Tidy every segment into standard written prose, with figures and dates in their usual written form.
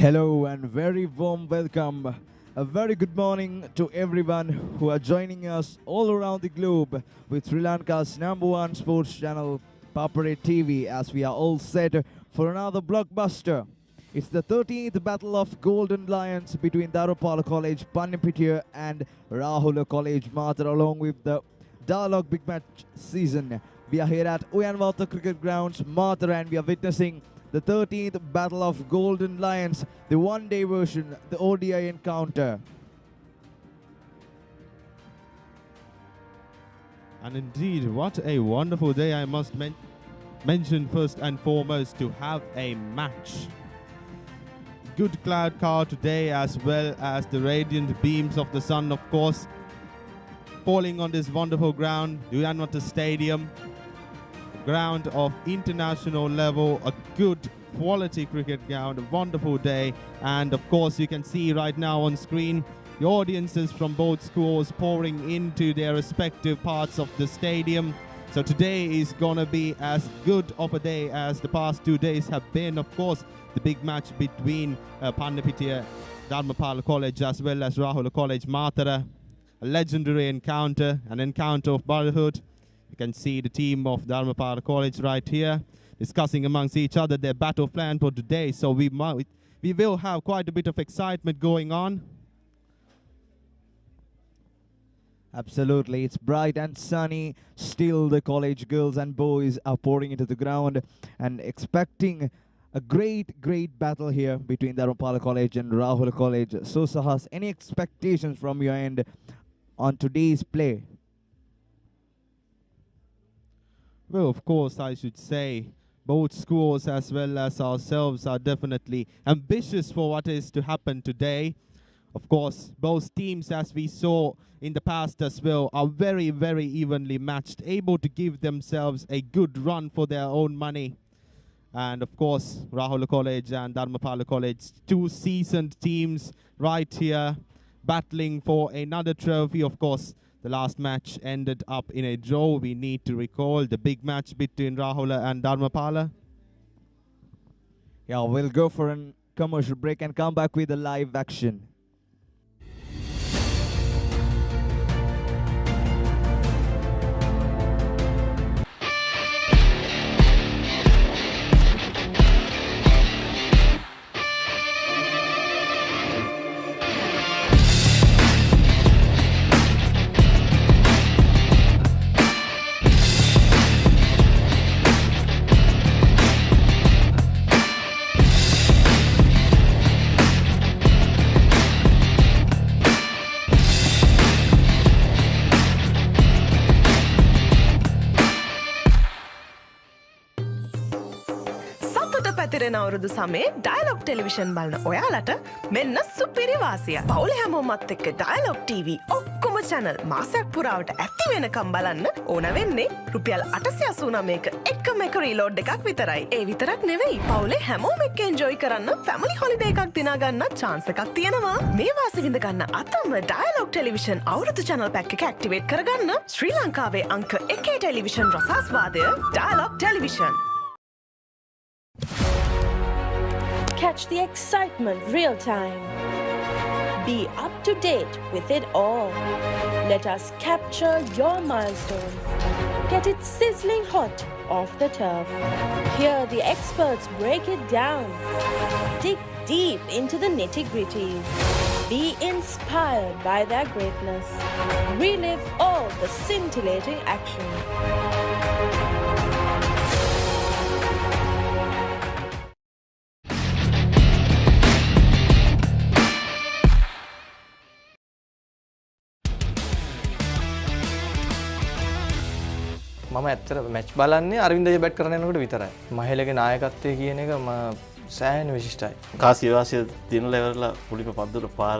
Hello and very warm welcome. A very good morning to everyone who are joining us all around the globe with Sri Lanka's #1 sports channel, Papare TV, as we are all set for another blockbuster. It's the 13th Battle of Golden Lions between Dharmapala College, Pannipitiya and Rahula College, Matara, along with the Dialog Big Match season. We are here at Uyanwatta Cricket Grounds, Matara, and we are witnessing the 13th Battle of Golden Lions, the one-day version, the ODI encounter. And indeed, what a wonderful day, I must mention first and foremost, to have a match. Good cloud cover today, as well as the radiant beams of the sun, of course, falling on this wonderful ground, Uyanwatta Stadium. Ground of international level, a good quality cricket ground, a wonderful day, and of course you can see right now on screen the audiences from both schools pouring into their respective parts of the stadium. So today is gonna be as good of a day as the past 2 days have been. Of course, the big match between Pannipitiya, Dharmapala College, as well as Rahula College, Matara, a legendary encounter, an encounter of brotherhood. You can see the team of Dharmapala College right here discussing amongst each other their battle plan for today. So we will have quite a bit of excitement going on. Absolutely, it's bright and sunny. Still the college girls and boys are pouring into the ground and expecting a great battle here between Dharmapala College and Rahula College. So Sahas, any expectations from your end on today's play? Well, of course, I should say both schools as well as ourselves are definitely ambitious for what is to happen today. Of course, both teams, as we saw in the past as well, are very evenly matched, able to give themselves a good run for their own money. And of course, Rahula College and Dharmapala College, two seasoned teams right here battling for another trophy. Of course, the last match ended up in a draw. We need to recall the big match between Rahula and Dharmapala. Yeah, we'll go for a commercial break and come back with a live action. අවුරුදු සමේ dialogue television බලන ඔයාලට මෙන්න සුපිරි වාසිය. පවුලේ හැමෝමත් එක්ක dialogue TV ඔක්කොම channel මාසයක් පුරාවට ඇක්ටිව් වෙනකම් බලන්න ඕන වෙන්නේ රුපියල් 889ක එකම එක රීලෝඩ් එකක් විතරයි. ඒ විතරක් නෙවෙයි, පවුලේ හැමෝම එක්ක එන්ජොයි කරන්න ෆැමිලි හොලිඩේ එකක් දිනා ගන්න chance එකක් තියෙනවා. මේ වාසිය විඳ ගන්න අතම ඩයලොග් ටෙලිවිෂන් අවුරුදු channel pack එක ඇක්ටිවේට් කරගන්න ශ්‍රී ලංකාවේ අංක 1 ටෙලිවිෂන් රසාස්වාදය Dialog television. Catch the excitement real time. Be up to date with it all. Let us capture your milestones. Get it sizzling hot off the turf. Hear the experts break it down. Dig deep into the nitty-gritties. Be inspired by their greatness. Relive all the scintillating action. මම ඇත්තට match බලන්නේ අරවින්දගේ bat කරන යනකොට විතරයි. මහේලගේ නායකත්වයේ කියන එක සෑහෙන විශිෂ්ටයි. කාසිය වාසිය දින ලෙවල්ලා පුලිප පද්දට පාර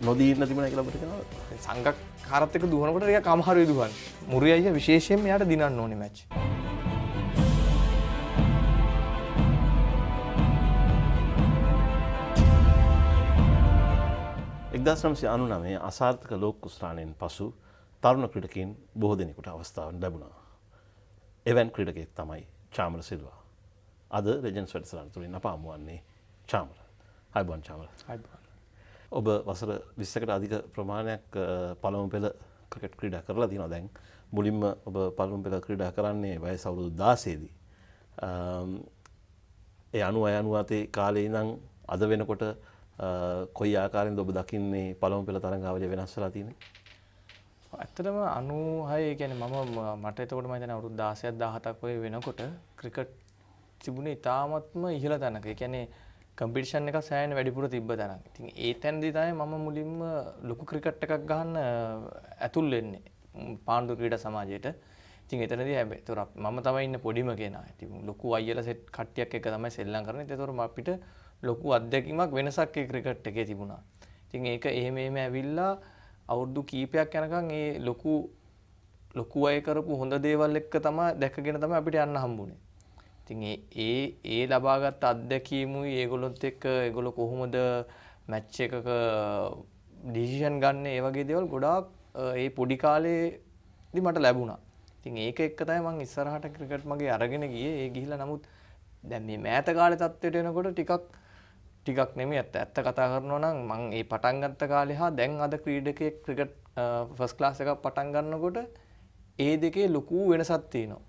නොදී ඉන්න තිබුණා කියලා අපිට කියනවා. සංගක්කාරත් එක්ක දුවනකොට ටිකක් අමාරුයි දුවන්න. මුරිය අයියා විශේෂයෙන්ම එයාට දිනන්න ඕනේ මැච්. 1999 අසාර්ථක ලෝක කුසලානෙන් පසු තරුණ ක්‍රීඩකයන් බොහෝ දෙනෙකුට අවස්ථාවක් ලැබුණා. එවන් ක්‍රීඩකයෙක් තමයි චාමර සිල්වා. අද රෙජන්ස් වැඩසටහන තුලින් අප හමුවන්නේ චාමර. අයිබෝන් චාමල. ඔබ වසර 20කට අධික ප්‍රමාණයක් පළමු පෙළ ක්‍රිකට් ක්‍රීඩා කරලා තියෙනවා දැන්. මුලින්ම ඔබ පළමු පෙළ ක්‍රීඩා කරන්නේ වයස අවුරුදු 16 දී. ඒ 96 කාලේ ඉඳන් අද වෙනකොට කොයි ආකාරයෙන්ද ඔබ දකින්නේ පළමු පෙළ තරඟාවලිය වෙනස් වෙලා තියෙන්නේ? ඇත්තටම 96 කියන්නේ මට එතකොට මම හිතන්නේ අවුරුදු 16ක් 17ක් වගේ වෙනකොට ක්‍රිකට් තිබුණේ ඉතාමත්ම ඉහළ තැනක. ඒ කියන්නේ කම්පිටිෂන් එකක් සෑහෙන වැඩිපුර තිබ්බ තැනක්. ඉතින් ඒ තැනදී තමයි මම මුලින්ම ලොකු ක්‍රිකට් එකක් ගහන්න ඇතුල් වෙන්නේ පාණ්ඩු ක්‍රීඩා සමාජයට. ඉතින් එතනදී හැබැයි ඒතර මම තමයි ඉන්නේ පොඩිම කෙනා. ඉතින් ලොකු අයියලා සෙට් කට්ටියක් එක තමයි සෙල්ලම් කරන්නේ. ඒතර අපිට ලොකු අත්දැකීමක් වෙනසක් ඒ ක්‍රිකට් එකේ තිබුණා. ඉතින් ඒක එහෙම ඇවිල්ලා අවුරුදු කීපයක් යනකම් ඒ ලොකු අය කරපු හොඳ දේවල් එක්ක තමයි දැකගෙන තමයි අපිට යන්න හම්බුනේ. ඉතින් ඒ ලබාගත් අත්දැකීමුයි ඒගොල්ලොත් එක්ක ඒගොල්ලෝ කොහොමද මැච් එකක ඩිසිෂන් ගන්න ඒ වගේ දේවල් ගොඩාක් ඒ පොඩි කාලේදී මට ලැබුණා. ඉතින් ඒක එක්ක තමයි මම ඉස්සරහට ක්‍රිකට් මගේ අරගෙන ගියේ. ඒ ගිහිල්ලා නමුත් දැන් මේ මෑත කාලේ තත්ත්වයට එනකොට ටිකක් නෙමෙයි ඇත්ත කතා කරනවා නම් මම ඒ පටන් ගත්ත කාලේ හා දැන් අද ක්‍රීඩකයෙක් ක්‍රිකට් ෆස්ට් ක්ලාස් එකක් පටන් ගන්නකොට ඒ දෙකේ ලොකු වෙනසක් තියෙනවා.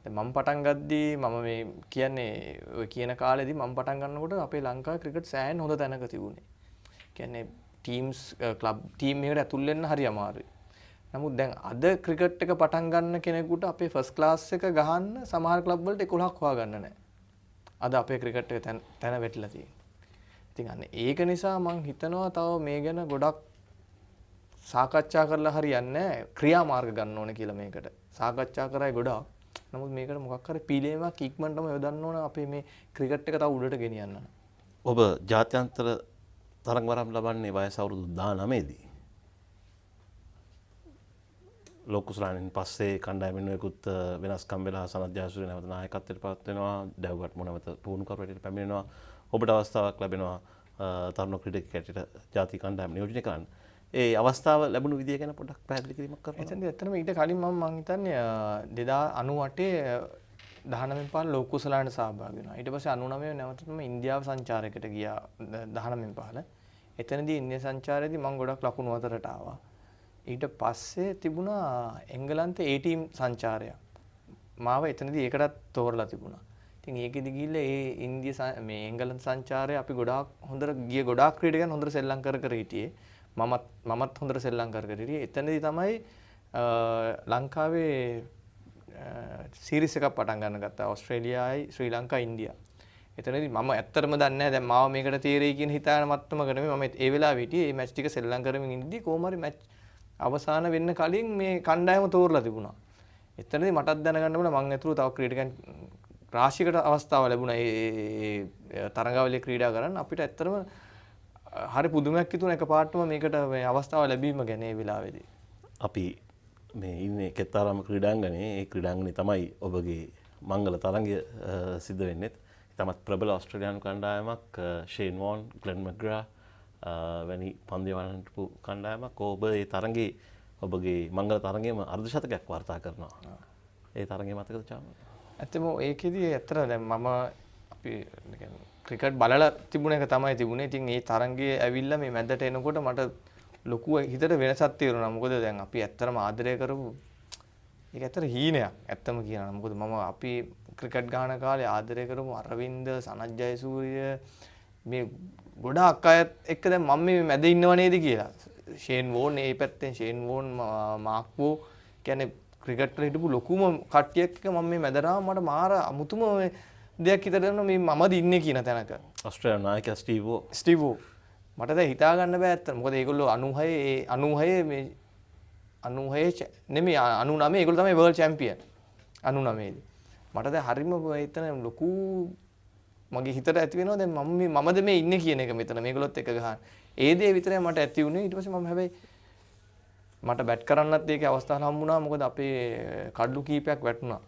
දැන් මම පටන් ගද්දී මම මේ කියන්නේ ඔය කියන කාලෙදී මම පටන් ගන්නකොට අපේ ලංකාවේ ක්‍රිකට් සෑහෙන හොඳ තැනක තිබුණේ. කියන්නේ ටීම්ස් ක්ලබ් ටීම් එකකට ඇතුල් වෙන්න හරි අමාරුයි. නමුත් දැන් අද ක්‍රිකට් එක පටන් ගන්න කෙනෙකුට අපේ ෆස්ට් ක්ලාස් එක ගහන්න සමහර ක්ලබ් වලට 11ක් හොයාගන්න නැහැ. අද අපේ ක්‍රිකට් එක තැන වැටිලා තියෙනවා. ඉතින් අන්න ඒක නිසා මම හිතනවා තව මේ ගැන ගොඩක් සාකච්ඡා කරලා හරියන්නේ නැහැ. ක්‍රියාමාර්ග ගන්න ඕනේ කියලා මේකට. සාකච්ඡා කරයි ගොඩක්. නමුත් මේකට මොකක් හරි පිළියමක් ඉක්මනටම යොදන්න ඕන අපේ මේ ක්‍රිකට් එක තව උඩට ගෙනියන්න. ඔබ ජාත්‍යන්තර තරඟ වරම් ලබන්නේ වයස අවුරුදු 19 දී. ලෝකුසලානින් පස්සේ කණ්ඩායමින් නොයෙකුත් වෙනස්කම් වෙලා සනත් ජයසූරිය නැවත නායකත්වයට පත් වෙනවා. ඩැව්ගට් මොනවත පුහුණුකරු හැටියට පැමිණෙනවා. ඔබට අවස්ථාවක් ලැබෙනවා තරුණ ක්‍රීඩකයෙකුට ජාතික කණ්ඩායම නියෝජනය කරන්න. ඒ අවස්ථාව ලැබුණු විදිය ගැන පොඩ්ඩක් පැහැදිලි කිරීමක් කරන්න. එතනදී ඇත්තටම ඊට කලින් මම හිතන්නේ 2098 19 පාල ලෝකුසලානට සහභාගී වෙනවා. ඊට පස්සේ 99 නැවතම ඉන්දියාව සංචාරයකට ගියා 19 පාල. එතනදී ඉන්දියා සංචාරයේදී මම ගොඩක් ලකුණු අතරට ආවා. ඊට පස්සේ තිබුණා එංගලන්තේ A ටීම් සංචාරයක්. මාව එතනදී ඒකටත් තෝරලා තිබුණා. ඉතින් ඒකෙදි ගිහිල්ලා ඒ ඉන්දියා මේ එංගලන්ත සංචාරය අපි ගොඩාක් හොඳට ගිය ගොඩාක් ක්‍රීඩකයන් හොඳට සෙල්ලම් කර හිටියේ. මමත් හොඳට සෙල්ලම් කර හිටියේ. එතනදී තමයි ලංකාවේ සීරීස් එකක් පටන් ගන්න ගත්තා. ඕස්ට්‍රේලියාවයි ශ්‍රී ලංකා ඉන්දියා. එතනදී මම ඇත්තටම දන්නේ නැහැ දැන් මාව මේකට තීරෙයි කියන හිතාන මත්තමක නෙමෙයි මම ඒ වෙලාවේ හිටියේ. මේ මැච් ටික සෙල්ලම් කරමින් ඉඳිද්දී කොහොම හරි මැච් අවසාන වෙන්න කලින් මේ කණ්ඩායම තෝරලා තිබුණා. එතනදී මටත් දැනගන්න ඕන මම ඇතුළු තව ක්‍රීඩකයන් රාශියකට අවස්ථාව ලැබුණා මේ තරඟාවලිය ක්‍රීඩා කරන්න. අපිට ඇත්තටම හරි පුදුමයක් හිතුණා එකපාරටම මේකට මේ අවස්ථාව ලැබීම ගැන මේ වෙලාවේදී. අපි මේ ඉන්නේ කෙත්තාරාම ක්‍රීඩාංගණයේ. ඒ ක්‍රීඩාංගණේ තමයි ඔබගේ මංගල තරඟය සිද්ධ වෙන්නේ. තමත් ප්‍රබල ඕස්ට්‍රේලියානු කණ්ඩායමක් ෂේන් වෝන්, ග්ලෙන් මැග්‍රා වැනි පන්දු වලන්ටපු කණ්ඩායමක්. ඔබ ඒ තරඟේ ඔබගේ මංගල තරඟයේම අර්ධශතකයක් වාර්තා කරනවා. ඒ තරඟය මතකද චාම? ඇත්තම ඒකෙදී ඇත්තට දැන් මම අපි ක්‍රිකට් බලලා තිබුණ එක තමයි තිබුණේ. ඉතින් ඒ තරඟයේ ඇවිල්ලා මේ මැදට එනකොට මට ලොකු හිතට වෙනසක් තේරුණා. මොකද දැන් අපි ඇත්තටම ආදරය කරපු ඒක ඇත්තට හීනයක්. ඇත්තම කියනවා. මොකද මම අපි ක්‍රිකට් ගහන කාලේ ආදරය කරපු අරවින්ද, සනත් ජයසූරිය මේ ගොඩාක් අයත් එක්ක දැන් මම මේ මැද ඉන්නව නේද කියලා. ෂේන් වෝන් ඒ පැත්තෙන් ෂේන් වෝන් මාක්වෝ කියන්නේ ක්‍රිකට් වල හිටපු ලොකුම කට්ටියක් එක්ක මම මේ මැදරාම මට මාර අමුතුම දෙයක් හිතට එනවා මේ මමද ඉන්නේ කියන තැනක. ඕස්ට්‍රේලියානු නායකයා ස්ටීවෝ මට දැන් හිතා ගන්න බෑ ඇත්තට. මොකද ඒගොල්ලෝ 96 මේ 96 නෙමෙයි 99 ඒගොල්ලෝ තමයි වර්ල්ඩ් චැම්පියන් 99 දී. මට දැන් හරිම එතන ලොකු මගේ හිතට ඇති වෙනවා දැන් මමද මේ ඉන්නේ කියන එක මෙතන මේගොල්ලොත් එක ගහන. ඒ දේ විතරයි මට ඇති වුණේ. ඊට පස්සේ මම හැබැයි මට බැට් කරන්නත් ඒකේ අවස්ථාවක් හම්බුණා. මොකද අපේ කඩලු කීපයක් වැටුණා.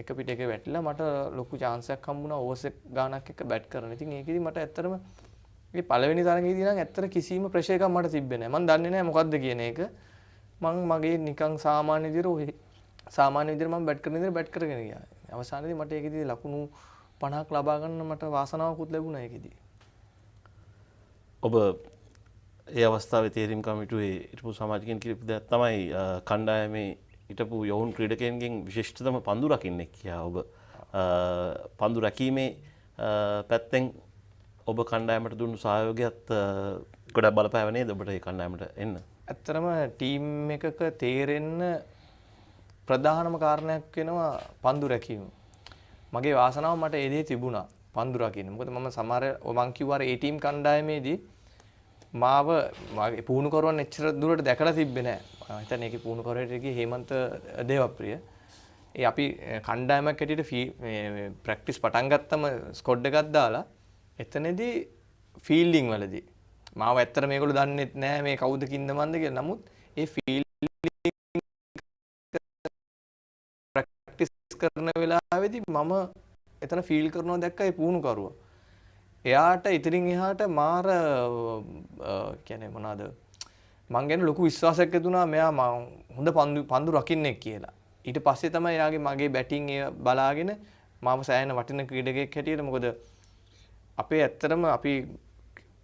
එක පිට එක වැටිලා මට ලොකු chance එකක් හම්බුණා ඕවර්ස් එක ගානක් එක්ක බැට් කරන්න. ඉතින් ඒකෙදි මට ඇත්තටම මේ පළවෙනි තරඟෙදී නම් ඇත්තට කිසිම ප්‍රෙෂර් එකක් මට තිබ්බේ නැහැ. මම දන්නේ නැහැ මොකද්ද කියන එක. මම මගේ නිකන් සාමාන්‍ය විදිහට මම බැට් කරන විදිහට බැට් කරගෙන ගියා. අවසානයේදී මට ඒකෙදි ලකුණු 50ක් ලබා ගන්න මට වාසනාවකුත් ලැබුණා ඒකෙදි. ඔබ ඒ අවස්ථාවේ තේරීම් කමිටුවේ හිටපු සමාජිකයන් කිව්ව දෙයක් තමයි කණ්ඩායමේ හිටපු යොවුන් ක්‍රීඩකයන්ගෙන් විශිෂ්ටතම පන්දු රකින්නෙක් කියා. ඔබ පන්දු රැකීමේ පැත්තෙන් ඔබ කණ්ඩායමට දුන්නු සහයෝගයත් ගොඩක් බලපෑව නේද ඔබට ඒ කණ්ඩායමට එන්න? ඇත්තටම ටීම් එකක තේරෙන්න ප්‍රධානම කාරණයක් වෙනවා පන්දු රැකීම. මගේ වාසනාව මට ඒ දේ තිබුණා පන්දු රකින්න. මොකද මම සමහර මං කිව්වා ඒ ටීම් කණ්ඩායමේදී මාව මගේ පුහුණු කරවන්න එච්චර දුරට දැකලා තිබ්බේ නෑ. මම හිතන්නේ ඒකේ පුහුණු කරවේට ගියේ හේමන්ත දේවප්‍රිය. ඒ අපි කණ්ඩායමක් හැටියට ප්‍රැක්ටිස් පටන් ගත්තම ස්කොඩ් එකක් දාලා එතනදී ෆීල්ඩින් වලදී මාව ඇත්තට මේගොල්ලෝ දන්නෙත් නෑ මේ කවුද කින්ද මන්ද කියලා. නමුත් ඒ ෆීල්ඩින් ප්‍රැක්ටිස් කරන වෙලාවේදී මම එතන ෆීල් කරනවා දැක්කා ඒ පුහුණු කරුවා. එයාට ඉතින් එහාට මාර කියන්නේ මොනවාද මං ගැන ලොකු විශ්වාසයක් ඇති වුණා මෙයා හොඳ පන්දු රකින්නෙක් කියලා. ඊට පස්සේ තමයි එයාගේ මගේ බැටිං බලාගෙන මාව සෑහෙන වටින ක්‍රීඩකයෙක් හැටියට මොකද අපේ ඇත්තටම අපි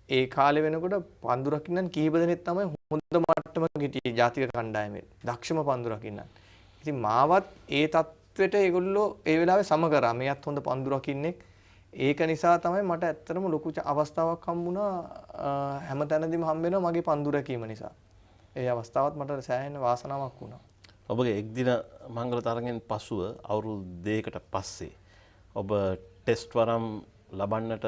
ඒ කාලේ වෙනකොට පන්දු රකින්නන් කිහිප දෙනෙක් තමයි හොඳ මට්ටමක හිටියේ ජාතික කණ්ඩායමේ දක්ෂම පන්දු රකින්නන්. ඉතින් මාවත් ඒ තත්වෙට ඒගොල්ලෝ ඒ වෙලාවේ සම කරා. මෙයාත් හොඳ පන්දු රකින්නෙක්. ඒක නිසා තමයි මට ඇත්තටම ලොකු අවස්ථාවක් හම්බුණා හැමතැනදීම හම්බ වෙනවා මගේ පන්දු රැකීම නිසා. ඒ අවස්ථාවත් මට සෑහෙන වාසනාවක් වුණා. ඔබගේ එක්දින මංගල තරගෙන් පසුව අවුරුදු 2කට පස්සේ ඔබ ටෙස්ට් වරම් ලබන්නට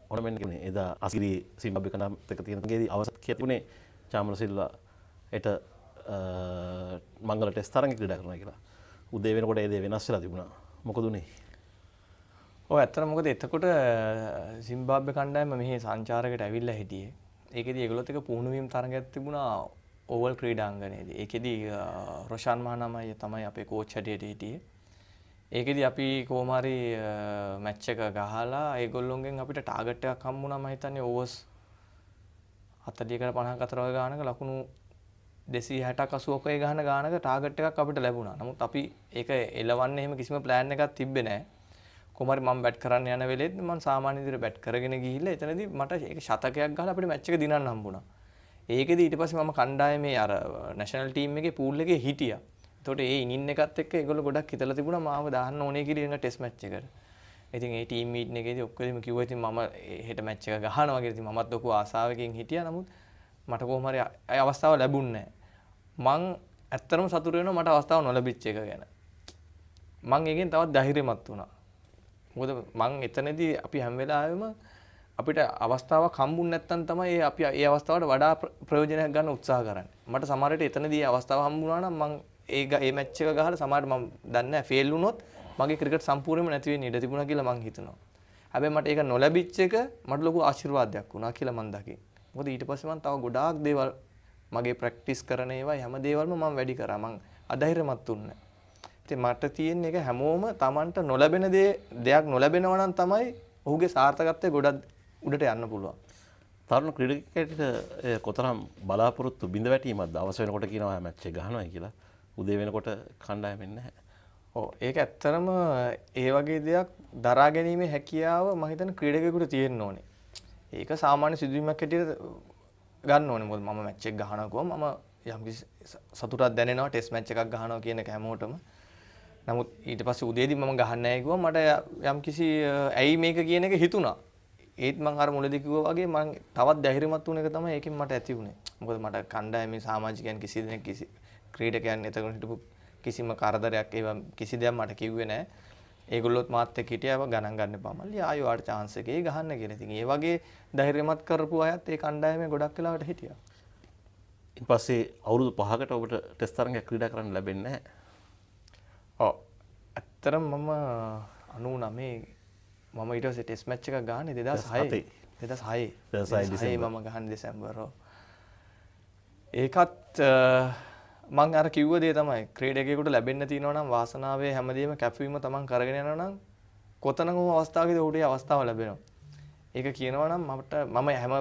ඕන වෙන කෙනේ. එදා අසිරි සිම්බාබ්වේ කණ්ඩායමත් එක්ක තියෙන ගෙදී අවසත් කියතුනේ චාමල සිල්වා එට මංගල ටෙස්ට් තරගෙ ක්‍රීඩා කරනවා කියලා. උදේ වෙනකොට ඒ දේ වෙනස් වෙලා තිබුණා. මොකද උනේ? ඔව් ඇත්තට මොකද එතකොට සිම්බාබ්වේ කණ්ඩායම මෙහි සංචාරයකට ඇවිල්ලා හිටියේ. ඒකෙදි ඒගොල්ලොත් එක පුහුණු වීම තරගයක් තිබුණා ඕවල් ක්‍රීඩාංගණයේදී. ඒකෙදි රොෂාන් මහනමයි තමයි අපේ කෝච් හැටියට හිටියේ. ඒකෙදි අපි කොහොම හරි මැච් එක ගහලා ඒගොල්ලොන්ගෙන් අපිට ටාගට් එකක් හම්බුණා මම හිතන්නේ ඕවර්ස් 40කට 54 වගේ ගානක ලකුණු 260ක් 80ක ඒ ගහන ගානක ටාගට් එකක් අපිට ලැබුණා. නමුත් අපි ඒක එලවන්න එහෙම කිසිම ප්ලෑන් එකක් තිබ්බේ නැහැ. කොහොම හරි මම බැට් කරන්න යන වෙලෙත් මම සාමාන්‍ය විදිහට බැට් කරගෙන ගිහිල්ලා එතනදී මට ඒක ශතකයක් ගහලා අපිට මැච් එක දිනන්න හම්බුණා. ඒකෙදි ඊට පස්සේ මම කණ්ඩායමේ අර නැෂනල් ටීම් එකේ පූල් එකේ හිටියා. එතකොට ඒ ඉනින් එකත් එක්ක ඒගොල්ලෝ ගොඩක් හිතලා තිබුණා මාව දාන්න ඕනේ කියලා ටෙස්ට් මැච් එකට. ඉතින් ඒ ටීම් මීටින් එකේදී ඔක්කොම කිව්වා ඉතින් මම හෙට මැච් එක ගහනවා කියලා. ඉතින් මමත් ලොකු ආසාවකින් හිටියා. නමුත් මට කොහොම හරි අවස්ථාව ලැබුණේ නැහැ. මං ඇත්තටම සතුටු වෙනවා මට අවස්ථාව නොලැබිච්ච එක ගැන. මං ඒකෙන් තවත් ධෛර්යමත් වුණා. මොකද මං එතනදී අපි හැම වෙලාවෙම අපිට අවස්ථාවක් හම්බුනේ නැත්නම් තමයි අපි ඒ අවස්ථාවට වඩා ප්‍රයෝජනයක් ගන්න උත්සාහ කරන්නේ. මට සමහර විට එතනදී අවස්ථාව හම්බුණා නම් මං ඒ මැච් එක ගහලා සමහරට මම දන්නේ නැහැ ෆේල් වුණොත් මගේ ක්‍රිකට් සම්පූර්ණයෙන්ම නැති වෙන්න ඉඩ තිබුණා කියලා මං හිතනවා. හැබැයි මට ඒක නොලැබිච්ච එක මට ලොකු ආශිර්වාදයක් වුණා කියලා මං දකිනවා. මොකද ඊට පස්සේ මං තව ගොඩාක් දේවල් මගේ ප්‍රැක්ටිස් කරන ඒවා හැම දේවල්ම මම වැඩි කරා. මං අධෛර්යමත් වුණේ නැහැ. ඉතින් මට තියෙන එක හැමෝම Tamanට නොලැබෙන දෙයක් නොලැබෙනවා නම් තමයි ඔහුගේ සාර්ථකත්වය ගොඩක් උඩට යන්න පුළුවන්. තරුණ ක්‍රීඩකයෙකුට කොතරම් බලාපොරොත්තු බිඳ වැටීමක්ද අවශ්‍ය වෙනකොට කියනවා මැච් එක ගහනවා කියලා. උදේ වෙනකොට කණ්ඩායමෙන් නැහැ. ඔව් ඒක ඇත්තටම ඒ වගේ දෙයක් දරා ගැනීමේ හැකියාව මම හිතන්නේ ක්‍රීඩකයෙකුට තියෙන්න ඕනේ. ඒක සාමාන්‍ය සිදුවීමක් හැටියට ගන්න ඕනේ. මොකද මම මැච් එක ගහනකොම මම යම්කිසි සතුටක් දැනෙනවා ටෙස්ට් මැච් එකක් ගහනවා කියන එක හැමෝටම. නමුත් ඊට පස්සේ උදේදී මම ගහන්නේ නැහැ කිව්වා මට යම්කිසි ඇයි මේක කියන එක හිතුණා. ඒත් මම අර මුලදී කිව්වා වගේ මම තවත් ධෛර්යමත් වුණ එක තමයි ඒකෙන් මට ඇති වුණේ. මොකද මට කණ්ඩායමේ සමාජිකයන් කිසි දෙනෙක් කිසි ක්‍රීඩකයන් එතකොට හිටපු කිසිම කරදරයක් ඒවා කිසි දෙයක් මට කිව්වේ නැහැ. ඒගොල්ලොත් මාත් එක්ක හිටියව ගණන් ගන්න එපා මල්ලි ආයෙ වාට chance එකේ ගහන්න කියලා. ඉතින් ඒ වගේ ධෛර්යමත් කරපු අයත් ඒ කණ්ඩායමේ ගොඩක් වෙලාවට හිටියා. ඊට පස්සේ අවුරුදු 5කට ඔබට ටෙස්ට් තරගයක් ක්‍රීඩා කරන්න ලැබෙන්නේ නැහැ. ඔව්. ඇත්තටම මම 99 මම ඊට පස්සේ ටෙස්ට් මැච් එකක් ගහන්නේ 2006 මම ගහන්නේ දෙසැම්බර්. ඒකත් මං අර කිව්ව දේ තමයි ක්‍රීඩකයෙකුට ලැබෙන්න තියෙනවා නම් වාසනාවේ හැමදේම කැපවීම තමන් කරගෙන යනවා නම් කොතනකම අවස්ථාවකදී ඔහුට අවස්ථාව ලැබෙනවා. ඒක කියනවා නම් මම හැම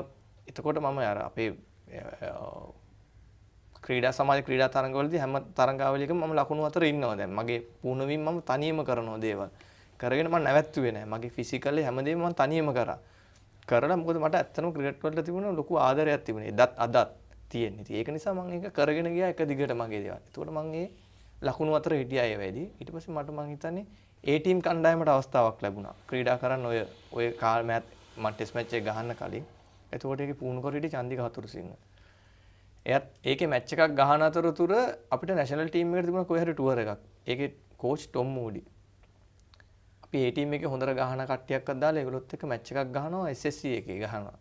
එතකොට මම අර අපේ ක්‍රීඩා සමාජ ක්‍රීඩා තරඟවලදී හැම තරඟාවලියකම මම ලකුණු අතර ඉන්නවා. දැන් මගේ පුහුණුවීම මම තනියම කරනවා දේවල්. කරගෙන මම නැවැත්තුවේ නැහැ. මගේ ෆිසිකලි හැමදේම මම තනියම කරා. කරලා මොකද මට ඇත්තටම ක්‍රිකට් වලට තිබුණ ලොකු ආදරයක් තිබුණේ. අදත් තියෙන්නේ. ඒක නිසා මම ඒක කරගෙන ගියා එක දිගට මගේ දේවල්. ඒකට මම ඒ ලකුණු අතර හිටියා ඒ වෙයිදී. ඊට පස්සේ මට මං හිතන්නේ ඒ ටීම් කණ්ඩායමට අවස්ථාවක් ලැබුණා. ක්‍රීඩා කරන්න ඔය කාල් මම ටෙස්ට් මැච් එක ගහන්න කලින්. එතකොට ඒකේ පුහුණු කර හිටිය චන්දික හතුරුසිංහ. එයත් ඒකේ මැච් එකක් ගහන අතරතුර අපිට නැෂනල් ටීම් එකට තිබුණා කොහේ හරි ටුවර් එකක්. ඒකේ කෝච් ටොම් මූඩි. අපි ඒ ටීම් එකේ හොඳට ගහන කට්ටියක්වත් දාලා ඒගොල්ලොත් එක්ක මැච් එකක් ගහනවා SSC එකේ ගහනවා.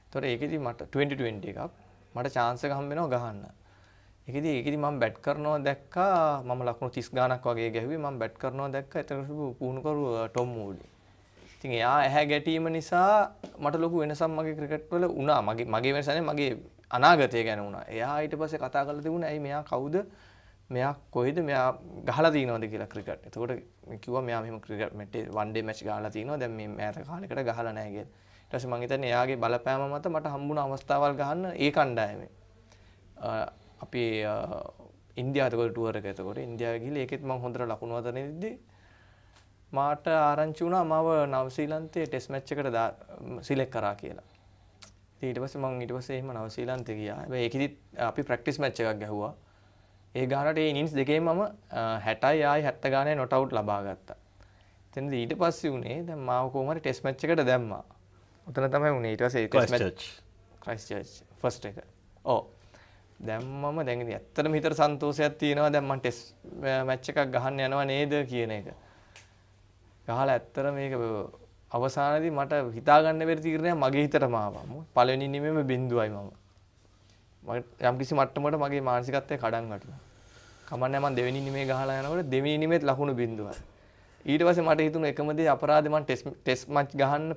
ඒතකොට ඒකෙදි මට 2020 එකක් මට chance එක හම්බ වෙනවා ගහන්න. ඒකෙදි මම බැට් කරනවා දැක්කා මම ලකුණු 30 ගාණක් වගේ ගැහුවේ මම බැට් කරනවා දැක්කා එතකොට පුහුණු කරු ටොම් මූඩි. ඉතින් එයා ඇහැ ගැටීම නිසා මට ලොකු වෙනසක් මගේ ක්‍රිකට් වල වුණා. මගේ වෙනස නෙමෙයි මගේ අනාගතය ගැන වුණා. එයා ඊට පස්සේ කතා කරලා තිබුණා ඇයි මෙයා කවුද? මෙයා කොහෙද? මෙයා ගහලා තියනවද කියලා ක්‍රිකට්. එතකොට කිව්වා මෙයා මෙහෙම ක්‍රිකට් one day match ගහලා තියනවා. දැන් මේ මෑත කාලෙකට ගහලා නැහැ කියලා. ඊට පස්සේ මම හිතන්නේ එයාගේ බලපෑම මත මට හම්බුණ අවස්ථාවල් ගහන්න ඒ කණ්ඩායමේ. අපි ඉන්දියාවට ටුවර් එක එතකොට ඉන්දියාවේ ගිහලා ඒකෙත් මම හොඳට ලකුණු අතරින්දී මාට ආරංචි වුණා මාව නවසීලන්තයේ ටෙස්ට් මැච් එකට සිලෙක්ට් කරා කියලා. ඊට පස්සේ මම එහෙම නවසීලන්තේ ගියා. හැබැයි ඒකෙදිත් අපි ප්‍රැක්ටිස් මැච් එකක් ගැහුවා. ඒ ගානට ඒ ඉනින්ස් දෙකේම මම 60යි ආයි 70 ගානේ නොට් අවුට් ලබා ගත්තා. එතනදී ඊට පස්සේ උනේ දැන් මාව කොහොම හරි ටෙස්ට් මැච් එකට දැම්මා. උතන තමයි උනේ ඊට පස්සේ test match Christ church first එක. ඔව්. දැම්මම දැන් ඉතින් ඇත්තටම හිතට සන්තෝෂයක් තියෙනවා දැන් මම ටෙස්ට් මැච් එකක් ගහන්න යනවා නේද කියන එක. ගහලා ඇත්තට මේක අවසානයේදී මට හිතා ගන්න බැරි තීරණයක් මගේ හිතටම ආවා. පළවෙනි ඉනිමේම බිඳුවයි මම. යම් කිසි මට්ටමකට මගේ මානසිකත්වය කඩන් වැටුණා. කමන්නේ මම දෙවෙනි ඉනිමේ ගහලා යනකොට දෙවෙනි ඉනිමේත් ලකුණු බිඳුවයි. ඊට පස්සේ මට හිතුණා එකම දේ අපරාධේ මම ටෙස්ට් මැච් ගහන්න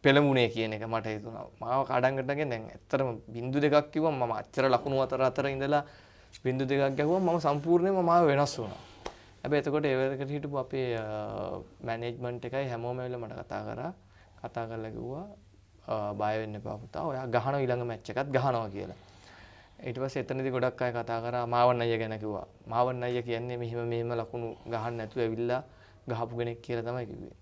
පෙළඹුණේ කියන එක මට හිතුණා. මාව කඩන් වැටගෙන දැන් ඇත්තටම බිඳු දෙකක් කිව්වම මම අච්චර ලකුණු අතර ඉඳලා බිඳු දෙකක් ගැහුවම මම සම්පූර්ණයෙන්ම මාව වෙනස් වුණා. හැබැයි එතකොට ඒ වෙලකට හිටපු අපේ මැනේජ්මන්ට් එකයි හැමෝම ඇවිල්ලා මට කතා කරලා කිව්වා බය වෙන්න එපා පුතා. ඔයා ගහනවා ඊළඟ මැච් එකත් ගහනවා කියලා. ඊට පස්සේ එතනදී ගොඩක් අය කතා කරා මාවන් අයියා ගැන කිව්වා. මාවන් අයියා කියන්නේ මෙහෙම ලකුණු ගහන්න නැතුව ඇවිල්ලා ගහපු කෙනෙක් කියලා තමයි කිව්වේ.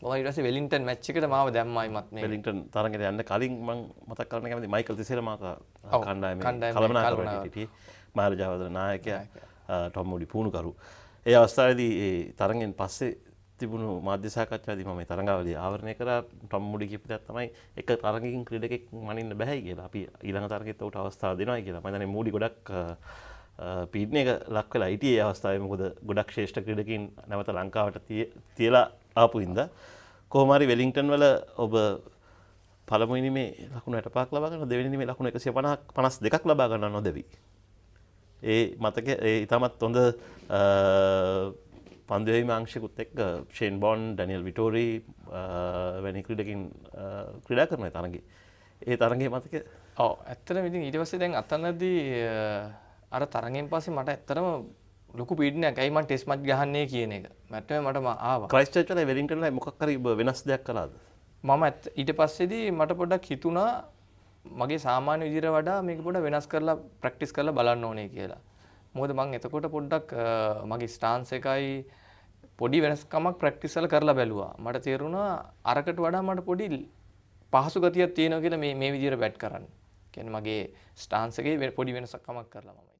මම ඊට පස්සේ වෙලින්ටන් මැච් එකට මාව දැම්මයිමත් මේ වෙලින්ටන් තරඟයට යන්න කලින් මම මතක් කරන්න කැමති මයිකල් තිසේරමාක කණ්ඩායමේ කළමනාකරණය හිටියේ මාරජාවදන නායකයා ටොම් මූඩි පුහුණුකරු. ඒ අවස්ථාවේදී ඒ තරගෙන් පස්සේ තිබුණු මාධ්‍ය සාකච්ඡාවේදී මම මේ තරඟාවලිය ආවරණය කරා ටොම් මූඩි කියපු දෙයක් තමයි එක තරඟකින් ක්‍රීඩකෙක් මනින්න බෑයි කියලා. අපි ඊළඟ තරගෙත් උට අවස්ථාව දෙනවායි කියලා. මම හිතන්නේ මූඩි ගොඩක් පීඩනයක ලක් වෙලා හිටියේ ඒ අවස්ථාවේ. මොකද ගොඩක් ශ්‍රේෂ්ඨ ක්‍රීඩකයින් නැවත ලංකාවට තියලා ආපු හින්දා කොහොම හරි වෙලින්ටන් වල ඔබ පළමු ඉනිමේ ලකුණු 65ක් ලබා ගන්න දෙවෙනි ඉනිමේ ලකුණු 152ක් ලබා ගන්න නොදෙවි. ඒ මතක ඒ ඉතාමත් හොඳ පන්දුවීම අංශිකුත් එක්ක ෂේන් බොන් ඩැනියල් විටෝරි වැනි ක්‍රීඩකින් ක්‍රීඩා කරන තරඟේ. ඒ තරඟේ මතක ඔව් ඇත්තටම ඉතින් ඊට පස්සේ දැන් අතනදී අර තරගෙන් පස්සේ මට ඇත්තටම ලොකු පීඩනයක් ඇයි මම ටෙස්ට් මැච් ගහන්නේ කියන එක. මට ආවා. ක්‍රයිස්ට් චර්ච් වල වෙලින්ටන් වල මොකක් හරි වෙනස් දෙයක් කළාද? මම ඊට පස්සේදී මට පොඩ්ඩක් හිතුණා මගේ සාමාන්‍ය විදිහට වඩා මේක පොඩ්ඩක් වෙනස් කරලා ප්‍රැක්ටිස් කරලා බලන්න ඕනේ කියලා. මොකද මම එතකොට පොඩ්ඩක් මගේ ස්ටාන්ස් එකයි පොඩි වෙනස්කමක් ප්‍රැක්ටිස් කරලා බැලුවා. මට තේරුණා අරකට වඩා මට පොඩි පහසු ගතියක් තියෙනවා කියලා මේ විදිහට බැට් කරන්න. කියන්නේ මගේ ස්ටාන්ස් එකේ පොඩි වෙනස්කමක් කරලා මම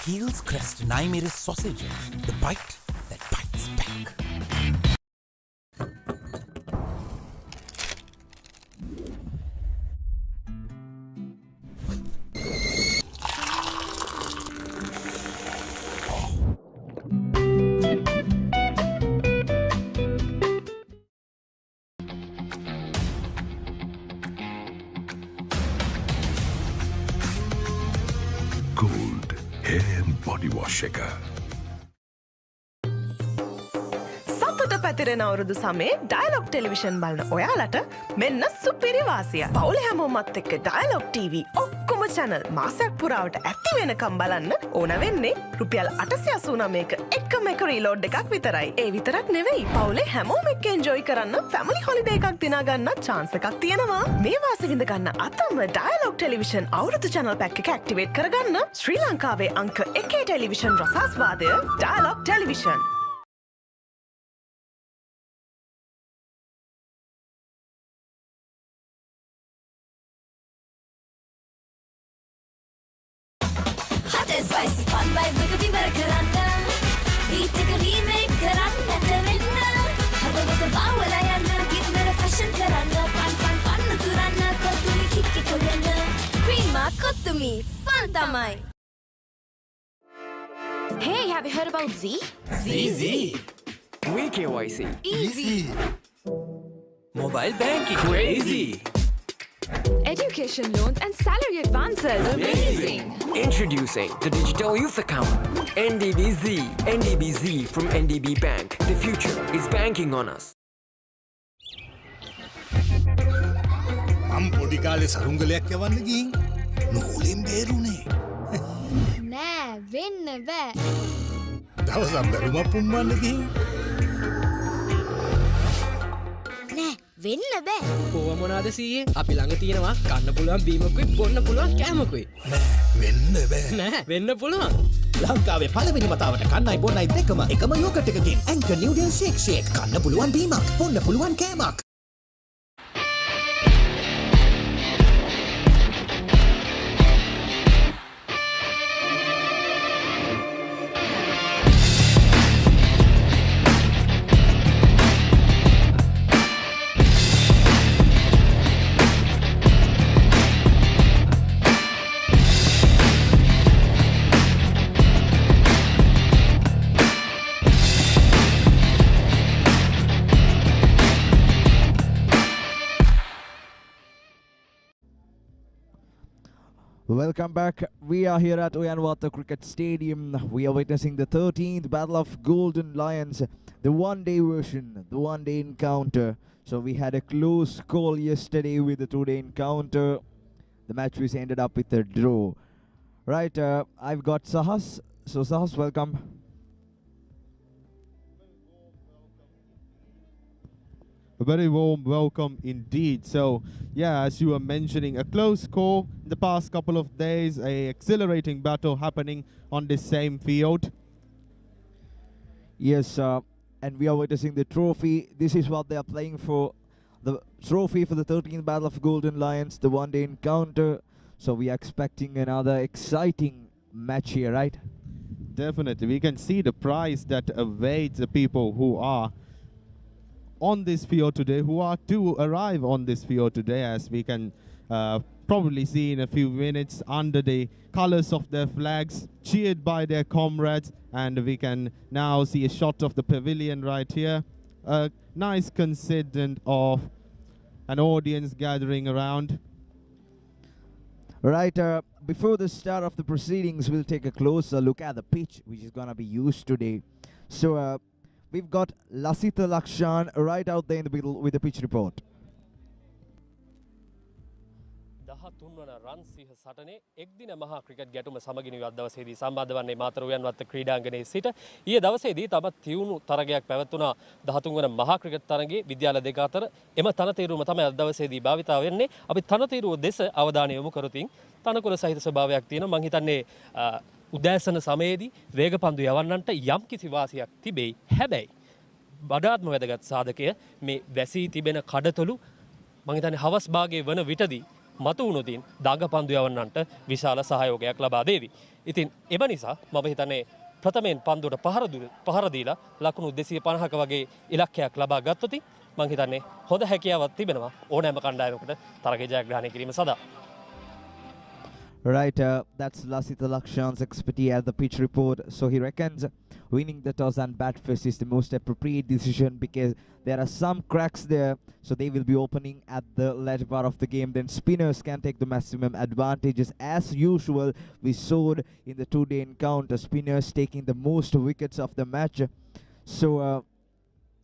Heels Crest Naimiri sausages, the bite that bites back. Gold hair and body wash එක. සතුට පැතිරෙන අවුරුදු සමේ ඩයලොග් ටෙලිවිෂන් බලන ඔයාලට මෙන්න සුපිරි වාසිය. පවුලේ හැමෝමත් එක්ක ඩයලොග් TV ඔක්කොම ඔක්කොම channel මාසයක් පුරාවට ඇති වෙනකම් බලන්න ඕන වෙන්නේ රුපියල් 889ක එකම එක රීලෝඩ් එකක් විතරයි. ඒ විතරක් නෙවෙයි පවුලේ හැමෝම එක්ක enjoy කරන්න family holiday එකක් දිනා ගන්න chance එකක් තියෙනවා. මේ වාසි විඳ ගන්න අතම Dialog Television අවුරුදු channel pack එක activate කරගන්න ශ්‍රී ලංකාවේ අංක 1 television රසාස්වාදය Dialog Television. Spicy fun vibe එක විවර කරන්න beat එක remake කරන්න නැතෙන්න හදවත බාවලා යන්න ගින්නර fashion කරන්න fun කරන්න කොතුමි කික් කොලන්න cream කොතුමි fun තමයි. Hey, have you heard about Z? Z. WeKYC. Easy. Mobile banking. Crazy. Education loans and salary advances. Amazing. Introducing the digital youth account. NDBZ. NDBZ from NDB Bank. The future is banking on us. මම පොඩි කාලේ සරුංගලයක් යවන්න ගිහින් නූලෙන් බේරුනේ. නෑ වෙන්න බෑ. දවසක් බැලුමක් පුම්බන්න ගිහින් නෑ වෙන්න බෑ. කොහොම මොනවාද සීයේ? අපි ළඟ තියෙනවා කන්න පුළුවන් බීමකුයි බොන්න පුළුවන් කෑමකුයි. නෑ වෙන්න බෑ. නෑ වෙන්න පුළුවන්. ලංකාවේ පළවෙනි වතාවට කන්නයි බොන්නයි දෙකම එකම යෝගට් එකකින් ඇන්කර් නිව්ඩල් ෂේක් කන්න පුළුවන් බීමක් බොන්න පුළුවන් කෑමක්. Welcome back. We are here at Uyanwatta Cricket Stadium. We are witnessing the 13th Battle of Golden Lions, the one-day version, the one-day encounter. So we had a close call yesterday with the two-day encounter. The match was ended up with a draw. Right, I've got Sahas. So Sahas, welcome. A very warm welcome indeed. So, yeah, as you were mentioning, a close call in the past couple of days, a exhilarating battle happening on this same field. Yes, and we are witnessing the trophy. This is what they are playing for. The trophy for the 13th Battle of Golden Lions, the one-day encounter. So we are expecting another exciting match here, right? Definitely. We can see the prize that awaits the people who are on this field today, who are to arrive on this field today, as we can probably see in a few minutes under the colors of their flags, cheered by their comrades. And we can now see a shot of the pavilion right here. A nice coincidence of an audience gathering around. Right, before the start of the proceedings, we'll take a closer look at the pitch, which is going to be used today. So, we've got Lasitha Lakshan right out there in the middle with the pitch report. 13 වන රන් සිහ සටනේ එක් දින මහා cricket ගැටුම සමගින් ඉවත් දවසේදී සම්බන්ධ වන්නේ මාතර උයන්වත්ත ක්‍රීඩාංගණයේ සිට ඊයේ දවසේදී තවත් තියුණු තරගයක් පැවැත්වුණා 13 වන මහා ක්‍රිකට් තරගයේ විද්‍යාල දෙක අතර එම තනතිරුම තමයි අද දවසේදී භාවිතා වෙන්නේ. අපි තනතිරුව දෙස අවධානය යොමු කරොතින් තනකොළ සහිත ස්වභාවයක් තියෙනවා. මම හිතන්නේ උදෑසන සමයේදී වේගපන්දු යවන්නන්ට යම් කිසි වාසියක් තිබෙයි. හැබැයි වඩාත්ම වැදගත් සාධකය මේ වැසී තිබෙන කඩතොළු මම හිතන්නේ හවස් භාගයේ වන විටදී මතු වුණොතින් දාගපන්දු යවන්නන්ට විශාල සහයෝගයක් ලබා දෙවි. ඉතින් එම නිසා මම හිතන්නේ ප්‍රථමයෙන් පන්දුවට පහර දීලා ලකුණු 250ක වගේ ඉලක්කයක් ලබා ගත්තොත් මම හිතන්නේ හොඳ හැකියාවක් තිබෙනවා ඕනෑම කණ්ඩායමකට තරගය ජයග්‍රහණය කිරීම සඳහා. Right, that's Lasitha Lakshan's expertise at the pitch report. So he reckons winning the toss and bat first is the most appropriate decision because there are some cracks there. So they will be opening at the latter part of the game. Then spinners can take the maximum advantages. As usual, we saw in the two-day encounter, spinners taking the most wickets of the match. So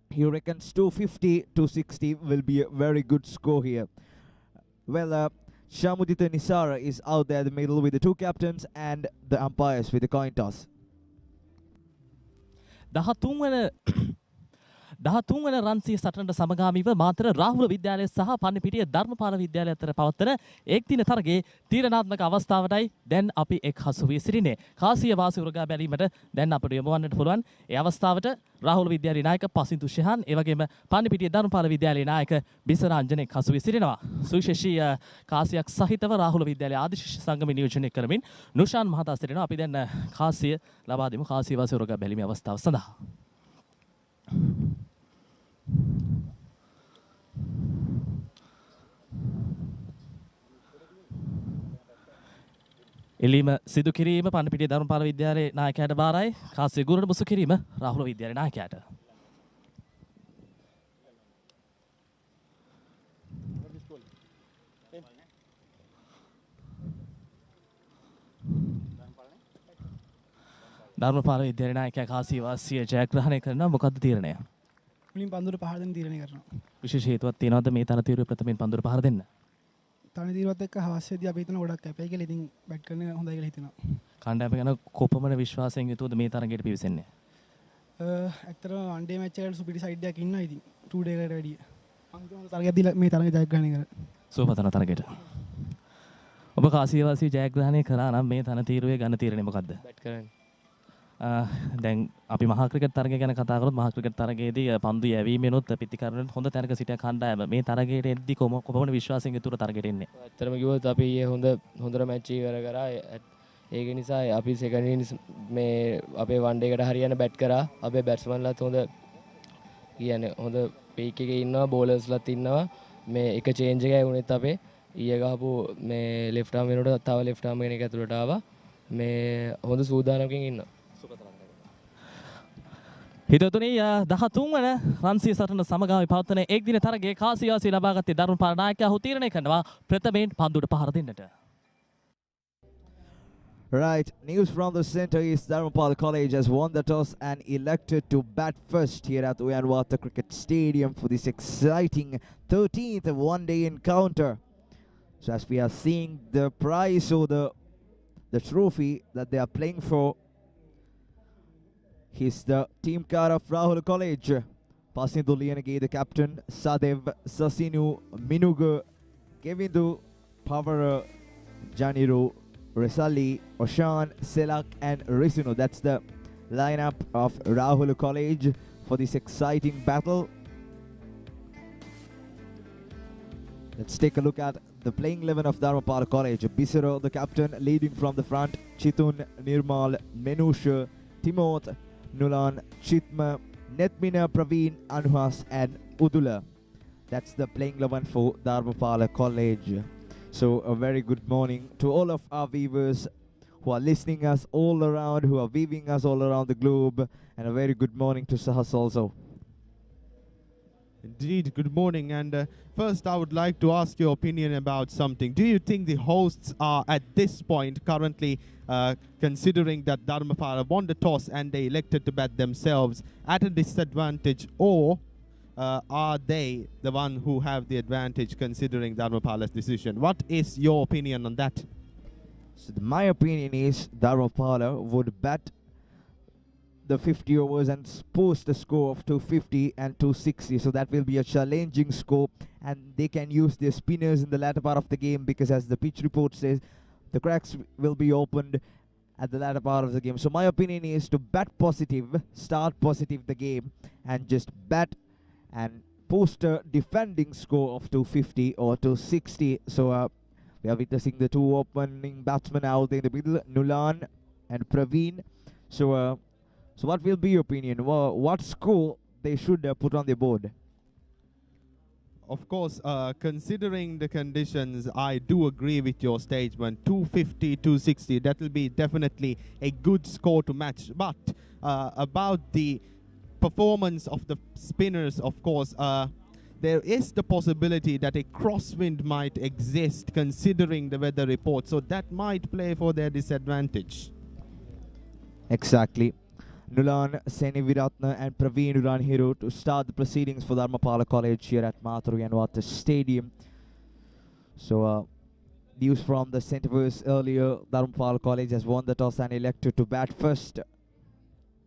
he reckons 250 to 60 will be a very good score here. Well, Shamudita Nisara is out there in the middle with the two captains and the umpires with the coin toss. 13 වන රන්සිය සටනට සමගාමීව මාතර රාහුල විද්‍යාලය සහ පන්නිපිටිය ධර්මපාල විද්‍යාලය අතර පවත්වන එක් දින තරගයේ තීරණාත්මක අවස්ථාවටයි දැන් අපි එක් හසු වී සිටින්නේ. කාසිය වාසි උරගා බැලීමට දැන් අපිට යොමු වන්නට පුළුවන්. ඒ අවස්ථාවට රාහුල විද්‍යාලයේ නායක පසින්දු ශෙහාන් ඒ වගේම පන්නිපිටිය ධර්මපාල විද්‍යාලයේ නායක බිසරාංජන එක් හසු වී සිටිනවා. සුවිශේෂී කාසියක් සහිතව රාහුල විද්‍යාලයේ ආදි ශිෂ්‍ය සංගම නියෝජනය කරමින් නුෂාන් මහතා සිටිනවා. අපි දැන් කාසිය ලබා දෙමු කාසිය වාසි උරගා බැලීමේ අවස්ථාව සඳහා. එලීම සිදු කිරීම පන්නපිටිය ධර්මපාල විද්‍යාලයේ නායකයාට බාරයි. කාසිය ගුරුට මුසු කිරීම රාහුල විද්‍යාලයේ නායකයාට. ධර්මපාල විද්‍යාලයේ නායකයා කාසිය වාසිය ජයග්‍රහණය කරනවා. මොකද්ද තීරණය? මුලින් පන්දුර පහර දෙන්න තීරණය කරනවා. විශේෂ හේතුවක් තියෙනවද මේ තරතීරුවේ ප්‍රථමයෙන් පන්දුර පහර දෙන්න? තනතිරුවත් එක්ක හවස්සේදී අපි හිතන ගොඩක් කැපයි කියලා ඉතින් බැට් කරන හොඳයි කියලා හිතනවා. කණ්ඩායම ගැන කොපමණ විශ්වාසයෙන් යුතුවද මේ තරගයට පිවිසෙන්නේ? ඇත්තටම වන් ඩේ මැච් එකකට සුපිරි සයිඩ් එකක් ඉන්නවා ඉතින් 2 ඩේ එකට වැඩිය. අන්තිම තරගයක් දීලා මේ තරගය ජයග්‍රහණය කරා. සුවපතන තරගයට. ඔබ කාසිය වාසිය ජයග්‍රහණය කරා නම් මේ තනතිරුවේ ගන්න තීරණය මොකද්ද? බැට් කරන්නේ. දැන් අපි මහා ක්‍රිකට් තරගය ගැන කතා කරොත් මහා ක්‍රිකට් තරගයේදී පන්දු යැවීමෙනුත් පිටිකරන හොඳ තැනක සිටිය කණ්ඩායම මේ තරගයට එද්දී කොපමණ විශ්වාසයෙන් යුතුව තරගයට එන්නේ? ඇත්තටම කිව්වොත් අපි හොඳට මැච් එක ඉවර කරා. ඒක නිසා අපි සෙකන්ඩ් ඉනින්ස් මේ අපේ වන් ඩේ එකට හරියන බැට් කරා. අපේ බැට්ස්මන්ලාත් හොඳ පීක් එකේ ඉන්නවා, බෝලර්ස්ලාත් ඉන්නවා. මේ එක චේන්ජ් එකයි වුණෙත් අපේ ඊයේ ගහපු මේ ලෙෆ්ට් ආම් වෙනකොට තව ලෙෆ්ට් ආම් කෙනෙක් ඇතුළට ආවා. මේ හොඳ සූදානමකින් ඉන්නවා. හිතතුනි 13 වන රන්සිය සටන සමගාමී පවත්වන එක් දින තරගයේ කාසිය වාසිය ලබාගත්තේ ධර්මපාල නායකයා ඔහු තීරණය කරනවා ප්‍රථමයෙන් පන්දුවට පහර දෙන්නට. Right, news from the center is Dharmapala College has won the toss and elected to bat first here at Uyanwatta Cricket Stadium for this exciting 13th one-day encounter. So as we are seeing the prize or the trophy that they are playing for, he's the team card of Rahula College. Pasindu Liyanage, the captain, Sadev, Sasinu, Minuga, Kevindu, Papare, Janiru, Resali, Oshan, Selak and Risunu. That's the lineup of Rahula College for this exciting battle. Let's take a look at the playing 11 of Dharmapala College. Bisaro, the captain, leading from the front. Chitun, Nirmal, Menusha, Timoth, Nulan, Chitma, Netmina, Praveen, Anuhas and Udula. That's the playing 11 for Dharmapala College. So a very good morning to all of our viewers who are listening us all around, who are viewing us all around the globe, and a very good morning to Sahas also. Indeed, good morning. And first I would like to ask your opinion about something. Do you think the hosts are at this point currently considering that Dharmapala won the toss and they elected to bat themselves at a disadvantage, or are they the one who have the advantage considering Dharmapala's decision? What is your opinion on that? So my opinion is Dharmapala would bat the 50 overs and post a score of 250 and 260. So that will be a challenging score, and they can use their spinners in the latter part of the game, because as the pitch report says, the cracks will be opened at the latter part of the game. So my opinion is to bat positive, start positive the game, and just bat and post a defending score of 250 or 260. So we are witnessing the two opening batsmen out there in the middle, Nulan and Praveen. So what will be your opinion? What score they should put on the board? Of course, considering the conditions, I do agree with your statement. 250, 260, that will be definitely a good score to match. But about the performance of the spinners, of course, there is the possibility that a crosswind might exist considering the weather report. So that might play for their disadvantage. Exactly. Nulan, Seni Viratna and Praveen Uran Hero to start the proceedings for Dharmapala College here at Matara Uyanwatta Stadium. So news from the centreverse earlier. Dharmapala College has won the toss and elected to bat first.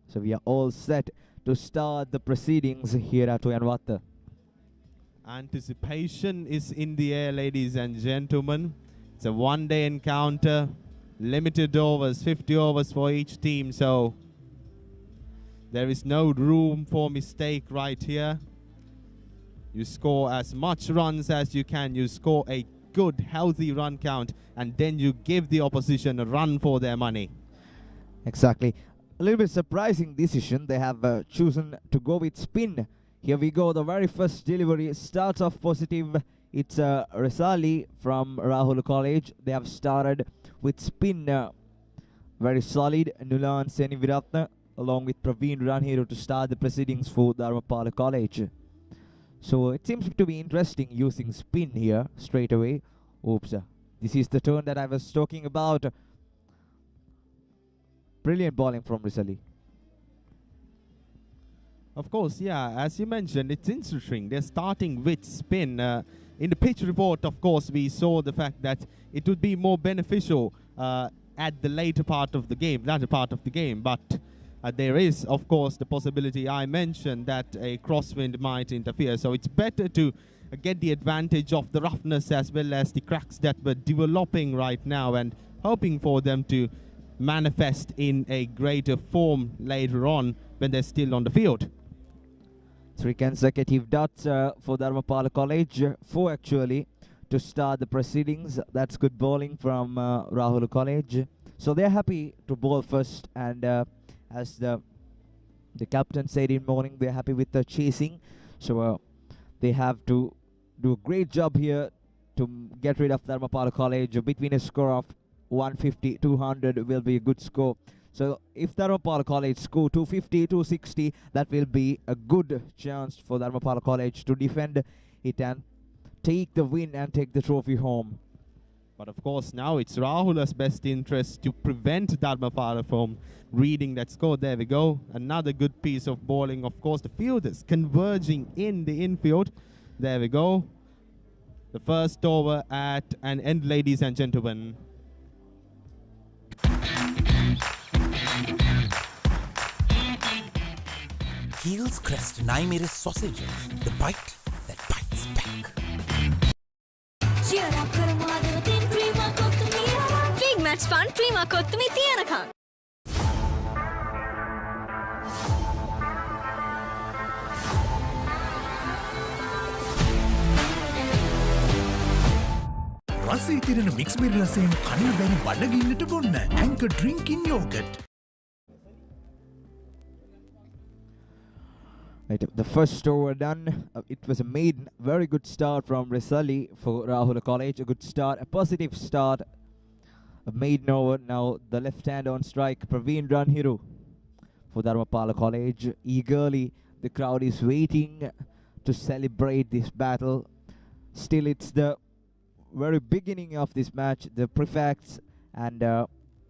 So we are all set to start the proceedings here at Uyanwatta. Anticipation is in the air, ladies and gentlemen. It's a one-day encounter, limited overs, 50 overs for each team, so there is no room for mistake right here. You score as much runs as you can. You score a good, healthy run count, and then you give the opposition a run for their money. Exactly. A little bit surprising decision. They have chosen to go with spin. Here we go. The very first delivery starts off positive. It's Rasali from Rahula College. They have started with spin. Very solid. Nulan Seniviratna along with Praveen Ranhiro to start the proceedings for Dharmapala College. So it seems to be interesting using spin here straight away. Oops. This is the turn that I was talking about. Brilliant bowling from Rasali. Of course, yeah, as you mentioned, it's interesting. They're starting with spin. In the pitch report, of course, we saw the fact that it would be more beneficial at the later part of the game, but there is, of course, the possibility I mentioned that a crosswind might interfere. So it's better to get the advantage of the roughness as well as the cracks that were developing right now and hoping for them to manifest in a greater form later on when they're still on the field. 3 consecutive dots for Dharmapala College, 4 actually, to start the proceedings. That's good bowling from Rahula College. So they're happy to bowl first, and as the captain said in morning, they're happy with the chasing. So they have to do a great job here to get rid of Dharmapala College. Between a score of 150, 200 will be a good score. So if Dharmapala College score 250, 260, that will be a good chance for Dharmapala College to defend it and take the win and take the trophy home. But of course now it's Rahula's best interest to prevent Dharmapala from reading that score. There we go. Another good piece of bowling. Of course the fielders converging in the infield. There we go. The first over at an end, ladies and gentlemen. Heels crest Naimir's sausages, the bite that bites back. Big match fun, prima kottumi tiyanaka. රසී තිරෙන mix berry රසයෙන් කන්න බැරි බඩගින්නට බොන්න Anchor drinking yogurt. Right, the first over done. It was a maiden. Very good start from Rasali for Rahula College. A good start, a positive start. A maiden over. Now the left hand on strike. Praveen Ranhiro for Dharmapala College. Eagerly, the crowd is waiting to celebrate this battle. Still, it's the very beginning of this match. The prefects and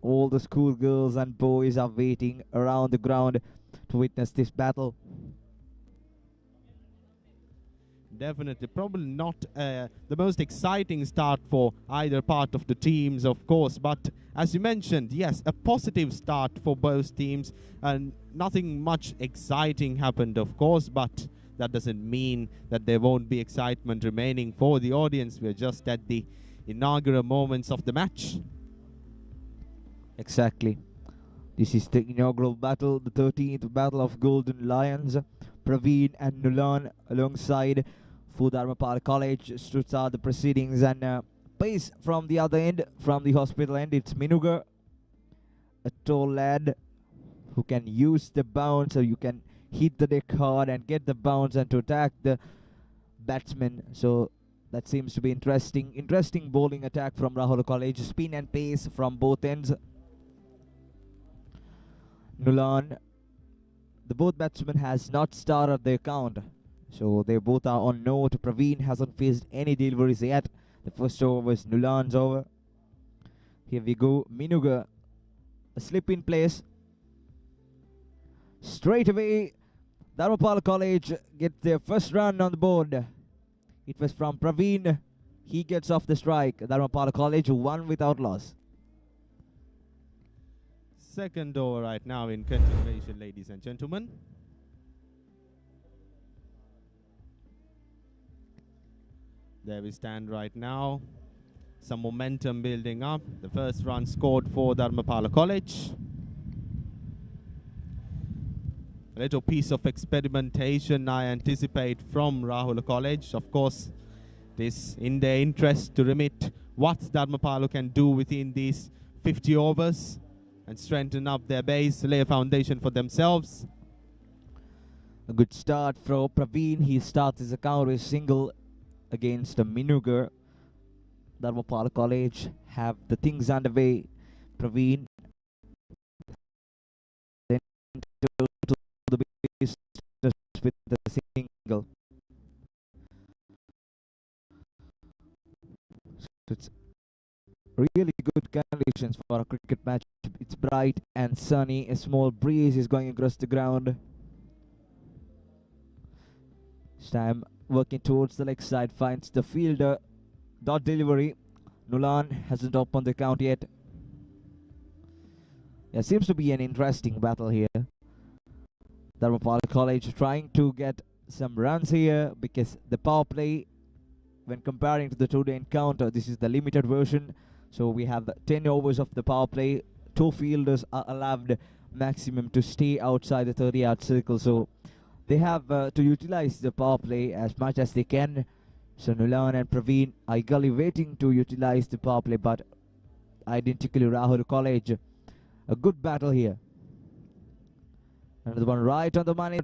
all the schoolgirls and boys are waiting around the ground to witness this battle. Definitely, probably not the most exciting start for either part of the teams, of course. But as you mentioned, yes, a positive start for both teams. And nothing much exciting happened, of course. But that doesn't mean that there won't be excitement remaining for the audience. We're just at the inaugural moments of the match. Exactly. This is the inaugural battle, the 13th Battle of Golden Lions. Praveen and Nulan alongside for Dharmapala College to start the proceedings, and pace from the other end, from the hospital end, it's Minuga, a tall lad who can use the bounce, so you can hit the deck hard and get the bounce and to attack the batsman. So that seems to be interesting bowling attack from Rahula College. Spin and pace from both ends. Nulan, the both batsmen has not started their count, so they both are on note. Praveen hasn't faced any deliveries yet. The first over was Nulan's over. Here we go. Minuga, a slip in place. Straight away, Dharmapala College get their first run on the board. It was from Praveen. He gets off the strike. Dharmapala College 1 without loss. Second over right now in continuation, ladies and gentlemen. There we stand right now. Some momentum building up. The first run scored for Dharmapala College. A little piece of experimentation I anticipate from Rahula College. Of course, this in their interest to remit what Dharmapala can do within these 50 overs and strengthen up their base, lay a foundation for themselves. A good start for Praveen. He starts his account with single against Minugar. Dharmapala College have the things underway. Praveen then to the base with the single. So it's really good conditions for a cricket match. It's bright and sunny. A small breeze is going across the ground. This time working towards the leg side, finds the fielder. Dot delivery. Nulan hasn't opened the count yet. There seems to be an interesting battle here. Dharmapala College trying to get some runs here because the power play, when comparing to the two-day encounter, this is the limited version. So we have 10 overs of the power play. 2 fielders are allowed maximum to stay outside the 30-yard circle. So they have to utilize the power play as much as they can. So Nulan and Praveen are eagerly waiting to utilize the power play, but identically Rahula College. A good battle here. Another one right on the money.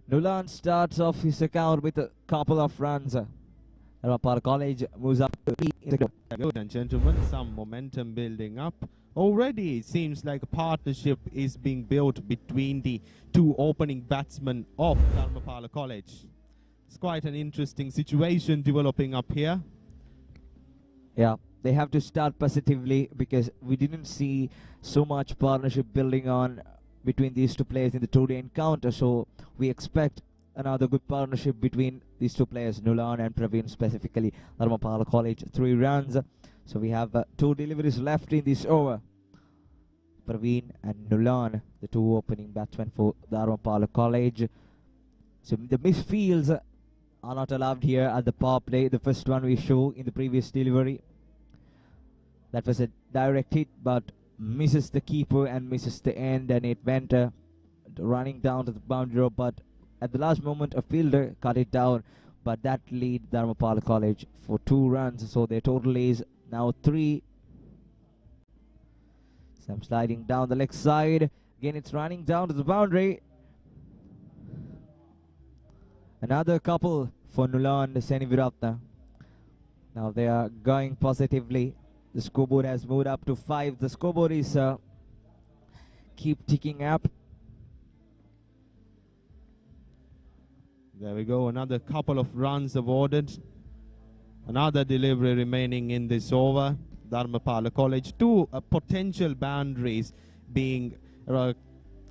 Nulan starts off his account with a couple of runs. Dharmapala College moves up to Good and gentlemen, some momentum building up. Already it seems like a partnership is being built between the 2 opening batsmen of Dharmapala College. It's quite an interesting situation developing up here. Yeah, they have to start positively because we didn't see so much partnership building on between these 2 players in the two-day encounter. So we expect another good partnership between these 2 players, Nulan and Praveen specifically. Dharmapala College 3 runs. So we have 2 deliveries left in this over. Praveen and Nulan, the 2 opening batsmen for Dharmapala College. So the misfields are not allowed here at the power play. The first one we show in the previous delivery. That was a direct hit, but misses the keeper and misses the end, and it went running down to the boundary rope. But at the last moment, a fielder cut it down. But that lead Dharmapala College for 2 runs. So their total is now 3. Some sliding down the leg side. Again, it's running down to the boundary. Another couple for Nulan Seniviratna. Now they are going positively. The scoreboard has moved up to 5. The scoreboard is keep ticking up. There we go, another couple of runs awarded. Another delivery remaining in this over. Dharmapala College, 2 potential boundaries being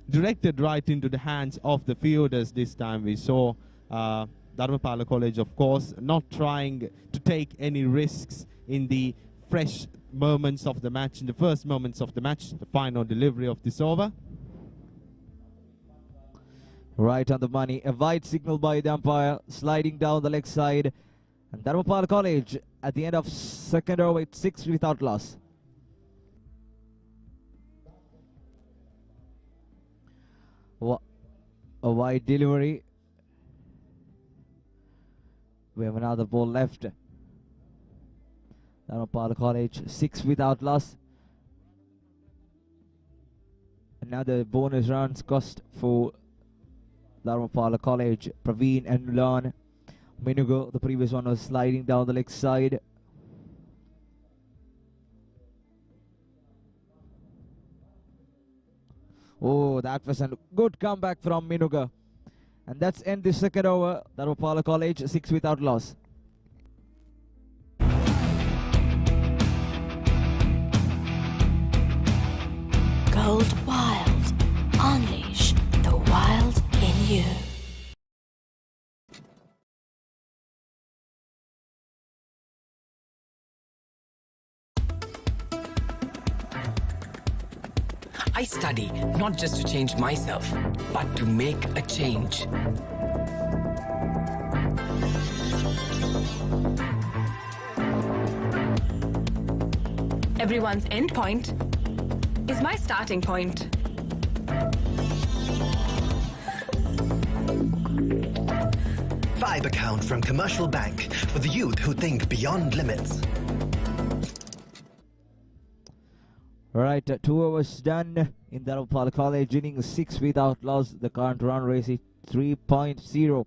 directed right into the hands of the fielders this time. We saw Dharmapala College, of course, not trying to take any risks in the fresh moments of the match, in the first moments of the match, the final delivery of this over. Right on the money. A wide signal by the umpire, sliding down the leg side. And Dharmapala College at the end of second over, it's 6 without loss. A wide delivery. We have another ball left. Dharmapala College 6 without loss. Another bonus runs cost for Dharmapala College. Praveen and Nulan. Minugo, the previous one, was sliding down the leg side. Oh, that was a good comeback from Minuga. And that's end the second over. Dharmapala College 6 without loss. Gold Wild. Unleash the wild in you. I study not just to change myself, but to make a change. Everyone's end point is my starting point. Vibe account from Commercial Bank for the youth who think beyond limits. Alright, 2 overs done in Dharmapala College, innings 6 without loss. The current run rate is 3.0.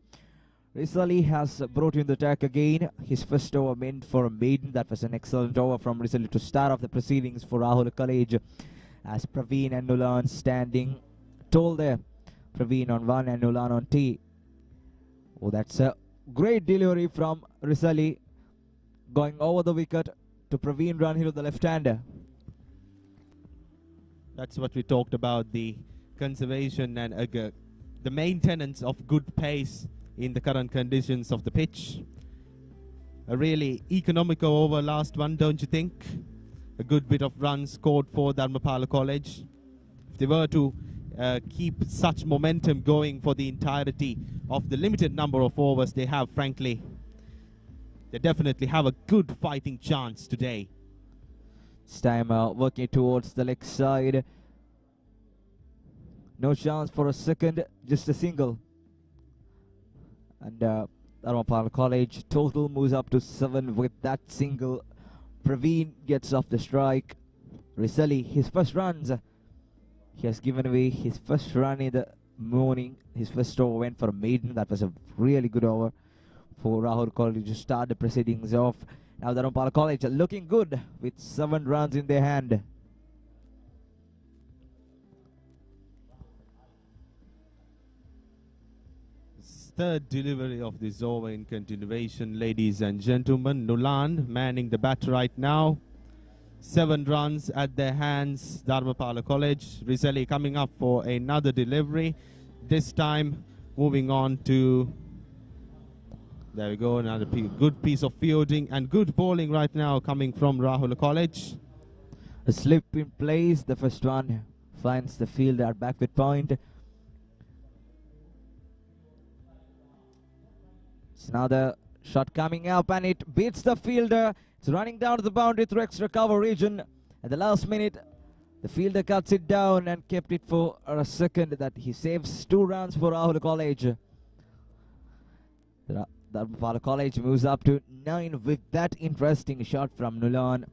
Risali has brought in the attack again. His first over meant for a maiden. That was an excellent over from Risali to start off the proceedings for Rahula College. As Praveen and Nulan standing tall there. Praveen on 1 and Nulan on tee. Oh, that's a great delivery from Risali. Going over the wicket to Praveen run here to the left-hander. That's what we talked about, the conservation and the maintenance of good pace in the current conditions of the pitch. A really economical over last one, don't you think? A good bit of runs scored for Dharmapala College. If they were to keep such momentum going for the entirety of the limited number of overs they have, frankly, they definitely have a good fighting chance today. This time working towards the leg side. No chance for a second, just a single. And Dharmapala College total moves up to 7 with that single. Praveen gets off the strike. Risali, his first runs. He has given away his first run in the morning. His first over went for a maiden. That was a really good over for Rahula College to start the proceedings off. Now Dharmapala College looking good with 7 runs in their hand. Third delivery of this over in continuation, ladies and gentlemen. Nulan manning the bat right now. 7 runs at their hands, Dharmapala College. Risali coming up for another delivery. This time moving on to... There we go, another good piece of fielding and good bowling right now coming from Rahula College. A slip in place, the first one finds the fielder at backward point. It's another shot coming up and it beats the fielder. It's running down to the boundary through extra cover region. At the last minute, the fielder cuts it down and kept it for a second. That he saves 2 runs for Rahula College. Dharmapala College moves up to 9 with that interesting shot from Nulan.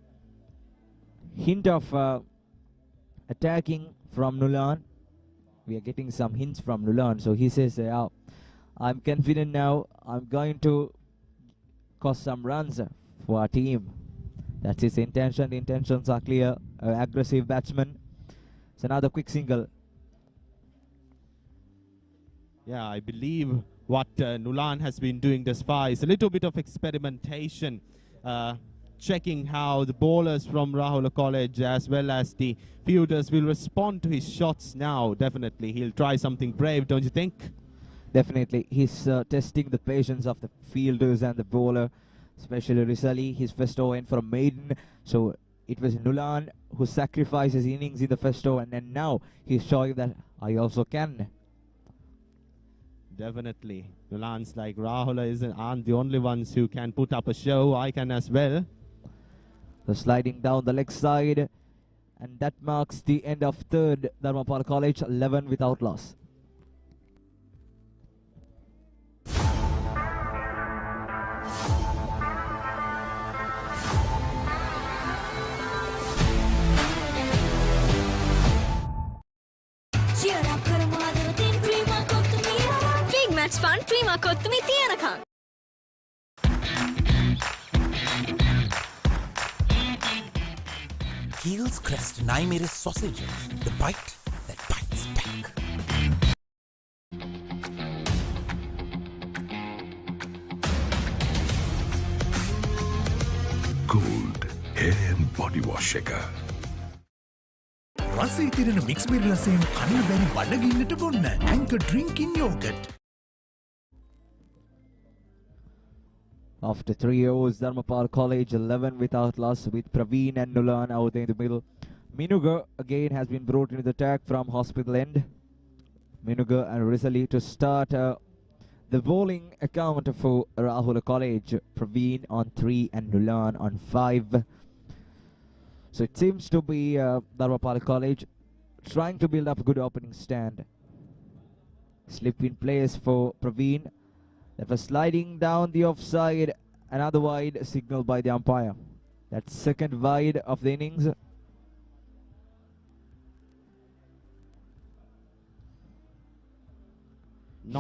Hint of attacking from Nulan. We are getting some hints from Nulan. So he says, I'm confident now. I'm going to cause some runs for our team. That's his intention. The intentions are clear. Aggressive batsman. It's another quick single. Yeah, I believe what Nulan has been doing thus far is a little bit of experimentation, checking how the bowlers from Rahula College as well as the fielders will respond to his shots now. Definitely, he'll try something brave, don't you think? Definitely, he's testing the patience of the fielders and the bowler, especially Risali. His first over went for a maiden, so it was Nulan who sacrificed his innings in the first over, and then now he's showing that I also can. Definitely. Nulan's like Rahula aren't the only ones who can put up a show. I can as well. So sliding down the leg side, and that marks the end of third. Dharmapala College 11 without loss. Match fun, Prima Kottumi Tiyanakam. Keel's Crest Naimeris sausages, the bite that bites back. Gold hair and body wash shaker. රසී තිරෙන mix berry රසයෙන් කන්න බැරි බඩගින්නට බොන්න Anchor Drinking Yogurt. After 3 overs, Dharmapala College 11 without loss with Praveen and Nulan out in the middle. Minuga again has been brought into the attack from hospital end. Minuga and Rizali to start the bowling account for Rahula College. Praveen on 3 and Nulan on 5. So it seems to be Dharmapala College trying to build up a good opening stand. Slip in place for Praveen. That was sliding down the offside. Another wide signal by the umpire. That's second wide of the innings.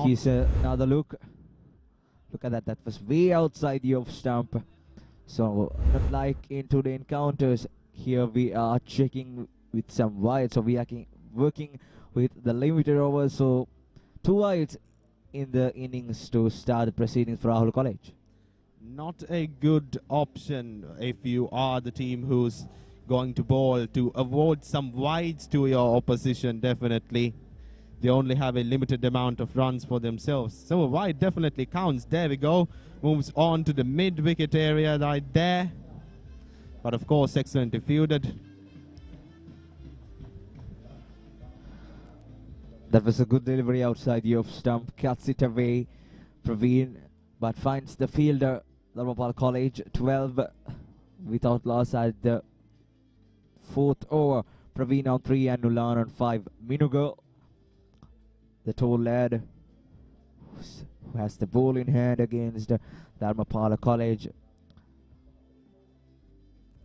Here's another look. Look at that. That was way outside the off stump. So not like into the encounters. Here we are checking with some wides. So we are working with the limited overs. So 2 wides in the innings to start the proceedings for Rahula College. Not a good option if you are the team who's going to bowl, to avoid some wides to your opposition. Definitely they only have a limited amount of runs for themselves, so a wide definitely counts. There we go. Moves on to the mid-wicket area right there, but of course excellently fielded. That was a good delivery outside the off stump. Cuts it away, Praveen, but finds the fielder. Dharmapala College 12 without loss at the 4th over. Praveen on 3 and Nulan on 5. Minuga, the tall lad who has the ball in hand against Dharmapala College,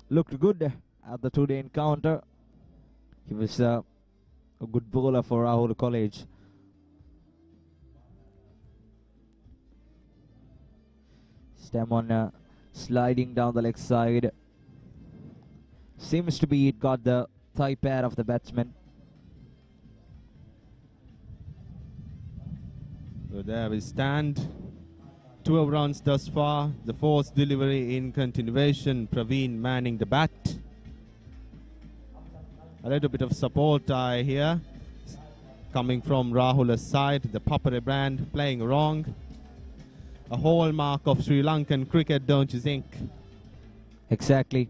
looked good at the two-day encounter. He was a good bowler for Rahula College. Stem on sliding down the leg side. Seems to be it got the thigh pad of the batsman. So there we stand. 12 runs thus far. The fourth delivery in continuation. Praveen manning the bat. A little bit of support I hear coming from Rahula's side. The Papare brand playing wrong. A hallmark of Sri Lankan cricket, don't you think? Exactly.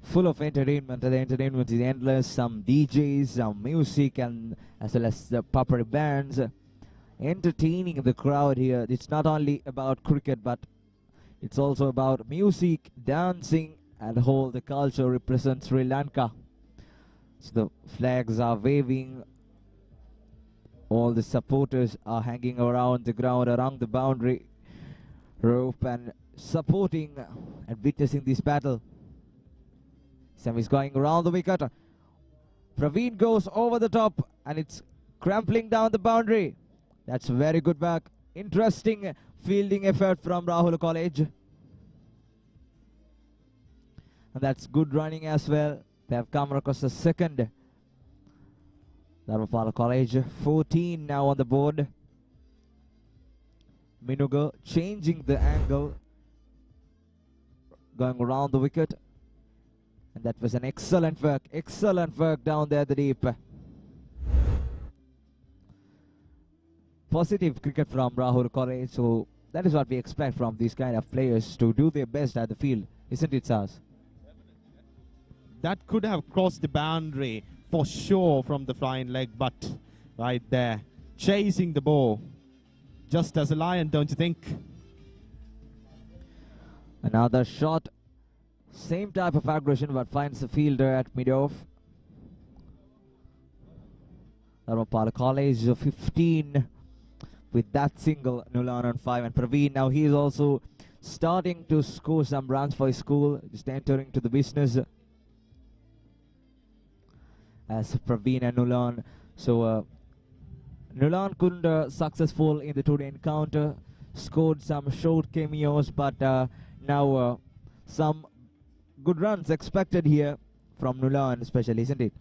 Full of entertainment. The entertainment is endless. Some DJs, some music, and as well as the Papare bands entertaining the crowd here. It's not only about cricket, but it's also about music, dancing, and whole the culture represents Sri Lanka. So the flags are waving. All the supporters are hanging around the ground, around the boundary rope, and supporting and witnessing this battle. Sam is going around the wicket. Praveen goes over the top, and it's crampling down the boundary. That's a very good back. Interesting fielding effort from Rahula College. And that's good running as well. They have come across the second. Dharmapala College 14 now on the board. Minuga changing the angle, going around the wicket, and that was an excellent work down there the deep. Positive cricket from Rahul College, so that is what we expect from these kind of players, to do their best at the field, isn't it, Saz? That could have crossed the boundary for sure from the flying leg, but right there, chasing the ball. Just as a lion, don't you think? Another shot. Same type of aggression, but finds the fielder at mid-off. Dharmapala College 15 with that single. Nulan on 5. And Praveen, now he is also starting to score some runs for his school. Just entering to the business. As Praveen and Nulan. So, Nulan couldn't successful in the two-day encounter, scored some short cameos, but now some good runs expected here from Nulan especially, isn't it?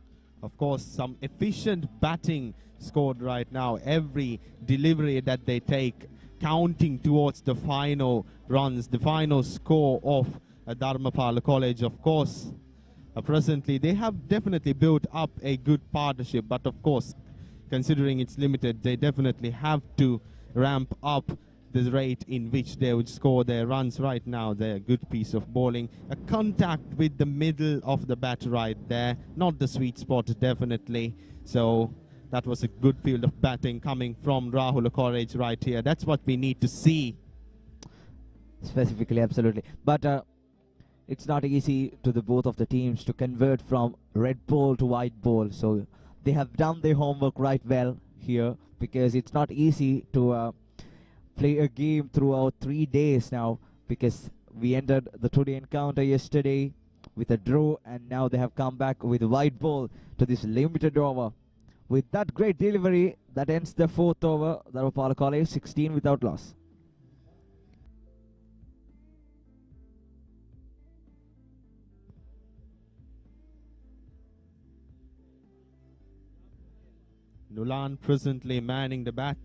Of course, some efficient batting scored right now. Every delivery that they take counting towards the final runs, the final score of Dharmapala College. Of course, presently they have definitely built up a good partnership, but of course, considering it's limited, they definitely have to ramp up the rate in which they would score their runs right now. They're a good piece of bowling. A contact with the middle of the bat right there. Not the sweet spot, definitely. So that was a good field of batting coming from Rahula College right here. That's what we need to see. Specifically, absolutely. But it's not easy to the both of the teams to convert from red ball to white ball. So they have done their homework right well here, because it's not easy to play a game throughout 3 days now, because we ended the today encounter yesterday with a draw, and now they have come back with a white ball to this limited over. With that great delivery, that ends the 4th over. Dharmapala College 16 without loss. Nulan presently manning the bat.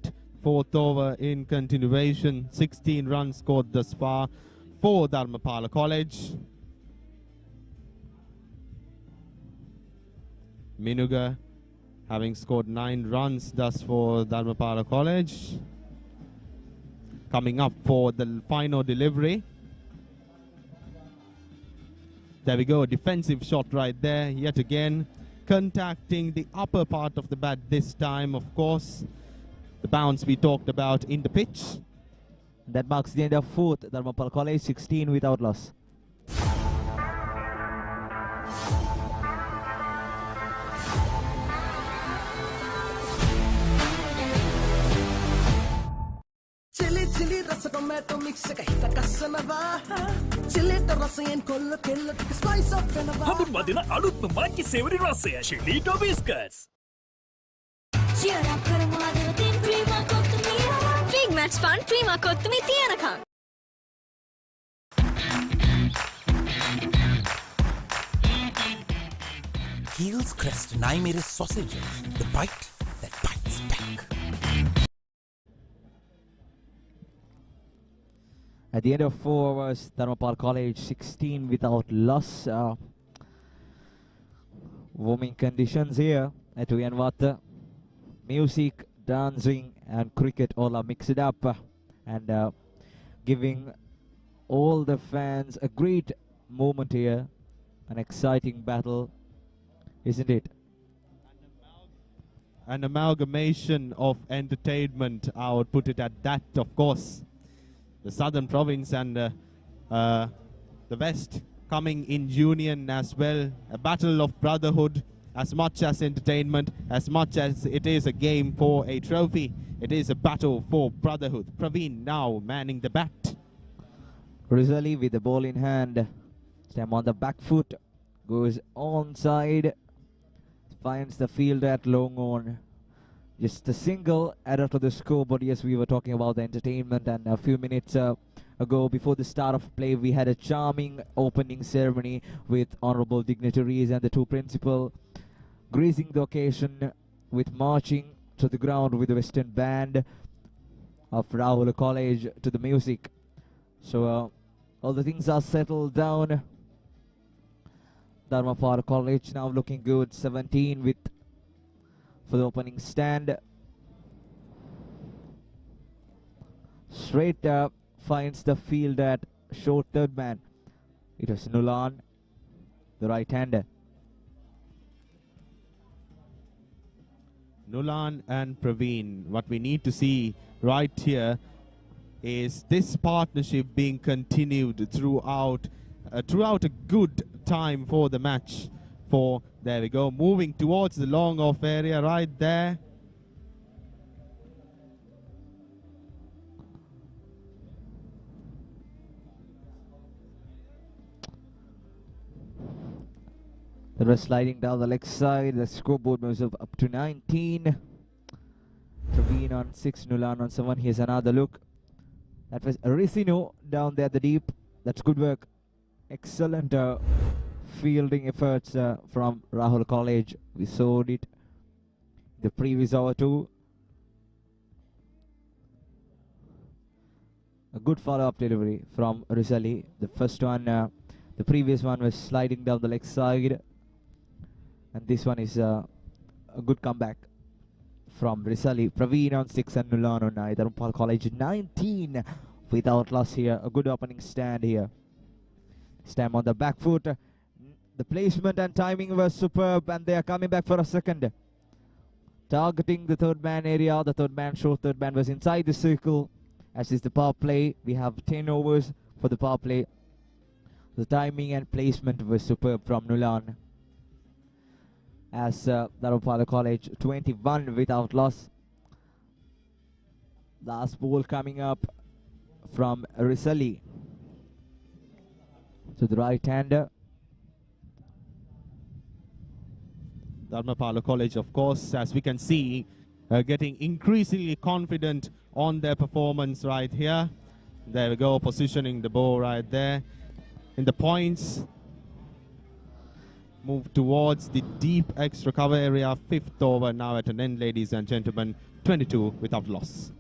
4th over in continuation. 16 runs scored thus far for Dharmapala College. Minuga having scored 9 runs thus for Dharmapala College. Coming up for the final delivery. There we go, defensive shot right there yet again. Contacting the upper part of the bat this time, of course. The bounce we talked about in the pitch. That marks the end of 4th. Dharmapala College 16 without loss. Chili rasa tomato mix එක හිත කස්සනවා chili රසයෙන් කොල්ල කෙල්ල ටික spice up වෙනවා හඳුන්වදින අලුත්ම multi සේවරි රසය ෂෙලීටෝ බිස්කට්ස් cheer up කරමු අද තින් ක්‍රීමා කොත්තුමිය big match fun ක්‍රීමා කොත්තුමිය තියනකම් Heels Crest Naimeris sausages, the bite that bites back. At the end of 4 overs, Dharmapala College 16 without loss. Warming conditions here at Uyanwatta. Music, dancing and cricket all are mixed up and giving all the fans a great moment here. An exciting battle, isn't it? An amalgamation of entertainment, I would put it at that, of course. The southern province and the west coming in union as well. A battle of brotherhood, as much as entertainment, as much as it is a game for a trophy. It is a battle for brotherhood. Praveen now manning the bat. Rizali with the ball in hand. Stem on the back foot. Goes onside. Finds the fielder at long on. Just a single added to the score, but yes, we were talking about the entertainment, and a few minutes ago, before the start of play, we had a charming opening ceremony with honorable dignitaries and the two principal gracing the occasion with marching to the ground with the Western Band of Rahula College to the music. So all the things are settled down. Dharmapala College now looking good, 17 with for the opening stand. Straight up finds the field at short third man. It was Nulan, the right-hander. Nulan and Praveen, what we need to see right here is this partnership being continued throughout a good time for the match. There we go, moving towards the long off area right there. They were sliding down the leg side. The scoreboard moves up to 19. Praveen on 6, Nulan on 7. Here's another look. That was Ricino down there at the deep. That's good work. Excellent fielding efforts from Rahula College. We saw it the previous over too. A good follow-up delivery from Rizali. The first one, the previous one was sliding down the leg side, and this one is a good comeback from Risali. Praveen on 6 and Nulan on 9. Dharmapala College 19 without loss here. A good opening stand here. Stam on the back foot. The placement and timing was superb, and they are coming back for a second. Targeting the third man area. The third man short. Third man was inside the circle. As is the power play. We have 10 overs for the power play. The timing and placement was superb from Nulan. As Dharmapala College 21 without loss. Last ball coming up from Risali to the right-hander. Dharmapala College, of course, as we can see, getting increasingly confident on their performance right here. There we go, positioning the ball right there. In the points, move towards the deep extra cover area. 5th over now at an end, ladies and gentlemen. 22 without loss.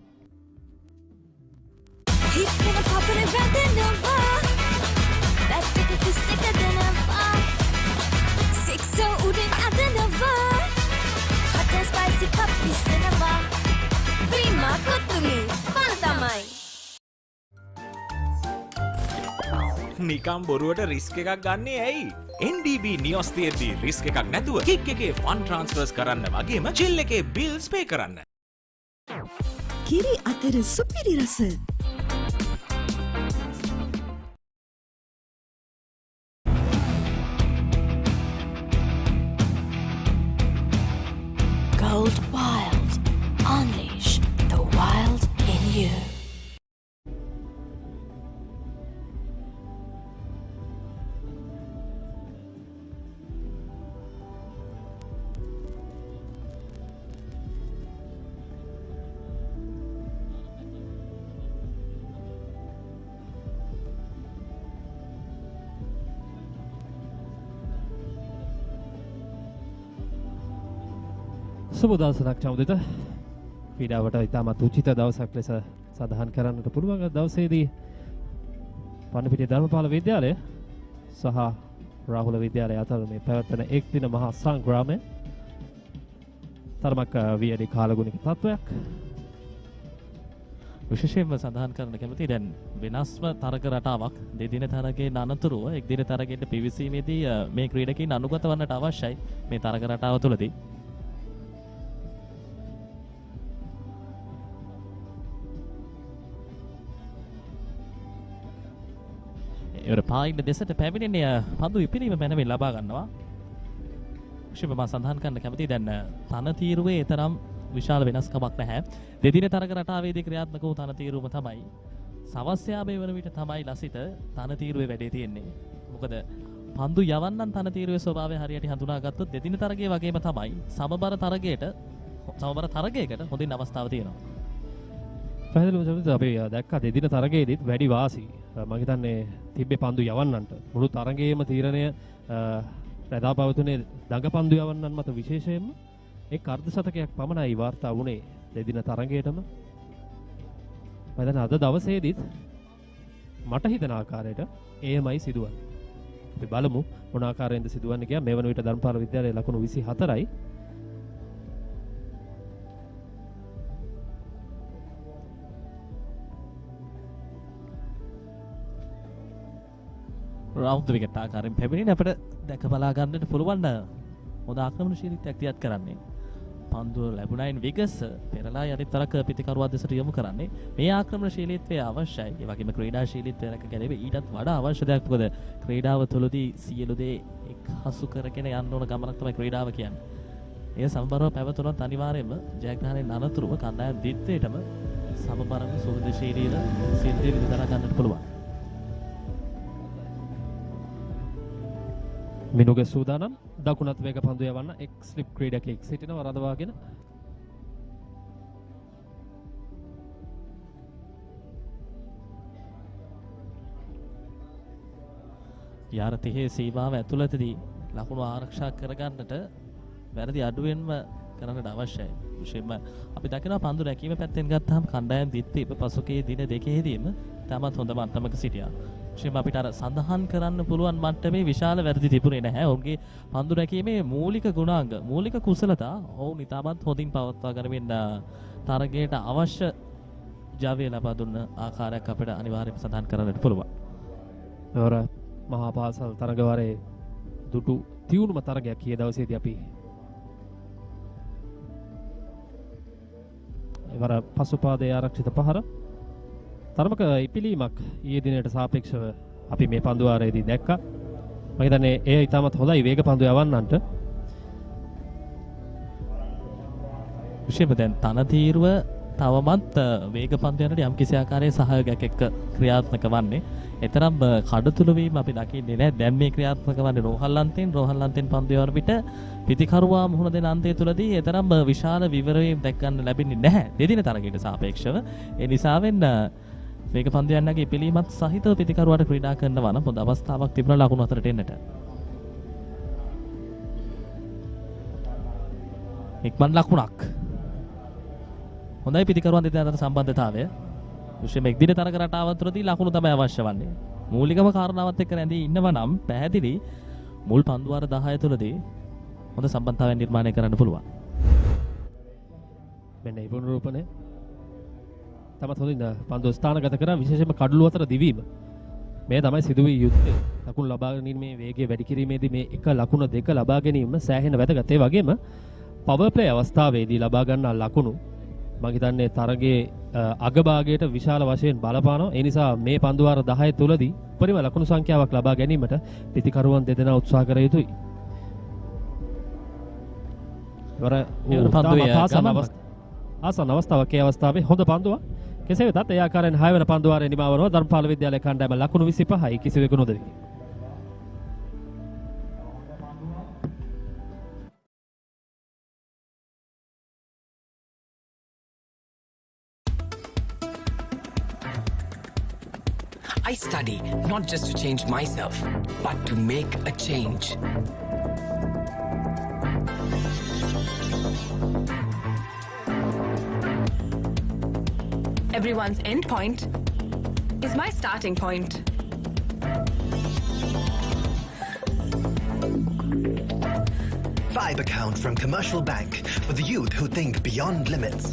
නිකම් බොරුවට risk එකක් ගන්නේ ඇයි? NDB නියොස් තියෙද්දි risk එකක් නැතුව kick එකේ fun ට්‍රාන්ස්ෆර්ස් කරන්න වගේම චිල් එකේ බිල්ස් පේ කරන්න. කිරි අතර සුපිරි රස. Gold Wild. Unleash the wild in you. සුබ දවසක් චෞදිත. පීඩාවට ඉතාමත් උචිත දවසක් ලෙස සඳහන් කරන්නට පුළුවන්. දවසේදී පන්නපිටිය ධර්මපාල විද්‍යාලය සහ රාහුල විද්‍යාලය අතර මේ පැවැත්වෙන එක් දින මහා සංග්‍රාමය තරමක් වියලි කාලගුණික තත්වයක්. විශේෂයෙන්ම සඳහන් කරන්න කැමති දැන් වෙනස්ම තරග රටාවක් දෙදින තරගයේ අනතුරුව එක් දින තරගයට පිවිසීමේදී මේ ක්‍රීඩකයින් අනුගත වන්නට අවශ්‍යයි මේ තරග රටාව තුළදී. එවර පායින්න දෙසට පැමිණෙන්නේ පන්දු ඉපිරීම මැනවින් ලබා ගන්නවා. විශේෂයෙන්ම සඳහන් කරන්න කැමති දැන් තනතීරුවේ තරම් විශාල වෙනස්කමක් නැහැ. දෙදින තරග රටාවේදී ක්‍රියාත්මක වූ තනතීරුවම තමයි සවස් යාමේ වන විට තමයි ලසිත තනතීරුවේ වැඩේ තියෙන්නේ. මොකද පන්දු යවන්නන් තනතීරුවේ ස්වභාවය හරියට හඳුනාගත්තොත් දෙදින තරගයේ වගේම තමයි සමබර තරගයකට හොඳින් අවස්ථාව තියෙනවා. පැහැදිලිවම අපි දැක්කා දෙදින තරගයේදීත් වැඩි වාසි මම හිතන්නේ තිබ්බේ පන්දු යවන්නන්ට. මුළු තරගයේම තීරණය රැඳා පවතුනේ දඟ පන්දු යවන්නන් මත විශේෂයෙන්ම එක් අර්ධ ශතකයක් පමණයි වාර්තා වුණේ දෙදින තරගයටම. මම දැන් අද දවසේදීත් මට හිතන ආකාරයට එයමයි සිදුවන්නේ. අපි බලමු මොන ආකාරයෙන්ද සිදුවන්නේ කියලා. මේ වන විට ධර්මපාල විද්‍යාලයේ ලකුණු 24යි. රවුන්ඩ් විකට් ආකාරයෙන් පැමිණෙන අපිට දැක බලා ගන්නට පුළුවන් හොඳ ආක්‍රමණශීලීත්වයක් තියත් කරන්නේ. පන්දුව ලැබුණයින් විගස පෙරලා යටිත් තරක පිටිකරුවා දෙසට යොමු කරන්නේ. මේ ආක්‍රමණශීලීත්වය අවශ්‍යයි. ඒ වගේම ක්‍රීඩාශීලීත්වය රැක ගැනීම ඊටත් වඩා අවශ්‍ය දෙයක්. මොකද ක්‍රීඩාව තුළදී සියලු දේ එක්හසු කරගෙන යන්න ඕන ගමනක් තමයි ක්‍රීඩාව කියන්නේ. ඒ සමබරව පැවතුනොත් අනිවාර්යයෙන්ම ජයග්‍රහණයෙන් අනතුරුව කණ්ඩායම් දිත්වයටම සමබරව සුහදශීලීව සිද්ධිය විදලා ගන්නට පුළුවන්. මිනුගේ සූදානම් දකුණත් වේග පන්දු යවන්න එක් ස්ලිප් ක්‍රීඩකයෙක් සිටිනවා රඳවාගෙන. යාර 30 සීමාව ඇතුළතදී ලකුණු ආරක්ෂා කරගන්නට වැරදි අඩුවෙන්ම කරන්නට අවශ්‍යයි. විශේෂයෙන්ම අපි දකිනවා පන්දු රැකීම පැත්තෙන් ගත්තාම කණ්ඩායම් දිත්තිප පසුගිය දින දෙකෙහිදීම තමත් හොඳ මට්ටමක සිටියා. ශිම අපිට අර සඳහන් කරන්න පුළුවන් මට්ටමේ විශාල වැරදි තිබුණේ නැහැ. ඔවුන්ගේ පන්දු රැකීමේ මූලික ගුණාංග, මූලික කුසලතා ඔවුන් ඉතාමත් හොඳින් පවත්වා ගනිමින් තරගයට අවශ්‍ය ජවය ලබා දුන්න ආකාරයක් අපිට අනිවාර්යයෙන්ම සඳහන් කරන්නට පුළුවන්. මෙවර මහා පාසල් තරගවරේ දුටු තියුණුම තරගයක් ඊයේ දවසේදී අපි එවර පසුපාදයේ ආරක්ෂිත පහර තරමක ඉපිලීමක් ඊයේ දිනයට සාපේක්ෂව අපි මේ පන්දුවාරයේදී දැක්කා. මම හිතන්නේ ඒ ඉතාමත් හොඳයි වේග පන්දු යවන්නන්ට. විශේෂයෙන්ම දැන් තනතිරුව තවමත් වේග පන්දු යනට යම් කිසි ආකාරයේ සහයෝගයක් එක්ක ක්‍රියාත්මක වන්නේ. එතරම් කඩතුළු වීම අපි දකින්නේ නැහැ. දැන් මේ ක්‍රියාත්මක වන්නේ රෝහල්ලන්තෙන් පන්දු යවන විට පිටිකරුවා මුහුණ දෙන අන්තය තුලදී එතරම් විශාල විවරවීම් දැක් ගන්න ලැබෙන්නේ නැහැ. දෙදින තරගයට සාපේක්ෂව. ඒ නිසාවෙන් වේග පන්දු යන්නගේ පිළීමත් සහිතව පිටිකරුවාට ක්‍රීඩා කරනවා නම් හොඳ අවස්ථාවක් තිබුණා ලකුණු අතරට එන්නට. ඉක්මන් ලකුණක්. හොඳයි පිටිකරුවන් දෙදෙනා අතර සම්බන්ධතාවය. විශේෂයෙන්ම එක්දින තරග රටාව තුළදී ලකුණු තමයි අවශ්‍ය වන්නේ. මූලිකම කාරණාවත් එක්ක රැඳී ඉන්නවා නම් පැහැදිලි මුල් පන්දුවාර 10 තුළදී හොඳ සම්බන්ධතාවයක් නිර්මාණය කරන්න පුළුවන්. මෙන්න ඒ පුනරූපණය තමත් හොඳින් පන්දුව ස්ථානගත කරා. විශේෂයෙන්ම කඩළු අතර දිවීම මේ තමයි සිදුවිය යුත්තේ. ලකුණු ලබා ගැනීමේ වේගය වැඩි කිරීමේදී මේ එක ලකුණ දෙක ලබා ගැනීම සෑහෙන වැදගත්. ඒ වගේම පවර් ප්ලේ අවස්ථාවේදී ලබා ගන්නා ලකුණු මම හිතන්නේ තරගයේ අගභාගයට විශාල වශයෙන් බලපානවා. ඒ නිසා මේ පන්දුවාර 10 තුලදී උපරිම ලකුණු සංඛ්‍යාවක් ලබා ගැනීමට පිටිකරුවන් දෙදෙනා උත්සාහ කර යුතුයි. ආසන්න අවස්ථාවක් ඒ අවස්ථාවේ හොඳ පන්දුවක්. කෙසේ වෙතත් ඒ ආකාරයෙන් 6 වෙනි පන්දුවාරේ නිමවනවා ධර්මපාල විද්‍යාලය කණ්ඩායම ලකුණු 25යි කිසිවෙකු නොදවි. I study not just to change myself, but to make a change. Everyone's end point is my starting point. Vibe account from Commercial Bank for the youth who think beyond limits.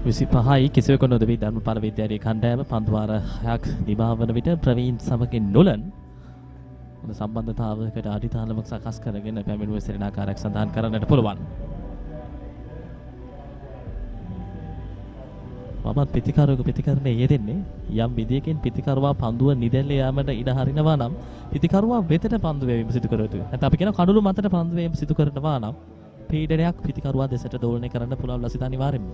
විසිපහයි කිසිවෙකු නොදවි Dharmapala විද්‍යාලයේ කණ්ඩායම පන්දුවාර 6ක් නිමා වන විට ප්‍රවීන් සමගින් නොලන් හොඳ සම්බන්ධතාවයකට අඩිතාලමක් සකස් කරගෙන පැමිණුවේ සිටින ආකාරයක් සඳහන් කරන්නට පුළුවන්. මමත් පිටිකරුවෙකු යෙදෙන්නේ යම් විදියකින් පිටිකරුවා පන්දුව නිදැල්ල යාමට ඉඩ හරිනවා නම් පිටිකරුවා වෙතට පන්දු වේවීම සිදු කර යුතුයි. නැත්නම් අපි කියන කඩළු මතට පන්දු වේවීම සිදු කරනවා නම් පීඩනයක් පිටිකරුවා දෙසට දෝලනය කරන්න පුළුවන් ලසිත අනිවාර්යෙන්ම.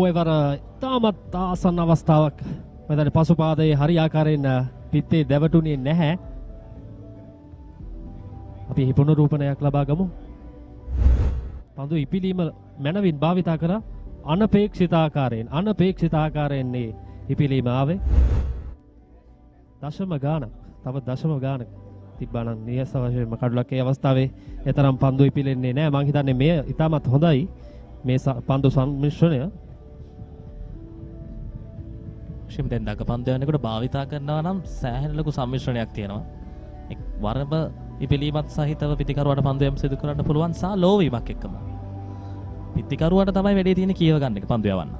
එවර තාමත් ආසන්න අවස්ථාවක්. මෙතන පසුපාදයේ හරි ආකාරයෙන් පිත්තේ දැවටුනේ නැහැ. අපි පුනරූපණයක් ලබා ගමු. පන්දු ඉපිලීම මනවින් භාවිතා කරා අනපේක්ෂිත ආකාරයෙන් මේ ඉපිලීම ආවේ. දශම ගානක් තිබ්බනම් නියස වශයෙන්ම කඩුලක් ඒ අවස්ථාවේ එතරම් පන්දු ඉපිලෙන්නේ නැහැ. මම හිතන්නේ මේ ඉතාමත් හොඳයි. මේ පන්දු සම්මිශ්‍රණය ශිම් දැන් දක පන්දු යනකොට භාවිතා කරනවා නම් සෑහෙන ලොකු සම්මිශ්‍රණයක් තියෙනවා. එක් වරම ඉපිලීමත් සහිතව පිටිකරුවාට පන්දු යම් සිදු කරන්න පුළුවන් සහ ලෝ වීමක් එක්කම. පිටිකරුවාට තමයි වැඩේ තියෙන්නේ කියව ගන්න එක පන්දු යවන්න.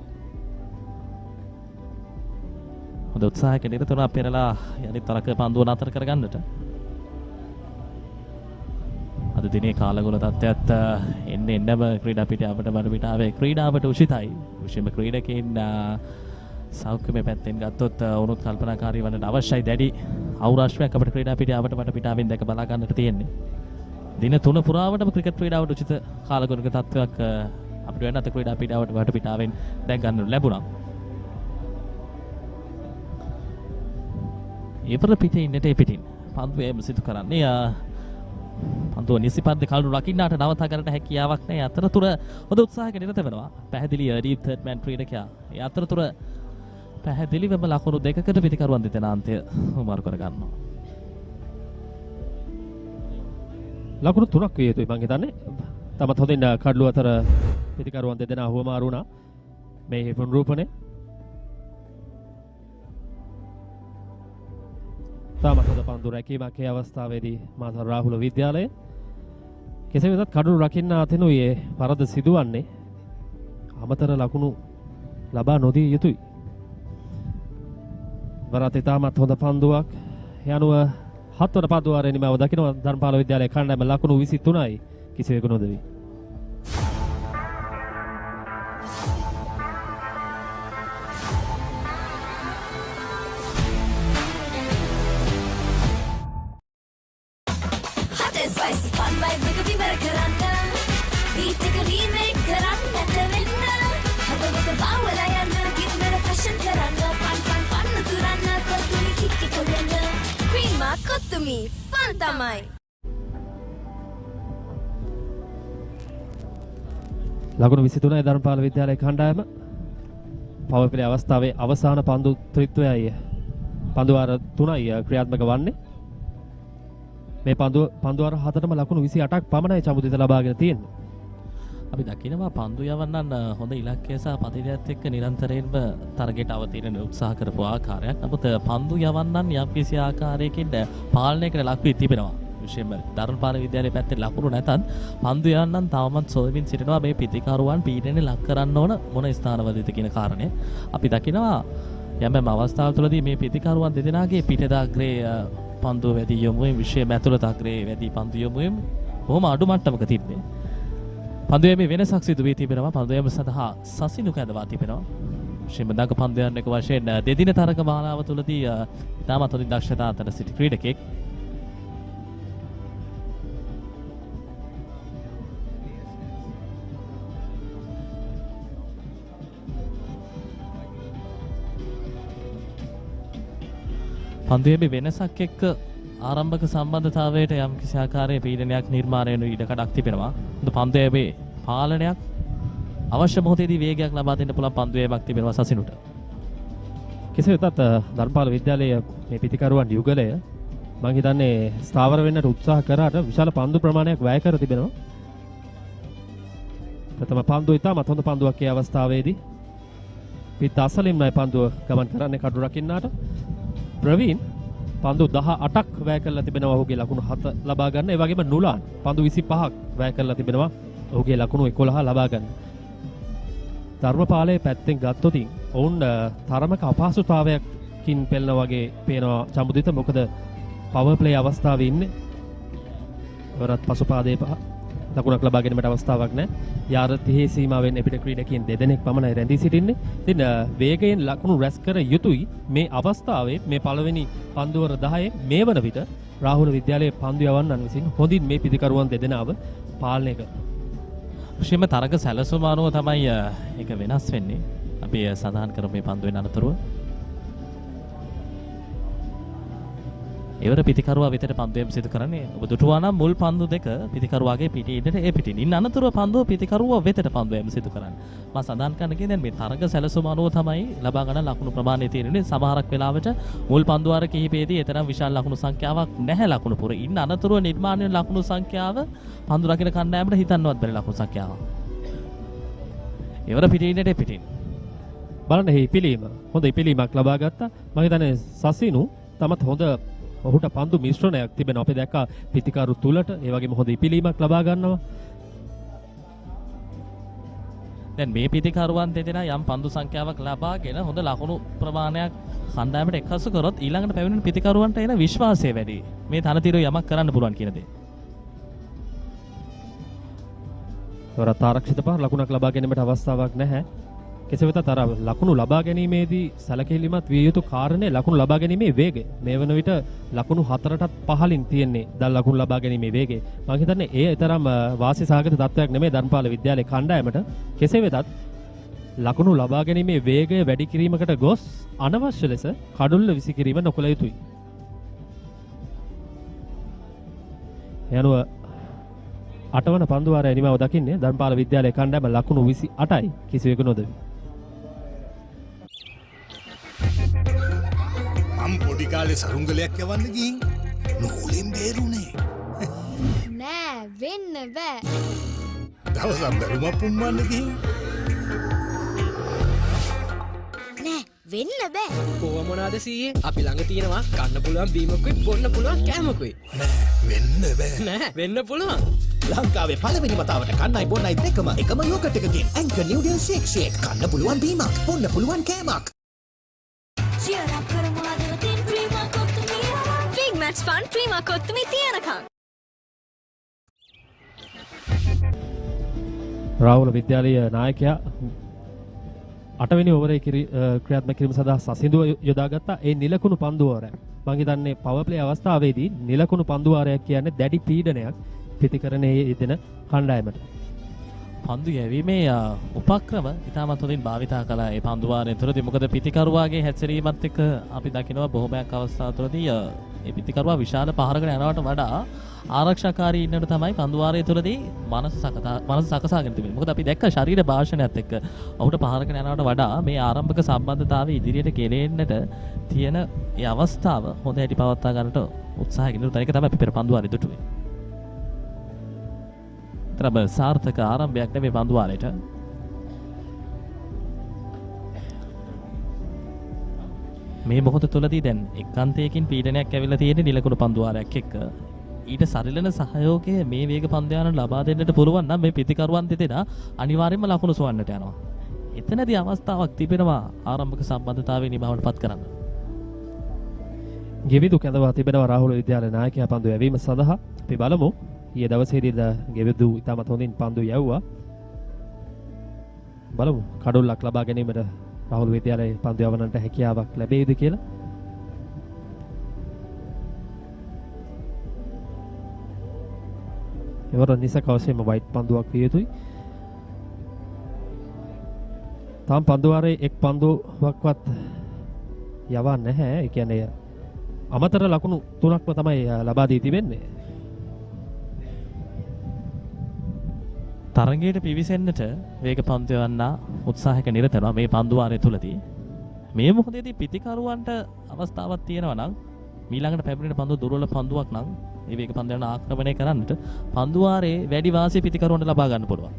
හොඳ උත්සාහයක නිරතව පෙරලා යලිත් තරක පන්දුව නතර කරගන්නට. අද දිනේ කාලගුණ තත්ත්වයත් එන්නම ක්‍රීඩා පිටියාවට බඩ පිටාවේ ක්‍රීඩාවට උචිතයි. විශේෂයෙන්ම ක්‍රීඩකයන් සෞඛ්‍යමය පැත්තෙන් ගත්තොත් උණුත් කල්පනාකාරී වන්නට අවශ්‍යයි. දැඩි අවුරාශ්‍රයක් අපිට ක්‍රීඩා පිටියාවට බඩ පිටාවෙන් දැක බලා ගන්නට තියෙන්නේ. දින 3 පුරාවටම ක්‍රිකට් ක්‍රීඩාවට උචිත කාලගුණක තත්ත්වයක් අපිට වෙනත් ක්‍රීඩා පිටියාවට බඩ පිටාවෙන් දැක ගන්න ලැබුණා. ඉවර පිටේ ඉන්නට පිටින් පන්දු වේම සිදු කරන්නේ පන්දුව නිසිපන්ද කලුණු රකින්නට නවතා ගන්නට හැකියාවක් නැහැ. අතරතුර හොඳ උත්සාහයක නිරත වෙනවා. පැහැදිලි ඩීප් තර්ඩ් මෑන් ක්‍රීඩකයා. ඒ අතරතුර පැහැදිලිවම ලකුණු දෙකකට පිටිකරුවන් දෙදෙනා අන්තය උමාරු කර ගන්නවා. ලකුණු 3ක් විය යුතුයි මං හිතන්නේ. තමත් හොඳින් කඩළු අතර පිතිකරුවන් දෙදෙනා හුවමාරු වුණා. මේ පුනරූපණය. තමත් හොඳ පන්දු රැකීමක් ඒ අවස්ථාවේදී මාතර රාහුල විද්‍යාලය. කෙසේ වෙතත් කඩළු රකින්න අතෙනුයි ඒ වරද සිදුවන්නේ. අමතර ලකුණු ලබා නොදිය යුතුයි. වරත් ඉතාමත් හොඳ පන්දුවක්. යනුව 7 වන පන්දු වාරයේ නිමව දකින්න ධර්මපාල විද්‍යාලයේ කණ්ඩායම ලකුණු 23යි කිසිවෙකු නොදෙවි. ලකුණු 23යි ධර්මපාල විද්‍යාලයේ කණ්ඩායම පවර් ප්ලේ අවස්ථාවේ අවසාන පන්දු ත්‍රිත්වයයි පන්දු වාර 3යි ක්‍රියාත්මක වන්නේ. මේ පන්දු වාර 7ටම ලකුණු 28ක් පමණයි චමුදිත ලබාගෙන තියෙන්නේ. අපි දකිනවා පන්දු යවන්නන් හොඳ ඉලක්කය සහ පතිරයත් එක්ක නිරන්තරයෙන්ම තරගෙට අවතීර්ණ උත්සාහ කරපු ආකාරයක්. නමුත් පන්දු යවන්නන් යම්කිසි ආකාරයකින් පාලනයකට ලක් වී තිබෙනවා. විශේෂයෙන්ම ධර්මපාල විද්‍යාලයේ පැත්තේ ලකුණු නැතත් පන්දු යවන්නන් තවමත් සොයමින් සිටිනවා මේ පිතිකරුවන් පීඩනය ලක් කරන්න ඕන මොන ස්ථානවලද කියන කාරණය. අපි දකිනවා යම් අවස්ථාවල තුළදී මේ පිතිකරුවන් දෙදෙනාගේ පිටදාග්‍රේ පන්දු වැඩි යොමුවීම විශේෂ ඇතුළත අග්‍රේ වැඩි පන්දු යොමුවීම බොහොම අඩු මට්ටමක තිබ්බේ. පන්දු යමේ වෙනසක් සිදු වී තිබෙනවා. පන්දු යම සඳහා සසිනු කැඳවා තිබෙනවා. ශ්‍රීමදාක පන්දු යන්නක වශයෙන් දෙදින තරග මාලාව තුළදී ඉතාමත් හොඳින් දක්ෂතා අතර සිටි ක්‍රීඩකෙක්. පන්දු යමේ වෙනසක් එක්ක ආරම්භක සම්බන්ධතාවයට යම් කිසි ආකාරයේ පීඩනයක් නිර්මාණය වෙන ඉඩ කඩක් තිබෙනවා. පන්දු යමේ පාලනයක් අවශ්‍ය මොහොතේදී වේගයක් ලබා දෙන්න පුළුවන් පන්දු යමක් තිබෙනවා සසිනුට. කෙසේ වෙතත් ධර්මපාල විද්‍යාලයේ මේ පිතිකරුවන් යුගලය මම හිතන්නේ ස්ථාවර වෙන්නට උත්සාහ කරාට විශාල පන්දු ප්‍රමාණයක් වැය කර තිබෙනවා. ප්‍රථම පන්දුව ඉතාමත් හොඳ පන්දුවක් ඒ අවස්ථාවේදී පිට අසලින්මයි පන්දුව ගමන් කරන්නේ කඩු රකින්නාට. ප්‍රවීන් පන්දු 18ක් වැය කරලා තිබෙනවා ඔහුගේ ලකුණු 7 ලබා ගන්න. ඒ වගේම නුලාන් පන්දු 25ක් වැය කරලා තිබෙනවා ඔහුගේ ලකුණු 11 ලබා ගන්න. ධර්මපාලයේ පැත්තෙන් ගත්තොත් ඔවුන් තරමක අපහසුතාවයකින් පෙළන වගේ පේනවා චමුදිත. මොකද පවර් ප්ලේ අවස්ථාවේ ඉන්නේ. වරත් පසුපාදයේ ලකුණක් ලබා ගැනීමට අවස්ථාවක් නැහැ. යාර 30 සීමාවෙන් එපිට ක්‍රීඩකයන් දෙදෙනෙක් පමණයි රැඳී සිටින්නේ. ඉතින් වේගයෙන් ලකුණු රැස් කර යුතුයි මේ අවස්ථාවේ මේ පළවෙනි පන්දුවර 10 මේ වන විට රාහුල විද්‍යාලයේ පන්දු යවන්නන් විසින් හොඳින් මේ පිතිකරුවන් දෙදෙනාව පාලනය කරනවා. විශේෂයෙන්ම තරග සැලසුම අනුව තමයි ඒක වෙනස් වෙන්නේ. අපි සඳහන් කරමු මේ පන්දුවෙන් අනතුරුව. එවර පිතිකරුවා වෙතට පන්දු යම සිදු කරන්නේ. ඔබ දුටුවා නම් මුල් පන්දු දෙක පිතිකරුවාගේ පිටේ ඉන්නට ඒ පිටින්. ඉන්න අනතුරුව පන්දුව පිතිකරුවා වෙතට පන්දු යම සිදු කරන්නේ. මම සඳහන් කරන්න කියන්නේ මේ තරග සැලසුම අනුව තමයි ලබා ගන්න ලකුණු ප්‍රමාණය තියෙන්නේ. සමහරක් වෙලාවට මුල් පන්දු වාර කිහිපයේදී එතරම් විශාල ලකුණු සංඛ්‍යාවක් නැහැ ලකුණු පුර. ඉන්න අනතුරුව නිර්මාණය වෙන ලකුණු සංඛ්‍යාව පන්දු රකින කණ්ඩායමට හිතන්නවත් බැරි ලකුණු සංඛ්‍යාවක්. එවර පිටේ ඉන්නට ඒ පිටින්. බලන්න මේ පිළීම හොඳ පිළීමක් ලබා ගත්තා. මම හිතන්නේ සසිනු තමත් හොඳ ඔහුට පන්දු මිශ්‍රණයක් තිබෙනවා. අපි දැක්කා පිතිකරු තුලට ඒ වගේම හොඳ ඉපිලීමක් ලබා ගන්නවා. දැන් මේ පිතිකරුවන් දෙදෙනා යම් පන්දු සංඛ්‍යාවක් ලබාගෙන හොඳ ලකුණු ප්‍රමාණයක් කණ්ඩායමට එක්කසු කරොත් ඊළඟට පැමිණෙන පිතිකරුවන්ට එන විශ්වාසය වැඩි. මේ තනතිරෝ යමක් කරන්න පුළුවන් කියන දේ. වරත් ආරක්ෂිත පාර ලකුණක් ලබා ගැනීමට අවස්ථාවක් නැහැ. කෙසේ වෙතත් අර ලකුණු ලබා ගැනීමේදී සැලකිලිමත් විය යුතු කාරණේ ලකුණු ලබා ගැනීමේ වේගය. මේ වන විට ලකුණු 4ටත් පහලින් තියෙන්නේ දැන් ලකුණු ලබා ගැනීමේ වේගය. මම හිතන්නේ ඒ තරම් වාසි සහගත තත්වයක් නෙමෙයි ධර්මපාල විද්‍යාලයේ කණ්ඩායමට. කෙසේ වෙතත් ලකුණු ලබා ගැනීමේ වේගය වැඩි කිරීමකට ගොස් අනවශ්‍ය ලෙස කඩුල්ල විසි කිරීම නොකළ යුතුයි. යනුව 8 වන පන්දු වාරයේ නිමව දකින්නේ ධර්මපාල විද්‍යාලයේ කණ්ඩායම ලකුණු 28යි කිසිවෙකු නොදෙවි. මම පොඩි කාලේ සරුංගලයක් යවන්න ගිහින් නූලෙන් බේරුනේ. නෑ වෙන්න බෑ. දවසක් බැලුමක් පුම්මන්න ගිහින් නෑ වෙන්න බෑ. කොහොම මොනවාද සීයේ? අපි ළඟ තියෙනවා කන්න පුළුවන් බීමකුයි බොන්න පුළුවන් කෑමකුයි. නෑ වෙන්න බෑ. නෑ වෙන්න පුළුවන්. ලංකාවේ පළවෙනි වතාවට කන්නයි බොන්නයි දෙකම එකම යෝගට් එකකින් ඇන්කර් නිව්ඩල් ෂේක් ෂේක් කන්න පුළුවන් බීමක් බොන්න පුළුවන් කෑමක්. cheer up කරමු හදවතින් Prima Kottumee big match fun Prima Kottumee තියනකම්. රාහුල විද්‍යාලීය නායකයා 8 වෙනි ඕවරේ ක්‍රියාත්මක කිරීම සඳහා සසිඳුව යොදාගත්තා. ඒ නිලකුණු පන්දුවාරය. මම හිතන්නේ පවර් ප්ලේ අවස්ථාවේදී නිලකුණු පන්දුවාරයක් කියන්නේ දැඩි පීඩනයක් පිටිකරණයේ යෙදෙන කණ්ඩායමට. පන්දු යැවීමේ උපක්‍රම ඉතාමත් හොඳින් භාවිතා කළා ඒ පන්දුවාරය තුළදී. මොකද පිටිකරුවාගේ හැසිරීමත් එක්ක අපි දකිනවා බොහොමයක් අවස්ථා තුළදී ඒ පිටිකරුවා විශාල පහරකට යනවට වඩා ආරක්ෂාකාරී ඉන්නට තමයි පන්දුවාරය තුළදී මනස සකසාගෙන තිබෙන්නේ. මොකද අපි දැක්ක ශරීර භාෂණයත් එක්ක ඔහුට පහරකට යනවට වඩා මේ ආරම්භක සම්බන්ධතාවය ඉදිරියට ගෙනෙන්නට තියෙන ඒ අවස්ථාව හොඳ හැටි පවත්වා ගන්නට උත්සාහයෙන් ඉන්න තැනක තමයි අපි පෙර පන්දුවාරය දුටුවේ. තරම සාර්ථක ආරම්භයක් නෙමෙයි පන්දුවාරයට. මේ මොහොත තුළදී දැන් එක්කන්තයකින් පීඩනයක් ඇවිල්ලා තියෙන නිලකුණු පන්දුවාරයක් එක්ක ඊට සරිලන සහයෝගය මේ වේග පන්දයානට ලබා දෙන්නට පුළුවන් නම් මේ පිටිකරුවන් දෙදෙනා අනිවාර්යයෙන්ම ලකුණු සොවන්නට යනවා. එතනදී අවස්ථාවක් තිබෙනවා ආරම්භක සම්බන්ධතාවයේ නිමවට පත් කරන්න. ගෙවිදු කැඳවා තිබෙනවා රාහුල විද්‍යාලය නායකයා පන්දු යැවීම සඳහා. අපි බලමු. ඊයේ දවසේදී ගෙවිදු ඉතාමත් හොඳින් පන්දු යැවුවා. බලමු කඩොල්ලක් ලබා ගැනීමට රාහුල විද්‍යාලයේ පන්දු යවන්නට හැකියාවක් ලැබෙයිද කියලා. එවර නිසක අවශ්‍යම වයිට් පන්දුවක් විය යුතුයි. තාම පන්දුවාරේ එක් පන්දුවක්වත් යවන්නේ නැහැ. ඒ කියන්නේ අමතර ලකුණු 3ක්ම තමයි ලබා දී තිබෙන්නේ. තරගයට පිවිසෙන්නට වේග පන්දු යවන්න උත්සාහයක නිරත වෙනවා මේ පන්දුවාරය තුලදී. මේ මොහොතේදී පිටිකරුවන්ට අවස්ථාවක් තියෙනවා නම් ඊළඟට පැමිණෙන පන්දුව දුර්වල පන්දුවක් නම් මේ වේග පන්දු යන ආක්‍රමණය කරන්නට පන්දුවාරේ වැඩි වාසිය පිටිකරුවන්ට ලබා ගන්න පුළුවන්.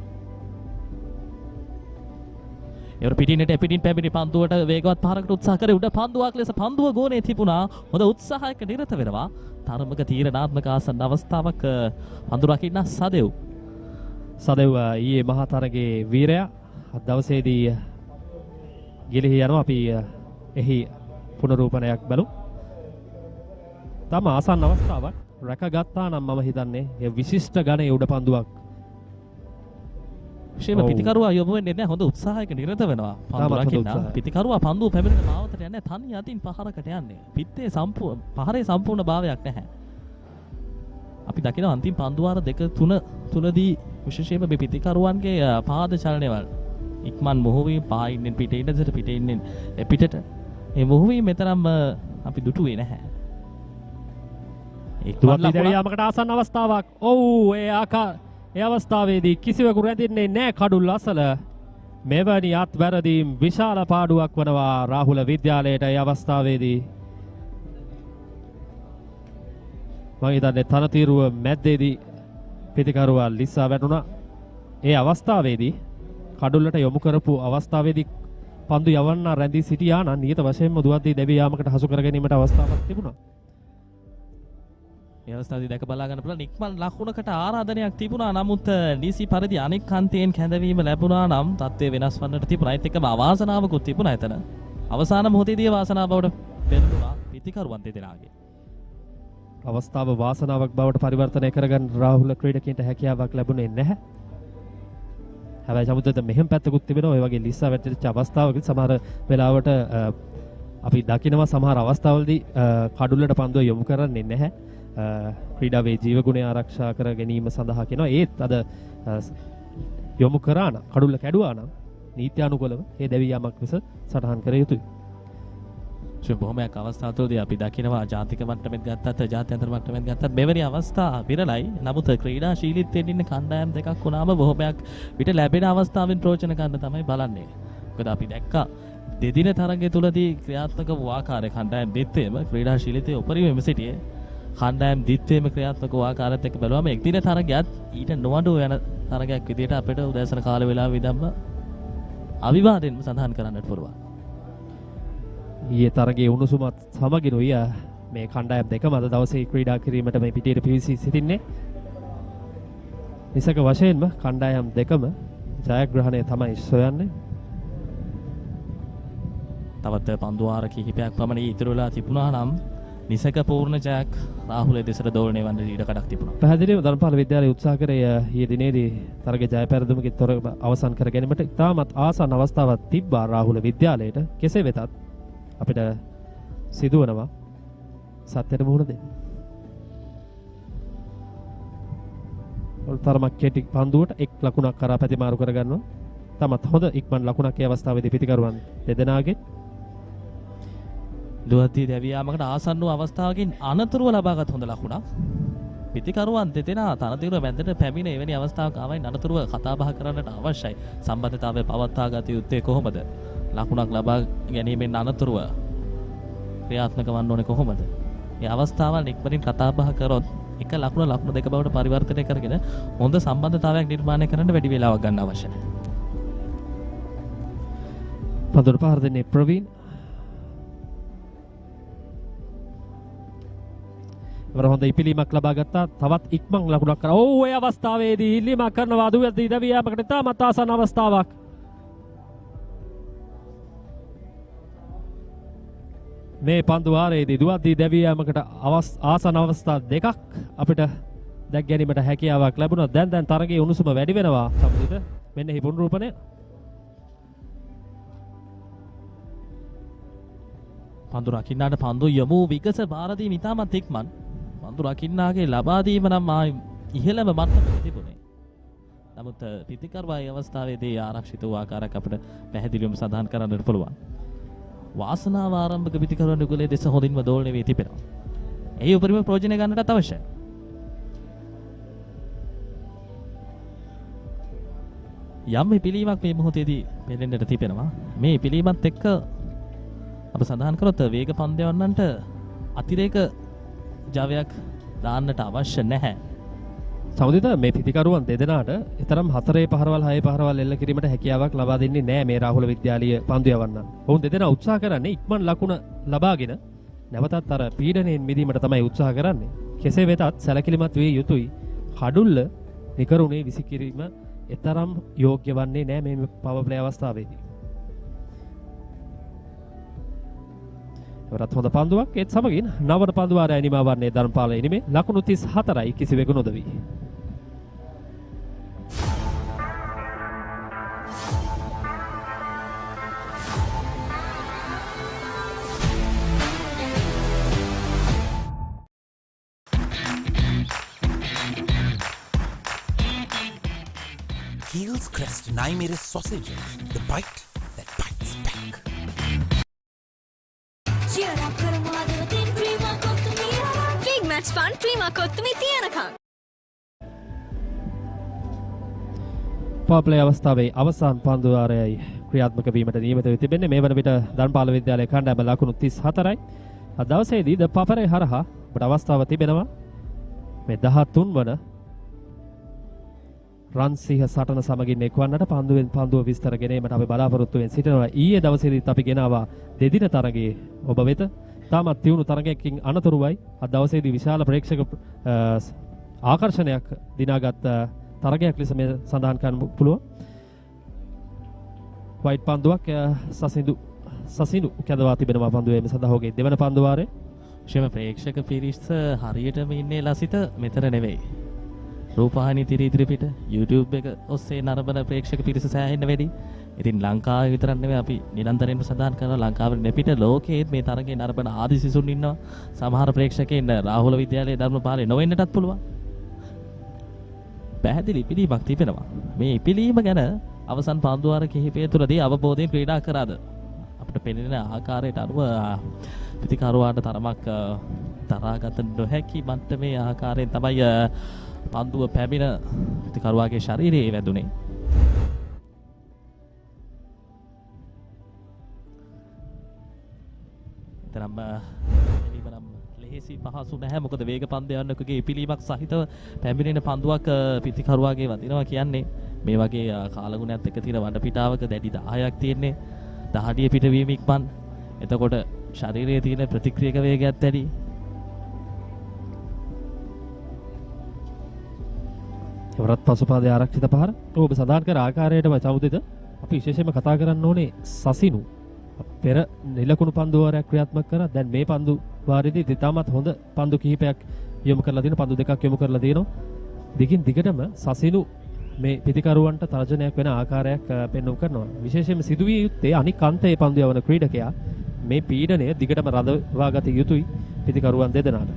ඒවර පිටින් පැමිණි පන්දුවට වේගවත් පහරකට උත්සාහ කරේ උඩ පන්දුවක් ලෙස පන්දුව ගෝනේ තිබුණා. හොඳ උත්සාහයක නිරත වෙනවා. තරමක තීරණාත්මක ආසන්න අවස්ථාවක් පන්දු රකින්න සදෙව් ඊයේ මහා තරගයේ වීරයා අද දවසේදී ගිලිහි යනවා. අපි එහි පුනරූපණයක් බලමු. තම ආසන්න අවස්ථාවක් රැකගත්තා නම් මම හිතන්නේ ඒ විශිෂ්ට ගණයේ උඩ පන්දුවක් විශේෂම පිටිකරුවා යොමු වෙන්නේ නැහැ. හොඳ උත්සාහයක නිරත වෙනවා පන්දු රකින්න. පිටිකරුවා පන්දුව පැමිණෙන මාවතට යන්නේ තනි අතින් පහරකට යන්නේ. පිටේ පහරේ සම්පූර්ණ භාවයක් නැහැ. අපි දකිනවා අන්තිම පන්දුවාර 2-3 තුනදී විශේෂයෙන්ම මේ පිටිකරුවන්ගේ පාද චලනවල ඉක්මන් මොහොවීම් පායින්ෙන් පිටේ ඉඳලා පිටේ ඉන්නේ පිටට මේ මොහොවීම් මෙතරම් අපි දුටුවේ නැහැ. යාමකට ආසන්න අවස්ථාවක්. ඒ අවස්ථාවේදී කිසිවෙකු රැඳෙන්නේ නැහැ කඩුල් අසල. මෙවැනි අත්වැරදීම් විශාල පාඩුවක් වනවා රාහුල විද්‍යාලයට. ඒ අවස්ථාවේදී මම හිතන්නේ තනතිරුව මැද්දේදී පිටිකරුවා ලිස්සා වැටුණා. ඒ අවස්ථාවේදී කඩුල්ලට යොමු කරපු අවස්ථාවේදී පන්දු යවන්න රැඳී සිටියා නම් නියත වශයෙන්ම දුවද්දී දැවී යාමකට හසු කර ගැනීමට අවස්ථාවක් තිබුණා. මේ අවස්ථාවේදී දැක බලා ගන්න පුළුවන් ඉක්මන් ලකුණකට ආරාධනයක් තිබුණා. නමුත් DC පරිදි අනෙක් කන්තයෙන් කැඳවීම ලැබුණා නම් තත්ත්වය වෙනස් වන්නට තිබුණා. ඒත් එක්කම අවාසනාවකුත් තිබුණා එතන. අවසාන මොහොතේදී වාසනාව බවට පෙරළුණා පිටිකරුවන් දෙදෙනාගේ. අවස්ථාව වාසනාවක් බවට පරිවර්තනය කරගන්න රාහුල ක්‍රීඩකයන්ට හැකියාවක් ලැබුණේ නැහැ. හැබැයි සමුද්‍රයට මෙහෙම පැත්තකුත් තිබෙනවා. ඒ වගේ ලිස්සා වැටෙච්ච අවස්ථාවකදී සමහර වෙලාවට අපි දකිනවා සමහර අවස්ථාවලදී කඩුල්ලට පන්දුව යොමු කරන්නේ නැහැ. ක්‍රීඩාවේ ජීවගුණය ආරක්ෂා කර ගැනීම සඳහා කියනවා. ඒත් අද යොමු කරා නම් කඩුල්ල කැඩුවා නම් නීත්‍යානුකූලව ඒ දැවී යාමක් ලෙස සටහන් කර යුතුයි. බොහොමයක් අවස්ථාවලදී අපි දකිනවා ජාතික මට්ටමෙත් ගත්තත් ජාත්‍යන්තර මට්ටමෙත් ගත්තත් මෙවැනි අවස්ථා විරලයි. නමුත් ක්‍රීඩාශීලීත්වයෙන් ඉන්න කණ්ඩායම් දෙකක් වුණාම බොහොමයක් විට ලැබෙන අවස්ථාවෙන් ප්‍රයෝජන ගන්න තමයි බලන්නේ. මොකද අපි දැක්කා දෙදින තරගය තුලදී ක්‍රියාත්මක වූ ආකාරය කණ්ඩායම් දෙත්තේම ක්‍රීඩාශීලීත්වයේ උපරිමයෙන් සිටියේ කණ්ඩායම් දිත්වේම ක්‍රියාත්මක වූ ආකාරයත් එක්ක බැලුවම එක් දින තරගයත් ඊට නොඅඩුව යන තරගයක් විදිහට අපිට උදෑසන කාල වේලාව ඉදම්ම අවිවාදයෙන්ම සඳහන් කරන්නට පුළුවන්. ඊයේ තරගයේ උණුසුමත් සමගිනුයි මේ කණ්ඩායම් දෙකම අද දවසේ ක්‍රීඩා කිරීමට මේ පිටියට පිවිසී සිටින්නේ. නිසක වශයෙන්ම කණ්ඩායම් දෙකම ජයග්‍රහණය තමයි සොයන්නේ. තවත් පන්දු වාර කිහිපයක් පමණ ඉතුරු වෙලා තිබුණා නම් නිසක පූර්ණ ජයක් රාහුල දෙසට දෝලණය වන්න ඉඩ කඩක් තිබුණා. පැහැදිලිව ධර්මපාල විද්‍යාලයේ උත්සාහ කරේ ඊයේ දිනේදී තරග ජය පෙරදුමකින් තොර අවසන් කර ගැනීමට ඉතාමත් ආසන්න අවස්ථාවක් තිබ්බා රාහුල විද්‍යාලයට. කෙසේ වෙතත් අපිට සිදුවනවා සත්‍යයට මුහුණ දෙන්න. තරමක් කෙටි පන්දුවට එක් ලකුණක් කරා පැතිමාරු කරගන්නවා. තමත් හොඳ ඉක්මන් ලකුණක් ඒ අවස්ථාවේදී පිටිකරුවන් දෙදෙනාගේ දුවති දැවියාමකට ආසන්න වූ අවස්ථාවකින් අනතුරුව ලබාගත් හොඳ ලකුණක්. පිටිකරුවන් දෙදෙනා තනතිරුව මැදට පැමිණ එවැනි අවස්ථාවක ආවයින් අනතුරුව කතා බහ කරන්නට අවශ්‍යයි. සම්බන්ධතාවය පවත්වා ගත යුත්තේ කොහොමද? ලකුණක් ලබා ගැනීමෙන් අනතුරුව ක්‍රියාත්මක වන්න ඕනේ කොහොමද? මේ අවස්ථාවල් ඉක්මනින් කතා බහ කරොත් එක ලකුණ දෙක බවට පරිවර්තනය කරගෙන හොඳ සම්බන්ධතාවයක් නිර්මාණය කරන්න වැඩි වේලාවක් ගන්න අවශ්‍යයි. පන්දුවට පහර දෙන්නේ ප්‍රවීන්. වර හොඳ ඉපිලීමක් ලබා ගත්තා. තවත් ඉක්මන් ලකුණක් කරා. ඔව් ඒ අවස්ථාවේදී ඉල්ලීමක් කරනවා දුවදී දවියාමකට තාමත් ආසන්න අවස්ථාවක්. මේ පන්දු වාරයේදී දුවදී දවියාමකට ආසන්න අවස්ථා දෙකක් අපිට දැක් ගැනීමට හැකියාවක් ලැබුණා. දැන් තරගයේ උණුසුම වැඩි වෙනවා. සම්පූර්ණ මෙන්න හි පුනරූපණය. පන්දු රකින්නාට පන්දු යමු විගස භාරදී ඉතාමත් ඉක්මන්. පන්දු රකින්නාගේ ලබා දීම නම් ඉහළම මට්ටමක තිබුණේ. නමුත් පිටිකරුවා මේ අවස්ථාවේදී ආරක්ෂිත වූ ආකාරයක් අපිට පැහැදිලිවම සඳහන් කරන්නට පුළුවන්. වාසනාව ආරම්භක පිටිකරුවන් යුගලයේ දෙස හොඳින්ම දෝලණය වී තිබෙනවා. ඒ උපරිම ප්‍රයෝජන ගන්නටත් අවශ්‍යයි. යම් පිළීමක් මේ මොහොතේදී මෙලෙන්නට තිබෙනවා. මේ පිළීමත් එක්ක අප සඳහන් කරොත් වේග පන්දයවන්නන්ට අතිරේක ජවයක් දාන්නට අවශ්‍ය නැහැ. සමුදිත මේ පිටිකරුවන් දෙදෙනාට තරම් 4 පහරවල් 6 පහරවල් එල්ල කිරීමට හැකියාවක් ලබා දෙන්නේ නැහැ මේ රාහුල විද්‍යාලීය පන්දු යවන්නන්. ඔවුන් දෙදෙනා උත්සාහ කරන්නේ ඉක්මන් ලකුණ ලබාගෙන නැවතත් අර පීඩණයෙන් මිදීමට තමයි උත්සාහ කරන්නේ. කෙසේ වෙතත් සැලකිලිමත් විය යුතුයි. කඩුල්ල නිකරුණේ විසිකිරීම එතරම් යෝග්‍ය වන්නේ නැහැ මේ පවර් ප්ලේ අවස්ථාවේදී. වරත් හොඳ පන්දුවක් ඒත් සමගින් නවන පන්දු වාරය නිමා වන්නේ ධර්මපාල ඉනිමේ ලකුණු 34යි කිසිවෙකු නොදවි. Keel's Crest 9mm sausages, the bite that bites back. Big match fun, Prima Kottumi Tiyanakam. Power play අවස්ථාවේ අවසාන පන්දු වාරයයි ක්‍රියාත්මක වීමට නියමිත වී තිබෙන්නේ. මේ වන විට ධර්මපාල විද්‍යාලයේ කණ්ඩායම ලකුණු 34යි. අද දවසේදී ThePapare හරහා අපට අවස්ථාව තිබෙනවා මේ 13 වන රන්සිහ සටන සමගින් එක්වන්නට පන්දුවෙන් පන්දුව විස්තර ගැනීමට අපි බලාපොරොත්තු වෙමින් සිටිනවා. ඊයේ දවසේදීත් අපි ගෙනාවා දෙදින තරගයේ ඔබ වෙත. තාමත් තියුණු තරගයකින් අනතුරුවයි අද දවසේදී විශාල ප්‍රේක්ෂක ආකර්ෂණයක් දිනාගත් තරගයක් ලෙස මේ සඳහන් කරන්න පුළුවන්. වයිට් පන්දුවක් සසිඳු කැඳවා තිබෙනවා පන්දුවේ මේ සඳහාගේ දෙවන පන්දු වාරයේ. ශේම ප්‍රේක්ෂක පිරිස හරියටම ඉන්නේ ලසිත මෙතන නෙවෙයි. රූපවාහිනී ඉදිරිපිට YouTube එක ඔස්සේ නරඹන ප්‍රේක්ෂක පිරිස සෑහෙන්න වැඩි. ඉතින් ලංකාවේ විතරක් නෙවෙයි අපි නිරන්තරයෙන්ම සඳහන් කරනවා ලංකාවේ නෙපිට ලෝකයේත් මේ තරගේ නරඹන ආදි සිසුන් ඉන්නවා. සමහර ප්‍රේක්ෂකයන් රාහුල විද්‍යාලයේ ධර්මපාලේ නොවෙන්නටත් පුළුවන්. පැහැදිලි ඉපිලීමක් තිබෙනවා. මේ ඉපිලීම ගැන අවසන් පන්දු වාර කිහිපය තුළදී අවබෝධයෙන් ක්‍රීඩා කරාද අපිට පෙනෙන ආකාරයට අනුව පිටිකරුවාට තරමක් තරාගත නොහැකි මට්ටමේ ආකාරයෙන් තමයි පන්දුව පැමිණ පිටිකරුවාගේ ශරීරයේ වැදුනේ. තරම් ලෙහෙසි පහසු නැහැ. මොකද වේග පන්දයන්නකගේ ඉපිලීමක් සහිතව පැමිණෙන පන්දුවක් පිතිකරුවාගේ වදිනවා කියන්නේ මේ වගේ කාලගුණයත් එක්ක තියෙන වඩපිටාවක දැඩි 10ක් තියෙන්නේ. දහඩිය පිටවීම ඉක්මන්. එතකොට ශරීරයේ තියෙන ප්‍රතික්‍රියක වේගයත් වැඩි. එවරත් පසුපාදයේ ආරක්ෂිත පහර. ඔබ සඳහන් කර ආකාරයටම චෞදිත අපි විශේෂයෙන්ම කතා කරන්න ඕනේ සසිනු. පෙර නිලකුණු පන්දු වාරයක් ක්‍රියාත්මක කරා. දැන් මේ පන්දු වාරයේදී ඉතාමත් හොඳ පන්දු කිහිපයක් යොමු කරලා තියෙනවා. පන්දු දෙකක් යොමු කරලා තියෙනවා. දිගින් දිගටම සසිනු මේ පිතිකරුවන්ට තර්ජනයක් වෙන ආකාරයක් පෙන්වුම් කරනවා. විශේෂයෙන්ම සිදුවිය යුත්තේ අනික් අන්තයේ පන්දු යවන ක්‍රීඩකයා මේ පීඩනය දිගටම රඳවා ගත යුතුයි පිතිකරුවන් දෙදෙනාට.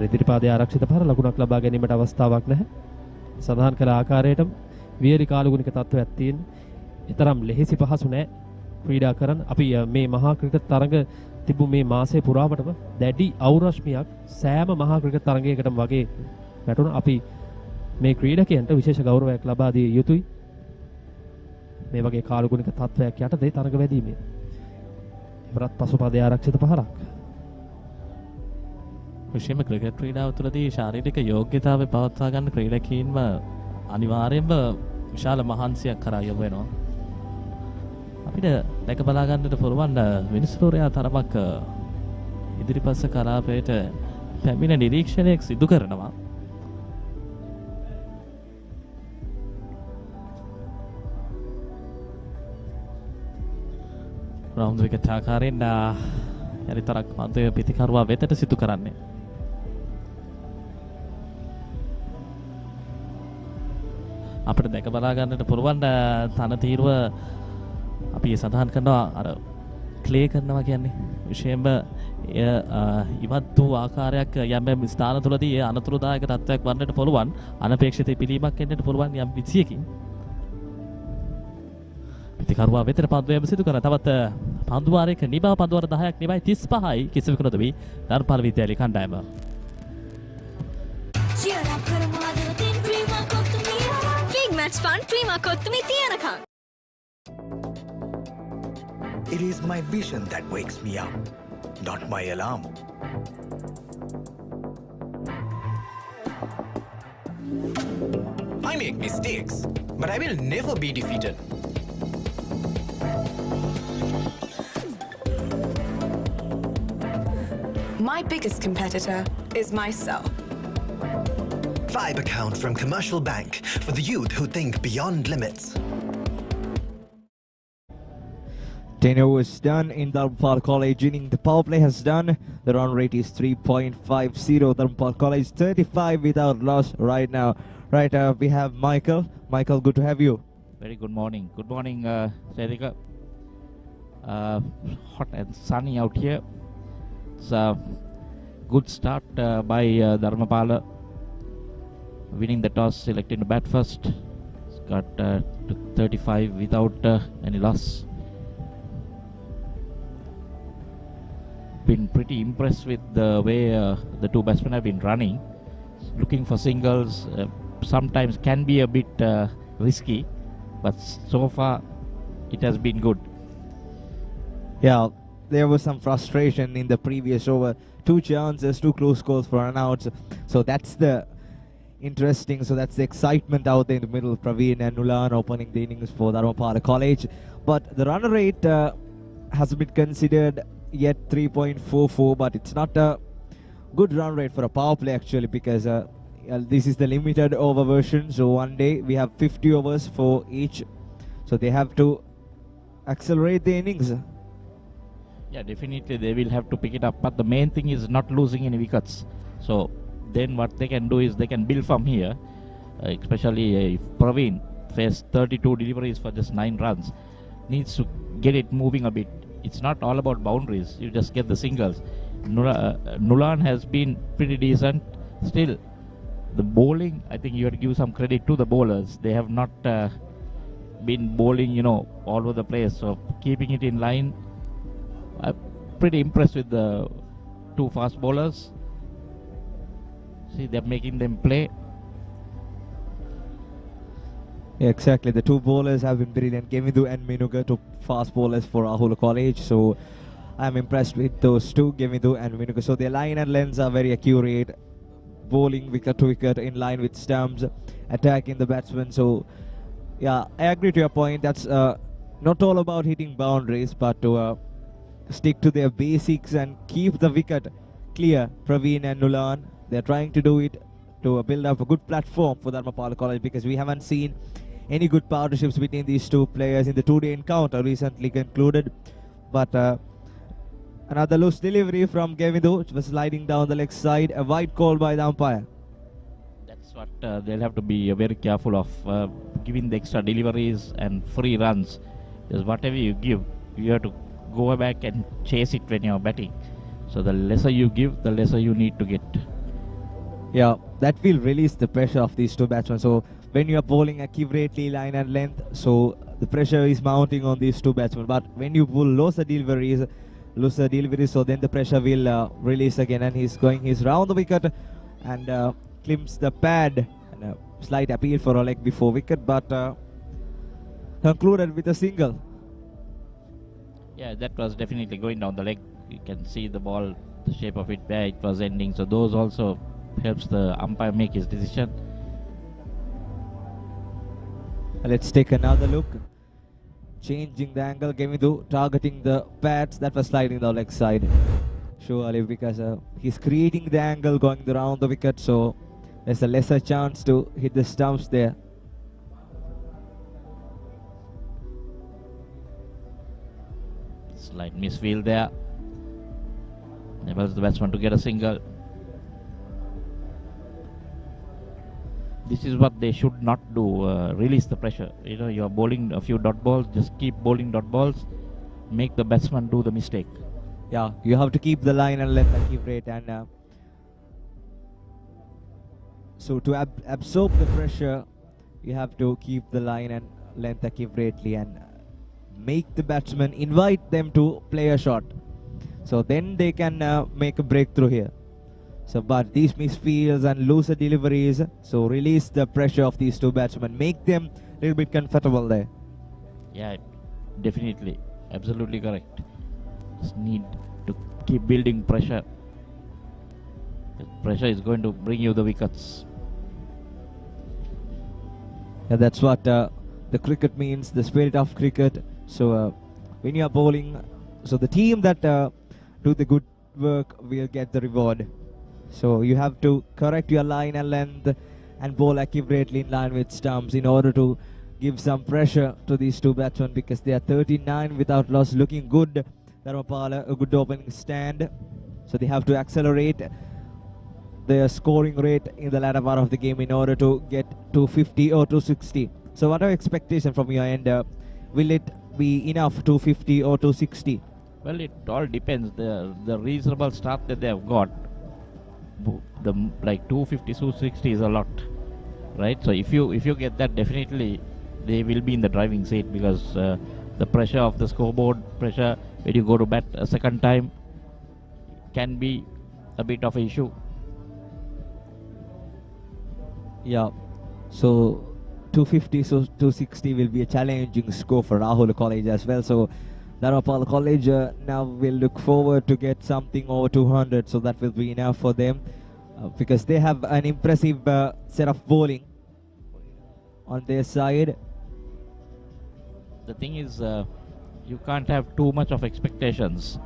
ඉදිරිපාදයේ ආරක්ෂිත පහර ලකුණක් ලබා ගැනීමට අවස්ථාවක් නැහැ. සඳහන් කළ ආකාරයටම වියලි කාලගුණික තත්ත්වයක් තියෙන. ඊතරම් ලෙහෙසි පහසු නැහැ ක්‍රීඩා කරන්න. අපි මේ මහා ක්‍රිකට් තරඟ තිබු මේ මාසයේ පුරාවටම දැඩි අවුරශ්මියක් සෑම මහා ක්‍රිකට් තරඟයකටම වගේ වැටුණා. අපි මේ ක්‍රීඩකයන්ට විශේෂ ගෞරවයක් ලබා දිය යුතුයි. මේ වගේ කාලගුණික තත්ත්වයක් යටතේ තරඟ වැදීමේ. ඉවරත් පසුපදයේ ආරක්ෂිත පහරක්. විශේෂයෙන්ම ක්‍රිකට් ක්‍රීඩාව තුළදී ශාරීරික යෝග්‍යතාවය පවත්වා ගන්න ක්‍රීඩකයින්ම අනිවාර්යයෙන්ම විශාල මහන්සියක් කරා යොමු වෙනවා. අපිට දැක බලා ගන්නට පුළුවන් විනිසුරුයා තරමක් ඉදිරිපස්ස කලාපයට පැමිණ නිරීක්ෂණයක් සිදු කරනවා. රවුන්ඩ් විකට් ආකාරයෙන් යරිතරක් පන්දු පිතිකරුවා වෙතට සිදු කරන්නේ. අපිට දැක බලා ගන්නට පුළුවන් තනතිරුව අපි සඳහන් කරනවා අර ක්ලේ කරනවා කියන්නේ විශේෂයෙන්ම ඉවත් වූ ආකාරයක් යම් යම් ස්ථාන තුළදී ඒ අනතුරුදායක තත්ත්වයක් වන්නට පුළුවන්. අනපේක්ෂිත පිළීමක් එන්නට පුළුවන් යම් විදියකින්. පිතිකරුවා වෙතට පන්දු යැම සිදු කරන තවත් පන්දු වාරයක නිබව පන්දු වාර 10ක් නිබයි 35යි කිසිවෙකු නොදවි ධර්මපාල විද්‍යාලයේ කණ්ඩායම. Match fun, Prima Kottumi Tiyanaka. It is my vision that wakes me up, not my alarm. I make mistakes, but I will never be defeated. My biggest competitor is myself. Vibe account from Commercial Bank for the youth who think beyond limits. 10 overs done in Dharmapala College inning. The power play has done. The run rate is 3.50. Dharmapala College 35 without loss right now. Right, we have Michael. Michael, good to have you. Very good morning. Good morning, Sedika. Hot and sunny out here. It's a good start by Dharmapala. Winning the toss, selecting to bat first. It's got to 35 without any loss. Been pretty impressed with the way the two batsmen have been running. Looking for singles sometimes can be a bit risky, but so far it has been good. Yeah, there was some frustration in the previous over. 2 chances, 2 close calls for runouts. So that's the interesting. So that's the excitement out there in the middle. Praveen and Nulan opening the innings for Dharmapala College. But the run rate has been considered yet 3.44, but it's not a good run rate for a power play actually, because this is the limited over version. So one day we have 50 overs for each. So they have to accelerate the innings. Yeah, definitely they will have to pick it up. But the main thing is not losing any wickets. So then what they can do is they can build from here, especially if Praveen faced 32 deliveries for just 9 runs, needs to get it moving a bit. It's not all about boundaries, you just get the singles. Nulan has been pretty decent. Still, the bowling, I think you have to give some credit to the bowlers. They have not been bowling, all over the place. So keeping it in line, I'm pretty impressed with the 2 fast bowlers. See, they're making them play. Yeah, exactly. The 2 bowlers have been brilliant. Kemidu and Minuga, 2 fast bowlers for Rahula College. So I'm impressed with those two, Gevidu and Vinuka. So their line and lengths are very accurate. Bowling wicket to wicket in line with stumps, attacking the batsman. So yeah, I agree to your point. That's not all about hitting boundaries, but to stick to their basics and keep the wicket clear. Praveen and Nulan, they're trying to do it to build up a good platform for Dharmapala College, because we haven't seen any good partnerships between these two players in the two-day encounter recently concluded. But another loose delivery from Gevidu, which was sliding down the leg side. A wide call by the umpire. That's what they'll have to be very careful of, giving the extra deliveries and free runs. Because whatever you give, you have to go back and chase it when you're batting. So the lesser you give, the lesser you need to get. Yeah, that will release the pressure of these two batsmen. So when you are bowling accurately line and length, so the pressure is mounting on these two batsmen. But when you bowl lower deliveries, so then the pressure will release again, and he's round the wicket and clips the pad, and a slight appeal for a leg before wicket, but concluded with a single. Yeah, that was definitely going down the leg. You can see the ball, the shape of it, where it was ending. So those also helps the umpire make his decision. Let's take another look. Changing the angle, Gevidu targeting the pads that was sliding the leg side. Surely, because he's creating the angle going around the wicket, so there's a lesser chance to hit the stumps there. Slight misfield there. Enables the batsman to get a single. This is what they should not do, release the pressure. You know, you're bowling a few dot balls, just keep bowling dot balls, make the batsman do the mistake. Yeah, you have to keep the line and length accurate, and so to absorb the pressure, you have to keep the line and length accurately and make the batsman invite them to play a shot. So then they can make a breakthrough here. So, but these misfields and looser deliveries, so release the pressure of these two batsmen, make them a little bit comfortable there. Yeah, definitely, absolutely correct. Just need to keep building pressure. The pressure is going to bring you the wickets. Yeah, that's what the cricket means, the spirit of cricket. So when you are bowling, so the team that do the good work will get the reward. So you have to correct your line and length and bowl accurately in line with stumps in order to give some pressure to these two batsmen, because they are 39 without loss, looking good. Dharmapala, a good opening stand. So they have to accelerate their scoring rate in the latter part of the game in order to get 250 or 260. So what are expectations from your end? Will it be enough 250 or 260? Well, it all depends. The reasonable start that they have got, the like 250, 260 is a lot, right? So if you get that, definitely they will be in the driving seat, because the pressure of the scoreboard pressure when you go to bat a second time can be a bit of an issue. Yeah, so 250, so 260 will be a challenging score for Rahula College as well. So Dharmapala College now will look forward to get something over 200, so that will be enough for them, because they have an impressive set of bowling on their side. The thing is, you can't have too much of expectations,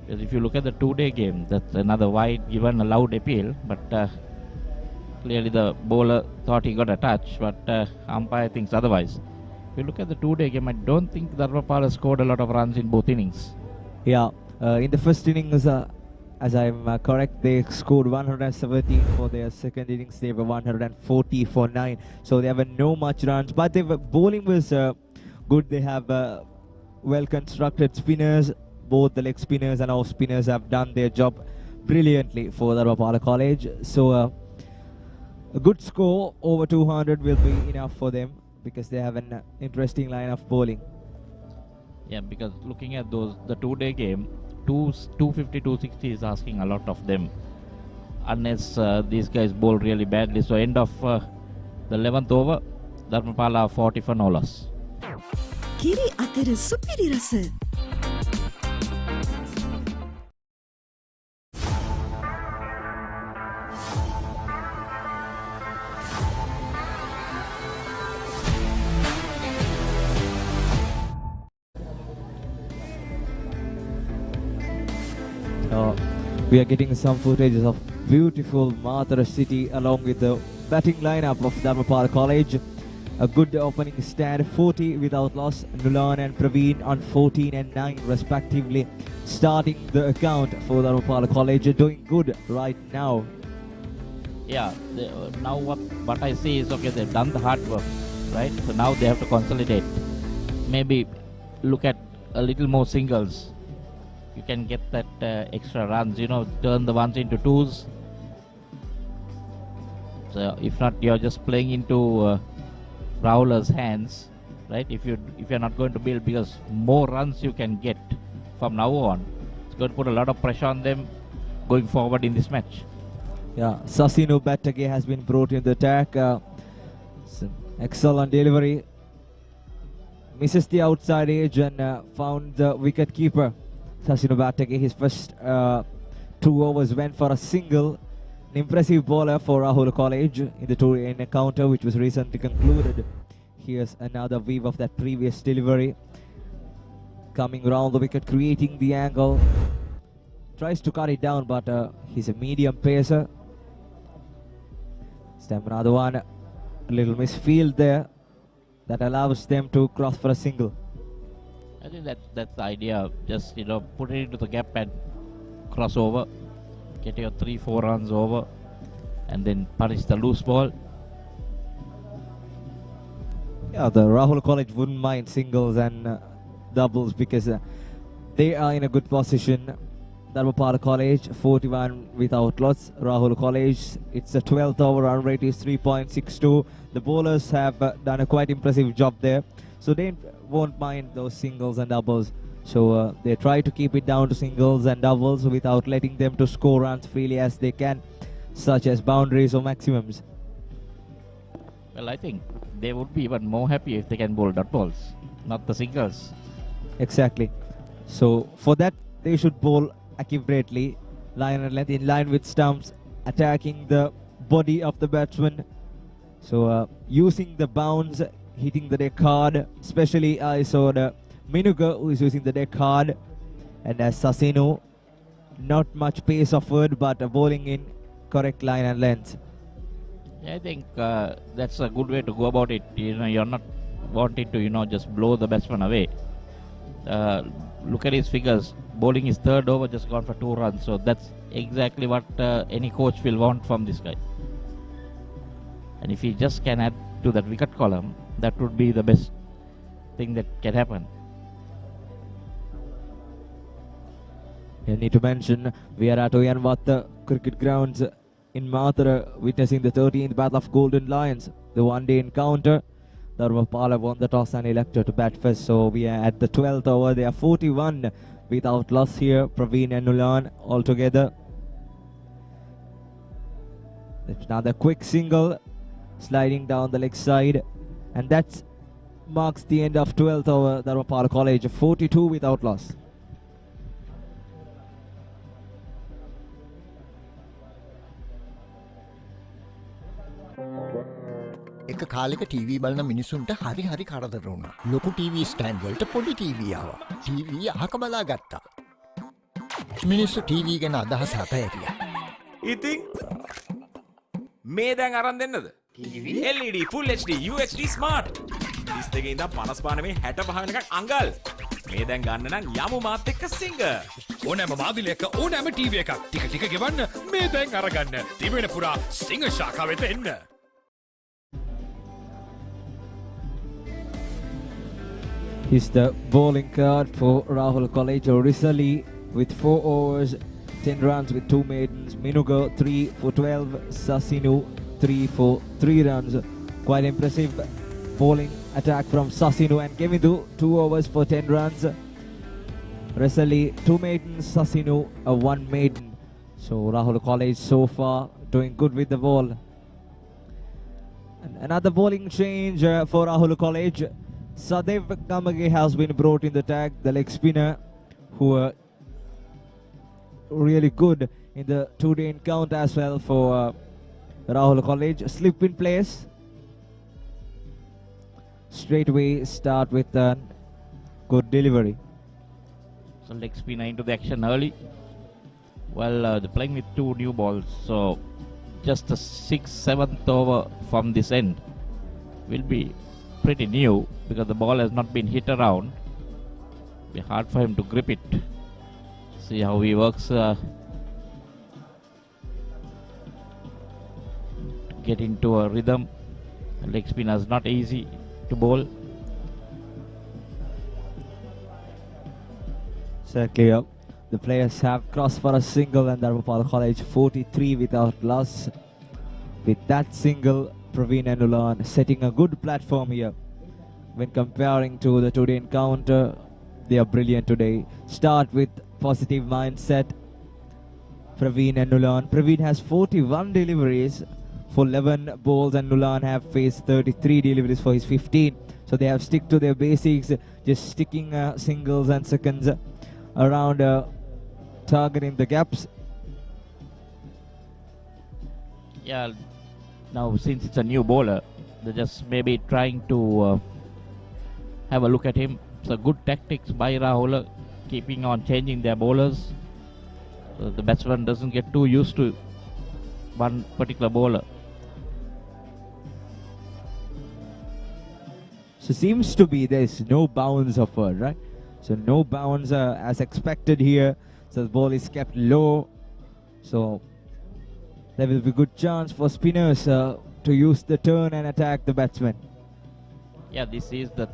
because if you look at the two-day game, that's another wide given, allowed appeal, but clearly the bowler thought he got a touch, but umpire thinks otherwise. If you look at the two-day game, I don't think Dharmapala scored a lot of runs in both innings. Yeah, in the first innings, as I'm correct, they scored 117. For their second innings, they were 140 for 9. So they were no much runs, but their bowling was good. They have well-constructed spinners. Both the leg spinners and off spinners have done their job brilliantly for Dharmapala College. So a good score over 200 will be enough for them, because they have an interesting line of bowling. Yeah, because looking at the two-day game, 250, 260 is asking a lot of them, unless these guys bowl really badly. So end of the 11th over, Dharmapala 40 for no loss. Kiri atara supiri rasa. We are getting some footage of beautiful Matara city along with the batting lineup of Dharmapala College. A good opening stand, 40 without loss. Nulan and Praveen on 14 and 9 respectively. Starting the account for Dharmapala College, doing good right now. Yeah, now what I see is, okay, they've done the hard work, right? So now they have to consolidate. Maybe look at a little more singles. You can get that extra runs, turn the ones into twos. So if not, you're just playing into Rahula's hands, right? If you're not going to build, because more runs you can get from now on, it's going to put a lot of pressure on them going forward in this match. Yeah, Sasino Battagay has been brought in the attack. Excellent delivery. Misses the outside edge and found the wicket keeper. Sasino Battagay, his first 2 overs went for a single. An impressive bowler for Rahula College in the tour encounter, which was recently concluded. Here's another weave of that previous delivery. Coming round the wicket, creating the angle. Tries to cut it down, but he's a medium pacer. Stamp another one. A little misfield there that allows them to cross for a single. I think that's the idea. Just put it into the gap and cross over. Get your 3-4 runs over, and then punish the loose ball. Yeah, the Rahula College wouldn't mind singles and doubles because they are in a good position. Dharmapala College 41 without loss. Rahula College, it's the 12th over, run rate is 3.62. The bowlers have done a quite impressive job there, so they won't mind those singles and doubles. So they try to keep it down to singles and doubles without letting them to score runs freely as they can, such as boundaries or maximums. Well, I think they would be even more happy if they can bowl dot balls, not the singles. Exactly. So for that, they should bowl accurately, line and length, in line with stumps, attacking the body of the batsman. So using the bounce, hitting the deck hard, especially I saw the Minuga, who is using the deck hard, and as Sasino, not much pace offered, but bowling in correct line and length. Yeah, I think that's a good way to go about it. You're not wanting to, just blow the batsman away. Look at his figures. Bowling his third over, just gone for 2 runs. So that's exactly what any coach will want from this guy. And if he just can add to that wicket column, that would be the best thing that can happen. I need to mention we are at Uyanwatta cricket grounds in Matara, witnessing the 13th Battle of Golden Lions, the one-day encounter. Dharmapala won the toss and elected to bat first, so we are at the 12th over. They are 41 without loss here. Praveen and Nulan all together. Another quick single, sliding down the leg side, and that marks the end of 12th over. Dharmapala College 42 without loss. එක කාලෙක TV බලන මිනිසුන්ට හරි හරි කරදර වුණා. ලොකු TV stand වලට පොඩි ටීවී ආවා. ටීවී අහක බලා ගත්තා. මිනිස්සු ටීවී ගැන අදහස අතහැරියා. ඉතින් මේ දැන් අරන් දෙන්නද? LED Full HD UHD Smart 32 ඉඳන් 55 මේ 65 වෙනකන් අඟල්. මේ දැන් ගන්න නම් යමු මාත් එක්ක සිංග. ඕනෑම මාදිලයක ඕනෑම ටීවී එකක් ටික ටික ගෙවන්න මේ දැන් අරගන්න. දිවෙන පුරා සිංග ශාඛාවෙත එන්න. He's the bowling card for Rahula College. Risali with 4 overs, 10 runs with 2 maidens. Minuga 3 for 12. Sasinu 3 for 3 runs. Quite impressive bowling attack from Sasinu and Kevindu. 2 overs for 10 runs. Risali 2 maidens. Sasinu a 1 maiden. So Rahula College so far doing good with the ball. And another bowling change for Rahula College. Sadev Kamage has been brought in the tag, the leg spinner, who were really good in the 2-day encounter as well for Rahula College. Slip in place. Straight away start with a good delivery. So leg spinner into the action early. Well, they're playing with 2 new balls, so just the 6th, 7th over from this end will be pretty new because the ball has not been hit around. Be hard for him to grip it. See how he works. Get into a rhythm. Leg spinner is not easy to bowl. Certainly, the players have crossed for a single and Dharmapala College 43 without loss. With that single, Praveen and Ulan setting a good platform here. When comparing to the today encounter, they are brilliant today. Start with positive mindset. Praveen and Ulan. Praveen has 41 deliveries for 11 balls and Nulan have faced 33 deliveries for his 15. So they have stick to their basics, just sticking singles and seconds around targeting the gaps. Yeah, now since it's a new bowler, they're just maybe trying to have a look at him. So good tactics by Rahula, keeping on changing their bowlers. So the batsman doesn't get too used to one particular bowler. So seems to be there's no bounce offered, right? So no bounce as expected here. So the ball is kept low. So there will be good chance for spinners to use the turn and attack the batsman. Yeah, this is the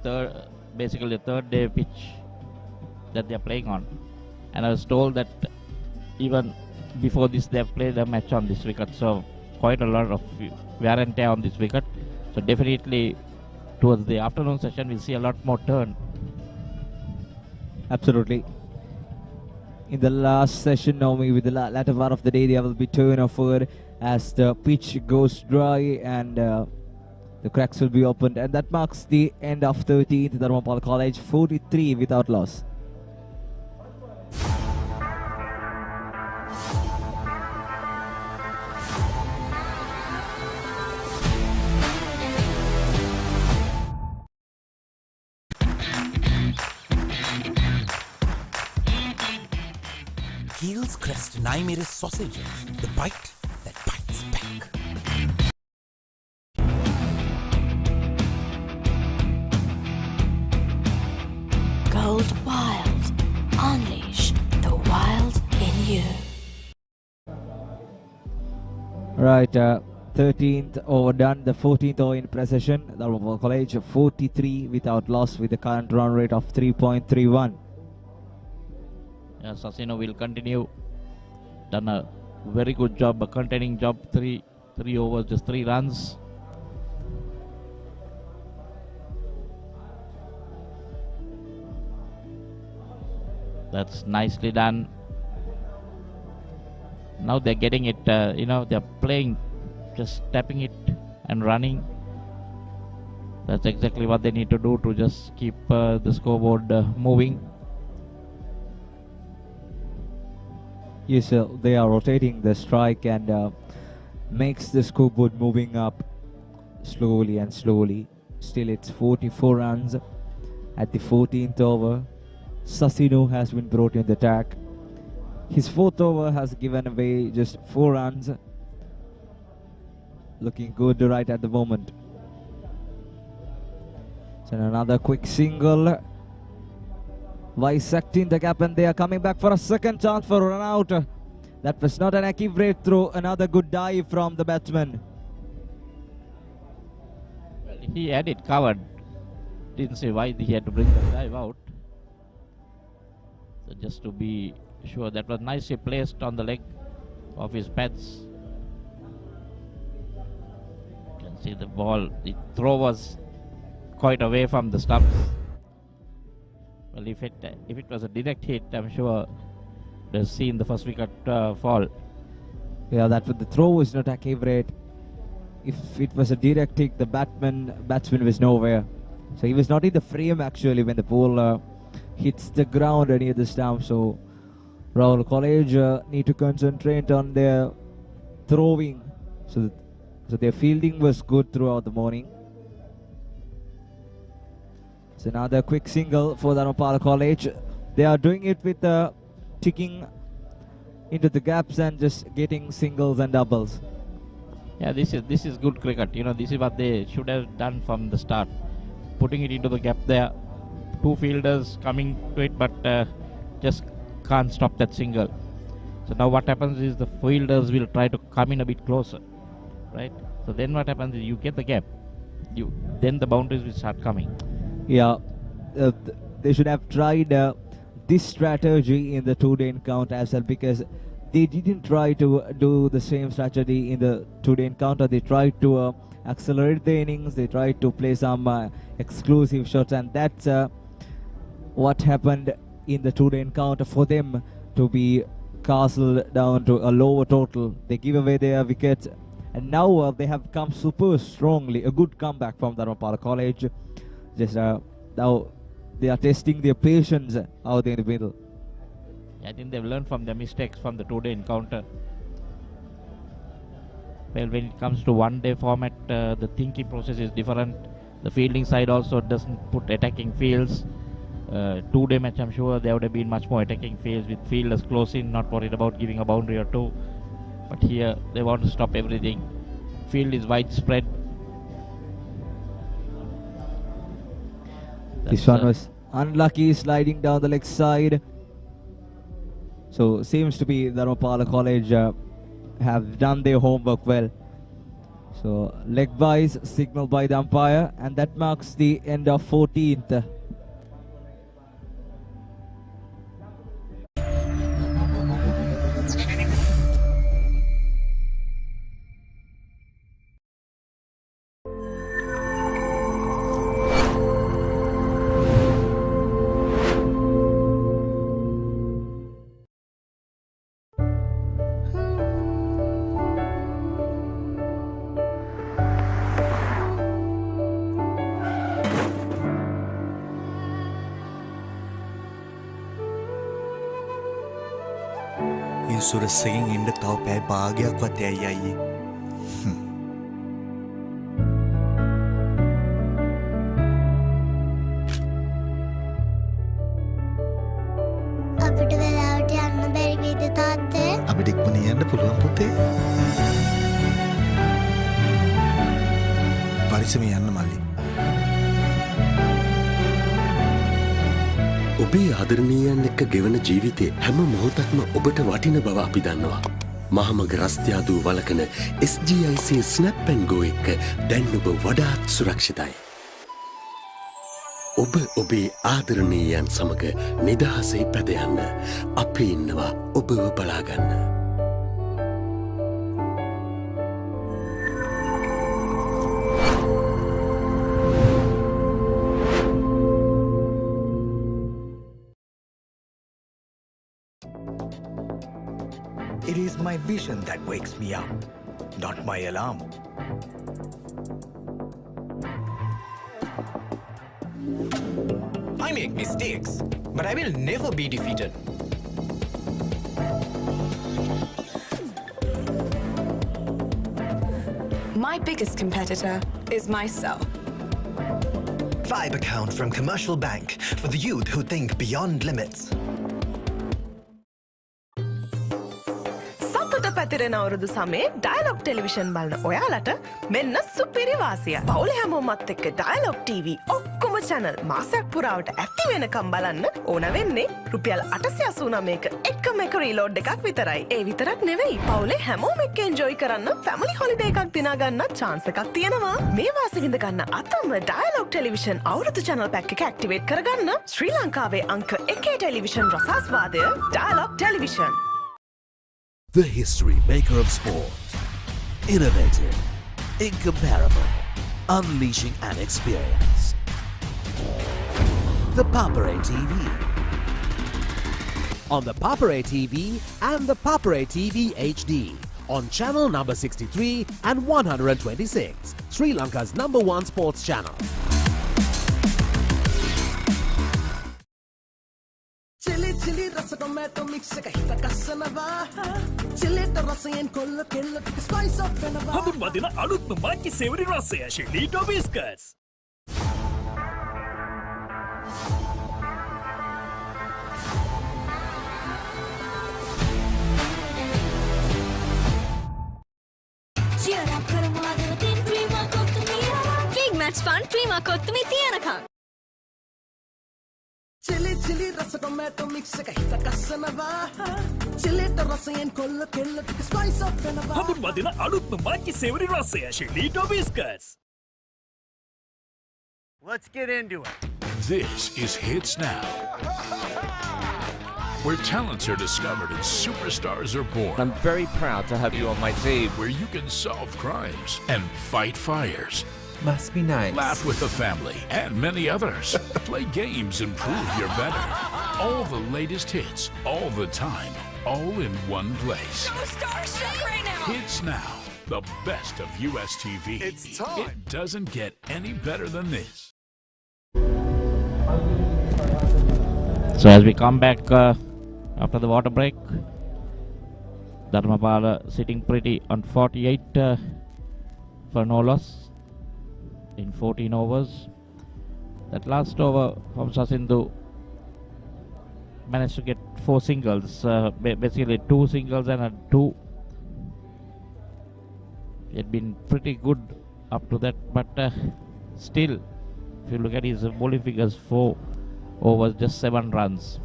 basically the third day pitch that they're playing on. And I was told that even before this they have played a match on this wicket. So quite a lot of wear and tear on this wicket. So definitely towards the afternoon session we'll see a lot more turn. Absolutely. In the last session, normally with the latter part of the day, there will be turn offered as the pitch goes dry and the cracks will be opened. And that marks the end of 13th Dharmapala College, 43 without loss. Heels crest and I made a sausage. The bite that bites back. Gold Wild. Unleash the wild in you. Right, 13th over done, the 14th over in possession. Dharmapala College 43 without loss with the current run rate of 3.31. Sasino will continue. Done a very good job, a containing job. Three overs, just 3 runs. That's nicely done. Now they're getting it, they're playing, just tapping it and running. That's exactly what they need to do to just keep the scoreboard moving. Yes, they are rotating the strike and makes the scoreboard moving up slowly and slowly. Still it's 44 runs at the 14th over. Sasino has been brought in the attack. His 4th over has given away just 4 runs. Looking good right at the moment. So another quick single. Bisecting the gap and they are coming back for a second chance for a run out. That was not an accurate throw. Another good dive from the batsman. Well, he had it covered. Didn't see why he had to bring the dive out. So just to be sure, that was nicely placed on the leg of his pads. You can see the ball. The throw was quite away from the stumps. Well, if it was a direct hit, I'm sure they've seen the first wicket fall. Yeah, the throw was not accurate. If it was a direct hit, the batsman was nowhere. So he was not in the frame actually when the ball hits the ground near the stump. So Rahula College need to concentrate on their throwing. So their fielding was good throughout the morning. It's another quick single for Dharmapala College. They are doing it with ticking into the gaps and just getting singles and doubles. Yeah, this is good cricket. You know, this is what they should have done from the start, putting it into the gap there. Two fielders coming to it, but just can't stop that single. So now what happens is the fielders will try to come in a bit closer, right? So then what happens is you get the gap. Then the boundaries will start coming. Yeah, they should have tried this strategy in the two-day encounter as well, because they didn't try to do the same strategy in the two-day encounter. They tried to accelerate the innings. They tried to play some exclusive shots, and that's what happened in the two-day encounter for them to be castled down to a lower total. They give away their wickets, and now they have come super strongly. A good comeback from Dharmapala College. Just now they are testing their patience out there in the middle. I think they've learned from their mistakes from the two-day encounter. Well, when it comes to one-day format, the thinking process is different. The fielding side also doesn't put attacking fields. Two-day match, I'm sure there would have been much more attacking fields with fielders close in, not worried about giving a boundary or two. But here, they want to stop everything. Field is widespread. This one was unlucky, sliding down the leg side. So seems to be Dharmapala College have done their homework well. So leg byes signaled by the umpire, and that marks the end of 14th. සුරසකින් ඉන්න තව පැය භාගයක් වත් ඇයි අයියේ. අපිට වෙලාවට යන්න බැරි වේද තාත්තේ? අපිට ඉක්මනින් යන්න පුළුවන් පුතේ. පරිස්සමෙන් යන්න මල්ලි. ඔබේ ආදරණීයන් එක්ක ගෙවන ජීවිතේ හැම මොහොතක්ම ඔබට වටින බව අපි දන්නවා. මහමග රස්තියාදූ වලකන SGIC Snap and Go එක්ක දැන් ඔබ වඩාත් සුරක්ෂිතයි. ඔබ ඔබේ ආදරණීයන් සමග නිදහසේ පැද යන්න. අපි ඉන්නවා ඔබව බලාගන්න. It is my vision that wakes me up, not my alarm. I make mistakes, but I will never be defeated. My biggest competitor is myself. Vibe account from Commercial Bank for the youth who think beyond limits. පැතිරෙන අවුරුදු සමේ dialogue television බලන ඔයාලට මෙන්න සුපිරි වාසිය. පවුලේ හැමෝමත් එක්ක dialogue TV ඔක්කොම channel මාසයක් පුරාවට ඇක්ටිව් වෙනකම් බලන්න ඕන වෙන්නේ රුපියල් 889ක එකම එක රීලෝඩ් එකක් විතරයි. ඒ විතරක් නෙවෙයි, පවුලේ හැමෝම එක්ක එන්ජොයි කරන්න ෆැමිලි හොලිඩේ එකක් දිනා ගන්න chance එකක් තියෙනවා. මේ වාසිය විඳ ගන්න අතම ඩයලොග් ටෙලිවිෂන් අවුරුදු channel pack එක ඇක්ටිවේට් කරගන්න ශ්‍රී ලංකාවේ අංක 1 ටෙලිවිෂන් රසාස්වාදය Dialog television. The history maker of sport. Innovative, incomparable, unleashing an experience. The Papare TV. On the Papare TV and the Papare TV HD. On channel number 63 and 126. Sri Lanka's #1 sports channel. Chili chili rasa tomato mix එක හිත කස්සනවා chilliට රසයෙන් කොල්ල කෙල්ල spice up වෙනවා හඳුන් වදින අලුත්ම මාකි සෙවරි රසය chili biscuits. match fun prima kottumi tiyanaka. Chili chili rasa tomato mix එක හිත කස්සනවා chilliට රසයෙන් කොල්ල කෙල්ල ටික spice up වෙනවා හඳුන් වදින අලුත්ම මාකි සේවරි රසය ෂෙලීටෝ බිස්කට්ස්. Let's get into it. This is Hits Now, where talents are discovered and superstars are born. I'm very proud to have you on my team. Where you can solve crimes and fight fires. Must be nice. Laugh with the family and many others. Play games and prove you're better. All the latest hits, all the time, all in one place. So starstruck right now. Hits Now, the best of US TV. It's time. It doesn't get any better than this. So as we come back after the water break, Dharmapala sitting pretty on 48 for no loss in 14 overs. That last over from Sasindu managed to get 4 singles, basically 2 singles and a 2. He had been pretty good up to that, but still, if you look at his bowling figures, 4 overs, just 7 runs.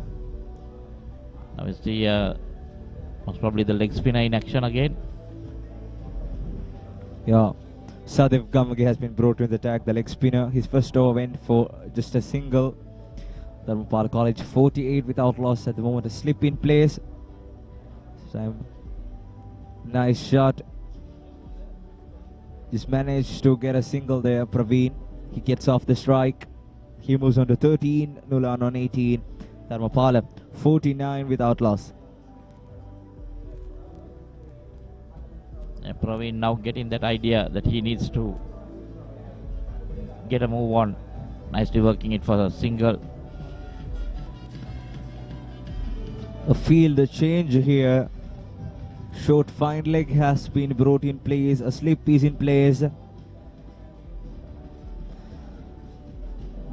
Now we see most probably the leg spinner in action again. Yeah, Sadev Gamage has been brought to the attack, the leg spinner. His first over went for just a single. Dharmapala College 48 without loss at the moment. A slip in place. Sam, nice shot. Just managed to get a single there. Praveen, he gets off the strike. He moves on to 13. Nulan on 18. Dharmapala 49 without loss. Praveen now getting that idea that he needs to get a move on. Nicely working it for a single. A field change here. Short fine leg has been brought in place. A slip is in place.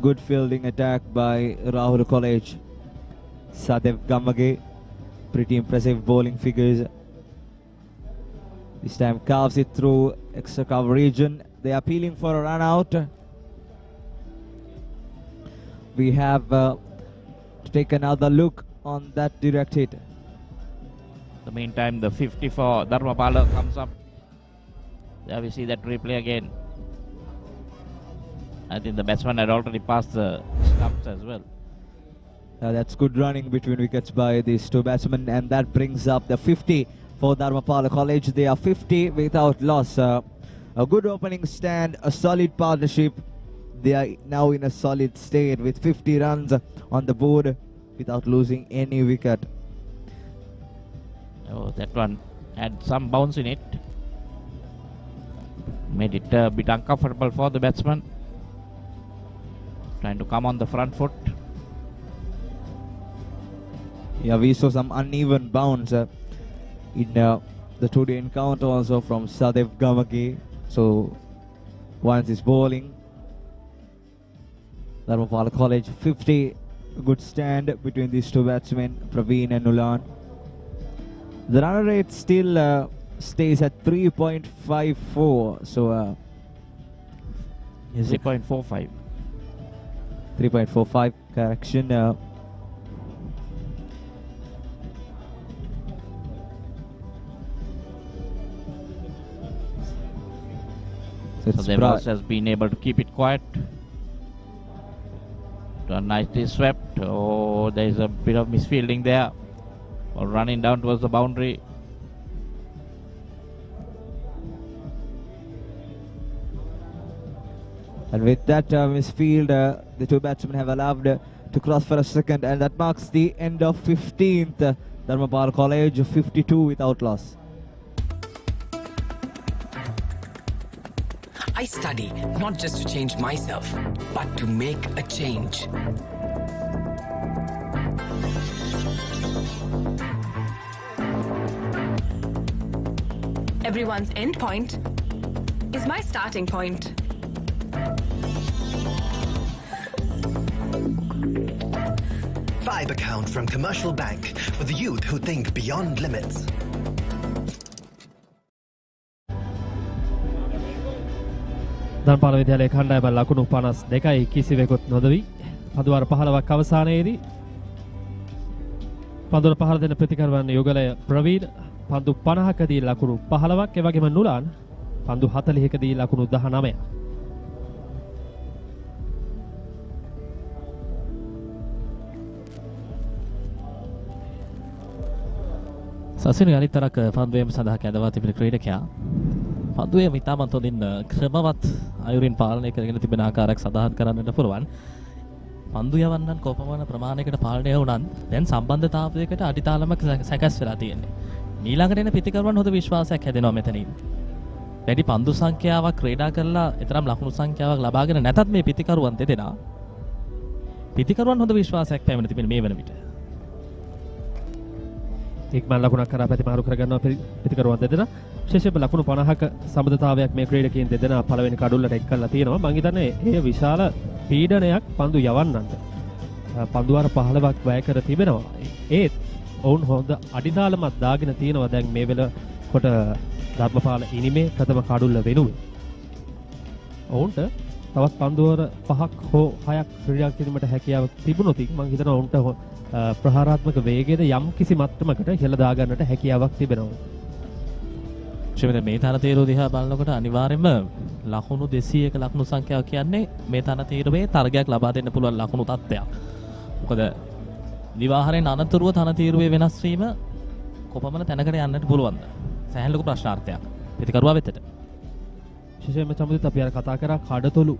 Good fielding attack by Rahula College. Sadev Gamage, pretty impressive bowling figures. This time carves it through extra cover region. They are appealing for a run out. We have to take another look on that direct hit. In the meantime, the 50 for Dharmapala comes up. There we see that replay again. I think the batsman had already passed the stumps as well. That's good running between wickets by these two batsmen, and that brings up the 50 for Dharmapala College. They are 50 without loss. A good opening stand, a solid partnership. They are now in a solid state with 50 runs on the board without losing any wicket. Oh, that one had some bounce in it. Made it a bit uncomfortable for the batsman. Trying to come on the front foot. Yeah, we saw some uneven bounce in the today encounter also from Sadev Gamage. So once is bowling. Dharmapala College 50. Good stand between these two batsmen, Praveen and Nulan. The run rate still stays at 3.54. So 3.45. 3.45 correction. So the boss has been able to keep it quiet. Nicely swept. Oh, there is a bit of misfielding there. Or running down towards the boundary. And with that misfield, the two batsmen have allowed to cross for a second, and that marks the end of 15th. Dharmapala College 52 without loss. I study not just to change myself, but to make a change. Everyone's end point is my starting point. Vibe account from Commercial Bank for the youth who think beyond limits. Dharmapala විද්‍යාලයේ කණ්ඩායම ලකුණු 52යි කිසිවෙකුත් නොදවි. පන්දුවාර 15ක් අවසානයේදී පන්දුවර පහර දෙන ප්‍රතිකර්වන්න යුගලය ප්‍රවීණ පන්දු 50කදී ලකුණු 15ක්, ඒ වගේම නුලාන් පන්දු 40කදී ලකුණු 19ක්. සසින අනිතරක් පන්දුවේම සඳහා කැඳවා තිබෙන ක්‍රීඩකයා පන්දුවේ ඉතාමත් හොඳින් ක්‍රමවත් අයුරින් පාලනය කරගෙන තිබෙන ආකාරයක් සඳහන් කරන්නට පුළුවන්. පන්දු යවන්නන් කොපමණ ප්‍රමාණයකට පාලනය වුණත් දැන් සම්බන්ධතාවයකට අඩිතාලමක් සැකස් වෙලා තියෙන්නේ. ඊළඟට එන පිටිකරුවන් හොඳ විශ්වාසයක් හැදෙනවා මෙතනින්. වැඩි පන්දු සංඛ්‍යාවක් ක්‍රීඩා කරලා ඊතරම් ලකුණු සංඛ්‍යාවක් ලබාගෙන නැතත් මේ පිටිකරුවන් දෙදෙනා පිටිකරුවන් හොඳ විශ්වාසයක් පැමිණ තිබෙන මේ වන විට. ඉක්මන් ලකුණක් කරා ප්‍රතිමාරු කරගන්නවා පිටිකරුවන් දෙදෙනා. විශේෂයෙන්ම ලකුණු 50ක සම්බන්ධතාවයක් මේ ක්‍රීඩකයන් දෙදෙනා පළවෙනි කඩුල්ලට එක් කරලා තියෙනවා. මම හිතන්නේ ඒ විශාල පීඩනයක් පන්දු යවන්නන්ට පන්දුවාර 15ක් වැය කර තිබෙනවා. ඒත් ඔවුන් හොඳ අඩිදාලමක් දාගෙන තියෙනවා දැන් මේ වෙලකොට ධර්මපාල ඉනිමේ ප්‍රථම කඩුල්ල වෙනුවෙන්. ඔවුන්ට තවත් පන්දුවර 5ක් හෝ 6ක් ක්‍රීඩා කිරීමට හැකියාවක් තිබුණොත් මම හිතනවා ඔවුන්ට ප්‍රහාරාත්මක වේගයේද යම් කිසි මට්ටමකට ඉහළ දාගන්නට හැකියාවක් තිබෙනවා. ශ්‍රමිත මේ තරතීරුව දිහා බලනකොට අනිවාර්යයෙන්ම ලකුණු 200ක ලකුණු සංඛ්‍යාව කියන්නේ මේ තරතීරුවේ තරගයක් ලබා දෙන්න පුළුවන් ලකුණු තත්ත්වයක්. මොකද විවාහයෙන් අනතුරුව තරතීරුවේ වෙනස් වීම කොපමණ තැනකට යන්නට පුළුවන්ද? සෑහෙන ලොකු ප්‍රශ්නාර්ථයක් පිටිකරුවා වෙතට. විශේෂයෙන්ම සම්මුතිත් අපි අර කතා කරා කඩතොළු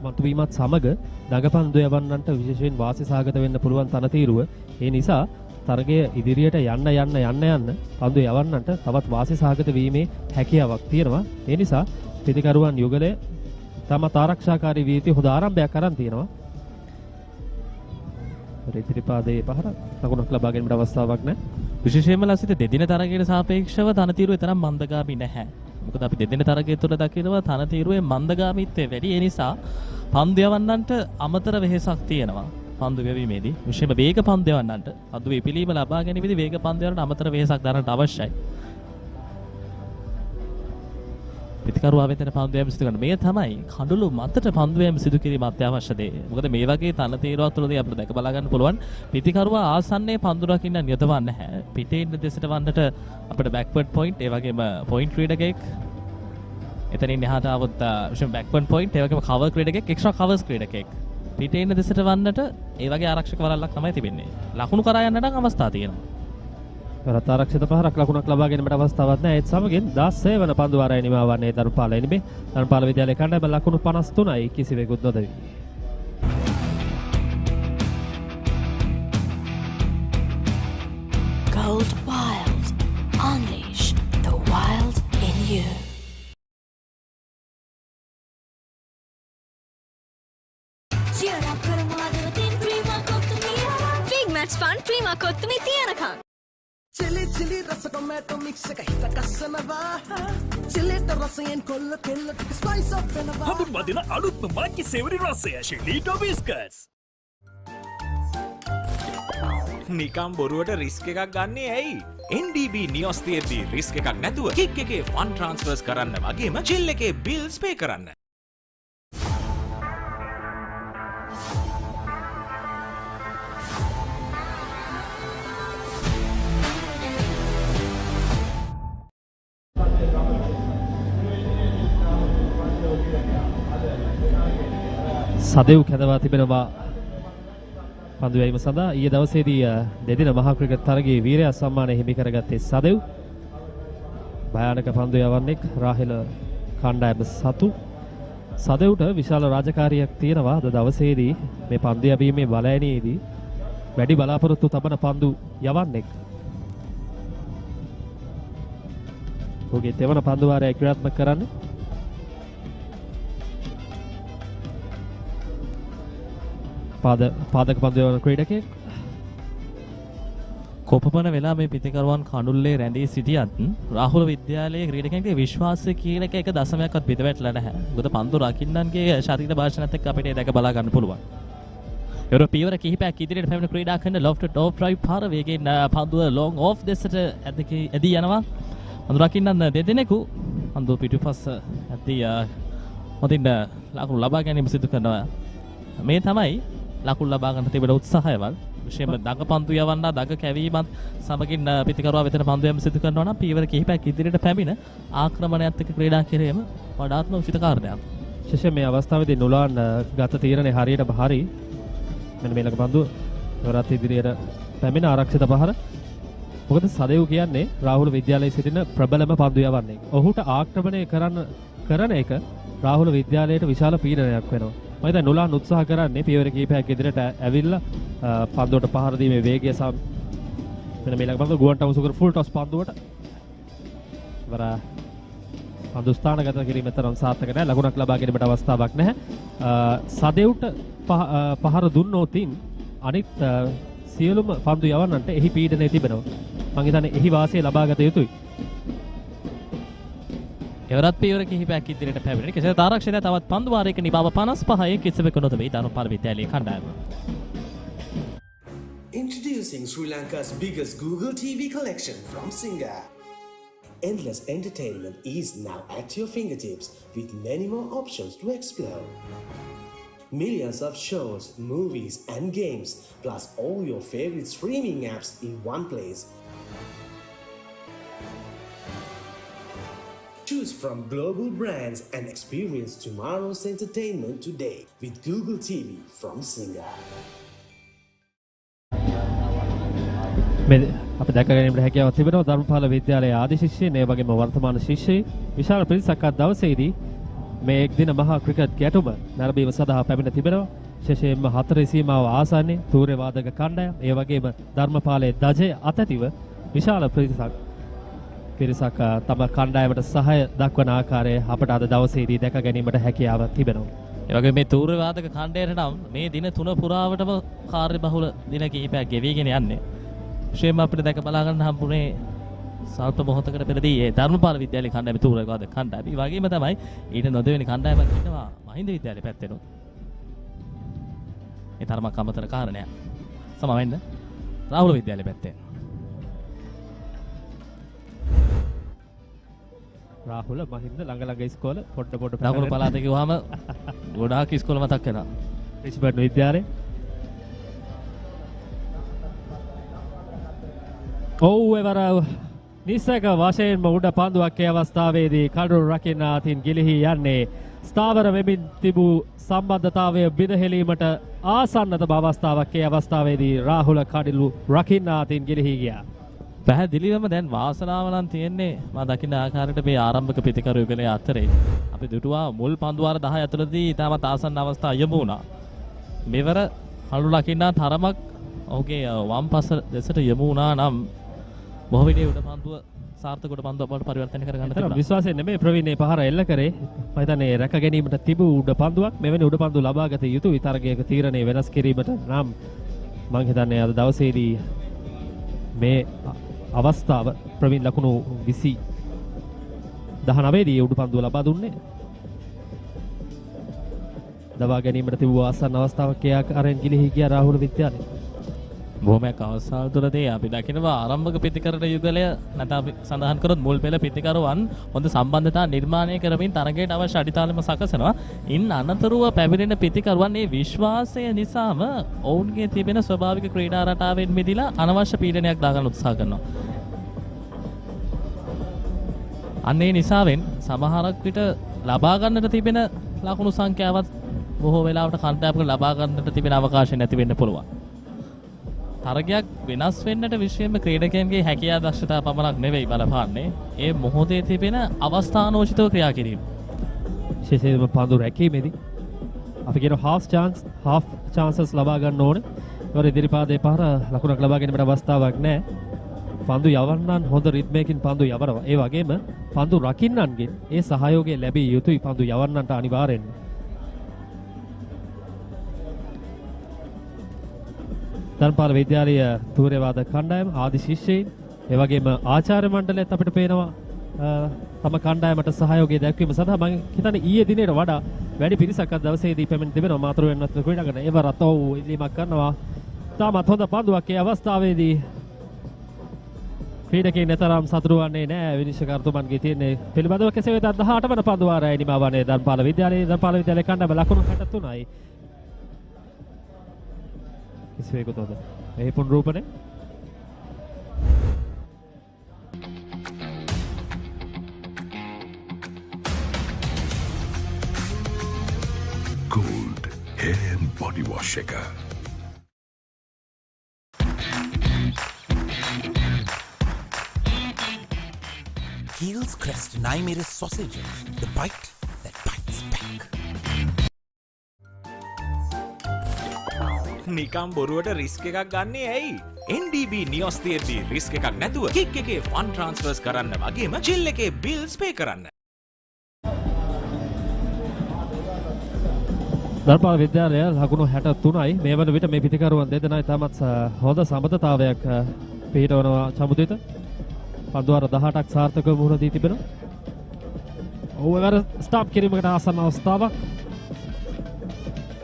මතුවීමත් සමග දඟපන්දු යවන්නන්ට විශේෂයෙන් වාසි සහගත වෙන්න පුළුවන් තරතීරුව. ඒ නිසා තරගය ඉදිරියට යන්න පන්දු යවන්නන්ට තවත් වාසි සහගත වීමේ හැකියාවක් තියෙනවා. ඒ නිසා පිටිකරුවන් යුගලය තම ආරක්ෂාකාරී වීතිය හොඳ ආරම්භයක් අරන් තියෙනවා. රිතිරිපාදයේ පහර ලකුණක් ලබා ගැනීමට අවස්ථාවක් නැහැ. විශේෂයෙන්ම ලසිත දෙදින තරගයට සාපේක්ෂව තනතිරුවේ තරම් මන්දගාමී නැහැ. මොකද අපි දෙදින තරගය තුළ දකිනවා තනතිරුවේ මන්දගාමීත්වය වැඩි. ඒ නිසා පන්දු යවන්නන්ට අමතර වෙහෙසක් තියෙනවා. පන්දු යැවීමේදී විශේෂයෙන්ම වේග පන්දු යවන්නන්ට පන්දුවේ පිළීම ලබා ගැනීමේදී වේග පන්දු යවන්නට අමතර වෙහෙසක් දරන්නට අවශ්‍යයි. පිටිකරුවා වෙතන පන්දු යැවීම සිදු කරන මේ තමයි කඩළු මතට පන්දු යැවීම සිදු කිරීම අත්‍යවශ්‍ය දේ. මොකද මේ වගේ තනතිරුවක් තුළදී අපිට දැක බලා ගන්න පුළුවන් පිටිකරුවා ආසන්නයේ පන්දු රකින්න නියතවන්නේ නැහැ. පිටේ ඉන්න දෙසට වන්නට අපිට බෑක්වර්ඩ් පොයින්ට් ඒ වගේම පොයින්ට් ක්‍රීඩකෙක් එතනින් එහාට આવොත් විශේෂ බෑක්වර්ඩ් පොයින්ට් ඒ වගේම කවර් ක්‍රීඩකෙක් එක්ස්ට්‍රා කවර්ස් ක්‍රීඩකෙක් පිටේ ඉන්න දෙසට වන්නට ඒ වගේ ආරක්ෂක වරල්ලක් තමයි තිබෙන්නේ. ලකුණු කරා යන්නට නම් අවස්ථා තියෙනවා. රට ආරක්ෂිත පහරක් ලකුණක් ලබා ගැනීමට අවස්ථාවක් නැහැ. ඒත් සමගින් 16 වන පන්දුවාරය නිමා වන්නේ ධර්මපාල ඉනිමේ. ධර්මපාල විද්‍යාලයේ කණ්ඩායම ලකුණු 53යි කිසිවෙකුත් නොදවි. Gold Wild. Unleash the wild in you. Big match fun, prima kottumi tiyanaka. Chili rasa tomato mix එක හිත කස්සනවා. චිලිට රසයෙන් කොල්ල කෙල්ල ටික ස්පයිස් අප් වෙනවා. හඳුන්වදින අලුත්ම මාකි සේවරි රසය ෂෙලීටෝ බිස්කට්ස්. නිකම් බොරුවට රිස්ක් එකක් ගන්නේ ඇයි? NDB නියොස් තියෙද්දි රිස්ක් එකක් නැතුව කික් එකේ ෆන් ට්‍රාන්ස්ෆර්ස් කරන්න වගේම චිල් එකේ බිල්ස් පේ කරන්න. සදෙව් කැඳවා තිබෙනවා පන්දු යැවීම සඳහා. ඊයේ දවසේදී දෙදින මහා ක්‍රිකට් තරගයේ වීරයා සම්මානය හිමි කරගත්තේ සදෙව්. භයානක පන්දු යවන්නෙක් රාහෙල කණ්ඩායම සතු. සදෙව්ට විශාල රාජකාරියක් තියෙනවා අද දවසේදී මේ පන්දු යැවීමේ බලෑනියේදී වැඩි බලාපොරොත්තු තබන පන්දු යවන්නෙක්. ඔහුගේ තෙවන පන්දු වාරය ක්‍රියාත්මක කරන්නේ. පාදක පන්දු යවන ක්‍රීඩකයෙක්. කොපමණ වෙලා මේ පිටිකරුවන් කඳුල්ලේ රැඳී සිටියත් රාහුල විද්‍යාලයේ ක්‍රීඩකයන්ගේ විශ්වාසය කියන එක දශමයක්වත් පිටවැටලා නැහැ. මොකද පන්දු රකින්නන්ගේ ශරීර භාෂණයත් එක්ක අපිට දැක බලා ගන්න පුළුවන්. යුරෝප පියවර කිහිපයක් ඉදිරියට පැමිණ ක්‍රීඩා කරන ලොෆ්ට් ටොප් ඩ්‍රයිව් පාර වේගයෙන් පන්දුව ලොං ඔෆ් දෙසට ඇදී යනවා. පන්දු රකින්නන් දෙදෙනෙකු පන්දුව පිටුපස්ස ඇති හොඳින් ලකුණු ලබා ගැනීම සිදු කරනවා. මේ තමයි ලකුණු ලබා ගන්න තිබෙන උත්සාහයවල්. විශේෂයෙන්ම දඟ පන්දු යවන්න දඟ කැවීමත් සමගින් පිටිකරුවා වෙතට පන්දු යැම සිදු කරනවා නම් පීවර කිහිපයක් ඉදිරියට පැමිණ ආක්‍රමණයත් එක්ක ක්‍රීඩා කිරීම වඩාත්ම උචිත කාර්යයක්. විශේෂයෙන් මේ අවස්ථාවේදී නුලාන් ගත තීරණේ හරියට හරි. මෙන්න මේලක පන්දුව වරත් ඉදිරියට පැමිණ ආරක්ෂිත පහර. මොකද සදෙව් කියන්නේ රාහුල විද්‍යාලයේ සිටින ප්‍රබලම පන්දු යවන්නේ. ඔහුට ආක්‍රමණය කරන එක රාහුල විද්‍යාලයට විශාල පීඩනයක් වෙනවා. මම දැන් නුලාන් උත්සාහ කරන්නේ පියවර කිහිපයක් ඉදිරියට ඇවිල්ලා පන්දුවට පහර දීමේ වේගය මෙන්න මේලක පන්දුව ගුවන් ටවුසුකර ෆුල් ටොස් පන්දුවට වර පන්දු ස්ථානගත කිරීම තරම් සාර්ථක නැහැ. ලකුණක් ලබා ගැනීමට අවස්ථාවක් නැහැ. සදෙව්ට පහර දුන්නොතින් අනිත් සියලුම පන්දු යවන්නන්ට එහි පීඩනය තිබෙනවා. මම හිතන්නේ එහි වාසිය ලබා ගත යුතුයි. එවරත් පියවර කිහිපයක් ඉදිරියට පැමිණෙන කෙසේ ආරක්ෂණය තවත් පන්දු වාරයක නිබව 55 කිසිවෙකු නොදෙවි ධර්මපාල විද්‍යාලයේ කණ්ඩායම. Introducing Sri Lanka's biggest Google TV collection from Singa. Endless entertainment is now at your fingertips with many more options to explore. Millions of shows, movies and games, plus all your favorite streaming apps in one place. Choose from global brands and experience tomorrow's entertainment today with Google TV from Singa. අප දැක ගැනීමට හැකියාවක් තිබෙනවා ධර්මපාල විද්‍යාලයේ ආදි ශිෂ්‍යයන් ඒ වගේම වර්තමාන ශිෂ්‍යයන් විශාල පිරිසක් අද දවසේදී මේ එක් දින මහා ක්‍රිකට් ගැටුම නැරඹීම සඳහා පැමිණ තිබෙනවා. විශේෂයෙන්ම 4 සීමාව ආසන්නයේ තූර්ය වාදක කණ්ඩායම ඒ වගේම ධර්මපාලයේ දජය අතැතිව විශාල පිරිසක් තම කණ්ඩායමට සහාය දක්වන ආකාරය අපට අද දවසේදී දැක ගැනීමට හැකියාවක් තිබෙනවා. ඒ වගේම මේ තූර්ය වාදක කණ්ඩායමට නම් මේ දින 3 පුරාවටම කාර්යබහුල දින කිහිපයක් ගෙවිගෙන යන්නේ. විශේෂයෙන්ම අපිට දැක බලා ගන්න හම්බුනේ සල්ප මොහොතකට පෙරදී ඒ ධර්මපාල විද්‍යාලයේ කණ්ඩායම තූර්ය වාදක කණ්ඩායම. ඒ වගේම තමයි ඊට නොදෙවෙනි කණ්ඩායමක් ඉන්නවා මහින්ද විද්‍යාලයේ පැත්තෙනොත්. ඒ තරමක් අමතර කාරණයක්. සමවෙන්න රාහුල විද්‍යාලයේ පැත්තෙන්. රාහුල මහින්ද ළඟ ඉස්කෝල පොඩ දකුණු පළාතේ ගිහුවාම ගොඩාක් ඉස්කෝල මතක් වෙනවා. රිෂ්බර්ඩ් විද්‍යාලයේ එවර නිසක වශයෙන්ම උඩ පන්දුවක් ඒ අවස්ථාවේදී කඩුළු රකින්න අතින් ගිලිහි යන්නේ ස්ථාවර වෙමින් තිබූ සම්බන්ධතාවය බිඳහෙලීමට ආසන්නතම අවස්ථාවක් ඒ අවස්ථාවේදී රාහුල කඩුළු රකින්න අතින් ගිලිහි ගියා. පැහැදිලිවම දැන් වාසනාව නම් තියෙන්නේ මම දකින්න ආකාරයට මේ ආරම්භක ප්‍රතිකරු යුගලයේ අතරේ අපි දුටුවා මුල් පන්දු වාර 10 ඇතුළතදී ඊටමත් ආසන්න අවස්ථා යමු වුණා. මෙවර කඩුළු රකින්න තරමක් ඔහුගේ වම් පස දෙසට යමු වුණා නම් බොහෝ විට උඩ පන්දුව සාර්ථක උඩ පන්දුව බවට පරිවර්තනය කරගන්න තිබුණා. විශ්වාසයෙන් නෙමෙයි ප්‍රවීණේ පහර එල්ල කරේ. මම හිතන්නේ රැක ගැනීමට තිබූ උඩ පන්දුවක් මෙවැනි උඩ පන්දු ලබා ගත යුතු විතරගයක තීරණය වෙනස් කිරීමට නම් මම හිතන්නේ අද දවසේදී මේ අවස්ථාව ප්‍රවීණ ලකුණු 19 දී උඩ පන්දුව ලබා දුන්නේ. දවා ගැනීමට තිබූ ආසන්න අවස්ථාවක් ඒ ආකාරයෙන් ගිලිහි ගියා රාහුල විද්‍යාලය. බොහොමයක් අවසාන තුරදී අපි දකිනවා ආරම්භක ප්‍රතිකරණ යුගලය නැත්නම් අපි සඳහන් කරොත් මුල් පෙළ ප්‍රතිකරුවන් හොඳ සම්බන්ධතා නිර්මාණය කරමින් තරගයට අවශ්‍ය අඩිතාලම සකසනවා. ඉන් අනතුරුව පැමිණෙන ප්‍රතිකරුවන් මේ විශ්වාසය නිසාම ඔවුන්ගේ තිබෙන ස්වභාවික ක්‍රීඩා රටාවෙන් මිදලා අනවශ්‍ය පීඩනයක් දාගන්න උත්සාහ කරනවා. අන්නේ නිසාවෙන් සමහරක් විට ලබා ගන්නට තිබෙන ලකුණු සංඛ්‍යාවත් බොහෝ වෙලාවට කණ්ඩායමකට ලබා ගන්නට තිබෙන අවකාශය නැති වෙන්න පුළුවන්. තරගයක් වෙනස් වෙන්නට විශ්වයෙන්ම ක්‍රීඩකයන්ගේ හැකියාව දක්ෂතාව පමණක් නෙවෙයි බලපාන්නේ ඒ මොහොතේ තිබෙන අවස්ථානෝචිතව ක්‍රියා කිරීම. විශේෂයෙන්ම පන්දු රැකීමේදී අපි කියන half chances ලබා ගන්න ඕනේ. ඒවල ඉදිරිපාදේ පාර ලකුණක් ලබා ගැනීමට අවස්ථාවක් නැහැ. පන්දු යවන්නන් හොඳ රිද්මයකින් පන්දු යවනවා. ඒ වගේම පන්දු රකින්නන්ගෙන් ඒ සහයෝගය ලැබිය යුතුයි පන්දු යවන්නන්ට අනිවාර්යෙන්ම. ධර්මපාල විද්‍යාලය තූර්ය වාදක කණ්ඩායම ආදි ශිෂ්‍යයන් ඒ වගේම ආචාර්ය මණ්ඩලයත් අපිට පේනවා තම කණ්ඩායමට සහයෝගය දැක්වීම සඳහා මම හිතන්නේ ඊයේ දිනේට වඩා වැඩි පිරිසක් අද දවසේදී පැමිණ තිබෙනවා මාතෘ වෙනත් ක්‍රීඩකයන් ඒවරත් ඔව් ඉල්ලීමක් කරනවා තාමත් හොඳ පන්දුවක් ඒ අවස්ථාවේදී ක්‍රීඩකයන් තරම් සතුටු වන්නේ නැහැ විනිශ්චයකර්තුමන්ගේ තියෙන්නේ පිළිබඳව කෙසේ වෙතත් 18 වන පන්දු වාරයේ නිමවන්නේ ධර්මපාල විද්‍යාලයේ කණ්ඩායම ලකුණු 63යි. කිසිවෙකුට හොඳ මේ පුනරූපණය Gold hair and body wash shaker. Heels crest 9 sausages. The bite that bites back. නිකම් බොරුවට රිස්ක් එකක් ගන්නේ ඇයි? NDB නියොස් තියෙද්දි රිස්ක් එකක් නැතුව කික් එකේ ෆන් ට්‍රාන්ස්ෆර්ස් කරන්න වගේම චිල් එකේ බිල්ස් පේ කරන්න. ධර්මපාල විද්‍යාලය ලකුණු 63යි. මේ වන විට මේ පිටිකරුවන් දෙදෙනා තමත් හොඳ සමතතාවයක් පිහිටවනවා චමුදිත. පන්දුවාර 18ක් සාර්ථකව මුහුණ දී තිබෙනවා. ඕවර ස්ටොප් කිරීමකට ආසන්න අවස්ථාවක්.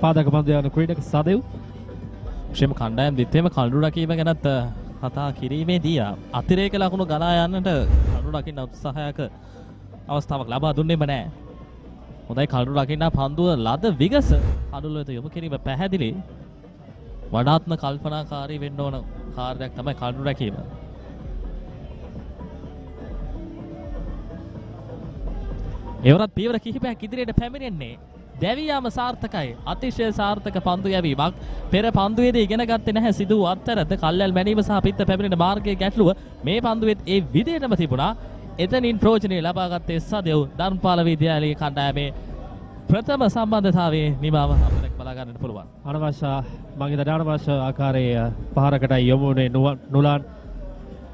පාදක පන්දු යන ක්‍රීඩක සදෙව් විශේෂම කණ්ඩායම් දෙත්තේම කඳු රැකීම ගැනත් කතා කිරීමේදී අතිරේක ලකුණු ගලා යන්නට කඳු රකින්න උත්සාහයක අවස්ථාවක් ලබා දුන්නේම නැහැ. හොඳයි කඳු රකින්න පන්දුව ලද විගස කඳුල වෙත යොමු කිරීම පැහැදිලි. වඩාත්ම කල්පනාකාරී වෙන්න ඕන කාර්යයක් තමයි කඳු රැකීම. එවරත් පියවර කිහිපයක් ඉදිරියට පැමිණෙන්නේ. දැවියාම සාර්ථකයි. අතිශය සාර්ථක පන්දු යැවීමක්. පෙර පන්දුවේදී ඉගෙන ගත්තේ නැහැ සිදු අත්තරද කල්යල් මැනීම සහ පිත්ත පැමිණෙන මාර්ගයේ ගැටලුව මේ පන්දුවේත් ඒ විදිහටම තිබුණා. එතනින් ප්‍රෝජනය ලබා ගත්තේ සදෙව් ධර්මපාල විද්‍යාලයේ කණ්ඩායමේ ප්‍රථම සම්බන්ධතාවයේ නිමාව අපිට බලා ගන්නට පුළුවන්. අනවශ්‍ය මගේ අනවශ්‍ය ආකාරයේ පහරකටයි යොමු වුණේ නුලාන්.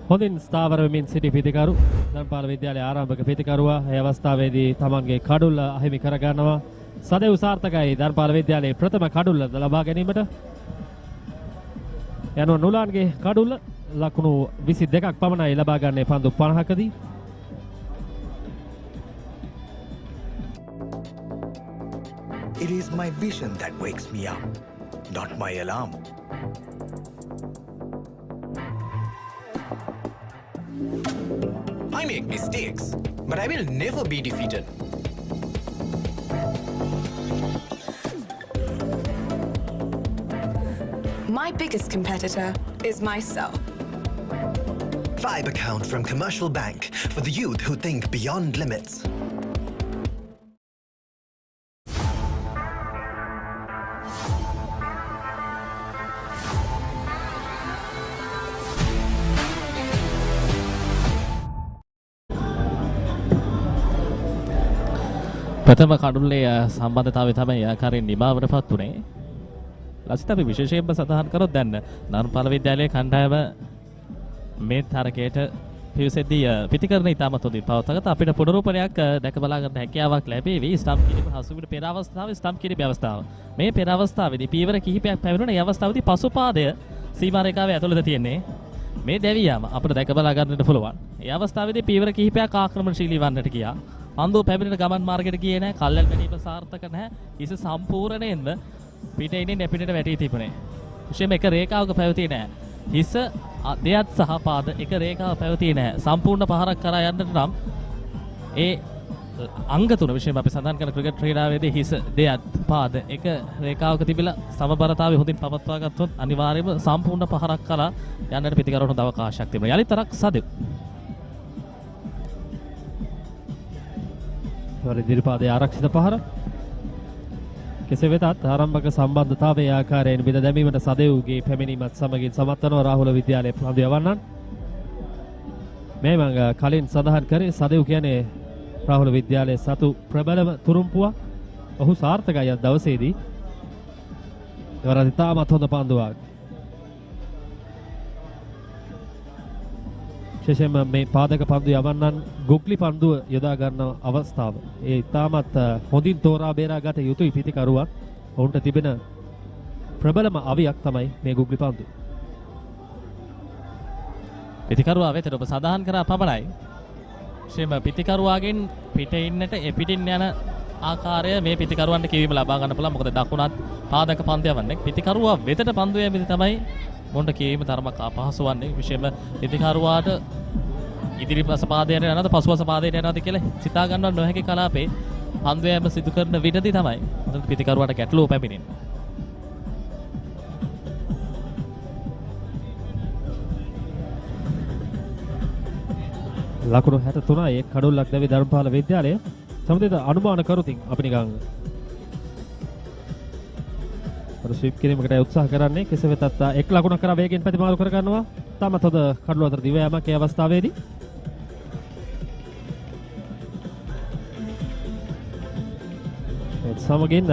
හොඳින් ස්ථාවර වෙමින් සිටි පිටිකරු ධර්මපාල විද්‍යාලයේ ආරම්භක පිටිකරුවා ඒ අවස්ථාවේදී තමන්ගේ කඩුල්ල අහිමි කර ගන්නවා. සදෙව් සාර්ථකයි ධර්මපාල විද්‍යාලයේ ප්‍රථම කඩුල්ල ලබා ගැනීමට. යනවා නුලාන්ගේ කඩුල්ල ලකුණු 22ක් පමණයි ලබා ගන්නේ පන්දු 50කදී. It is my vision that wakes me up, not my alarm. I make mistakes, but I will never be defeated. My biggest competitor is myself. Vibe account from Commercial Bank for the youth who think beyond limits. ප්‍රථම කඩුල්ලේ සම්බන්ධතාවය තමයි ආකාරයෙන් නිමාවටපත් උනේ. ලසිත අපි විශේෂයෙන්ම සඳහන් කරොත් දැන් ධර්මපාල විද්‍යාලයේ කණ්ඩායම මේ තරකයට පිවිසෙද්දී පිටිකරණ ඉතාමත් හොඳින් පවත්වාගත්තා. අපිට පුනරූපණයක් දැක බලා ගන්න හැකියාවක් ලැබේවි. ස්ටම්ප් කිරීම හසුවිට පෙර අවස්ථාවේ ස්ටම්ප් කිරීමේ අවස්ථාව. මේ පෙර අවස්ථාවේදී පීවර කිහිපයක් පැමිණුණ. ඒ අවස්ථාවේදී පසුපාදය සීමා රේඛාවේ ඇතුළත තියෙන්නේ. මේ දැවියාම අපිට දැක බලා ගන්නට පුළුවන්. ඒ අවස්ථාවේදී පීවර කිහිපයක් ආක්‍රමණශීලී වන්නට ගියා. පන්දුව පැමිණෙන ගමන් මාර්ගයට ගියේ නැහැ. කල්යල් ගැනීම සාර්ථක නැහැ. ඉස සම්පූර්ණයෙන්ම පිටින් එපිටට වැටී තිබුණේ. විශේෂම එක රේඛාවක පැවතියේ නැහැ. හිස දෙයත් සහ පාද එක රේඛාවක පැවතියේ නැහැ. සම්පූර්ණ පහරක් කරා යන්නට නම් ඒ අංග තුන විශේෂම අපි සඳහන් කරන ක්‍රිකට් ක්‍රීඩාවේදී හිස දෙයත් පාද එක රේඛාවක තිබිලා සමබරතාවය හොඳින් පවත්වා ගත්තොත් අනිවාර්යයෙන්ම සම්පූර්ණ පහරක් කරා යන්නට පිටිකරන හොඳ අවකාශයක් තිබුණා. යලිත් තරක් සදෙව් ඉදිරිපාදයේ ආරක්ෂිත පහර. කෙසේ වෙතත් ආරම්භක සම්බන්ධතාවයේ ආකාරයෙන් බෙද දැමීමට සදෙව්ගේ පැමිණීමත් සමගින් සමත් වනවා රාහුල විද්‍යාලයේ පන්දු යවන්නන්. මේ මම කලින් සඳහන් කරේ සදෙව් කියන්නේ රාහුල විද්‍යාලයේ සතු ප්‍රබලම තුරුම්පුවක්. ඔහු සාර්ථකයි අද දවසේදී. ඒවරත් තාමත් හොඳ පන්දුවක්. විශේෂයෙන්ම මේ පාදක පන්දු යවන්නන් ගුග්ලි පන්දුව යොදා ගන්න අවස්ථාව. ඒ තාමත් හොඳින් තෝරා බේරා ගත යුතුයි පිටිකරුවන්. ඔවුන්ට තිබෙන ප්‍රබලම අවියක් තමයි මේ ගුග්ලි පන්දුව. පිටිකරුවා වෙතට ඔබ සඳහන් කරා පමණයි. විශේෂයෙන්ම පිටිකරුවාගෙන් පිටින්නට එපිටින් යන ආකාරය මේ පිටිකරුවන්ට කිවීම ලබා ගන්න පුළුවන්. මොකද දකුණත් පාදක පන්දු යවන්නේ පිටිකරුවා වෙතට පන්දු යැමීම තමයි මොන්ට කීම තරමක් අපහසු වන්නේ විශේෂයෙන්ම පිතිකරුවාට ඉදිරිපස පාදයට යනවද පසුපස පාදයට යනවද කියලා සිතා ගන්නව නොහැකි කලාපේ පන්දු යෑම සිදු කරන විටදී තමයි පිතිකරුවාට ගැටලුව පැමිණෙන්නේ. ලකුණු 63 එක් කඩොල්ලක් දැවි ධර්මපාල විද්‍යාලය සමතේද අනුමාන කරුතින් අපි නිකන් ස්විප් කිරීමකට උත්සාහ කරන්නේ කෙසේ වෙතත් එක් ලකුණක් කරා වේගෙන් ප්‍රතිමාරු කර ගන්නවා. තාමත් හොඳ කඩළු අතර දිව යාමක් ඒ අවස්ථාවේදී. ඒත් සමගින්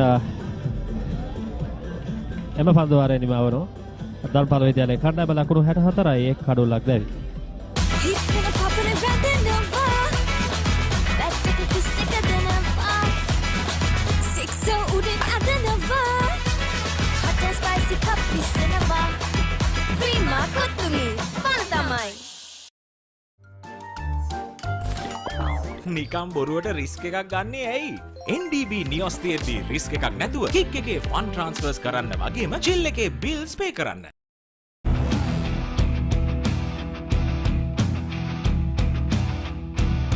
එම පන්දු වාරය නිමවනවා. ධර්මපාල විද්‍යාලයේ කණ්ඩායම ලකුණු 64 එක් කඩොල්ලක් දැවි. නිකම් බොරුවට රිස්ක් එකක් ගන්නේ ඇයි? NDB නියොස් තියෙද්දි රිස්ක් එකක් නැතුව කික් එකේ ෆන් ට්‍රාන්ස්ෆර්ස් කරන්න වගේම චිල් එකේ බිල්ස් පේ කරන්න.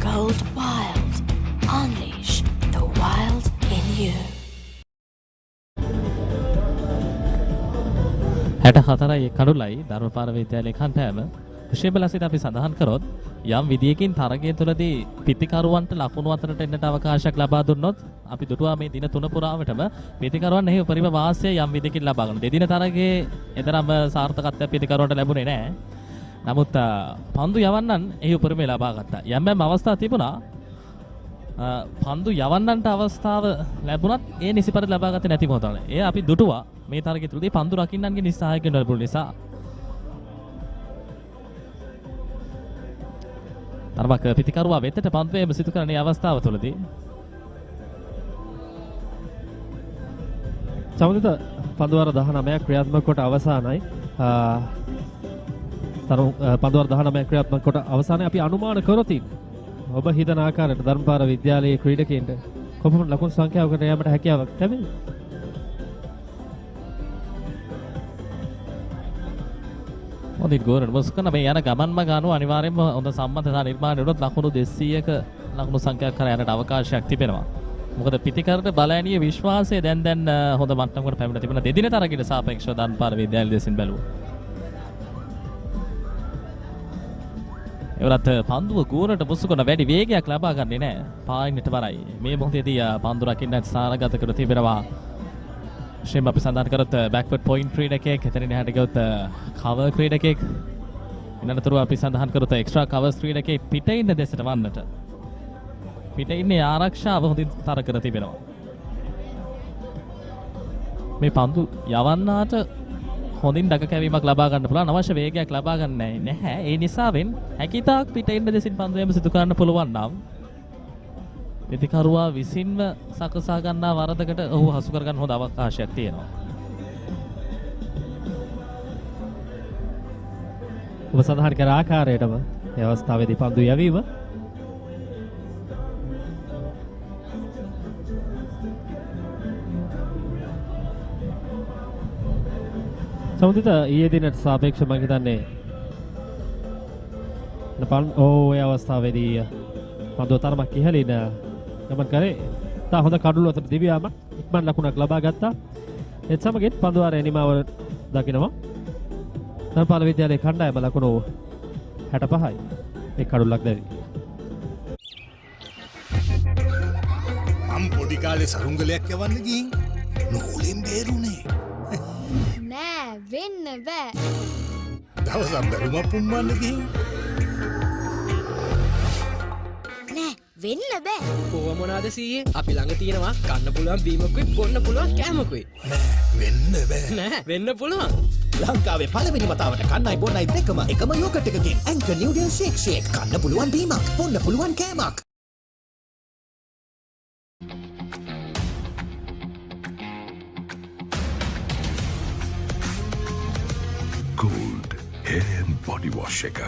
Gold Wild. Unleash the wild in you. 64 කඩුලයි Dharmapala විද්‍යාලයේ කණ්ඩායම විශේෂ අපි සඳහන් කරොත් යම් විදියකින් තරගය තුළදී පිතිකරුවන්ට ලකුණු අතරට එන්නට අවකාශයක් ලබා දුන්නොත් අපි දුටුවා මේ දින 3 පුරාවටම පිතිකරුවන් එහි උපරිම වාසිය යම් විදියකින් ලබා ගන්න. දෙදින තරගයේ එතරම් සාර්ථකත්වයක් පිතිකරුවන්ට ලැබුණේ නැහැ. නමුත් පන්දු යවන්නන් එහි උපරිමය ලබා ගත්තා. යම් අවස්ථා තිබුණා පන්දු යවන්නන්ට අවස්ථාව ලැබුණත් ඒ නිසිපරිදි ලබා ගත්තේ නැති මොහොතවල. ඒ අපි දුටුවා මේ තරගය තුළදී පන්දු රකින්නන්ගේ නිසායකයන් ලැබුණ නිසා. තරමක් පිතිකරුවා වෙතට පන්දු වේම සිදු කරන මේ අවස්ථාව තුළදී සමගිත පන්දු වාර 19ක් ක්‍රියාත්මක කොට අවසానයි. පන්දු වාර 19ක් ක්‍රියාත්මක කොට අවසానයි. අපි අනුමාන කරොතින් ඔබ හිතන ආකාරයට ධර්මපාල විද්‍යාලයේ ක්‍රීඩකයන්ට කොපමණ ලකුණු සංඛ්‍යාවකට යෑමට හැකියාවක් ලැබෙන්නේ? මොදිත් ගෝරන් මොස්කන මේ යන ගමන්ම ගානු අනිවාර්යයෙන්ම හොඳ සම්බන්ධතා නිර්මාණය වුණොත් ලකුණු 200ක ලකුණු සංඛ්‍යාවක් කරා යන්නට අවකාශයක් තිබෙනවා. මොකද පිතිකරට බලෑනිය විශ්වාසය දැන් හොඳ මට්ටමකට පැමිණ තිබෙන දෙදින තරගයට සාපේක්ෂව ධර්මපාල විද්‍යාලය දෙසින් බැලුවා. ඒවලත් පන්දුව ගෝරට මුසුකන වැඩි වේගයක් ලබා ගන්නේ නැහැ. පායින්නට බරයි. මේ මොහොතේදී පන්දු රකින්නට සාරගත කර තිබෙනවා. ශේම අපි සඳහන් කරත් බෑක්වර්ඩ් පොයින්ට් ක්‍රීඩකයෙක්, එතනින් එහාට ගියොත් කවර් ක්‍රීඩකයෙක්, ඉන්නතරව අපි සඳහන් කරත් එක්ස්ට්‍රා කවර්ස් ක්‍රීඩකයෙක් පිට ඉන්න දෙසට වන්නට. පිට ඉන්නේ ආරක්ෂාව හොඳින් තර කර තිබෙනවා. මේ පන්දු යවන්නාට හොඳින් දක කැවීමක් ලබා ගන්න පුළුවන්, අවශ්‍ය වේගයක් ලබා ගන්න නැහැ. ඒ නිසාවෙන් හැකිතාක් පිට ඉන්න දෙසින් පන්දු යෑම සිදු කරන්න පුළුවන් නම් පිතිකරුවා විසින්ම සකසා ගන්නා වරදකට ඔහු හසු කර ගන්න හොඳ අවකාශයක් තියෙනවා. ඔබ සඳහන් කර ආකාරයටම මේ අවස්ථාවේදී පන්දු යැවීම සමගිත ඊයේ දිනට සාපේක්ෂව මම හිතන්නේ ඒ අවස්ථාවේදී පන්දුව තරමක් ඉහළින් ගමන් කරේ. තා හොඳ කඩළු අතර දිවියාම ඉක්මන් ලකුණක් ලබා ගත්තා. ඒත් සමගින් පන්දු වාරයේ නිමාව දකිනවා. ධර්මපාල විද්‍යාලයේ කණ්ඩායම ලකුණු 65යි. එක් කඩුල්ලක් දැවි. මම පොඩි කාලේ සරුංගලයක් යවන්න ගිහින් නූලෙන් බේරුනේ. නෑ වෙන්න බෑ. දවසක් බැලුම පුම්බන්න ගිහින් නෑ වෙන්න බෑ. කොහොම මොනවාද සීයේ? අපි ළඟ තියෙනවා කන්න පුළුවන් බීමකුයි බොන්න පුළුවන් කෑමකුයි. නෑ වෙන්න බෑ. නෑ වෙන්න පුළුවන්. ලංකාවේ පළවෙනි වතාවට කන්නයි බොන්නයි දෙකම එකම යෝගට් එකකින් ඇන්කර් නිව්ඩල් ෂේක් කන්න පුළුවන් බීමක් බොන්න පුළුවන් කෑමක්. Gold hair and body wash එක.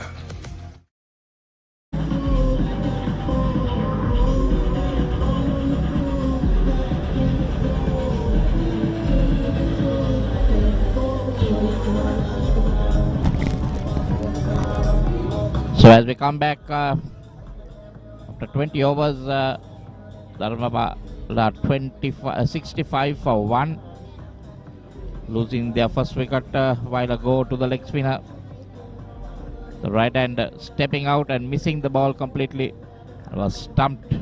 So as we come back after 20 overs, Dharmapala 65 for 1, losing their first wicket a while ago to the leg spinner. The right hand stepping out and missing the ball completely. Was stumped.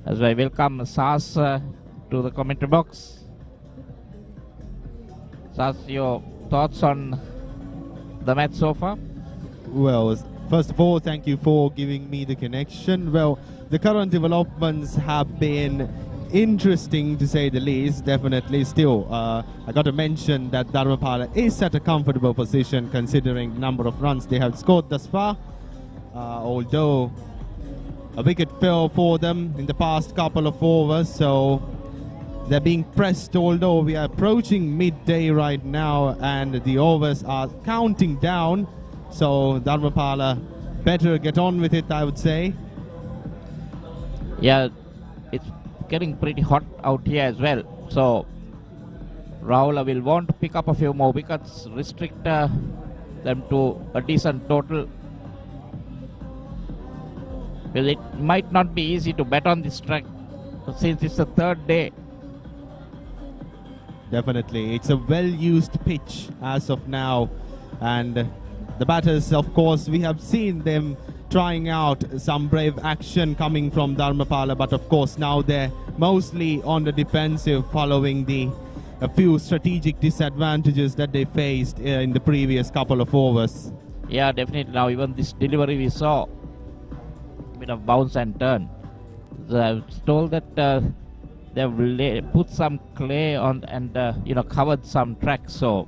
As I welcome Sas to the commentary box. Sas, your thoughts on the match so far? Well, first of all, thank you for giving me the connection. Well, the current developments have been interesting to say the least, definitely. Still, I got to mention that Dharmapala is at a comfortable position considering the number of runs they have scored thus far. Although a wicket fell for them in the past couple of overs, so they're being pressed, although we are approaching midday right now and the overs are counting down. So Dharmapala better get on with it, I would say. Yeah, it's getting pretty hot out here as well. So Rahula will want to pick up a few more wickets, restrict them to a decent total. Well, it might not be easy to bet on this track since it's the third day. Definitely, it's a well-used pitch as of now, and the batters, of course, we have seen them trying out some brave action coming from Dharmapala, but of course now they're mostly on the defensive following a few strategic disadvantages that they faced in the previous couple of overs. Yeah, definitely. Now even this delivery we saw, a bit of bounce and turn. So I was told that they've put some clay on and covered some tracks, so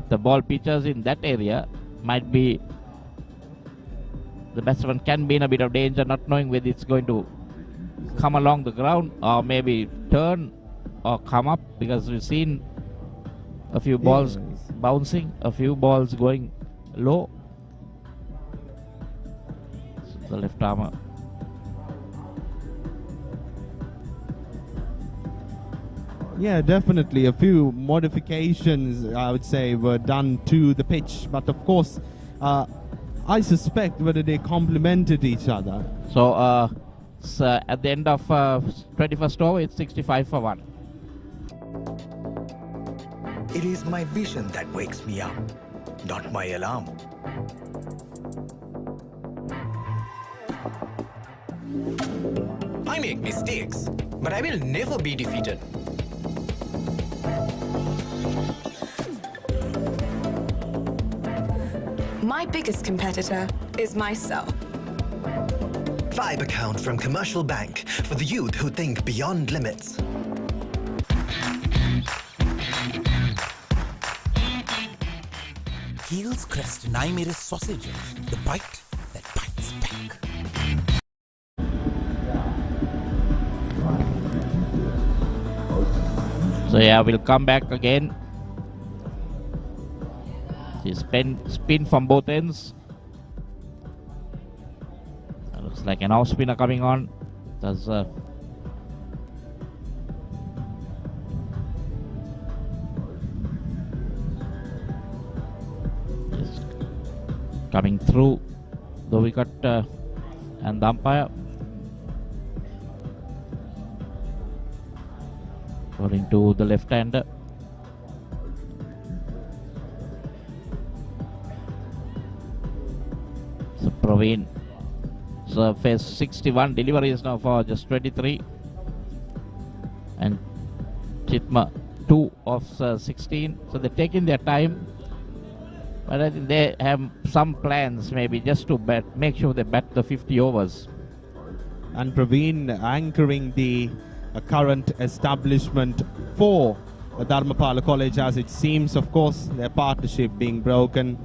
the ball pitches in that area might be, the batsman can be in a bit of danger, not knowing whether it's going to come along the ground or maybe turn or come up, because we've seen a few balls bouncing, a few balls going low. So the left armour. Yeah, definitely. A few modifications, I would say, were done to the pitch. But of course, I suspect whether they complemented each other. So, at the end of 21st over, it's 65 for 1. It is my vision that wakes me up, not my alarm. I make mistakes, but I will never be defeated. My biggest competitor is myself. Vibe account from Commercial Bank for the youth who think beyond limits. Heels crest 9 sausages, the bite that bites back. So yeah, we'll come back again. Spin from both ends. Looks like an off spinner coming on. That's just coming through the wicket and the umpire. Going to the left-hander. So Praveen face 61 deliveries now for just 23, and Chitma 2 of 16. So they're taking their time, but I think they have some plans maybe just to make sure they bat the 50 overs. And Praveen anchoring the current establishment for Dharmapala College, as it seems, of course, their partnership being broken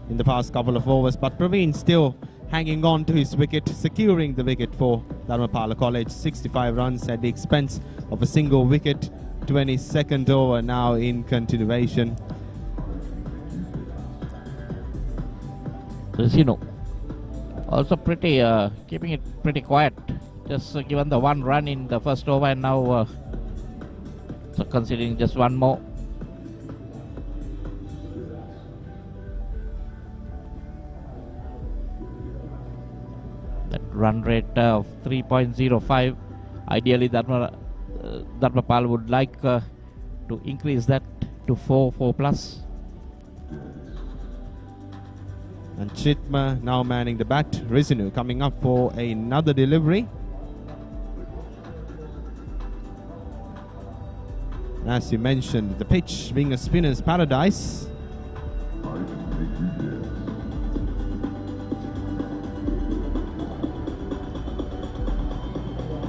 in the past couple of overs, but Praveen still hanging on to his wicket, securing the wicket for Dharmapala College. 65 runs at the expense of a single wicket. 22nd over now in continuation. So, also pretty keeping it pretty quiet, just given the one run in the first over, and now so considering just one more. run rate of 3.05. Ideally, Dharmapala would like to increase that to 4 plus. And Chitma now manning the bat. Risinu coming up for another delivery. As you mentioned, the pitch being a spinner's paradise.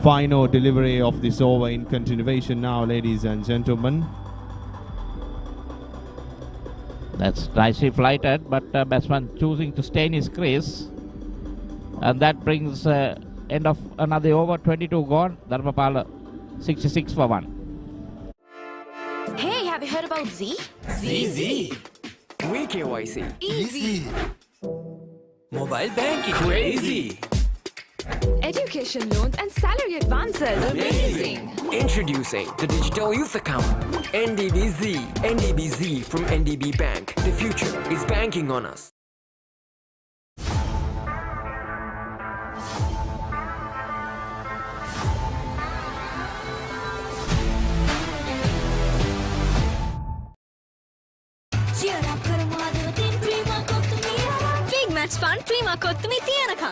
Final delivery of this over in continuation now, ladies and gentlemen. That's nicely flighted, but batsman choosing to stay in his crease. And that brings end of another over, 22 gone. Dharmapala 66 for 1. Hey, have you heard about Z? Z. We KYC. Easy. Mobile banking. Crazy. Education loans and salary advances. Amazing. Introducing the Digital Youth Account. NDBZ. NDBZ from NDB Bank. The future is banking on us. Big match fun, prima kottumi tiyanaka.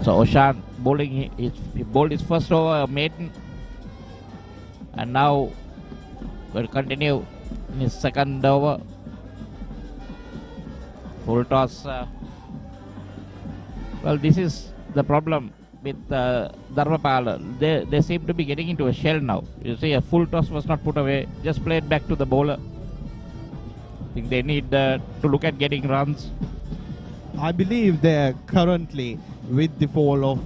So Oshan bowling, he bowled his first over, maiden, and now will continue in his second over. Full toss. Well, this is the problem with Dharmapala. They seem to be getting into a shell now. You see, a full toss was not put away, just played back to the bowler. I think they need to look at getting runs. I believe they're currently, with the fall of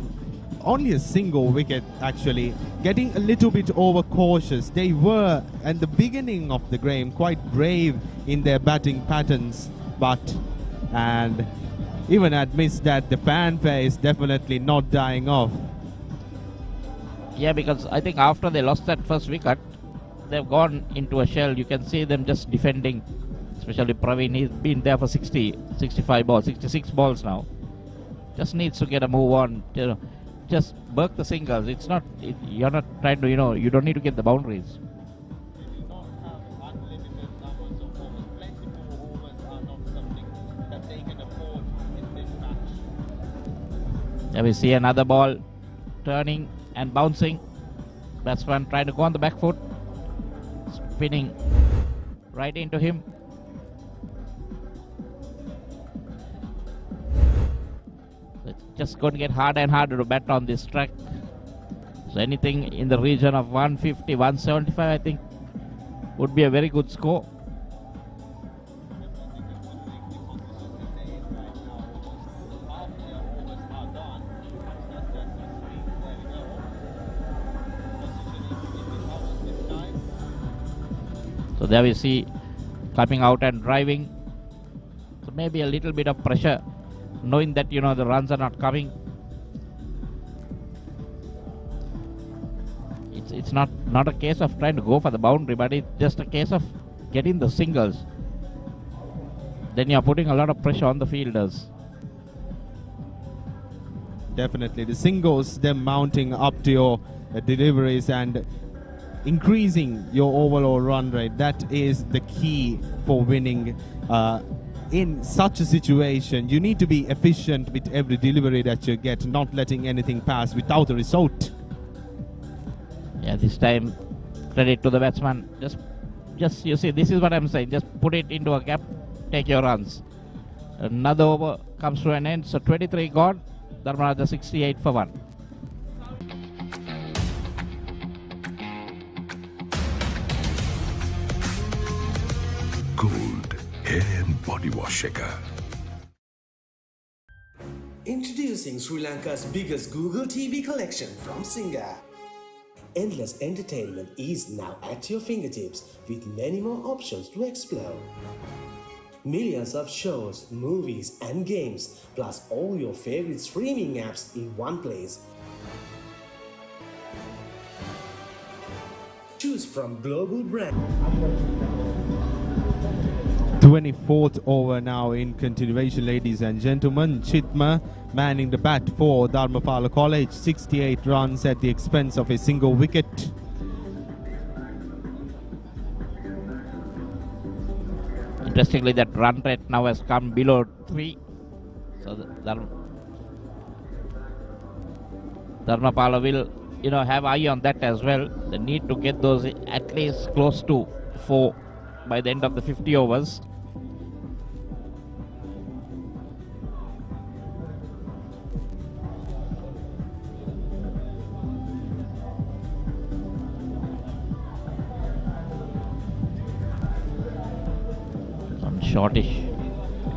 only a single wicket actually, getting a little bit overcautious. They were at the beginning of the game quite brave in their batting patterns, and even admits that the fanfare is definitely not dying off. Yeah, because I think after they lost that first wicket, they've gone into a shell. You can see them just defending. Especially Praveen, he's been there for 60, 65 balls, 66 balls now. Just needs to get a move on. Just work the singles. It's not, you're not trying to, you don't need to get the boundaries. There we see another ball turning and bouncing. Batsman trying to go on the back foot. Spinning right into him. It's just going to get harder and harder to bat on this track. So anything in the region of 150, 175, I think, would be a very good score. So there we see coming out and driving. So maybe a little bit of pressure, knowing that the runs are not coming. It's not a case of trying to go for the boundary, but it's just a case of getting the singles. Then you're putting a lot of pressure on the fielders. Definitely, the singles, them mounting up to your deliveries and increasing your overall run rate. That is the key for winning. In such a situation, you need to be efficient with every delivery that you get, not letting anything pass without a result. Yeah, this time, credit to the batsman. Just you see, this is what I'm saying. Just put it into a gap, take your runs. Another over comes to an end. So 23 gone. Dharmapala 68 for 1. Gold hair and body wash shaker. Introducing Sri Lanka's biggest Google TV collection from Singa. Endless entertainment is now at your fingertips with many more options to explore. Millions of shows, movies and games, plus all your favorite streaming apps in one place. from global brand. 24th over now in continuation, ladies and gentlemen. Chitma manning the bat for Dharmapala College. 68 runs at the expense of a single wicket. Interestingly, that run rate now has come below 3. So Dharmapala will, have eye on that as well. They need to get those at least close to 4 by the end of the 50 overs. Shortish,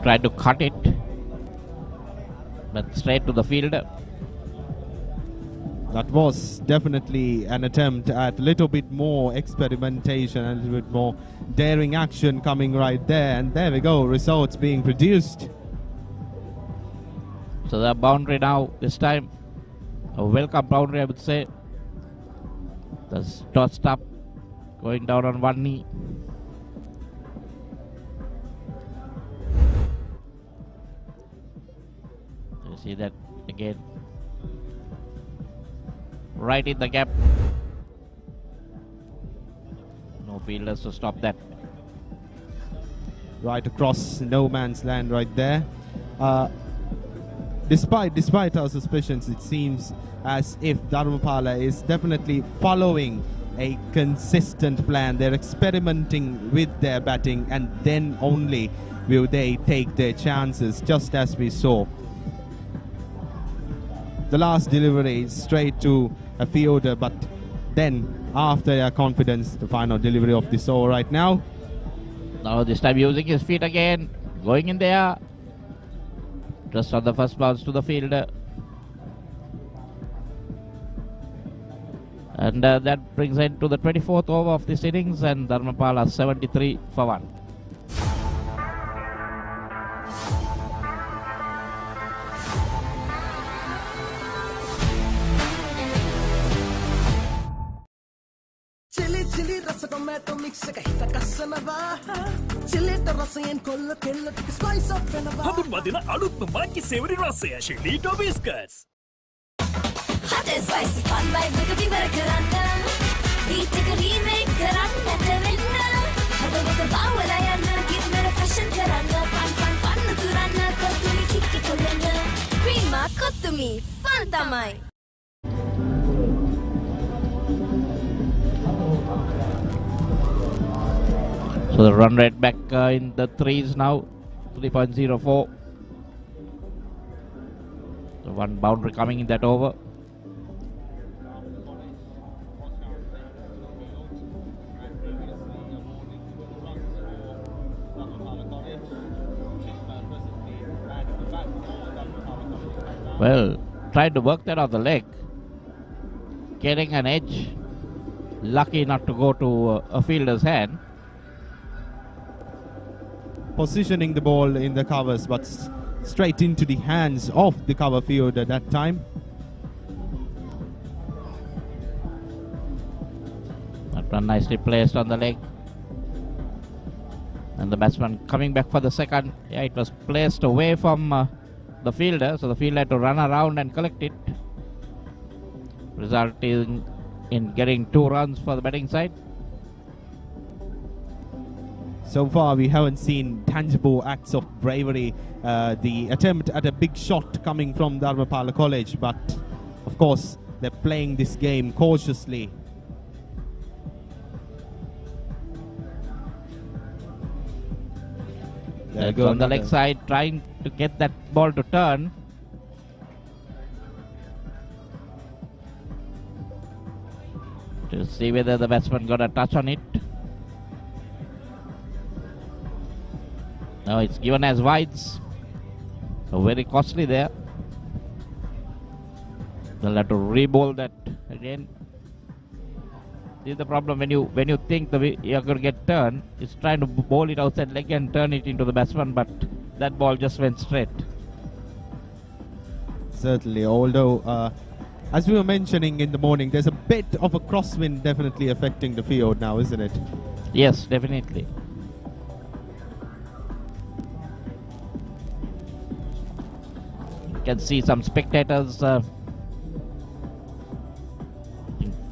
tried to cut it, but straight to the fielder. That was definitely an attempt at a little bit more experimentation and a little bit more daring action coming right there. And there we go, results being produced. So the boundary now, this time, a welcome boundary, I would say. The tossed up, going down on one knee. You see that again. Right in the gap. No fielders to stop that. Right across no man's land right there. Despite our suspicions, it seems as if Dharmapala is definitely following a consistent plan. They're experimenting with their batting and then only will they take their chances, just as we saw. The last delivery straight to a fielder, but then after their confidence, the final delivery of this over right now. Now this time using his feet again, going in there. Just on the first bounce to the fielder. And that brings end to the 24th over of this innings, and Dharmapala 73 for 1. Chili rasa tomato mix එක හිත කස්සනවා chili රසයෙන් කොල්ල කෙල්ල ටික spice up වෙනවා හඳුන්වදින අලුත්ම මාකි සේවරි රසය ශිලීටෝ බිස්කට්ස් hot and spicy fun vibe එක විවර කරන්න beat එක remake කරන්නට වෙන්න හදවත බාවලා යන්න කින්නර fashion කරන්න fun කරන්න කොතුමි කික්ක කොල්ලන්න cream කොතුමි fun තමයි. So the run rate back in the 3s now, 3.04. So one boundary coming in that over. Well, tried to work that off the leg, getting an edge. Lucky not to go to a fielder's hand. Positioning the ball in the covers, but straight into the hands of the cover fielder that time. That one nicely placed on the leg. And the batsman coming back for the second. Yeah, it was placed away from the fielder, so the fielder had to run around and collect it, resulting in getting 2 runs for the batting side. So far, we haven't seen tangible acts of bravery. The attempt at a big shot coming from Dharmapala College, but of course, they're playing this game cautiously. That's on the leg side, trying to get that ball to turn. To see whether the batsman got a touch on it. No, it's given as wides. So very costly there. They'll have to re-bowl that again. This is the problem when you think the way you're going to get turned, it's trying to bowl it outside leg and turn it into the batsman, but that ball just went straight. Certainly, although as we were mentioning in the morning, there's a bit of a crosswind definitely affecting the field now, isn't it? Yes, definitely. You can see some spectators,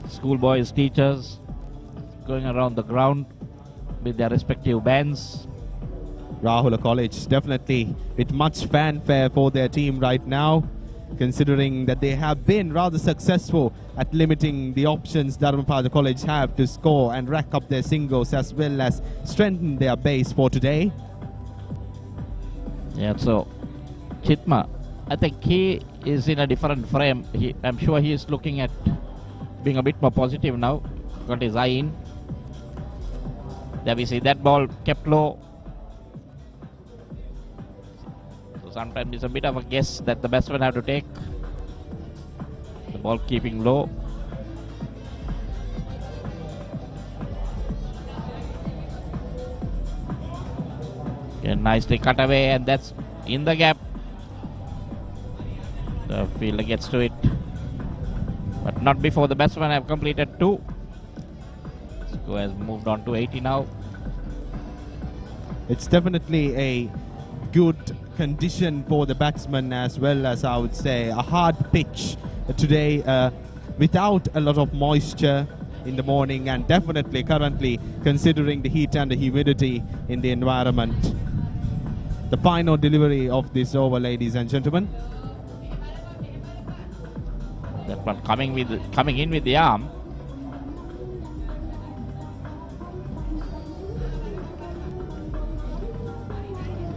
schoolboys, teachers going around the ground with their respective bands. Rahula College definitely with much fanfare for their team right now, considering that they have been rather successful at limiting the options Dharmapala College have to score and rack up their singles as well as strengthen their base for today. Yeah, so Chitma, I think he is in a different frame. I'm sure he is looking at being a bit more positive now. Got his eye in. There we see that ball kept low. So sometimes it's a bit of a guess that the batsmen have to take. The ball keeping low. Okay, nicely cut away, and that's in the gap. The fielder gets to it, but not before the batsmen have completed 2. Score has moved on to 80 now. It's definitely a good condition for the batsmen as well as, I would say, a hard pitch today without a lot of moisture in the morning, and definitely currently considering the heat and the humidity in the environment. The final delivery of this over, ladies and gentlemen. That one coming in with the arm.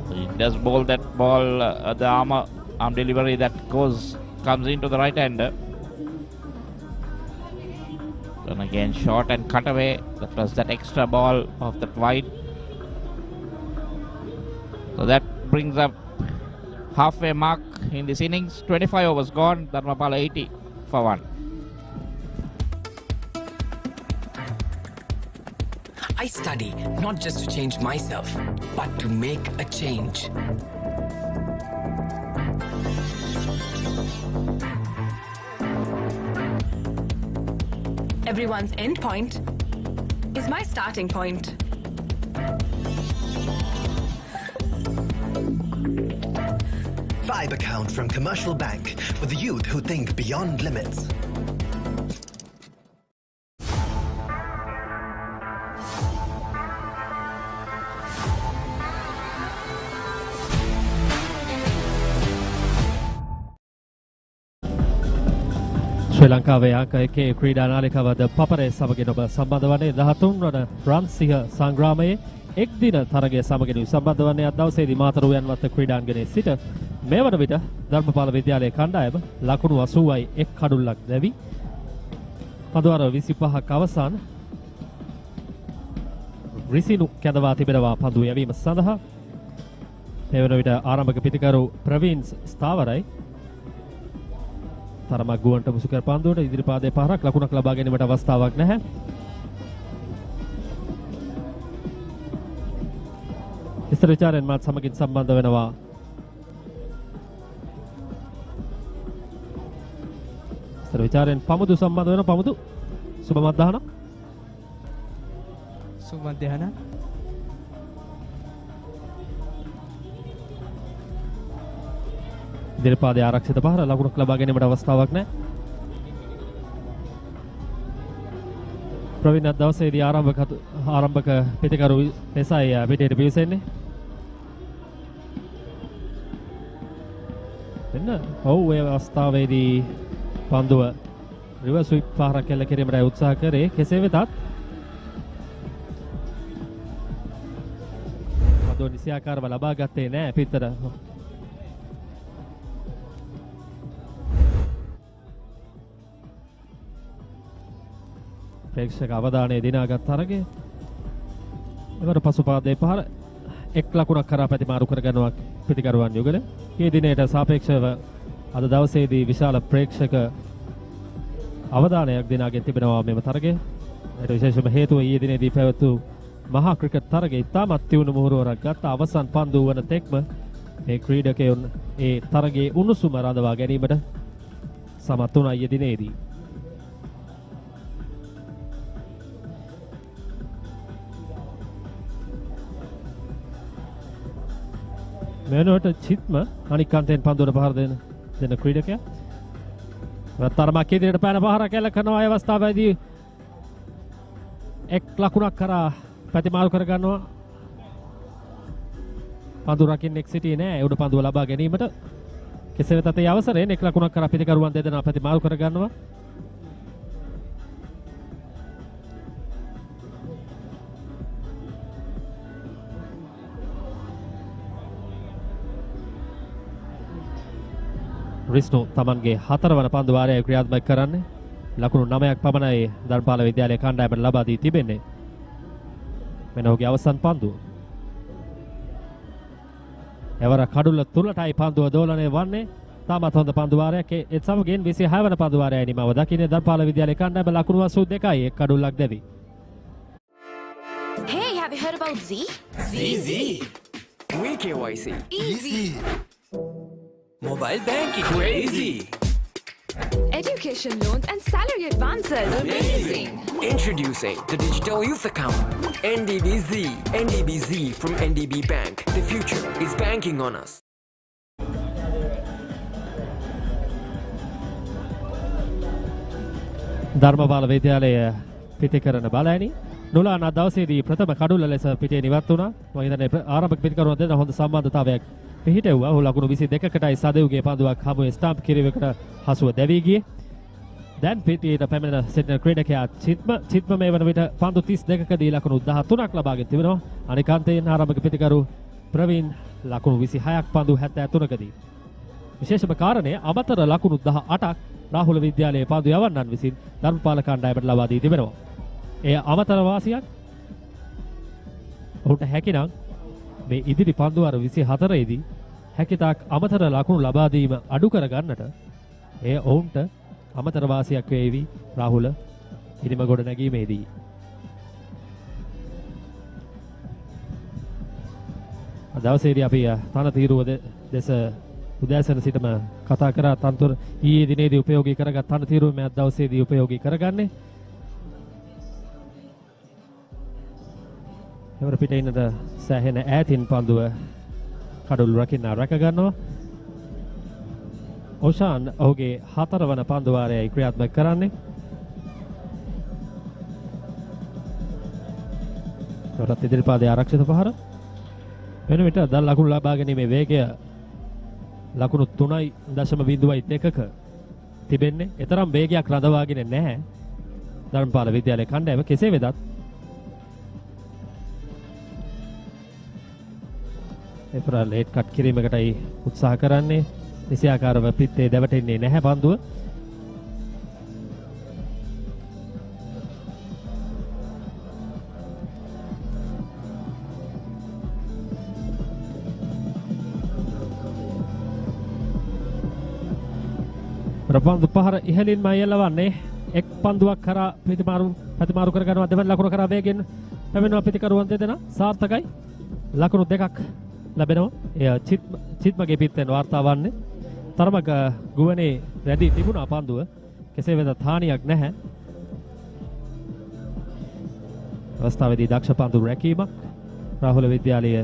So he does bowl that ball, the arm delivery that comes into the right hander. And again short and cut away. That was that extra ball of that wide. So that brings up halfway mark in this innings. 25 overs gone. Dharmapala 80 for 1. I study not just to change myself, but to make a change. Everyone's end point is my starting point. Vibe account from Commercial Bank for the youth who think beyond limits. ශ්‍රී ලංකාවේ අංක 1 ක්‍රීඩා නාලිකාව Papare සමගින් ඔබ සම්බන්ධ වන්නේ 13 වන රන්සිහ සංග්‍රාමයේ එක් දින තරගය සමගින් සම්බන්ධ වන්නේ අද දවසේදී මාතර උයන්වත්ත ක්‍රීඩාංගණයේ සිට මේ වන විට ධර්මපාල විද්‍යාලයේ කණ්ඩායම ලකුණු 80යි 1 කඩුල්ලක් දැවි පදවර 25ක් අවසන් රිසිනු කැඳවා තිබෙනවා පන්දු යැවීම සඳහා. මේ වන විට ආරම්භක පිතිකරු ප්‍රවීන් ස්ථාවරයි තරමක් ගුවන්ට මුසු කර පන්දුවට ඉදිරිපාදයේ පාරක් ලකුණක් ලබා ගැනීමට අවස්ථාවක් නැහැ. ඉස්තර විචාරෙන් මාත් සමගින් සම්බන්ධ වෙනවා ඉස්තර විචාරෙන් පමුදු සම්බන්ධ වෙනවා. පමුදු සුබ මධ්‍යහන. සුබ මධ්‍යහන. ඉදිරිපාදයේ ආරක්ෂිත පහර ලකුණක් ලබා ගැනීමට අවස්ථාවක් නැහැ. ප්‍රවීණ දවසේදී ආරම්භක පිටිකරු ලෙසයි පිටියට පිවිසෙන්නේ. එන්න ඔව් ඒ අවස්ථාවේදී පන්දුව රිවර්ස් ස්විප් පහරක් එල්ල කිරීමට උත්සාහ කරේ. කෙසේ වෙතත් පන්දුව නිසියාකාරව ලබා ගත්තේ නැහැ පිටතට. ප්‍රේක්ෂක අවධානය දිනාගත් තරගය එවර පසුපාදයේ පහර එක් ලකුණක් කරා පැතිමාරු කරගන්නවා පිටිකරුවන් යුගල. මේ දිනයට සාපේක්ෂව අද දවසේදී විශාල ප්‍රේක්ෂක අවධානයක් දිනාගෙන තිබෙනවා මෙම තරගය. ඒට විශේෂම හේතුව ඊයේ දිනේදී පැවැත් වූ මහා ක්‍රිකට් තරගය ඉතාමත් තියුණු මුහුරුවරක් ගත්ත අවසන් පන්දු වන තෙක්ම මේ ක්‍රීඩකයන් ඒ තරගයේ උණුසුම රඳවා ගැනීමට සමත් වුණා ඊයේ දිනේදී. මෙනොට චිත්ම අනික් අන්තයෙන් පන්දුවට පහර දෙන ක්‍රීඩකයා. තරමක් ඉදිරියට පැන පහරක් එල්ල කරනවා. ඒ අවස්ථාවේදී එක් ලකුණක් කරා ප්‍රතිමාරු කර ගන්නවා. පන්දු රකින්න එක් සිටියේ නෑ. උඩ පන්දුව ලබා ගැනීමට කෙසේ වෙතත් ඒ අවසරයෙන් එක් ලකුණක් කරා පිටිකරුවන් දෙදෙනා ප්‍රතිමාරු කර ගන්නවා. රිස්නු තමන්ගේ 4 වන පන්දු වාරය ක්‍රියාත්මක කරන්නේ. ලකුණු 9ක් පමණයි ධර්මපාල විද්‍යාලය කණ්ඩායමට ලබා දී තිබෙන්නේ. මෙන්න ඔහුගේ අවසන් පන්දුව. එවර කඩුල්ල තුලටයි පන්දුව දෝලනය වන්නේ. තාමත් හොඳ පන්දු වාරයක්. ඒ සමගින් 26 වන පන්දු වාරයයි නිමව දකින්නේ ධර්මපාල විද්‍යාලය කණ්ඩායම ලකුණු 82යි එක් කඩුල්ලක් දෙවි. Hey, have you heard about Z? Z. WeKYC. Easy. Mobile banking. Crazy. Education loans and salary advances. Amazing. Introducing the Digital Youth Account. NDBZ. NDBZ from NDB Bank. The future is banking on us. Dharmapala විද්‍යාලය පිටි කරන බලෑනි නුලාන දවසේදී ප්‍රථම කඩුල්ල ලෙස පිටේ නිවත් වුණා. මම හිතන්නේ ආරම්භක පිටිකරුවන් දෙන්න හොඳ සම්බන්ධතාවයක් පිහිටෙව්වා. ඔහු ලකුණු 22කටයි සදෙව්ගේ පන්දුවක් හමුවේ ස්ටම්ප් කිරීමකට හසුව දැවී ගියේ. දැන් පිටියට පැමිණෙන සිටින ක්‍රීඩකයා චිත්ම මේ වන විට පන්දු 32කදී ලකුණු 13ක් ලබාගෙන තිබෙනවා. අනික අන්තයෙන් ආරම්භක පිටිකරු ප්‍රවීන් ලකුණු 26ක් පන්දු 73කදී. විශේෂම කාරණය අමතර ලකුණු 18ක් රාහුල විද්‍යාලයේ පන්දු යවන්නන් විසින් ධර්මපාල කණ්ඩායමට ලබා දී තිබෙනවා. එය අමතර වාසියක්. ඔහුට හැකිනම් මේ ඉදිරි පන්දු වර 24 දී හැකිතාක් අමතර ලකුණු ලබා දීම අඩු කර ගන්නට එය ඔවුන්ට අමතර වාසියක් වේවි රාහුල ඉනිම ගොඩ නැගීමේදී. දවසේදී අපි තනතිරුව දෙස උදෑසන සිටම කතා කරා. තනතුර ඊයේ දිනේදී උපයෝගී කරගත් තනතිරුව මේ දවසේදී උපයෝගී කරගන්නේ. එවර පිට ඉන්නද සෑහෙන ඈතින් පන්දුව කඩුළු රකින්න රැක ගන්නවා. ඔෂාන් ඔහුගේ 4 වන පන්දු වාරයයි ක්‍රියාත්මක කරන්නේ. රත් ඉදිරිපාදයේ ආරක්ෂිත පහර. වෙන විට දල් ලකුණු ලබා ගැනීමේ වේගය ලකුණු 3.01ක තිබෙන්නේ. එතරම් වේගයක් රඳවාගෙන නැහැ ධර්මපාල විද්‍යාලයේ කණ්ඩායම. කෙසේ වෙතත් එපර ලේට් කට් කිරීමකටයි උත්සාහ කරන්නේ. නිසියාකාරව පිත්තේ දැවටෙන්නේ නැහැ පන්දුව. ප්‍රපන්දු පහර ඉහළින්ම යලවන්නේ. එක් පන්දුවක් කරා ප්‍රතිමාරු කර ගන්නවා. දෙවන ලකුණ කරා වේගෙන් පැමිණෙනවා පිටිකරුවන් දෙදෙනා. සාර්ථකයි. ලකුණු 2ක් ලැබෙනවා. එය චිත්මගේ පිටෙන් වාර්තා වන්නේ. තරමක ගුවනේ රැඳී තිබුණා පන්දුව. කෙසේ වෙතත් හානියක් නැහැ. අවස්ථාවේදී දක්ෂ පන්දු රැකීමක් රාහුල විද්‍යාලයේ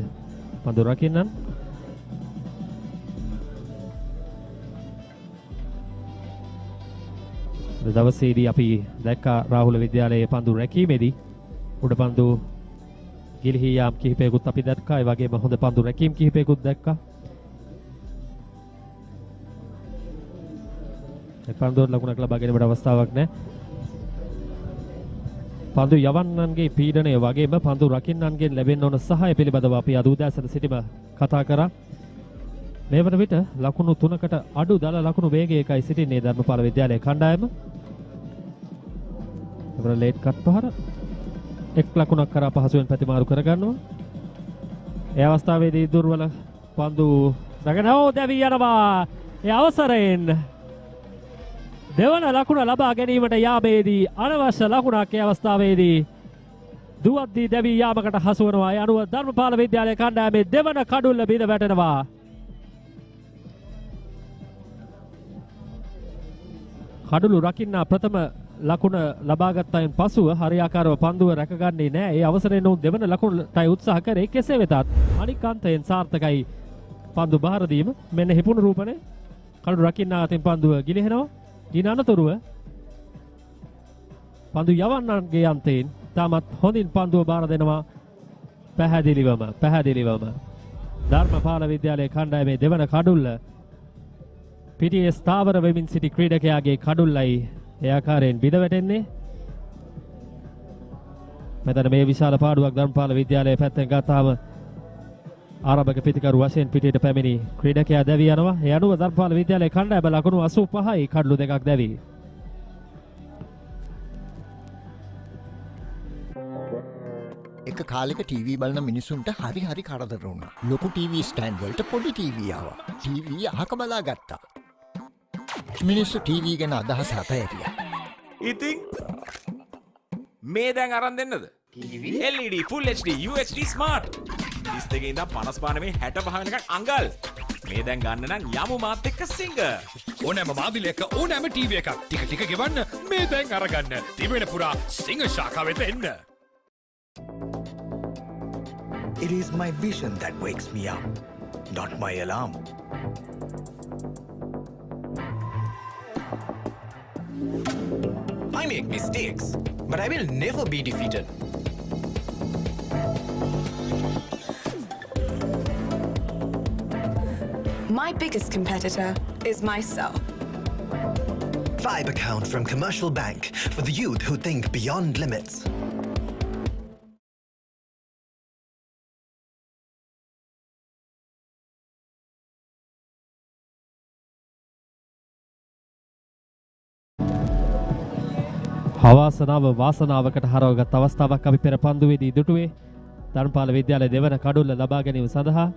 පන්දු රකින්නන්. දවසේදී අපි දැක්කා රාහුල විද්‍යාලයේ පන්දු රැකීමේදී උඩ පන්දු ගිලිහි යාම් කිහිපයකුත් අපි දැක්කා. ඒ වගේම හොඳ පන්දු රැකීම් කිහිපයකුත් දැක්කා. ඒ පන්දු ලකුණක් ලබා ගැනීමට අවස්ථාවක් නැහැ. පන්දු යවන්නන්ගේ පීඩනය වගේම පන්දු රකින්නන්ගෙන් ලැබෙන්න ඕන සහාය පිළිබඳව අපි අද උදෑසන සිටම කතා කරා. මේ වන විට ලකුණු 3කට අඩු දල ලකුණු වේගයකයි සිටින්නේ ධර්මපාල විද්‍යාලයේ කණ්ඩායම. එවර ලේට් කට් පහර එක් ලකුණක් කරා පහසුවෙන් ප්‍රතිමාරු කරගන්නවා. ඒ අවස්ථාවේදී දුර්වල පන්දු රැගෙනව දැවී යනවා. ඒ අවසරයෙන් දෙවන ලකුණ ලබා ගැනීමට යාමේදී අනවශ්‍ය ලකුණක් ඒ අවස්ථාවේදී දුවද්දී දැවී යාමකට හසු වෙනවා. ඒ අනුව ධර්මපාල විද්‍යාලයේ කණ්ඩායමේ දෙවන කඩුල්ල බිඳ වැටෙනවා. කඩුළු රකින්න ප්‍රථම ලකුණ ලබාගත්තයින් පසුව හරියාකාරව පන්දුව රැකගන්නේ නැහැ. ඒ අවසරයෙන් උන් දෙවන ලකුණටයි උත්සාහ කරේ. කෙසේ වෙතත් අනික් අන්තයෙන් සාර්ථකයි පන්දු බාර දීම. මෙන්න හිපුණු රූපනේ කඩුළු රකින්න අතින් පන්දුව ගිලිහෙනවා. ඊන අනතුරුව පන්දු යවන්නන්ගේ අන්තයෙන් තාමත් හොඳින් පන්දුව බාර දෙනවා. පැහැදිලිවම ධර්මපාල විද්‍යාලයේ කණ්ඩායමේ දෙවන කඩුල්ල පිටියේ ස්ථාවර වෙමින් සිටි ක්‍රීඩකයාගේ කඩුල්ලයි ඒ ආකාරයෙන් බිඳ වැටෙන්නේ. මෙතන මේ විශාල පාඩුවක් ධර්මපාල විද්‍යාලයේ පැත්තෙන් ගත්තාම ආරම්භක පිතිකරු වශයෙන් පිටියට පැමිණි ක්‍රීඩකයා දැවී යනවා. ඒ අනුව ධර්මපාල විද්‍යාලයේ කණ්ඩායම ලකුණු 85යි කඩලු දෙකක් දැවී. එක කාලෙක ටීවී බලන මිනිසුන්ට හරි කරදර වුණා. ලොකු ටීවී ස්ටෑන්ඩ් වලට පොඩි ටීවී ආවා. ටීවී අහක බලා ගත්තා. මිනිස්සු ටීවී ගැන අදහස් හතෑරියා. ඉතින් මේ දැන් අරන් දෙන්නද? LED Full HD UHD Smart. 32 ඉඳන් 55 මේ 65 වෙනකන් අඟල්. මේ දැන් ගන්න නම් යමු මාත් එක්ක සිංග. ඕනෑම මාදිලයක ඕනෑම ටීවී එකක් ටික ගෙවන්න මේ දැන් අරගන්න. තිබෙන පුරා සිංග ශාඛාවෙත එන්න. It is my vision that wakes me up, not my alarm. I make mistakes, but I will never be defeated. My biggest competitor is myself. Vibe account from Commercial Bank for the youth who think beyond limits. හවාසනාව වාසනාවකට හරවගත් අවස්ථාවක් අපි පෙර පන්දුවේදී දුටුවේ. ධර්මපාල විද්‍යාලයේ දෙවන කඩුල්ල ලබා ගැනීම සඳහා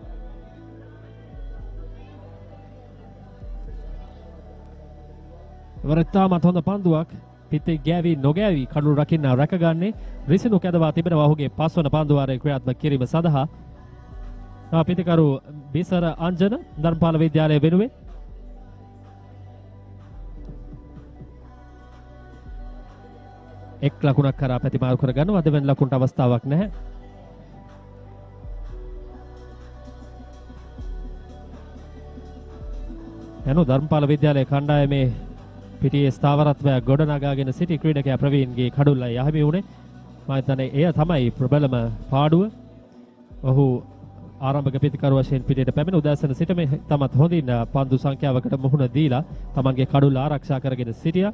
වරත්තාමත් හොඳ පන්දුවක් පිටේ ගෑවි නොගෑවි කඩුළු රකින්න රැකගන්නේ රිසිනු කැදවා තිබෙනවා ඔහුගේ පස්වන පන්දු වාරයේ ක්‍රියාත්මක කිරීම සඳහා. පිටිකරු බිසර අංජන ධර්මපාල විද්‍යාලය වෙනුවෙන් එක් ලකුණක් කරා ප්‍රතිමාරු කරගන්නවා. දෙවන ලකුණට අවස්ථාවක් නැහැ. යනු ධර්මපාල විද්‍යාලයේ කණ්ඩායමේ පිටියේ ස්ථාවරත්වය ගොඩනගාගෙන සිටි ක්‍රීඩකයා ප්‍රවීන්ගේ කඩුල්ලයි යහමි වුණේ. මම හිතන්නේ එය තමයි ප්‍රබලම පාඩුව. ඔහු ආරම්භක පිතිකරු වශයෙන් පිටියට පැමිණ උදෑසන සිටම තමත් හොඳින් පන්දු සංඛ්‍යාවකට මුහුණ දීලා තමන්ගේ කඩුල්ල ආරක්ෂා කරගෙන සිටියා.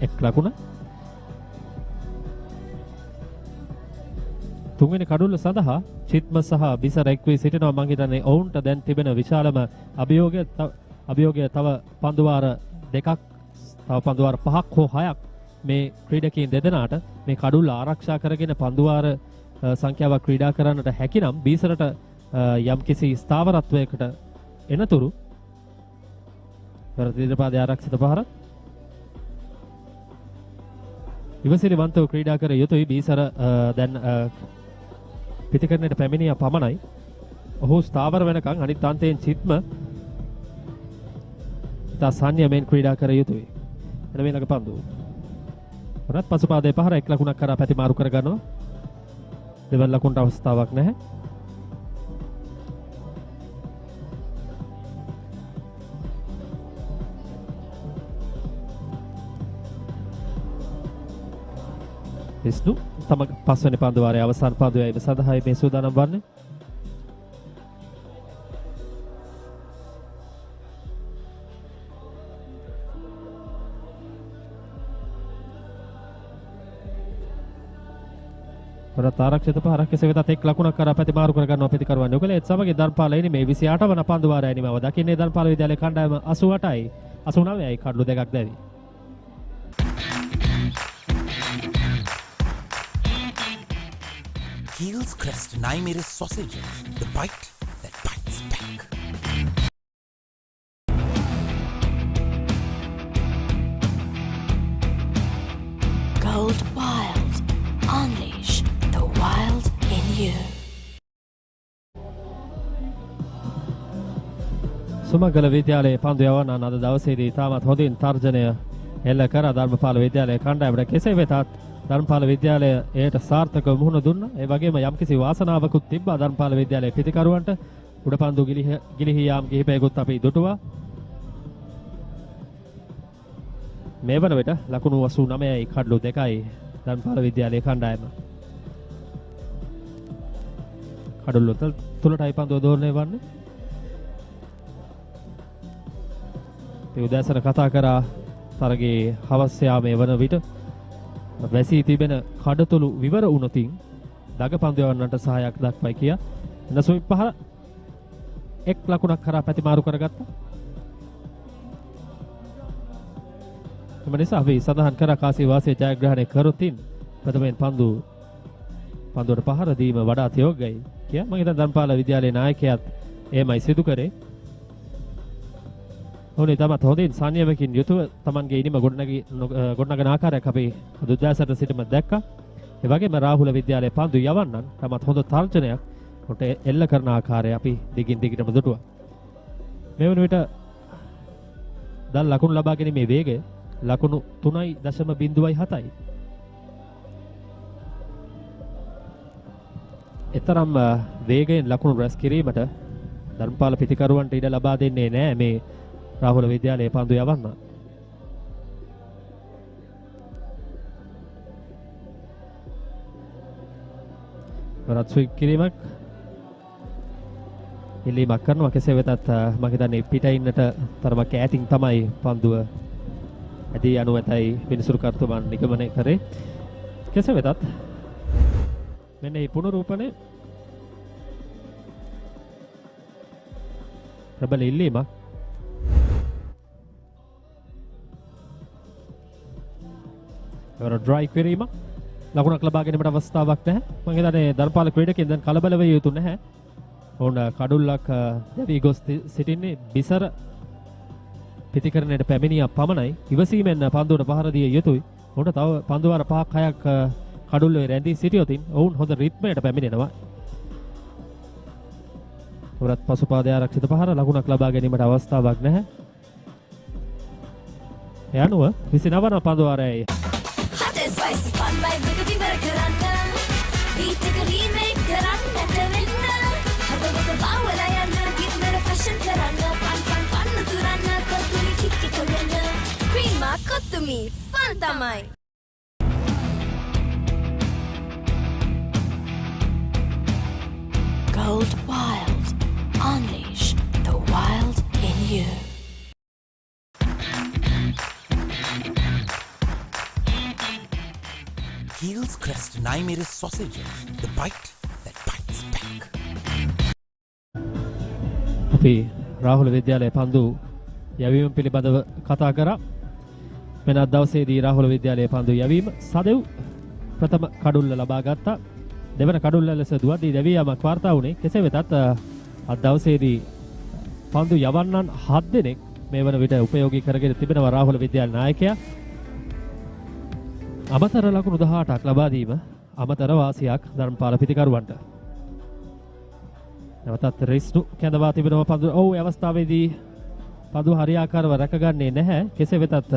එක් ලකුණ තුන්වෙනි කඩුල්ල සඳහා චිත්ම සහ බිසර එක් වී සිටිනවා. මම හිතන්නේ ඔවුන්ට දැන් තිබෙන විශාලම අභියෝගය තව පන්දුවාර දෙකක් තව පන්දුවාර 5ක් හෝ 6ක් මේ ක්‍රීඩකයන් දෙදෙනාට මේ කඩුල්ල ආරක්ෂා කරගෙන පන්දුවාර සංඛ්‍යාවක් ක්‍රීඩා කරන්නට හැකිනම් බීසරට යම්කිසි ස්ථාවරත්වයකට එනතුරු ප්‍රතිපාදයේ ආරක්ෂිත පහරක් ඉවසිලිවන්තව ක්‍රීඩා කර යුතුයි. බීසර දැන් පිටිකරණයට පැමිණිය පමණයි. ඔහු ස්ථාවර වෙනකන් අනිත් අන්තයෙන් චිත්ම ඉතා සංයමයෙන් ක්‍රීඩා කර යුතුයි. එන මේ ළඟ පන්දුව. වරත් පසුපාදයේ පහර එක් ලකුණක් කරා පැතිමාරු කර ගන්නවා. දෙවන ලකුණට අවස්ථාවක් නැහැ. විස්නු තම පස්වැනි පන්දු වාරයේ අවසාන පන්දුවයි සඳහායි මේ සූදානම් වන්නේ. වරත් ආරක්ෂිත පහරක් කෙසේ වෙතත් එක් ලකුණක් කරා ප්‍රතිමාරු කර ගන්නවා ප්‍රතිකරුවන් යොකල ඒත් සමග ධර්මපාලයිනි මේ 28 වන පන්දු වාරයයි නිමව දකින්නේ. ධර්මපාල විද්‍යාලයේ කණ්ඩායම 88යි 89යි කඩලු දෙකක් දැවි. Heels Crest 9mm sausages, the bite that bites back. Gold Wild. Unleash the wild in you. සුමගල විද්‍යාලයේ පන්දු යවන්න අද දවසේදී තාමත් හොඳින් තර්ජනය එල්ල කර ධර්මපාල විද්‍යාලයේ කණ්ඩායමට කෙසේ වෙතත් ධර්මපාල විද්‍යාලය එයට සාර්ථකව මුහුණ දුන්නා. ඒ වගේම යම්කිසි වාසනාවකුත් තිබ්බා ධර්මපාල විද්‍යාලයේ පිතිකරුවන්ට. උඩ පන්දු ගිලිහි යාම් කිහිපයකුත් අපි දුටුවා. මේ වන විට ලකුණු 89යි කඩලු 2යි ධර්මපාල විද්‍යාලයේ කණ්ඩායම. කඩලු තුලටයි පන්දුව දෝරණය වන්නේ. ඒ උදෑසන කතා කරා තරගේ හවස් යාමේ වන විට වැසී තිබෙන කඩතුළු විවර වුණොතින් දග පන්දු යවන්නට සහායක් දක්වයි කියා. එනසොයි පහ එක් ලකුණක් කරා පැතිමාරු කරගත්තා. එම නිසා අපි සඳහන් කරා කාසී වාසිය ජයග්‍රහණය කරොතින් ප්‍රථමයෙන් පන්දුවට පහර දීම වඩාත් යෝග්‍යයි කියා. මම හිතන ධර්මපාල විද්‍යාලයේ නායකයාත් එමයි සිදු කරේ. ඕනේ තමත් හොඳින් සංයමකින් යුතුව තමන්ගේ ඉනිම ගොඩනගන ආකාරයක් අපි දුද්දාසට සිටම දැක්කා. ඒ වගේම රාහුල විද්‍යාලයේ පන්දු යවන්නන් තමත් හොඳ තර්ජනයක් කොට එල්ල කරන ආකාරය අපි දිගින් දිගටම දුටුවා. මේ වන විට දැන් ලකුණු ලබා ගැනීමේ වේගය ලකුණු 3.07යි. එතරම් වේගයෙන් ලකුණු රැස් කිරීමට ධර්මපාල පිතිකරුවන්ට ඉඩ ලබා දෙන්නේ නැහැ මේ රාහුල විද්‍යාලයේ පන්දු යවන්න. වරත් ස්වික් කිරීමක් ඉල්ලීමක් කරනවා. කෙසේ වෙතත් මම හිතන්නේ පිටින්නට තරමක් ඈතින් තමයි පන්දුව ඇදී යනු ඇතයි විනිසුරු කර්තුමන් නිගමනය කරේ. කෙසේ වෙතත් මෙන්න මේ පුනරූපණය ප්‍රබල ඉල්ලීමක්. ඩ්‍රයි කිරීම ලකුණක් ලබා ගැනීමට අවස්ථාවක් නැහැ. මම හිතන්නේ ධර්මපාල ක්‍රීඩකයන් දැන් කලබල වෙ යුතු නැහැ. ඕන කඩුල්ලක් දැවි ගොස් සිටින්නේ බිසර පිතිකරණයට පැමිණියා පමණයි. ඉවසීමෙන් පන්දුවට පහර දිය යුතුයි. උන්ට තව පන්දු වාර 5ක් 6ක් කඩුල්ලේ රැඳී සිටියොතින් ඔවුන් හොඳ රිද්මයට පැමිණෙනවා. උරත් පසුපාද ආරක්ෂිත පහර ලකුණක් ලබා ගැනීමට අවස්ථාවක් නැහැ. ඒ අනුව 29 වන පන්දු වාරයේ spicy fun vibe එක විවර කරන්න beat එක remake කරන්න නැතෙන්න හදවත බවලා යන්න ගින්නර fashion කරන්න fun තුරන්න කොතුමි කික්ක කොල්ලන්න cream කොතුමි fun තමයි Gold Wild unleash the wild in you Heels crest 9mm sausages, the bite that bites back. අපි රාහුල විද්‍යාලයේ පන්දු යැවීම පිළිබඳව කතා කරා. වෙනත් දවසේදී රාහුල විද්‍යාලයේ පන්දු යැවීම සදෙව් ප්‍රථම කඩුල්ල ලබා ගත්තා. දෙවන කඩුල්ල ලෙස දුවද්දී දැවියාමක් වාර්තා වුණේ. කෙසේ වෙතත් අද දවසේදී පන්දු යවන්නන් 7 දෙනෙක් මේ වන විට උපයෝගී කරගෙන තිබෙනවා රාහුල විද්‍යාල නායකයා. අමතර ලකුණු 18ක් ලබා දීම අමතර වාසියක් ධර්මපාල පිතිකරුවන්ට. නැවතත් රිස්නු කැඳවා තිබෙනවා පන්දු. ඔව් ඒ අවස්ථාවේදී පන්දු හරියාකාරව රැකගන්නේ නැහැ. කෙසේ වෙතත්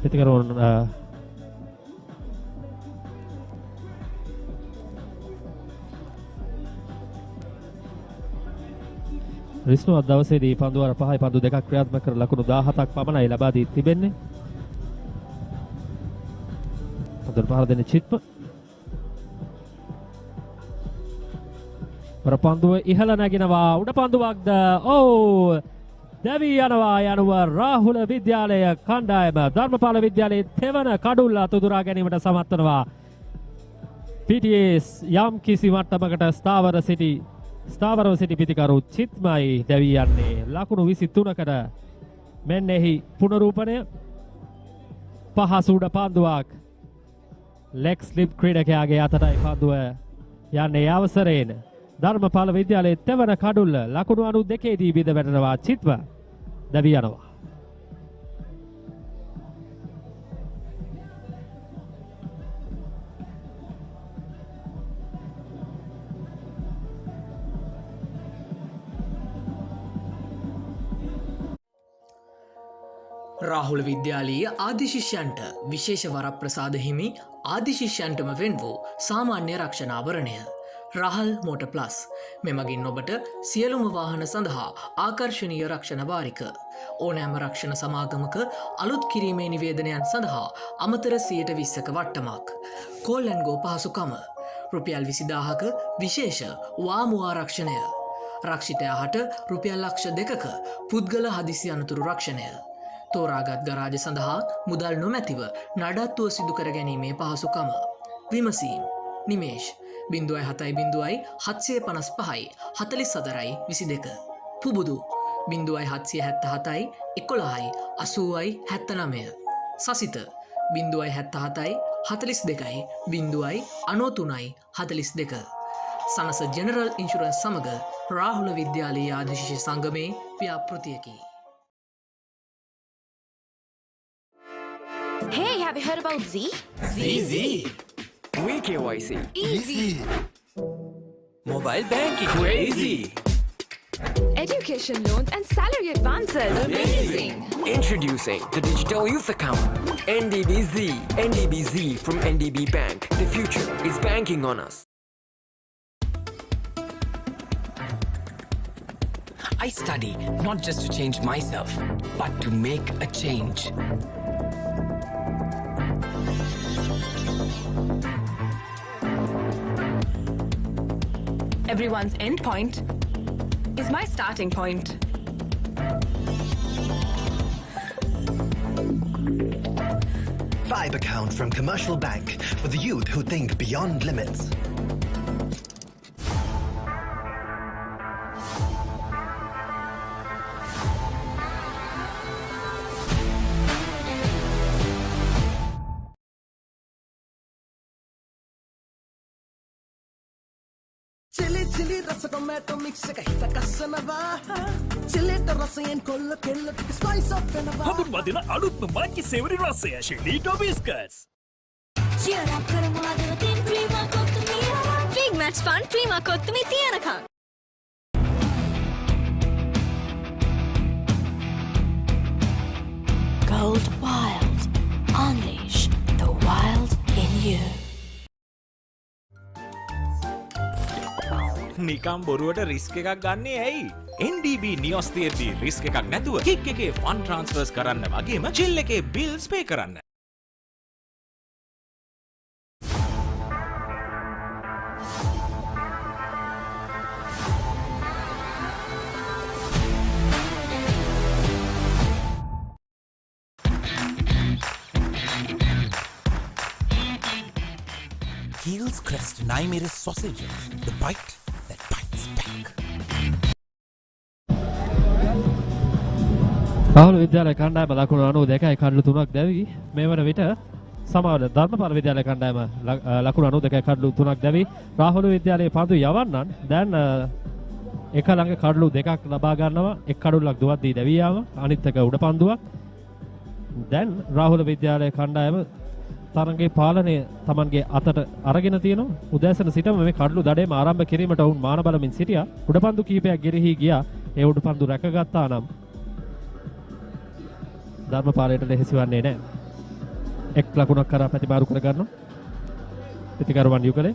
පිතිකරුවන් රිස්නු අද දවසේදී පන්දු වාර 5යි පන්දු 2ක් ක්‍රියාත්මක කර ලකුණු 17ක් පමණයි ලබා දී තිබෙන්නේ. පන්දුවට පහර දෙන චිත්ම පන්දුව ඉහළ නැගෙනවා. උඩ පන්දුවක්ද ඔව් දැවී යනවා යනුව රාහුල විද්‍යාලය කණ්ඩායම ධර්මපාල විද්‍යාලයේ තෙවන කඩුල්ල අතුදුරා ගැනීමට සමත් වෙනවා. PTS යම් කිසි මට්ටමකට ස්ථාවරව සිටි පිතිකරු චිත්මයි දැවී යන්නේ. ලකුණු 23කට මෙන්න එහි පුනරූපණය. පහසු උඩ පන්දුවක් ලෙග් ස්ලිප් ක්‍රීඩකයාගේ අතටයි පන්දුව යන්නේ. අවසරයෙන් ධර්මපාල විද්‍යාලයේ තෙවන කඩුල්ල ලකුණු 92 දී බිඳ වැටෙනවා. චිත්ම දැවී යනවා. රාහුල විද්‍යාලීය ආදිශිෂ්‍යන්ට විශේෂ වරප්‍රසාද හිමි ආදිශිෂ්‍යන්ටම වෙන් වූ සාමාන්‍ය රක්ෂණාභරණය රහල් මෝට ප්ලස් මෙමගින් ඔබට සියලුම වාහන සඳහා ආකර්ශනීය රක්ෂණ වාරික ඕනෑම රක්ෂණ සමාගමක අලුත් කිරීමේ නිවේදනයන් සඳහා අමතර 20%ක වට්ටමක් කෝල්ලන්ගෝ පහසුකම රුපියල් 20000ක විශේෂ වාමු ආරක්ෂණය රක්ෂිතයාට රුපියල් ලක්ෂ 2ක පුද්ගල හදිසි අනතුරු රක්ෂණය තෝරාගත් ගරාජ සඳහා මුදල් නොමැතිව නඩත්තුව සිදු කර ගැනීමේ පහසුකම විමසීම් නිමේෂ් 0.7 755 44 පුබුදු 0.777 11 80 79 සසිත 0.77 42 0.93 42 සනස ජෙනරල් ඉන්ෂුරන්ස් සමග Rahula විද්‍යාලීය ආදිශිෂ්‍ය සංගමේ ව්‍යාපෘතියකි. Hey, have you heard about Z? Z. WeKYC. Easy. Mobile banking. Crazy. Education loans and salary advances. Amazing. Introducing the Digital Youth Account. NDBZ. NDBZ from NDB Bank. The future is banking on us. I study not just to change myself, but to make a change. Everyone's end point is my starting point. Vibe account from Commercial Bank for the youth who think beyond limits. Chili rasa tomato mix එක හිත කස්සනවා චිලිට රසයෙන් කොල්ල කෙල්ල ටික spice up වෙනවා හඳුන්වා දෙන අලුත්ම monkey සෙවරි රසය ෂෙලීටෝ බිස්කට්ස් Cheer up කරමු අද තින් Prima Kottumee Big match fun Prima Kottumee තියනකම් Gold Wild Unleash the wild in you නිකම් බොරුවට රිස්ක් එකක් ගන්නේ ඇයි? NDB නියොස් තියෙද්දි රිස්ක් එකක් නැතුව කික් එකේ ෆන් ට්‍රාන්ස්ෆර්ස් කරන්න වගේම චිල් එකේ බිල්ස් පේ කරන්න. Heels Crest 9 sausages. The bite that bites back. Rahula විද්‍යාලය කණ්ඩායම ලකුණු 92යි කඩලු 3ක් දැවි මේ වන විට සමාවද ධර්මපාල විද්‍යාලය කණ්ඩායම ලකුණු 92යි කඩලු 3ක් දැවි රාහුල විද්‍යාලයේ පන්දු යවන්නන් දැන් එක ළඟ කඩලු දෙකක් ලබා ගන්නවා එක් කඩුල්ලක් දුවද්දී දැවි යාම අනිත් එක උඩ පන්දුවක් දැන් රාහුල විද්‍යාලයේ කණ්ඩායම තරංගේ පාලනය Tamanගේ අතට අරගෙන තියෙනවා උදෑසන සිටම මේ කඩලු දඩේම ආරම්භ කිරීමට වුන් මාන බලමින් සිටියා උඩපන්දු කීපයක් ගෙරෙහි ගියා ඒ උඩපන්දු රැකගත්තා නම් ධර්මපාලයට ලෙහෙසිවන්නේ නැහැ එක් ලකුණක් කරා ප්‍රතිමාරු කර ගන්නවා පිටිකරුවන් යුගලේ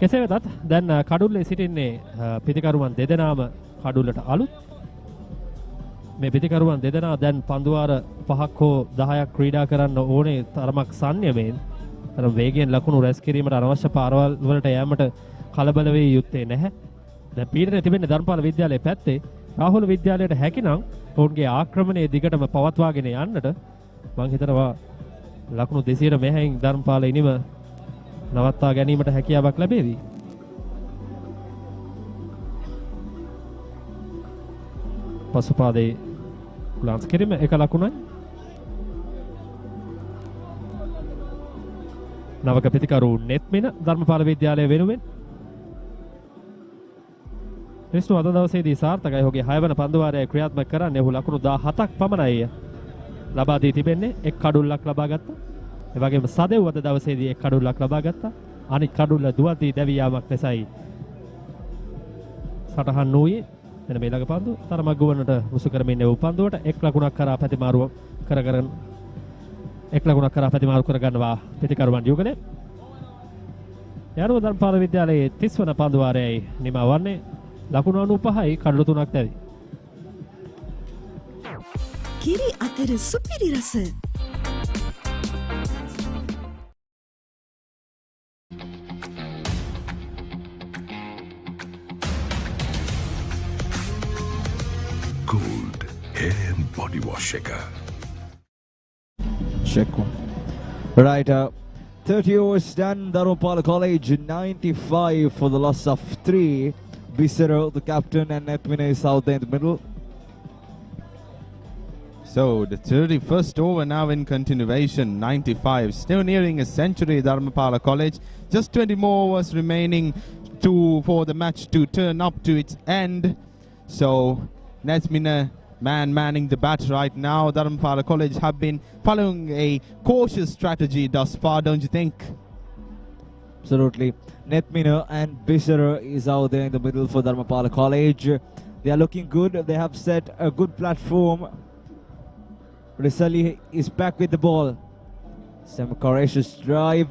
කෙසේ වෙතත් දැන් කඩුල්ලේ සිටින්නේ පිටිකරුවන් දෙදෙනාම කඩුල්ලට අලුත් මේ පිටිකරුවන් දෙදෙනා දැන් පන්දුවාර 5ක් හෝ 10ක් ක්‍රීඩා කරන්න ඕනේ තරමක් සංයමයෙන් අර වේගයෙන් ලකුණු රැස් කිරීමට අනවශ්‍ය පාරවල් වලට යෑමට කලබල වේ යුත්තේ නැහැ. දැන් පීඩනය තිබෙන්නේ ධර්මපාල විද්‍යාලයේ පැත්තේ. රාහුල විද්‍යාලයට හැකිනම් ඔවුන්ගේ ආක්‍රමණය දිගටම පවත්වාගෙන යන්නට මම හිතනවා ලකුණු 200ට මෙහෙන් ධර්මපාල ඉනිම නවත්වා ගැනීමට හැකියාවක් ලැබේවි. පසුපාදේ කුලාන්ස් කිරීම එක ලකුණයි. නවක පිටිකරු නෙත්මින ධර්මපාල විද්‍යාලය වෙනුවෙන් ක්‍රිස්තු අද දවසේදී සාර්ථකයි. ඔහුගේ 6 වන පන්දු වාරයේ ක්‍රියාත්මක කරන්නේ ඔහු ලකුණු 17ක් පමණයි ලබා දී තිබෙන්නේ. එක් කඩුල්ලක් ලබා ගත්තා. ඒ වගේම සදෙව් අද දවසේදී එක් කඩුල්ලක් ලබා ගත්තා. අනිත් කඩුල්ල දුවදී දැවි යාමක් ලෙසයි සටහන් වූයේ. මෙන්න මේ ළඟ පන්දු තරමක් ගුවනට මුසු කරමින් ඉන්නේ උපන්දුවට එක් ලකුණක් කරා පැතිමාරුව කරගෙන එක් ලකුණක් කරා පැතිමාරු කරගන්නවා පිටිකරුවන් යුගලේ. යනුව ධර්මපාල විද්‍යාලයේ 30 වන පන්දු වාරයයි නිමා වන්නේ ලකුණු 95යි කඩලු 3ක් දැවි. කිරි අතර සුපිරි රස Gold hair and body wash shaker. Check one. Right, 30 overs done. Dharmapala College 95 for the loss of 3. Bisero, the captain, and Netmina is out there in the middle. So the 31st over now in continuation, 95. Still nearing a century, Dharmapala College. Just 20 more overs remaining for the match to turn up to its end. So Netmina manning the bat right now. Dharmapala College have been following a cautious strategy thus far, don't you think? Absolutely. Netmina and Bisera is out there in the middle for Dharmapala College. They are looking good. They have set a good platform. Risali is back with the ball. Some courageous drive.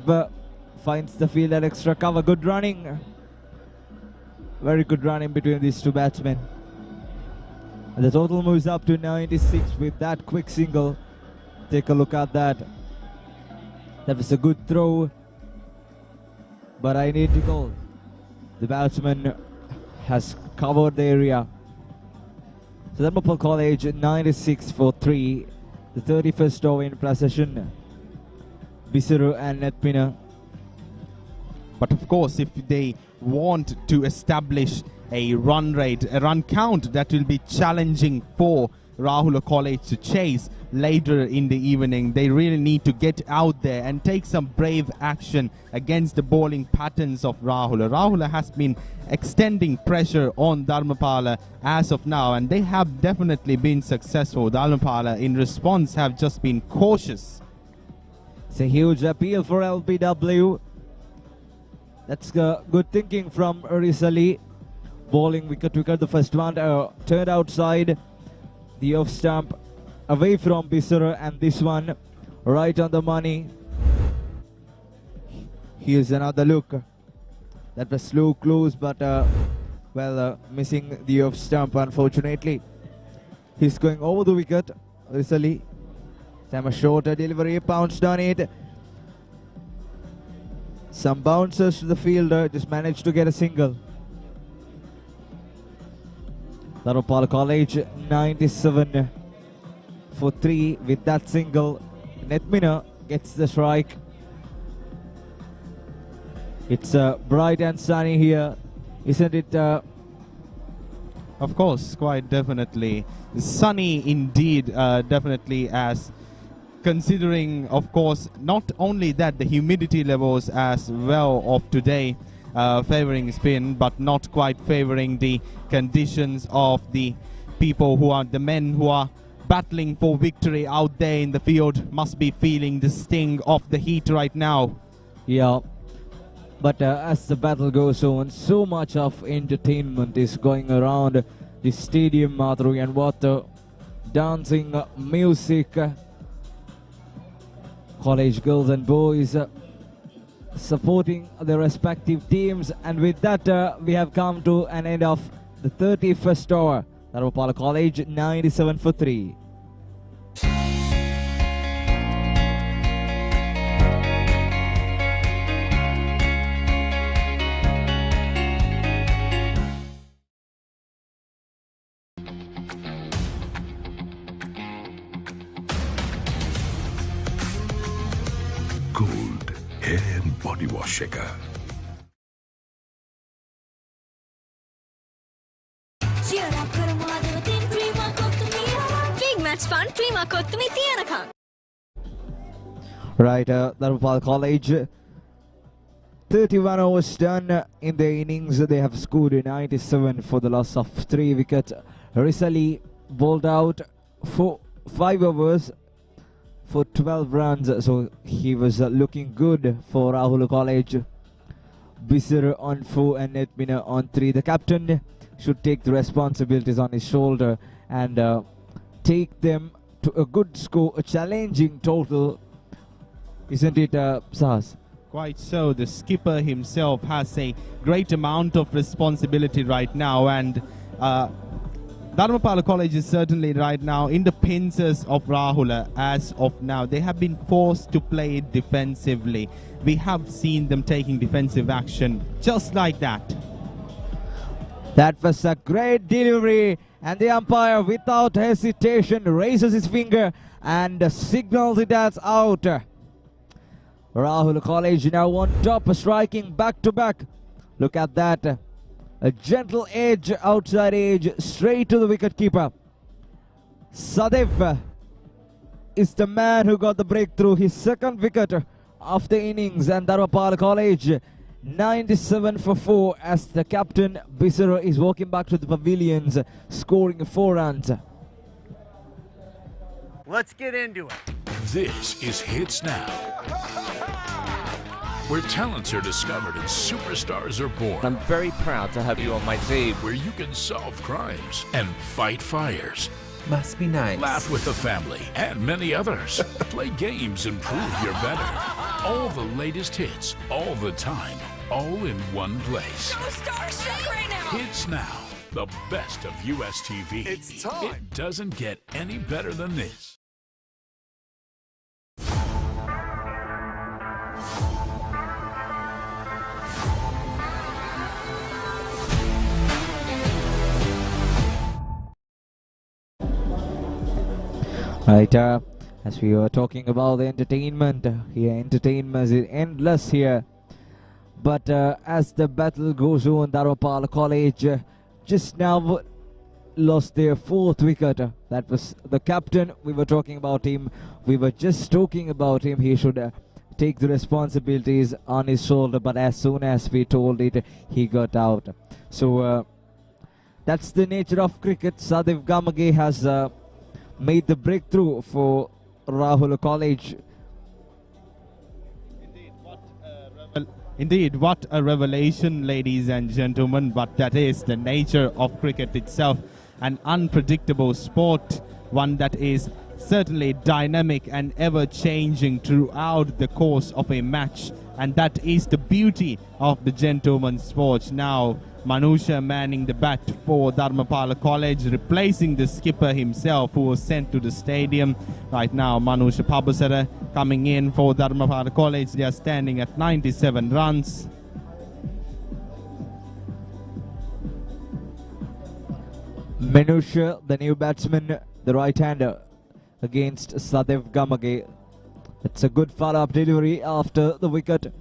Finds the field at extra cover. Good running. Very good running between these two batsmen. And the total moves up to 96 with that quick single. Take a look at that. That was a good throw. But I need to go. The batsman has covered the area. So Dharmapala College 96 for 3. The 31st over in possession. Bisuru and Netmina. But of course, if they want to establish a run rate, a run count, that will be challenging for Rahula College to chase later in the evening. They really need to get out there and take some brave action against the bowling patterns of Rahula. Rahula has been extending pressure on Dharmapala as of now, and they have definitely been successful. Dharmapala in response have just been cautious. It's a huge appeal for LBW. That's good thinking from Risali. Bowling wicket, the first one turned outside. The off stump away from Bisera, and this one right on the money. Here's another look. That was slow close, but missing the off stump unfortunately. He's going over the wicket. Risali. Time a shorter delivery, pounced on it. Some bounces to the fielder, just managed to get a single. Dharmapala College 97 for 3 with that single. Netmina gets the strike. It's bright and sunny here, isn't it? Of course, quite definitely. Sunny indeed, definitely, as considering, of course, not only that, the humidity levels as well of today favoring spin, but not quite favoring the conditions of the people who are the men who are battling for victory out there in the field. Must be feeling the sting of the heat right now. Yeah, but as the battle goes on, so much of entertainment is going around the stadium. Uyanwatta, dancing, music, college girls and boys supporting their respective teams, and with that we have come to an end of the 31st over. Dharmapala College 97 for 3. Gold hair and body wash shaker. Big match fun, Prima Kottumi Tiyanaka. Right, Dharmapala College 31 overs done in the innings. They have scored 97 for the loss of 3 wickets. Risali bowled out for 5 overs for 12 runs, so he was looking good for Rahula College. Bisir on 4 and Netmina on 3. The captain should take the responsibilities on his shoulder and take them to a good score, a challenging total. Isn't it, Sahas? Quite so. The skipper himself has a great amount of responsibility right now, and Dharmapala College is certainly right now in the pincers of Rahula as of now. They have been forced to play defensively. We have seen them taking defensive action just like that. That was a great delivery, and the umpire without hesitation raises his finger and signals it as out. Rahula College now on top, striking back to back. Look at that. A gentle edge, outside edge, straight to the wicket keeper. Sadev is the man who got the breakthrough, his second wicket of the innings, and Dharmapala College 97 for 4 as the captain Bisara is walking back to the pavilions, scoring 4 runs. Let's get into it. This is Hits Now, where talents are discovered and superstars are born. I'm very proud to have you on my team. Where you can solve crimes and fight fires. Must be nice. Laugh with the family and many others. Play games and prove you're better. All the latest hits, all the time, all in one place. I'm starstruck right now. Hits Now, the best of US TV. It's time. It doesn't get any better than this. Right, as we were talking about the entertainment, entertainment is endless here. But as the battle goes on, Dharmapala College just now lost their 4th wicket. That was the captain. We were talking about him. We were just talking about him. He should take the responsibilities on his shoulder. But as soon as we told it, he got out. So that's the nature of cricket. Sadev Gamage has made the breakthrough for Rahula College. Indeed, what a revelation, ladies and gentlemen, but that is the nature of cricket itself. An unpredictable sport, one that is certainly dynamic and ever-changing throughout the course of a match, and that is the beauty of the gentleman's sport. Now, Manusha manning the bat for Dharmapala College, replacing the skipper himself who was sent to the stadium. Right now, Manusha Pabasara coming in for Dharmapala College. They are standing at 97 runs. Manusha, the new batsman, the right-hander against Sadev Gamage. It's a good follow-up delivery after the wicket.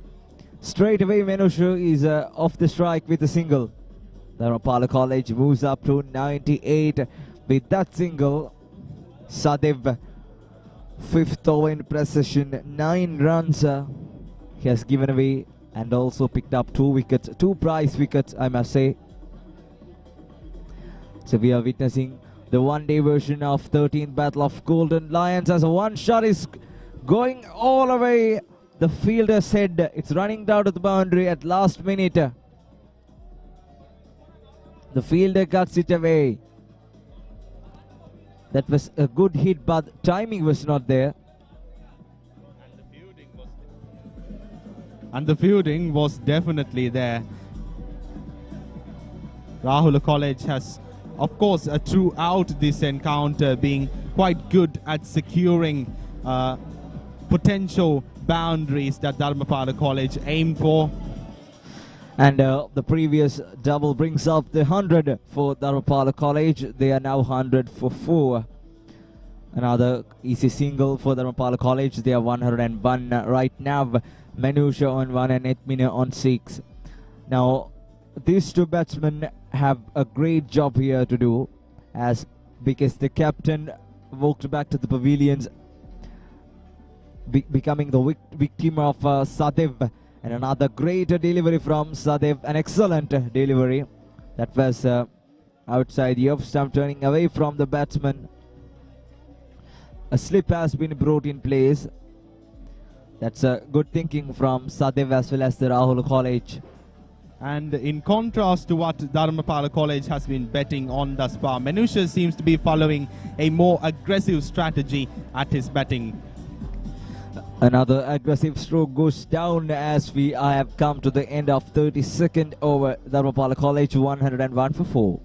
Straight away, Manusha is off the strike with a single. Dharmapala College moves up to 98 with that single. Sadev, 5th over in precision, 9 runs he has given away and also picked up 2 wickets, 2 prize wickets, I must say. So we are witnessing the one-day version of 13th Battle of Golden Lions as a one shot is going all the way. The fielder's head, it's running down to the boundary at last minute. The fielder cuts it away. That was a good hit, but timing was not there. And the fielding was definitely there. Rahula College has, of course, throughout this encounter being quite good at securing potential boundaries that Dharmapala College aimed for. And the previous double brings up the 100 for Dharmapala College. They are now 100 for 4. Another easy single for Dharmapala College. They are 101 right now. Manusha on 1 and Ethmina on 6. Now, these two batsmen have a great job here to do, because the captain walked back to the pavilions, becoming the victim of Sadev. And another great delivery from Sadev, an excellent delivery. That was outside the off stump, turning away from the batsman. A slip has been brought in place. That's a good thinking from Sadev as well as the Rahula College. And in contrast to what Dharmapala College has been betting on thus far, Manusha seems to be following a more aggressive strategy at his batting. Another aggressive stroke goes down as we have come to the end of 32nd over. Dharmapala College 101 for 4.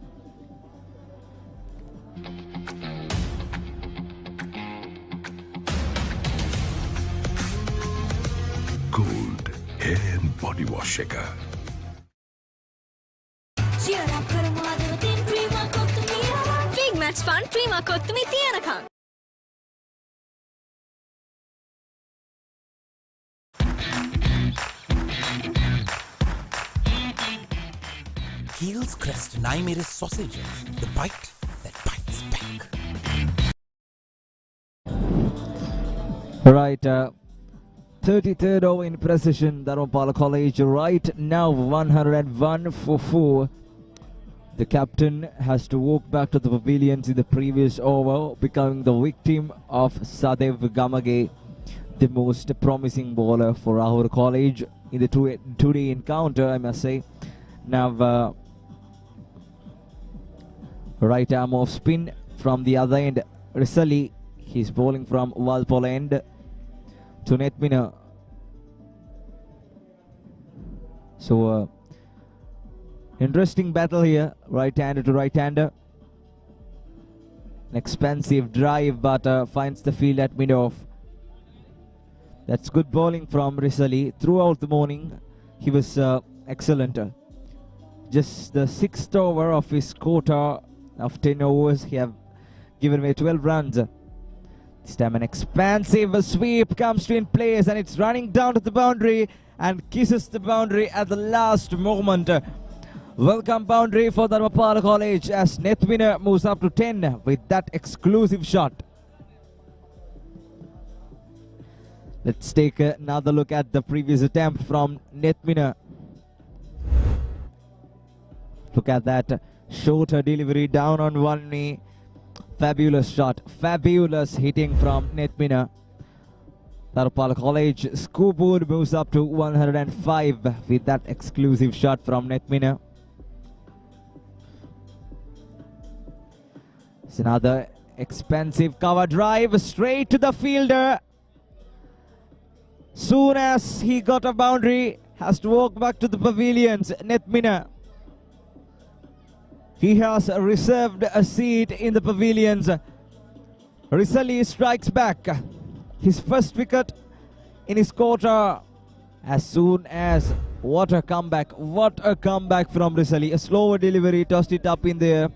Gold hair and body wash shaker. Big match fun, prima kottumi tiyanakam. Heels crest and I made a sausage. The bite that bites back. Right, 33rd over in precision, Dharmapala College right now 101 for 4. The captain has to walk back to the pavilions in the previous over, becoming the victim of Sadev Gamage, the most promising bowler for Rahula College in the two-day encounter, I must say. Now, right arm off spin from the other end. Risali, he's bowling from Walpole end to Netmina. So, interesting battle here, right-hander to right-hander. An expensive drive, but finds the field at mid-off. That's good bowling from Risali. Throughout the morning, he was excellent. Just the 6th over of his quota of 10 overs, he have given away 12 runs. This time an expansive sweep comes to in place, and it's running down to the boundary and kisses the boundary at the last moment. Welcome boundary for Dharmapala College as Nethwinner moves up to 10 with that exclusive shot. Let's take another look at the previous attempt from Nethwinner. Look at that shorter delivery down on one knee. Fabulous shot, fabulous hitting from Nethwinner. Dharmapala College scoreboard moves up to 105 with that exclusive shot from Nethwinner. It's another expensive cover drive straight to the fielder. Soon as he got a boundary, has to walk back to the pavilions. Nethwinner, he has reserved a seat in the pavilions. Risali strikes back. His first wicket in his quarter. As soon as, what a comeback from Risali. A slower delivery, tossed it up in there.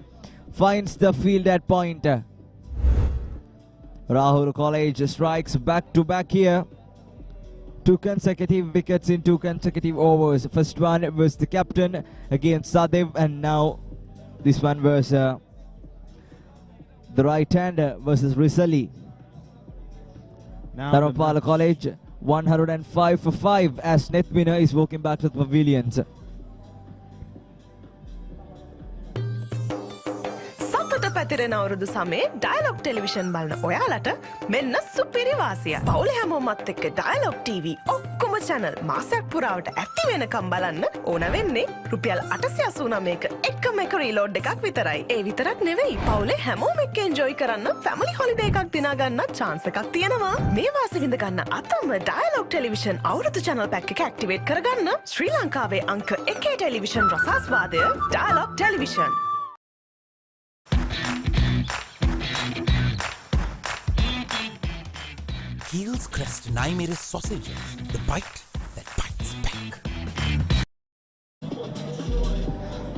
Finds the field at point. Rahula College strikes back to back here. 2 consecutive wickets in 2 consecutive overs. First one was the captain against Sadev, and now this one was the right-hander versus Risali. Dharmapala College 105 for 5 as Nethwinner is walking back to the pavilions. පැතිරෙන අවුරුදු සමේ dialogue television බලන ඔයාලට මෙන්න සුපිරි වාසිය. පවුලේ හැමෝමත් එක්ක dialogue TV ඔක්කොම channel මාසයක් පුරාවට ඇක්ටිව් වෙනකම් බලන්න ඕන වෙන්නේ රුපියල් 889ක එකම එක රීලෝඩ් එකක් විතරයි. ඒ විතරක් නෙවෙයි, පවුලේ හැමෝම එක්ක එන්ජොයි කරන්න ෆැමිලි හොලිඩේ එකක් දිනා ගන්න chance එකක් තියෙනවා. මේ වාසිය විඳ ගන්න අතම ඩයලොග් ටෙලිවිෂන් අවුරුදු channel pack එක ඇක්ටිවේට් කරගන්න ශ්‍රී ලංකාවේ අංක 1 ටෙලිවිෂන් රසාස්වාදය Dialog television. Heels crest and I made a sausage. The bite that bites back.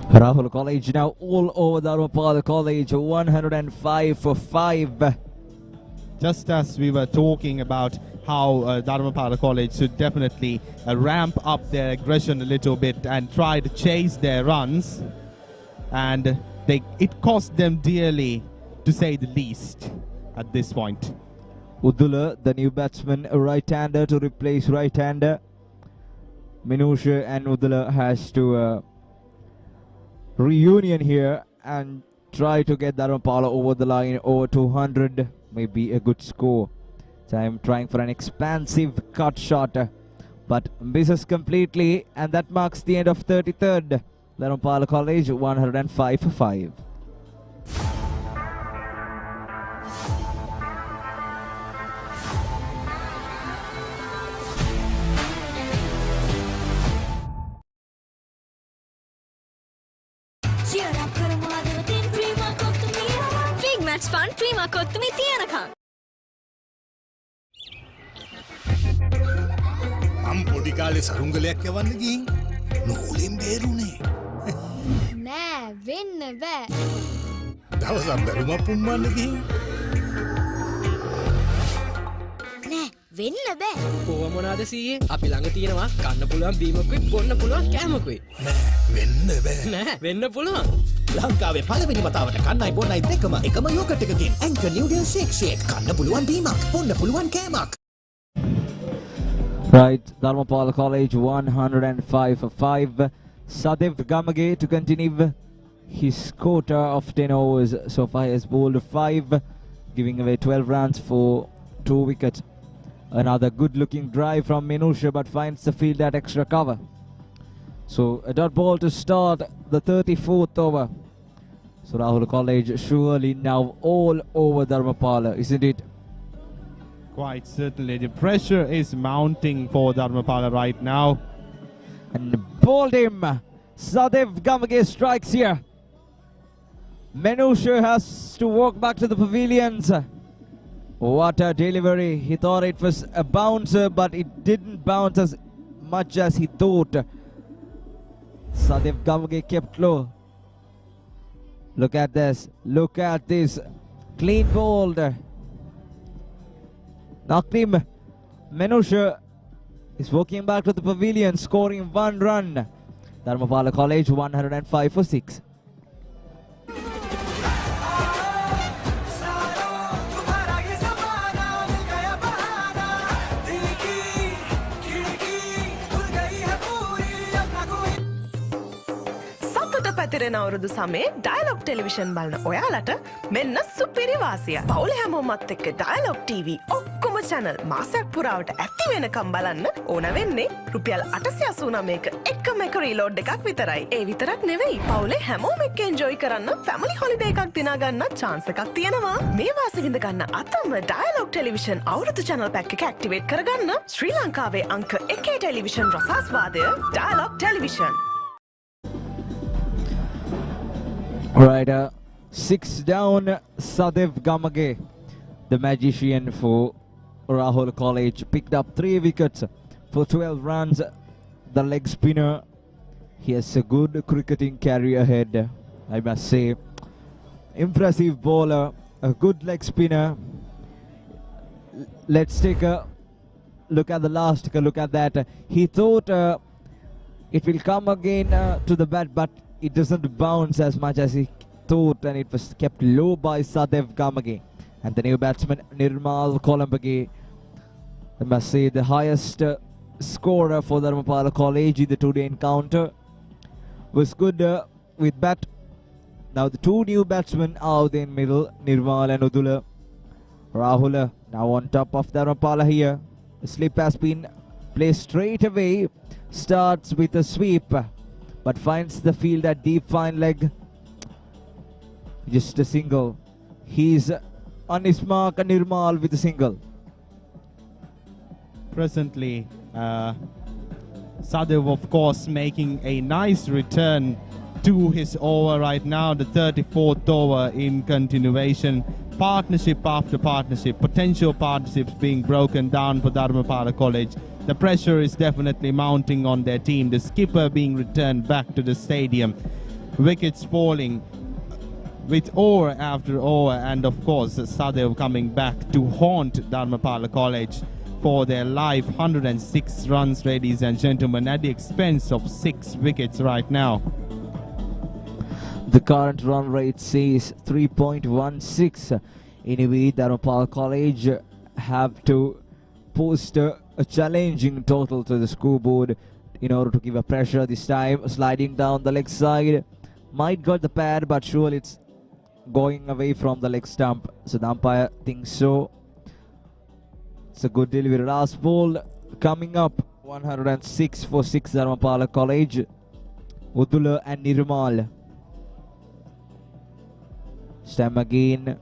Rahula College now all over Dharmapala College 105 for 5. Just as we were talking about how Dharmapala College should definitely ramp up their aggression a little bit and try to chase their runs, and it cost them dearly, to say the least, at this point. Udula, the new batsman, a right-hander to replace right-hander. Minusha and Udula has to reunion here and try to get Dharmapala over the line, over 200, maybe a good score. So I'm trying for an expansive cut shot but misses completely, and that marks the end of 33rd. Dharmapala College 105 for 5. Big match fun, prima kottumi tiyanaka. මම පොඩි කාලේ සරුංගලයක් යවන්න ගිහින් නූලෙන් බේරුනේ. නෑ වෙන්න බෑ. දවසක් බැලුමක් පුම්මන්න ගිහින් නෑ වෙන්න බෑ. කොහොම මොනවාද සීයේ? අපි ළඟ තියෙනවා කන්න පුළුවන් බීමකුයි බොන්න පුළුවන් කෑමකුයි. නෑ වෙන්න බෑ. නෑ වෙන්න පුළුවන්. ලංකාවේ පළවෙනි වතාවට කන්නයි බොන්නයි දෙකම එකම යෝගට් එකකින් ඇන්කර් නිව්ඩල් ෂේක් කන්න පුළුවන් බීමක් බොන්න පුළුවන් කෑමක්. Right, Dharmapala College 105 for 5. Sadev Gamage to continue his quota of 10 overs. So far he has bowled 5, giving away 12 runs for 2 wickets. Another good looking drive from Minusha, but finds the field at extra cover. So a dot ball to start the 34th over. So Rahula College surely now all over Dharmapala, isn't it? Quite certainly. The pressure is mounting for Dharmapala right now. And bowled him. Sadev Gamage strikes here. Minusha has to walk back to the pavilions. What a delivery. He thought it was a bouncer, but it didn't bounce as much as he thought. Sadev Gamage kept low. Look at this. Look at this. Clean bowled. Knocked him. Minusha is walking back to the pavilion, scoring 1 run. Dharmapala College 105 for 6. පැතිරෙන අවුරුදු සමේ dialogue television බලන ඔයාලට මෙන්න සුපිරි වාසිය. පවුලේ හැමෝමත් එක්ක dialogue TV ඔක්කොම channel මාසයක් පුරාවට ඇක්ටිව් වෙනකම් බලන්න ඕන වෙන්නේ රුපියල් 889ක එකම එක රීලෝඩ් එකක් විතරයි. ඒ විතරක් නෙවෙයි පවුලේ හැමෝම එක්ක එන්ජොයි කරන්න ෆැමිලි හොලිඩේ එකක් දිනා ගන්න chance එකක් තියෙනවා. මේ වාසිය විඳ ගන්න අතම ඩයලොග් ටෙලිවිෂන් අවුරුදු channel pack එක ඇක්ටිවේට් කරගන්න ශ්‍රී ලංකාවේ අංක 1 ටෙලිවිෂන් රසාස්වාදය Dialog television. Right, 6 down, Sadev Gamage, the magician for Rahula College, picked up 3 wickets for 12 runs. The leg spinner, he has a good cricketing career ahead, I must say. Impressive bowler, a good leg spinner. Let's take a look at the last, take a look at that. He thought it will come again to the bat, but it doesn't bounce as much as he thought, and it was kept low by Sadev Gamage. And the new batsman Nirmal Kolambage, I must say the highest scorer for Dharmapala College in the two-day encounter, was good with bat. Now the 2 new batsmen out in middle, Nirmal and Udula. Rahula now on top of Dharmapala here. The slip has been placed straight away, starts with a sweep, but finds the field at deep fine leg. Just a single. He's on his mark, Nirmal with a single. Presently, Sadev of course making a nice return to his over right now, the 34th over in continuation. Partnership after partnership, potential partnerships being broken down for Dharmapala College. The pressure is definitely mounting on their team. The skipper being returned back to the stadium. Wickets falling with over after over, and of course Sadev coming back to haunt Dharmapala College for their live 106 runs, ladies and gentlemen, at the expense of 6 wickets right now. The current run rate says 3.16. Anyway, Dharmapala College have to post a challenging total to the scoreboard in order to give a pressure this time. Sliding down the leg side, might got the pad, but surely it's going away from the leg stump. So the umpire thinks so. It's a good delivery. Last ball coming up 106 for 6 Dharmapala College. Udula and Nirmal. Stam again.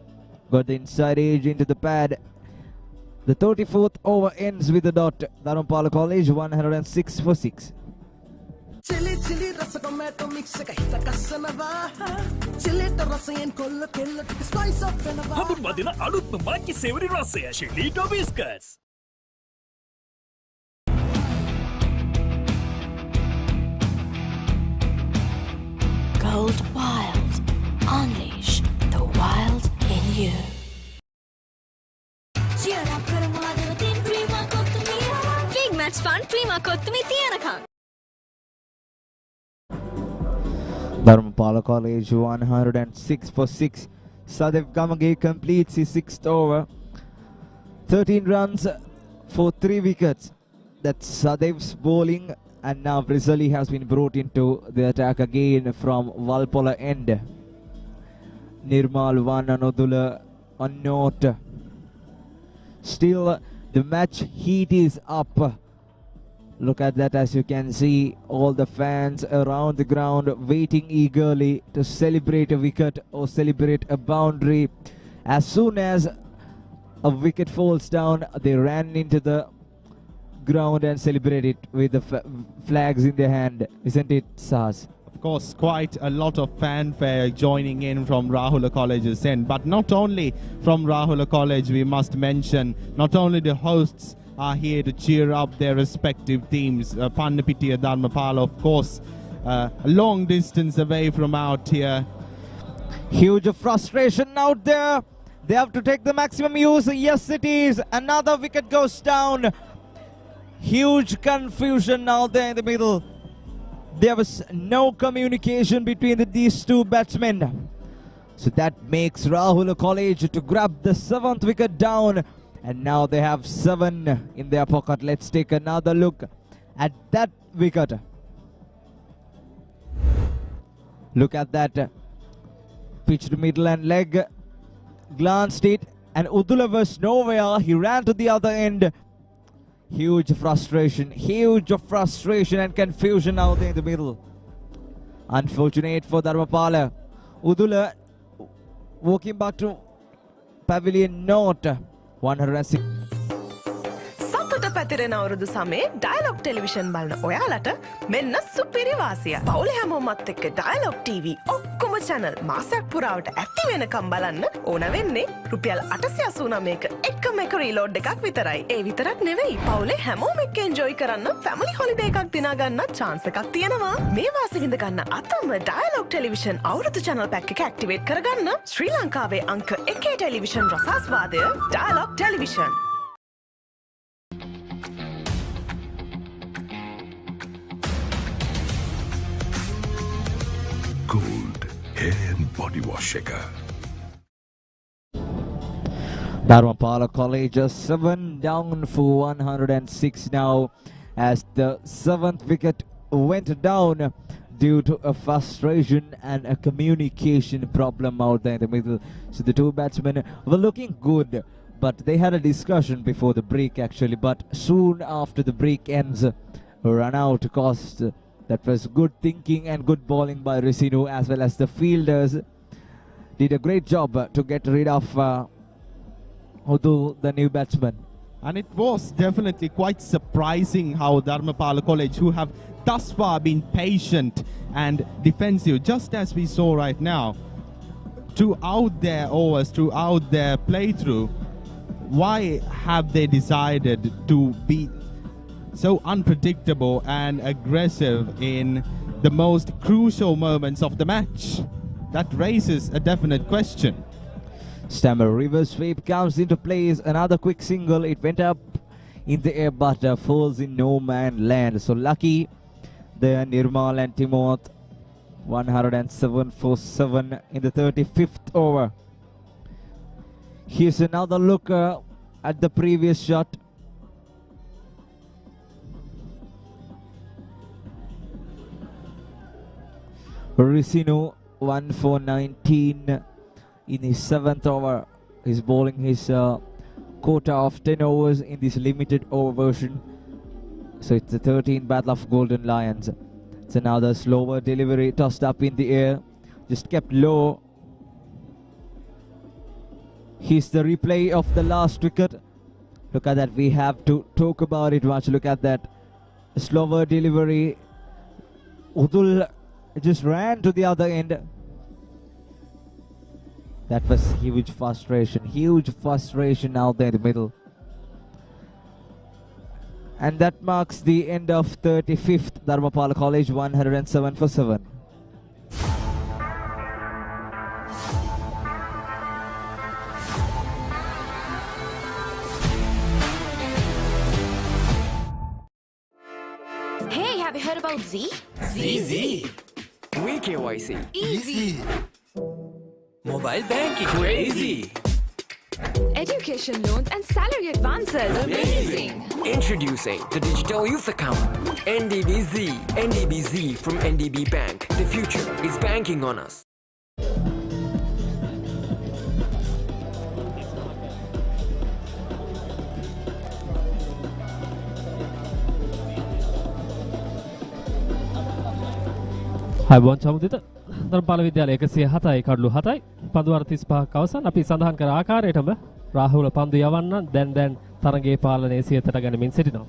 Got the inside edge into the pad. The 34th over ends with a dot. Dharmapala College 106 for 6. Chili chili rasa tomato mix එක හිත කස්සනවා chilliට රසයෙන් කොල්ල කෙල්ල ටික spice up වෙනවා හඳුන් වදින අලුත්ම මාකි සෙවරි රසය chili biscuits Gold Wild. Unleash the wild in you. Cheer up කරනවා දින් ප්‍රීමා කොත්තුමියා. Big match fun ප්‍රීමා කොත්තුමි තියනකම්. Dharmapala College 106 for 6. Sadev Gamage completes his 6th over. 13 runs for 3 wickets. That's Sadev's bowling, and now Rizali has been brought into the attack again from Valpola end. Nirmal 1 and Udula on note. Still the match heat is up. Look at that, as you can see, all the fans around the ground waiting eagerly to celebrate a wicket or celebrate a boundary. As soon as a wicket falls down, they ran into the ground and celebrate it with the flags in their hand. Isn't it, Sahas? Of course, quite a lot of fanfare joining in from Rahula College's end. But not only from Rahula College, we must mention, not only the hosts are here to cheer up their respective teams. Pannipitiya, Dharmapala, of course, a long distance away from out here. Huge frustration out there. They have to take the maximum use. Yes, it is. Another wicket goes down. Huge confusion out there in the middle. There was no communication between these two batsmen. So that makes Rahula College to grab the 7th wicket down. And now they have 7 in their pocket. Let's take another look at that wicket. Look at that. Pitched middle and leg. Glanced it. And Udula was nowhere. He ran to the other end. Huge frustration and confusion out there in the middle. Unfortunate for Dharmapala. Udula walking back to Pavilion North. 106. සතුට පැතිරෙන අවුරුදු සමේ dialogue television බලන ඔයාලට මෙන්න සුපිරි වාසිය. පවුලේ හැමෝමත් එක්ක ඩයලොග් TV ඔක්කොම channel මාසයක් පුරාවට ඇක්ටිව් වෙනකම් බලන්න ඕන වෙන්නේ රුපියල් 889ක එකම එක රීලෝඩ් එකක් විතරයි. ඒ විතරක් නෙවෙයි, පවුලේ හැමෝම එක්ක එන්ජොයි කරන්න ෆැමිලි හොලිඩේ එකක් දිනා ගන්න chance එකක් තියෙනවා. මේ වාසිය විඳ ගන්න අතම ඩයලොග් ටෙලිවිෂන් අවුරුදු channel pack එක ඇක්ටිවේට් කරගන්න ශ්‍රී ලංකාවේ අංක 1 ටෙලිවිෂන් රසාස්වාදය Dialog television. Gold hair and body wash shaker. Dharmapala College 7 down for 106 now, as the 7th wicket went down due to a frustration and a communication problem out there in the middle. So the two batsmen were looking good, but they had a discussion before the break actually, but soon after the break ends, a run out cost. That was good thinking and good bowling by Risinu, as well as the fielders did a great job to get rid of Udul, the new batsman. And it was definitely quite surprising how Dharmapala College, who have thus far been patient and defensive, just as we saw right now, throughout their overs, throughout their playthrough, why have they decided to be so unpredictable and aggressive in the most crucial moments of the match? That raises a definite question. Stammer reverse sweep comes into place. Another quick single. It went up in the air but falls in no man land. So lucky there, Nirmal and Timoth. 107 for 7 in the 35th over. Here's another look at the previous shot. Risinu 1 for 19 in his 7th over. He's bowling his quota of 10 overs in this limited over version. So it's the 13th battle of Golden Lions. It's another slower delivery tossed up in the air. Just kept low. Here's the replay of the last wicket. Look at that. We have to talk about it much. Look at that. Slower delivery. Udul just ran to the other end. That was huge frustration out there in the middle. And that marks the end of 35th Dharmapala College, 107 for 7. Hey, have you heard about Z? Z. We KYC. Easy. Mobile banking. Crazy. Education loans and salary advances. Amazing. Introducing the Digital Youth Account. NDBZ. NDBZ from NDB Bank. The future is banking on us. හයිබෝන් චමුදිත ධර්මපාල විද්‍යාලය 107යි කඩලු 7යි පන්දු වාර 35ක් අවසන් අපි සඳහන් කර ආකාරයටම රාහුල පන්දු යවන්න දැන් තරගයේ පාලනයේ සියතට ගනිමින් සිටිනවා.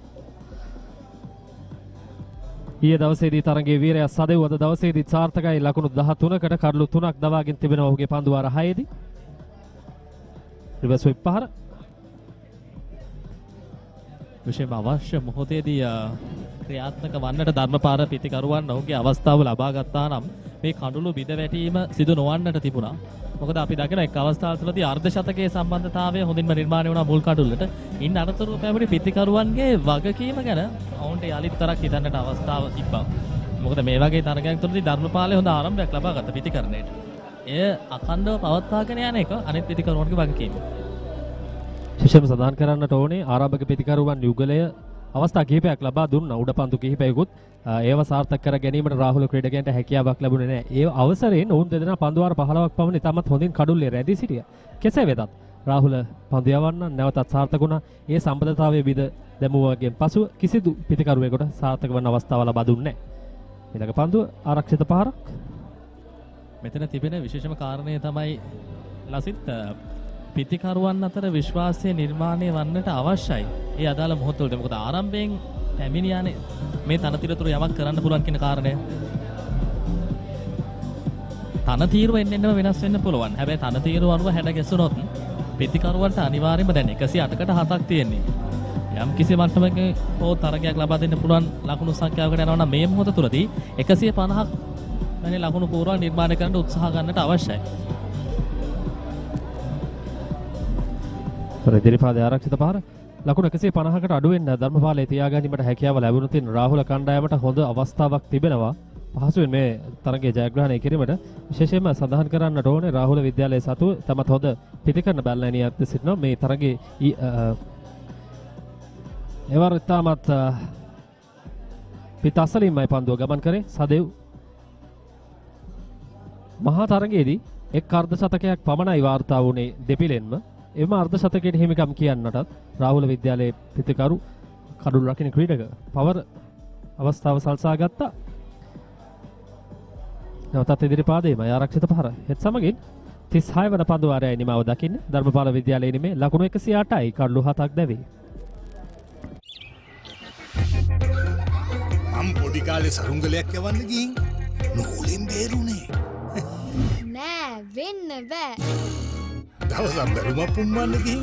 ඊයේ දවසේදී තරගයේ වීරයා සදෙව් අද දවසේදී සාර්ථකයි ලකුණු 13කට කඩලු 3ක් දවාගෙන තිබෙනවා ඔහුගේ පන්දු වාර 6ේදී. රිවර්ස් ස්විප් පහර විශේෂම අවශ්‍ය මොහොතේදී ක්‍රියාත්මක වන්නට ධර්මපාල පිතිකරුවන් ඔහුගේ අවස්ථාව ලබා ගත්තා නම් මේ කඳුළු බිඳ වැටීම සිදු නොවන්නට තිබුණා. මොකද අපි දකින එක් අවස්ථාවක තුළදී අර්ධ ශතකයේ සම්බන්ධතාවය හොඳින්ම නිර්මාණය වුණා මුල් කඩුල්ලට. ඉන් අනතුරුව පැමිණි පිතිකරුවන්ගේ වගකීම ගැන ඔවුන්ට යලිත් තරක් හිතන්නට අවස්ථාව තිබ්බා. මොකද මේ වගේ තරගයක් තුළදී ධර්මපාලේ හොඳ ආරම්භයක් ලබා ගත්ත පිතිකරණයට. එය අඛණ්ඩව පවත්වාගෙන යන එක අනෙක් පිතිකරුවන්ගේ වගකීම. විශේෂම සඳහන් කරන්නට ඕනේ ආරම්භක පිතිකරුවන් යුගලය අවස්ථා කිහිපයක් ලබා දුන්නා. උඩපන්දු කිහිපයකුත් ඒව සාර්ථක කර ගැනීමට රාහුල ක්‍රීඩකයන්ට හැකියාවක් ලැබුණේ නැහැ. ඒ අවසරයෙන් ඔවුන් දෙදෙනා පන්දු වාර 15ක් පමණ ඉතාමත් හොඳින් කඩුල්ලේ රැඳී සිටියා. කෙසේ වෙතත් රාහුල පන්දු යවන්න නැවතත් සාර්ථක වුණා. ඒ සම්බන්ධතාවයේ විද දැමුවාගෙන් පසු කිසිදු පිතිකරුවෙකුට සාර්ථක වන අවස්ථාව ලබා දුන්නේ නැහැ. ඊළඟ පන්දුව ආරක්ෂිත පහරක්. මෙතන තිබෙන විශේෂම කාරණය තමයි ලසිත් පිතිකරුවන් අතර විශ්වාසය නිර්මාණය වන්නට අවශ්‍යයි. ඒ අදාළ මොහොතවලදී මොකද ආරම්භයෙන් පැමිණියානේ මේ තනතිරතුරු යමක් කරන්න පුළුවන් කියන කාරණය. තනතිරුව එන්නෙන්නම වෙනස් වෙන්න පුළුවන්. හැබැයි තනතිරුව අනුව හැඩ ගැසුනොත් පිතිකරුවන්ට අනිවාර්යයෙන්ම දැන් 108කට 7ක් තියෙන්නේ. යම් කිසි මට්ටමක හෝ තරගයක් ලබා දෙන්න පුළුවන් ලකුණු සංඛ්‍යාවකට යනවා නම් මේ මොහොත තුලදී 150ක් වැනි ලකුණු පූර්ව නිර්මාණය කරන්න උත්සාහ ගන්නට අවශ්‍යයි. ඉදිරිපාදයේ ආරක්ෂිත පහර ලකුණු 150කට අඩු වෙන්න ධර්මපාලයේ තියාගැනීමට හැකියාව ලැබුණොත් රාහුල කණ්ඩායමට හොඳ අවස්ථාවක් තිබෙනවා. පහසුවෙන් මේ තරගයේ ජයග්‍රහණය කිරීමට විශේෂයෙන්ම සඳහන් කරන්නට ඕනේ රාහුල විද්‍යාලයේ සතු තමත් හොඳ පිතිකරන බැලණියක් සිටිනවා මේ තරගයේ එවර තමත් පිට අසලින්මයි පන්දුව ගමන් කරේ සදෙව් මහා තරගයේදී එක් අර්ධ ශතකයක් පමණයි වාර්තා වුණේ දෙපිලෙන්ම. එම අර්ධ ශතකයට හිමිකම් කියන්නටත් රාහුල විද්‍යාලයේ පිතිකරු කඩුල් රකින්න ක්‍රීඩක පවර් අවස්ථාව සල්සා ගත්තා. නැවතත් ඉදිරිපාදයේම ආරක්ෂිත පහර. ඒත් සමගින් 36 වන පන්දු වාරයයි නිමාව දකින්න ධර්මපාල විද්‍යාලයේ නිමේ ලකුණු 108යි කඩලු 7ක් දැවේ. මම පොඩි කාලේ සරුංගලයක් යවන්න ගිහින් නූලෙන් බේරුනේ. නෑ වෙන්න බෑ. දවසක් බැලුමක් පුම්මන්න ගිහින්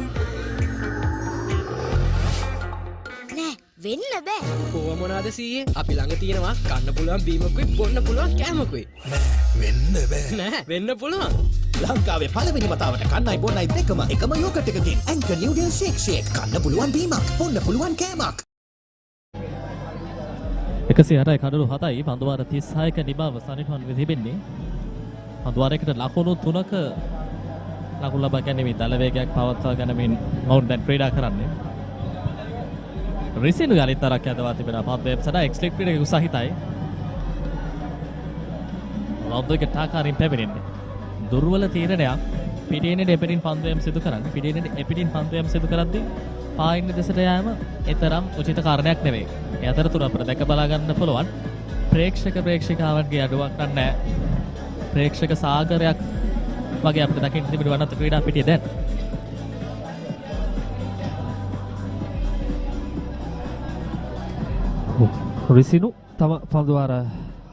නෑ වෙන්න බෑ. කොහොම මොනවාද සීයේ? අපි ළඟ තියෙනවා කන්න පුළුවන් බීමකුයි බොන්න පුළුවන් කෑමකුයි. වෙන්න බෑ. නෑ වෙන්න පුළුවන්. ලංකාවේ පළවෙනි වතාවට කන්නයි බොන්නයි දෙකම එකම යෝගට් එකකින් ඇන්කර් නිව්ඩල් ෂේක් කන්න පුළුවන් බීමක් බොන්න පුළුවන් කෑමක්. 108යි කඩලු 7යි පන්දු වාර 36ක නිමාව සනිටුවන් වෙ තිබෙන්නේ. පන්දු වාරයකට ලකුණු 3ක ලකුණු ලබා ගැනීම දල වේගයක් පවත්වා ගැනීම මොවුන් දැන් ක්‍රීඩා කරන්නේ. රිසිනු යලිත් තරක් යදවා තිබෙනවා පන්දුවේ සදා එක්ස්ලෙක්ටඩ් එක උසහිතයි. රොද්දෝගේ ටාකාරින් පැමිණෙන්නේ. දුර්වල තීරණයක් පිටිනේ එපිටින් පන්දුවේම සිදු කරන්නේ. පිටිනේ එපිටින් පන්දුවේම සිදු කරද්දී පායින්න දෙසට යෑම එතරම් උචිත කාරණයක් නෙවෙයි. ඒ අතරතුර අපිට දැක බලා ගන්න පුළුවන් ප්‍රේක්ෂකයන්ගේ අඩුවක් නැහැ. ප්‍රේක්ෂක සාගරයක් වගේ අපිට දකින්න තිබෙන වනත් ක්‍රීඩා පිටිය දැන්. රිසිනු තම පන්දුවාර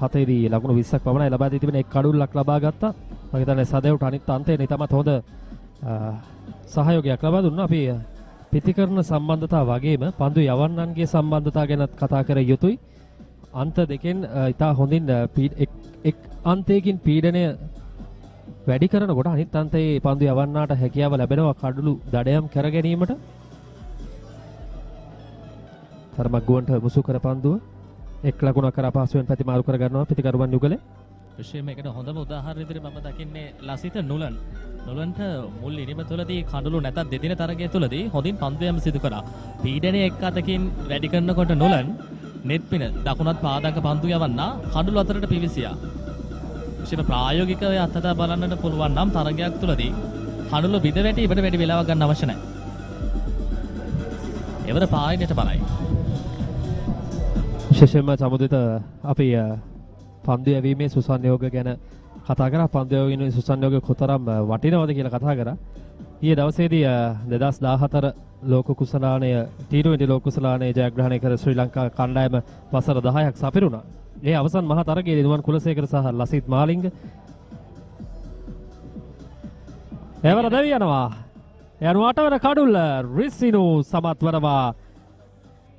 7ේදී ලකුණු 20ක් පමණයි ලබා දී තිබෙන එක් කඩුල්ලක් ලබා ගත්තා. මම හිතන්නේ සදේවට අනිත් අන්තයේ නිතමත් හොඳ සහයෝගයක් ලබා දුන්නා. අපි පිතිකරන සම්බන්ධතාව වගේම පන්දු යවන්නන්ගේ සම්බන්ධතාව ගැන කතා කර යුතුයි. අන්ත දෙකෙන් ඉතා හොඳින් එක් අන්තයකින් පීඩනය වැඩි කරනකොට අනිත් අන්තයේ පන්දු යවන්නාට හැකියාව ලැබෙනවා කඩුළු දඩයම් කර ගැනීමට. තරමක් ගුවන්ට මුසු කර පන්දුව එක් ලකුණක් කර අපහසුවෙන් ප්‍රතිමාරු කර ගන්නවා පිතිකරුවන් යුගලේ. විශේෂයෙන්ම ඒකට හොඳම උදාහරණ විදිහට මම දකින්නේ ලසිත නුලන්ට මුල් ඉනිම තුළදී කඩුළු නැතත් දෙදින තරගය තුළදී හොඳින් පන්දු යෑම සිදු කළා. පීඩනය එක් අතකින් වැඩි කරනකොට නුලන් නෙත් පින දකුණත් පාදක පන්දු යවන්නා කඩුළු අතරට පිවිසියා. විශේෂ ප්‍රායෝගිකව අත්දැක බලන්නට පුළුවන් නම් තරගයක් තුළදී කඩුළු බිඳ වැටි ඉබට වැඩි වෙලාවක් ගන්න අවශ්‍ය නැහැ. එවර පායිනට බලයි. විශේෂයෙන්ම සමුදිත අපි පන්දු යැවීමේ සුසංයෝග ගැන කතා කරා. පන්දු යැවීමේ සුසංයෝග කොතරම් වටිනවද කියලා කතා කරා. ඊයේ දවසේදී 2014 ලෝක කුසලානය T20 ලෝක කුසලානය ජයග්‍රහණය කර ශ්‍රී ලංකා කණ්ඩායම වසර 10ක් සපිරුණා. ඒ අවසන් මහ තරගයේදී නුවන් කුලසේකර සහ ලසිත් මාලිංග එවර දෙවි යනවා. යනු 8 වන කඩුල්ල රිසිනු සමත් වනවා.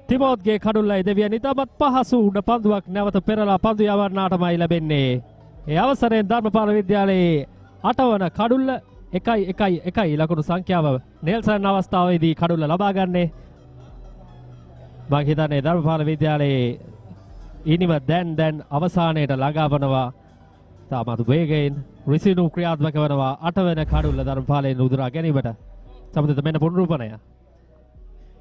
තිමෝත්ගේ කඩුල්ලයි දෙවියන් ඉතාමත් පහසු උඩ පන්දුවක් නැවත පෙරලා පන්දු යවන්නාටමයි ලැබෙන්නේ. ඒ අවසරයෙන් ධර්මපාල විද්‍යාලයේ 8 වන කඩුල්ල 1-1-1 ලකුණු සංඛ්‍යාව නෙල්සන් අවස්ථාවේදී කඩුල්ල ලබා ගන්නේ. මම හිතන්නේ ධර්මපාල විද්‍යාලයේ ඉනිම දැන් අවසානයේට ළඟා වනවා. තාමත් වේගයෙන් රිසිනු ක්‍රියාත්මක වනවා 8 වෙනි කඩුල්ල ධර්මපාලයෙන් උදුරා ගැනීමට. සමග මෙන්න පුනරුපණය.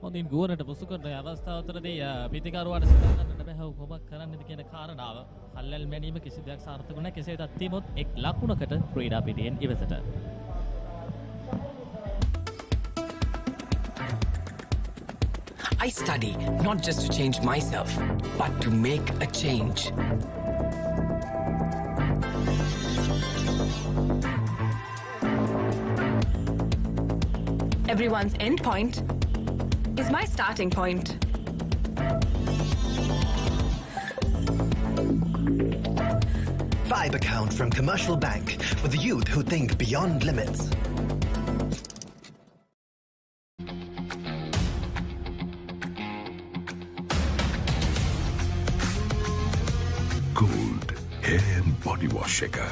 හොඳින් ගුවනට මුසු කරන අවස්ථාවතරදී පිතිකරුවාට සිතා ගන්නට බැහැ කොහොමද කරන්නද කියන කාරණාව. හල්ලල් මැනීම කිසි දෙයක් සාර්ථක නැහැ. කෙසේ වෙතත් තිමොත් එක් ලකුණකට ක්‍රීඩා පිටියෙන් ඉවසට. I study not just to change myself, but to make a change. Everyone's end point is my starting point. Vibe account from Commercial Bank for the youth who think beyond limits. Gold hair and body wash shaker.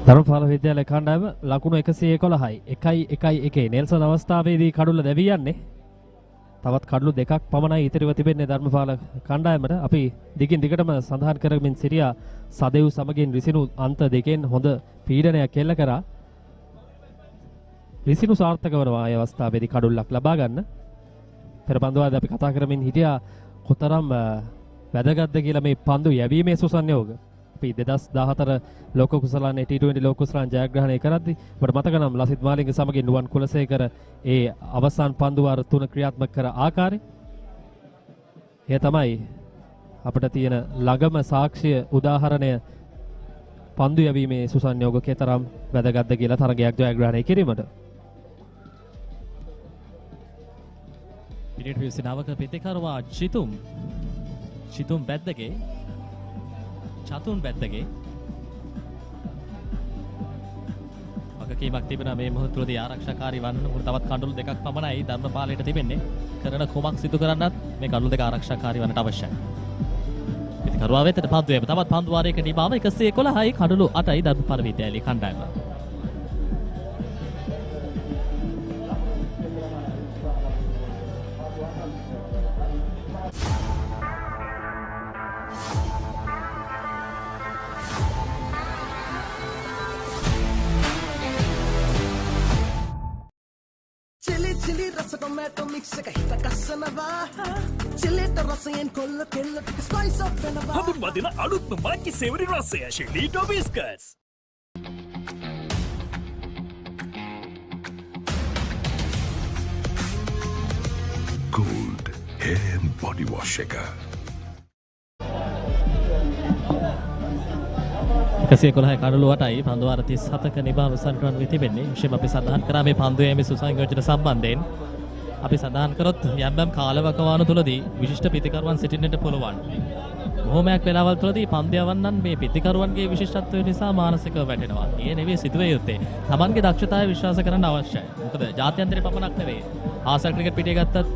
Dharmapala විද්‍යාලය කණ්ඩායම ලකුණු 111යි 1-1-1 Nelson අවස්ථාවේදී කඩුල්ල දැවී යන්නේ. තවත් කඩලු දෙකක් පමණයි ඉතිරිව තිබෙන්නේ ධර්මපාල කණ්ඩායමට. අපි දිගින් දිගටම සඳහන් කරමින් සිටියා සදෙව් සමගින් රිසිනු අන්ත දෙකෙන් හොඳ පීඩනයක් එල්ල කරා. රිසිනු සාර්ථක වනවා මේ අවස්ථාවේදී කඩුල්ලක් ලබා ගන්න. පෙර පන්දුවාදී අපි කතා කරමින් හිටියා කොතරම් වැදගත්ද කියලා මේ පන්දු යැවීමේ සුසංයෝග. අපි 2014 ලෝක කුසලාන T20 ලෝක කුසලාන ජයග්‍රහණය කරද්දී මට මතක නම් ලසිත් මාලිංග සමගින් නුවන් කුලසේකර ඒ අවසන් පන්දු වාර 3 ක්‍රියාත්මක කර ආකාරය. එය තමයි අපිට තියෙන ළඟම සාක්ෂිය උදාහරණය පන්දු යැවීමේ සුසංයෝග කතරම් වැදගත්ද කියලා තරගයක් ජයග්‍රහණය කිරීමට. පිටියට විසිනාවක පිතිකරුවා චිතුම් බැද්දගේ චතුන් බැද්දගේ වගකීමක් තිබෙන මේ මොහොතේදී ආරක්ෂාකාරී වන්න උන් තවත් කඩළු දෙකක් පමණයි ධර්මපාලයට තිබෙන්නේ. කරන කුමක් සිදු කරන්නත් මේ කඩළු දෙක ආරක්ෂාකාරී වන්නට අවශ්‍යයි. පිතිකරුවා වෙතට පන්දු යැප තවත් පන්දු වාරයක නිමාව 111යි කඩළු 8යි ධර්මපාල විද්‍යාලයේ කණ්ඩායම. Chili rasa tomato mix එක හිත ගස්සනවා chilliට රසයෙන් කොල්ල කෙල්ල ටික spice up වෙනවා හඳුන් වදින අලුත්ම මාකි සෙවරි රසය chili biscuits Gold hair and body wash එක. 111 කඩළු 8යි පන්දු වාර 37ක නිබාව සන්ටරන් වෙ තිබෙන්නේ. විශේෂම අපි සඳහන් කරා මේ පන්දුවේ මේ සුසංයෝජන සම්බන්ධයෙන් අපි සඳහන් කරොත් යම් යම් කාලවකවානු තුලදී විශිෂ්ට පිතිකරුවන් සිටින්නට පුළුවන්. බොහෝමයක් වෙලාවල් තුලදී පන්දු යවන්නන් මේ පිතිකරුවන්ගේ විශිෂ්ටත්වය නිසා මානසිකව වැටෙනවා. ඒ නෙවෙයි සිදුවේ යුත්තේ. Tamanගේ දක්ෂතාවය විශ්වාස කරන්න අවශ්‍යයි. මොකද ජාත්‍යන්තරේ පමණක් නෙවෙයි. ආසල් ක්‍රිකට් පිටිය ගත්තත්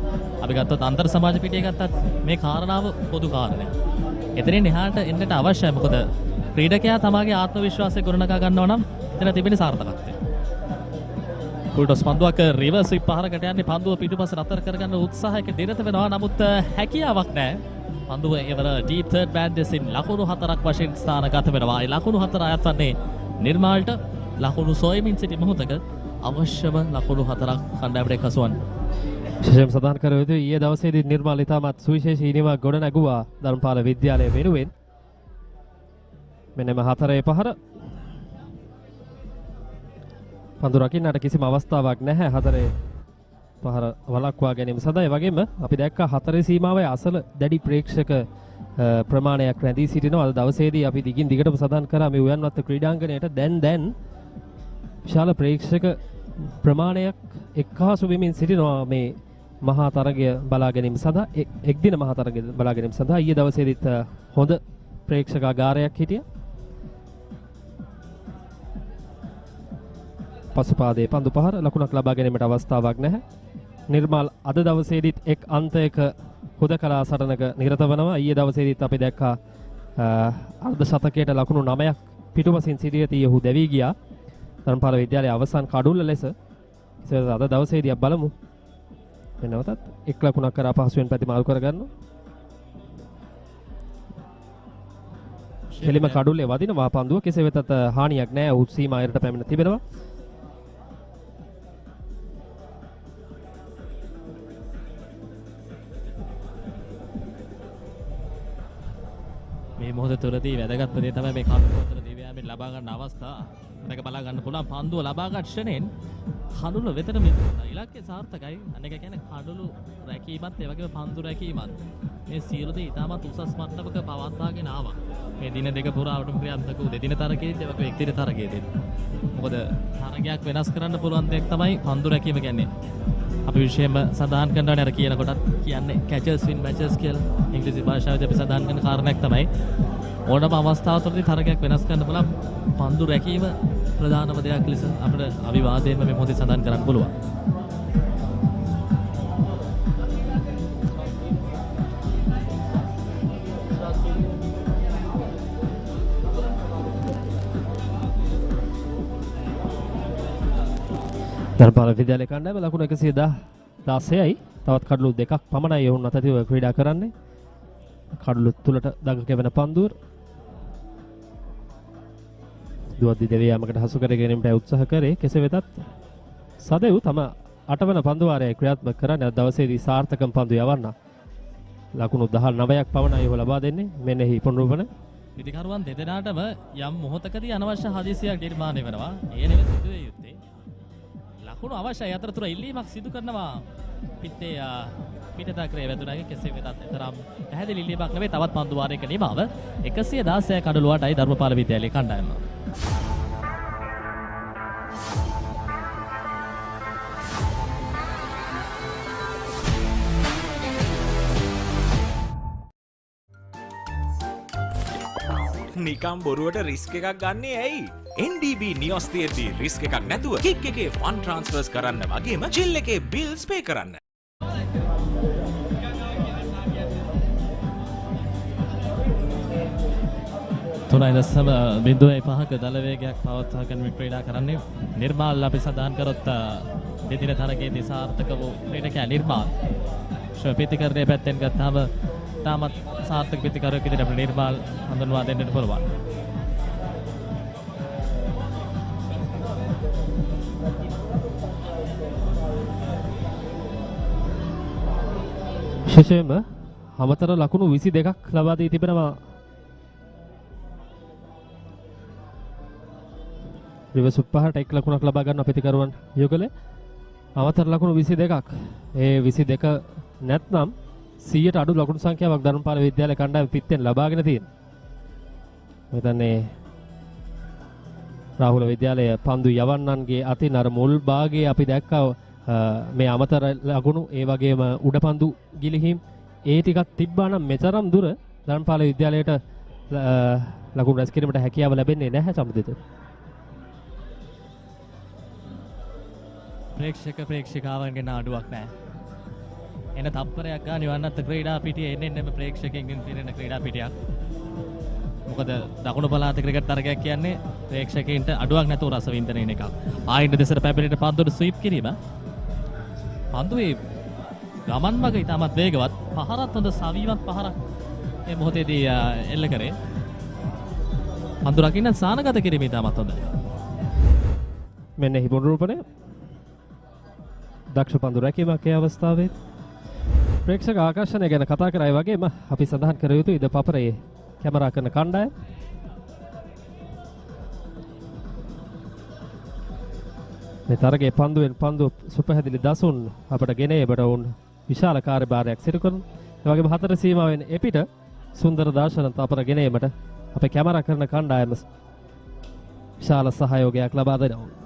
අපි ගත්තොත් අන්තර් සමාජ පිටිය ගත්තත් මේ කාරණාව පොදු කාරණයක්. එතනින් එහාට එන්නට අවශ්‍යයි. මොකද ක්‍රීඩකයා තමාගේ ආත්ම විශ්වාසය ගොඩනගා ගන්නවා නම් එතන තිබෙන සාර්ථකත්වය. කුල්ටොස් පන්දුවක රිවර්ස් ස්විප් පහරකට යන්නේ පන්දුව පිටුපස නතර කරගන්න උත්සාහයක නිරත වෙනවා. නමුත් හැකියාවක් නැහැ. පන්දුව එවර ඩීප් තර්ඩ් බෑන් දෙසින් ලකුණු 4ක් වශයෙන් ස්ථානගත වෙනවා. ඒ ලකුණු 4 අයත් වන්නේ නිර්මාල්ට ලකුණු සොයමින් සිටි මොහොතක අවශ්‍යම ලකුණු 4ක් කණ්ඩායමට එක්වසුවන්. විශේෂයෙන් සඳහන් කර යුතුයි ඊයේ දවසේදී නිර්මාල් ඉතාමත් සුවිශේෂී ඉනිමක් ගොඩ නැගුවා ධර්මපාල විද්‍යාලය වෙනුවෙන්. මෙන්න මේ 4 පහර පන්දු රකින්නට කිසිම අවස්ථාවක් නැහැ 4 පහර වළක්වා ගැනීම සඳහා. ඒ වගේම අපි දැක්කා 4 සීමාවේ අසල දැඩි ප්‍රේක්ෂක ප්‍රමාණයක් රැඳී සිටිනවා. අද දවසේදී අපි දිගින් දිගටම සඳහන් කරා මේ උයන්වත්ත ක්‍රීඩාංගණයට දැන් විශාල ප්‍රේක්ෂක ප්‍රමාණයක් එක්කාසු වෙමින් සිටිනවා මේ මහා තරගය බලා ගැනීම සඳහා. එක් දින මහා තරගය බලා ගැනීම සඳහා ඊයේ දවසේදීත් හොඳ ප්‍රේක්ෂකාගාරයක් හිටියා. පසුපාදයේ පන්දු පහර ලකුණක් ලබා ගැනීමට අවස්ථාවක් නැහැ. නිර්මාල් අද දවසේදීත් එක් අන්තයක හුදකලා සටනක නිරත වෙනවා. ඊයේ දවසේදීත් අපි දැක්කා අර්ධ ශතකයට ලකුණු 9ක් පිටුපසින් සිටියදී ඔහු දැවී ගියා. ධර්මපාල විද්‍යාලයේ අවසන් කඩුල්ල ලෙස අද දවසේදී බලමු. වෙනවටත් එක් ලකුණක් කරා පහසුවෙන් ප්‍රතිමාරු කරගන්නවා. කෙලිම කඩුල්ලේ වදිනවා පන්දුව. කෙසේ වෙතත් හානියක් නැහැ. ඔහු සීමාවට පැමිණ තිබෙනවා. මේ මොහොත තුළදී වැදගත්ම දේ තමයි මේ කඩුව අතර දිව්‍යාමෙන් ලබා ගන්න අවස්ථාව. මේක බලා ගන්න පුළුවන් පන්දුව ලබා ගන්න ක්ෂණයෙන් කඩුල වෙතට මෙතුණා. ඉලක්කය සාර්ථකයි. අනේක කියන්නේ කඩුළු රැකීමත් ඒ වගේම පන්දු රැකීමත් මේ සියලු දේ ඉතාමත් උසස් මට්ටමක පවත්වාගෙන ආවා. මේ දින දෙක පුරාවටම ක්‍රියාත්මක වූ දෙදින තරගයේදී ඒ වගේ එක් දින තරගයේදී. මොකද තරගයක් වෙනස් කරන්න පුළුවන් දෙයක් තමයි පන්දු රැකීම කියන්නේ. අපි විශේෂයෙන්ම සඳහන් කරනවා අර කියන කොටත් කියන්නේ catchers win matches කියලා. ඉංග්‍රීසි භාෂාවෙන් අපි සඳහන් කරන කාරණයක් තමයි ඕනම අවස්ථාවකදී තරගයක් වෙනස් කරන්න බලම් පන්දු රැකීම ප්‍රධානම දෙයක් ලෙස අපිට අවිවාදයෙන්ම මේ මොහොතේ සඳහන් කරන්න පුළුවන්. ධර්මපාල විද්‍යාලයේ කණ්ඩායම ලකුණු 116යි. තවත් කඩලු දෙකක් පමණයි ඔවුන් අතතිව ක්‍රීඩා කරන්නේ. කඩලු තුලට දඟ කෙවෙන පන්දුව දුවද්දි දෙවියමකට හසු කර ගැනීමට උත්සාහ කරේ. කෙසේ වෙතත් සදෙව් තම 8 වන පන්දු වාරයේ ක්‍රියාත්මක කරන්නේ අද දවසේදී සාර්ථකම පන්දු යවන්න. ලකුණු 19ක් පමණයි ඔහු ලබා දෙන්නේ. මෙන්නෙහි පුනරුවන පිටිකරුවන් දෙදෙනාටම යම් මොහොතකදී අනවශ්‍ය හදිසියක් නිර්මාණය වෙනවා. ඒ නෙවෙයි සිදුවේ යුත්තේ. ලකුණු අවශ්‍යයි. අතරතුර ඉල්ලීමක් සිදු කරනවා පිටේ පිටතක්‍රේ වැදුනාගේ. කෙසේ වෙතත් තරම් පැහැදිලි ඉල්ලීමක් නෙවෙයි. තවත් පන්දු වාරයක නිමාව 116 කඩලු 8යි ධර්මපාල විද්‍යාලයේ කණ්ඩායම. නිකම් බොරුවට රිස්ක් එකක් ගන්නේ ඇයි? NDB නියොස් තියෙද්දි රිස්ක් එකක් නැතුව කික් එකේ ෆන් ට්‍රාන්ස්ෆර්ස් කරන්න වගේම චිල් එකේ බිල්ස් පේ කරන්න. තුනයි දශම 0.5ක දල වේගයක් පවත්වාගෙන ක්‍රීඩා කරන්නේ නිර්මාල්. අපි සඳහන් කරොත් දෙදින තරගයේදී සාර්ථක වූ ක්‍රීඩකයා නිර්මාල්. ප්‍රතිකරණයේ පැත්තෙන් ගත්තාම තාමත් සාර්ථක ප්‍රතිකරණයක් විදිහට අපේ නිර්මාල් හඳුන්වා දෙන්නට පුළුවන්. විශේෂයෙන්ම අමතර ලකුණු 22ක් ලබා දී තිබෙනවා රිවර්ස් උපහාට එක් ලකුණක් ලබා ගන්න ප්‍රතිකරුවන් යුගලේ. අමතර ලකුණු 22ක්. ඒ 22 නැත්නම් 100ට අඩු ලකුණු සංඛ්‍යාවක් ධර්මපාල විද්‍යාලය කණ්ඩායම පිටෙන් ලබාගෙන තියෙනවා. මම හිතන්නේ රාහුල විද්‍යාලය පන්දු යවන්නන්ගේ අතින් අර මුල් භාගයේ අපි දැක්කා මේ අමතර ලකුණු ඒ වගේම උඩ පන්දු ගිලිහිම් ඒ ටිකක් තිබ්බා නම් මෙතරම් දුර ධර්මපාල විද්‍යාලයට ලකුණු රැස් කිරීමට හැකියාව ලැබෙන්නේ නැහැ සම්මුදිත. ප්‍රේක්ෂිකාවන්ගේ නාඩුවක් නැහැ. එන තප්පරයක් ගන්න යවන්නත් ක්‍රීඩා පිටියේ එන්නෙම ප්‍රේක්ෂකයන්ගෙන් පිරෙන ක්‍රීඩා පිටියක්. මොකද දකුණු පළාත ක්‍රිකට් තරගයක් කියන්නේ ප්‍රේක්ෂකයන්ට අඩුවක් නැතුව රස වින්දන එකක්. ආයින් දෙසට පැපරේට පන්දුවට ස්වීප් කිරීම. පන්දුවේ ගමන් මග ඉතාමත් වේගවත්. පහරත් හොඳ සවීමත් පහරක් මේ මොහොතේදී එල්ල කරේ. පන්දු රකින්න සානගත කිරීම ඉතාමත් හොඳයි. මෙන්න එහි පුනරුපණය. දක්ෂ පන්දු රැකීමක් ඒ අවස්ථාවේ. ප්‍රේක්ෂක ආකර්ෂණය ගැන කතා කරයි වගේම අපි සඳහන් කර යුතුයි ද පපරේ කැමරා කරන කණ්ඩායම. මේ තරගයේ පන්දුවෙන් පන්දු සුපහැදිලි දසුන් අපට ගෙන ඒබට වුන් විශාල කාර්යභාරයක් සිදු කරන. ඒ වගේම හතර සීමාවෙන් එපිට සුන්දර දර්ශන තපර ගෙන ඒමට අපේ කැමරා කරන කණ්ඩායම විශාල සහයෝගයක් ලබා දෙනවා.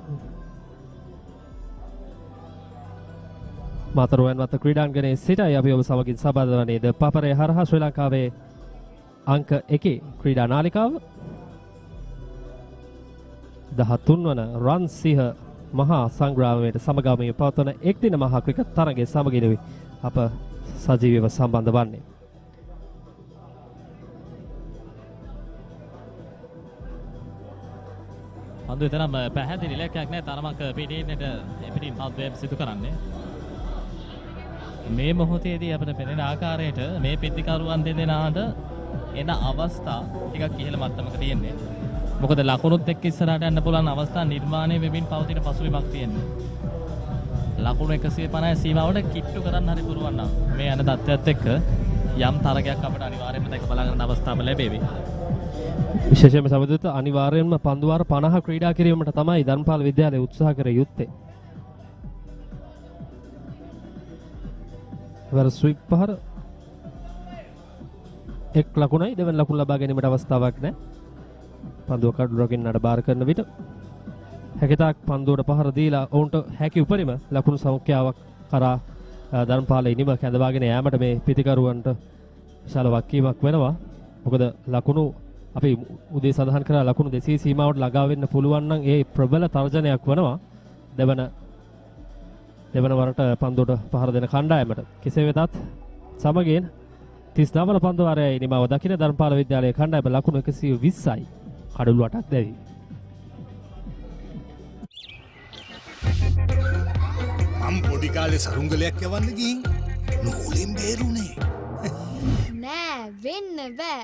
මාතර උයන්වත්ත ක්‍රීඩාංගණයේ සිටයි අපි ඔබ සමගින් සම්බන්ධ වන්නේ ද පපරේ හරහා ශ්‍රී ලංකාවේ අංක 1 ක්‍රීඩා නාලිකාව 13 වන රන් සිහ මහා සංග්‍රාමයට සමගාමීව පවත්වන එක් දින මහා ක්‍රිකට් තරගයේ සමගිනුයි අප සජීවීව සම්බන්ධ වන්නේ. පන්දු විතරම පැහැදිලි ඉලක්කයක් නැහැ තරමක් පිටින්නට එපිටින් පන්දුවෙන් සිදු කරන්නේ. මේ මොහොතේදී අපිට පෙනෙන ආකාරයට මේ පිටිකරුවන් දෙදෙනාට එන අවස්ථා ටිකක් ඉහළ මට්ටමක තියෙන්නේ. මොකද ලකුණුත් එක්ක ඉස්සරහට යන්න පුළුවන් අවස්ථා නිර්මාණය වෙමින් පවතින පසුබිමක් තියෙනවා. ලකුණු 150 සීමාවට කිට්ටු කරන්න හරි පුළුවන් නම් මේ යන තත්ත්වයට එක්ක යම් තරගයක් අපිට අනිවාර්යයෙන්ම දැක බලා ගන්න අවස්ථාව ලැබෙවි. විශේෂයෙන්ම සමදුත අනිවාර්යයෙන්ම පන්දු වාර 50 ක්‍රීඩා කිරීමට තමයි ධර්මපාල විද්‍යාලය උත්සාහ කර යුත්තේ. වර ස්විප් පහර එක් ලකුණයි දෙවන ලකුණ ලබා ගැනීමට අවස්ථාවක් නැහැ. පන්දුව කඩු රකින්නට බාර කරන විට හැකිතාක් පන්දුවට පහර දීලා ඔවුන්ට හැකි උපරිම ලකුණු සංඛ්‍යාවක් කරා ධර්මපාල ඉනිම කැඳවාගෙන යෑමට මේ පිටිකරුවන්ට විශාල වක්කීමක් වෙනවා. මොකද ලකුණු අපි උදේ සඳහන් කරා ලකුණු 200 සීමාවට ළඟා වෙන්න පුළුවන් නම් ඒ ප්‍රබල තර්ජනයක් වෙනවා. දෙවන වරට පන්දුවට පහර දෙන කණ්ඩායමට. කෙසේ වෙතත් සමගින් 39 වන පන්දු වාරයේ නිමාව දකින ධර්මපාල විද්‍යාලයේ කණ්ඩායම ලකුණු 120යි කඩළු 8ක් දැවි. මම පොඩි කාලේ සරුංගලයක් යවන්න ගිහින් නූලෙන් බේරුනේ. නෑ වෙන්න බෑ.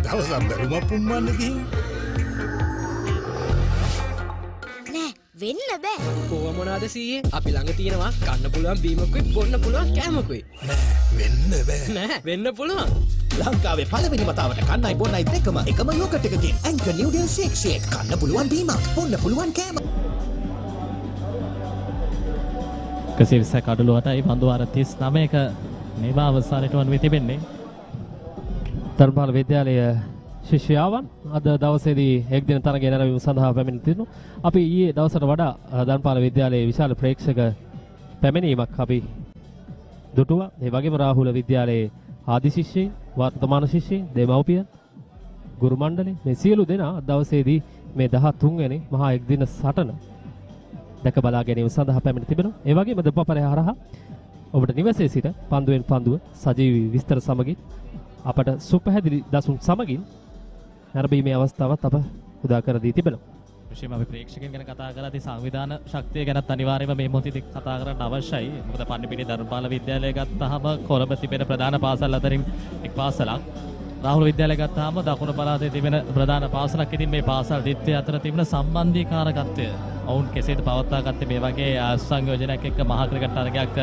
දවසක් බැලුම පුම්මන්න ගිහින් නෑ වෙන්න බෑ. කොහොම මොනවාද සීයේ? අපි ළඟ තියෙනවා කන්න පුළුවන් බීමකුයි බොන්න පුළුවන් කෑමකුයි. වෙන්න බෑ. නෑ වෙන්න පුළුවන්. ලංකාවේ පළවෙනි වතාවට කන්නයි බොන්නයි දෙකම එකම යෝගට් එකකින් ඇන්කර් නිව්ඩල් ෂේක් කන්න පුළුවන් බීමක් බොන්න පුළුවන් කෑම. 120 කඩළු 8යි පන්දු වාර 39ක මේවා අවසානයට වන තිබෙන්නේ. ධර්මපාල විද්‍යාලය ශිෂ්‍යාවන් අද දවසේදී එක් දින තරගය නැරඹීම සඳහා පැමිණ තිබුණු. අපි ඊයේ දවසට වඩා ධර්මපාල විද්‍යාලයේ විශාල ප්‍රේක්ෂක පැමිණීමක් අපි දුටුවා. ඒ වගේම රාහුල විද්‍යාලයේ ආදි ශිෂ්‍යයන්, වර්තමාන ශිෂ්‍යයන්, දෙමව්පියන්, ගුරු මණ්ඩලය මේ සියලු දෙනා දවසේදී මේ 13 වෙනි මහා එක් දින සටන දැක බලා ගැනීම සඳහා පැමිණ තිබෙනවා. ඒ වගේම දෙපපරේ හරහා ඔබට නිවසේ සිට පන්දුවෙන් පන්දුව සජීවී විස්තර සමගින් අපට සුපහැදිලි දසුන් සමගින් නැරඹීමේ අවස්ථාවත් අප උදා කර දී තිබෙනවා. විශේෂයෙන්ම අපි ප්‍රේක්ෂකයන් ගැන කතා කරද්දී සංවිධාන ශක්තිය ගැනත් අනිවාර්යයෙන්ම මේ මොහොතේදී කතා කරන්න අවශ්‍යයි. මොකද පන්නිපිටිය ධර්මපාල විද්‍යාලය ගත්තාම කොළඹ තිබෙන ප්‍රධාන පාසල් අතරින් එක් පාසලක්. රාහුල විද්‍යාලය ගත්තාම දකුණු පළාතේ තිබෙන ප්‍රධාන පාසලක්. ඉතින් මේ පාසල් දෙකේ අතර තිබෙන සම්බන්ධීකාරකත්වය ඔවුන් කෙසේද පවත්වා ගත්තේ මේ වගේ සංයෝජනයක් එක්ක මහා ක්‍රිකට් තරගයක්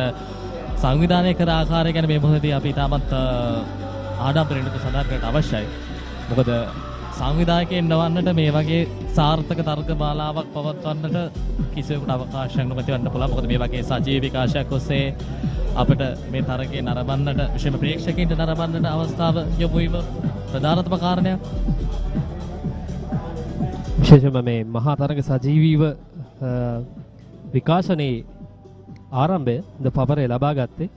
සංවිධානය කර ආකාරය ගැන මේ මොහොතේදී අපි තාමත් ආඩම්බරෙන් සඳහන් කරන්න අවශ්‍යයි. මොකද සංවිධායකයන් නොවන්නට මේ වගේ සාර්ථක තර්ක මාලාවක් පවත්වන්නට කිසිවෙකුට අවකාශයක් නොමැති වන්න පුළුවන්. මොකද මේ වගේ සජීවී විකාශයක් ඔස්සේ අපිට මේ තරගයේ නරඹන්නට විශේෂ ප්‍රේක්ෂකයින්ට නරඹන්නට අවස්ථාව යොමු වීම ප්‍රධානතම කාරණයක්. විශේෂයෙන්ම මේ මහා තරග සජීවීව විකාශනයේ ආරම්භය ද පපරේ ලබා ගත්තේ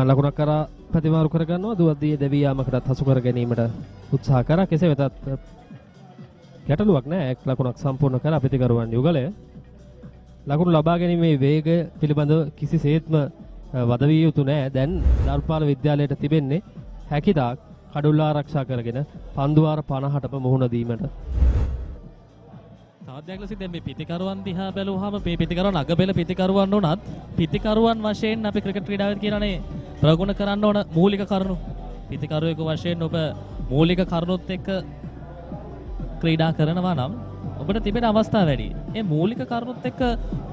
ලකුණක් කරා ප්‍රතිමාරු කර ගන්නවා. දුවද්දී දෙවී යාමකටත් හසු කර ගැනීමට උත්සාහ කරා. කෙසේ වෙතත් ගැටලුවක් නැහැ. එක් ලකුණක් සම්පූර්ණ කර ප්‍රතිකරුවන් යුගලය ලකුණු ලබා ගැනීමේ වේගය පිළිබඳව කිසිසේත්ම වද විය යුතු නැහැ. දැන් ධර්මපාල විද්‍යාලයට තිබෙන්නේ හැකිතාක් කඩුල්ල ආරක්ෂා කරගෙන පන්දුවාර 50ටම මුහුණ දීමට. තවත් දෙයක් ලෙස දැන් මේ පිටිකරුවන් දිහා බැලුවාම මේ පිටිකරුවන් අගබෙල පිටිකරුවන් උනත් පිටිකරුවන් වශයෙන් අපි ක්‍රිකට් ක්‍රීඩාවෙත් කියනනේ ප්‍රගුණ කරන්න ඕන මූලික කරුණු. පිටිකරුවෙකු වශයෙන් ඔබ මූලික කරුණුත් එක්ක ක්‍රීඩා කරනවා නම් ඔබට තිබෙන අවස්ථා වැඩි. ඒ මූලික කරුණුත් එක්ක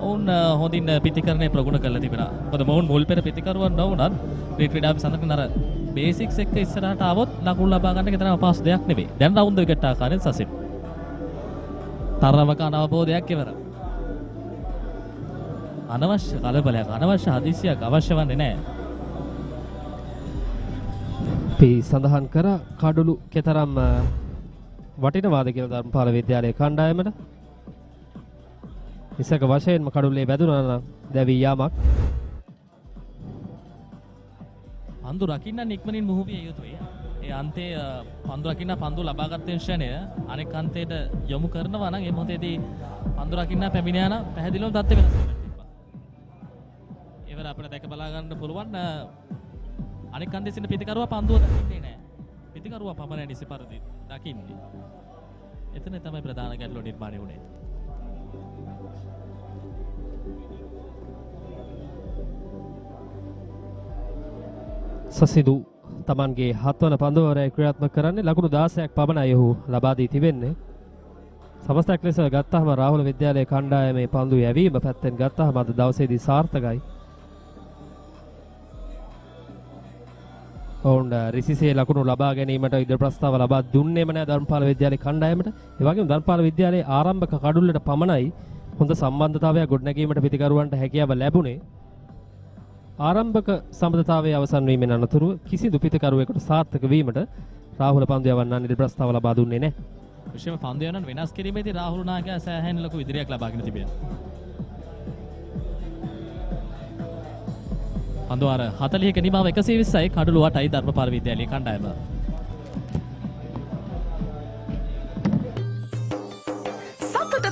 ඔවුන් හොඳින් පිටිකරණය ප්‍රගුණ කරලා තිබෙනවා. මොකද මොවුන් මුල් පෙර පිටිකරුවන් නොවුනත් මේ ක්‍රීඩාවේ සඳහන් අර බේසික්ස් එක්ක ඉස්සරහට ආවොත් ලකුණු ලබා ගන්න එක තරම් අපහසු දෙයක් නෙවෙයි. දැන් රවුන්ඩ් විකට් ආකාරයෙන් සසින් තරමක අනවබෝධයක් ඉවර. අනවශ්‍ය කලබලයක් අනවශ්‍ය හදිසියක් අවශ්‍ය වන්නේ නැහැ. අපි සඳහන් කර කඩුළු කෙතරම් වටිනවාද කියලා ධර්මපාල විද්‍යාලයේ කණ්ඩායමට. ඉසක වශයෙන්ම කඩුල්ලේ වැදුනා නම් දැවී යාමක්. පන්දු රකින්න ඉක්මනින් මුහුවිය යුතුයි. ඒ අන්තයේ පන්දු රකින්න පන්දු ලබාගත් ක්ෂණය අනෙක් අන්තයට යොමු කරනවා නම් ඒ මොහොතේදී පන්දු රකින්න පැමිණ යන පැහැදිලිවම තත්ත්ව වෙනස් වෙනවා. ඒවල අපිට දැක බලා ගන්න පුළුවන් අනෙක් අන්තයේ සිට පිටිකරුවා පන්දුව දකින්නේ නැහැ. පිටිකරුවා පමණයි නිසි පරිදි දකින්නේ. එතන තමයි ප්‍රධාන ගැටලුව නිර්මාණය වුනේ. සසිදු තමන්ගේ 7 වන පන්දුවරය ක්‍රියාත්මක කරන්නේ ලකුණු 16ක් පමණයි ඔහු ලබා දී තිබෙන්නේ. සමස්තයක් ලෙස ගත්තාම රාහුල විද්‍යාලයේ කණ්ඩායමේ පන්දු යැවීම පැත්තෙන් ගත්තාම අද දවසේදී සාර්ථකයි. ඔවුන් රිසිසේ ලකුණු ලබා ගැනීමට ඉදිරි ප්‍රස්තාව ලබා දුන්නේම නැහැ ධර්මපාල විද්‍යාලයේ කණ්ඩායමට. ඒ වගේම ධර්මපාල විද්‍යාලයේ ආරම්භක කඩුල්ලට පමණයි හොඳ සම්බන්ධතාවයක් ගොඩනැගීමට පිටිකරුවන්ට හැකියාව ලැබුණේ. ආරම්භක සම්බන්ධතාවයේ අවසන් වීමෙන් අනතුරුව කිසිදු පිටිකරුවෙකුට සාර්ථක වීමට රාහුල පන්දු යවන්නන් ඉදිරි ප්‍රස්තාව ලබා දුන්නේ නැහැ. විශේෂම පන්දු යවන්නන් වෙනස් කිරීමේදී රාහුල නායකයා සෑහෙන ලොකු ඉදිරියක් ලබාගෙන තිබෙනවා. පන්දු අර 40ක නිමාව 120යි කඩළු 8යි ධර්මපාල විද්‍යාලයේ කණ්ඩායම.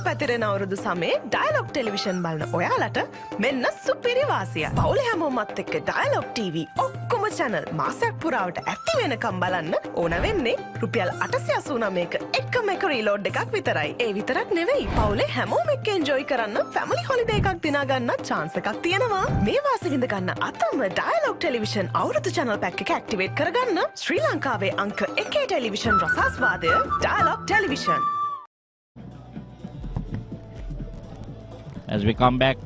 පැතිරෙන අවුරුදු සමේ ඩයලොග් ටෙලිවිෂන් බලන ඔයාලට මෙන්න සුපිරි වාසිය. පවුල හැමෝමත් එක්ක ඩයලොග් TV ඔක්කොම channel මාසයක් පුරාවට ඇති වෙනකම් බලන්න ඕන වෙන්නේ රුපියල් 889ක එකම එක රීලෝඩ් එකක් විතරයි. ඒ විතරක් නෙවෙයි පවුලේ හැමෝම එක්ක එන්ජොයි කරන්න ෆැමිලි හොලිඩේ එකක් දිනා ගන්න chance එකක් තියෙනවා. මේ වාසිය විඳ ගන්න අතම ඩයලොග් ටෙලිවිෂන් අවුරුදු channel pack එක ඇක්ටිවේට් කරගන්න ශ්‍රී ලංකාවේ අංක 1 ටෙලිවිෂන් රසාස්වාදය Dialog television. As we come back,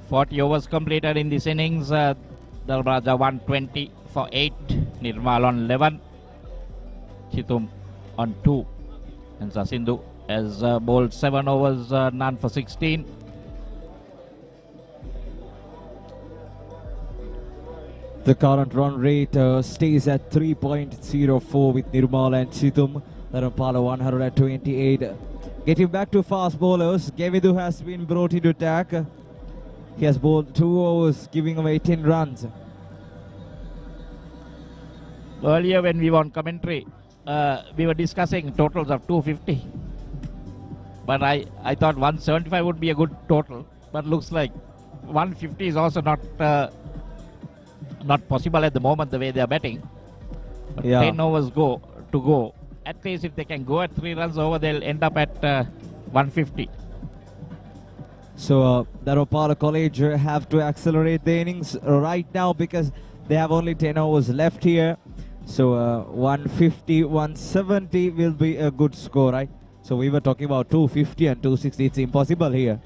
40 overs completed in this innings. Dalraja 120 for 8, Nirmal on 11, Chitum on 2, and Sasindu has bowled 7 overs, none for 16. The current run rate stays at 3.04 with Nirmal and Chitum. Dharmapala 128. Getting back to fast bowlers, Gevidu has been brought into attack. He has bowled 2 overs, giving away 10 runs. Earlier when we were on commentary, we were discussing totals of 250. But I thought 175 would be a good total. But looks like 150 is also not possible at the moment the way they are batting. But 10 overs to go. At least if they can go at 3 runs over, they'll end up at 150. So Dharmapala College have to accelerate the innings right now because they have only 10 overs left here. So 150, 170 will be a good score, right? So we were talking about 250 and 260. It's impossible here.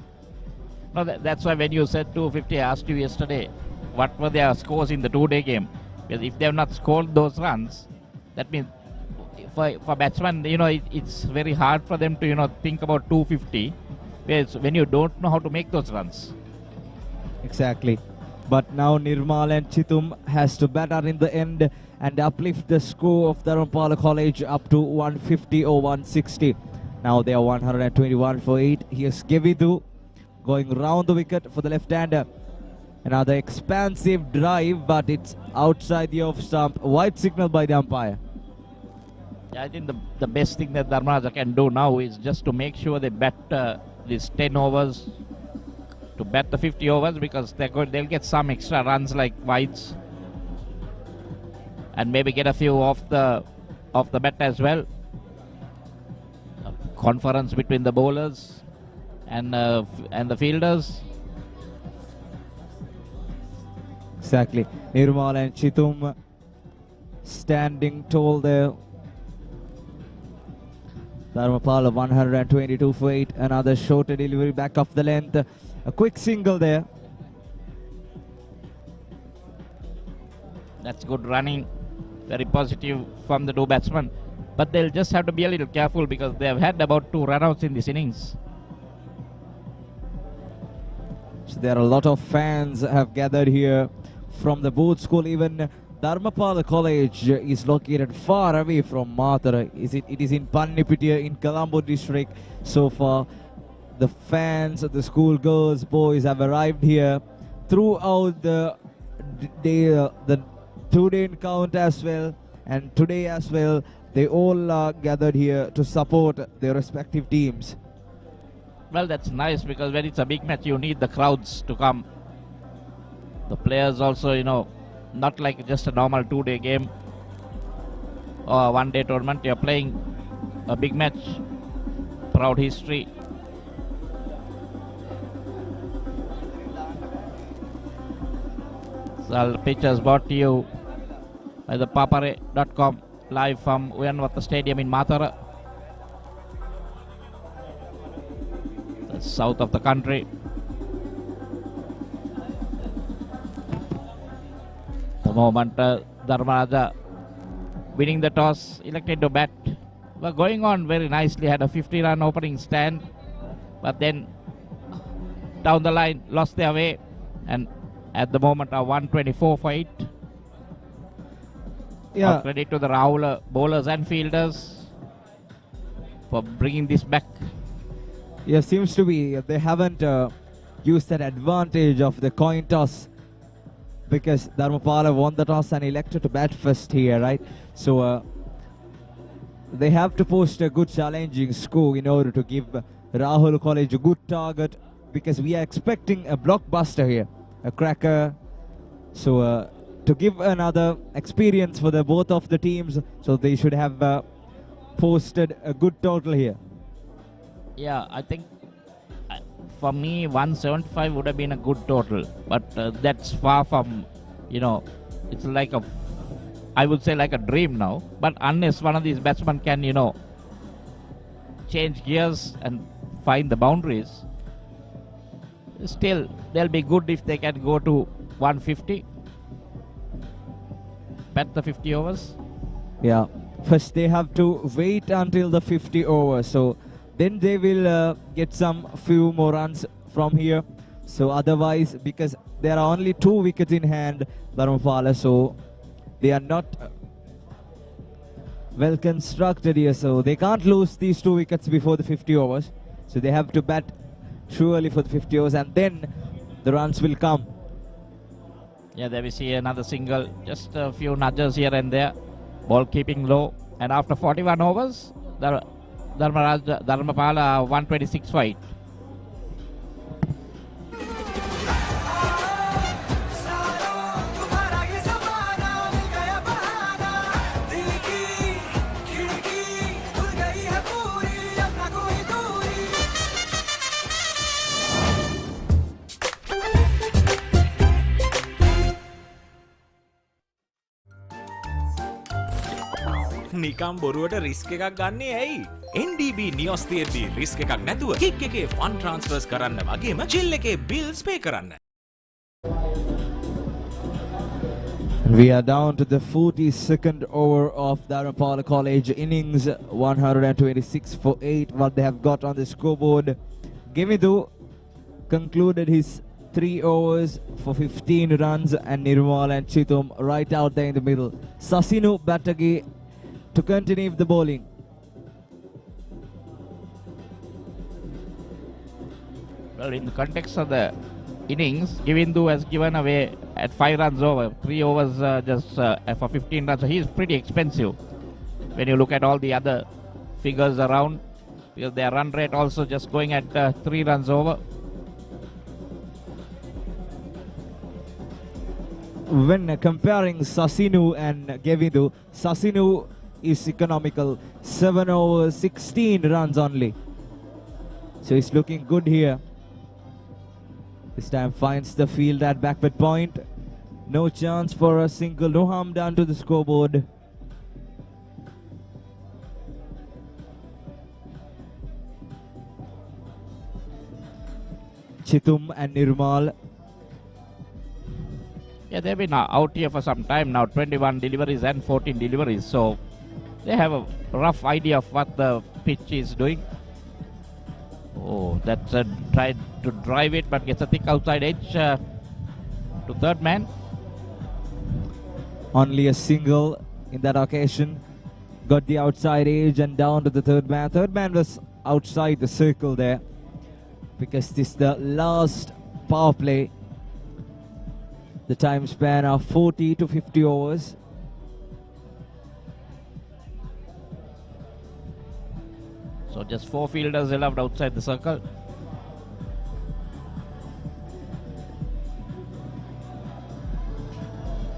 No, that's why when you said 250, I asked you yesterday, what were their scores in the 2-day game. Because if they have not scored those runs, that means for batsmen, it's very hard for them to, think about 250. Because when you don't know how to make those runs. Exactly. But now Nirmal and Chitum has to batter in the end and uplift the score of Dharmapala College up to 150 or 160. Now they are 121 for 8. Here's Gevidu going round the wicket for the left-hander. Another expansive drive, but it's outside the off stump. White signal by the umpire. Yeah, I think the best thing that Dharmaraja can do now is just to make sure they bat these 10 overs to bat the 50 overs, because they'll get some extra runs like wides and maybe get a few off the bat as well. Conference between the bowlers and the fielders. Exactly. Nirmal and Chitum standing tall there. Dharmapala 122 for 8. Another shorter delivery back off the length. A quick single there. That's good running. Very positive from the two batsmen. But they'll just have to be a little careful because they have had about 2 runouts in this innings. So there are a lot of fans have gathered here from the both school. Even Dharmapala College is located far away from Matara. It is in Pannipitiya in Colombo district. So far, the fans, the school girls, boys have arrived here throughout the day, the 2-day count as well, and today as well. They all are gathered here to support their respective teams. Well, that's nice because when it's a big match, you need the crowds to come. The players also, not like just a normal 2-day game or a 1-day tournament. You're playing a big match, proud history. So, pictures brought to you by the Papare.com, live from Uyanwatta Stadium in Matara, the south of the country. The moment Dharmaraja winning the toss, elected to bat. Were going on very nicely, had a 50-run opening stand, but then down the line lost their way, and at the moment are 124 for 8. Yeah. Credit to the Rahula bowlers and fielders for bringing this back. Yeah, seems to be they haven't used that advantage of the coin toss, because Dharmapala won the toss and elected to bat first here, right? So they have to post a good challenging score in order to give Rahula College a good target, because we are expecting a blockbuster here, a cracker. So to give another experience for the both of the teams, so they should have posted a good total here. Yeah, I think for me 175 would have been a good total, but that's far from, it's like I would say like a dream now. But unless one of these batsmen can, change gears and find the boundaries, still they'll be good if they can go to 150. Bet the 50 overs. Yeah, first they have to wait until the 50 overs, so then they will get some few more runs from here. So otherwise, because there are only 2 wickets in hand, Dharmapala, so they are not well constructed here, so they can't lose these 2 wickets before the 50 overs. So they have to bat surely for the 50 overs, and then the runs will come. Yeah, there we see another single, just a few nudges here and there, ball keeping low, and after 41 overs, Dharmapala 126 for 8. නිකම් බොරුවට risk එකක් ගන්නේ ඇයි? NDB නියොස් තියෙද්දි risk එකක් නැතුව kick එකේ fun ට්‍රාන්ස්ෆර්ස් කරන්න වගේම චිල් එකේ බිල්ස් පේ කරන්න. We are down to the 42nd over of Dharmapala College innings, 126 for 8, what they have got on the scoreboard. Gemidu concluded his 3 overs for 15 runs, and Nirmal and Chitum right out there in the middle. Sasinu Batagi to continue the bowling. Well, in the context of the innings, Govindu has given away at 5 runs over, 3 overs for 15 runs. So he is pretty expensive when you look at all the other figures around, because their run rate also just going at 3 runs over. When comparing Sasinu and Govindu, Sasinu is economical, 7 overs, 16 runs only. So he's looking good here. This time finds the field at backward point. No chance for a single, no harm done to the scoreboard. Chitum and Nirmal. Yeah, they've been out here for some time now, 21 deliveries and 14 deliveries. So they have a rough idea of what the pitch is doing. Oh, that's tried to drive it, but gets a thick outside edge to third man. Only a single in that occasion. Got the outside edge and down to the third man. Third man was outside the circle there, because this is the last power play. The time span of 40 to 50 overs. So just 4 fielders allowed outside the circle.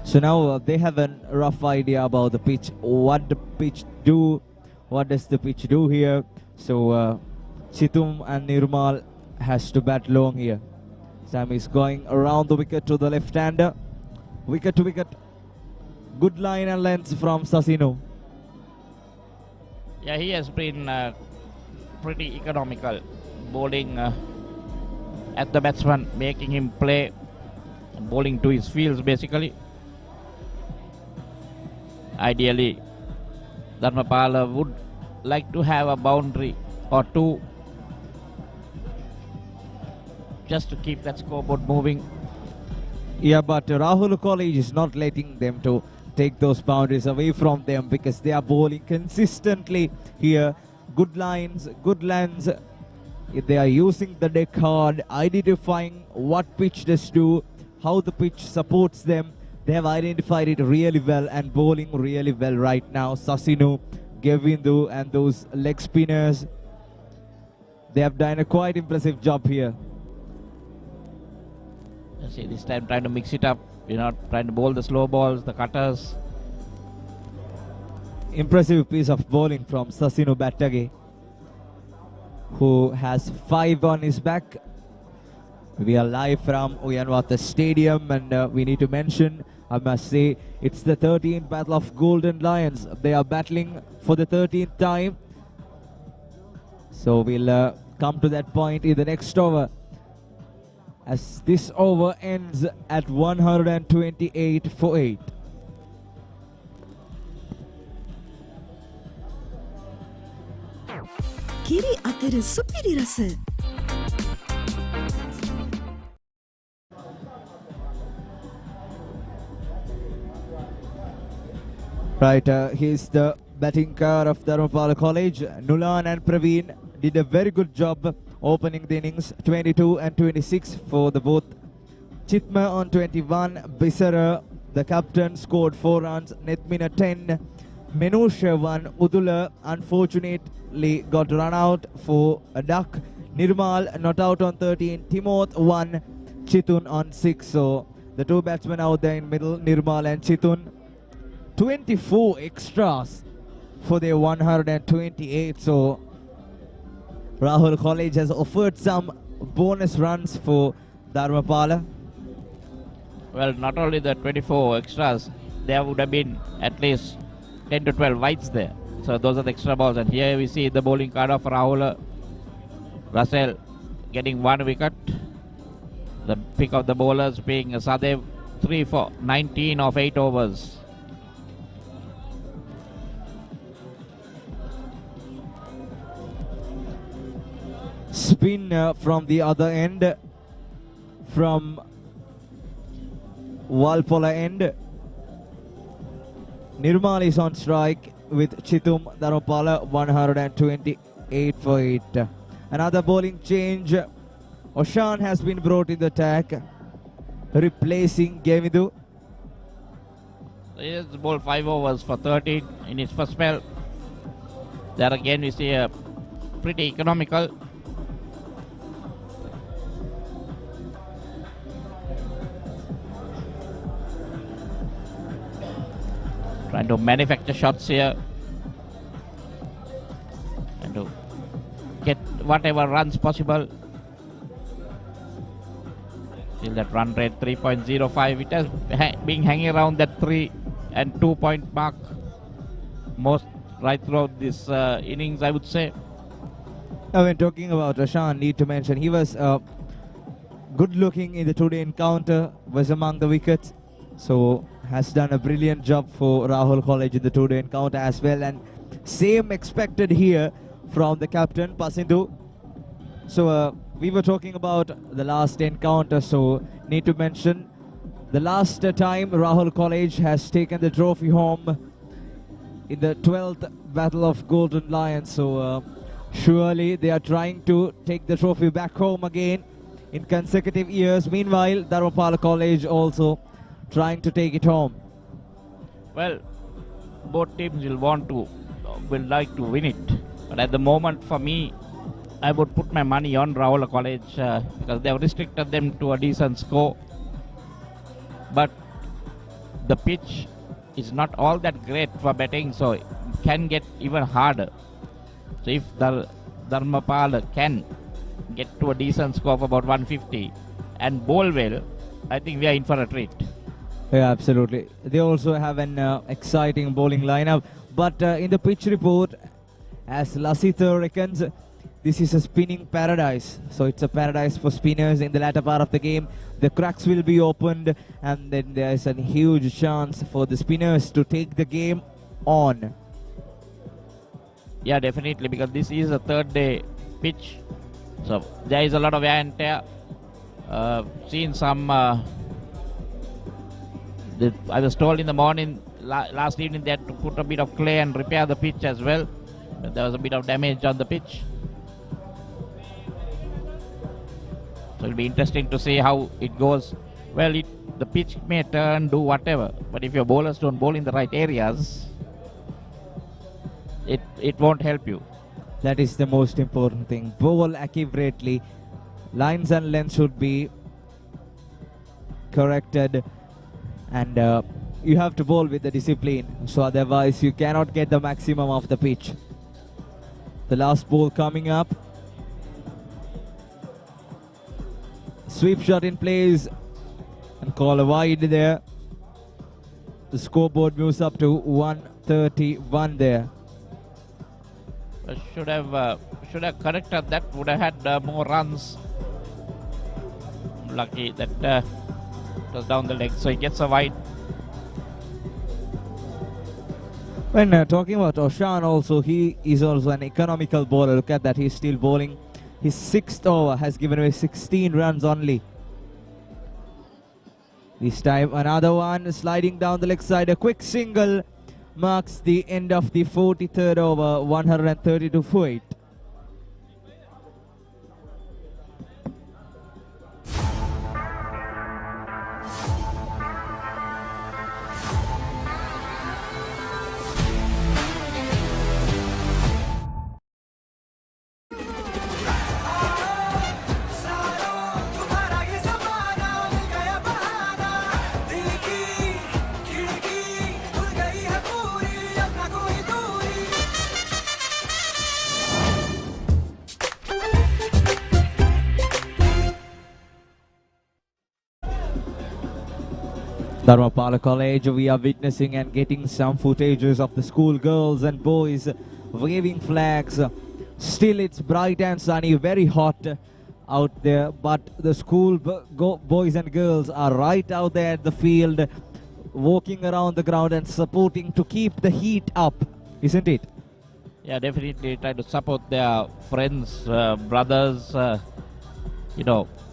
So now they have a rough idea about the pitch, what the pitch do, what does the pitch do here. So Chitum and Nirmal has to bat long here. Sam is going around the wicket to the left-hander. Wicket to wicket. Good line and length from Sasinu. Yeah, he has been pretty economical, bowling at the batsman, making him play, bowling to his fields basically. Ideally, Dharmapala would like to have a boundary or two just to keep that scoreboard moving. Yeah, but Rahula College is not letting them to take those boundaries away from them, because they are bowling consistently here. Good lines, good lengths. They are using the deck hard, identifying what pitch does do, how the pitch supports them. They have identified it really well and bowling really well right now. Sasinu, Govindu and those leg spinners, they have done a quite impressive job here. See, this time trying to mix it up, trying to bowl the slow balls, the cutters. Impressive piece of bowling from Sasinu Battage, who has 5 on his back. We are live from Uyanwatta Stadium, and we need to mention, I must say, it's the 13th Battle of Golden Lions. They are battling for the 13th time. So we'll come to that point in the next over, as this over ends at 128 for 8. කිරි අතර සුපිරි රස. Right, he's the batting car of Dharmapala College. Nulan and Praveen did a very good job opening the innings, 22 and 26 for the both. Chitma on 21, Bisara, the captain, scored 4 runs, Nethmina 10, Menusha 1, Udula unfortunately got run out for a duck, Nirmal not out on 13, Timoth 1, Chitun on 6. So the 2 batsmen out there in middle, Nirmal and Chitun. 24 extras for their 128. So Rahula College has offered some bonus runs for Dharmapala. Well, not only the 24 extras, there would have been at least 10 to 12 wides there. So those are the extra balls. And here we see the bowling card of Rahul Russell getting 1 wicket. The pick of the bowlers being Sadev 3 for 19 of 8 overs. Spin from the other end, from Walpola end. Nirmal is on strike with Chitum Dharmapala 128 for 8. Another bowling change. Oshan has been brought in the attack, replacing Gemidu. He has bowled 5 overs for 13 in his first spell. There again we see a pretty economical. Trying to manufacture shots here and to get whatever runs possible. Still that run rate 3.05. It has been hanging around that 3 and 2 point mark most right throughout this innings, I would say. When talking about Rashan, need to mention he was good looking in the today encounter, was among the wickets, so has done a brilliant job for Rahula College in the two-day encounter as well, and same expected here from the captain Pasindu. So we were talking about the last encounter, so need to mention the last time Rahula College has taken the trophy home in the 12th Battle of Golden Lions, so surely they are trying to take the trophy back home again in consecutive years. Meanwhile, Dharmapala College also trying to take it home. Well, both teams will like to win it, but at the moment for me, I would put my money on Rahula College because they have restricted them to a decent score. But the pitch is not all that great for batting, so it can get even harder. So if Dharmapala can get to a decent score of about 150 and bowl well, I think we are in for a treat. Yeah, absolutely. They also have an exciting bowling lineup. But in the pitch report, as Lasitha reckons, this is a spinning paradise. So it's a paradise for spinners in the latter part of the game. The cracks will be opened, and then there's a huge chance for the spinners to take the game on. Yeah, definitely, because this is a third day pitch. So there is a lot of wear and tear. Seen some... I was told in the morning, last evening, they had to put a bit of clay and repair the pitch as well. But there was a bit of damage on the pitch. So it'll be interesting to see how it goes. Well, the pitch may turn, do whatever. But if your bowlers don't bowl in the right areas, it won't help you. That is the most important thing. Bowl accurately. Lines and lengths should be corrected. And you have to bowl with the discipline, so otherwise you cannot get the maximum of the pitch. The last ball coming up. Sweep shot in place and call a wide there. The scoreboard moves up to 131 there. Should have corrected that. Would have had more runs. Lucky that was down the leg, so he gets a wide. When talking about Oshan also, he is also an economical bowler. Look at that, he's still bowling. His 6th over has given away 16 runs only. This time another one sliding down the leg side. A quick single marks the end of the 43rd over, 132 for 8. Dharmapala College, we are witnessing and getting some footages of the school girls and boys waving flags. Still it's bright and sunny, very hot. out there, but the school boys and girls are right out there at the field, walking around the ground and supporting to keep the heat up, isn't it? Yeah, definitely try to support their friends, brothers,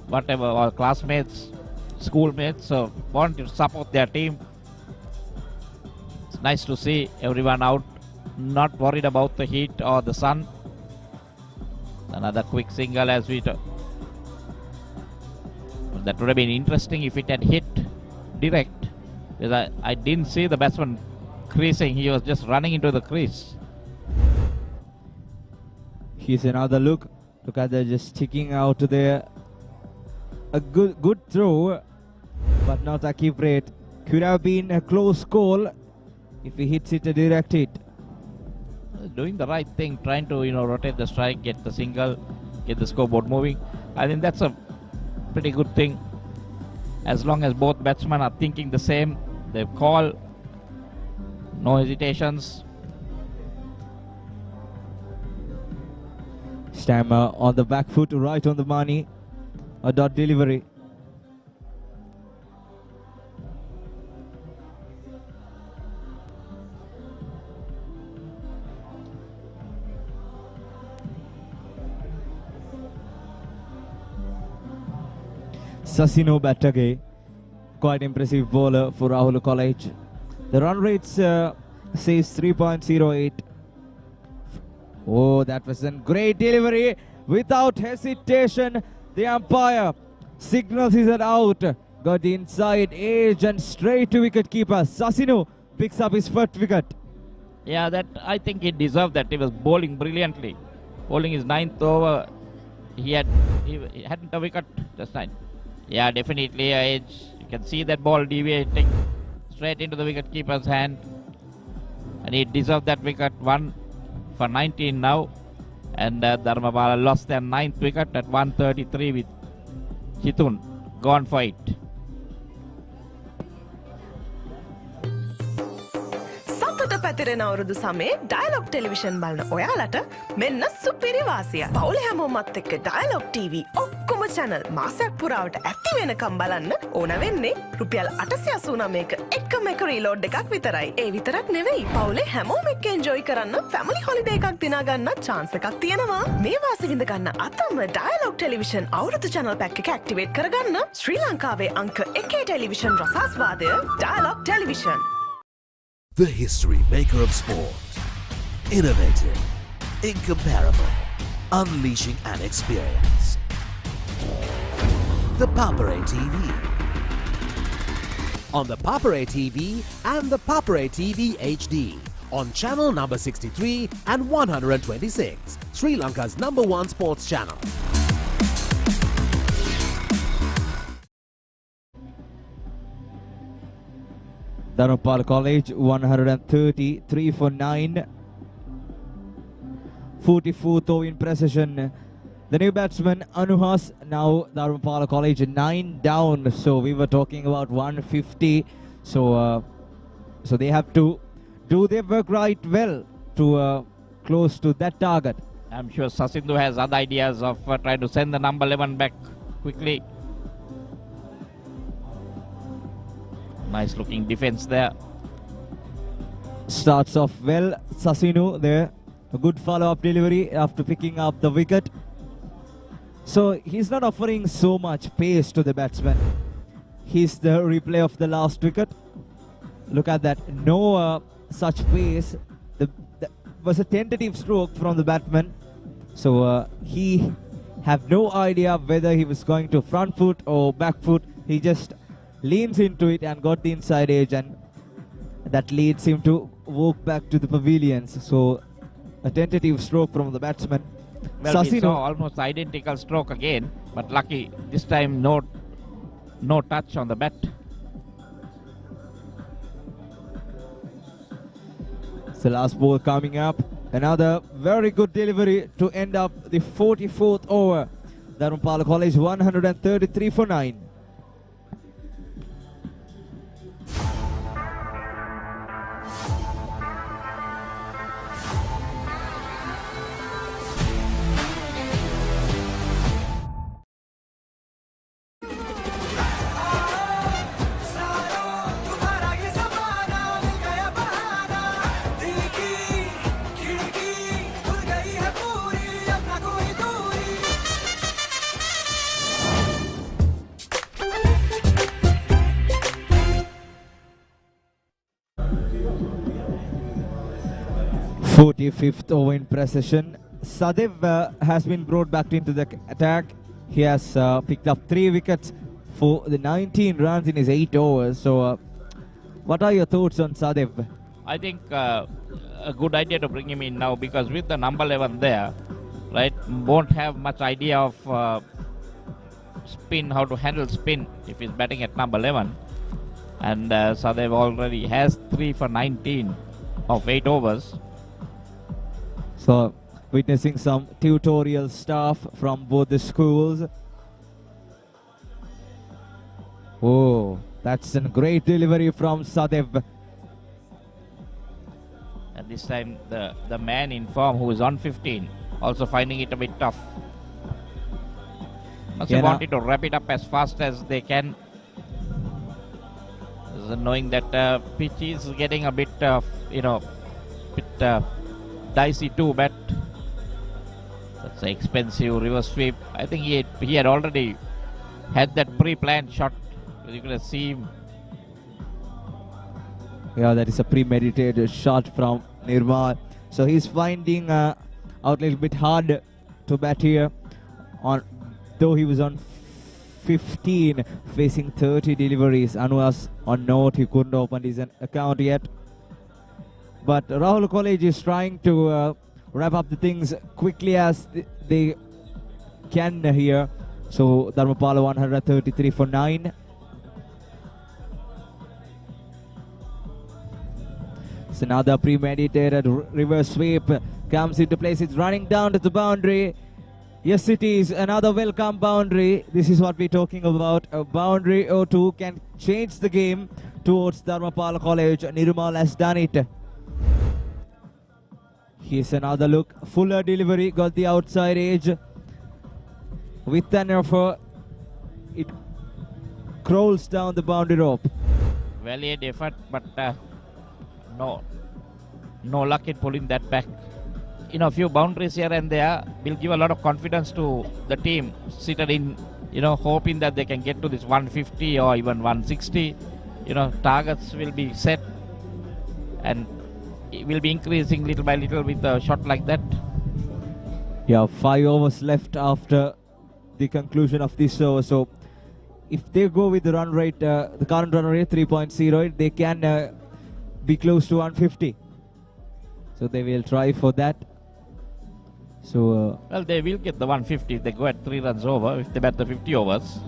whatever, or classmates, schoolmates, want to support their team. It's nice to see everyone out, not worried about the heat or the sun. Another quick single as we talk. That would have been interesting if it had hit direct, because I didn't see the batsman creasing, he was just running into the crease. Here's another look. Look at that, just sticking out there. A good throw, but not accurate. Could have been a close call if he hits it a direct hit. Doing the right thing, trying to rotate the strike, get the single, get the scoreboard moving. I think that's a pretty good thing. As long as both batsmen are thinking the same, they call, no hesitations. Stammer on the back foot, right on the money. A dot delivery. Sasino Battage, quite impressive bowler for Rahula College. The run rate says 3.08. Oh, that was a great delivery. Without hesitation, the umpire signals is out. Got the inside edge and straight to wicket keeper. Sasino picks up his first wicket. Yeah, that I think he deserved that. He was bowling brilliantly. Bowling his 9th over. He hadn't a wicket just 9. Yeah, definitely a edge. You can see that ball deviating straight into the wicket keeper's hand. And he deserved that wicket. 1 for 19 now. And Dharmapala lost their 9th wicket at 133 with Chitun gone for it. සතුට පැතිරෙන අවුරුදු සමේ dialogue television බලන ඔයාලට මෙන්න සුපිරි වාසිය. පවුල හැමෝමත් එක්ක ඩයලොග් TV ඔක්කොම channel මාසයක් පුරාවට ඇති වෙනකම් බලන්න ඕන වෙන්නේ රුපියල් 889ක එකම එක රීලෝඩ් එකක් විතරයි. ඒ විතරක් නෙවෙයි පවුලේ හැමෝම එක්ක එන්ජොයි කරන්න ෆැමිලි හොලිඩේ එකක් දිනා ගන්න chance එකක් තියෙනවා. මේ වාසිය විඳ ගන්න අතම ඩයලොග් ටෙලිවිෂන් අවුරුදු channel pack එක ඇක්ටිවේට් කරගන්න ශ්‍රී ලංකාවේ අංක 1 ටෙලිවිෂන් රසාස්වාදය Dialog television. The history maker of sport. Innovative, incomparable, unleashing an experience. The Papare TV. On the Papare TV and the Papare TV HD. On channel number 63 and 126. Sri Lanka's #1 sports channel. Dharmapala College 133 for 9. 44th over in precision. The new batsman Anuhas, now Dharmapala College 9 down. So we were talking about 150. So they have to do their work right well to close to that target. I'm sure Sasindu has other ideas of trying to send the number 11 back quickly. Nice looking defense there. Starts off well, Sasinu there. A good follow-up delivery after picking up the wicket. So he's not offering so much pace to the batsman. Here's the replay of the last wicket. Look at that. No such pace. That was a tentative stroke from the batsman. So he have no idea whether he was going to front foot or back foot. He just leans into it and got the inside edge, and that leads him to walk back to the pavilions. So a tentative stroke from the batsman. Well, we saw almost identical stroke again, but lucky this time no touch on the bat. So last ball coming up. Another very good delivery to end up the 44th over. Dharmapala College 133 for 9. 45th over in precision. Sadev has been brought back into the attack. He has picked up 3 wickets for the 19 runs in his 8 overs. So, what are your thoughts on Sadev? I think a good idea to bring him in now, because with the number 11 there, right, won't have much idea of spin, how to handle spin if he's batting at number 11. And Sadev already has 3 for 19 of 8 overs. So, witnessing some tutorial stuff from both the schools. Oh, that's a great delivery from Sadev. And this time the man in form who is on 15 also finding it a bit tough. Also wanted to wrap it up as fast as they can, knowing that pitch is getting a bit dicey too, but that's an expensive reverse sweep. I think he had already had that pre-planned shot. You can see him. Yeah, that is a premeditated shot from Nirmal. So he's finding out a little bit hard to bat here. Though he was on 15, facing 30 deliveries. Anuas on note, he couldn't open his account yet. But Rahula College is trying to wrap up the things quickly as they can here. So Dharmapala 133 for 9. It's another premeditated reverse sweep comes into place. It's running down to the boundary. Yes, it is another welcome boundary. This is what we're talking about. A boundary or two can change the game towards Dharmapala College. Nirmal has done it. Here's another look. Fuller delivery, got the outside edge. With an offer, it crawls down the boundary rope. Valiant effort, but no luck in pulling that back. A few boundaries here and there will give a lot of confidence to the team seated in, hoping that they can get to this 150 or even 160. Targets will be set and it will be increasing little by little with a shot like that. Yeah, 5 overs left after the conclusion of this over. So if they go with the run rate, the current run rate 3.08, they can be close to 150. So they will try for that. So well, they will get the 150 if they go at 3 runs over, if they bat the 50 overs.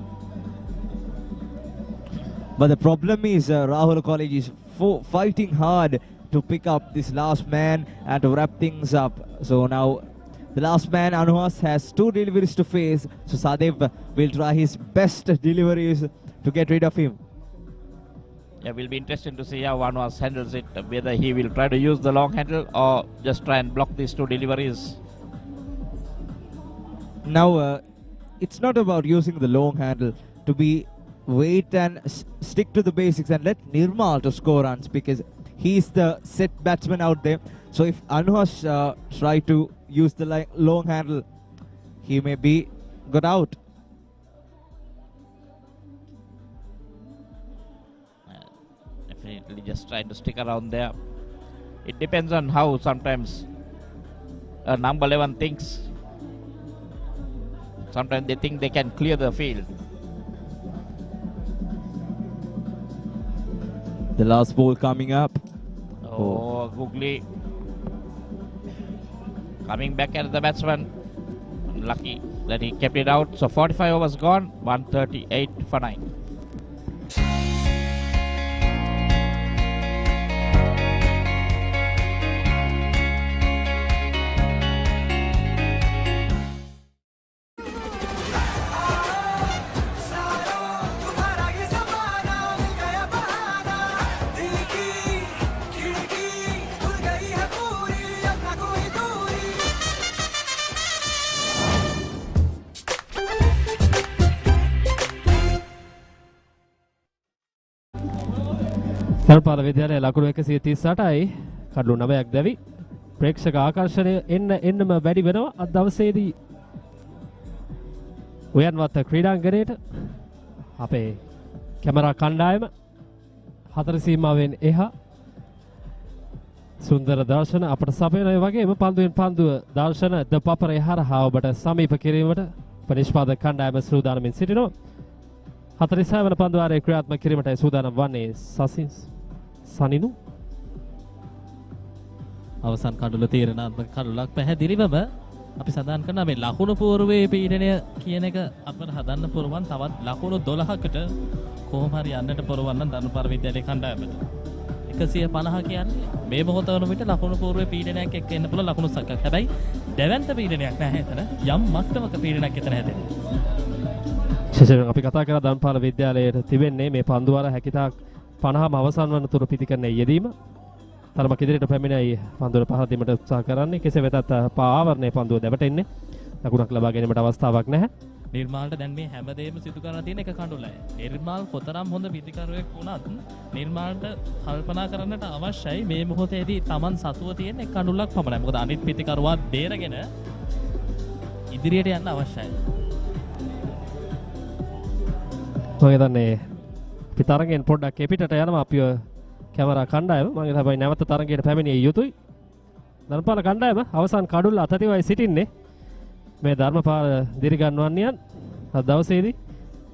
But the problem is Rahula College is fighting hard to pick up this last man and to wrap things up. So now the last man, Anuas, has 2 deliveries to face. So Sadev will try his best deliveries to get rid of him. Yeah, will be interesting to see how Anuas handles it, whether he will try to use the long handle or just try and block these 2 deliveries. Now, it's not about using the long handle, to be wait and stick to the basics and let Nirmal to score runs, because he's the set batsman out there. So if Anuas try to use the long handle, he may be got out. Definitely just trying to stick around there. It depends on how sometimes number 11 thinks. Sometimes they think they can clear the field. The last ball coming up. Oh, Googly coming back at the batsman. Lucky that he kept it out. So 45 overs gone, 138 for 9. Dharmapala විද්‍යාලය ලකුණු 138යි කඩලු 9ක් දැවි ප්‍රේක්ෂක ආකර්ෂණය එන්නම වැඩි වෙනවා අද දවසේදී උයන්වත්ත ක්‍රීඩාංගණයට අපේ camera කණ්ඩායම 4 සීමාවෙන් එහා සුන්දර දර්ශන අපට සපයන ඒ වගේම පන්දුවෙන් පන්දුව දර්ශන ද පපරේ හරහා ඔබට සමීප කිරීමට පරිශ්පාදක කණ්ඩායම සූදානමින් සිටිනවා. 46 වන පන්දු වාරයේ ක්‍රියාත්මක කිරීමටයි සූදානම් වන්නේ සනිනු. අවසන් කඩුල තීරණාත්මක කඩුලක් පැහැදිලිවම අපි සඳහන් කරනවා මේ ලකුණු පූර්වයේ පීඩනය කියන එක අපිට හදන්න පුරවන් තවත් ලකුණු 12කට කොහොම හරි යන්නට පුරවන් නම් ධර්මපාල විද්‍යාලයේ කණ්ඩායමට 150 කියන්නේ මේ මොහොත වන විට ලකුණු පූර්වයේ පීඩනයක් එක්ක එන්න පුළුවන් ලකුණු සංඛ්‍යාවක්. හැබැයි දැවැන්ත පීඩනයක් නැහැ එතන. යම් මට්ටමක පීඩනයක් එතන හැදෙනවා. විශේෂයෙන් අපි කතා කරලා ධර්මපාල විද්‍යාලයේ තිබෙන්නේ මේ පන්දු වාර හැකිතාක් 50ම අවසන් වන තුරු පිටිකරන යෙදීම. තරමක් ඉදිරියට පැමිණයි පන්දුවට පහර දීමට උත්සාහ කරන්නේ. කෙසේ වෙතත් ආවරණයේ පන්දුව දැවටෙන්නේ. ලකුණක් ලබා ගැනීමට අවස්ථාවක් නැහැ. නිර්මාල්ට දැන් මේ හැමදේම සිදු කරලා තියෙන එක කඳුලයි. නිර්මාල් කොතරම් හොඳ පිටිකරුවෙක් වුණත් නිර්මාල්ට කල්පනා කරන්නට අවශ්‍යයි මේ මොහොතේදී Taman සතුව තියෙන එක කඳුලක් පමණයි. මොකද අනිත් පිටිකරුවා බේරගෙන ඉදිරියට යන්න අවශ්‍යයි. මම හිතන්නේ අපි තරගෙන් පොඩ්ඩක් එපිටට යනවා අපි කැමරා කණ්ඩායම. මම හිතන්නේ නැවත තරගයට පැමිණිය යුතුයි. ධර්මපාල කණ්ඩායම අවසන් කඩුල්ල අතතිවයි සිටින්නේ. මේ ධර්මපාල දිරිගන්වන්නයන් අද දවසේදී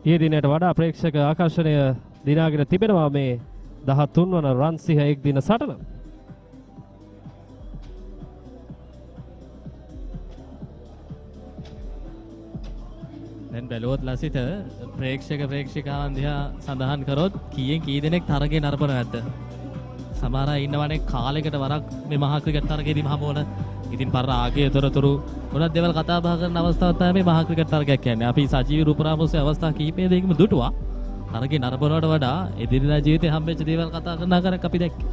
ඊයේ දිනයට වඩා ප්‍රේක්ෂක ආකර්ෂණය දිනාගෙන තිබෙනවා මේ 13 වන රන්සිහ එක් දින සටන. දැන් බැලුවොත් ලසිත ප්‍රේක්ෂකාවන් දිහා සඳහන් කරොත් කීයෙන් කී දෙනෙක් තරගේ නරපන නැද්ද? සමහර අය ඉන්නවනේ කාලයකට වරක් මේ මහා ක්‍රිකට් තරගයේදී මහමෝන ඉතින් පර ආගේ තොරතුරු මොනවද දේවල් කතා බහ කරන අවස්ථාවක් තමයි මේ මහා ක්‍රිකට් තරගයක් කියන්නේ. අපි සජීවී රූපරාමෝසේ අවස්ථා කිහිපයකම දුටුවා. තරගේ නරඹනවට වඩා එදිනෙදා ජීවිතේ හම්බෙච්ච දේවල් කතා කරන ආකාරයක් අපි දැක්කේ.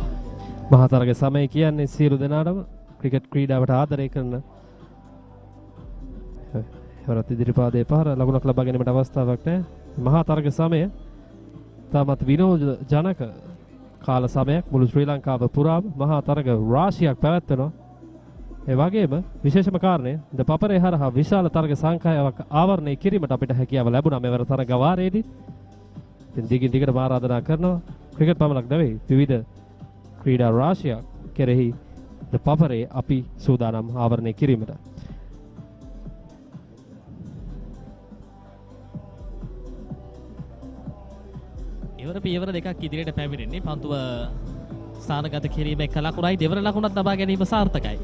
මහා තරග සමය කියන්නේ සියලු දෙනාටම ක්‍රිකට් ක්‍රීඩාවට ආදරය කරන වරත් ඉදිරිපාදයේ පාර ලකුණක් ලබා ගැනීමට අවස්ථාවක් නැහැ. මහා තරග සමය තාමත් විනෝද ජනක කාල සමයක් මුළු ශ්‍රී ලංකාව පුරාම මහා තරග රාශියක් පැවැත්වෙනවා. ඒ වගේම විශේෂම කාරණය ThePapare හරහා විශාල තරග සංඛ්‍යාවක් ආවරණය කිරීමට අපිට හැකියාව ලැබුණා මෙවර තරග වාරයේදී. ඉතින් දිගින් දිගට ආරාධනා කරනවා ක්‍රිකට් පමණක් නෙවෙයි විවිධ ක්‍රීඩා රාශියක් කෙරෙහි ThePapare අපි සූදානම් ආවරණය කිරීමට. ඉවර පියවර දෙකක් ඉදිරියට පැමිණෙන්නේ පන්දුව ස්ථානගත කිරීම එක ලකුණයි දෙවන ලකුණත් ලබා ගැනීම සාර්ථකයි.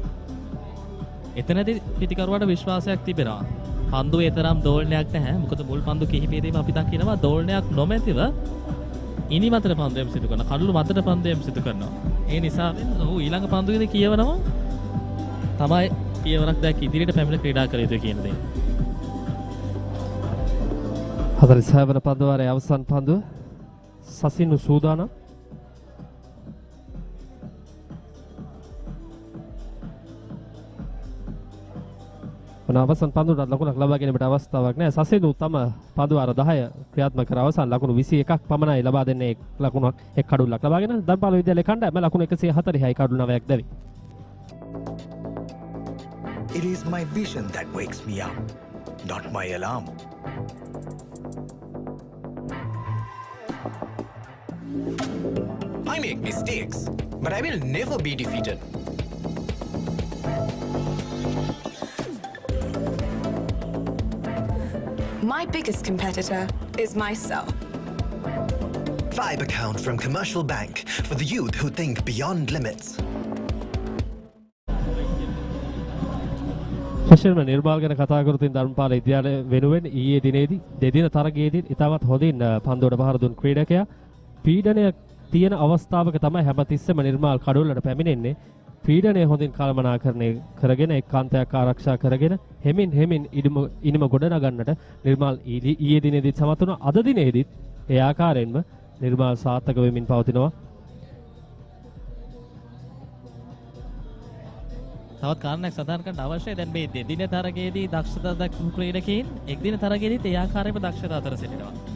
එතනදී පිටිකරුවාට විශ්වාසයක් තිබෙනවා. පන්දුවේ තරම් දෝලනයක් නැහැ. මොකද මුල් පන්දු කිහිපයේදීම අපි දකිනවා දෝලනයක් නොමැතිව ඉනි මතට පන්දුවෙන් සිදු කරන කඩළු මතට පන්දුවෙන් සිදු කරනවා. ඒ නිසා ඔහු ඊළඟ පන්දුවේදී කියවනවා තමයි පියවරක් දැක් ඉදිරියට පැමිණ ක්‍රීඩා කළ යුතු කියන දේ. 46 වන පන්දු වාරයේ අවසන් පන්දුව සසිනු සූදානම්. අවසන් පන්දුවට ලකුණක් ලබා ගැනීමට අවස්ථාවක් නැහැ. සසිනු තම පන්දු වාර 10 ක්‍රියාත්මක කර අවසන් ලකුණු 21ක් පමණයි ලබා දෙන්නේ. ලකුණක් එක් කඩුල්ලක් ලබාගෙන ධර්මපාල විද්‍යාලයේ කණ්ඩායම ලකුණු 140යි කඩුළු 9ක් දැවි. It is my vision that wakes me up, not my alarm. I make mistakes, but I will never be defeated. My biggest competitor is myself. Vibe account from Commercial Bank for the youth who think beyond limits. විශේෂයෙන්ම නිර්මාල් ගැන කතා කරමින් ධර්මපාල විද්‍යාලය වෙනුවෙන් ඊයේ දිනේදී දෙදින තරගයේදී ඉතාමත් හොඳින් පන්දුවට පහර දුන් ක්‍රීඩකයා පීඩනය තියෙන අවස්ථාවක තමයි හැමතිස්සෙම නිර්මාල් කඩුල්ලට පැමිණෙන්නේ. පීඩනය හොඳින් කළමනාකරණය කරගෙන එක්කාන්තයක් ආරක්ෂා කරගෙන හෙමින් ඉනිම ගොඩනගන්නට නිර්මාල් ඊයේ දිනේදීත් සමත් වුණා. අද දිනේදීත් ඒ ආකාරයෙන්ම නිර්මාල් සාර්ථක වෙමින් පවතිනවා. තවත් කාරණයක් සඳහන් කරන්න අවශ්‍යයි. දැන් මේ දෙදින තරගයේදී දක්ෂතා දක්වපු ක්‍රීඩකයින් එක්දින තරගයේදීත් ඒ ආකාරයෙන්ම දක්ෂතා අතර සිටිනවා.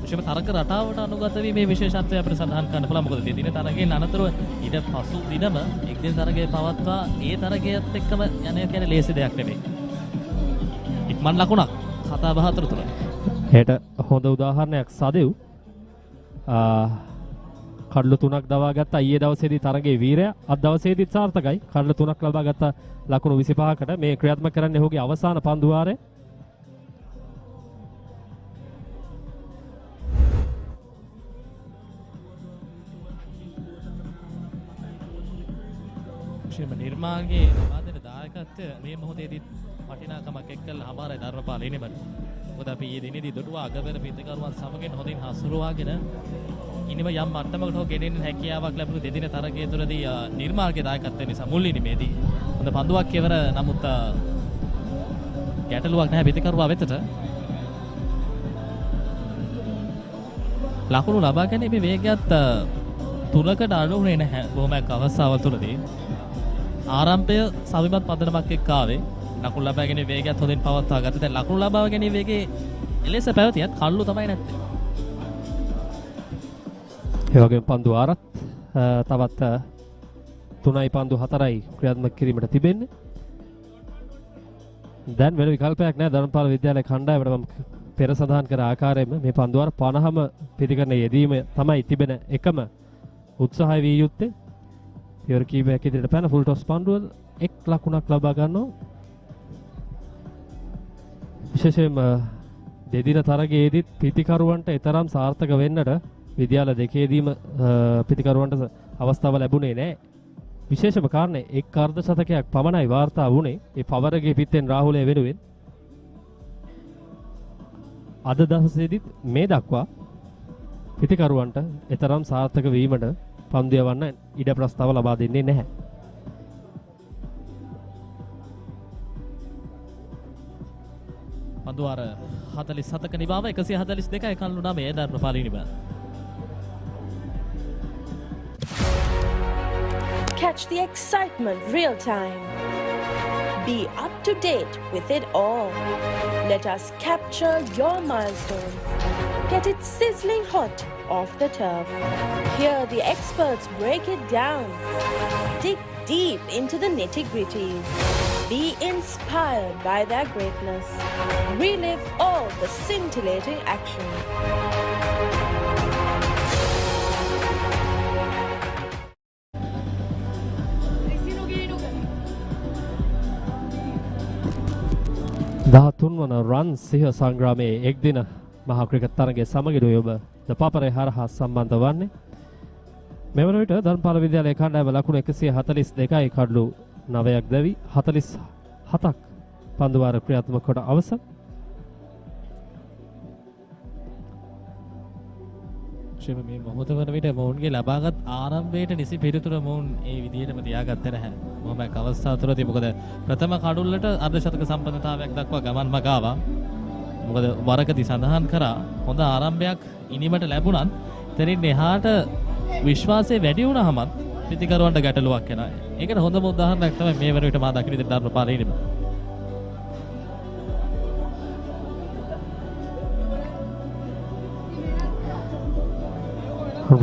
විශේෂම තරග රටාවට අනුගත වී මේ විශේෂත්වය අපිට සඳහන් කරන්න පුළුවන්. මොකද දෙදින තරගයෙන් අනතුරුව ඊට පසු දිනම එක්දින තරගයේ පවත්වා ඒ තරගයත් එක්කම යන එක කියන්නේ ලේසි දෙයක් නෙමෙයි. ඉක්මන් ලකුණක් කතා බහ අතරතුර. හෙට හොඳ උදාහරණයක් සදෙව් කඩලු 3ක් දවා ගත්තා. ඊයේ දවසේදී තරගයේ වීරයා අද දවසේදීත් සාර්ථකයි. කඩලු 3ක් ලබා ගත්ත ලකුණු 25කට මේ ක්‍රියාත්මක කරන්නේ ඔහුගේ අවසාන පන්දු වාරය. නිර්මාගේ ආදර දායකත්වය මේ මොහොතේදී වටිනාකමක් එක්කලා හමාරයි ධර්මපාල ඉනිමට. මොකද අපි ඊයේ දිනේදී දොඩුව අගවැර පිටිකරුවන් සමගින් හොඳින් හසුරුවාගෙන ඉනිම යම් මට්ටමකට හෝ ගෙනෙන්න හැකියාවක් ලැබුණු දෙදින තරගය තුළදී නිර්මාගේ දායකත්වය නිසා මුල් ඉනිමේදී හොඳ පන්දුවක් කෙවර නමුත් ගැටලුවක් නැහැ පිටිකරුවා වෙතට. ලකුණු ලබා ගැනීමේ වේගයත් 3කට අඩු වුණේ නැහැ බොහොමයක් අවස්ථාවල් තුළදී. ආරම්භය සවිමත් පදනමක් එක්ක ආවේ. ලකුණු ලබා ගැනීම වේගයත් හොඳින් පවත්වා ගත්තා. දැන් ලකුණු ලබා ගැනීම වේගයේ එලෙස පැවතියත් කල්ලු තමයි නැත්තේ. ඒ වගේම පන්දු ආරත් තවත් 3යි පන්දු 4යි ක්‍රියාත්මක කිරීමට තිබෙන්නේ. දැන් වෙන විකල්පයක් නැහැ ධර්මපාල විද්‍යාලයේ කණ්ඩායමට. මම පෙර සඳහන් කර ආකාරයෙන්ම මේ පන්දු ආර 50ම පිටිකරන යෙදීම තමයි තිබෙන එකම උත්සාහය විය යුත්තේ. පියවර කීපයක් ඉදිරියට පැන ෆුල් ටොස් පන්දුව 1 ලකුණක් ලබා ගන්නවා. විශේෂයෙන්ම දෙදින තරගයේදීත් පිටිකරුවන්ට ඊතරම් සාර්ථක වෙන්නට විද්‍යාල දෙකේදීම පිටිකරුවන්ට අවස්ථාව ලැබුණේ නැහැ. විශේෂම කාරණේ එක් අර්ධ ශතකයක් පමණයි වාර්තා වුණේ. ඒ පවරගේ පිටෙන් රාහුලේ වෙනුවෙන් අද දවසේදීත් මේ දක්වා පිටිකරුවන්ට ඊතරම් සාර්ථක වීමට පන්දු යවන්න ඉඩ ප්‍රස්තාව ලබා දෙන්නේ නැහැ. පන්දු ආර 47ක නිබාව 142යි කල්ලු 9 Dharmapala නිබා. Catch the excitement real time. Be up to date with it all. Let us capture your milestones. Get it sizzling hot off the turf. Hear the experts break it down. Dig deep into the nitty-gritties. Be inspired by their greatness. Relive all the scintillating action. දහතුන්වන රන් සිහ සංග්‍රාමයේ එක් දින මහා cricket තරගයේ සමගිනුයි ඔබ ThePapare හරහා සම්බන්ධ වන්නේ. මෙවන විට ධර්මපාල විද්‍යාලයේ කණ්ඩායම ලකුණු 142යි කඩලු 9ක් දැවි 47ක් පන්දු වාර ක්‍රියාත්මක කොට අවසන්. මේ මොහොත වන විට මොවුන්ගේ ලබාගත් ආරම්භයට නිසි පිළිතුර මොවුන් ඒ විදිහටම තියාගත්තේ නැහැ. මොහොමයක් අවස්ථා තුළදී මොකද ප්‍රථම කඩුල්ලට අර්ධ ශතක සම්පන්නතාවයක් දක්වා ගමන් මග ආවා. මොකද වරකදී සඳහන් කරා හොඳ ආරම්භයක් ඉනිමට ලැබුණත් එතනින් එහාට විශ්වාසය වැඩි වුණාමත් පිටිකරුවන්ට ගැටලුවක් එනවා. ඒකට හොඳම උදාහරණයක් තමයි මේ වන විට මා දකින විදිහට ධර්මපාල ඉනිම.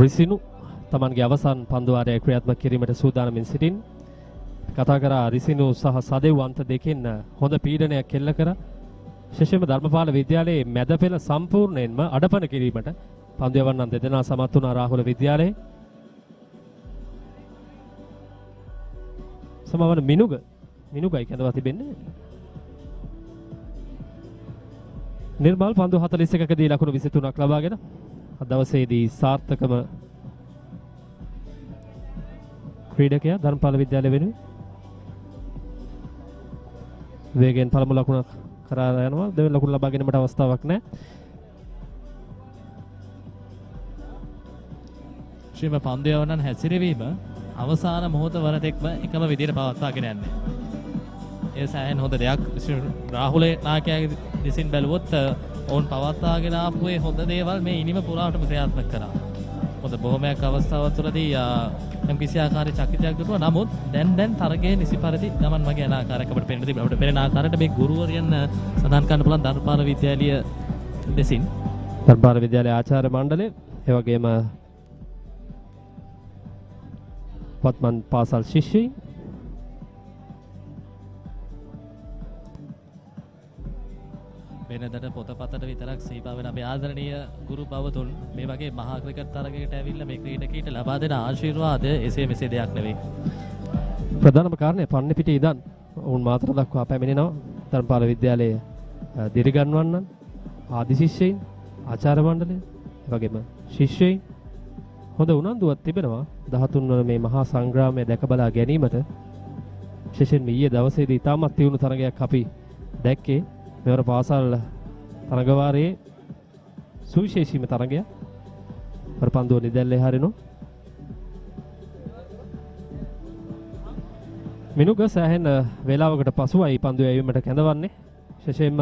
රිසිනු තමන්ගේ අවසන් පන්දු වාරය ක්‍රියාත්මක කිරීමට සූදානමින් සිටින්. කතා කරා රිසිනු සහ සදෙව්වන්ත දෙකෙන් හොඳ පීඩනයක් කෙල්ල කරා. විශේෂයෙන්ම ධර්මපාල විද්‍යාලයේ මැද පෙළ සම්පූර්ණයෙන්ම අඩපණ කිරීමට පන්දු යවන්නන් දෙදෙනා සමත් වුණා රාහුල විද්‍යාලයේ. සමවන මිනුගයි කැඳවා තිබෙන්නේ. නිර්මල් පන්දු 41කදී ලකුණු 23ක් ලබාගෙන අද දවසේදී සාර්ථකම ක්‍රීඩකයා ධර්මපාල විද්‍යාලය වෙනුවෙන් වේගෙන් පළමු ලකුණ කරා යනවා. දෙවෙනි ලකුණ ලබා ගැනීමට අවස්ථාවක් නැහැ. ශ්‍රීම පන්දු යවන්නන් හැසිරවීම අවසාන මොහොත වරතෙක්ම එකම විදිහට පවත්වාගෙන යන්නේ. ඒ සෑහෙන හොඳ දෙයක්. රාහුලේ නායකයාගේ දෙසින් බැලුවොත් ඔවුන් පවත්වාගෙන ආපු ඒ හොඳ දේවල් මේ ඉනිම පුරාවටම ක්‍රියාත්මක කරා. මොකද බොහොමයක් අවස්ථාවල් තුළදී යම් කිසි ආකාරයක චකිතයක් දුටුවා. නමුත් දැන් තරගයේ නිසි පරිදි ගමන් මගේ යන ආකාරයක් අපිට පේන්න තිබුණා. අපිට පේන ආකාරයට මේ ගුරුවරයන් සඳහන් කරන්න පුළුවන් ධර්මපාල විද්‍යාලය දෙසින්. ධර්මපාල විද්‍යාලයේ ආචාර්ය මණ්ඩලය ඒ වගේම වත්මන් පාසල් ශිෂ්‍යයින් වෙනදට පොතපතට විතරක් සීපා වෙන අපේ ආදරණීය ගුරු බවතුන් මේ වගේ මහා ක්‍රිකට් තරගයකට ඇවිල්ලා මේ ක්‍රීඩකීට ලබා දෙන ආශිර්වාද එසේ මෙසේ දෙයක් නෙවෙයි. ප්‍රධානම කාරණය පන්නිපිටිය ඉඳන් ඔවුන් මාතර දක්වා පැමිණෙනවා. ධර්මපාල විද්‍යාලයේ දිරිගන්වන්නන්, ආදි ශිෂ්‍යයින්, ආචාර්ය මණ්ඩලය, එවැගේම ශිෂ්‍යයින් හොඳ උනන්දුවක් තිබෙනවා 13 වන මේ මහා සංග්‍රාමය දැක බලා ගැනීමට. විශේෂයෙන්ම ඊයේ දවසේදී ඉතාමත් තියුණු තරගයක් අපි දැක්කේ. මෙවර පාසල් තරගවාරයේ සුවිශේෂීම තරගයක්. පන්දුව නිදැල්ලේ හරිනවා. මිනුක සෑහෙන වේලාවකට පසුවයි පන්දුව යැවීමට කැඳවන්නේ. විශේෂයෙන්ම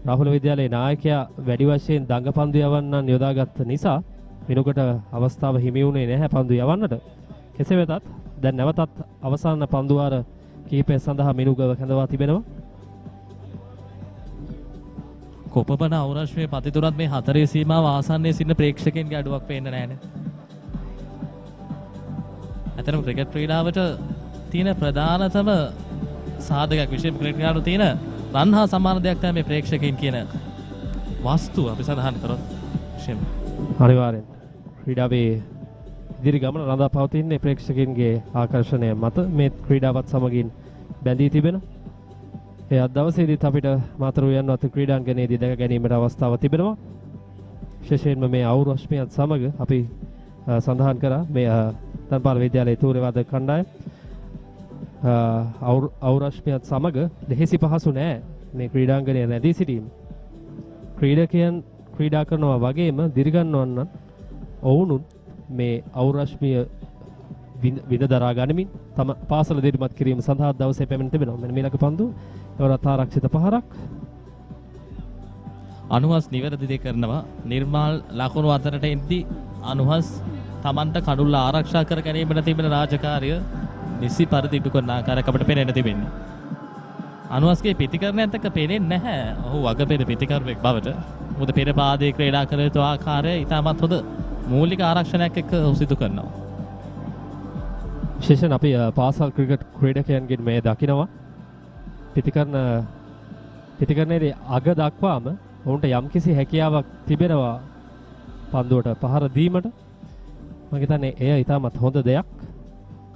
රාහුල විද්‍යාලයේ නායකයා වැඩි වශයෙන් දඟ පන්දු යවන්නන් යොදාගත් නිසා මිනුකට අවස්ථාව හිමි වුණේ නැහැ පන්දු යවන්නට. කෙසේ වෙතත් දැන් නැවතත් අවසාන පන්දුවාර කිහිපය සඳහා මිනුගව කැඳවා තිබෙනවා. කොපමණ අවරශ්මයේ පතිතුරත් මේ හතරේ සීමාව ආසන්නයේ සිටින ප්‍රේක්ෂකයන්ගේ අඩුවක් පේන්න නැහැනේ. අතරම ක්‍රිකට් ක්‍රීඩාවට තියෙන ප්‍රධානතම සාධකයක් විශේෂ ක්‍රිකට් ක්‍රීඩාවට තියෙන රන් හා සමාන දෙයක් තමයි මේ ප්‍රේක්ෂකයන් කියන වස්තුව අපි සඳහන් කරොත් විශේෂයෙන් අනිවාර්යෙන් ක්‍රීඩාවේ ඉදිරි ගමන රඳා පවතින්නේ ප්‍රේක්ෂකයන්ගේ ආකර්ෂණය මත මේ ක්‍රීඩාවත් සමගින් බැඳී තිබෙනවා. ඒ අද දවසේදීත් අපිට මාතර උයන්වත්ත ක්‍රීඩාංගණයේදී දැක ගැනීමට අවස්ථාව තිබෙනවා. විශේෂයෙන්ම මේ අවුරු රශ්මියත් සමග අපි සඳහන් කරා මේ ධර්මපාල විද්‍යාලයේ තූර්යවාදක කණ්ඩායම අවුරු රශ්මියත් සමග දෙහිසි පහසු නෑ මේ ක්‍රීඩාංගණය රැඳී සිටීම. ක්‍රීඩකයන් ක්‍රීඩා කරනවා වගේම දිරිගන්වන්නන් ඔවුනුත් මේ අවුරු රශ්මිය විඳ දරා ගනිමින් තම පාසල දිරිමත් කිරීම සඳහා දවසේ පැමිණ තිබෙනවා. මෙන්න මේලක පන්දු එවරත් ආරක්ෂිත පහරක්. අනුහස් නිවැරදි කරනවා. නිර්මාල් ලකුණු අතරට එද්දී අනුහස් තමන්ට කඩුල්ල ආරක්ෂා කර ගැනීමට තිබෙන රාජකාරිය නිසි පරිදි ඉටු කරන ආකාරයක් අපිට පේන්න තිබෙන්නේ. අනුහස්ගේ පිතිකරණයත් එක්ක පේන්නේ නැහැ. ඔහු වගපෙද පිතිකරුවෙක් බවට. මොකද පෙර පාදයේ ක්‍රීඩා කළ යුතු ආකාරය ඉතාමත් හොඳ මූලික ආරක්ෂණයක් එක්ක සිදු කරනවා. විශේෂයෙන් අපි පාසල් ක්‍රිකට් ක්‍රීඩකයන්ගෙන් මේ දකිනවා පිතිකරණයේදී අග දක්වාම ඔවුන්ට යම්කිසි හැකියාවක් තිබෙනවා පන්දුවට පහර දීමට. මම හිතන්නේ එය ඉතාමත් හොඳ දෙයක්.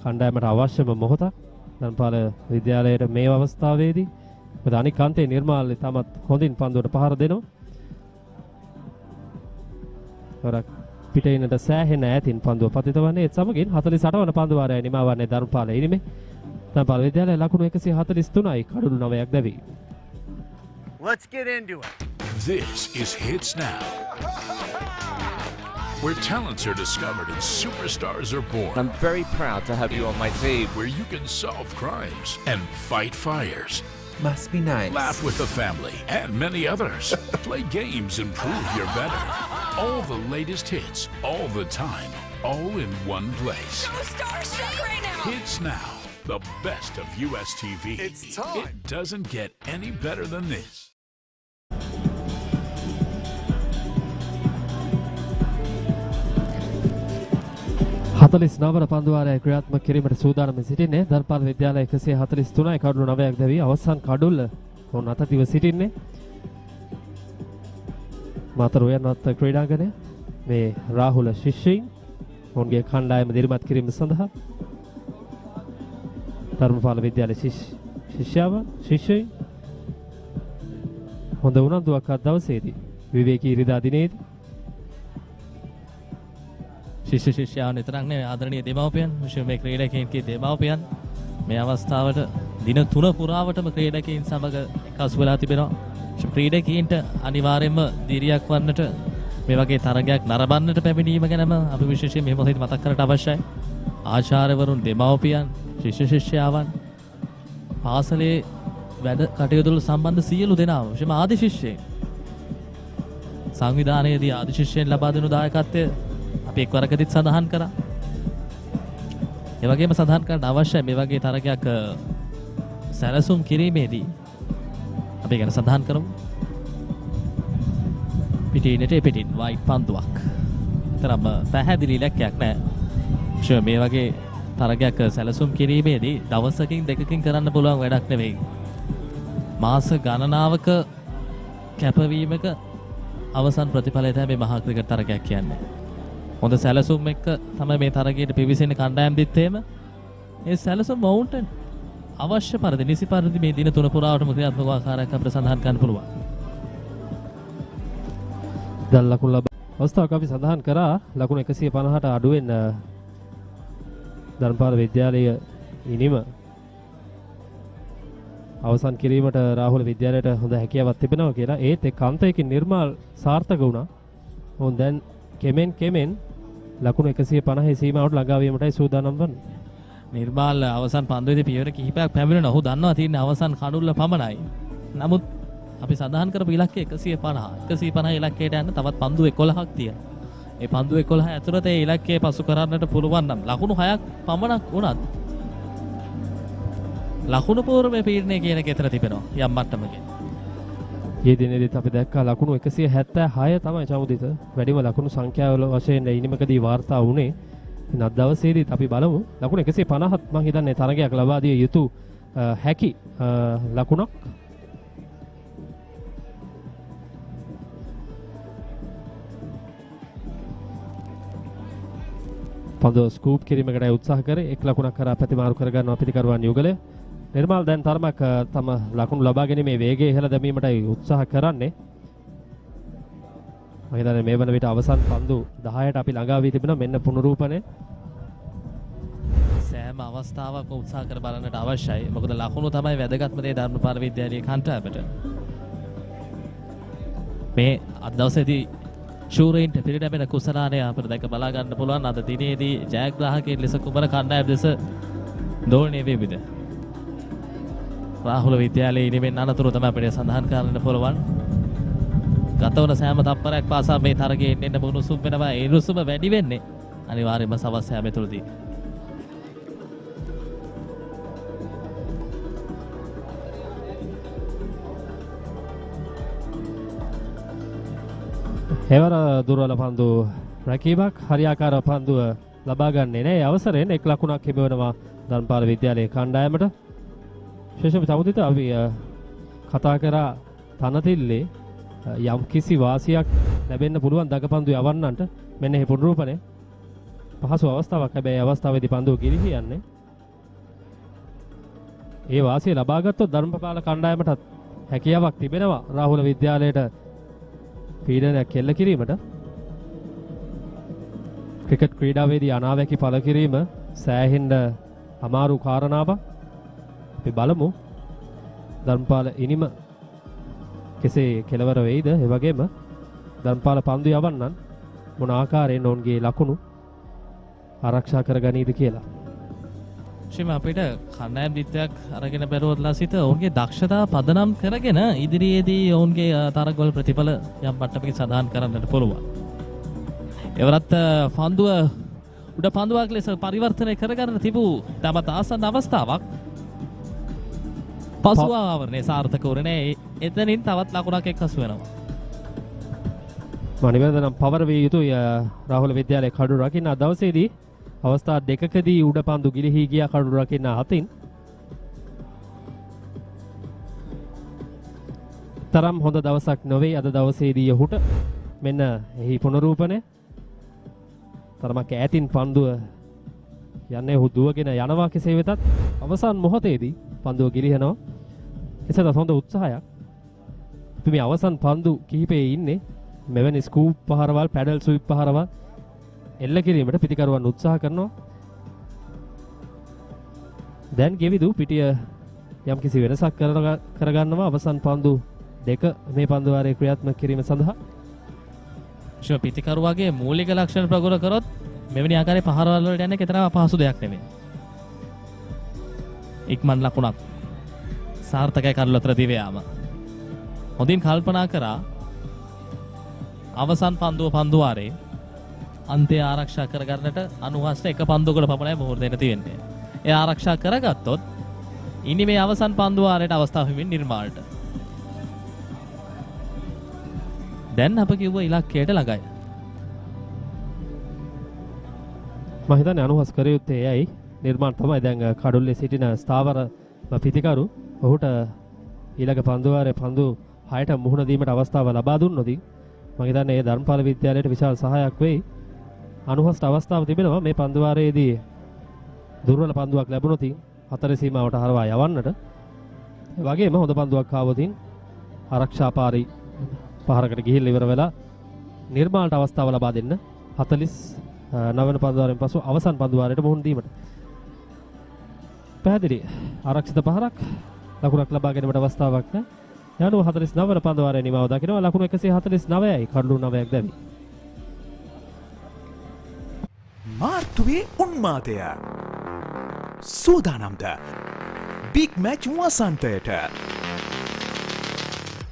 කණ්ඩායමට අවශ්‍යම මොහොතක් ධර්මපාල විද්‍යාලයේ මේ අවස්ථාවේදී මොකද අනික් අන්තයේ නිර්මාල් ඉතාමත් හොඳින් පන්දුවට පහර දෙනවා. වරක් පිටිනට සෑහෙන ඈතින් පන්දුව පතිත වන්නේ. ඒත් සමගින් 48 වන පන්දු වාරයයි නිමා වන්නේ ධර්මපාලයේ ඉනිමේ. ධර්මපාල විද්‍යාලයේ ලකුණු 143යි කඩුළු 9ක් දැවි. Let's get into it. This is Hits Now, where talents are discovered and superstars are born. I'm very proud to have you on my team. Where you can solve crimes and fight fires. Must be nice. Laugh with the family and many others. Play games and prove you're better. All the latest hits, all the time, all in one place. So starstruck right now. Hits Now, the best of US TV. It's time. It doesn't get any better than this. හතලිස් නවර පන්දුවාරය ක්‍රියාත්මක කිරීමට සූදානම් සිටින්නේ ධර්මපාල විද්‍යාලය 143යි කඩුළු 9ක් දැවි. අවසන් කඩුල්ල ඔවුන් අතතිව සිටින්නේ මාතර උයන්වත්ත ක්‍රීඩාංගණය. මේ රාහුල ශිෂ්‍යයින් ඔවුන්ගේ කණ්ඩායම දිරිමත් කිරීම සඳහා ධර්මපාල විද්‍යාලයේ ශිෂ්‍යයින් හොඳ උනන්දුවක් අද දවසේදී විවේකී ඉරිදා දිනේදී ශිෂ්‍ය ශිෂ්‍යාවන් විතරක් නෙවෙයි ආදරණීය දෙමව්පියන් විශේෂයෙන් මේ ක්‍රීඩකයන්ගේ දෙමව්පියන් මේ අවස්ථාවට දින 3 පුරාවටම ක්‍රීඩකයන් සමග එකතු වෙලා තිබෙනවා. ක්‍රීඩකයන්ට අනිවාර්යයෙන්ම දීරියක් වන්නට මේ වගේ තරගයක් නරඹන්නට පැමිණීම ගැනම අපි විශේෂයෙන් මේ මොහොතේ මතක් කරට අවශ්‍යයි. ආචාර්යවරුන් දෙමව්පියන් ශිෂ්‍ය ශිෂ්‍යාවන් පාසලේ වැඩ කටයුතු වල සම්බන්ධ සියලු දෙනාම විශේෂම ආදි ශිෂ්‍යයන් සංවිධානයේදී ආදි ශිෂ්‍යයන් ලබා දෙනු දායකත්වය අපි එක්වරකදීත් සඳහන් කරා. ඒ වගේම සඳහන් කරන්න අවශ්‍යයි මේ වගේ තරගයක් සැලසුම් කිරීමේදී අපි ගැන සඳහන් කරමු. පිටින් වයිට් පන්දුවක්. තරම පැහැදිලි ඉලක්කයක් නැහැ. මේ වගේ තරගයක් සැලසුම් කිරීමේදී දවසකින් දෙකකින් කරන්න පුළුවන් වැඩක් නෙවෙයි. මාස ගණනාවක කැපවීමක අවසන් ප්‍රතිඵලය තමයි මහා ක්‍රිකට් තරගයක් කියන්නේ. හොඳ සැලසුම් එක්ක තමයි මේ තරගයට පිවිසෙන කණ්ඩායම් දිත්තේම ඒ සැලසුම් වවුන්ට අවශ්‍ය පරිදි නිසි පරිදි මේ දින තුන පුරාවටම ක්‍රියාත්මක ආකාරයක් අපිට සඳහන් කරන්න පුළුවන්. දැන් ලකුණු ලබා අවස්ථාවක් අපි සඳහන් කරා ලකුණු 150ට අඩුවෙන් ධර්මපාල විද්‍යාලය ඉනිම අවසන් කිරීමට රාහුල විද්‍යාලයට හොඳ හැකියාවක් තිබෙනවා කියලා. ඒත් එක් අන්තයකින් නිර්මාල් සාර්ථක වුණා. මොන් දැන් කෙමෙන් ලකුණු 150 සීමාවට ළඟා වීමටයි සූදානම් වන්නේ. නිර්මාල් අවසන් පන්දුවේදී පියවර කිහිපයක් පැමිණෙන ඔහු දන්නවා තියෙන අවසන් කඩුල්ල පමණයි. නමුත් අපි සඳහන් කරපු ඉලක්කය 150 ඉලක්කයට යන්න තවත් පන්දු 11ක් තියෙනවා. ඒ පන්දු 11 ඇතුළත ඒ ඉලක්කය පසු කරන්නට පුළුවන් නම් ලකුණු 6ක් පමණක් වුණත් ලකුණු පූර්ව පීඩනය කියන එක එතන තිබෙනවා යම් මට්ටමකින්. ඊයේ දිනේදීත් අපි දැක්කා ලකුණු 176 තමයි චමුදිත වැඩිම ලකුණු සංඛ්‍යාව වශයෙන් ඉනිමකදී වාර්තා වුණේ. ඉතින් අද දවසේදීත් අපි බලමු ලකුණු 150ත් මම හිතන්නේ තරගයක් ලබා දිය යුතු හැකි ලකුණක්. පන්දුව ස්කූප් කිරීමකට උත්සාහ කරේ එක් ලකුණක් කරා ප්‍රතිමාරු කරගන්නවා පිටිකරුවන් යුගලය. නිර්මාල් දැන් තරමක් තම ලකුණු ලබා ගැනීමේ වේගය ඉහළ දැමීමටයි උත්සාහ කරන්නේ. මම හිතන්නේ මේ වන විට අවසන් පන්දු 10ට අපි ළඟා වී තිබෙනවා. මෙන්න පුනරූපණය. සෑම අවස්ථාවකම උත්සාහ කර බලන්නට අවශ්‍යයි. මොකද ලකුණු තමයි වැදගත්ම දේ ධර්මපාල විද්‍යාලයේ කණ්ඩායමට. මේ අද දවසේදී ශූරයින්ට පිරිනැමෙන කුසලානය අපිට දැක බලා ගන්න පුළුවන්. අද දිනේදී ජයග්‍රාහකයෙක් ලෙස කුමන කණ්ඩායම් දෙස දෝලණය වේවිද? රාහුල විද්‍යාලයේ ඉනිමෙන් අනතුරු තමයි අපිට සඳහන් කරන්න පුළුවන්. ගතවන සෑම තප්පරයක් පාසා මේ තරගයේ එන්න උණුසුම් වෙනවා. ඒ උණුසුම වැඩි වෙන්නේ අනිවාර්යයෙන්ම සවස් හැම තුලදී. එවර දුර්වල පන්දු රැකීමක් හරියාකාර පන්දුව ලබා ගන්නේ නැහැ. අවසරයෙන් එක් ලකුණක් හිමි වෙනවා ධර්මපාල විද්‍යාලයේ කණ්ඩායමට. විශේෂම සමුදිත අපි කතා කරා තනතිල්ලේ යම් කිසි වාසියක් ලැබෙන්න පුළුවන් දගපන්දු යවන්නන්ට. මෙන්න මේ පුනරූපණය පහසු අවස්ථාවක්. හැබැයි අවස්ථාවේදී පන්දුව ගිලිහි යන්නේ. ඒ වාසිය ලබා ගත්තොත් ධර්මපාල කණ්ඩායමට හැකියාවක් තිබෙනවා රාහුල විද්‍යාලයට පීඩනයක් කෙල්ල කිරීමට. ක්‍රිකට් ක්‍රීඩාවේදී අනාවැකි පළ කිරීම සෑහෙන්න අමාරු කාරණාවක්. අපි බලමු ධර්මපාල ඉනිම කෙසේ කෙලවර වෙයිද. ඒ වගේම ධර්මපාල පන්දු යවන්නන් මොන ආකාරයෙන් ඔවුන්ගේ ලකුණු ආරක්ෂා කරගනීද කියලා. ශිම අපිට කණ්ඩායම් දිත්තයක් අරගෙන බැලුවොත්ලා සිට ඔවුන්ගේ දක්ෂතා පදනම් කරගෙන ඉදිරියේදී ඔවුන්ගේ තරගවල ප්‍රතිඵල යම් මට්ටමකින් සඳහන් කරන්නට පුළුවන්. එවරත් පන්දුව උඩ පන්දුවක් ලෙස පරිවර්තනය කරගන්න තිබූ තමත් ආසන්න අවස්ථාවක් පසුව ආවරණය සාර්ථක වුණේ නැහැ. එතනින් තවත් ලකුණක් එක්කසු වෙනවා. මනිවැරදනම් පවර විය යුතුයි රාහුල විද්‍යාලයේ කඩු රකින්න දවසේදී අවස්ථා දෙකකදී උඩ පන්දු ගිලිහි ගියා කඩු රකින්න අතින්. තරම් හොඳ දවසක් නොවේ අද දවසේදී ඔහුට. මෙන්න එහි පුනරූපණය. තරමක් ඈතින් පන්දුව යන්නේ ඔහු දුවගෙන යනවා කෙසේ වෙතත් අවසන් මොහොතේදී පන්දුව ගිලිහනවා. එසේත් හොඳ උත්සාහයක්. අපි මේ අවසන් පන්දු කිහිපේ ඉන්නේ මෙවැනි ස්කූප් පහරවල් පැඩල් ස්විප් පහරවල් එල්ල කිරීමට පිටිකරුවන් උත්සාහ කරනවා. දැන් ගෙවිදු පිටිය යම් කිසි වෙනසක් කරගන්නවා අවසන් පන්දු දෙක මේ පන්දු වාරයේ ක්‍රියාත්මක කිරීම සඳහා. පිටිකරුවාගේ මූලික ලක්ෂණ ප්‍රගුණ කරොත් මෙවැනි ආකාරයේ පහරවල් වලට යන්නේ කතරම් අපහසු දෙයක් නෙමෙයි. ඉක්මන් ලකුණක් සාර්ථකයි කඩළු අතර දිව යාම. හොඳින් කල්පනා කරා අවසන් පන්දු වාරයේ අන්තය ආරක්ෂා කරගන්නට අනුහස්ත එක පන්දුවකට පමණයි මොහොර දෙන්න තියෙන්නේ. ඒ ආරක්ෂා කරගත්තොත් ඉනි මේ අවසන් පන්දු වාරයට අවස්ථාව හිමින් නිර්මාල්ට. දැන් අප කිව්ව ඉලක්කයට ළඟයි. මම හිතන්නේ අනුහස් කර යුත්තේ එයයි. නිර්මාණ තමයි දැන් කඩුල්ලේ සිටින ස්ථාවර පිතිකරු ඔහුට ඊළඟ පන්දු වාරයේ පන්දු 6ට මුහුණ දීමට අවස්ථාව ලබා දුන්නොත් මම හිතන්නේ ඒ ධර්මපාල විද්‍යාලයට විශාල සහායක් වෙයි. අනුහස්ට අවස්ථාව තිබෙනවා මේ පන්දු වාරයේදී දුර්වල පන්දුවක් ලැබුණොත් හතර සීමාවට හරවා යවන්නට. ඒ වගේම හොඳ පන්දුවක් ආවොත් ආරක්ෂාපාරි පහරකට ගිහිල්ලා ඉවර වෙලා නිර්මාල්ට අවස්ථාව ලබා දෙන්න 49 වෙනි පන්දු වාරයෙන් පසු අවසන් පන්දු වාරයට මුහුණ දීමට. පැහැදිලි ආරක්ෂිත පහරක් ලකුණක් ලබා ගැනීමට අවස්ථාවක් නැහැ. යනුව 49 වෙනි පන්දු වාරයේ නිමාව දකිනවා ලකුණු 149යි කඩලු 9ක් දැවි. මාර්තුවේ උන්මාදය සූදානම්ද බිග් මැච් වසන්තයට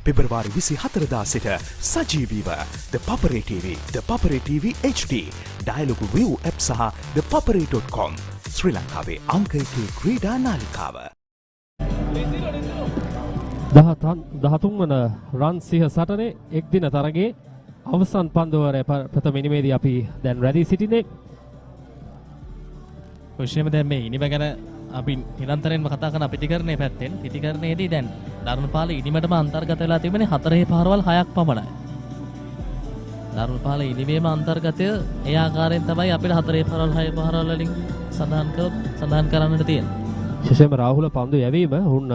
පෙබරවාරි 24 දා සිට සජීවීව ThePapare TV, ThePapare TV HD, Dialog ViU App සහ thepapare.com ශ්‍රී ලංකාවේ අංක 1 ක්‍රීඩා නාලිකාව. 13 වන රන් සිහ සටනේ එක් දින තරගයේ අවසන් පන්දුවරේ ප්‍රථම ඉනිමේදී අපි දැන් රැඳී සිටින්නේ. විශේෂයෙන්ම දැන් මේ ඉනිම ගැන අපි නිරන්තරයෙන්ම කතා කරන පිටිකරණයේ පැත්තෙන් පිටිකරණයේදී දැන් ධර්මපාල ඉනිමටම අන්තර්ගත වෙලා තිබෙන්නේ 4 පාරවල් 6ක් පමණයි. ධර්මපාල ඉනිමේම අන්තර්ගතය ඒ ආකාරයෙන් තමයි අපිට 4 පාරවල් 6 පාරවල් වලින් සඳහන් කරන්නට තියෙන්නේ. විශේෂයෙන්ම රාහුල පන්දු යැවීම උන්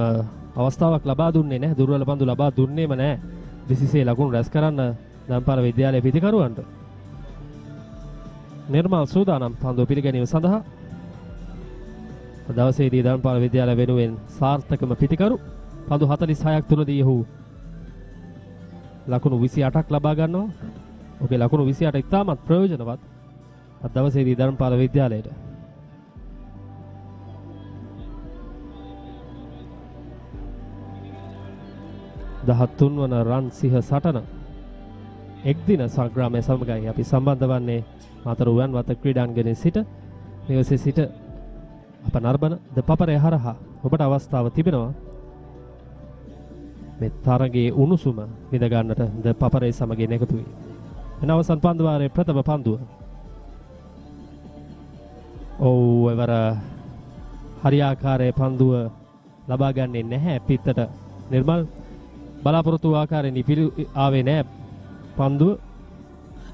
අවස්ථාවක් ලබා දුන්නේ නැහැ. දුර්වල පන්දු ලබා දුන්නේම නැහැ. විශේෂ ලකුණු රැස් කරන්න ධම්පාල විද්‍යාලයේ පිටිකරුවන්ට. නිර්මාල් සූදානම් පන්දුව පිළිගැනීම සඳහා දවසේදී ධම්පාල විද්‍යාලය වෙනුවෙන් සාර්ථකම පිටිකරු පන්දු 46ක් තුලදී ඔහු ලකුණු 28ක් ලබා ගන්නවා. ඔබේ ලකුණු 28 ඉතාමත් ප්‍රයෝජනවත් අද දවසේදී ධම්පාල විද්‍යාලයට. දහතුන් වන රන් සිහ සටන එක් දින සංග්‍රාමය සමගයි අපි සම්බන්ධ වන්නේ මාතර උයන්වත්ත ක්‍රීඩාංගණයේ සිට මෙවසේ සිට අප නර්බන ThePapare හරහා ඔබට අවස්ථාව තිබෙනවා මේ තරගයේ උණුසුම විඳ ගන්නට ThePapare සමගින් එකතු වී. එන අවසන් පන්දු වාරයේ ප්‍රථම පන්දුව. එවර හරියාකාරයේ පන්දුව ලබා ගන්නේ නැහැ පිටතට නිර්මල් බලාපොරොත්තු ආකාරයෙන් ඉපිලි ආවේ නැහැ පන්දුව.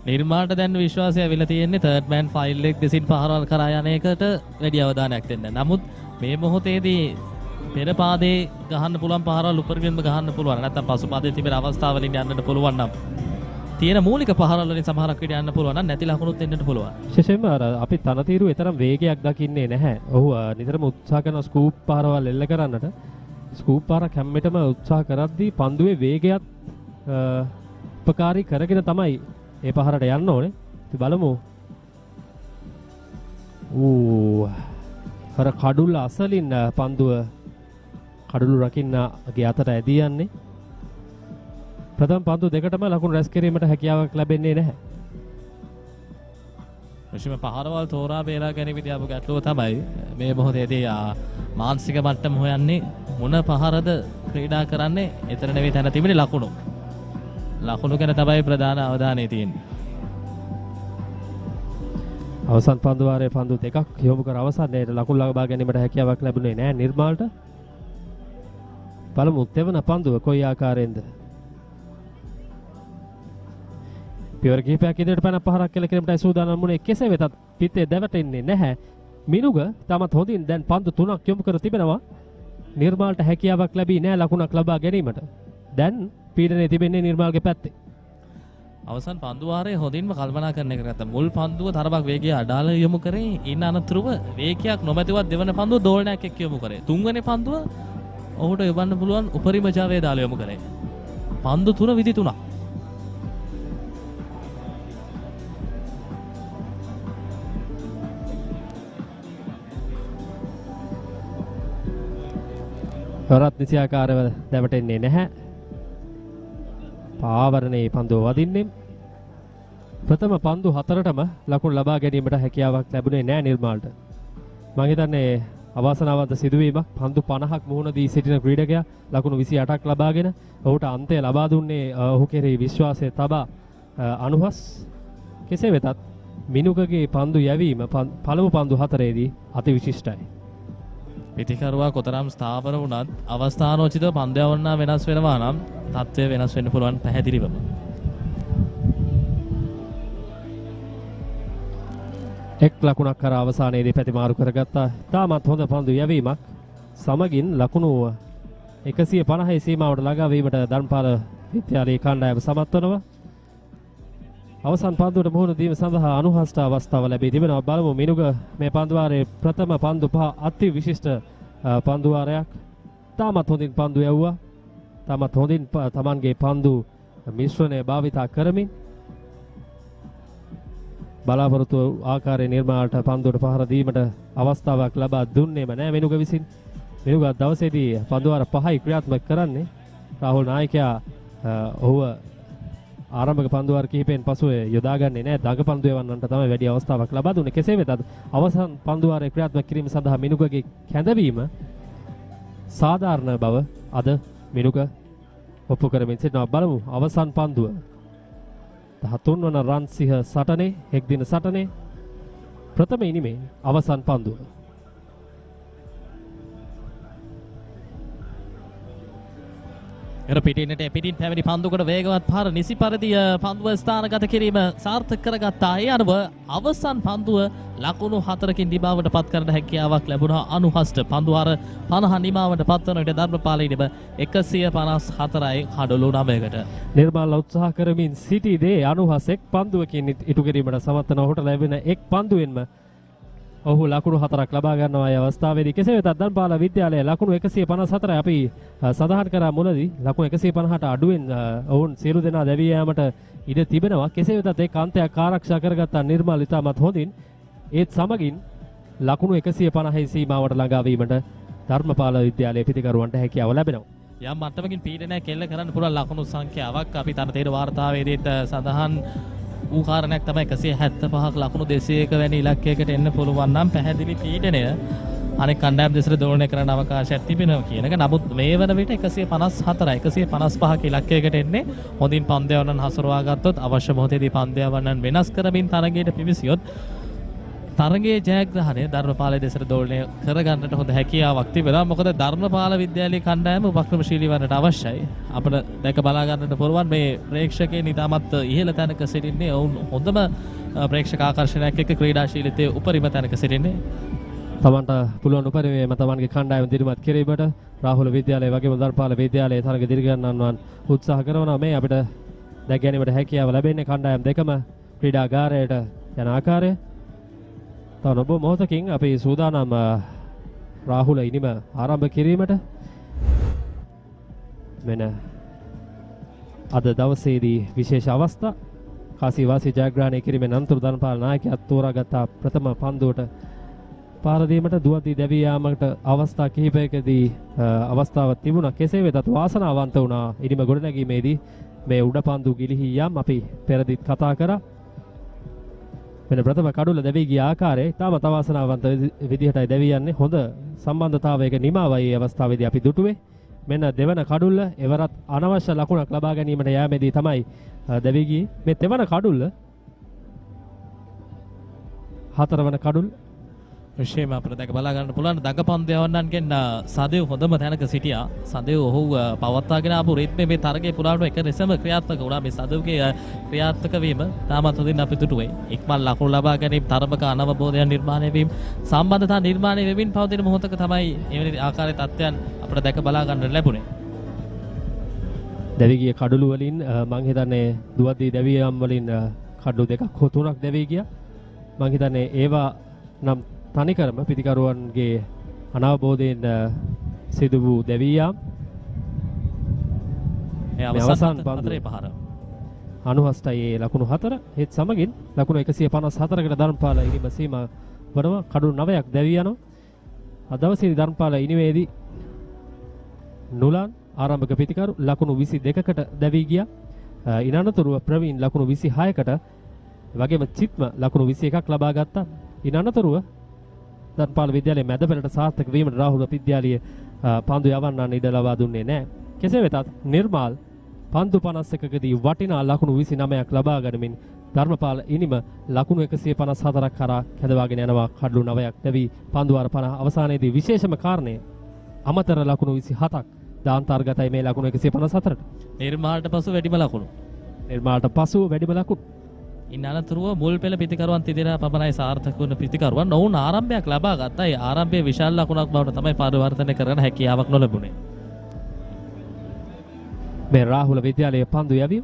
නිර්මාණයට දැන් විශ්වාසය ඇවිල්ලා තියෙන්නේ තර්ඩ් මෑන් ෆයිල් එක දෙසින් පහරවල් කරා යන එකට වැඩි අවධානයක් දෙන්න. නමුත් මේ මොහොතේදී පෙර පාදේ ගහන්න පුළුවන් පහරවල් උපරිමයෙන්ම ගහන්න පුළුවන්. නැත්නම් පසු පාදේ තිබෙන අවස්ථාව වලින් යන්නට පුළුවන් නම් තියෙන මූලික පහරවල් වලින් සමහරක් විට යන්න පුළුවන් නම් නැති ලකුණුත් එන්නට පුළුවන්. විශේෂයෙන්ම අපි තනතිරු තරම් වේගයක් දකින්නේ නැහැ. ඔහු නිතරම උත්සාහ කරන ස්කූප් පහරවල් එල්ල කරන්නට. ස්කූප් පාරක් හැමෙටම උත්සාහ කරද්දී පන්දුවේ වේගයත් උපකාරී කරගෙන තමයි ඒ පහරට යන්න ඕනේ. අපි බලමු. අර කඩුල්ල අසලින් පන්දුව කඩුළු රකින්නගේ අතට ඇදී යන්නේ. ප්‍රථම පන්දු දෙකටම ලකුණු රැස් කිරීමට හැකියාවක් ලැබෙන්නේ නැහැ. විශේෂම පහරවල් තෝරා බේරා ගැනීමේදී ආපු ගැටලුව තමයි මේ මොහොතේදී මානසික මට්ටම හොයන්නේ මොන පහරද ක්‍රීඩා කරන්නේ එතන නෙවෙයි තැන තිබෙන්නේ ලකුණු. ලකුණු ගැන තමයි ප්‍රධාන අවධානය තියෙන්නේ. අවසන් පන්දු වාරයේ පන්දු දෙකක් යොමු කර අවසන්යේ ලකුණු ලබා ගැනීමට හැකියාවක් ලැබුණේ නැහැ නිර්මාල්ට. බලමු තෙවන පන්දුව කොයි ආකාරයෙන්ද. පියවර කිහිපයක් ඉදිරියට පැන පහරක් කෙල කිරීමටයි සූදානම් වුණේ. කෙසේ වෙතත් පිටේ දැවටෙන්නේ නැහැ. මිනුග තමත් හොඳින් දැන් පන්දු 3ක් යොමු කර තිබෙනවා. නිර්මාල්ට හැකියාවක් ලැබී නැහැ ලකුණක් ලබා ගැනීමට. දැන් පීඩනය තිබෙන්නේ නිර්මාල්ගේ පැත්තේ. අවසන් පන්දු වාරයේ හොඳින්ම කල්පනා කරන එක නැත්නම් මුල් පන්දුව තරමක් වේගය අඩාල යොමු කරේ. ඉන්න අනතුරුව වේගයක් නොමැතිවත් දෙවන පන්දුව දෝලනයක් එක්ක යොමු කරේ. තුන්වෙනි පන්දුව ඔහුට යවන්න පුළුවන් උපරිම ජවය දාලා යොමු කරේ. පන්දු 3 විදි 3ක්. වරත් නිසියාකාරව දැවටෙන්නේ නැහැ. පාවරණේ පන්දුව වදින්නේ. ප්‍රථම පන්දු 4ටම ලකුණු ලබා ගැනීමට හැකියාවක් ලැබුණේ නැහැ නිර්මාල්ට. මම හිතන්නේ අවාසනාවන්ත සිදුවීමක්. පන්දු 50ක් මුහුණ දී සිටින ක්‍රීඩකයා ලකුණු 28ක් ලබාගෙන ඔහුට අන්තය ලබා දුන්නේ ඔහු කෙරෙහි විශ්වාසය තබා අනුහස්. කෙසේ වෙතත් මිනුකගේ පන්දු යැවීම පළමු පන්දු 4ේදී අති විශිෂ්ටයි. පිතිකරුවා කොතරම් ස්ථාවර වුණත් අවස්ථානෝචිතව පන්දු යවන්න වෙනස් වෙනවා නම් තත්ත්වය වෙනස් වෙන්න පුළුවන් පැහැදිලිවම. එක් ලකුණක් කර අවසානයේදී පැතිමාරු කරගත්තා. තාමත් හොඳ පන්දු යැවීමක් සමගින් ලකුණු 150 සීමාවට ළඟා වීමට ධර්මපාල විද්‍යාලයේ කණ්ඩායම සමත් වෙනවා. අවසන් පන්දුවට මුහුණ දීම සඳහා අනුහස්ත අවස්ථාව ලැබී තිබෙනවා. බලමු මිනුග මේ පන්දු වාරයේ ප්‍රථම පන්දු පහ අති විශිෂ්ට පන්දු වාරයක්. තාමත් හොඳින් පන්දු යවුවා. තාමත් හොඳින් තමන්ගේ පන්දු මිශ්‍රණය භාවිතා කරමින් බලාපොරොත්තු ආකාරයේ නිර්මාණයට පන්දුවට පහර දීමට අවස්ථාවක් ලබා දුන්නේම නැහැ මිනුග විසින්. මිනුග දවසේදී පන්දු වාර 5යි ක්‍රියාත්මක කරන්නේ. රාහුල් නායකයා ඔහුව ආරම්භක පන්දු වාර කිහිපෙන් පසුව යොදාගන්නේ නැහැ. දඟ පන්දු යවන්නන්ට තමයි වැඩි අවස්ථාවක් ලබා දුන්නේ. කෙසේ වෙතත් අවසන් පන්දු වාරයේ ක්‍රියාත්මක කිරීම සඳහා මිනුගගේ කැඳවීම සාධාරණ බව අද මිනුග ඔප්පු කරමින් සිටිනවා. බලමු අවසන් පන්දුව. 13 වන රන් සිහ සටනේ එක් දින සටනේ ප්‍රථම ඉනිමේ අවසන් පන්දුව. එර පිටින්නට පිටින් පැමිණි පන්දුකට වේගවත් පාර නිසි පරිදි පන්දුව ස්ථානගත කිරීම සාර්ථක කරගත්තා. ඒ අනුව අවසන් පන්දුව ලකුණු 4කින් නිමාවට පත් කරන හැකියාවක් ලැබුණා අනුහස්ට. පන්දු වාර 50 නිමාවට පත් වන විට ධර්මපාල ඉනිම 154යි කඩලු 9කට. නිර්මාල උත්සාහ කරමින් සිටිදී අනුහස් එක් පන්දුවකින් ඉටු කිරීමට සමත් වන ඔහුට ලැබෙන එක් පන්දුවෙන්ම ඔහු ලකුණු 4ක් ලබා ගන්නවා. ඒ අවස්ථාවේදී කෙසේ වෙතත් ධර්මපාල විද්‍යාලය ලකුණු 154 අපි සඳහන් කරා මුලදී ලකුණු 150ට අඩුවෙන් ඔවුන් සියලු දෙනා දැවී යාමට ඉඩ තිබෙනවා. කෙසේ වෙතත් ඒ කාන්තයක් ආරක්ෂා කරගත්ත නිර්මාල ඉතාමත් හොඳින් ඒත් සමගින් ලකුණු 150 සීමාවට ළඟා වීමට ධර්මපාල විද්‍යාලයේ පිතිකරුවන්ට හැකියාව ලැබෙනවා. යම් මට්ටමකින් පීඩනය කෙල්ල කරන්න පුළුවන් ලකුණු සංඛ්‍යාවක් අපි තරතේර වාර්තාවේදීත් සඳහන් වූ කාරණයක් තමයි 175ක ලකුණු 201 වැනි ඉලක්කයකට එන්න පුළුවන් නම් පැහැදිලි පීඩනය අනෙක් කණ්ඩායම් දෙසට දෝලනය කරන්න අවකාශයක් තිබෙනවා කියන එක. නමුත් මේ වන විට 154 155ක ඉලක්කයකට එන්නේ හොඳින් පන්දු යවන්නන් හසුරවා ගත්තොත් අවශ්‍ය මොහොතේදී පන්දු යවන්නන් වෙනස් කරමින් තරගයට පිවිසියොත් තරගයේ ජයග්‍රහණය ධර්මපාලයේ දෙසට දෝලනය කරගන්නට හොඳ හැකියාවක් තිබෙනවා. මොකද ධර්මපාල විද්‍යාලයේ කණ්ඩායම උපක්‍රමශීලී වන්නට අවශ්‍යයි. අපිට දැක බලා ගන්නට පුළුවන් මේ ප්‍රේක්ෂකයන් ඉතාමත් ඉහළ තැනක සිටින්නේ. ඔවුන් හොඳම ප්‍රේක්ෂක ආකර්ෂණයක් එක්ක ක්‍රීඩාශීලීත්වයේ උපරිම තැනක සිටින්නේ. තමන්ට පුළුවන් උපරිමයෙන්ම තමන්ගේ කණ්ඩායම දිරිමත් කිරීමට රාහුල විද්‍යාලය වගේම ධර්මපාල විද්‍යාලයේ තරග දිරිගන්නවන් උත්සාහ කරනවා. මේ අපිට දැක ගැනීමට හැකියාව ලැබෙන්නේ කණ්ඩායම් දෙකම ක්‍රීඩාගාරයට යන ආකාරය. තව නොබෝ මොහොතකින් අපි සූදානම් රාහුල ඉනිම ආරම්භ කිරීමට. මෙන්න අද දවසේදී විශේෂ අවස්ථා කාසී වාසී ජයග්‍රහණය කිරීමෙන් අනතුරු ධර්මපාල නායකයා තෝරාගත් ප්‍රථම පන්දුවට පාර දීමට දුවදී දැවී යාමකට අවස්ථා කිහිපයකදී අවස්ථාවක් තිබුණා. කෙසේ වෙතත් වාසනාවන්ත වුණා ඉනිම ගොඩනැගීමේදී මේ උඩ පන්දු ගිලිහි යම් අපි පෙරදිත් කතා කරා. වෙන ප්‍රථම කඩුල දැවී ගිය ආකාරය තාමත් අවාසනාවන්ත විදිහටයි දැවී යන්නේ. හොඳ සම්බන්ධතාවයක නිමාවයි මේ අවස්ථාවේදී අපි දුටුවේ. මෙන්න දෙවන කඩුල්ල එවරත් අනවශ්‍ය ලකුණක් ලබා ගැනීමට යෑමේදී තමයි දැවී ගියේ. මේ තෙවන කඩුල්ල හතරවන කඩුල්ල විශේෂයෙන්ම අපිට දැක බලා ගන්න පුළුවන් දඟපන්දු යවන්නන්ගෙන් සදේව් හොඳම තැනක සිටියා. සදේව් ඔහු පවත්වාගෙන ආපු රිද්මේ මේ තරගයේ පුරාවට එක රෙසම ක්‍රියාත්මක වුණා. මේ සදේව්ගේ ක්‍රියාත්මක වීම තාමත් හොඳින් අපි දුටුවේ. ඉක්මන් ලකුණු ලබා ගැනීම, තරමක අනවබෝධයන් නිර්මාණය වීම, සම්බන්ධතා නිර්මාණය වෙමින් පවතින මොහොතක තමයි එවැනි ආකාරයේ තත්ත්වයන් අපිට දැක බලා ගන්න ලැබුණේ. දැවී ගිය කඩළු වලින් මම හිතන්නේ දුවදී දැවී යාම් වලින් කඩළු දෙකක් හෝ තුනක් දැවී ගියා. මම හිතන්නේ ඒවා නම් තනිකරම පිතිකරුවන්ගේ අනවබෝධයෙන් සිදු වූ දැවී යාම්. ඒ අවසන් පන්දුවේ පහර 98යි ලකුණු 4 ඒත් සමගින් ලකුණු 154කට ධර්මපාල ඉනිම සීමා වනවා. කඩළු 9ක් දැවී යනවා. අද දවසේ ධර්මපාල ඉනිමේදී නුලන් ආරම්භක පිතිකරු ලකුණු 22කට දැවී ගියා. ඉන් අනතුරුව ප්‍රවීන් ලකුණු 26කට වගේම චිත්ම ලකුණු 21ක් ලබා ගත්තා. ඉන් අනතුරුව ධර්මපාල විද්‍යාලයේ මැද පෙරට සාර්ථක වීමට රාහුල විද්‍යාලයේ පන්දු යවන්නන් ඉඩ ලබා දුන්නේ නැහැ. කෙසේ වෙතත් නිර්මාල් පන්දු 51කදී වටිනා ලකුණු 29ක් ලබා ගනිමින් ධර්මපාල ඉනිම ලකුණු 154ක් කරා කැඳවාගෙන යනවා කඩලු 9ක් ලැබී පන්දු වාර 50 අවසානයේදී විශේෂම කාරණය අමතර ලකුණු 27ක් දාන්තර්ගතයි මේ ලකුණු 154ට. නිර්මාණයට පසු වැඩිම ලකුණු. නිර්මාණයට පසු වැඩිම ලකුණු. ඉන් අනතුරුව මුල් පෙළ පිතිකරුවන් තිදෙනා පමණයි සාර්ථක වුණ පිතිකරුවන්. ඔවුන් ආරම්භයක් ලබා ගත්තා. ඒ ආරම්භයේ විශාල ලකුණක් බවට තමයි පරිවර්තනය කරගෙන හැකියාවක් නොලැබුණේ. මේ රාහුල විද්‍යාලයේ පන්දු යැවීම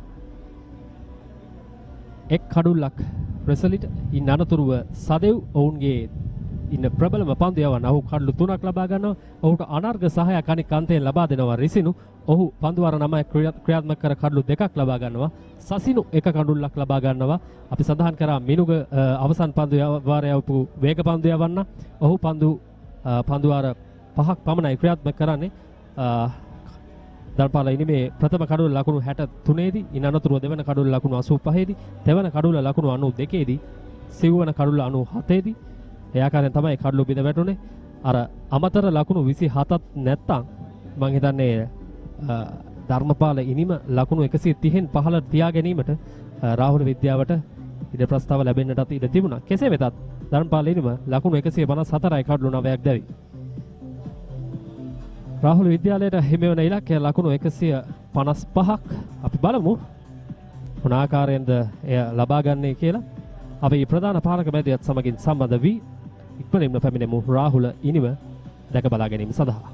එක් කඩුල්ලක් රෙසලිට ඉන් අනතුරුව සදෙව් ඔවුන්ගේ ඉන්න ප්‍රබලම පන්දු යවන ඔහු කඩලු 3ක් ලබා ගන්නවා. ඔහුට අනර්ග සහායක් අනික් අන්තයෙන් ලබා දෙනවා රිසිනු. ඔහු පන්දු වාර 9 ක්‍රියාත්මක කර කඩලු 2ක් ලබා ගන්නවා. සසිනු එක කඩුල්ලක් ලබා ගන්නවා. අපි සඳහන් කරා මිනුග අවසන් පන්දු වාරය වපු වේග පන්දු යවන්න. ඔහු පන්දු වාර 5ක් පමණයි ක්‍රියාත්මක කරන්නේ. ධර්මපාල ඉනිමේ ප්‍රථම කඩුල ලකුණු 63 දී ඉන් අනතුරුව දෙවන කඩුල ලකුණු 85 දී තෙවන කඩුල ලකුණු 92 දී සිව්වන කඩුල 97 දී ඒ ආකාරයෙන් තමයි කඩලු බිඳ වැටුනේ. අර අමතර ලකුණු 27ක් නැත්තම් මම හිතන්නේ ධර්මපාල ඉනිම ලකුණු 130න් පහළට තියා ගැනීමට රාහුල විද්‍යාවට ඉඩ ප්‍රස්තාව ලැබෙන්නටත් ඉඩ තිබුණා. කෙසේ වෙතත් ධර්මපාල ඉනිම ලකුණු 154යි කඩලු 9ක් දැවි. රාහුල විද්‍යාලයට හිමිවන ඉලක්කය ලකුණු 155ක්. අපි බලමු මොන ආකාරයෙන්ද එය ලබා ගන්නේ කියලා. අපි ප්‍රධාන පාලක මැදිහත් සමගින් සම්බන්ධ වී ඉක්මනින්ම පැමිණෙමු රාහුල ඉනිම දැක බලා ගැනීම සඳහා.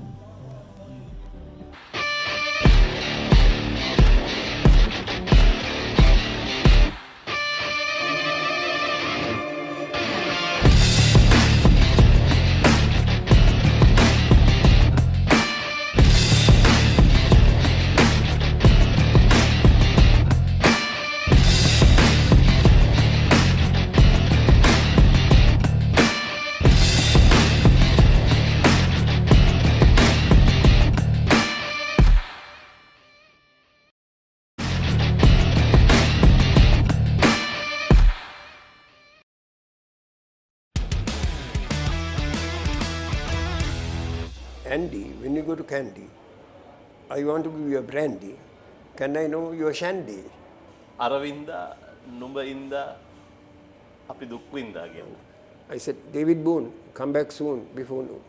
Andy, when you go to Candy, I want to give you a brandy. Can I know your shandy? Aravinda, Numba Inda, Api Dukvinda again. I said, David Boone, come back soon before noon.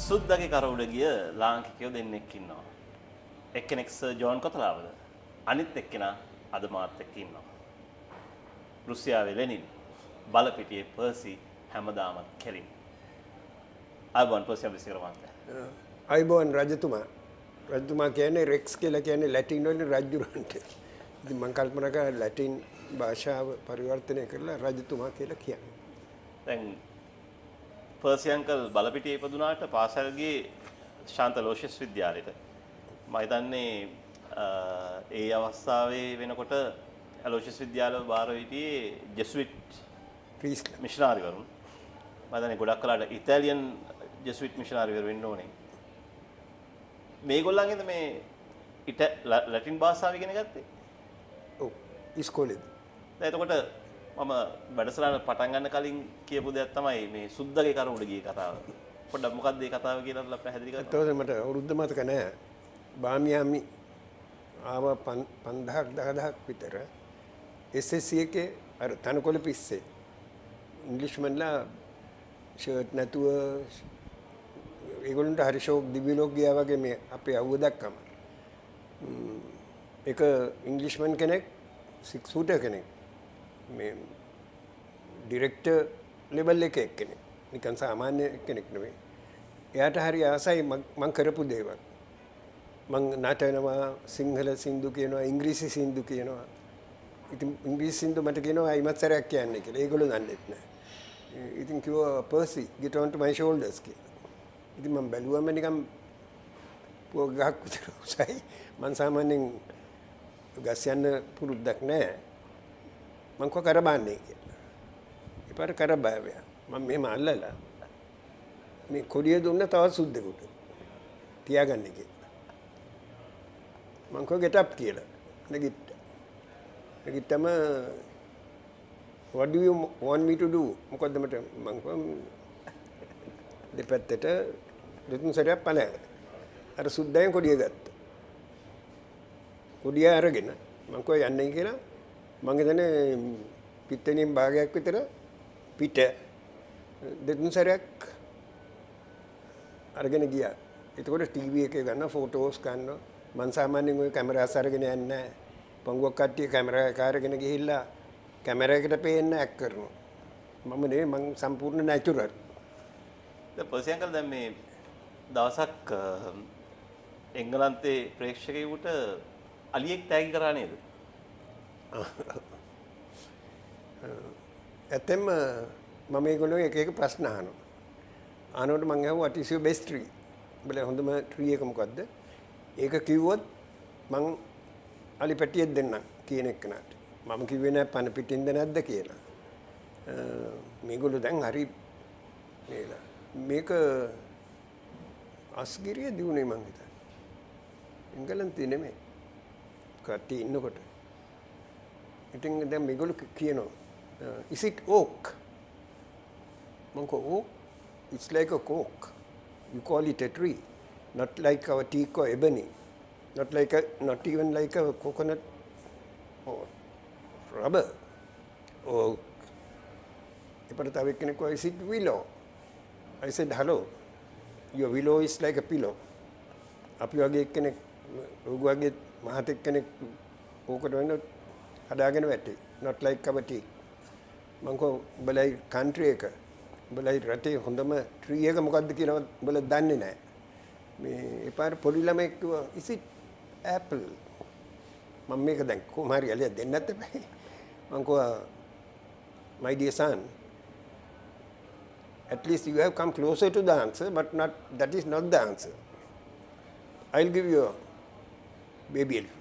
සුද්දගේ කරවුඩ ගිය ලාංකිකයෝ දෙන්නෙක් ඉන්නවා. එක්කෙනෙක් sir John කොතලාවද? අනිත් එක්කෙනා අද මාත් එක්ක ඉන්නවා. රුසියාවේ ලෙනින්, බලපිටියේ පර්සි හැමදාමත් කෙලින්. අයබෝන් පර්සි අබිසිකරවන්ත. අයබෝන් රජතුමා. රජතුමා කියන්නේ රෙක්ස් කියලා කියන්නේ ලැටින් වලින් රජුරන්ට. ඉතින් මම කල්පනා කරා ලැටින් භාෂාව පරිවර්තනය කරලා රජතුමා කියලා කියන්නේ. දැන් පර්සි අංකල් බලපිටියේ ඉපදුනාට පාසල් ගියේ ශාන්ත ලෝෂස් විද්‍යාලයට. මම හිතන්නේ ඒ අවස්ථාවේ වෙනකොට ඇලෝෂස් විද්‍යාලය බාර හිටියේ ජෙස්විට් මිෂනාරිවරුන්. මම දන්නේ ගොඩක් කලකට ඉතාලියන් ජෙස්විට් මිෂනාරිවරු වෙන්න ඕනේ. මේගොල්ලන්ගෙන්ද මේ ලැටින් භාෂාව ඉගෙන ගත්තේ? ඔව් ඉස්කෝලේදී. දැන් එතකොට මම වැඩසටහන පටන් ගන්න කලින් කියපු දෙයක් තමයි මේ සුද්දගේ කරුණ ගියේ කතාව. පොඩ්ඩක් මොකක්ද මේ කතාව කියලා පැහැදිලි කරන්න. ඒතකොට මට අවුරුද්ද මතක නැහැ. බාමියාමි ආව 5000ක් විතර SSC එකේ අර තනකොළ පිස්සේ ඉංග්‍රීසිමන්ලා ෂර්ට් නැතුව ඒගොල්ලන්ට හරි ෂෝක් දිවිලෝක ගියා වගේ මේ අපේ අවුව දැක්කම එක ඉංග්‍රීසිමන් කෙනෙක් 6 ෆූටර් කෙනෙක් මේ ඩිරෙක්ටර් ලෙවල් එකේ කෙනෙක් නිකන් සාමාන්‍ය කෙනෙක් නෙවෙයි. එයාට හරි ආසයි මං කරපු දේවල්. මං නටනවා, සිංහල සින්දු කියනවා, ඉංග්‍රීසි සින්දු කියනවා. ඉතින් ඉංග්‍රීසි සින්දු මට කියනවා අයිමත් සරයක් කියන්නේ කියලා. ඒගොල්ලෝ දන්නෙත් නැහැ. ඉතින් කිව්වා Percy get on to my shoulders කියලා. ඉතින් මම බැලුවම නිකන් පොගක් විතර උසයි. මං සාමාන්‍යයෙන් ගස් යන්න පුරුද්දක් නැහැ. මං කො කරබන්නේ කියලා. ඊපාර කරබාවයා. මම මෙහෙම අල්ලලා මේ කොඩිය දුන්න තවත් සුද්දෙකුට තියාගන්න කියලා. මං කො get up කියලා. නැගිට්ටම what do you want me to do? මොකද්ද මට මං කො දෙපැත්තට දෙතුන් සැරයක් ඵලයක්. අර සුද්දායන් කොඩිය ගත්තා. කොඩිය අරගෙන මං කෝ යන්නේ කියලා මං හිතන්නේ පිටතනින් භාගයක් විතර පිට දෙතුන් සැරයක් අරගෙන ගියා. එතකොට ටීවී එකේ ගන්න ෆොටෝස් ගන්න මං සාමාන්‍යයෙන් ওই කැමරාස් අරගෙන යන්නේ නැහැ. පංගුවක් කට්ටිය කැමරා එක අරගෙන ගිහිල්ලා කැමරා එකට පේන්න ඇක් කරනවා. මම නෙවෙයි මං සම්පූර්ණ නැචරල්. දැන් පර්සියන්කල් දැන් මේ දවසක් එංගලන්තේ ප්‍රේක්ෂකයෙකුට අලියෙක් තෑගි කරා නේද? ඇත්තෙන්ම මම ඒගොල්ලෝ එක එක ප්‍රශ්න අහනවා. අහනකොට මං අහුවා what is your best tree? බල හොඳම tree එක මොකද්ද? ඒක කිව්වොත් මං අලි පැටියෙක් දෙන්නම් කියන එකනට. මම කිව්වේ නෑ පණපිටින්ද නැද්ද කියලා. මේගොල්ලෝ දැන් හරි මේක අස්ගිරිය දිනුනේ මං හිතන්නේ. එංගලන්තේ නෙමෙයි. කට්ටිය ඉන්නකොට. ඉතින් දැන් මේගොල්ලෝ කියනවා is it oak? මං කෝ oak? It's like a oak. You call it a tree. Not like our teak or ebony. Not even like a coconut or rubber. Or එපට තව එක්කෙනෙක් කිව්වා is it willow? I said hello. Your willow is like a pillow. අපි වගේ එක්කෙනෙක් ඔයගොල්ලෝගේ මහත් එක්කෙනෙක් ඕකට වෙන හදාගෙන වැටේ. Not like our teak. මං කෝ බලයි country එක බලයි රටේ හොඳම tree එක මොකද්ද කියලා බල දන්නේ නැහැ. මේ එපාර පොඩි ළමෙක් කිව්වා is it apple? මම මේක දැන් කොහොම හරි අලිය දෙන්නත් එපා. මං කෝ my dear son, at least you have come closer to the answer, but not that is not the answer. I'll give you a baby elephant.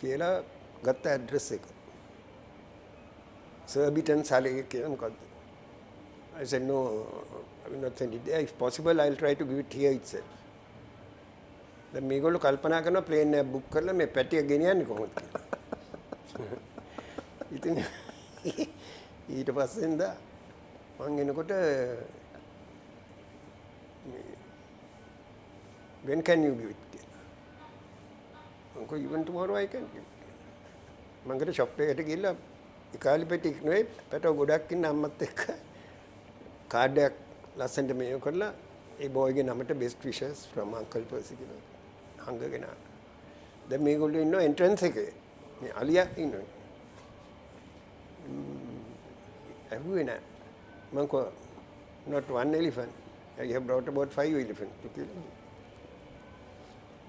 කියලා ගත්ත ඇඩ්‍රස් එක. Surbiton Sale කියලා මොකද්ද? I said no, I will not send it there. If possible, I'll try to give it here itself. දැන් මේගොල්ලෝ කල්පනා කරනවා plane එක බුක් කරලා මේ පැටිය ගෙනියන්නේ කොහොමද කියලා. ඉතින් ඊට පස්සෙන්ද මං එනකොට when can you give it කියලා. මං කෝ even tomorrow I can give it. මං ගිහ ෂොප් එකට ගිහලා ඉකාලි පෙට්ටියක් නෙවෙයි පැටව ගොඩක් ඉන්න අම්මත් එක්ක කාඩ් එකක් ලස්සනට මේව කරලා ඒ බෝයිගේ නමට best wishes from Uncle Percy කියලා හංගගෙන ආවා. දැන් මේගොල්ලෝ ඉන්නවා එන්ට්‍රන්ස් එකේ. මේ අලියා ඉන්නවා. ඇහුවේ නෑ. මං කෝ not one elephant. I have brought about 5 elephants කියලා.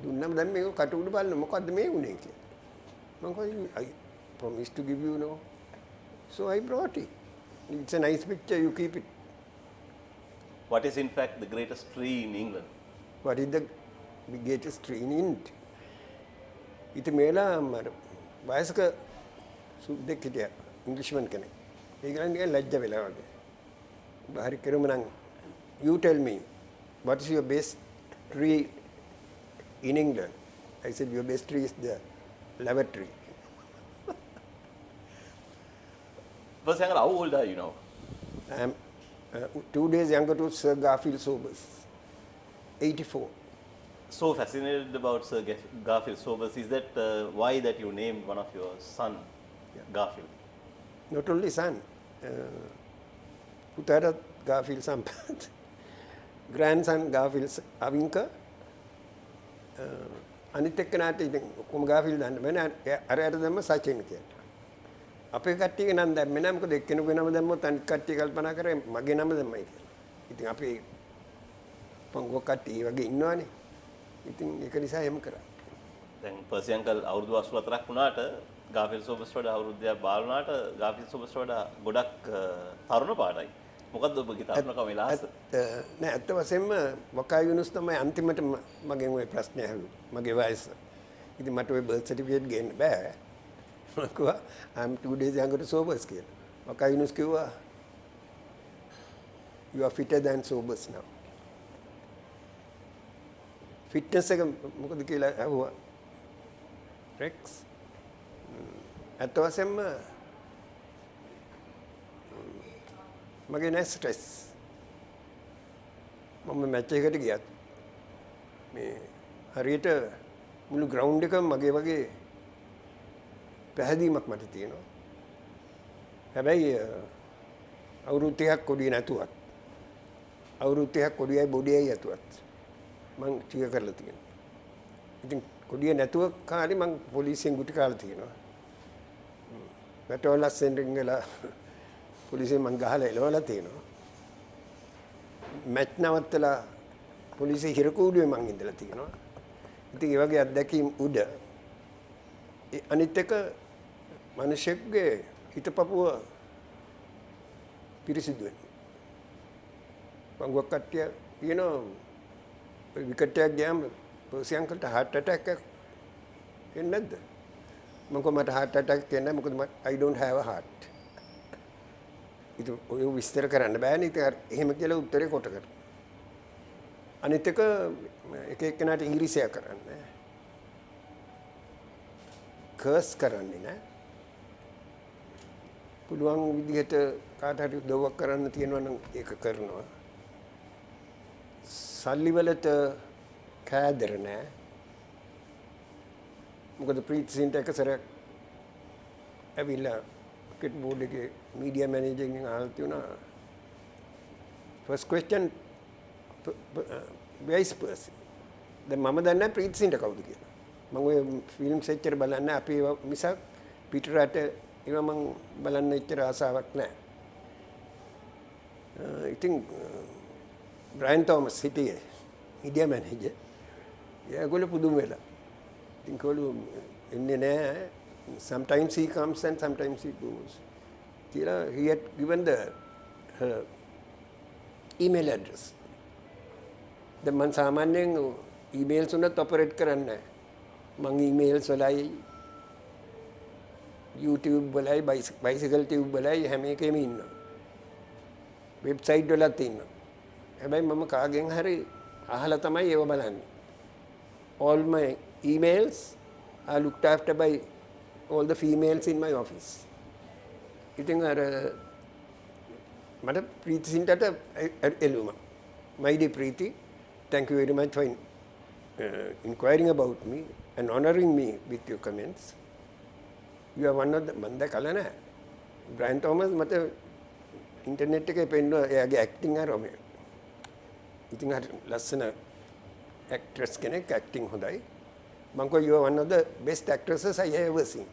දුන්නම දැන් මේක කටුඩු බලන්න මොකද්ද මේ උනේ කියලා. මං කෝ I promised to give you no. So I brought it. It's a nice picture, you keep it. What is in fact the greatest tree in England? What is the greatest tree in India? ඉතින් මේලා මර වයසක සුද්දෙක් හිටියා ඉංග්‍රීසිමන් කෙනෙක්. ඒගොල්ලන් නිකන් ලැජ්ජ වෙලා වගේ. හරි කෙරුම නම් you tell me what is your best tree in England? I said your best tree is the lavatory. First, how old are you now? I am 2 days younger to Sir Garfield Sobers, 84. So fascinated about Sir Garfield Sobers. Is that why that you named one of your son Garfield? Not only son, Putara Garfield Sampath, grandson Garfield Avinka, අනිත් එක්කනට ඉතින් කොහොම Garfield දාන්න බෑ නේ අර අර දැම්ම සචින් කියලා. අපේ කට්ටියගේ නම් දැම්මේ නෑ මොකද එක්කෙනෙකුගේ නම දැම්මොත් අනිත් කට්ටිය කල්පනා කරේ මගේ නම දැම්මයි කියලා. ඉතින් අපි පංගුව කට්ටිය වගේ ඉන්නවනේ. ඉතින් ඒක නිසා එහෙම කරා. දැන් පර්සියන්කල් අවුරුදු 84ක් වුණාට ගාෆිල් සෝබස් වඩා අවුරුද්දක් බාල වුණාට ගාෆිල් සෝබස් වඩා ගොඩක් තරුණ පාටයි. මොකද්ද ඔබගේ තරුණකම විලාස? නෑ අත්ත වශයෙන්ම වකා යුනුස් තමයි අන්තිමට මගෙන් ওই ප්‍රශ්නේ අහුවේ. මගේ වයස. ඉතින් මට ওই බර්ත් සර්ටිෆිකේට් ගේන්න බෑ. මම කිව්වා I'm 2 days younger to Sobers කියලා. වකා යුනුස් කිව්වා you are fitter than Sobers now. Fitness එක මොකද කියලා අහුවා. රෙක්ස්. අත්ත වශයෙන්ම මගේ නෑ ස්ට්‍රෙස්. මම මැච් එකකට ගියත් මේ හරියට මුළු ග්‍රවුන්ඩ් එකම මගේ වගේ පැහැදීමක් මට තියෙනවා. හැබැයි අවුරුදු 30ක් කොඩිය නැතුවත් අවුරුදු 30ක් කොඩියයි බොඩියයි ඇතුවත් මං ටික කරලා තියෙනවා. ඉතින් කොඩිය නැතුව කාලේ මං පොලිසියෙන් ගුටි කාලා තියෙනවා. පැට්‍රෝල් අස්සෙන් ගලා පොලිසියෙන් මං ගහලා එලවලා තියෙනවා. මැච් නවත්තලා පොලිසිය හිරකූඩුවේ මං ඉඳලා තියෙනවා. ඉතින් ඒ වගේ අත්දැකීම් උඩ අනිත් එක මිනිහෙක්ගේ හිතපපුව පිරිසිදු වෙනවා. පංගුවක් කට්ටිය කියනවා විකට් එකක් ගියාම පර්සි අංකල්ට heart attack එකක් එන්නේ නැද්ද? මම කොහොමද මට heart attack එන්නේ මොකද I don't have a heart. ඔය විස්තර කරන්න බෑනේ. ඉතින් එහෙම කියලා උත්තරේ කොට කර. අනිත් එක එක්කෙනාට ඉංග්‍රීසිය කරන්නේ. කර්ස් කරන්නේ නෑ. පුළුවන් විදිහට කාට හරි උදව්වක් කරන්න තියෙනවා නම් ඒක කරනවා. සල්ලි වලට කෑදර නෑ. මොකද ප්‍රීතිසින්ට එක සැරයක් ඇවිල්ලා ක්‍රිකට් බෝඩ් එකේ මීඩියා මැනේජර් කෙනෙක් අහලා තියුණා ෆස්ට් ක්වෙස්චන් වයිස් පර්සන්. දැන් මම දන්නේ ප්‍රීතිසින්ට කවුද කියලා. මම ඔය ෆිල්ම්ස් එච්චර බලන්නේ අපි මිසක් පිටරට ඒවා මම බලන්න එච්චර ආසාවක් නැහැ. ඉතින් බ්‍රයන් තෝමස් හිටියේ මීඩියා මැනේජර්. ඒගොල්ලෝ පුදුම වෙලා. ඉතින් කොළු එන්නේ නැහැ. Sometimes he comes and sometimes he goes. He had given her email address. දැන් මම සාමාන්‍යයෙන් emails උනත් ඔපරේට් කරන්නේ නැහැ. මම emails වලයි YouTube වලයි bicycle tube වලයි හැම එකෙම ඉන්නවා. වෙබ්සයිට් වලත් ඉන්නවා. හැබැයි මම කාගෙන් හරි අහලා තමයි ඒව බලන්නේ. All my emails are looked after by all the females in my office. ඉතින් අර මට ප්‍රීතිසින්ටට එළුම. My dear Preeti, thank you very much for inquiring about me and honoring me with your comments. You are one of the මන්ද කල නැහැ. Brian Thomas මට internet එකේ පෙන්නුවා එයාගේ ඇක්ටිං අරම. ඉතින් හරි ලස්සන ඇක්ට්‍රස් කෙනෙක් ඇක්ටිං හොඳයි. මම කිව්වා you are one of the best actresses I have ever seen.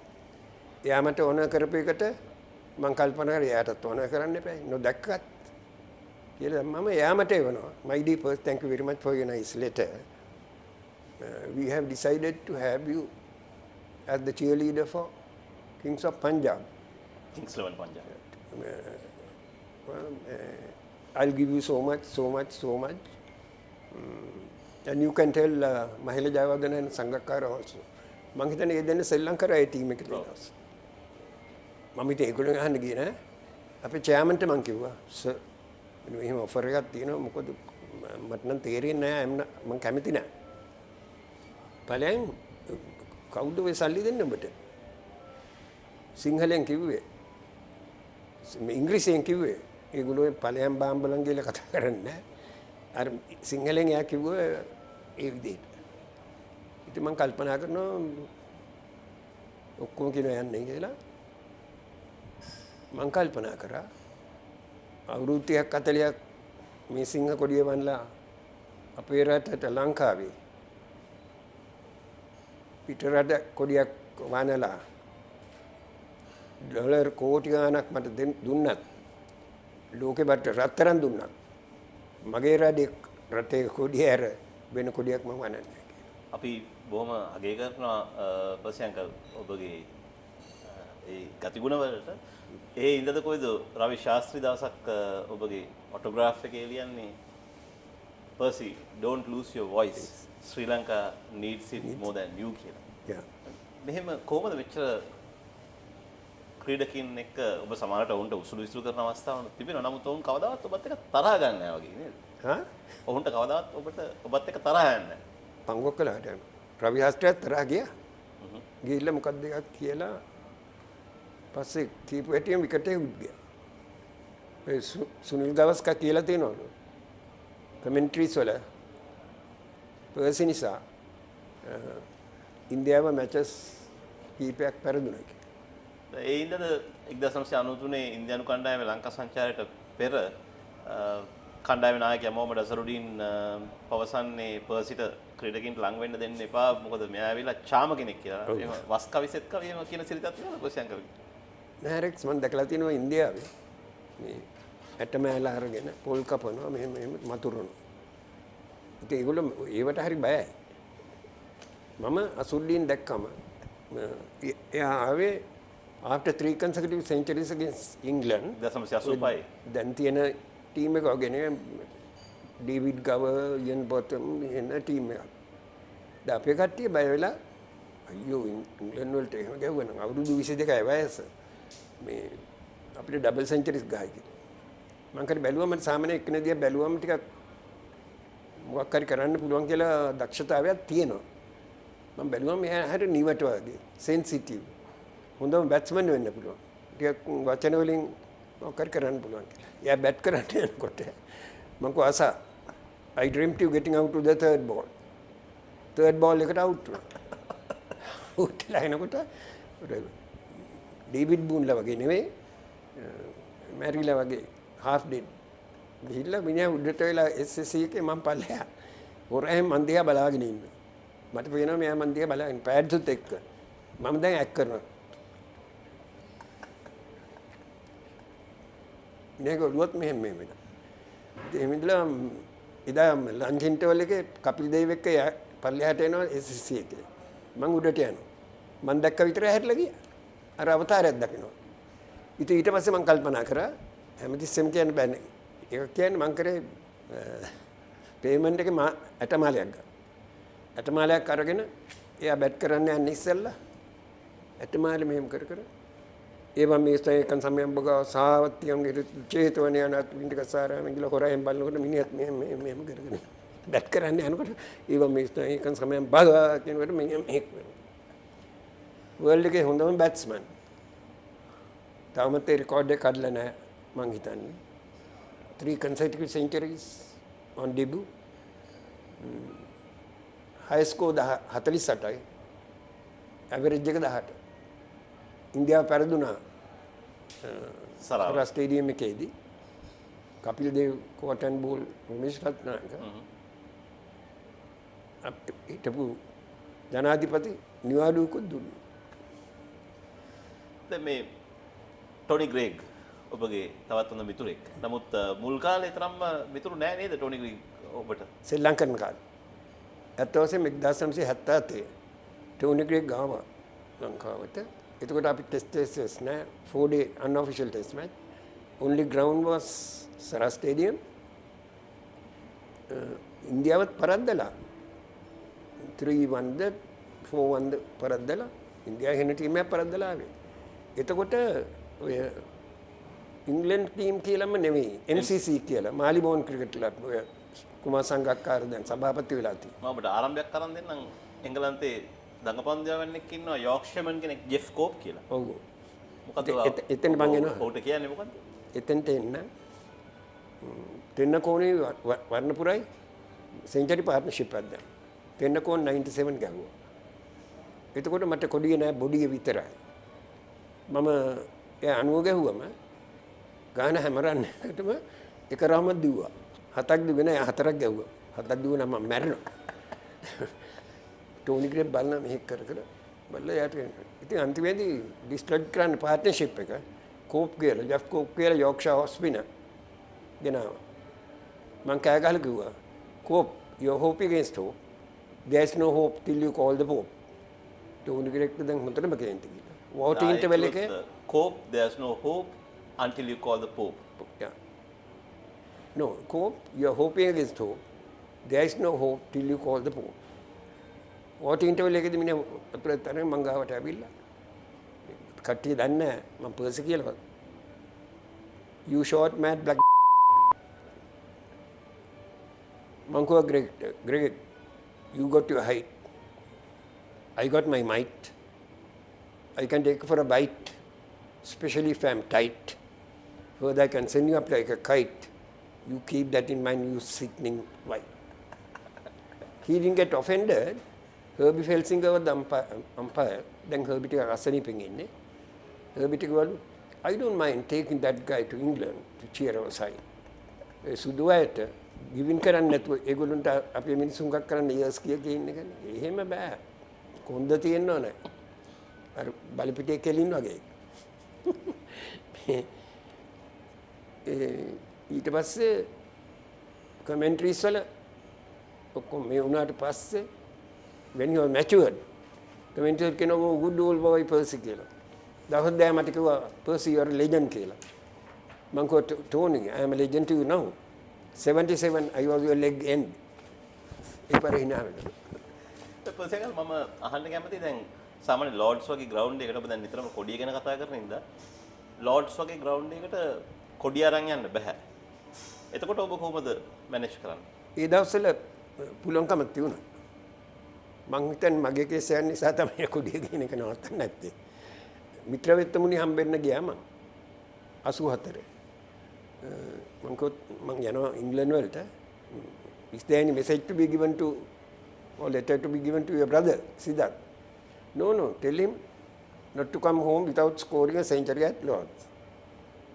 එයා මට ඕන කරපු එකට මම කල්පනා කරා එයාටත් ඕන කරන්න එපා. නොදැක්කත් කියලා මම එයා මට එවනවා. My dear person, thank you very much for your nice letter. We have decided to have you as the cheerleader for Kings of Punjab. Kings 11 Punjab. I'll give you so much. And you can tell Mahila Jayawardena and Sangakkara also. මං හිතන්නේ ඒ දෙන්නේ ශ්‍රී ලංකාවේ team එකේ තියෙනවා. මම හිතේ ඒගොල්ලෝ අහන්න ගියේ නෑ. අපේ චෙයාමන්ට මං කිව්වා සර් මෙහෙම ඔෆර් එකක් තියෙනවා මොකද මට නම් තේරෙන්නේ නෑ මං කැමති නෑ. ඵලයන් කවුද ඔය සල්ලි දෙන්නේ ඔබට? සිංහලෙන් කිව්වේ. ඉංග්‍රීසියෙන් කිව්වේ. ඒගොල්ලෝ ඵලයන් බාම්බලන් කියලා කතා කරන්නේ නෑ. අර සිංහලෙන් එයා කිව්වා ඒ විදිහට. ඉතින් මම කල්පනා කරනවා ඔක්කොම කියනවා යන්නේ කියලා. මම කල්පනා කරා අවුරුදු 30ක් 40ක් මේ සිංහ කොඩිය වන්ලා අපේ රටට ලංකාවේ පිටරට කොඩියක් වනලා ඩොලර් කෝටි ගණනක් මට දුන්නත් ලෝකෙ බට රත්තරන් දුන්නත් මගේ රටේ කොඩිය ඇර වෙන කොඩියක් මම වනන්නේ නැහැ. අපි බොහොම අගය කරනවා ප්‍රසංකල් ඔබගේ ඒ ගතිගුණ වලට. ඒ ඉඳද කොයිද රවි ශාස්ත්‍රී දවසක් ඔබගේ ඔටෝග්‍රාෆ් එකේ ලියන්නේ Percy, don't lose your voice. Sri Lanka needs it more than you කියලා. Yeah. මෙහෙම කොහොමද මෙච්චර ක්‍රීඩකින් එක්ක ඔබ සමහරට වුන්ට උසුළු විසුළු කරන අවස්ථාවක් තිබෙනවා. නමුත් වුන් කවදාවත් ඔබත් එක්ක තරහ ගන්න නැහැ වගේ නේද? හා? වුන්ට කවදාවත් ඔබත් එක්ක තරහ යන්නේ නැහැ. පංගුවක් කළාට රවි හාස්ත්‍රයත් තරහ ගියා. ගිහිල්ලා මොකක්ද එකක් කියලා පස්සේ කීප හැටියෙන් විකටේ උඩ ගියා. ඒ සුනිල් ගවස්කා කියලා තියෙනවලු. කමෙන්ට්‍රීස් වල පර්සි නිසා ඉන්දියාව මැචස් කීපයක් පෙරදුනා කියලා. ඒ ඉඳද 1993 ඉන්දියානු කණ්ඩායමේ ලංකා සංචාරයට පෙර කණ්ඩායමේ නායකයා මොහමඩ් අසරුඩීන් පවසන්නේ පර්සිට ක්‍රීඩකින්ට ලං වෙන්න දෙන්න එපා මොකද මෙයා ඇවිල්ලා චාම කෙනෙක් කියලා. එහෙම වස් කවිසෙත් කවියම කියන සිරිතක් තියෙනවා ප්‍රොසියන්කර්ගේ. නෑ රෙක්ස් මම දැකලා තියෙනවා ඉන්දියාවේ මේ ඇටමෑල අරගෙන පොල් කපනවා මෙහෙම මතුරනවා. ඉතින් ඒගොල්ලෝ ඒවට හරි බයයි. මම අසුල්ලීන් දැක්කම එයා ආවේ after 3 consecutive centuries against England 1985 දැන් තියෙන ටීම් එක වගේ නේ ඩේවිඩ් ගවර් යන් බොටම් එන ටීම් එක. දැන් අපේ කට්ටිය බය වෙලා අයියෝ ඉංග්ලන්ඩ් වලට එහෙම ගැහුවා නම් අවුරුදු 22යි වයස මේ අපිට ඩබල් සෙන්චරිස් ගහයි කියලා. මම කර බැලුවා මට සාමාන්‍ය එක්කෙනෙක් බැලුවම ටිකක් මොකක් හරි කරන්න පුළුවන් කියලා දක්ෂතාවයක් තියෙනවා. මම බැලුවා මෙයා හරිය නිවට වගේ සෙන්සිටිව්. හොඳම බැට්ස්මන් වෙන්න පුළුවන්. ටිකක් වචන වලින් මොකක් හරි කරන්න පුළුවන් කියලා. එයා බැට් කරන්න යනකොට මම කෝ ආසා I dreamt you getting out to the third ball. third ball එකට out වුණා. out වෙලා එනකොට ඩේවිඩ් බූන්ලා වගේ නෙවෙයි මැරිලා වගේ half dead. ගිහිල්ලා මිනිහා උඩට වෙලා SSC එකේ මම පල්ලෙහා. හොරෙන් මන් දිහා බලාගෙන ඉන්නවා. මට පේනවා මෙයා මන් දිහා බලාගෙන පෑඩ්සුත් එක්ක. මම දැන් ඇක් කරනවා. මේක ඔළුවත් මෙහෙම මෙහෙම. ඉතින් එමිදලා එදා ලන්ච් ඉන්ටර්වල් එකේ කපිල් දේව එක්ක පල්ලෙහාට එනවා SSC එකේ. මම උඩට යනවා. මම දැක්ක විතර හැරිලා ගියා. අර අවතාරයක් දකිනවා. ඉතින් ඊට පස්සේ මම කල්පනා කරා හැමතිස්සෙම කියන්න බෑනේ. ඒක කියන්නේ මං කරේ පේමන්ට් එකේ ඇටමාලයක් ගත්තා. ඇටමාලයක් අරගෙන එයා බැට් කරන්න යන්නේ ඉස්සෙල්ලා ඇටමාලේ මෙහෙම කර කර ඒවා මේ ස්ථායකන් සමයන් බගා සාවත්තියන්ගේ චේතවන යන අත්විඳක සාරාම ගිල හොරෙන් බලනකොට මිනිහත් මෙහෙම කරගෙන බැට් කරන්න යනකොට ඒවා මේ ස්ථායකන් සමයන් බගා කියනකොට මෙහෙම වර්ල්ඩ් එකේ හොඳම බැට්ස්මන් තාමත් ඒ රෙකෝඩ් එක කඩලා නැහැ මං හිතන්නේ 3 consecutive centuries on debut. High score 48යි. Average එක 18. ඉන්දියාව පෙරදුනා සරා ස්ටේඩියම් එකේදී. කපිල් දේව් කොටන් බෝල් රමේෂ් රත්නායක. හිටපු ජනාධිපති නිවාඩුවකුත් දුන්නා. දැන් මේ ටොනි ග්‍රේග් ඔබගේ තවත් හොඳ මිතුරෙක්. නමුත් මුල් කාලේ තරම්ම මිතුරු නෑ නේද ටොනි ග්‍රේග් ඔබට? ශ්‍රී ලංකන් කාලේ. ඇත්ත වශයෙන්ම 1977 ටොනි ග්‍රේග් ආවා ලංකාවට. එතකොට අපි ටෙස්ට් නෑ 4 day unofficial test match. Only ground was Sara Stadium. ඉන්දියාවත් පරද්දලා 3-1ද 4-1ද පරද්දලා ඉන්දියාව වෙන ටීම් එකක් පරද්දලා ආවේ. එතකොට ඔය ඉංග්ලන්ඩ් ටීම් කියලාම නෙවෙයි MCC කියලා මාලිබෝන් ක්‍රිකට් ක්ලබ් ඔය කුමාර සංගක්කාර දැන් සභාපති වෙලා තියෙනවා. මම ඔබට ආරම්භයක් කරන් දෙන්නම්. එංගලන්තේ දඟපන්දියාවන්නෙක් ඉන්නවා යෝක්ෂර්මන් කෙනෙක් ජෙෆ් කෝප් කියලා. ඔව්. මොකද එතෙන් මං එනවා. ඔහුට කියන්නේ මොකද්ද? එතෙන්ට එන්න තෙන්නකෝනේ වර්ණපුරයි සෙන්චරි පාර්ට්නර්ෂිප් එකක් දැන්. තෙන්නකෝන් 97 ගහුවා. එතකොට මට කොඩිය නෑ බොඩිය විතරයි. මම ඒ 90 ගැහුවම ගාන හැමරන්නටම එක රාමක් දිව්වා. 7ක් දිවෙන 4ක් ගැහුවා. 7ක් දිවුණා මම මැරෙනවා. ටෝනි ග්‍රේග් බලන මෙහෙක් කර කර බලලා යාට ඉතින් අන්තිමේදී ඩිස්ලොඩ් කරන්න පාර්ට්නර්ෂිප් එක කෝප් කියලා ජෙෆ් කෝප් කියලා යෝක්ෂර් ස්පිනර් ගෙනාවා. මං කෑ ගහලා කිව්වා COPE you're hoping against hope. There's no hope till you call the pope. Tony Greig දැන් හොඳටම කේන්ති කියලා. වෝටින් ඉන්ටර්වල් එකේ කෝප් there's no hope until you call the pope. Yeah. No, Cope, you're hoping against hope. There is no hope till you call the pope. What interval එකේදී මිනිහ ප්‍රතරෙන් මං ගාවට ඇවිල්ලා කට්ටිය දන්නේ මම පර්සි කියලා. You short mad black. මං කෝ Greg, you got your height. I got my might. I can take for a bite, especially if I'm tight. Further, I can send you up like a kite. You keep that in mind, you sickening wife. He didn't get offended. Herbie Felsinger was the umpire. Then Herbie ටික අසනීපෙන් ඉන්නේ. Herbie ටිකවලු, I don't mind taking that guy to England to cheer our side. ඒ සුදු අයට ගිවින් කරන්නේ නැතුව ඒගොල්ලන්ට අපේ මිනිස්සුන්ගක් කරන්න years කිය ඉන්න කන්නේ. එහෙම බෑ. කොන්ද තියෙන්න ඕනේ. අර බලපිටියේ කෙලින් වගේ. ඊට පස්සේ කමෙන්ටරිස් වල ඔක්කොම මේ වුණාට පස්සේ when you are matured කමෙන්ටර් කෙනෙකු good old boy Percy කියලා. දවස් දෙක මට කිව්වා Percy you are a legend කියලා. මං කිව්වා Tony I am a legend to you now. 77 I was your leg end. ඒ පාරේ hina වෙනවා. Percy එක මම අහන්න කැමතියි දැන් සාමාන්‍ය ලෝඩ්ස් වගේ ග්‍රවුන්ඩ් එකකට ඔබ දැන් නිතරම කොඩිය ගැන කතා කරන ඉඳලා ලෝඩ්ස් වගේ ග්‍රවුන්ඩ් එකකට කොඩිය අරන් යන්න බෑ. එතකොට ඔබ කොහොමද මැනේජ් කරන්නේ? ඒ දවස්වල පුළුවන්කමක් තියුණා. මං හිතන්නේ මගේ කේසයන් නිසා තමයි කොඩිය ගේන එක නවත්තන්න නැත්තේ. මිත්‍රවෙත්තමුණි හම්බෙන්න ගියා මං 84. මං යනවා ඉංග්ලන්ඩ් වලට. Is there any message to be given to or letter to be given to your brother Siddharth? No, tell him not to come home without scoring a century at Lords.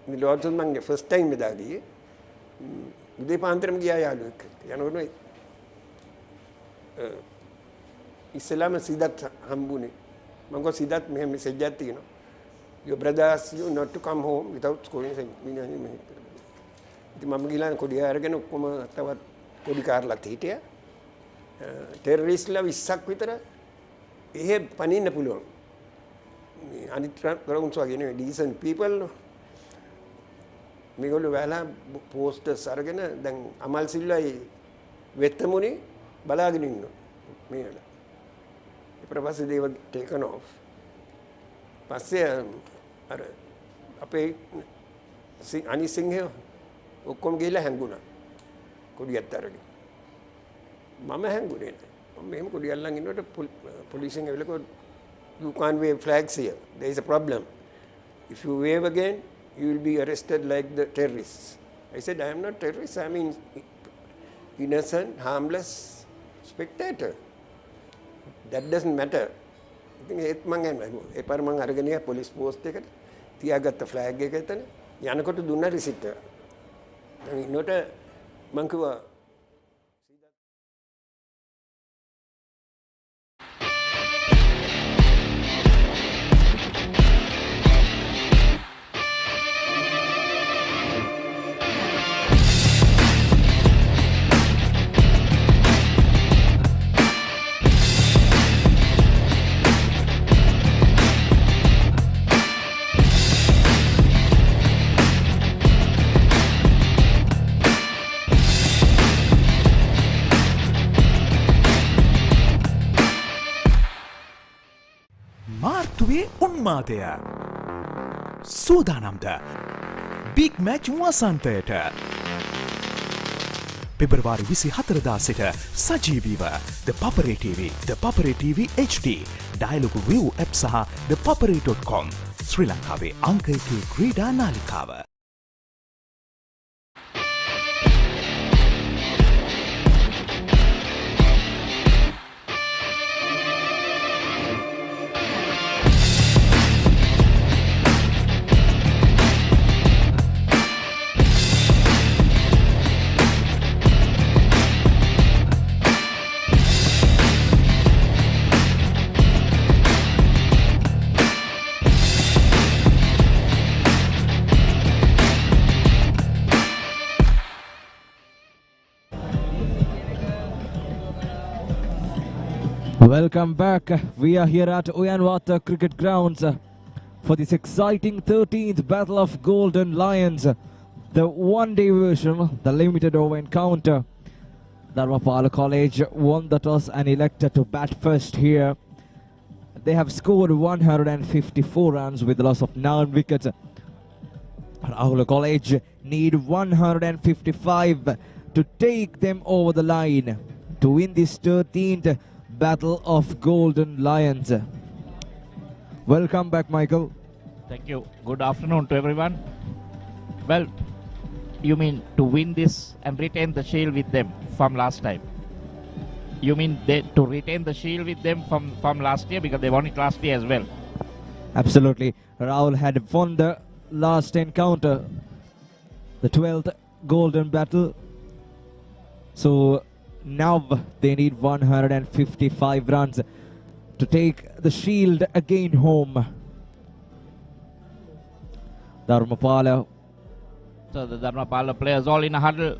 In the Lords මං first time එදා ගියේ. උදේ පාන්දරම ගියා යාළුවෙක්. යනකොට ඉස්ලාම සිද්ධාර්ථ හම්බුනේ. මම ගෝ සිද්ධාර්ථ මෙහෙම මෙසේජ් එකක් තියෙනවා. Your brother asks you not to come home without scoring a century. ඉතින් මම ගිහලා කොඩිය අරගෙන ඔක්කොම තවත් කොඩි කාර්ලත් හිටියා. ටෙරරිස්ට්ලා 20ක් විතර එහෙ පනින්න පුළුවන්. මේ අනිත් ග්‍රවුන්ඩ්ස් වගේ නෙවෙයි ඩීසන්ට් පීපල්. මේගොල්ලෝ වැලා පෝස්ටර්ස් අරගෙන දැන් අමල් සිල්වයි වෙත්තමුනේ බලාගෙන ඉන්නවා. මේ වෙලාව. ඊට පස්සේ they were taken off. පස්සේ අර අපේ අනිත් සිංහයෝ ඔක්කොම ගිහලා හැංගුණා. කොඩියත් අරගෙන. මම හැංගුනේ නැහැ. මම මෙහෙම කොඩිය අල්ලන් ඉන්නකොට පොලිසියෙන් ඇවිල්ලා කිව්වා you can't wave flags here. There is a problem. If you wave again, you will be arrested like the terrorists. I said, I am not terrorist. I mean innocent, harmless spectator. That doesn't matter. ඉතින් ඒත් මං යනවා. ඒ පාර මං අරගෙන ගියා police post එකට. තියාගත්ත flag එක එතන. යනකොට දුන්න රිසිට් එක. දැන් ඉන්නකොට මං කිව්වා උන්මාදය සූදානම්ද බිග් මැච් වසන්තයට පෙබරවාරි 24 සිට සජීවීව ThePapare TV, ThePapare TV HD, Dialog ViU App සහ ThePapare.com ශ්‍රී ලංකාවේ අංක 1 ක්‍රීඩා නාලිකාව. Welcome back. We are here at Uyanwatta Cricket Grounds for this exciting 13th Battle of Golden Lions, the one-day version, the limited over encounter. Dharmapala College won the toss and elected to bat first here. They have scored 154 runs with a loss of 9 wickets. Rahula College need 155 to take them over the line to win this 13th Battle of Golden Lions. Welcome back, Michael. Thank you. Good afternoon to everyone. Well, you mean to win this and retain the shield with them from last time? You mean to retain the shield with them from last year, because they won it last year as well? Absolutely. Rahul had won the last encounter, the 12th golden battle. So now they need 155 runs to take the shield again home. Dharmapala. So the Dharmapala players all in a huddle,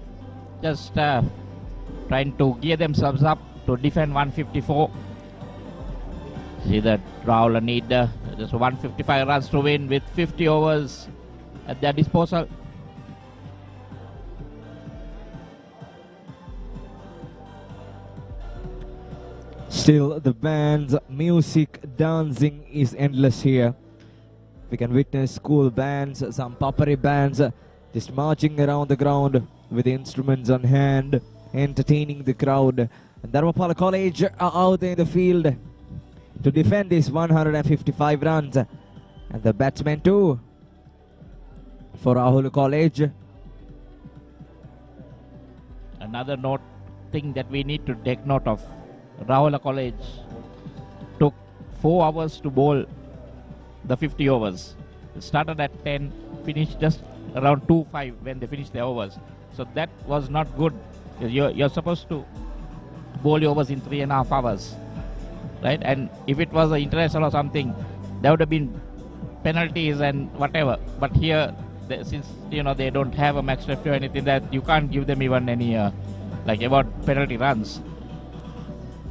just trying to gear themselves up to defend 154. See that Rahul need just 155 runs to win with 50 overs at their disposal. Still, the band's music, dancing is endless here. We can witness school bands, some Papare bands just marching around the ground with instruments on hand, entertaining the crowd. And Dharmapala College are out in the field to defend these 155 runs. And the batsmen too for Rahula College. Another thing that we need to take note of. Rahula College took 4 hours to bowl the 50 overs. It started at 10, finished just around 2:05 when they finished their overs. So that was not good. You're supposed to bowl your overs in 3.5 hours, right? And if it was an international or something, there would have been penalties and whatever. But here, since they don't have a match referee or anything, that you can't give them even any about penalty runs.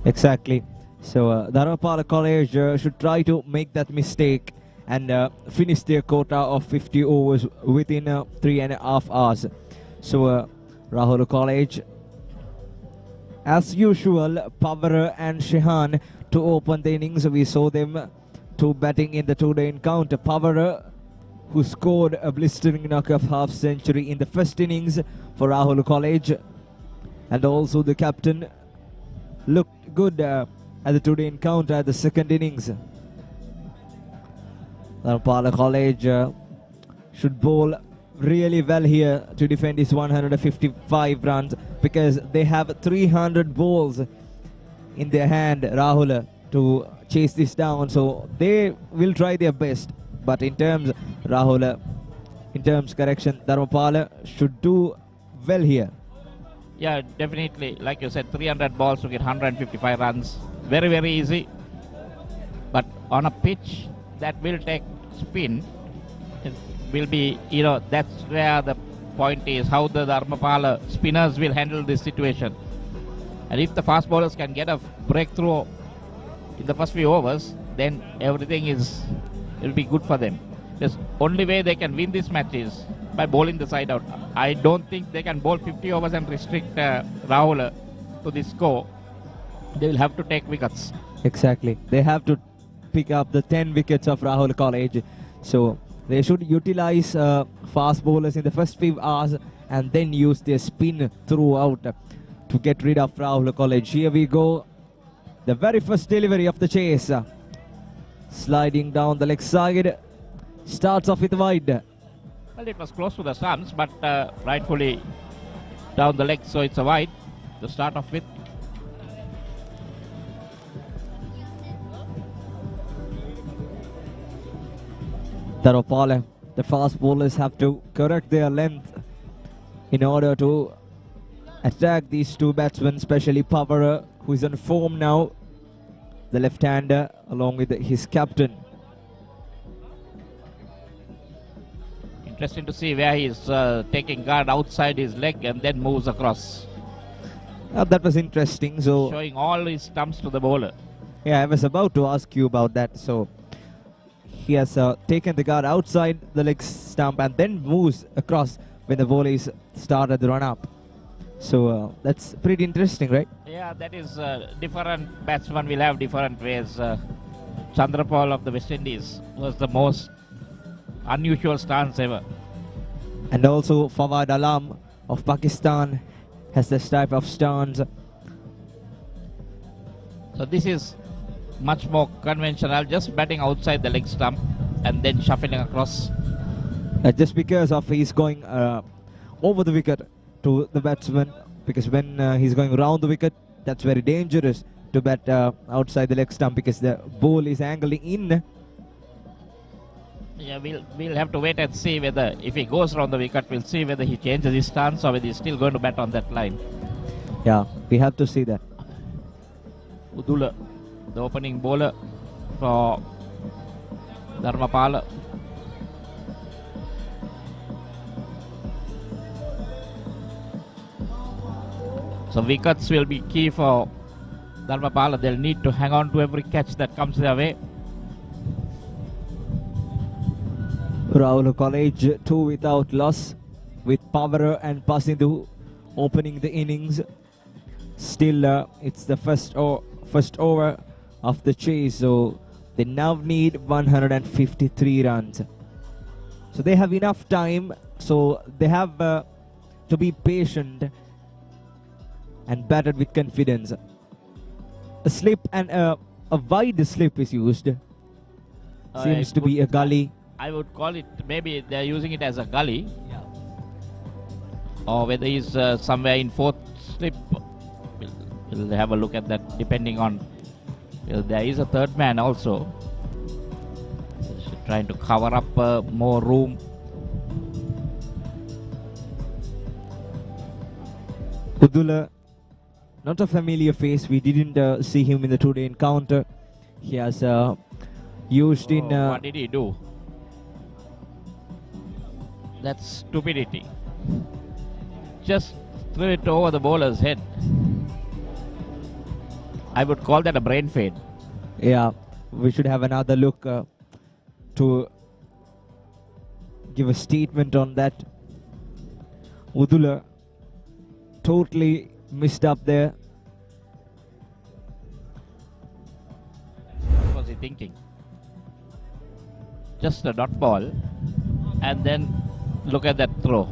Exactly. So Dharmapala College should try to make that mistake and finish their quota of 50 overs within 3.5 hours. So Rahula College, as usual, Papare and Shehan to open the innings. We saw them to batting in the two-day encounter. Papare, who scored a blistering knock-off half-century in the first innings for Rahula College, and also the captain looked good at the two-day encounter at the second innings. Dharmapala College should bowl really well here to defend his 155 runs, because they have 300 balls in their hand, Rahul, to chase this down. So they will try their best. But in terms, Dharmapala should do well here. Yeah, definitely. Like you said, 300 balls to get 155 runs. Very, very easy. But on a pitch that will take spin, it will be, that's where the point is, how the Dharmapala spinners will handle this situation. And if the fast bowlers can get a breakthrough in the first few overs, then everything will be good for them. The only way they can win this match is by bowling the side out. I don't think they can bowl 50 overs and restrict Rahul to this score. They will have to take wickets. Exactly. They have to pick up the 10 wickets of Rahula College. So they should utilize fast bowlers in the first few hours and then use their spin throughout to get rid of Rahula College. Here we go. The very first delivery of the chase. Sliding down the leg side. Starts off with wide. Well, it was close to the stumps, but rightfully down the leg, so it's a wide to start off with. Dharmapala, the fast bowlers have to correct their length in order to attack these two batsmen, especially Papare, who is on form now, the left-hander, along with his captain. Interesting to see where he is taking guard outside his leg and then moves across. That was interesting. So showing all his stumps to the bowler. Yeah, I was about to ask you about that. So he has taken the guard outside the leg stump and then moves across when the bowlers started the run-up. So that's pretty interesting, right? Yeah, that is different batsmen will have different ways. Chandrapal of the West Indies was the most unusual stance ever. And also Fawad Alam of Pakistan has this type of stance. So this is much more conventional, just batting outside the leg stump and then shuffling across. Just because of he's going over the wicket to the batsman, because when he's going round the wicket, that's very dangerous to bat outside the leg stump because the ball is angling in. Yeah, we'll have to wait and see whether, if he goes round the wicket, we'll see whether he changes his stance or whether he's still going to bat on that line. Yeah, we have to see that. Udula, the opening bowler for Dharmapala. So wickets will be key for Dharmapala. They'll need to hang on to every catch that comes their way. Rahula College 2 without loss, with Papare and Pasindu opening the innings. Still, it's the first over of the chase, so they now need 153 runs. So they have enough time, so they have to be patient and bat it with confidence. A slip and a wide slip is used. Seems to be a gully. I would call it, maybe they're using it as a gully. Yeah. Or whether he's somewhere in fourth slip. We'll have a look at that depending on. Well, there is a third man also. Trying to cover up more room. Udula, not a familiar face. We didn't see him in the two-day encounter. He has used in... what did he do? That's stupidity. Just threw it over the bowler's head. I would call that a brain fade. Yeah, we should have another look to give a statement on that. Udula totally missed up there. What was he thinking? Just a dot ball, and then look at that throw.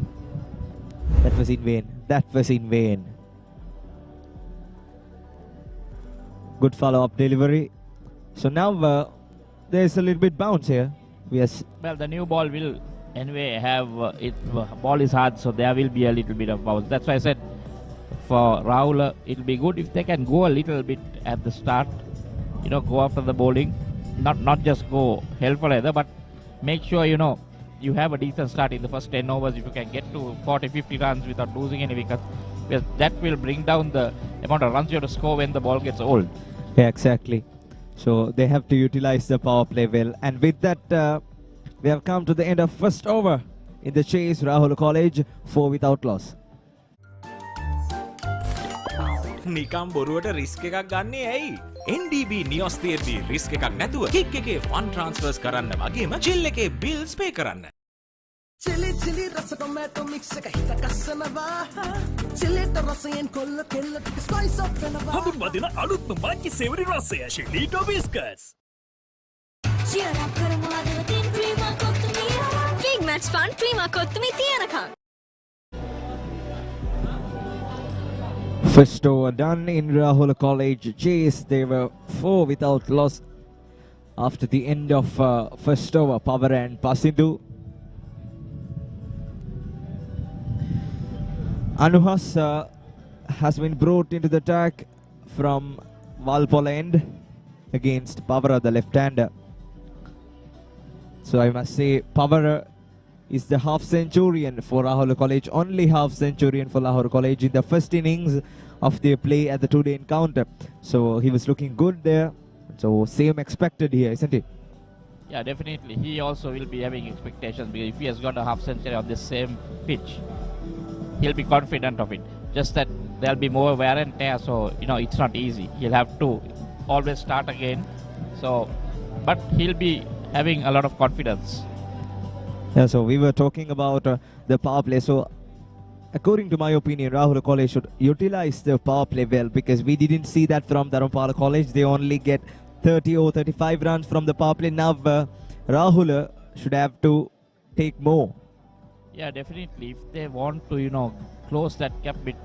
That was in vain. That was in vain. Good follow-up delivery. So now there's a little bit bounce here. Well, the new ball will anyway have ball is hard, so there will be a little bit of bounce. That's why I said for Rahula, it'll be good if they can go a little bit at the start. You know, go after the bowling, not just go hell for leather, but make sure you have a decent start in the first 10 overs. If you can get to 40-50 runs without losing any wickets, because that will bring down the amount of runs you have to score when the ball gets old. Yeah, exactly. So they have to utilize the power play well. And with that, we have come to the end of first over in the chase. Rahula College 4 without loss. නිකම් බොරුවට risk එකක් ගන්නේ ඇයි? NDB නියොස් තියෙද්දි risk එකක් නැතුව kick එකේ fun ට්‍රාන්ස්ෆර්ස් කරන්න වගේම චිල් එකේ බිල්ස් පේ කරන්න. Chili rasa tomato mix එක හිත කස්සනවා. Chiliට රසයෙන් කොල්ල කෙල්ල ටික ස්පයිස් අප් වෙනවා. හඳුන්වදින අලුත්ම මංචි සෙවරි රසය ෂෙලීටෝ බිස්කට්ස්. cheer up කරමු අද තින් ක්‍රීමා කොත්තුමිය. big match fun ක්‍රීමා කොත්තුමිය තියනකම්. First over done in Rahula College chase. They were 4 without loss after the end of first over. Papare and Pasindu. Anuhas has been brought into the attack from Walpola end against Papare, the left-hander. So I must say Papare is the half-centurion for Rahula College, only half-centurion for Rahula College in the first innings of their play at the two-day encounter. So he was looking good there. So same expected here, isn't it? Yeah, definitely. He also will be having expectations, because if he has got a half-century on the same pitch, he'll be confident of it. Just that there'll be more wear and tear, so it's not easy. He'll have to always start again. So, but he'll be having a lot of confidence. Yeah, so we were talking about the power play. So according to my opinion, Rahula College should utilize the power play well, because we didn't see that from Dharmapala College. They only get 30 or 35 runs from the power play. Now Rahula should have to take more. Yeah, definitely. If they want to, close that gap bit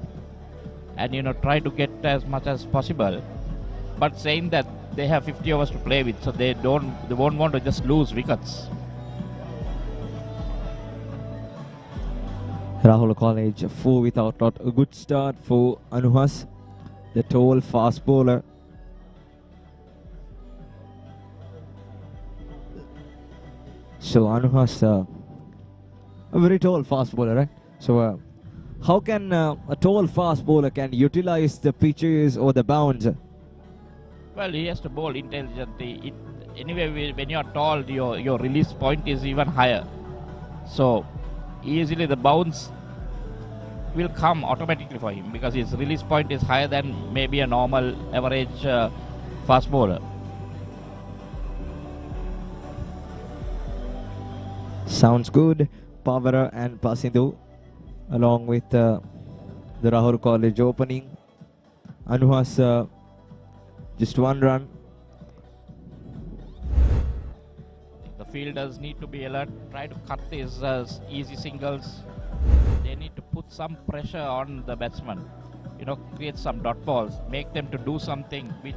and, try to get as much as possible. But saying that they have 50 overs to play with, so they won't want to just lose wickets. Rahula College 4 without not. A good start for Anuhas, the tall fast bowler. So Anuhas, a very tall fast bowler, right? So how can a tall fast bowler can utilize the pitches or the bounds? Well, he has to bowl intelligently. Anyway, when you are tall, your release point is even higher. So easily the bounce will come automatically for him because his release point is higher than maybe a normal average fast bowler. Sounds good. Papare and Pasindu along with the Rahula College opening. Anuhas just one run. The fielders need to be alert, try to cut these easy singles. They need to put some pressure on the batsman, create some dot balls, make them to do something which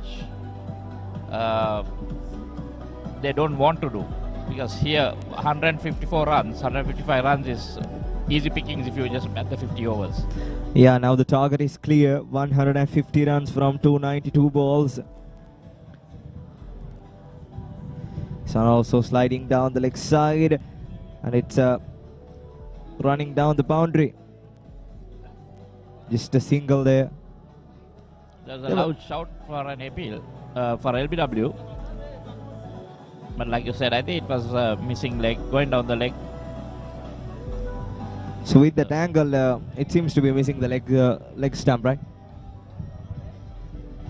they don't want to do. Because here 154 runs, 155 runs is easy pickings if you just bat the 50 overs. Yeah, now the target is clear. 150 runs from 292 balls. Sun also sliding down the leg side, and it's running down the boundary. Just a single there. There's a loud shout for an appeal for LBW. But like you said, I think it was missing leg, going down the leg. So with that angle, it seems to be missing the leg stump, right?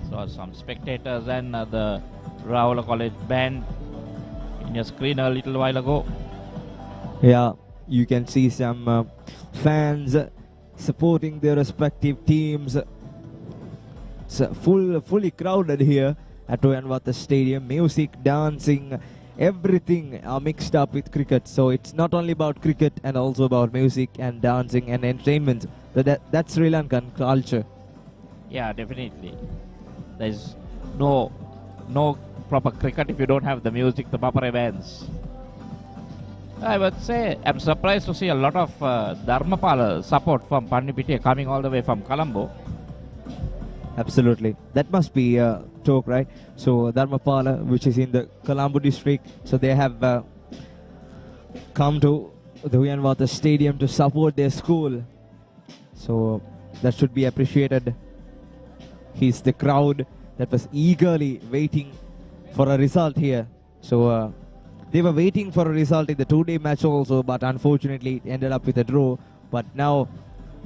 So some spectators and the Rahula College band in your screen a little while ago. Yeah, you can see some fans supporting their respective teams. It's fully crowded here at Uyanwatta Stadium. Music, dancing, everything are mixed up with cricket. So it's not only about cricket and also about music and dancing and entertainment. That's Sri Lankan culture. Yeah, definitely. There's no proper cricket if you don't have the music, the Papare bands. I would say I'm surprised to see a lot of Dharmapala support from Pannipitiya coming all the way from Colombo. Absolutely. That must be talk, right? So Dharmapala, which is in the Colombo district, so they have come to the Uyanwatta Stadium to support their school. So that should be appreciated. He's the crowd that was eagerly waiting for a result here. So they were waiting for a result in the two-day match also, but unfortunately it ended up with a draw. But now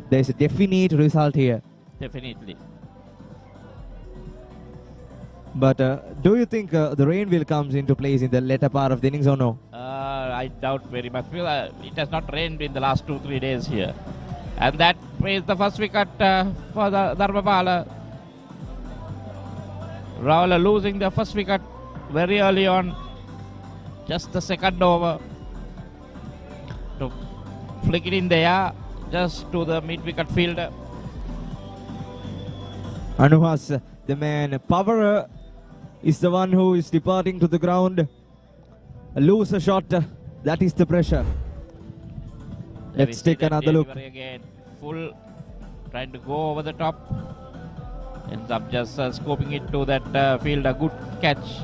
there's a definite result here. Definitely. But do you think the rain will come into place in the later part of the innings or no? I doubt very much. It has not rained in the last 2-3 days here. And that is the first wicket for the Dharmapala. Rahula losing the first wicket very early on. Just the second over. To flick it in the air just to the mid-wicket fielder. Anuhas, the man. Papare is the one who is departing to the ground. Lose a shot. That is the pressure. Let's take another look. Again, full, trying to go over the top. Ends up just scoping it to that fielder. Good catch.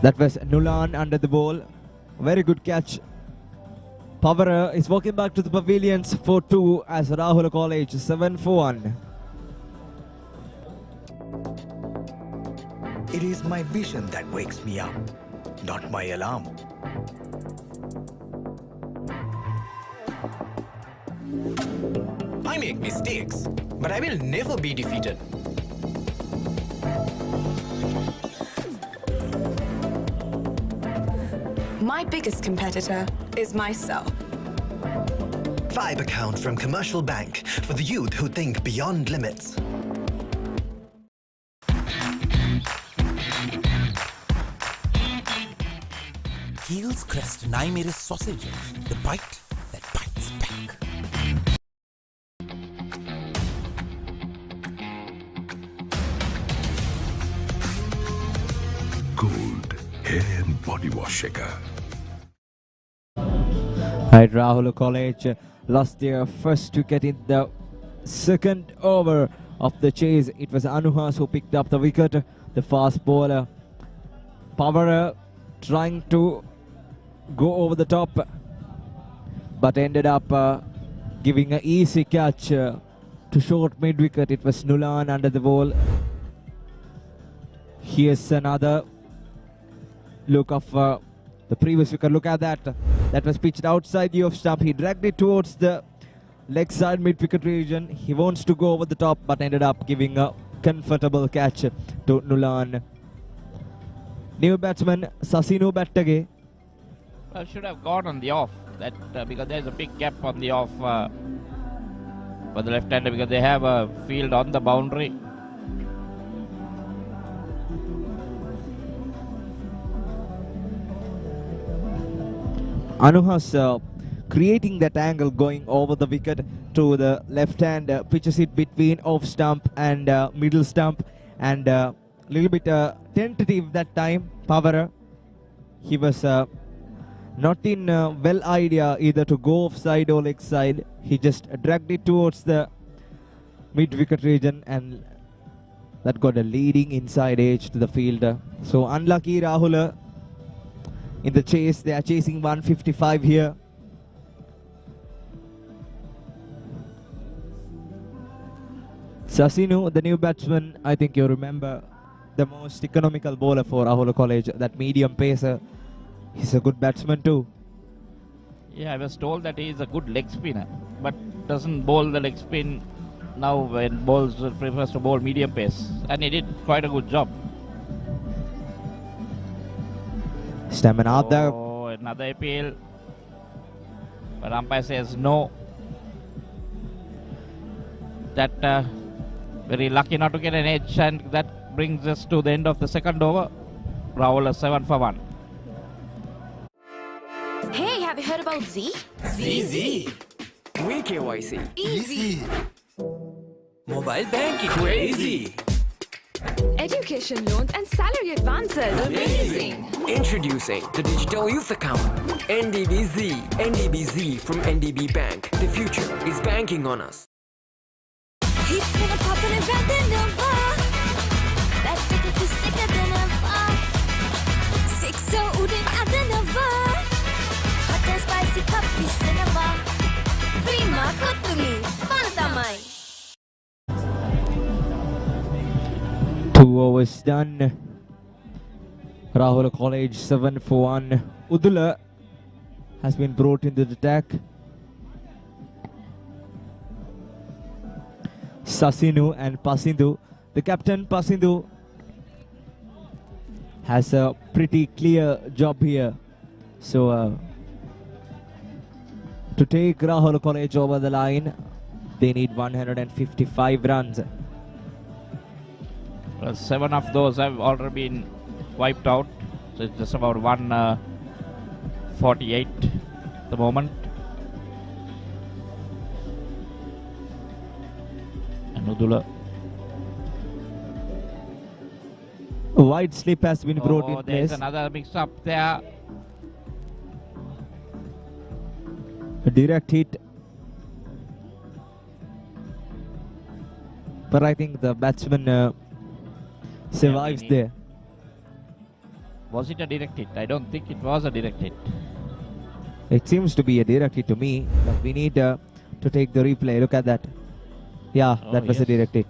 That was Nulan under the ball. Very good catch. Papare is walking back to the pavilions for 2 as Rahula College 7 for 1. It is my vision that wakes me up, not my alarm. I make mistakes, but I will never be defeated. My biggest competitor is myself. Vibe account from Commercial Bank for the youth who think beyond limits. Heels Crest Naimir's sausages, the bite that bites back. Gold hair and body wash shaker. Right, Rahula College lost their first wicket in the second over of the chase. It was Anuhas who picked up the wicket. The fast bowler Papare trying to go over the top, but ended up giving an easy catch to short mid-wicket. It was Nulan under the ball. Here's another look of the previous wicket. Look at that. That was pitched outside the off stump. He dragged it towards the leg side mid-wicket region. He wants to go over the top, but ended up giving a comfortable catch to Nulan. New batsman Sasinu battage. Well, should have gone on the off. That because there's a big gap on the off for the left-hander, because they have a field on the boundary. Anuhas creating that angle going over the wicket to the left hand, pitches it between off stump and middle stump, and a little bit tentative that time. Papare, he was not in well idea either to go offside or leg side. He just dragged it towards the mid wicket region, and that got a leading inside edge to the fielder. So unlucky Rahula in the chase. They are chasing 155 here. Sasinu, the new batsman, I think you remember, the most economical bowler for Rahula College, that medium pacer. He's a good batsman too. Yeah, I was told that he is a good leg spinner, but doesn't bowl the leg spin now when bowls prefers to bowl medium pace, and he did quite a good job. Stamina out there. Oh, another appeal, but umpire says no. That very lucky not to get an edge, and that brings us to the end of the second over. Rahula 7 for 1. Hey, have you heard about Z? ZZ. KYC. Easy. Mobile banking. Crazy. Education loans and salary advances. Amazing. Introducing the Digital Youth Account. NDBZ. NDBZ from NDB Bank. The future is banking on us. He's gonna pop an event in the bar. That ticket is sicker than ever. Six so udin adanava. Hot and spicy coffee cinema. Prima kutumi. Fantamai. 2 overs done. Rahula College 7 for 1. Udula has been brought into the attack. Sasinu and Pasindu. The captain Pasindu has a pretty clear job here. So to take Rahula College over the line, they need 155 runs. Well, 7 of those have already been wiped out, so it's just about 148 at the moment. And Udula. A wide slip has been brought in place. There's another mix-up there. A direct hit. But I think the batsman survives there. Was it a direct hit? I don't think it was a direct hit. It seems to be a direct hit to me, but we need to take the replay. Look at that. Yeah, that was a direct hit.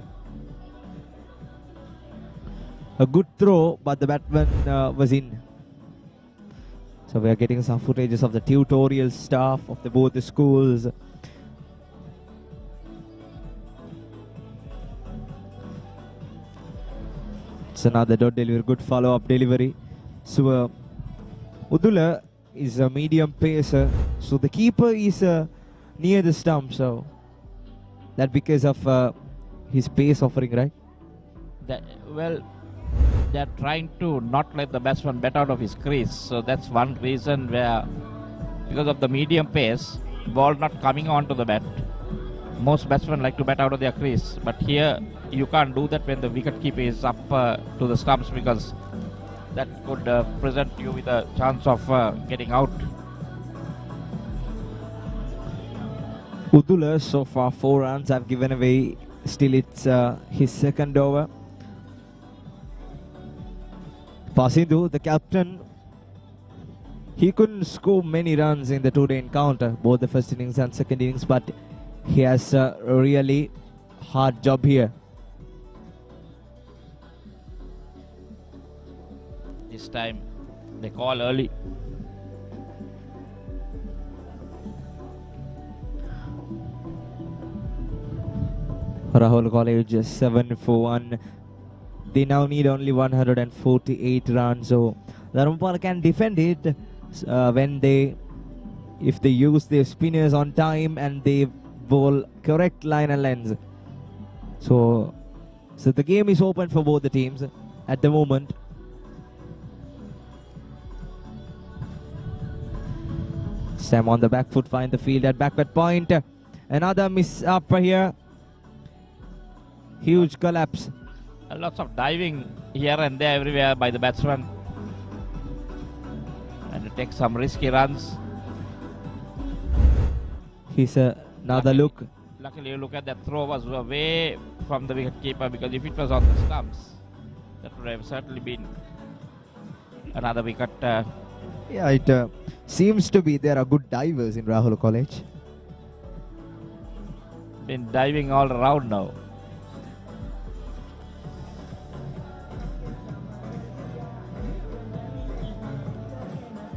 A good throw, but the batsman was in. So we are getting some footages of the tutorial staff of both the schools. It's another dot delivery, good follow-up delivery. So Udula is a medium pacer. So the keeper is near the stump. So that because of his pace offering, right? Well, they're trying to not let the batsman bat out of his crease. So that's one reason where, because of the medium pace, ball not coming onto the bat. Most batsmen like to bat out of their crease, but here you can't do that when the wicketkeeper is up to the stumps, because that could present you with a chance of getting out. Udula so far 4 runs have given away. Still it's his second over. Pasindu, the captain, he couldn't score many runs in the two-day encounter, both the first innings and second innings, but he has a really hard job here. This time they call early. Rahula College 7 for 1. They now need only 148 runs, so Dharmapala can defend it if they use their spinners on time and they bowl correct line and length. So the game is open for both the teams at the moment. Sam on the back foot, find the field at backward point. Another miss up here. Huge collapse. Lots of diving here and there everywhere by the batsman. And to take some risky runs. Here's another look. Luckily, you look at that throw was away from the wicket keeper, because if it was on the stumps, that would have certainly been another wicket. Yeah, it seems to be there are good divers in Rahula College. Been diving all around now.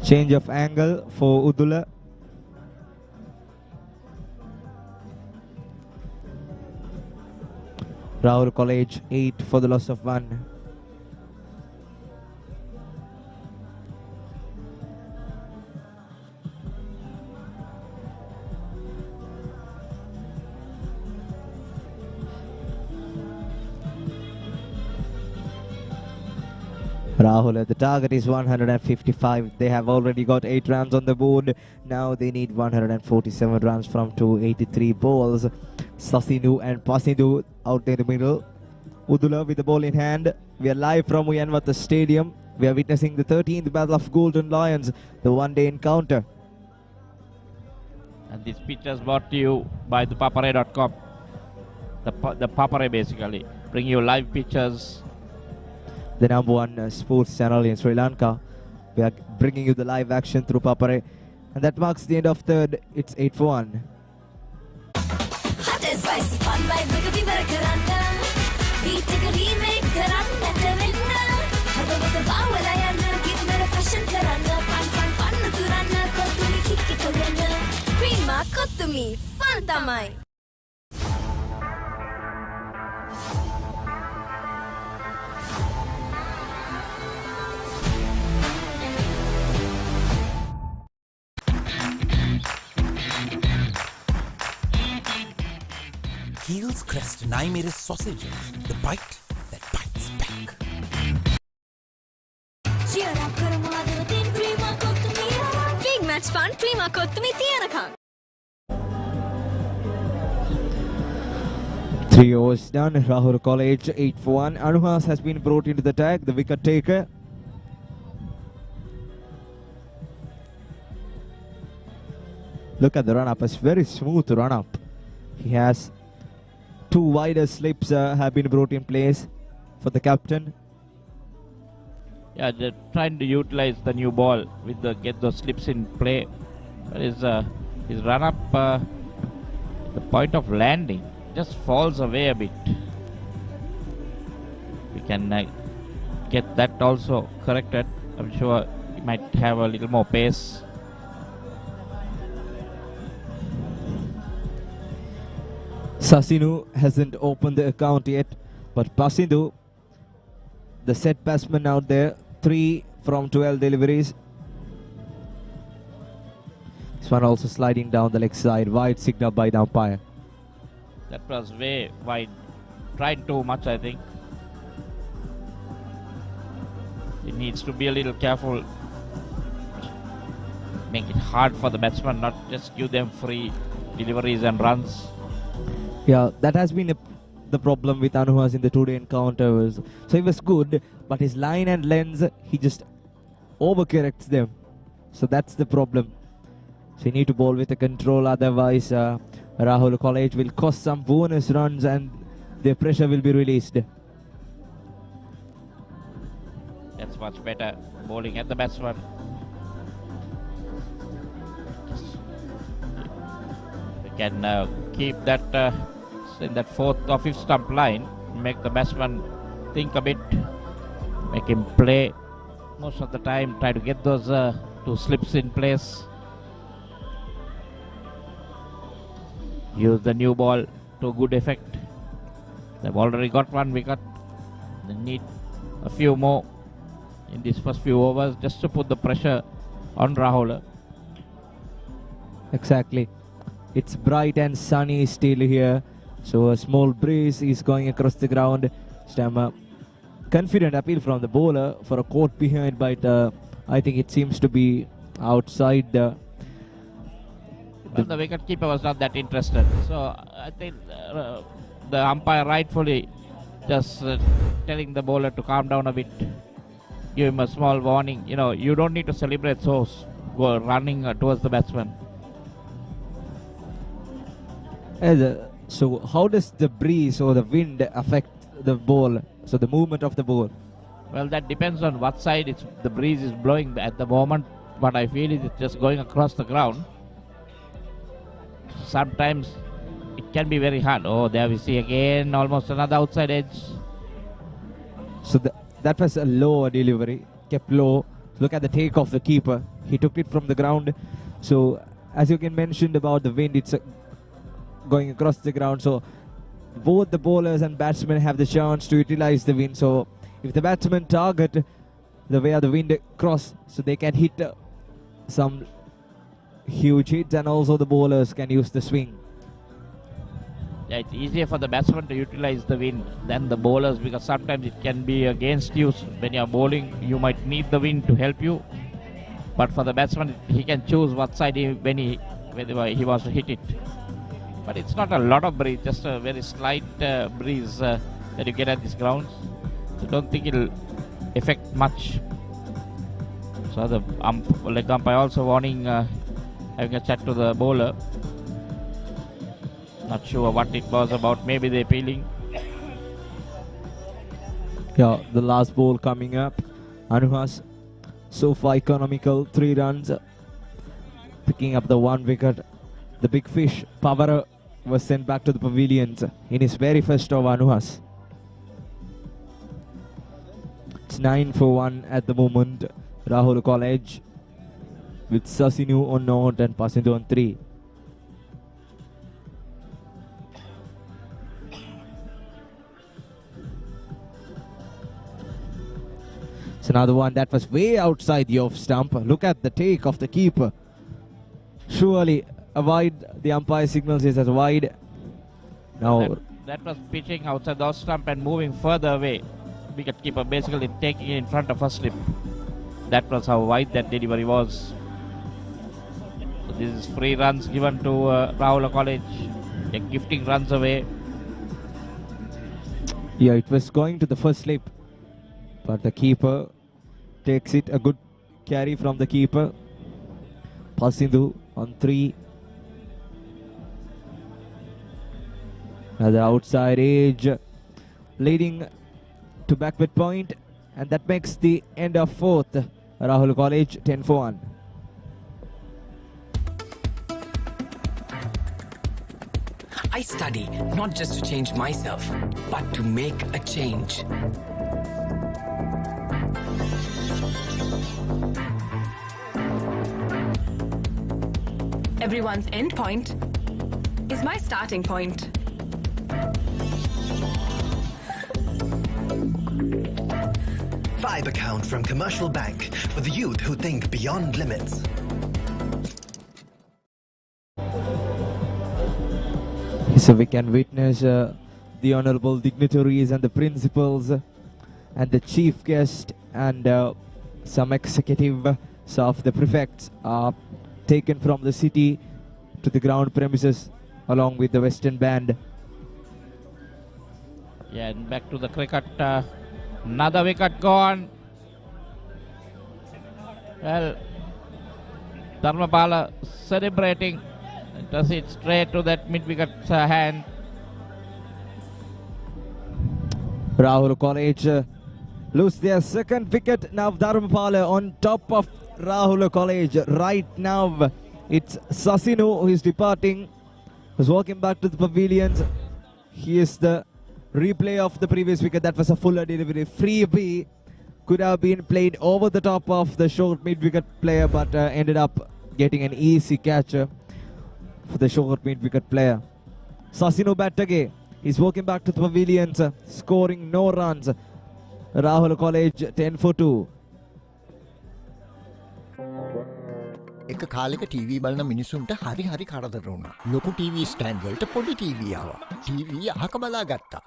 Change of angle for Udula. Rahula College 8 for the loss of 1. Rahul, the target is 155. They have already got 8 runs on the board. Now they need 147 runs from 283 balls. Sasinu and Pasindu out in the middle. Udula with the ball in hand. We are live from Uyanwatta Stadium. We are witnessing the 13th Battle of Golden Lions, the one-day encounter. And this pitch is brought to you by ThePapare.com. The Papare basically bring you live pictures. The number 1 sports channel in Sri Lanka. We are bringing you the live action through Papare. And that marks the end of third. It's 8 for 1. Hot and spicy fun by Wicket Karanda. Beat the remake Karanda Winna. Hadavata Vawalayana, give me a fashion Karanda. Fun Turana, Kotumi Kiki Karanda. Prima Kotumi, fun tamai. Heels Crest 9mm sausages, the bite that bites back. Big match fun, Prima Kotumi Tiyanaka. 3 overs done. Rahula College 8 for 1. Anuhas has been brought into the tag, the wicket taker. Look at the run up, it's very smooth run up. He has 2 wider slips have been brought in place for the captain. Yeah, they're trying to utilize the new ball with get those slips in play. But his run up, the point of landing just falls away a bit. We can get that also corrected. I'm sure he might have a little more pace. Sasinu hasn't opened the account yet, but Pasindu, the set batsman out there, 3 from 12 deliveries. This one also sliding down the leg side, wide signal by the umpire. That was way wide. Tried too much, I think. He needs to be a little careful. Make it hard for the batsman, not just give them free deliveries and runs. Yeah, that has been the problem with Anuhas in the two-day encounters. So he was good, but his line and length, he just overcorrects them. So that's the problem. So you need to bowl with a control, otherwise Rahula College will cost some bonus runs and their pressure will be released. That's much better bowling at the batsman. We can keep that in that fourth or fifth stump line, make the batsman think a bit, make him play most of the time, try to get those two slips in place. Use the new ball to good effect. They've already got 1 wicket. They need a few more in these first few overs just to put the pressure on Rahula. Exactly. It's bright and sunny still here. So a small breeze is going across the ground. Stammer. Confident appeal from the bowler for a caught behind, but I think it seems to be outside the... Well, the wicket keeper was not that interested. So I think the umpire rightfully just telling the bowler to calm down a bit. Give him a small warning. You know, you don't need to celebrate so go running towards the batsman. So how does the breeze or the wind affect the ball? So the movement of the ball? Well, that depends on what side the breeze is blowing at the moment. What I feel is it's just going across the ground. Sometimes it can be very hard. Oh, there we see again almost another outside edge. So that was a low delivery, kept low. Look at the take of the keeper. He took it from the ground. So as you can mentioned about the wind, it's going across the ground. So both the bowlers and batsmen have the chance to utilize the wind. So if the batsmen target the way the wind cross, so they can hit some huge hits, and also the bowlers can use the swing. Yeah, it's easier for the batsman to utilize the wind than the bowlers, because sometimes it can be against you. When you are bowling, you might need the wind to help you. But for the batsman, he can choose what side when he wants to hit it. But it's not a lot of breeze, just a very slight breeze that you get at this ground. So don't think it'll affect much. So the leg umpire also warning, having a chat to the bowler. Not sure what it was about. Maybe they're peeling. Yeah, the last ball coming up. Anuhas, so far economical, 3 runs. Picking up the 1 wicket. The big fish, Papare, was sent back to the pavilions in his very first over, Anuhas. It's 9 for 1 at the moment. Rahula College with Sasinu on note and Pasindu on 3. It's another one that was way outside the off stump. Look at the take of the keeper. Surely a wide. The umpire signals is as wide. Now that was pitching outside the off stump and moving further away. Wicket keeper basically taking it in front of a slip. That was how wide that delivery was. So this is free runs given to Rahula College. They're gifting runs away. Yeah, it was going to the first slip, but the keeper takes it. A good carry from the keeper. Pasindu on 3. Another outside edge, leading to backward point, and that makes the end of 4th. Rahula College 10 for 1. I study not just to change myself, but to make a change. Everyone's end point is my starting point. Vibe account from Commercial Bank for the youth who think beyond limits. So we can witness the honorable dignitaries and the principals and the chief guest and some executives of the prefects are taken from the city to the ground premises along with the Western Band. Yeah, and back to the cricket. Another wicket gone. Well, Dharmapala celebrating Does it straight to that mid-wicket's hand. Rahula College lose their second wicket. Now Dharmapala on top of Rahula College. Right now it's Sasinu who is departing, who's walking back to the pavilions. He is the replay of the previous wicket. That was a fuller delivery. Freebie could have been played over the top of the short mid-wicket player, but ended up getting an easy catch for the short mid-wicket player. Sasinu bat again. He's walking back to the pavilions, scoring no runs. Rahula College 10 for 2. එක කාලෙක TV බලන මිනිසුන්ට හරි හරි කරදර වුණා. ලොකු TV stand වලට පොඩි ටීවී ආවා. ටීවී අහක බලා ගත්තා.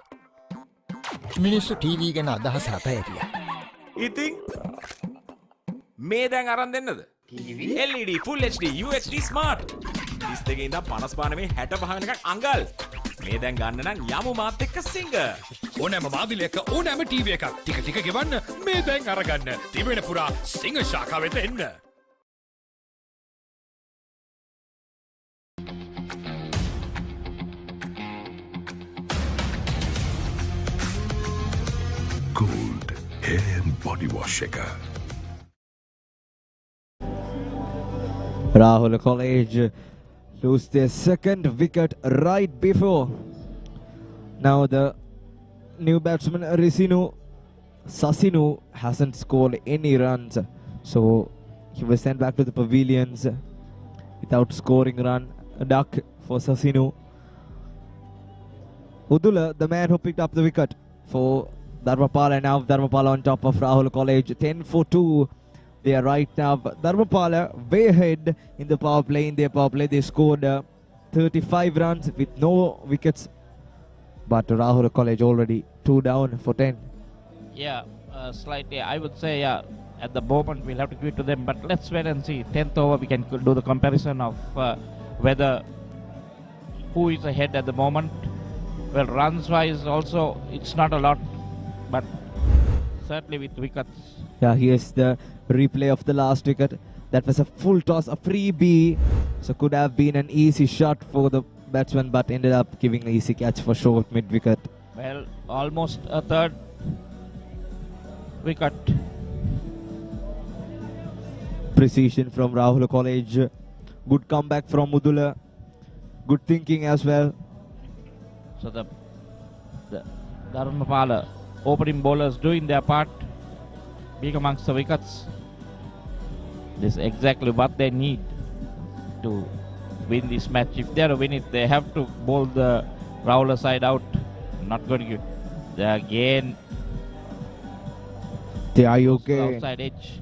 මිනිස්සු ටීවී ගැන අදහස අතහැරියා. ඉතින් මේ දැන් අරන් දෙන්නද? LED Full HD UHD Smart. 32 ඉඳන් 55 මේ 65 වෙනකන් අඟල්. මේ දැන් ගන්න නම් යමු මාත් එක්ක සිංග. ඕනෑම මාදිලයක ඕනෑම ටීවී එකක් ටික ටික ගෙවන්න මේ දැන් අරගන්න. තිබෙන පුරා සිංග ශාඛාවෙත එන්න. Gold hair and body wash එක. Rahula College lose their second wicket right before. Now the new batsman Sasinu hasn't scored any runs, so he was sent back to the pavilions without scoring run. A duck for Sasinu. Udula, the man who picked up the wicket for Dharmapala, now Dharmapala on top of Rahula College. 10 for 2. They are right now. Dharmapala way ahead in the power play. In their power play, they scored 35 runs with no wickets. But Rahula College already 2 down for 10. Yeah, slightly. I would say, yeah, at the moment we'll have to give it to them. But let's wait and see. 10th over, we can do the comparison of whether who is ahead at the moment. Well, runs-wise also, it's not a lot. But certainly with wickets. Yeah, here's the replay of the last wicket. That was a full toss, a freebie. So could have been an easy shot for the batsman, but ended up giving an easy catch for short mid-wicket. Well, almost a third wicket. Precision from Rahula College. Good comeback from Udula. Good thinking as well. So the Dharmapala opening bowlers doing their part, being amongst the wickets. This is exactly what they need to win this match. If they are to win it, they have to bowl the Rahula side out. Not going to they again. There you go. Outside edge.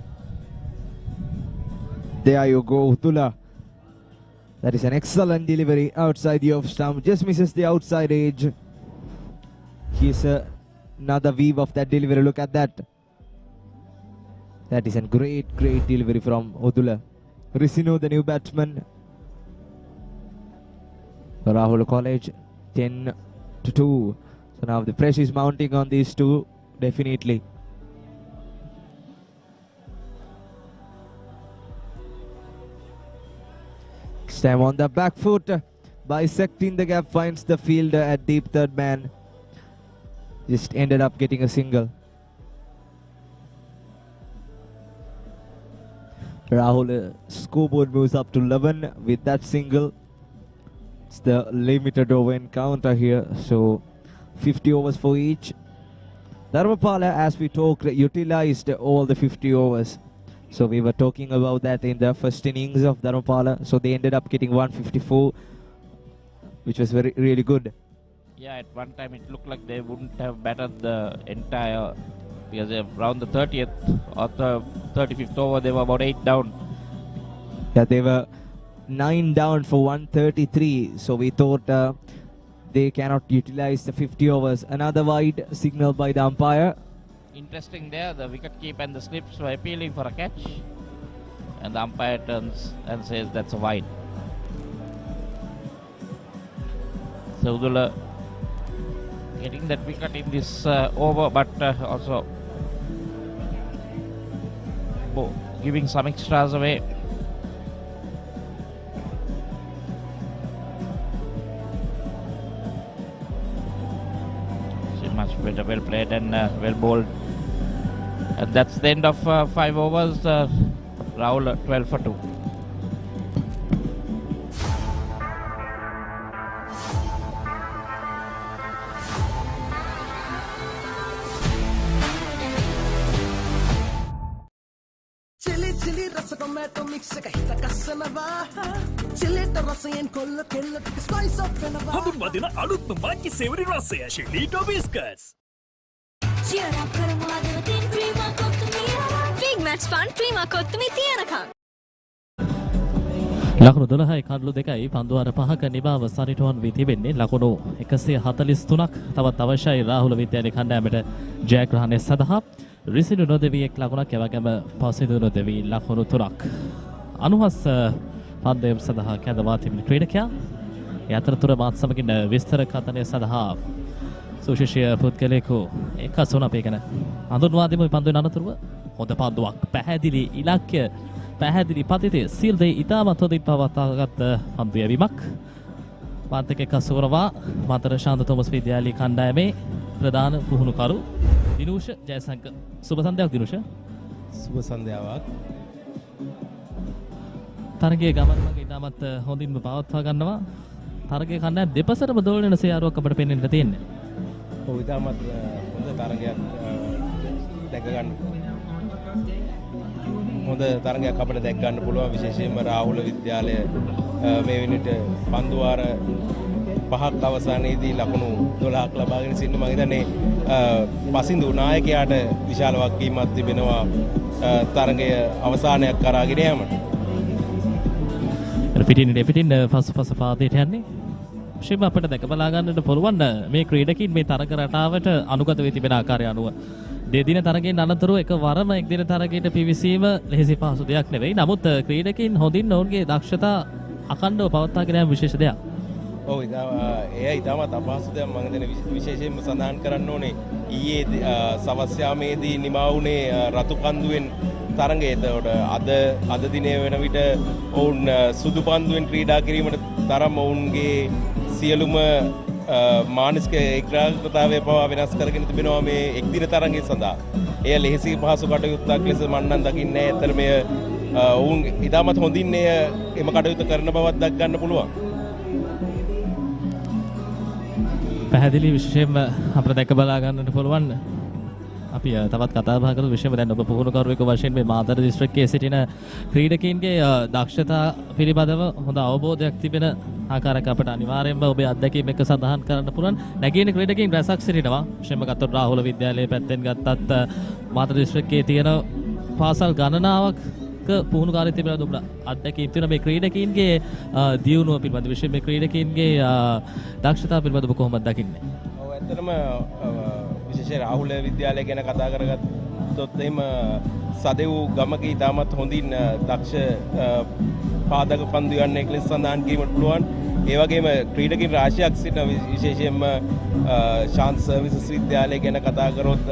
There you go, Udula. That is an excellent delivery outside the off stump. Just misses the outside edge. Here's another weave of that delivery. Look at that. That is a great delivery from Udula. Risino, the new batsman. Rahula College 10 to 2. So now the pressure is mounting on these two, definitely. Time on the back foot, bisecting the gap, finds the fielder at deep third man. Just ended up getting a single. Rahul scoreboard moves up to 11 with that single. It's the limited over encounter here, so 50 overs for each. Dharmapala, as we talked, utilized all the 50 overs. So we were talking about that in the first innings of Dharmapala. So they ended up getting 154, which was really good. Yeah, at one time it looked like they wouldn't have batted the entire, because around the 30th or the 35th over, they were about 8 down. Yeah, they were 9 down for 133. So we thought they cannot utilize the 50 overs. Another wide signal by the umpire. Interesting there, the wicketkeeper and the slips were appealing for a catch. And the umpire turns and says that's a wide. So Udula getting that wicket in this over, but also giving some extras away. much better, well played and well bowled. And that's the end of 5 overs. Rahul 12 for 2. Chili rasa tomato mix එක හිත කස්සනවා chilliට රසයෙන් කොල්ල කෙල්ල ටික spice up වෙනවා හඳුන්වදින අලුත්ම මාච්චි සේවරි රසය ශිලීටෝ බිස්කට්ස් cheer up කරමු අදවතින් ක්‍රීමා කොත්තුමිය big match fun ක්‍රීමා කොත්තුමිය තියනකම් ලකුණු 12යි කඩලු 2යි පන්දු අර 5ක නිබාව සරිටුවන් වී තිබෙන්නේ ලකුණු 143ක් තවත් අවශ්‍යයි රාහුල විද්‍යාලය කණ්ඩායමට ජයග්‍රහණය සඳහා රිසිඩු නොදෙවී එක් ලකුණක් එවැගේම පසිදු නොදෙවී ලකුණු 3ක් අනුහස් පන්දයම් සඳහා කැඳවා තිබෙන ක්‍රීඩකයා ඒ අතරතුර මාත් සමගින් විස්තර කතනය සඳහා සුශිෂ්‍ය පුද්ගලයෙකු එකසුන අපේ ගැන හඳුන්වා දෙමු පන්දුවේ අනතුරුව හොඳ පන්දුවක් පැහැදිලි ඉලක්කය පැහැදිලි පතිතේ සීල් දෙයි ඉතාමත් හොඳින් පවත්වාගත් පන්දු යැවීමක් මාත් එක්ක එකසුරවා මතර ශාන්ත තෝමස් විද්‍යාලය කණ්ඩායමේ ප්‍රධාන පුහුණුකරු දිනුෂ ජයසංක සුබ සන්ධ්‍යාවක් දිනුෂ සුබ සන්ධ්‍යාවක් තරගයේ ගමන මග ඉතාමත් හොඳින්ම පවත්වා ගන්නවා තරගයේ කණ්ඩායම දෙපසටම දෝලන සේයාරුවක් අපිට පෙන්වන්න තියෙන්නේ ඔව් ඉතාමත් හොඳ තරගයක් දැක ගන්න හොඳ තරගයක් අපිට දැක් ගන්න පුළුවන් විශේෂයෙන්ම රාහුල විද්‍යාලය මේ වෙනිට පන්දු වාර 5ක් අවසානයේදී ලකුණු 12ක් ලබාගෙන සිටින මම හිතන්නේ පසින්දු නායකයාට විශාල වගකීමක් තිබෙනවා තරගය අවසානයක් කරාගෙන යාමට. පිටින් පසුපස පාදයට යන්නේ. ශිව අපිට දැක බලා ගන්නට පුළුවන් මේ ක්‍රීඩකින් මේ තරග රටාවට අනුගත වී තිබෙන ආකාරය අනුව දෙදින තරගයෙන් අනතුරුව එකවරම එක් දින තරගයට පිවිසීම ලෙහෙසි පහසු දෙයක් නෙවෙයි. නමුත් ක්‍රීඩකින් හොඳින් ඔවුන්ගේ දක්ෂතා අඛණ්ඩව පවත්වාගෙන යාම විශේෂ දෙයක්. ඔව් එය ඉතාමත් අපහසු දෙයක් මම හිතන්නේ විශේෂයෙන්ම සඳහන් කරන්න ඕනේ ඊයේ සවස් යාමේදී නිමා වුණේ රතු පන්දුවෙන් තරගය. එතකොට අද දිනේ වෙන විට ඔවුන් සුදු පන්දුවෙන් ක්‍රීඩා කිරීමට තරම් ඔවුන්ගේ සියලුම මානසික ඒකාග්‍රතාවය පවා වෙනස් කරගෙන තිබෙනවා මේ එක් දින තරගය සඳහා. එය ලෙහෙසි පහසු කටයුත්තක් ලෙස මම නම් දකින්නේ නැහැ. ඇත්තට මෙය ඔවුන් ඉතාමත් හොඳින් එම කටයුතු කරන බවක් දක් ගන්න පුළුවන්. පැහැදිලි විශේෂයෙන්ම අපිට දැක බලා ගන්නට පුළුවන් අපි තවත් කතා බහ කරමු විශේෂයෙන්ම දැන් ඔබ පුහුණුකරුවෙකු වශයෙන් මේ මාතර දිස්ත්‍රික්කයේ සිටින ක්‍රීඩකයින්ගේ දක්ෂතා පිළිබඳව හොඳ අවබෝධයක් තිබෙන ආකාරයක අපිට අනිවාර්යයෙන්ම ඔබේ අත්දැකීම් එක්ක සඳහන් කරන්න පුළුවන්. නැගීන ක්‍රීඩකයින් රැසක් සිටිනවා. විශේෂයෙන්ම ගත්තොත් රාහුල විද්‍යාලයේ පැත්තෙන් ගත්තත් මාතර දිස්ත්‍රික්කයේ තියෙන පාසල් ගණනාවක් පුහුණුකාරී තිබෙනවා. ඔබට අත්දැකීම් තියෙන මේ ක්‍රීඩකයින්ගේ දියුණුව පිළිබඳ විශේෂයෙන් මේ ක්‍රීඩකයින්ගේ දක්ෂතාව පිළිබඳව ඔබ කොහොමද දකින්නේ? ඔව් ඇත්තටම විශේෂයෙන් රාහුල විද්‍යාලය ගැන කතා කරගත්තොත් එහෙම සදෙව් ගමක ඉතාමත් හොඳින් දක්ෂ පාදක පන්දු යන්නේ කියලා සඳහන් කිරීමට පුළුවන්. ඒ වගේම ක්‍රීඩකින් රාශියක් සිටින විශේෂයෙන්ම ශාන්ත සර්විසස් විද්‍යාලය ගැන කතා කරොත්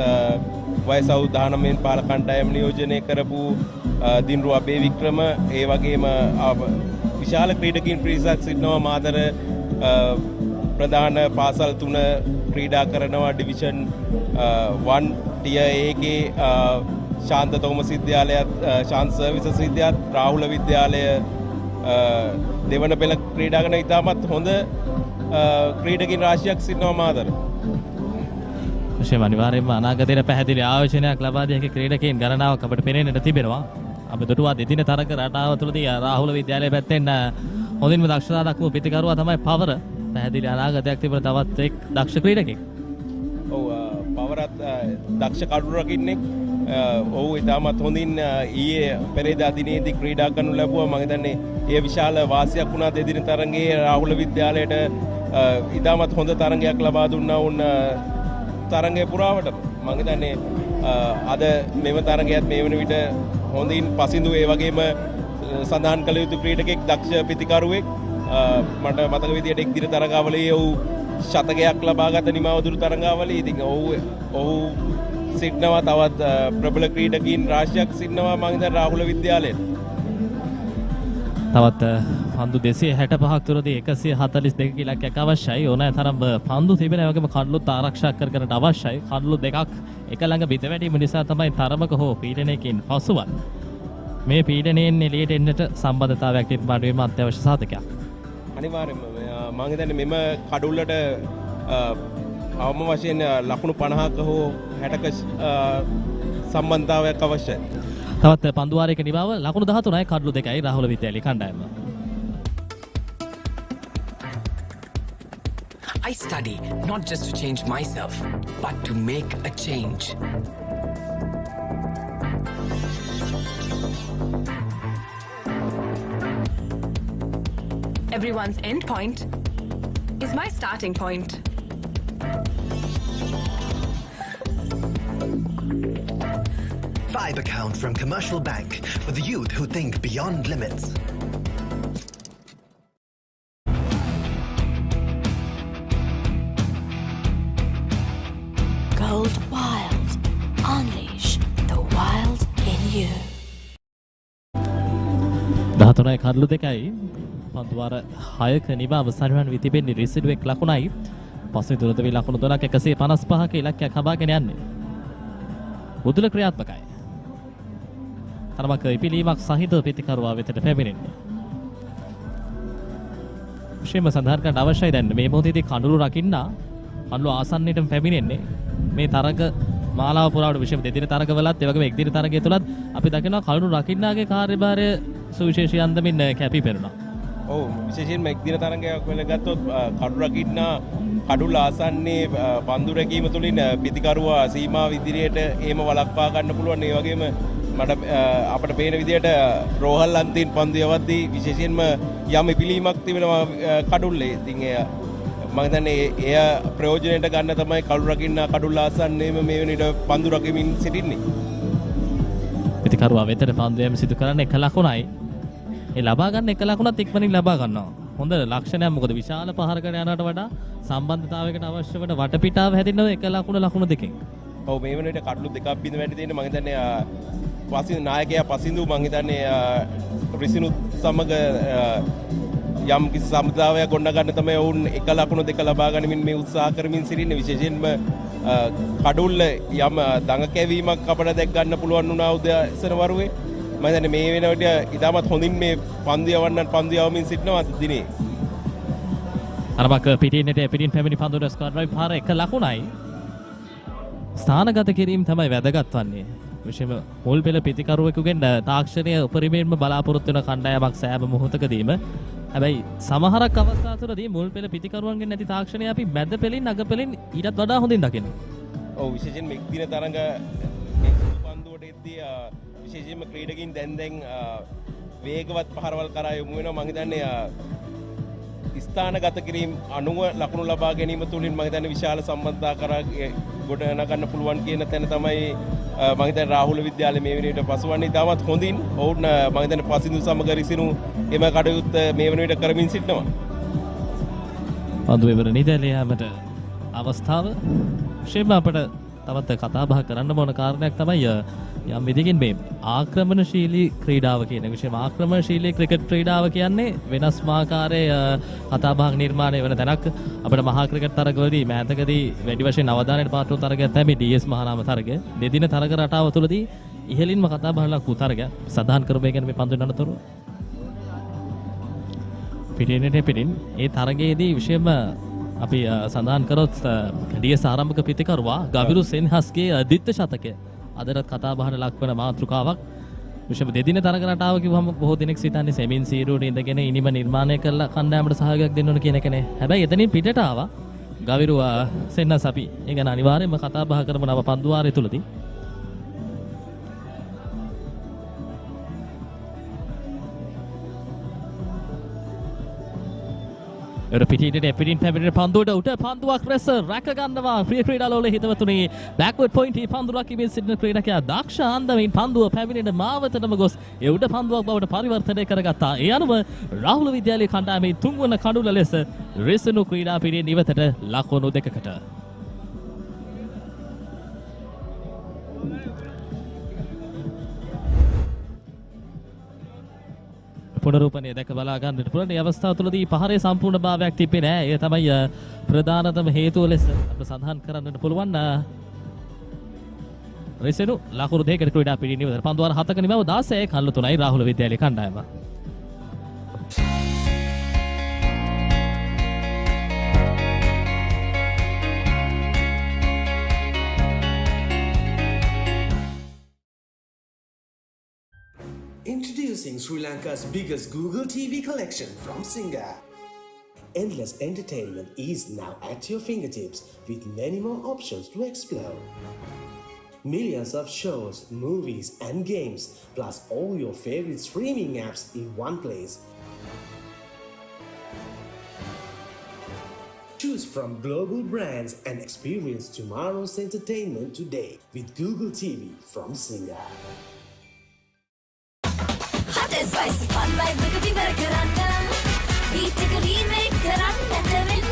වයස අවුරුදු 19න් පාල කණ්ඩායම නියෝජනය කරපු දින්රු අබේ වික්‍රම ඒ වගේම විශාල ක්‍රීඩකින් පිරිසක් සිටිනවා. මාතර ප්‍රධාන පාසල් 3 ක්‍රීඩා කරනවා. ඩිවිෂන් 1 ටියර් එකේ ශාන්ත තෝමස් විද්‍යාලයත් ශාන්ත සර්විසස් විද්‍යාලයත් රාහුල විද්‍යාලය දෙවන පෙළ ක්‍රීඩා කරන ඉතාමත් හොඳ ක්‍රීඩකින් රාශියක් සිටිනවා මාතර. විශේෂම අනිවාර්යයෙන්ම අනාගතයේ පැහැදිලි ආයෝජනයක් ලබා දී හැකි ක්‍රීඩකයන් ගණනාවක් අපිට පෙනෙන්නට තිබෙනවා. අපි දුටුවා දෙදින තරග රටාව තුළදී රාහුල විද්‍යාලය පැත්තෙන් හොඳින්ම දක්ෂතා දක්වපු පිටිකරුවා තමයි පවර. පැහැදිලි අනාගතයක් තිබෙන තවත් එක් දක්ෂ ක්‍රීඩකෙක්. ඔව් පවරත් දක්ෂ කඩු රකින්නෙක්. ඔව් ඉතාමත් හොඳින් ඊයේ පෙරේදා දිනේදී ක්‍රීඩා කරනු ලැබුවා. මම හිතන්නේ ඒ විශාල වාසියක් වුණා දෙදින තරගයේ රාහුල විද්‍යාලයට ඉතාමත් හොඳ තරගයක් ලබා දුන්නා වුණ තරගය පුරාවට. මම හිතන්නේ අද මෙම තරගයත් මේ වන විට හොඳින් පසින්දු ඒ වගේම සඳහන් කළ යුතු ක්‍රීඩකෙක් දක්ෂ පිතිකරුවෙක්. මට මතක විදියට එක් දින තරගාවලියේ ඔහු ශතකයක් ලබාගත නිමාවදුරු තරගාවලියේ. ඉතින් ඔහු සිටිනවා තවත් ප්‍රබල ක්‍රීඩකීන් රාශියක් සිටිනවා මම හිතන්නේ රාහුල විද්‍යාලයේ. තවත් පන්දු 265ක් තුරදී 142 ඉලක්කයක් අවශ්‍යයි. ඕනෑ තරම් පන්දු තිබෙන වගේම කඩලුත් ආරක්ෂා කර ගන්නට අවශ්‍යයි. කඩලු දෙකක් එක ළඟ බිඳ වැටීම නිසා තමයි තරමක හෝ පීඩනයකින් පසුවත් මේ පීඩනයෙන් එළියට එන්නට සම්බන්ධතාවයක් නිර්මාණය වීම අත්‍යවශ්‍ය සාධකයක්. අනිවාර්යයෙන්ම මම හිතන්නේ මෙම කඩුල්ලට අවම වශයෙන් ලකුණු 50ක හෝ 60ක සම්බන්ධතාවයක් අවශ්‍යයි. තවත් පන්දුවාරයක නිවාව ලකුණු 13යි කඩලු 2යි රාහුල විද්‍යාලයේ කණ්ඩායම. I study not just to change myself, but to make a change. Everyone's end point is my starting point. Vibe account from Commercial Bank for the youth who think beyond limits. Gold Wild. Unleash the wild in you. 13යි කඩලු 2යි පන්දුවාර 6ක නිවාව සනිවන වී තිබෙන්නේ රිසිඩුවෙක් ලකුණයි. පස්සේ දුරදවි ලකුණු 3ක් 155ක ඉලක්කයක් හබාගෙන යන්නේ. මුදුල ක්‍රියාත්මකයි. තරමක ඉපිලීමක් සහිත පිතිකරුවා වෙතට පැමිණෙන්නේ. විශේෂම සඳහන් කරන්න අවශ්‍යයි දැන් මේ මොහොතේදී කඳුළු රකින්න කඳුළු ආසන්නයටම පැමිණෙන්නේ. මේ තරග මාලාව පුරාවට විශේෂම දෙදින තරගවලත් ඒ වගේම එක් දින තරගය තුලත් අපි දකිනවා කඳුළු රකින්නාගේ කාර්යභාරය සුවිශේෂී අන්දමින් කැපී පෙනුණා. ඔව් විශේෂයෙන්ම එක් දින තරගයක් වෙල ගත්තොත් කඩුළු රකින්න කඩුල්ල ආසන්නයේ පන්දු රැකීම තුළින් පිතිකරුවා සීමාව ඉදිරියට ඒම වළක්වා ගන්න පුළුවන්. ඒ වගේම මට අපිට පේන විදිහට රෝහල් අන්තිම පන්දු යවද්දී විශේෂයෙන්ම යම් ඉපිලීමක් තිබෙනවා කඩුල්ලේ. ඉතින් මම හිතන්නේ එය ප්‍රයෝජනයට ගන්න තමයි කඩුළු රකින්න කඩුල්ල ආසන්නයේම මේ වෙනට පන්දු රකිමින් සිටින්නේ. පිතිකරුවා වෙතට පන්දු යෑම සිදු කරන්න එක ලකුණයි. ඒ ලබා ගන්න එක ලකුණත් ඉක්මනින් ලබා ගන්නවා. හොඳ ලක්ෂණයක්. මොකද විශාල පහරකට යනවට වඩා සම්බන්ධතාවයකට අවශ්‍ය වෙන වටපිටාව හැදෙනවා එක ලකුණු දෙකෙන්. ඔව් මේ වෙනට කඩලු දෙකක් බිඳ වැටි තියෙන මම හිතන්නේ පසින් නායකයා පසින්දු මම හිතන්නේ රිසිනුත් සමග යම් කිසි සම්බන්ධතාවයක් ගොඩ ගන්න තමයි වුන් එක ලකුණු දෙක ලබා ගනිමින් මේ උත්සාහ කරමින් සිටින්නේ. විශේෂයෙන්ම කඩුල්ල යම් දඟ කැවීමක් අපට දැක් ගන්න පුළුවන් වුණා උදෑසන වරුවේ. මම හිතන්නේ මේ වෙනකොට ඉතාමත් හොඳින් මේ පන්දු යවමින් සිටිනවා දිනේ. අරමක පිටින්නට පිටින් පැමිණි පන්දුර ස්ක්වාඩ් පාර එක ලකුණයි. ස්ථානගත කිරීම තමයි වැදගත් වන්නේ. විශේෂම මුල් පෙළ පිතිකරුවෙකුගෙන් තාක්ෂණය උපරිමයෙන්ම බලාපොරොත්තු වෙන කණ්ඩායමක් සෑම මොහොතකදීම. හැබැයි සමහරක් අවස්ථා තුළදී මුල් පෙළ පිතිකරුවන්ගෙන් නැති තාක්ෂණය අපි මැද පෙළින් අග පෙළින් ඊටත් වඩා හොඳින් දකිනවා. ඔව් විශේෂයෙන්ම එක් දින තරඟ පන්දුවට එද්දී විශේෂයෙන්ම ක්‍රීඩකින් දැන් වේගවත් පහරවල් කරා යොමු වෙනවා. මම හිතන්නේ ස්ථානගත කිරීම අනුව ලකුණු ලබා ගැනීම තුළින් මම හිතන්නේ විශාල සම්බන්ධතා කරා ගොඩ නගන්න පුළුවන් කියන තැන තමයි මම හිතන්නේ රාහුල විද්‍යාලය මේ වෙනවිට පසුවන්නේ තාමත් හොඳින්. ඔවුන් මම හිතන්නේ පසින්දු සමග රිසිනු එම කටයුත්ත මේ වෙනවිට කරමින් සිටිනවා. පන්දු ඉවර නිදැල්ලා යාමට අවස්ථාව විශේෂම අපට තවත් කතා බහ කරන්න ඕන කාරණයක් තමයි යම් විදිහකින් මේ ආක්‍රමණශීලී ක්‍රීඩාව කියන විශේෂම ආක්‍රමණශීලී ක්‍රිකට් ක්‍රීඩාව කියන්නේ වෙනස්ම ආකාරයේ කතා බහක් නිර්මාණය වෙන තැනක්. අපේ මහා ක්‍රිකට් තරගවලදී මෑතකදී වැඩි වශයෙන් අවධානයට පාත්‍ර වූ තරගයක් තමයි DS මහානාම තරගය. දෙදින තරග රටාව තුළදී ඉහළින්ම කතා බහ ලක් වූ තරගයක්. සදාහන් කරමු ඒ කියන්නේ මේ පන්දු නනතුරු. පිටින් ඒ තරගයේදී විශේෂම අපි සඳහන් කරොත් DS ආරම්භක පිතිකරුවා ගවිරු සෙන්හස්ගේ ද්විත්ව ශතකය අදටත් කතා බහට ලක් වෙන මාතෘකාවක්. විශේෂම දෙදින තරග රටාව කිව්වම බොහෝ දෙනෙක් සිතන්නේ සෙමින් සීරුවට ඉඳගෙන ඉනිම නිර්මාණය කරලා කණ්ඩායමට සහයෝගයක් දෙන්න ඕන කියන එකනේ. හැබැයි එතනින් පිටට ආවා ගවිරු සෙන්හස්. අපි ඒ ගැන අනිවාර්යයෙන්ම කතා බහ කරමු නව පන්දුවාරය තුලදී. පිටින් පැමිණෙන පන්දුවට උට පන්දුවක් රැස රැක ගන්නවා ප්‍රිය ක්‍රීඩාලෝලේ හිතවතුනි. බෑක්වර්ඩ් පොයින්ට් පන්දු රකිමින් සිටින ක්‍රීඩකයා දක්ෂ අන්දමින් පන්දුව පැමිණෙන මාවතටම ගොස් ඒ උඩ පන්දුවක් බවට පරිවර්තනය කරගත්තා. ඒ අනුව රාහුල විද්‍යාලයේ කණ්ඩායමේ තුන්වන කඩුල ලෙස රිසනු ක්‍රීඩා පිරිවෙන ඉවතට ලකුණු 2කට. පුනරූපණය දැක බලා ගන්නට පුළුවන්. මේ අවස්ථාව තුළදී පහරේ සම්පූර්ණ භාවයක් තිබෙන්නේ නැහැ. ඒ තමයි ප්‍රධානතම හේතුව ලෙස අප සඳහන් කරන්නට පුළුවන්. රෙසෙනු ලකුණු දෙකකට ක්‍රීඩා පිළිවෙල නිවද පන්දු වාර 7ක නිමව 16 කල්ල 3යි රාහුල විද්‍යාලයේ කණ්ඩායම. Introducing Sri Lanka's biggest Google TV collection from Singa. Endless entertainment is now at your fingertips with many more options to explore. Millions of shows, movies and games, plus all your favorite streaming apps in one place. Choose from global brands and experience tomorrow's entertainment today with Google TV from Singa. Hot and spicy fun vibe विकती वर कराना beat එක remake කරන්නට වෙන්න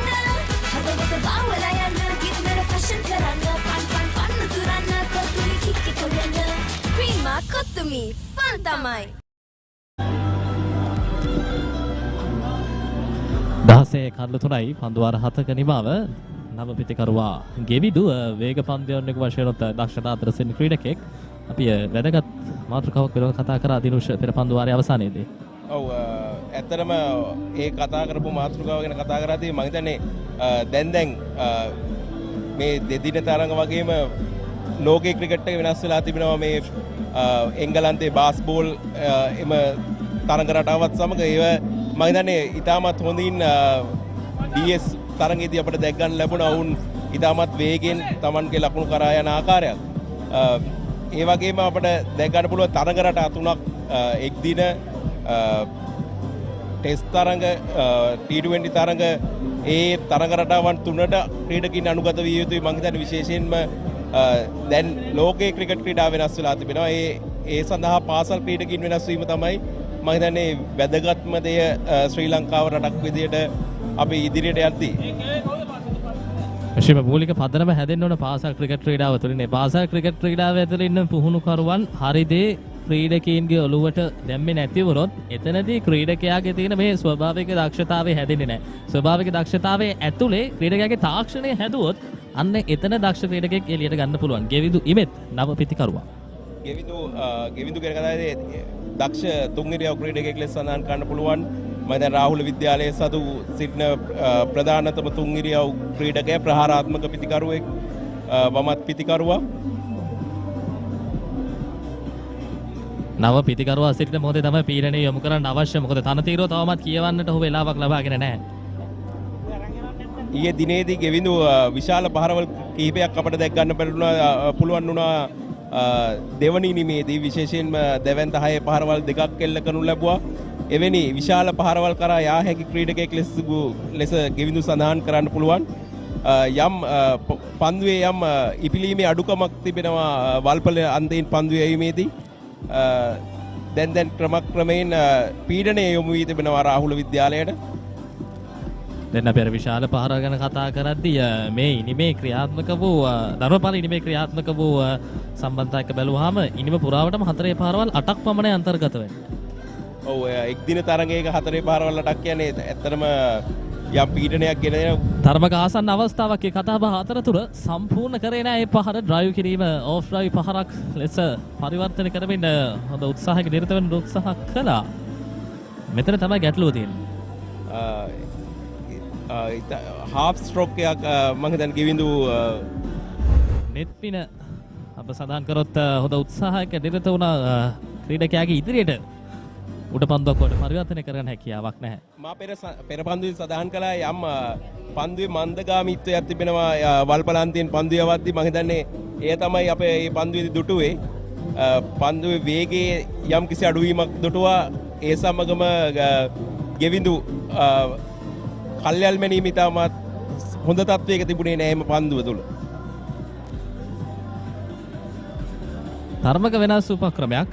හදවත බාවලා යන්න ගින්නර fashion කරන්න fun තුරන්න කොතුමි kick එක වෙන්න cream කොතුමි fun තමයි 16 කල්ල 3යි පන්දු වාර 7ක නිමාව නව පිටිකරුවා ගෙවිදුව වේග පන්දයන්නෙකු වශයෙන් දක්ෂතා අතර සිටින ක්‍රීඩකෙක් අපි වැදගත් මාතෘකාවක් පිළිබඳව කතා කරා දිනුෂ පෙර පන්දු වාරයේ අවසානයේදී. ඔව් ඇත්තටම ඒ කතා කරපු මාතෘකාව ගැන කතා කරාදී මම හිතන්නේ දැන් මේ දෙදින තරඟ වගේම ලෝකයේ ක්‍රිකට් එක වෙනස් වෙලා තිබෙනවා මේ එංගලන්තයේ බාස්බෝල් එම තරඟ රටාවත් සමග ඒව මම හිතන්නේ ඉතාමත් හොඳින් DS තරඟයේදී අපිට දැක් ගන්න ලැබුණා වුන් ඉතාමත් වේගෙන් Tamanගේ ලකුණු කරා යන ආකාරයක්. ඒ වගේම අපිට දැක් ගන්න පුළුවන් තරඟ රටා තුනක් එක් දින ටෙස්ට් තරඟ T20 තරඟ ඒ තරඟ රටාවන් තුනට ක්‍රීඩකින් අනුගත විය යුතුයි මම හිතන්නේ විශේෂයෙන්ම දැන් ලෝකයේ ක්‍රිකට් ක්‍රීඩාව වෙනස් වෙලා තිබෙනවා ඒ සඳහා පාසල් ක්‍රීඩකින් වෙනස් වීම තමයි මම හිතන්නේ වැදගත්ම දෙය ශ්‍රී ලංකාව රටක් විදියට අපි ඉදිරියට යද්දී විශේෂ මූලික පදනම හැදෙන්න ඕන පාසල් ක්‍රිකට් ක්‍රීඩාව තුළින් ඒ පාසල් ක්‍රිකට් ක්‍රීඩාව ඇතුළේ ඉන්න පුහුණුකරුවන් හරිදේ ක්‍රීඩකයන්ගේ ඔළුවට දැම්මේ නැති වුණොත් එතනදී ක්‍රීඩකයාගේ තියෙන මේ ස්වභාවික දක්ෂතාවය හැදෙන්නේ නැහැ. ස්වභාවික දක්ෂතාවයේ ඇතුලේ ක්‍රීඩකයාගේ තාක්ෂණය හැදුවොත් අන්න එතන දක්ෂ ක්‍රීඩකෙක් එළියට ගන්න පුළුවන්. ගෙවිදු ඉමෙත් නව පිටිකරුවා. ගෙවිදු කියන කතාවේ දක්ෂ තුන්වෙනි ක්‍රීඩකයෙක් ලෙස සඳහන් කරන්න පුළුවන්. මම දැන් රාහුල විද්‍යාලයේ සතු සිටින ප්‍රධානතම තුන්වෙනි ක්‍රීඩකයා ප්‍රහාරාත්මක පිටිකරුවෙක් වමත් පිටිකරුවා. නව පිටිකරුවා සිටින මොහොතේ තමයි පීඩනය යොමු කරන්න අවශ්‍ය. මොකද තනතිරෝ තවමත් කියවන්නට ඔහු වෙලාවක් ලබාගෙන නැහැ. ඊයේ දිනේදී ගෙවිඳු විශාල පහරවල් කිහිපයක් අපට දැක් ගන්න පුළුවන් වුණා දෙවනි ඉනිමේදී විශේෂයෙන්ම දෙවැන්ත 6 පහරවල් දෙකක් එල්ල කරනු ලැබුවා. එවැනි විශාල පහරවල් කරා යා හැකි ක්‍රීඩකයෙක් ලෙස ගෙවිඳු සඳහන් කරන්න පුළුවන්. යම් පන්දුවේ යම් ඉපිලීමේ අඩුකමක් තිබෙනවා වල්පල අන්තයෙන් පන්දුවේ යීමේදී. දැන් ක්‍රමයෙන් පීඩනය යොමු වී තිබෙනවා රාහුල විද්‍යාලයට. දැන් අපි විශාල පහර ගැන කතා කරද්දී මේ ඉනිමේ ක්‍රියාත්මක වූ ධර්මපාල ඉනිමේ ක්‍රියාත්මක වූ සම්බන්ධතාවයක බැලුවාම ඉනිම පුරාවටම 4 පහරවල් 8ක් පමණ අන්තර්ගත වෙනවා. ඔව් එක් දින තරඟයක 4 පහරවල් 8ක් කියන්නේ ඇත්තටම යම් පීඩනයක් ගෙන ධර්මක ආසන්න අවස්ථාවක් ඒ කතාබහ අතරතුර සම්පූර්ණ කරේ නැහැ ඒ පහර ඩ්‍රයිව් කිරීම ඕෆ් ඩ්‍රයිව් පහරක් ලෙස පරිවර්තන කරමින් හොඳ උත්සාහයක නිරත වෙන්න උත්සාහ කළා. මෙතන තමයි ගැටලුව තියෙන්නේ. හාෆ් ස්ට්‍රෝක් එකක් මම හිතන්නේ ගෙවිඳු නෙත් පින අප සඳහන් කරොත් හොඳ උත්සාහයක නිරත වුණ ක්‍රීඩකයාගේ ඉදිරියට උඩ පන්දුවක් වලට පරිවර්තනය කරන්න හැකියාවක් නැහැ. මා පෙර පන්දුවේ සඳහන් කළා යම් පන්දුවේ මන්දගාමීත්වයක් තිබෙනවා වල්පලාන්තයෙන් පන්දුව යවද්දී මම හිතන්නේ එය තමයි අපේ මේ පන්දුවේදී දුටුවේ. පන්දුවේ වේගයේ යම් කිසි අඩුවීමක් දුටුවා. ඒ සමගම ගෙවිඳු කල්යල් මැනීම ඉතාමත් හොඳ තත්වයක තිබුණේ නැහැ මේ පන්දුව තුල. ධර්මක වෙනස් උපක්‍රමයක්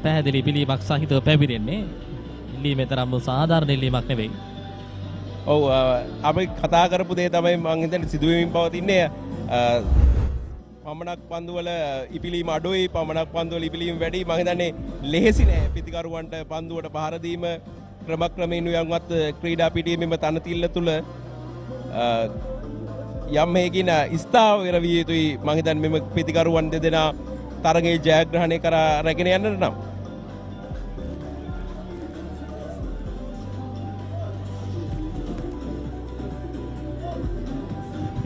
පැහැදිලි පිළිමක් සහිතව පැමිණෙන්නේ. ඉල්ලීමේ තරම් සාධාරණ ඉල්ලීමක් නෙවෙයි. ඔව් අපි කතා කරපු දේ තමයි මම හිතන්නේ සිදුවෙමින් පවතින්නේ. පමණක් පන්දුවල ඉපිලීම අඩුයි, පමණක් පන්දුවල ඉපිලීම වැඩි. මම හිතන්නේ ලෙහෙසි නෑ පිටිකරුවන්ට පන්දුවට පහර දීම. ක්‍රමක්‍රමයෙන් උයන්වත් ක්‍රීඩා පිටියේ මෙම තනතිල්ල තුල යම් මේකින ස්ථාවර විය යුතුයි මම හිතන්නේ මෙම පිතිකරුවන් දෙදෙනා තරගයේ ජයග්‍රහණය කරා රැගෙන යන්නට නම්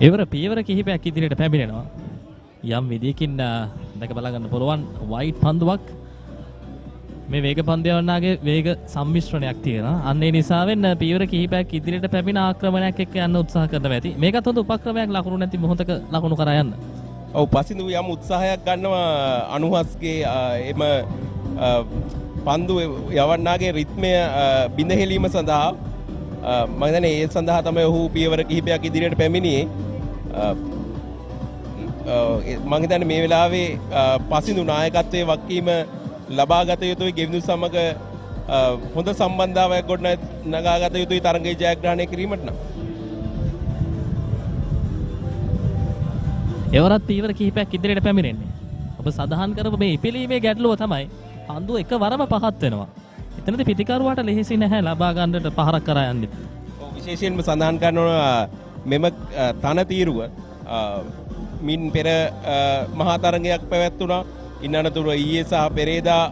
එවර පියවර කිහිපයක් ඉදිරියට පැමිණෙනවා. යම් විදියකින් දැක බලා ගන්න පුළුවන් වයිට් පන්දුවක් මේ වේග පන්දයවන්නාගේ වේග සම්මිශ්‍රණයක් තියෙනවා. අන්න ඒ නිසාවෙන් පියවර කිහිපයක් ඉදිරියට පැමිණ ආක්‍රමණයක් එක්ක යන්න උත්සාහ කරනවා ඇති. මේකත් හොඳ උපක්‍රමයක් ලකුණු නැති මොහොතක ලකුණු කරා යන්න. ඔව් පසින්දු යම් උත්සාහයක් ගන්නවා අනුහස්ගේ එම පන්දු යවන්නාගේ රිද්මය බිඳ හෙලීම සඳහා මම හිතන්නේ ඒ සඳහා තමයි ඔහු පියවර කිහිපයක් ඉදිරියට පැමිණියේ. මම හිතන්නේ මේ වෙලාවේ පසින්දු නායකත්වයේ වගකීම ලබාගත යුතුයි ගෙවිඳු සමග හොඳ සම්බන්ධතාවයක් ගොඩනගාගත යුතුයි තරගයේ ජයග්‍රහණය කිරීමට නම්. එවරත් පියවර කිහිපයක් ඉදිරියට පැමිණෙන්නේ. ඔබ සඳහන් කරපු මේ ඉපිලීමේ ගැටලුව තමයි පන්දුව එකවරම පහත් වෙනවා. එතනදී පිටිකරුවාට ලෙහෙසි නැහැ ලබා ගන්නට පහරක් කරා යන්නේ. ඔව් විශේෂයෙන්ම සඳහන් කරනවා මෙම තනතිරුව මින් පෙර මහා තරගයක් පැවැත්වුණා. ඉන් අනතුරුව ඊයේ සහ පෙරේදා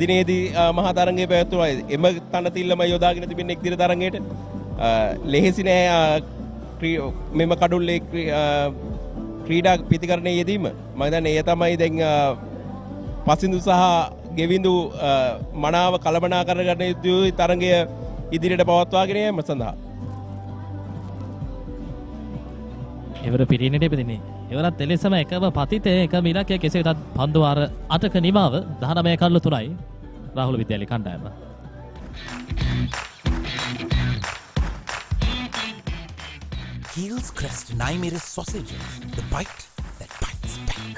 දිනේදී මහා තරගය පැවැත්වුණා. එම තනතිල්ලම යොදාගෙන තිබෙන එක් දින තරගයට ලෙහෙසි නෑ මෙම කඩුල්ලේ ක්‍රීඩා පිතිකරණයේ යෙදීම. මම හිතන්නේ ඒ තමයි දැන් පසින්දු සහ ගෙවිඳු මනාව කළමනාකරණ කරන යුතුයි තරගය ඉදිරියට පවත්වාගෙන යාම සඳහා. එවර පිටිනට ඉපදිනේ. එවරත් එලෙසම එකම පතිතේ එක මිලකය කෙසේ වෙතත් පන්දු වාර 8ක නිමාව 19 කඩලු 3යි රාහුල විද්‍යාලයේ කණ්ඩායම. Heels Crest Naimir's sausages, the bite that bites back.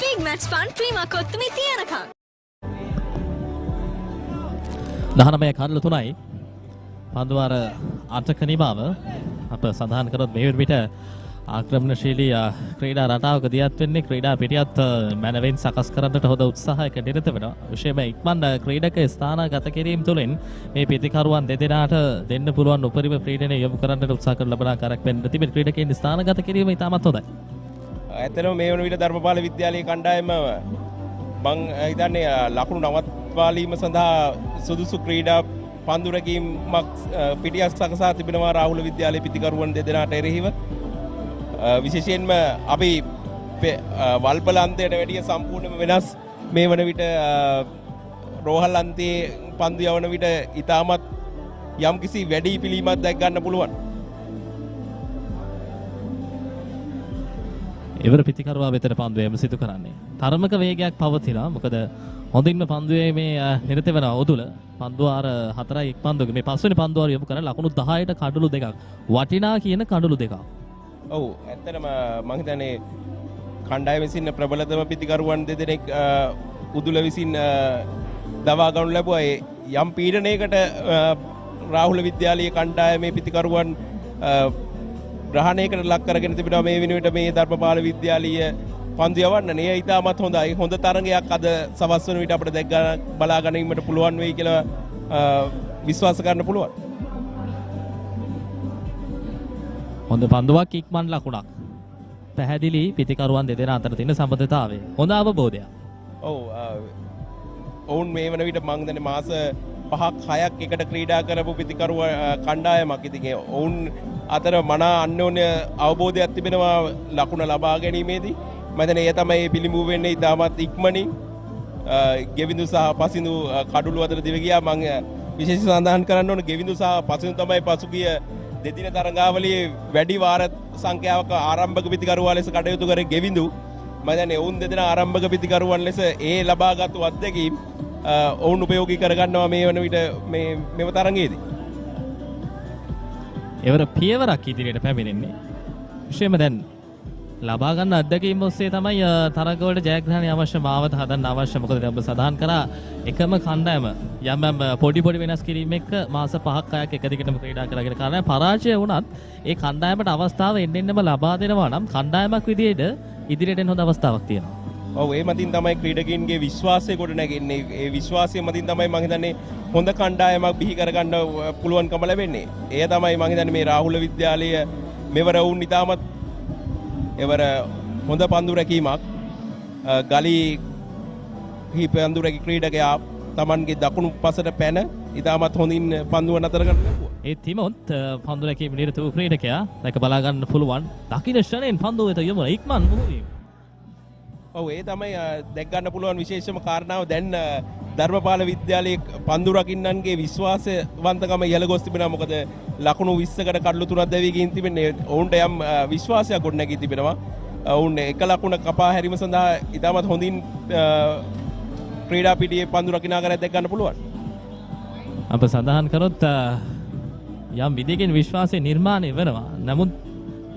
Big match fun, Prima Kottumi Tiyanaka. 19 කඩලු 3යි පන්දු වාර 8ක නිමාව. අප සඳහන් කරොත් මේ විට ආක්‍රමණශීලී ක්‍රීඩා රටාවක දියත් වෙන්නේ ක්‍රීඩා පිටියත් මනවෙන් සකස් කරන්නට හොඳ උත්සාහයක නිරත වෙනවා. විශේෂයෙන්ම ඉක්මන් ක්‍රීඩක ස්ථානගත කිරීම තුළින් මේ පිටිකරුවන් දෙදෙනාට දෙන්න පුළුවන් උපරිම ක්‍රීඩනය යොමු කරන්නට උත්සාහ කරන ලබන ආකාරයක් වෙන්න තිබෙන ක්‍රීඩකයන් ස්ථානගත කිරීම ඉතාමත් හොඳයි. ඇත්තටම මේ වන විට ධර්මපාල විද්‍යාලයේ කණ්ඩායම මං හිතන්නේ ලකුණු නවත්වාලීම සඳහා සුදුසු ක්‍රීඩා පන්දු රැකීමක් පිටියක් සකසා තිබෙනවා රාහුල විද්‍යාලයේ පිටිකරුවන් දෙදෙනාට එරෙහිව. විශේෂයෙන්ම අපි වල්පල අන්තයට වැඩිය සම්පූර්ණයෙන්ම වෙනස් මේ වන විට රෝහල් අන්තයේ පන්දු යවන විට ඉතාමත් යම්කිසි වැඩි පිළීමක් දැක් ගන්න පුළුවන්. එවර පිටිකරුවා වෙතට පන්දු යම සිදු කරන්නේ. තරමක වේගයක් පවතිනවා. මොකද හොඳින්ම පන්දුවේ මේ නිරත වෙන ඔදුල පන්දු වාර 4යි එක් පන්දුවක මේ පස්වෙනි පන්දු වාර යොමු කරලා ලකුණු 10ට කඩලු දෙකක්. වටිනා කියන කඩලු දෙකක්. ඔව් ඇත්තටම මම හිතන්නේ කණ්ඩායම විසින් ප්‍රබලතම පිටිකරුවන් දෙදෙනෙක් උදුල විසින් දවා ගනු ලැබුවා. යම් පීඩනයකට රාහුල විද්‍යාලයේ කණ්ඩායමේ පිටිකරුවන් ග්‍රහණයකට ලක් කරගෙන තිබෙනවා මේ වෙනුවට මේ ධර්මපාල විද්‍යාලීය පන්දු යවන්න. නේ ඉතාමත් හොඳයි. හොඳ තරගයක් අද සවස් වන විට අපිට දැක් බලා ගැනීමට පුළුවන් වෙයි කියලා විශ්වාස කරන්න පුළුවන්. හොඳ පන්දුවක් ඉක්මන් ලකුණක්. පැහැදිලි පිටිකරුවන් දෙදෙනා අතර තියෙන සම්බන්ධතාවය. හොඳ අවබෝධයක්. ඔව් ඔවුන් මේ වන විට මං දන්නේ මාස 5ක් 6ක් එකට ක්‍රීඩා කරපු පිටිකරුව කණ්ඩායමක්. ඉතින් ඔවුන් අතර මනා අන්‍යෝන්‍ය අවබෝධයක් තිබෙනවා ලකුණ ලබා ගැනීමේදී. මම හිතන්නේ ඒ තමයි පිළිඹු වෙන්නේ ඉතාමත් ඉක්මනින්. ගෙවිඳු සහ පසින්දු කඩුළු අතර දිව ගියා. මම විශේෂ සඳහන් කරන්න ඕන ගෙවිඳු සහ පසින්දු තමයි පසුගිය දෙදින තරඟාවලියේ වැඩි වාර සංඛ්‍යාවක ආරම්භක පිටිකරුවා ලෙස කටයුතු කර ගෙවිඳු. මම දන්නේ ඔවුන් දෙදෙනා ආරම්භක පිටිකරුවන් ලෙස ඒ ලබාගත් අත්දැකීම් ඔවුන් උපයෝගී කරගන්නවා මේ වන විට මෙව තරඟයේදී. එවර පියවරක් ඉදිරියට පැමිණෙන්නේ. විශේෂයෙන්ම දැන් ලබා ගන්න අත්දැකීම් ඔස්සේ තමයි තරගවලට ජයග්‍රහණය අවශ්‍ය මාවත හදන්න අවශ්‍ය. මොකද ඔබ සඳහන් කරා එකම කණ්ඩායම යම් පොඩි වෙනස් කිරීම එක්ක මාස 5ක් 6ක් එක දිගටම ක්‍රීඩා කරගෙන කාරණා පරාජය වුණත් ඒ කණ්ඩායමට අවස්ථාව එන්නෙන්නම ලබා දෙනවා නම් කණ්ඩායමක් විදියට ඉදිරියට එන්න හොඳ අවස්ථාවක් තියෙනවා. ඔව් ඒ මතින් තමයි ක්‍රීඩකයන්ගේ විශ්වාසය කොට නැගෙන්නේ. ඒ විශ්වාසය මතින් තමයි මම හිතන්නේ හොඳ කණ්ඩායමක් බිහි කරගන්න පුළුවන්කම ලැබෙන්නේ. එය තමයි මම හිතන්නේ මේ රාහුල විද්‍යාලය මෙවර වුන් ඉතාමත් එවර හොඳ පන්දු රැකීමක් ගලී පන්දු රැකී ක්‍රීඩකයා Tamanගේ දකුණු පසට පැන ඉතාමත් හොඳින් පන්දුව නතර කරනවා. ඒ තිමොත් පන්දු රැකීම නිරත වූ ක්‍රීඩකයා දැක බලා ගන්න පුළුවන් දකින්න ෂණයෙන් පන්දුව වෙත යොමුන ඉක්මන් මුහුණීම. ඔව් ඒ තමයි දැක් ගන්න පුළුවන් විශේෂම කාරණාව. දැන් ධර්මපාල විද්‍යාලයේ පන්දු රකින්නන්ගේ විශ්වාසවන්තකම ඉහළ ගොස් තිබෙනවා. මොකද ලකුණු 20කට කඩලු 3ක් දැවී ගින් තිබෙන්නේ. ඔවුන්ට යම් විශ්වාසයක් ගොඩනැගී තිබෙනවා. ඔවුන් එක ලකුණ කපා හැරීම සඳහා ඉතාමත් හොඳින් ක්‍රීඩා පිටියේ පන්දු රකින්න ආකාරයක් දැක් ගන්න පුළුවන්. අප සඳහන් කරොත් යම් විදිහකින් විශ්වාසය නිර්මාණය වෙනවා. නමුත්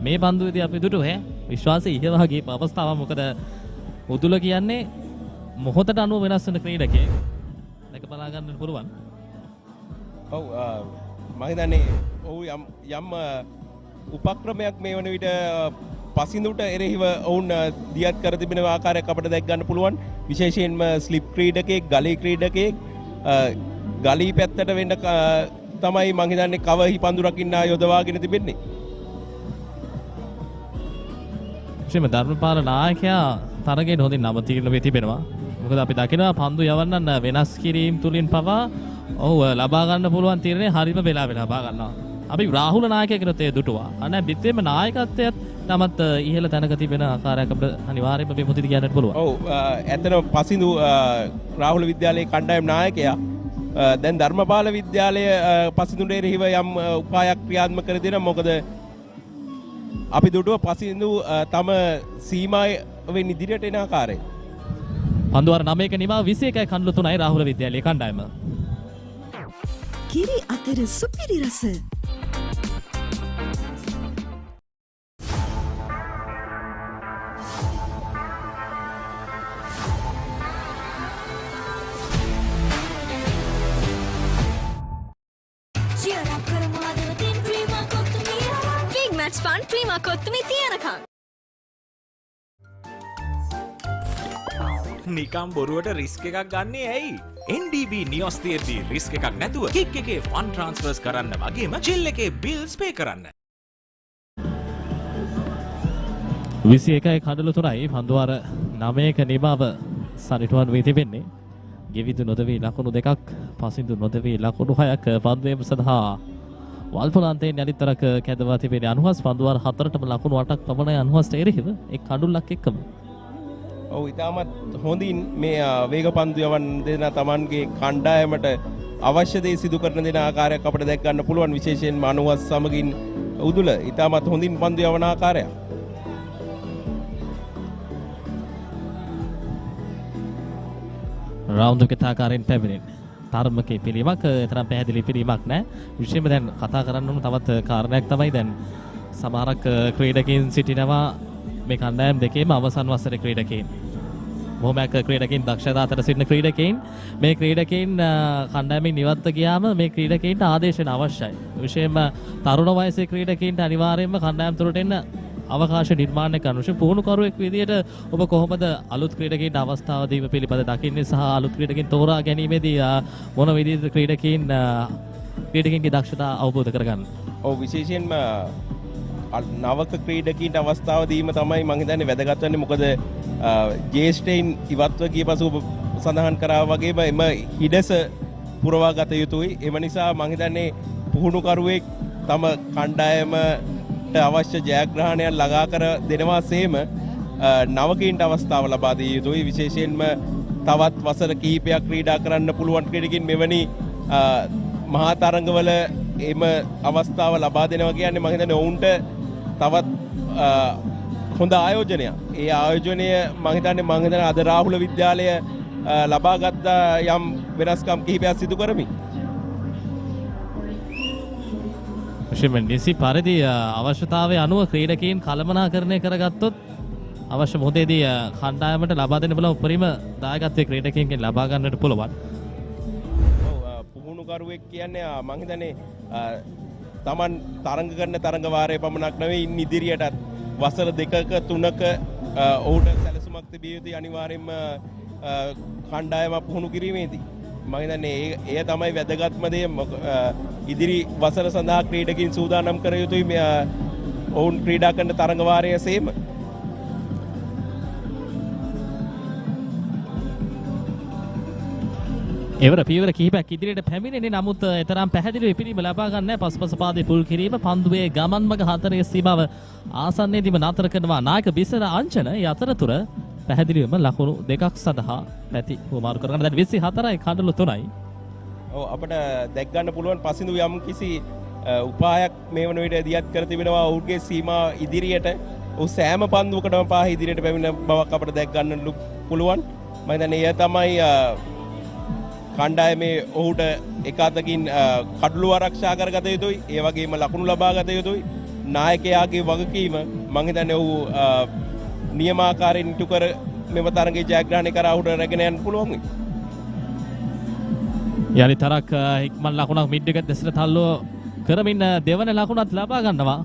මේ පන්දුවේදී අපි දුටුවේ විශ්වාසය ඉහළම ගිය අවස්ථාවක්. මොකද උදුල කියන්නේ මොහොතට අනුව වෙනස් වෙන ක්‍රීඩකයෙක්. දැක බලා ගන්න පුළුවන්. ඔව් මම හිතන්නේ ඔව් යම් උපක්‍රමයක් මේ වන විට පසින්දුට එරෙහිව ඔවුන් දියත් කර තිබෙන ආකාරයක් අපිට දැක් ගන්න පුළුවන්. විශේෂයෙන්ම ස්ලිප් ක්‍රීඩකයෙක්, ගලී ක්‍රීඩකයෙක් ගලී පැත්තට වෙන්න තමයි මම හිතන්නේ කවහි පන්දු රකින්න යොදවාගෙන තිබෙන්නේ. ශ්‍රීම ධර්මපාල නායකයා තරගයෙන් හොඳින් නවතින වෙ තිබෙනවා. මොකද අපි දකිනවා පන්දු යවන්නන් වෙනස් කිරීම තුලින් පවා ඔව් ලබා ගන්න පුළුවන් තීරණය හරිම වෙලා ලබා ගන්නවා. අපි රාහුල නායකයා කෙනෙක් ඒ දුටුවා. අනේ පිටේම නායකත්වයත් තමත් ඉහළ තැනක තිබෙන ආකාරයක් අපිට අනිවාර්යයෙන්ම මේ මොහොතේදී කියන්නත් පුළුවන්. ඔව් ඇත්තටම පසින්දු රාහුල විද්‍යාලයේ කණ්ඩායම් නායකයා දැන් ධර්මපාල විද්‍යාලය පසින්දුට එරෙහිව යම් උපායක් ක්‍රියාත්මක කර දෙනවා. මොකද අපි දුටුව පසින්දු තම සීමාවෙන් ඉදිරියට එන ආකාරය. පන්දුවර 9ක නිමා 21යි කණ්ඩු 3යි රාහුල විද්‍යාලයේ කණ්ඩායම. කිරි අතර සුපිරි රස. Fun prima කොත්තුමි තියනකම් නිකම් බොරුවට රිස්ක් එකක් ගන්නේ ඇයි? NDB නියොස් තියෙද්දි රිස්ක් එකක් නැතුව කික් එකේ ෆන් ට්‍රාන්ස්ෆර්ස් කරන්න වගේම චිල් එකේ බිල්ස් පේ කරන්න. 21යි කඩලු 3යි පන්දුවර 9ක නිමාව සනිටුවන් වී තිබෙන්නේ. ගෙවිතු නොදවී ලකුණු 2ක් පසින්දු නොදවී ලකුණු 6ක් පන්දුවේම සඳහා වල්පොලාන්තයෙන් යලිතරක කැදවා තිබෙන අනුහස් පන්දුවර 4ටම ලකුණු 8ක් පමණයි අනුහස්ට එරෙහිව එක් කඩුල්ලක් එක්කම. ඔව් ඉතාමත් හොඳින් මේ වේග පන්දු යවන්න දෙන Tamanගේ කණ්ඩායමට අවශ්‍ය දේ සිදු කරන දෙන ආකාරයක් අපිට දැක් ගන්න පුළුවන්. විශේෂයෙන්ම අනුහස් සමගින් උදුල ඉතාමත් හොඳින් පන්දු යවන ආකාරයක්. රවුන්ඩ් එකට ආකාරයෙන් පැමිණෙන්නේ තරමකේ පිළිමක් තරම් පැහැදිලි පිළිමක් නැහැ. විශේෂයෙන්ම දැන් කතා කරන්න ඕන තවත් කාරණයක් තමයි දැන් සමහරක් ක්‍රීඩකයන් සිටිනවා මේ කණ්ඩායම් දෙකේම අවසන් වසරේ ක්‍රීඩකයන්. බොහොමයක් ක්‍රීඩකයන් දක්ෂතා අතර සිටින ක්‍රීඩකයන් මේ ක්‍රීඩකයන් කණ්ඩායමින් නිවත්ව ගියාම මේ ක්‍රීඩකයන්ට ආදේශන අවශ්‍යයි. විශේෂයෙන්ම තරුණ වයසේ ක්‍රීඩකයන්ට අනිවාර්යයෙන්ම කණ්ඩායම් තුරට එන්න අවකාශ නිර්මාණය කරන පුහුණුකරුවෙක් විදියට ඔබ කොහොමද අලුත් ක්‍රීඩකයන්ට අවස්ථාව දීම පිළිබඳ දකින්නේ සහ අලුත් ක්‍රීඩකයන් තෝරා ගැනීමේදී මොන විදිහට ක්‍රීඩකයන්ගේ දක්ෂතා අවබෝධ කරගන්න? ඔව් විශේෂයෙන්ම නවක ක්‍රීඩකයන්ට අවස්ථාව දීම තමයි මම හිතන්නේ වැදගත් වෙන්නේ. මොකද ජේෂ්ඨයින් ඉවත්ව ගිය පසු සඳහන් කරා වගේම එම හිඩස පුරවා ගත යුතුයි. එම නිසා මම හිතන්නේ පුහුණුකරුවෙක් තම කණ්ඩායමට අවශ්‍ය ජයග්‍රහණයක් ළඟා කර දෙනවා සේම නවකීන්ට අවස්ථාව ලබා දිය යුතුයි. විශේෂයෙන්ම තවත් වසර කිහිපයක් ක්‍රීඩා කරන්න පුළුවන් ක්‍රීඩකයන් මෙවැනි මහා තරඟවල එම අවස්ථාව ලබා දෙනවා කියන්නේ මම හිතන්නේ ඔවුන්ට තවත් හොඳ ආයෝජනයක්. ඒ ආයෝජනය මම හිතන්නේ අද රාහුල විද්‍යාලය ලබාගත් යම් වෙනස්කම් කිහිපයක් සිදු කරමි. නිසි පරිදි අවශ්‍යතාවය අනුව ක්‍රීඩකයන් කළමනාකරණය කරගත්තොත් අවශ්‍ය මොහොතේදී කණ්ඩායමට ලබා දෙන්න පුළුවන් උපරිම දායකත්වයේ ක්‍රීඩකයන්ගෙන් ලබා ගන්නට පුළුවන්. පුහුණුකරුවෙක් කියන්නේ මං හිතන්නේ Taman තරඟ කරන තරඟ වාරයේ පමණක් නෙවෙයි ඉන් ඉදිරියටත් වසර 2ක 3ක ඔහුට සැලසුමක් තිබිය යුතුයි අනිවාර්යයෙන්ම කණ්ඩායම පුහුණු කිරීමේදී. මම හිතන්නේ එය තමයි වැදගත්ම දේ. ඉදිරි වසර සඳහා ක්‍රීඩකින් සූදානම් කර යුතුයි ඔවුන් ක්‍රීඩා කරන තරඟ වාරයේ සේම. එවර පියවර කිහිපයක් ඉදිරියට පැමිණෙන්නේ නමුත් එතරම් පැහැදිලි විපිරීම ලබා ගන්න නැහැ. පසුපස පාදයේ පුල් කිරීම පන්දුවේ ගමන් මග 4 සීමාව ආසන්නයේදීම නතර කරනවා නායක බිසර අංචන. ඒ අතරතුර පැහැදිලිවම ලකුණු දෙකක් සඳහා පැති හුවමාරු කරගන්න. දැන් 24යි කඩලු 3යි. ඔව් අපිට දැක් ගන්න පුළුවන් පසින්දු යම් කිසි උපායක් මේ වන විට දියත් කර තිබෙනවා ඔහුගේ සීමා ඉදිරියට. ඔහු සෑම පන්දුවකටම පාහ ඉදිරියට පැමිණ බවක් අපිට දැක් ගන්න පුළුවන්. මම හිතන්නේ එය තමයි කණ්ඩායමේ ඔහුට එක අතකින් කඩළු ආරක්ෂා කරගත යුතුයි. ඒ වගේම ලකුණු ලබා ගත යුතුයි. නායකයාගේ වගකීම මම හිතන්නේ ඔහු නියමාකාරයෙන් ඉටු කර මෙම තරගයේ ජයග්‍රහණය කරා ඔහුට රැගෙන යන්න පුළුවන් වෙයි. යලි තරක් ඉක්මන් ලකුණක් මිඩ් එක දෙසට තල්ලුව කරමින් දෙවන ලකුණත් ලබා ගන්නවා.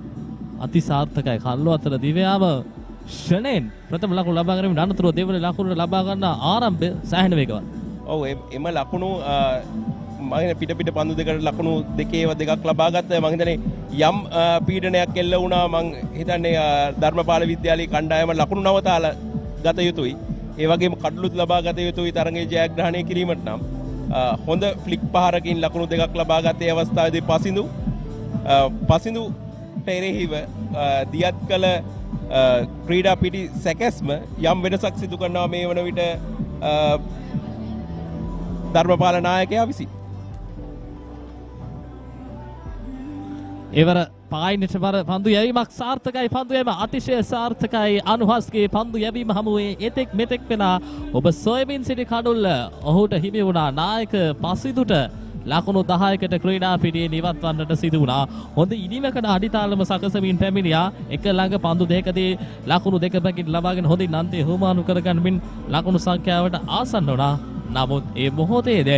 අතිසාර්ථකයි. කල්ලෝ අතර දිව්‍යාම ෂණෙන් ප්‍රථම ලකුණ ලබා ගැනීම අනතුරුව දෙවන ලකුණ ලබා ගන්න ආරම්භය සෑහෙන වේගවත්. ඔව් එම ලකුණු මම පිට පන්දු දෙකට ලකුණු දෙකේව දෙකක් ලබා ගත්තා. මම හිතන්නේ යම් පීඩනයක් එල්ල වුණා මම හිතන්නේ ධර්මපාල විද්‍යාලයේ කණ්ඩායම ලකුණු නවතාලා ගත යුතුයි. ඒ වගේම කඩලුත් ලබා ගත යුතුයි තරගයේ ජයග්‍රහණය කිරීමට නම්. හොඳ ෆ්ලික් පහරකින් ලකුණු දෙකක් ලබා ගත්තේ අවස්ථාවේදී පසින්දු පෙරෙහිව දියත් කළ ක්‍රීඩා පිටි සැකැස්ම යම් වෙනසක් සිදු කරනවා මේ වන විට ධර්මපාල නායකයා විසින්. එවර පායිනට පන්දු යැවීමක් සාර්ථකයි. පන්දු යැවීම අතිශය සාර්ථකයි. අනුහස්ගේ පන්දු යැවීම හමුවේ එතෙක් මෙතෙක් වෙන ඔබ සොයමින් සිටි කඩුල්ල ඔහුට හිමි වුණා. නායක පසිදුට ලකුණු 10කට ක්‍රීඩා පිටියේ නිවත් වන්නට සිදු වුණා. හොඳ ඉනිමකට අඩිතාලම සකසමින් පැමිණියා. එක ළඟ පන්දු දෙකදී ලකුණු දෙක පැකින් ලබාගෙන හොඳින් අන්තයේ හුවමාරු කරගන්නමින් ලකුණු සංඛ්‍යාවට ආසන්න වුණා. නමුත් ඒ මොහොතේද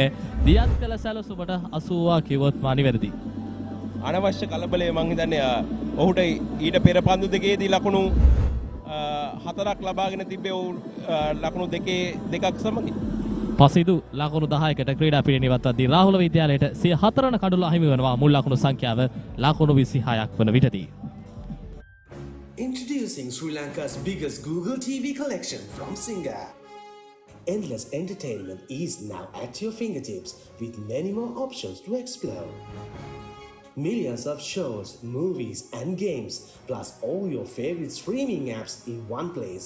දියත් කළ සැලසුමට 80 කිව්වොත් නිවැරදි. අනවශ්‍ය කලබලය මං හිතන්නේ ඔහුට ඊට පෙර පන්දු දෙකේදී ලකුණු 4ක් ලබාගෙන තිබ්බේ ඔහු ලකුණු දෙකක් සමගින්. පසිදු ලකුණු 10කට ක්‍රීඩා පිටියේ නිවත්වද්දී රාහුල විද්‍යාලයට 4 වන කඩුල අහිමි වෙනවා. මුල් ලකුණු සංඛ්‍යාව ලකුණු 26ක් වන විටදී. Introducing Sri Lanka's biggest Google TV collection from Singa. Endless entertainment is now at your fingertips with many more options to explore. Millions of shows, movies and games, plus all your favorite streaming apps in one place.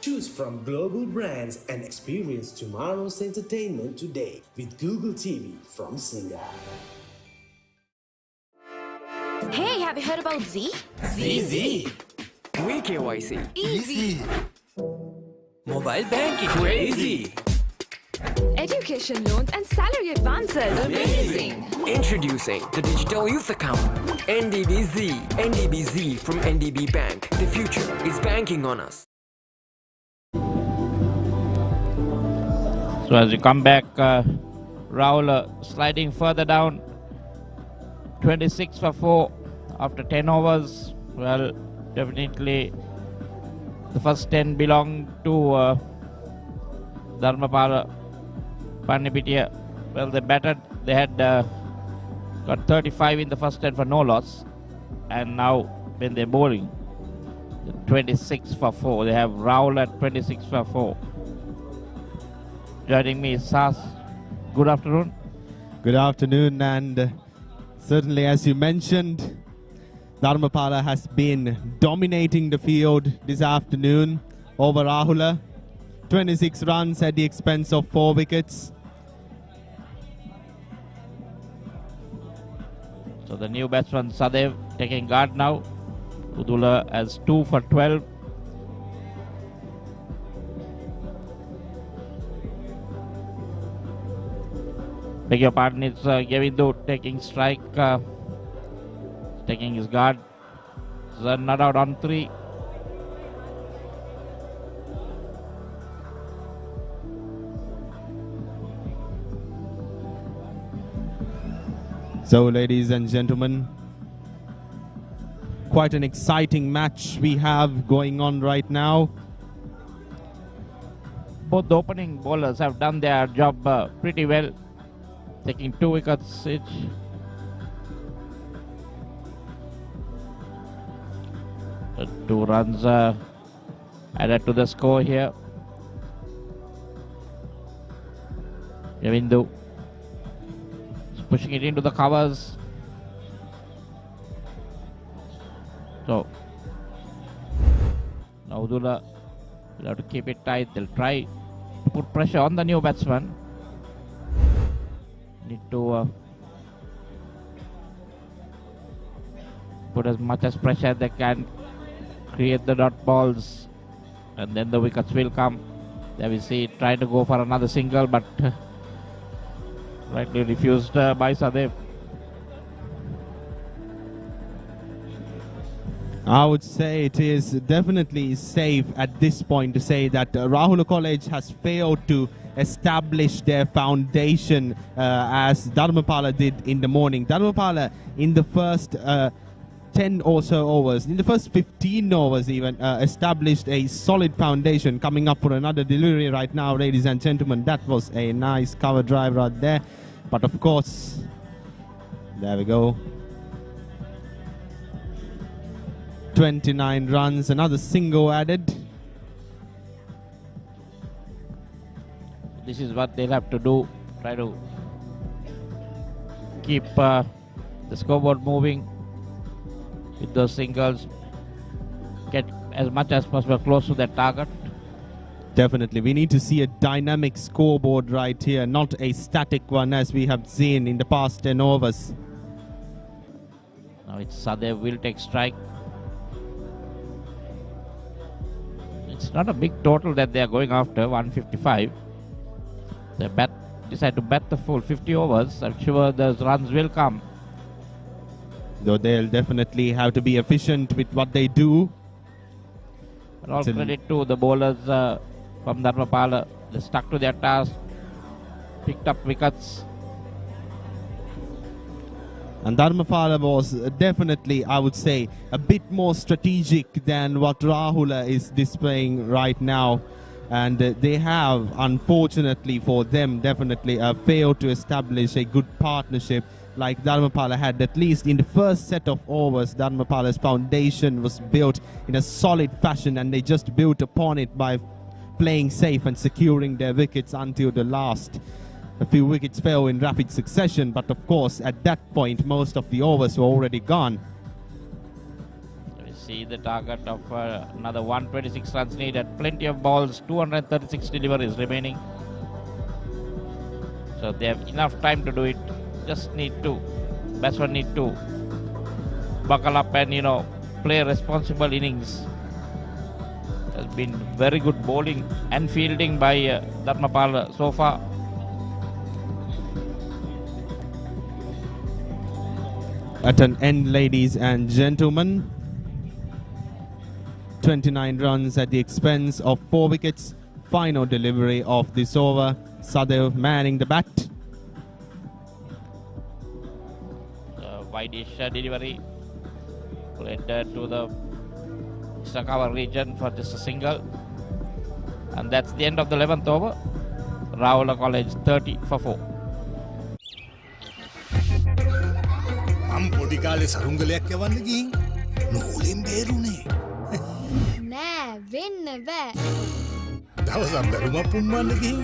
Choose from global brands and experience tomorrow's entertainment today with Google TV from Singa. Hey, have you heard about Z? Z. Quick KYC. Easy. Mobile banking. Crazy. Education loans and salary advances. Amazing. Introducing the Digital Youth Account. NDBZ. NDBZ from NDB Bank. The future is banking on us. So as you come back, Rahula sliding further down, 26 for 4 after 10 overs. Well, definitely the first 10 belong to Dharmapala, Pannipitiya. Well, they batted. They had got 35 in the first 10 for no loss. And now when they're bowling, 26 for 4. They have Rahula at 26 for 4. Joining me is Sas. Good afternoon. Good afternoon, and certainly as you mentioned, Dharmapala has been dominating the field this afternoon over Rahula. 26 runs at the expense of 4 wickets. So the new batsman Sadev taking guard now. Udula as 2 for 12. Beg your pardon, it's Gavindu taking strike, taking his guard. not out on 3. So, ladies and gentlemen, quite an exciting match we have going on right now. Both the opening bowlers have done their job pretty well, taking 2 wickets each. The 2 runs added to the score here. Yavindu is pushing it into the covers. So now Udula will have to keep it tight. They'll try to put pressure on the new batsman. Need to put as much as pressure as they can, create the dot balls, and then the wickets will come. There we see trying to go for another single, but rightly refused by Sadev. I would say it is definitely safe at this point to say that Rahula College has failed to establish their foundation as Dharmapala did in the morning. Dharmapala in the first 10 or so overs, in the first 15 overs even, established a solid foundation. Coming up for another delivery right now, ladies and gentlemen. That was a nice cover drive right there. But of course, there we go. 29 runs, another single added. This is what they'll have to do. Try to keep the scoreboard moving with those singles. Get as much as possible close to that target. Definitely. We need to see a dynamic scoreboard right here, not a static one as we have seen in the past 10 overs. Now it's Sadev will take strike. It's not a big total that they are going after, 155. They decide to bat the full 50 overs. I'm sure those runs will come. Though they'll definitely have to be efficient with what they do. But all credit to the bowlers from Dharmapala. They stuck to their task, picked up wickets. And Dharmapala was definitely, I would say, a bit more strategic than what Rahula is displaying right now. And they have, unfortunately for them, definitely failed to establish a good partnership like Dharmapala had. At least in the first set of overs, Dharmapala's foundation was built in a solid fashion, and they just built upon it by playing safe and securing their wickets until the last. A few wickets fell in rapid succession, but of course at that point most of the overs were already gone. We see the target of another 126 runs needed. Plenty of balls, 236 deliveries remaining. So they have enough time to do it. Just need to, batsmen need to buckle up and, you know, play responsible innings. Has been very good bowling and fielding by Dharmapala so far. At an end, ladies and gentlemen. 29 runs at the expense of 4 wickets. Final delivery of this over. Sadev manning the bat. Wide-ish delivery led to the extra cover region for just a single. And that's the end of the 11th over. Rahula College 30 for 4. මම පොඩි කාලේ සරුංගලයක් යවන්න ගිහින් නූලෙන් බේරුනේ නෑ වෙන්න බෑ දවසක් බැලුමක් පුම්මන්න ගිහින්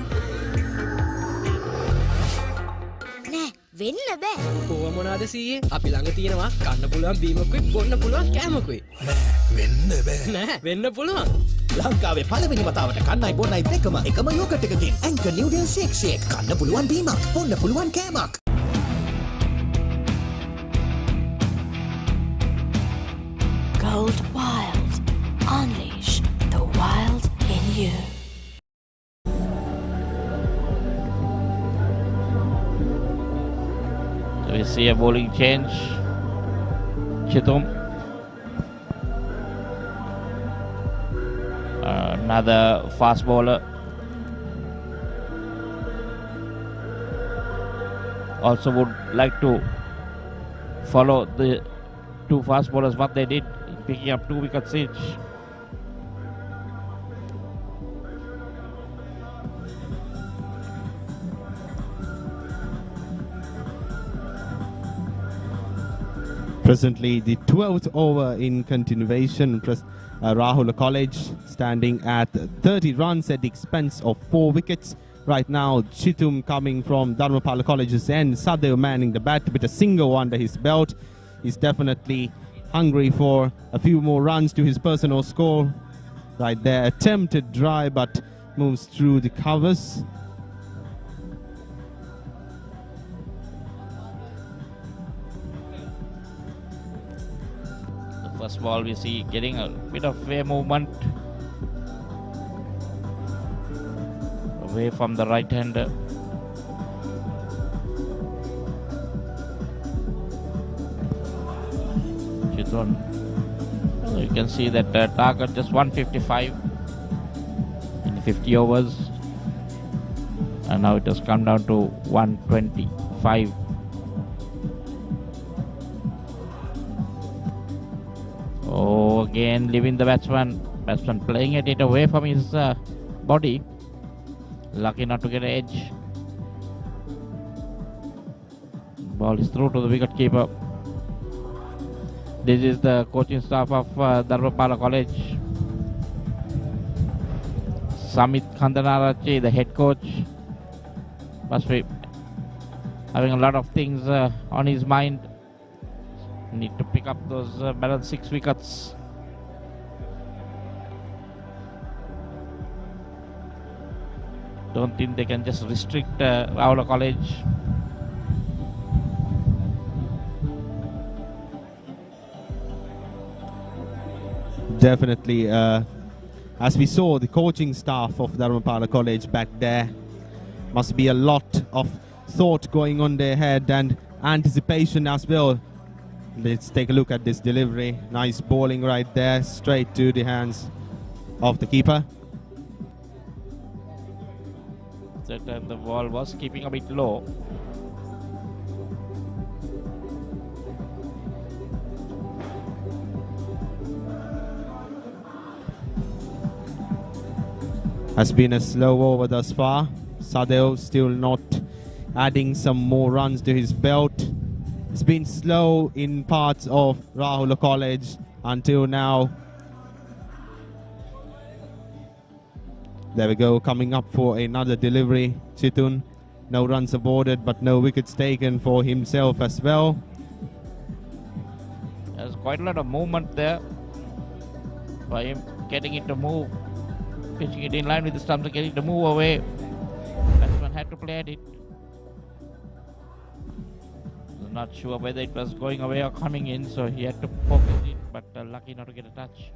නෑ වෙන්න බෑ කොහොම මොනවාද සීයේ අපි ළඟ තියෙනවා කන්න පුළුවන් බීමකුයි බොන්න පුළුවන් කෑමකුයි වෙන්න බෑ නෑ වෙන්න පුළුවන් ලංකාවේ පළවෙනි වතාවට කන්නයි බොන්නයි දෙකම එකම යෝගට් එකකින් ඇන්කර් නිව්ඩල් ෂේක් කන්න පුළුවන් බීමක් බොන්න පුළුවන් කෑමක් Gold Wild. Unleash the wild in you. So we see a bowling change. Chitum Another fast bowler. Also would like to follow the two fast bowlers what they did, picking up 2 wickets each. Presently, the 12th over in continuation. Rahula College standing at 30 runs at the expense of 4 wickets. Right now, Chitum coming from Dharmapala College's end. Sadev manning the bat with a single under his belt. He's definitely hungry for a few more runs to his personal score. Right there, attempted drive but moves through the covers. First ball we see getting a bit of way movement away from the right hander. You can see that target just 155 in 50 overs, and now it has come down to 125. Oh, again leaving the batsman playing it away from his body. Lucky not to get an edge. Ball is through to the wicket keeper. This is the coaching staff of Dharmapala College. Samit Khandanarachi, the head coach, must be having a lot of things on his mind. Need to pick up those balance 6 wickets. Don't think they can just restrict Rahula College. Definitely, as we saw, the coaching staff of Dharmapala College back there, must be a lot of thought going on their head and anticipation as well. Let's take a look at this delivery. Nice bowling right there, straight to the hands of the keeper. That the ball was keeping a bit low. Has been a slow over thus far. Sadev still not adding some more runs to his belt. It's been slow in parts of Rahula College until now. There we go, coming up for another delivery. Chitun, no runs awarded, but no wickets taken for himself as well. There's quite a lot of movement there by him, getting it to move, pitching it in line with the stumps, getting it to move away. Batsman had to play at it. Not sure whether it was going away or coming in, so he had to focus it, but lucky not to get a touch.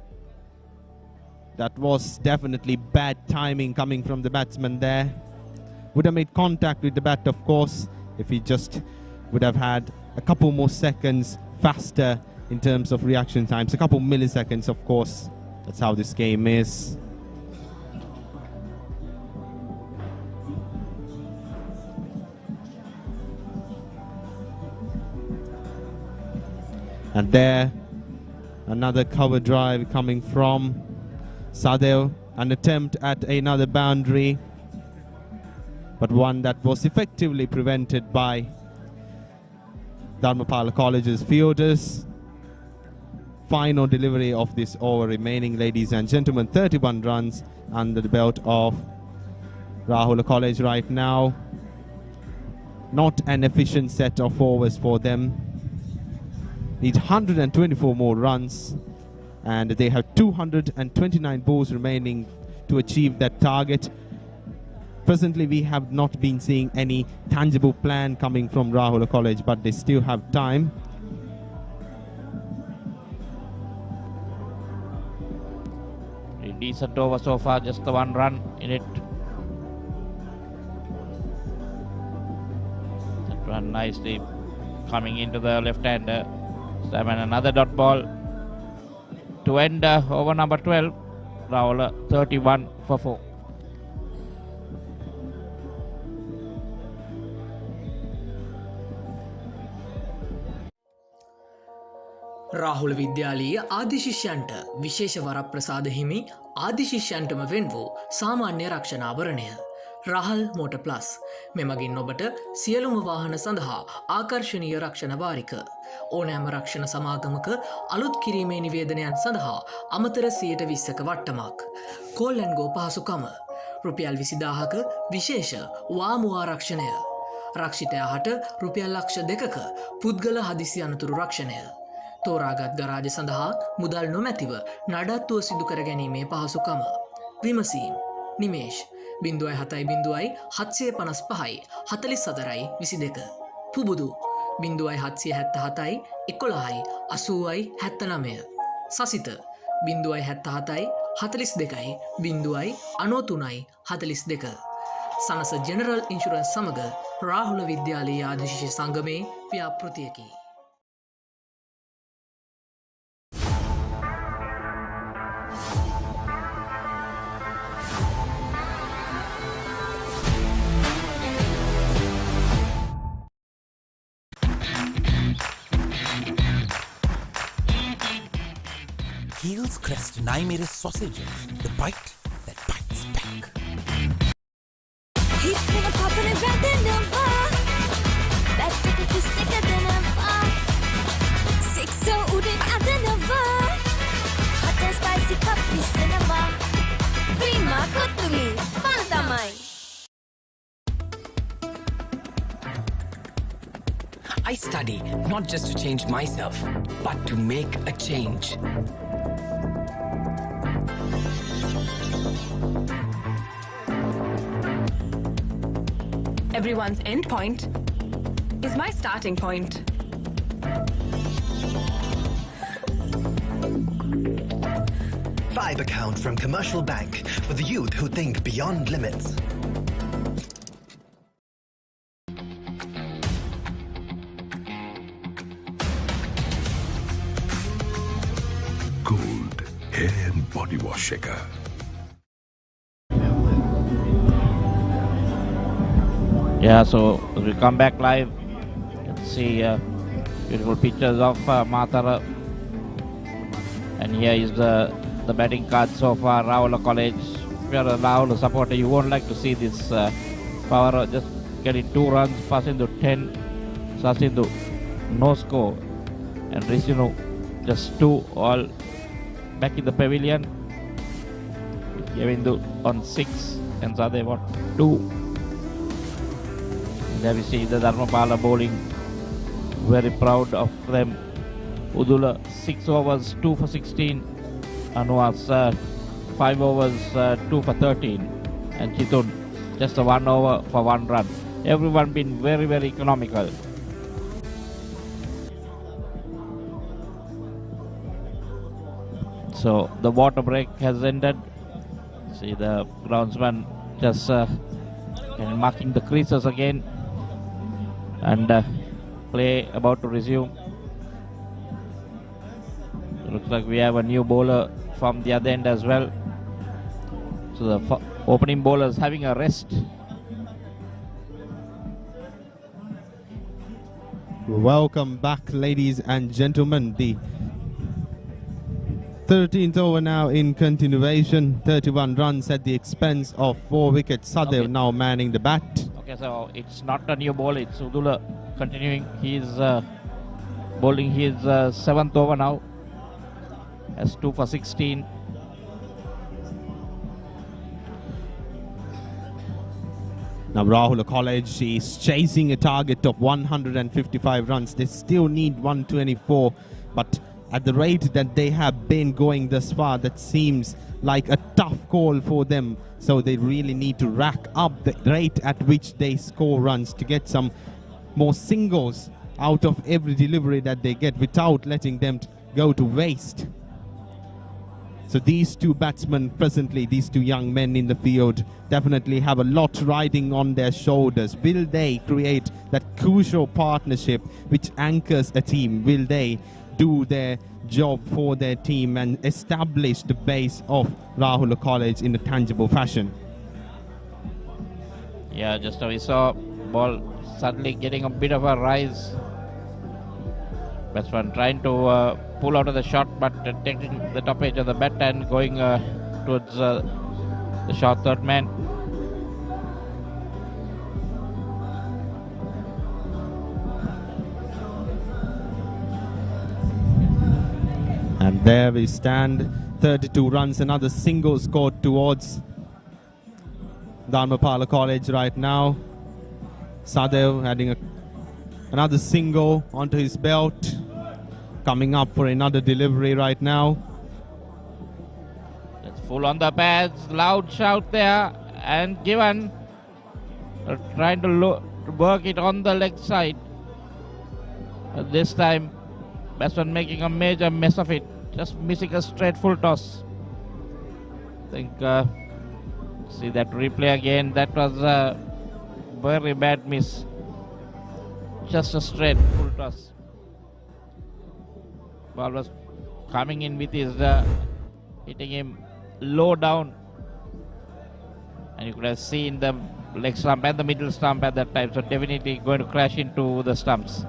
That was definitely bad timing coming from the batsman there. Would have made contact with the bat, of course, if he just would have had a couple more seconds faster in terms of reaction times. A couple milliseconds, of course. That's how this game is. And there, another cover drive coming from Sadev. An attempt at another boundary, but one that was effectively prevented by Dharmapala College's fielders. Final delivery of this over remaining, ladies and gentlemen. 31 runs under the belt of Rahula College right now. Not an efficient set of overs for them. Need 124 more runs, and they have 229 balls remaining to achieve that target. Presently, we have not been seeing any tangible plan coming from Rahula College, but they still have time. A decent over so far, just the 1 run in it. That run nicely coming into the left-hander. And another dot ball to end over number 12. Rahula 31 for 4. Rahula විද්‍යාලීය ආදිශිෂ්‍යයන්ට විශේෂ වරප්‍රසාද හිමි ආදිශිෂ්‍යයන්ටම වෙන් වූ සාමාන්‍ය රක්ෂණාභරණය Rahul motor plus මෙමගින් ඔබට සියලුම වාහන සඳහා ආකර්ශනීය රක්ෂණ වාරික ඕනෑම රක්ෂණ සමාගමක අලුත් කිරීමේ නිවේදනයන් සඳහා අමතර 120ක වට්ටමක් කෝල්ලන්ගෝ පහසුකම රුපියල් 20000ක විශේෂ වාමු ආරක්ෂණය රක්ෂිතයාට රුපියල් ලක්ෂ 2ක පුද්ගල හදිසි අනතුරු රක්ෂණය තෝරාගත් ගරාජ සඳහා මුදල් නොමැතිව නඩත්තුව සිදු කර ගැනීමේ පහසුකම විමසීම් නිමේෂ් 0.7.755 44.22 පුබුදු 0.777 11 80.79 සසිත 0.77 42 0.93 සනස ජෙනරල් ඉන්ෂුරන්ස් සමග Rahula විද්‍යාලීය ආදිශිෂ්‍ය සංගමේ ව්‍යාපෘතියකි Heels Crest Naimere sausages, the bite that bites back. He's gonna pop in and grab the number. That's the cookie sicker than ever. Six so udin at the number. Hot and spicy coffee cinema. Prima good to me. Fantamai. I study not just to change myself, but to make a change. Everyone's end point is my starting point. Vibe account from Commercial Bank for the youth who think beyond limits. Gold hair and body wash shaker. Yeah, so as we come back live, you can see beautiful pictures of Matara. And here is the betting cards so far. Rahula College. If you are a Rahula supporter, you won't like to see this power just getting 2 runs, passing to 10, Sasindu, no score. And Risinu, just 2, all back in the pavilion. Yavindu on 6, and Sade what 2. There we see the Dharmapala bowling, very proud of them. Udula 6 overs, 2 for 16. Anuas 5 overs, 2 for 13. And Chitun just a 1 over for 1 run. Everyone been very, very economical. So the water break has ended. See the groundsman just marking the creases again. And play about to resume. Looks like we have a new bowler from the other end as well. So the opening bowler is having a rest. Welcome back, ladies and gentlemen. The 13th over now in continuation. 31 runs at the expense of 4 wickets. Sadev now manning the bat. Okay, so it's not a new ball, it's Udula continuing. He's bowling his 7th over now. Has 2 for 16. Now Rahula College is chasing a target of 155 runs. They still need 124, but at the rate that they have been going thus far, that seems like a tough call for them. So they really need to rack up the rate at which they score runs to get some more singles out of every delivery that they get without letting them go to waste. So these two batsmen presently, these two young men in the field, definitely have a lot riding on their shoulders. Will they create that crucial partnership which anchors a team? Will they do their job for their team and establish the base of Rahula College in a tangible fashion. Yeah, just now we saw ball suddenly getting a bit of a rise. Batsman trying to pull out of the shot, but taking the top edge of the bat and going towards the short third man. And there we stand, 32 runs, another single scored towards Dharmapala College right now. Sadev adding another single onto his belt, coming up for another delivery right now. It's full on the pads, loud shout there, and given. Trying to work it on the leg side. This time, batsman making a major mess of it, just missing a straight full toss. I think, see that replay again, that was a very bad miss. Just a straight full toss. Ball was coming in with his, hitting him low down. And you could have seen the leg stump and the middle stump at that time, so definitely going to crash into the stumps.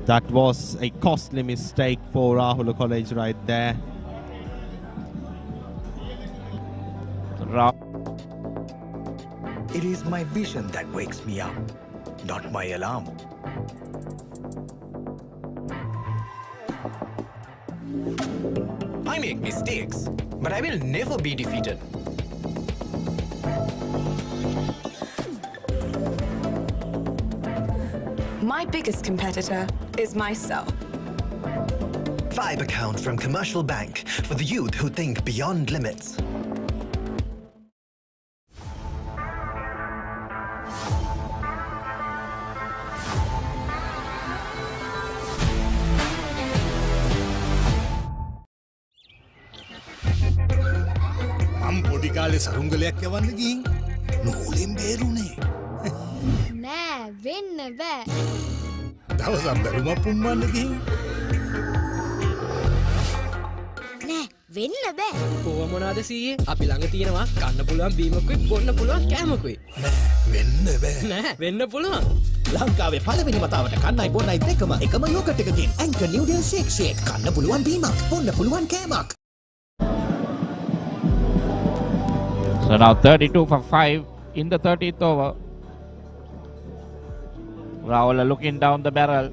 That was a costly mistake for Rahula College right there. It is my vision that wakes me up, not my alarm. I make mistakes, but I will never be defeated. My biggest competitor is myself. Vibe account from Commercial Bank for the youth who think beyond limits. මම පොඩි කාලේ සරුංගලයක් යවන්න ගිහින් නූලෙන් බේරුනේ. නෑ වෙන්න බෑ. දවසක් බැලුමක් පුම්බන්න ගිහින් නෑ වෙන්න බෑ. ඕව මොනාද සීයේ? අපි ළඟ තියෙනවා කන්න පුළුවන් බීමකුයි බොන්න පුළුවන් කෑමකුයි. වෙන්න බෑ. නෑ වෙන්න පුළුවන්. ලංකාවේ පළවෙනි වතාවට කන්නයි බොන්නයි දෙකම එකම යෝගට් එකකින් ඇන්කර් නිව්ඩල් ෂේක් කන්න පුළුවන් බීමක් බොන්න පුළුවන් කෑමක්. So now 32 for 5 in the 30th over. Rahula looking down the barrel.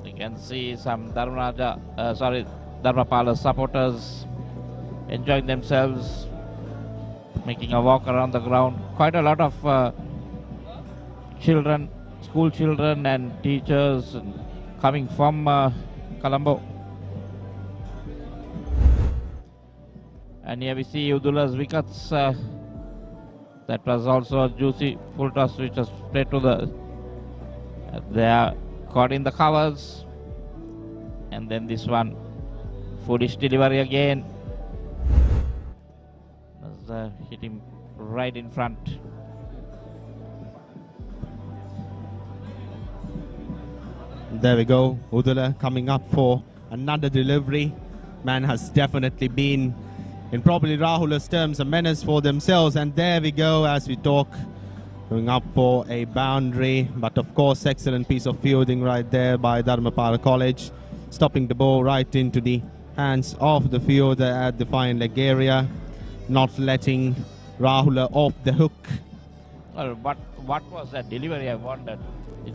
You can see some Dharmapala supporters enjoying themselves, making a walk around the ground. Quite a lot of children, school children and teachers coming from Colombo. And here we see Udula's wickets. That was also a juicy full toss which was played to the... They are caught in the covers. And then this one, foolish delivery again. Hit him right in front. There we go. Udula coming up for another delivery. Man has definitely been, in probably Rahula's terms, a menace for themselves. And there we go as we talk. Going up for a boundary. But of course, excellent piece of fielding right there by Dharmapala College. Stopping the ball right into the hands of the fielder at the fine leg area. Not letting Rahula off the hook. Well, what was that delivery, I wondered.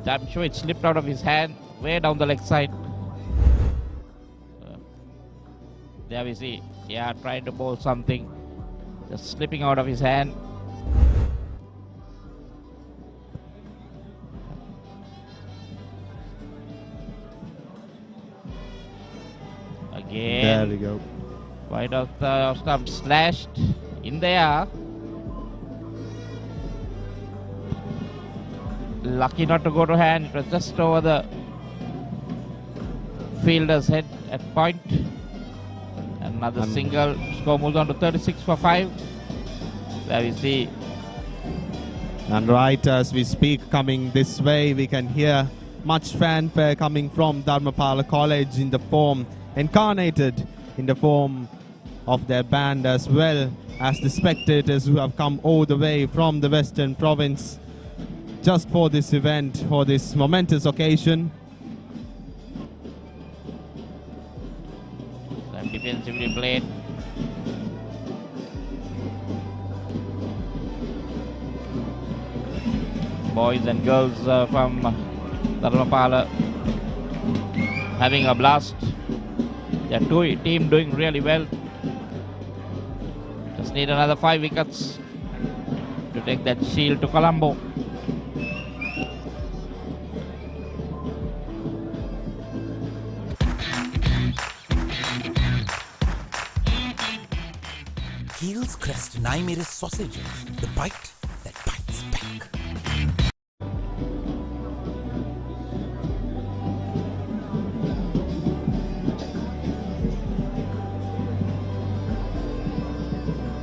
I'm sure it slipped out of his hand, way down the leg side. There we see, yeah, trying to bowl something, just slipping out of his hand. Again. There we go. Wide of the stump, slashed in the air. Lucky not to go to hand, it was just over the fielder's head at point. Another single, score moves on to 36 for 5. There we see. And right as we speak, coming this way, we can hear much fanfare coming from Dharmapala College in the form incarnated in the form of their band, as well as the spectators who have come all the way from the Western Province just for this event, for this momentous occasion. And defensively played. Boys and girls from Dharmapala having a blast. Their team doing really well. Just need another 5 wickets to take that shield to Colombo. Heels crest 9 minutes sausages, the bite that bites back.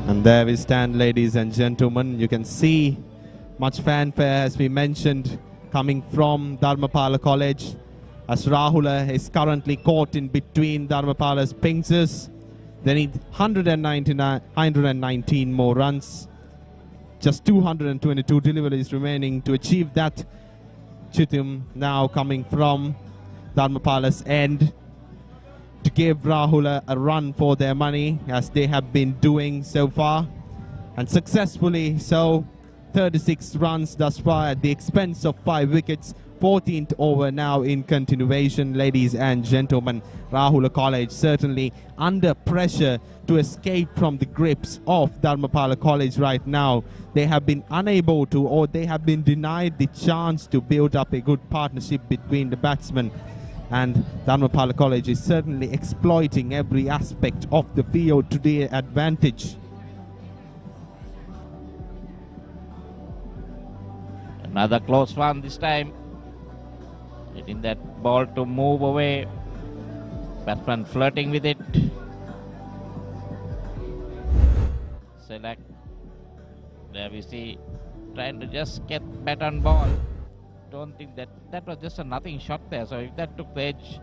And there we stand, ladies and gentlemen. You can see much fanfare, as we mentioned, coming from Dharmapala College, as Rahula is currently caught in between Dharmapala's pincers. They need 119 more runs. Just 222 deliveries remaining to achieve that. Chitim now coming from Dharmapala's end to give Rahula a run for their money, as they have been doing so far, and successfully so. 36 runs thus far at the expense of 5 wickets. 14th over now in continuation, ladies and gentlemen. Rahula College certainly under pressure to escape from the grips of Dharmapala College right now. They have been unable to, or they have been denied the chance to build up a good partnership between the batsmen. And Dharmapala College is certainly exploiting every aspect of the field to their advantage. Another close one this time. Getting that ball to move away. Batsman flirting with it. Select. There we see trying to just get bat on ball. Don't think that was just a nothing shot there. So if that took the edge,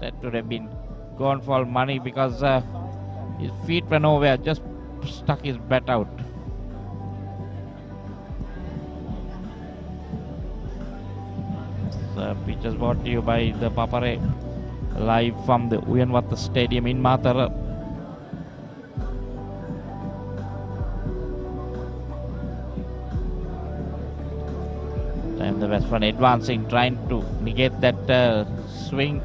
that would have been gone for money, because his feet were nowhere, just stuck his bat out. Pitch is brought to you by the Papare, live from the Uyanwatta Stadium in Matara. And the batsman advancing, trying to negate that swing,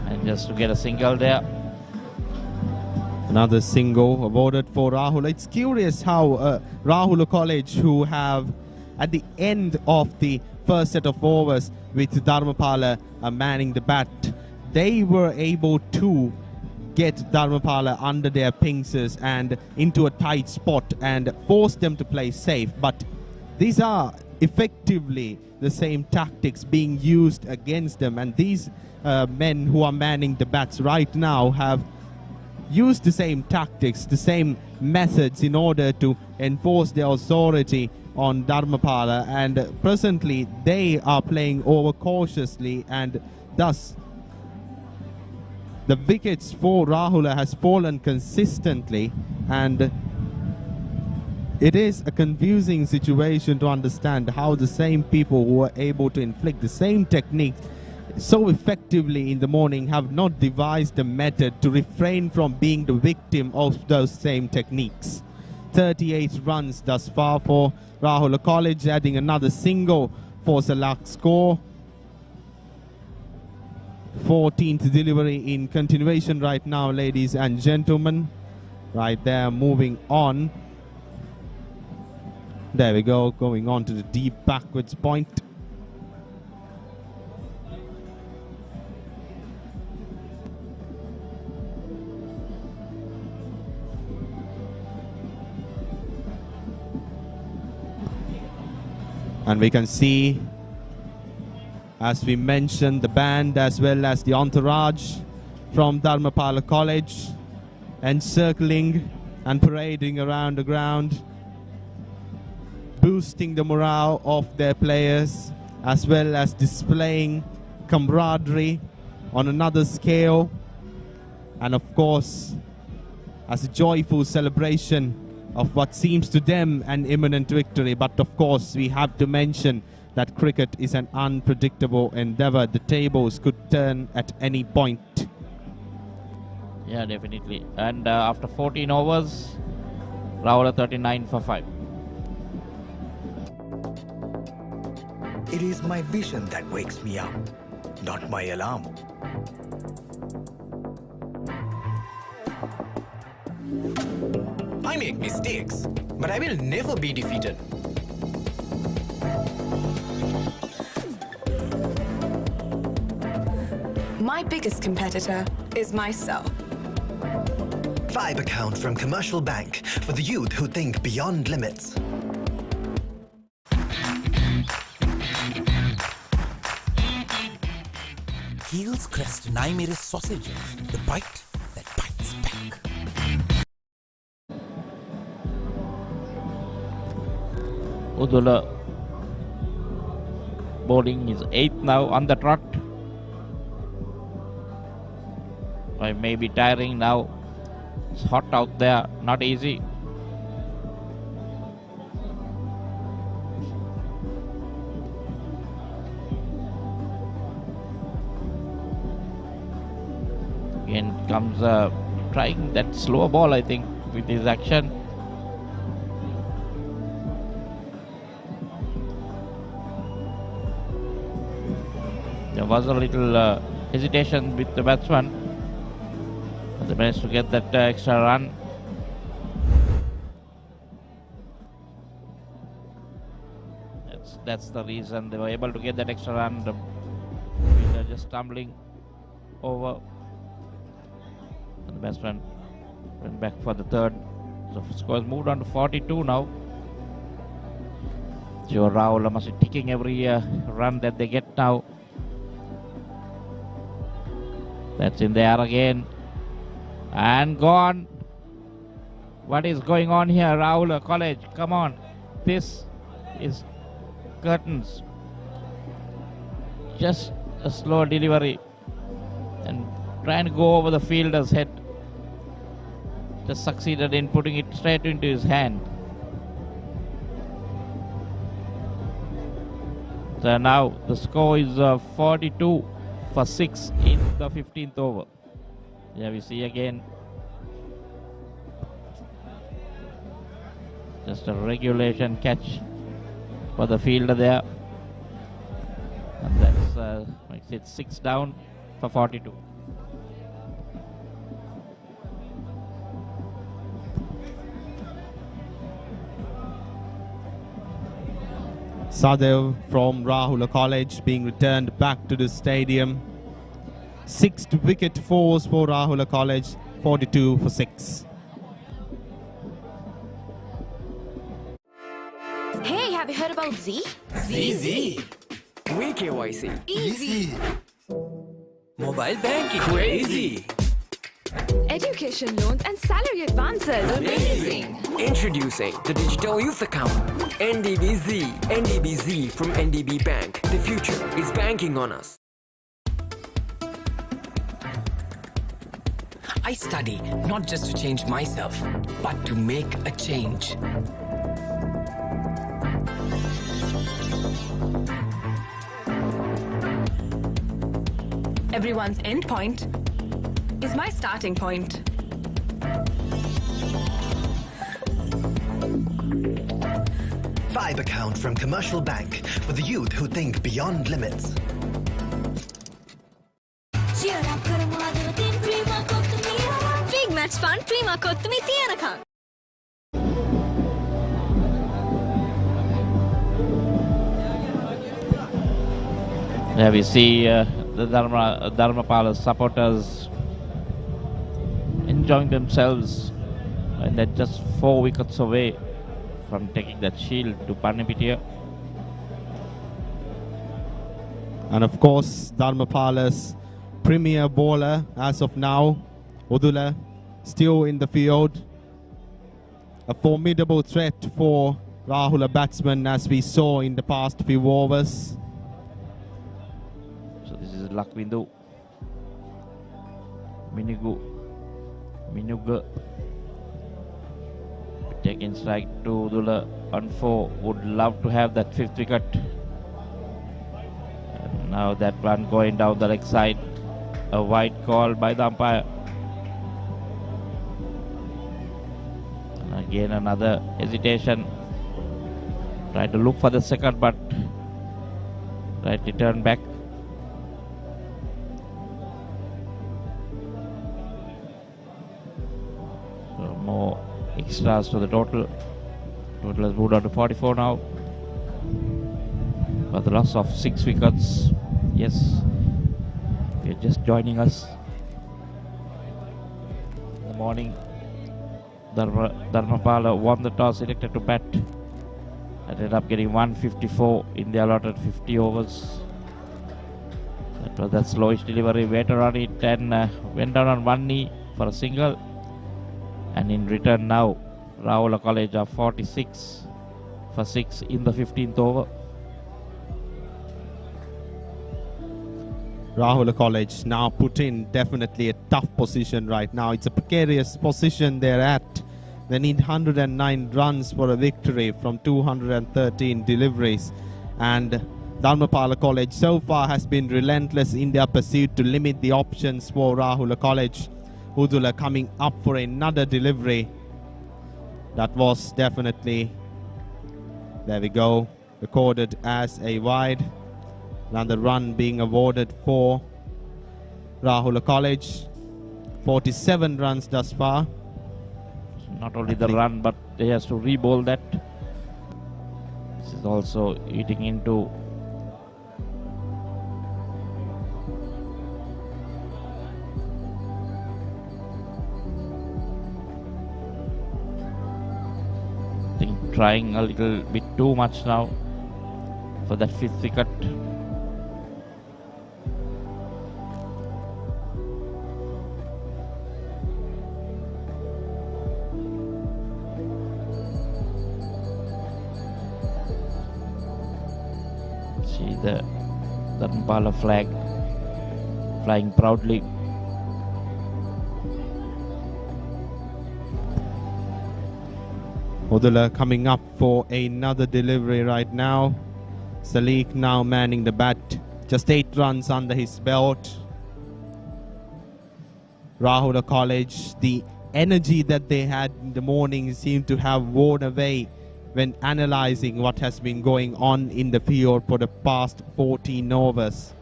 and just to get a single there. Another single awarded for Rahula. It's curious how Rahula College, who have at the end of the first set of overs with Dharmapala manning the bat, they were able to get Dharmapala under their pincers and into a tight spot and force them to play safe. But these are effectively the same tactics being used against them, and these men who are manning the bats right now have used the same tactics, the same methods in order to enforce their authority on Dharmapala, and presently they are playing overcautiously, and thus the wickets for Rahula has fallen consistently, and it is a confusing situation to understand how the same people who are able to inflict the same technique so effectively in the morning have not devised a method to refrain from being the victim of those same techniques. 38 runs thus far for Rahula College, adding another single for Salak's score. 14th delivery in continuation right now, ladies and gentlemen. Right there, moving on. There we go, going on to the deep backwards point. And we can see, as we mentioned, the band as well as the entourage from Dharmapala College encircling and parading around the ground. boosting the morale of their players as well as displaying camaraderie on another scale, and of course as a joyful celebration of what seems to them an imminent victory. But of course we have to mention that cricket is an unpredictable endeavor. The tables could turn at any point. Yeah, definitely. And after 14 overs, Rahula 39 for 5. It is my vision that wakes me up, not my alarm. I make mistakes, but I will never be defeated. My biggest competitor is myself. 5 account from Commercial Bank for the youth who think beyond limits. Heels crest 9 sausages, the bite that bites back. Udula bowling is 8th now on the trot. I may be tiring now. It's hot out there, not easy. Again comes trying that slower ball, I think, with his action. There was a little hesitation with the batsman. They managed to get that extra run. That's the reason they were able to get that extra run. The fielder just stumbling over. And the batsman went back for the third. So the score has moved on to 42 now. Joe Rahula must be taking every run that they get now. That's in there again. And gone. What is going on here, Rahula College? Come on. This is curtains. Just a slow delivery. And trying to go over the fielder's head. Just succeeded in putting it straight into his hand. So now the score is 42 for 6 in the 15th over. Yeah, we see again just a regulation catch for the fielder there, and that's makes it 6 down for 42. Sadev from Rahula College being returned back to the stadium. 6th wicket falls for Rahula College, 42 for 6. Hey, have you heard about Z? ZZ. KYC. Easy. Mobile banking. Crazy. Education loans and salary advances. Amazing. Introducing the Digital Youth Account. NDBZ. NDBZ from NDB Bank. The future is banking on us. I study not just to change myself, but to make a change. Everyone's end point is my starting point. Five account from Commercial Bank for the youth who think beyond limits. Big match fun, prima kottumi tiyanaka. There we see the Dharmapala supporters enjoying themselves, and they're just 4 wickets away from taking that shield to Pannipitiya. And of course, Dharmapala's premier bowler as of now, Udula, still in the field. A formidable threat for Rahula batsman as we saw in the past few overs. So this is Lakvindu. Minuga taking strike to Udula on 4. Would love to have that 5th wicket. And now that one going down the leg side. A wide call by the umpire. And again another hesitation. Tried to look for the second, but tried to turn back. So more extras to the total. Total has moved on to 44 now. For the loss of 6 wickets. Yes, you're just joining us in the morning. Dharmapala won the toss, elected to bat. Ended up getting 154 in the allotted 50 overs. That was that slowish delivery. Waited on it and went down on one knee for a single. And in return now, Rahula College are 46 for 6 in the 15th over. Rahula College now put in definitely a tough position right now. It's a precarious position they're at. They need 109 runs for a victory from 213 deliveries. And Dharmapala College so far has been relentless in their pursuit to limit the options for Rahula College. Udula coming up for another delivery. That was definitely, there we go, recorded as a wide. Another run being awarded for Rahula College. 47 runs thus far. Not only the run, but they has to re-bowl that. This is also eating into I think trying a little bit too much now for that 5th wicket. See the Dharmapala flag flying proudly. Udula coming up for another delivery right now. Salik now manning the bat. Just 8 runs under his belt. Rahula College, the energy that they had in the morning seemed to have worn away when analyzing what has been going on in the field for the past 14 overs.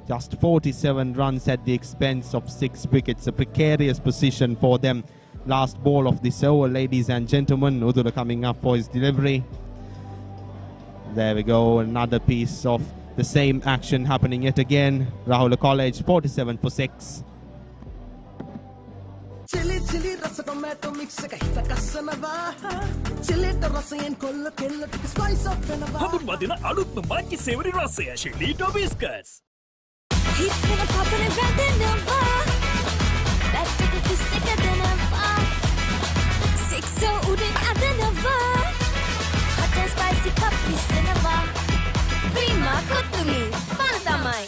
Just 47 runs at the expense of 6 wickets. A precarious position for them. Last ball of this over, ladies and gentlemen. Udula coming up for his delivery. There we go, another piece of the same action happening yet again. Rahula College 47 for 6. Chili chili rasa tomato mix ka hita kasanawa chili to rasayen kolla kella spice up venawa හඳුන්වදින අලුත්ම මාකි සේවරි රසය ශීලීටෝ බිස්කට්ස් Hit with a pop and vanilla. That's the kissick of the Nava. 6 so udin at the Nava. Hot and spicy puppies in Nava. Prima kotumi, pantamai.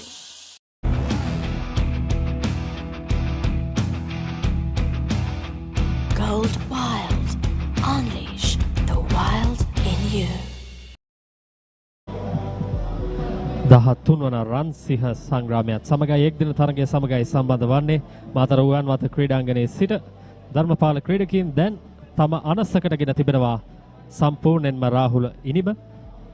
Gold Wild. Unleash the wild in you. 13 වන රන් සිහ සංග්‍රාමයත් සමගයි එක් දින තරගයේ සමගයි සම්බන්ධ වන්නේ මාතර උයන්වත්ත ක්‍රීඩාංගණයේ සිට ධර්මපාල ක්‍රීඩකයන් දැන් තම අනසකට ගෙන තිබෙනවා සම්පූර්ණයෙන්ම රාහුල ඉනිම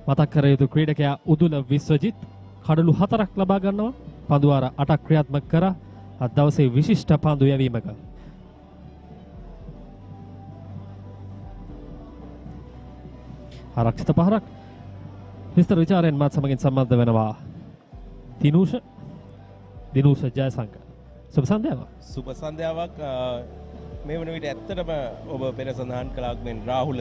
මතක් කර යුතු ක්‍රීඩකයා උදුල විශ්වජිත් කඩලු 4ක් ලබා ගන්නවා පන්දු වාර 8ක් ක්‍රියාත්මක කර අද දවසේ විශිෂ්ට පන්දු යැවීමක ආරක්ෂිත පහරක් විස්තර විචාරයෙන් මාත් සමගින් සම්බන්ධ වෙනවා දිනූෂ ජයසංක සුබ සන්ධ්‍යාවක් සුබ සන්ධ්‍යාවක් මේ වන විට ඇත්තටම ඔබ පෙර සඳහන් කළාක් මෙන් රාහුල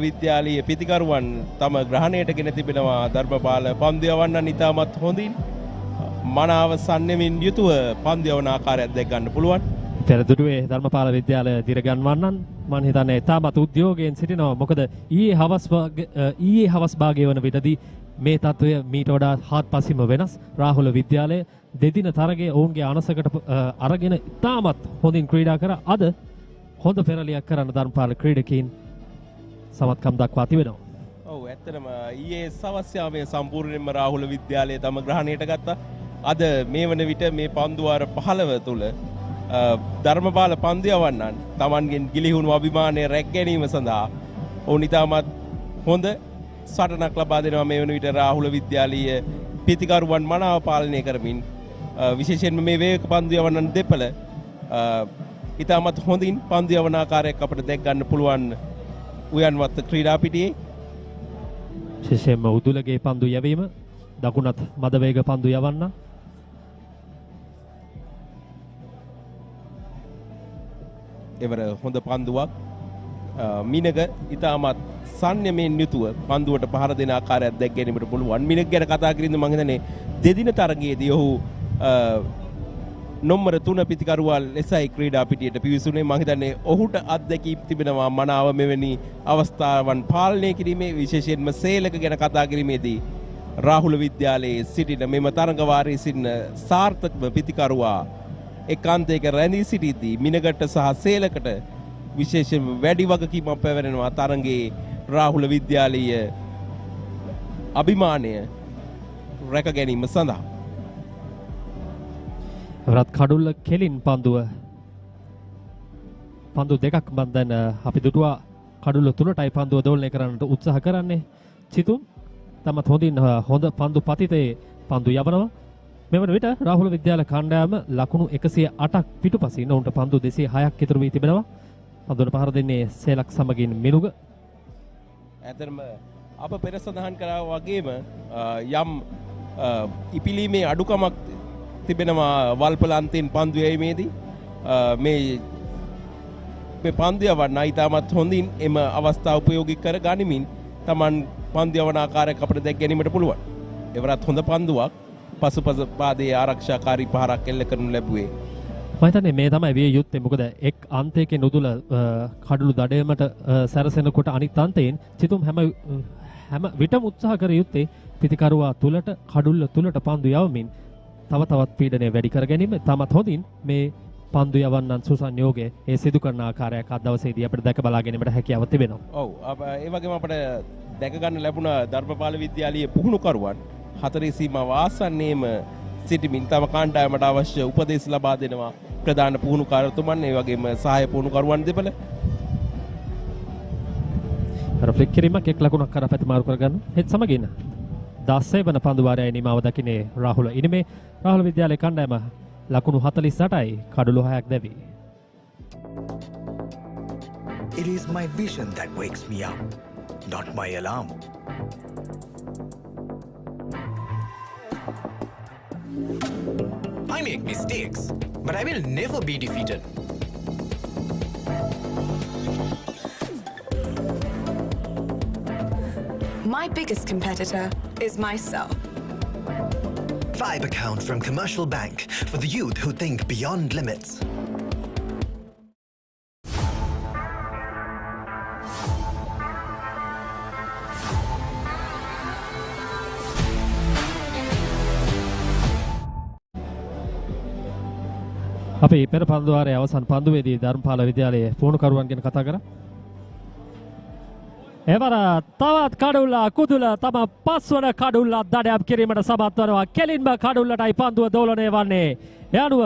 විද්‍යාලයේ පිතිකරුවන් තම ග්‍රහණයට ගෙන තිබෙනවා ධර්මපාල පන්දු යවන්නන් ඉතාමත් හොඳින් මනාව සන්නෙමින් යුතුව පන්දු යවන ආකාරයක් දැක් ගන්න පුළුවන් පෙරදුරුවේ ධර්මපාල විද්‍යාලය දිරගන්වන්නන් මම හිතන්නේ තාමත් උද්‍යෝගයෙන් සිටිනවා. මොකද ඊයේ හවස් භාගයේ වන විටදී මේ තත්වය මීට වඩා හාත්පසින්ම වෙනස්. රාහුල විද්‍යාලය දෙදින තරගයේ ඔවුන්ගේ අනසකට අරගෙන තාමත් හොඳින් ක්‍රීඩා කර අද හොඳ පෙරලියක් කරන්න ධර්මපාල ක්‍රීඩකීන් සමත්කම් දක්වා තිබෙනවා. ඔව් ඇත්තටම ඊයේ සවස් යාමේ සම්පූර්ණයෙන්ම රාහුල විද්‍යාලය තම ග්‍රහණයට ගත්තා. අද මේ වන විට මේ පන්දු වාර 15 තුල ධර්මපාල පන්දු යවන්නන් Tamanගෙන් ගිලිහුණු අභිමානය රැක ගැනීම සඳහා ඔවුන් ඉතාමත් හොඳ සටනක් ලබා දෙනවා. මේ වන විට රාහුල විද්‍යාලීය පිතිකරුවන් මනාව පාලනය කරමින් විශේෂයෙන්ම මේ වේග පන්දු යවන්නන් දෙපළ ඉතාමත් හොඳින් පන්දු යවන ආකාරයක් අපිට දැක් ගන්න පුළුවන් උයන්වත්ත ක්‍රීඩා පිටියේ. විශේෂයෙන්ම උදුලගේ පන්දු යැවීම දකුණත් මද වේග පන්දු යවන්න එවර හොඳ පන්දුවක් මිනග ඉතාමත් සංයමයෙන් යුතුව පන්දුවට පහර දෙන ආකාරයක් දැක් ගැනීමට පුළුවන්. මිනග ගැන කතා කරින්ද මම හිතන්නේ දෙදින තරගයේදී ඔහු නොම්බර 3 පිතිකරුවා ලෙසයි ක්‍රීඩා පිටියට පිවිසුනේ. මම හිතන්නේ ඔහුට අත්දැකීම් තිබෙනවා මනාව මෙවැනි අවස්ථාවන් පාලනය කිරීමේ, විශේෂයෙන්ම සේලක ගැන කතා කිරීමේදී රාහුල විද්‍යාලයේ සිටින මෙම තරඟ වාරයේ සිටින සාර්ථකම පිතිකරුවා එකාන්තයක රැඳී සිටිද්දී මිනගට සහ සේලකට විශේෂයෙන්ම වැඩි වගකීමක් පැවරෙනවා තරඟයේ රාහුල විද්‍යාලීය අභිමානය රැක ගැනීම සඳහා. රත් කඩුල්ල කෙලින් පන්දු දෙකක් මම දැන් අපි දුටුවා කඩුල්ල තුනටයි පන්දුව දෝලනය කරන්නට උත්සාහ කරන්නේ. චිතුම් තමත් හොඳ පන්දු පතිතේ පන්දු යවනවා. මෙවන විට රාහුල විද්‍යාල කණ්ඩායම ලකුණු 108ක් පිටුපසින් ඔවුන්ට පන්දු 206ක් ඉතුරු වී තිබෙනවා. පන්දුවට පහර දෙන්නේ සේලක් සමගින් මිනුග. ඇතරම අප පෙර සඳහන් කරා වගේම යම් ඉපිලීමේ අඩුකමක් තිබෙනවා වල්පලන්තෙන් පන්දු යැවීමේදී. මේ පන්දු යවන්න ඉතාමත් හොඳින් එම අවස්ථාව උපයෝගී කර ගනිමින් Taman පන්දු යවන ආකාරයක් අපිට දැක් ගැනීමට පුළුවන්. එවරත් හොඳ පන්දුවක් පසුපස පාදයේ ආරක්ෂාකාරී පහරක් එල්ල කරනු ලැබුවේ. මම හිතන්නේ මේ තමයි විය යුත්තේ. මොකද එක් අන්තයකින් උදුල කඩළු දඩයමට සැරසෙනකොට අනිත් අන්තයෙන් චිතුම් හැම විටම උත්සාහ කර යුත්තේ පිතිකරුවා තුලට කඩුල්ල තුලට පන්දු යවමින් තව තවත් පීඩනය වැඩි කර ගැනීම. තමත් හොඳින් මේ පන්දු යවන්නන් සුසංයෝගයේ ඒ සිදු කරන ආකාරයක් අද දවසේදී අපිට දැක බලා ගැනීමට හැකියාව තිබෙනවා. ඔව් ඒ වගේම අපිට දැක ගන්න ලැබුණ ධර්මපාල විද්‍යාලීය පුහුණුකරුවන් 4 සීමාව ආසන්නයේම සිටිමින් තම කණ්ඩායමට අවශ්‍ය උපදෙස් ලබා දෙනවා ප්‍රධාන පුහුණුකාරතුමන් ඒ වගේම සහාය පුහුණුකරුවන් දෙපළ. අර ෆ්ලික් කිරීමක් එක් ලකුණක් කරා පැතිමාරු කරගන්න. හෙත් සමගින් 16 වන පන්දු වාරයේ නිමාව දකින්නේ රාහුල. ඉනිමේ රාහුල විද්‍යාලයේ කණ්ඩායම ලකුණු 48යි කඩළු 6ක් දැවි. It is my vision that wakes me up, not my alarm. I make mistakes, but I will never be defeated. My biggest competitor is myself. Vibe account from Commercial Bank for the youth who think beyond limits. අපි පෙර පන්දු වාරයේ අවසන් පන්දුවේදී ධර්මපාල විද්‍යාලයේ පුහුණුකරුවන් ගැන කතා කරා. එවර තවත් කඩුල්ල කුදුල තම පස්වන කඩුල්ල දඩයම් කිරීමට සමත් වනවා. කෙලින්ම කඩුල්ලටයි පන්දුව දෝලනය වන්නේ. යනුව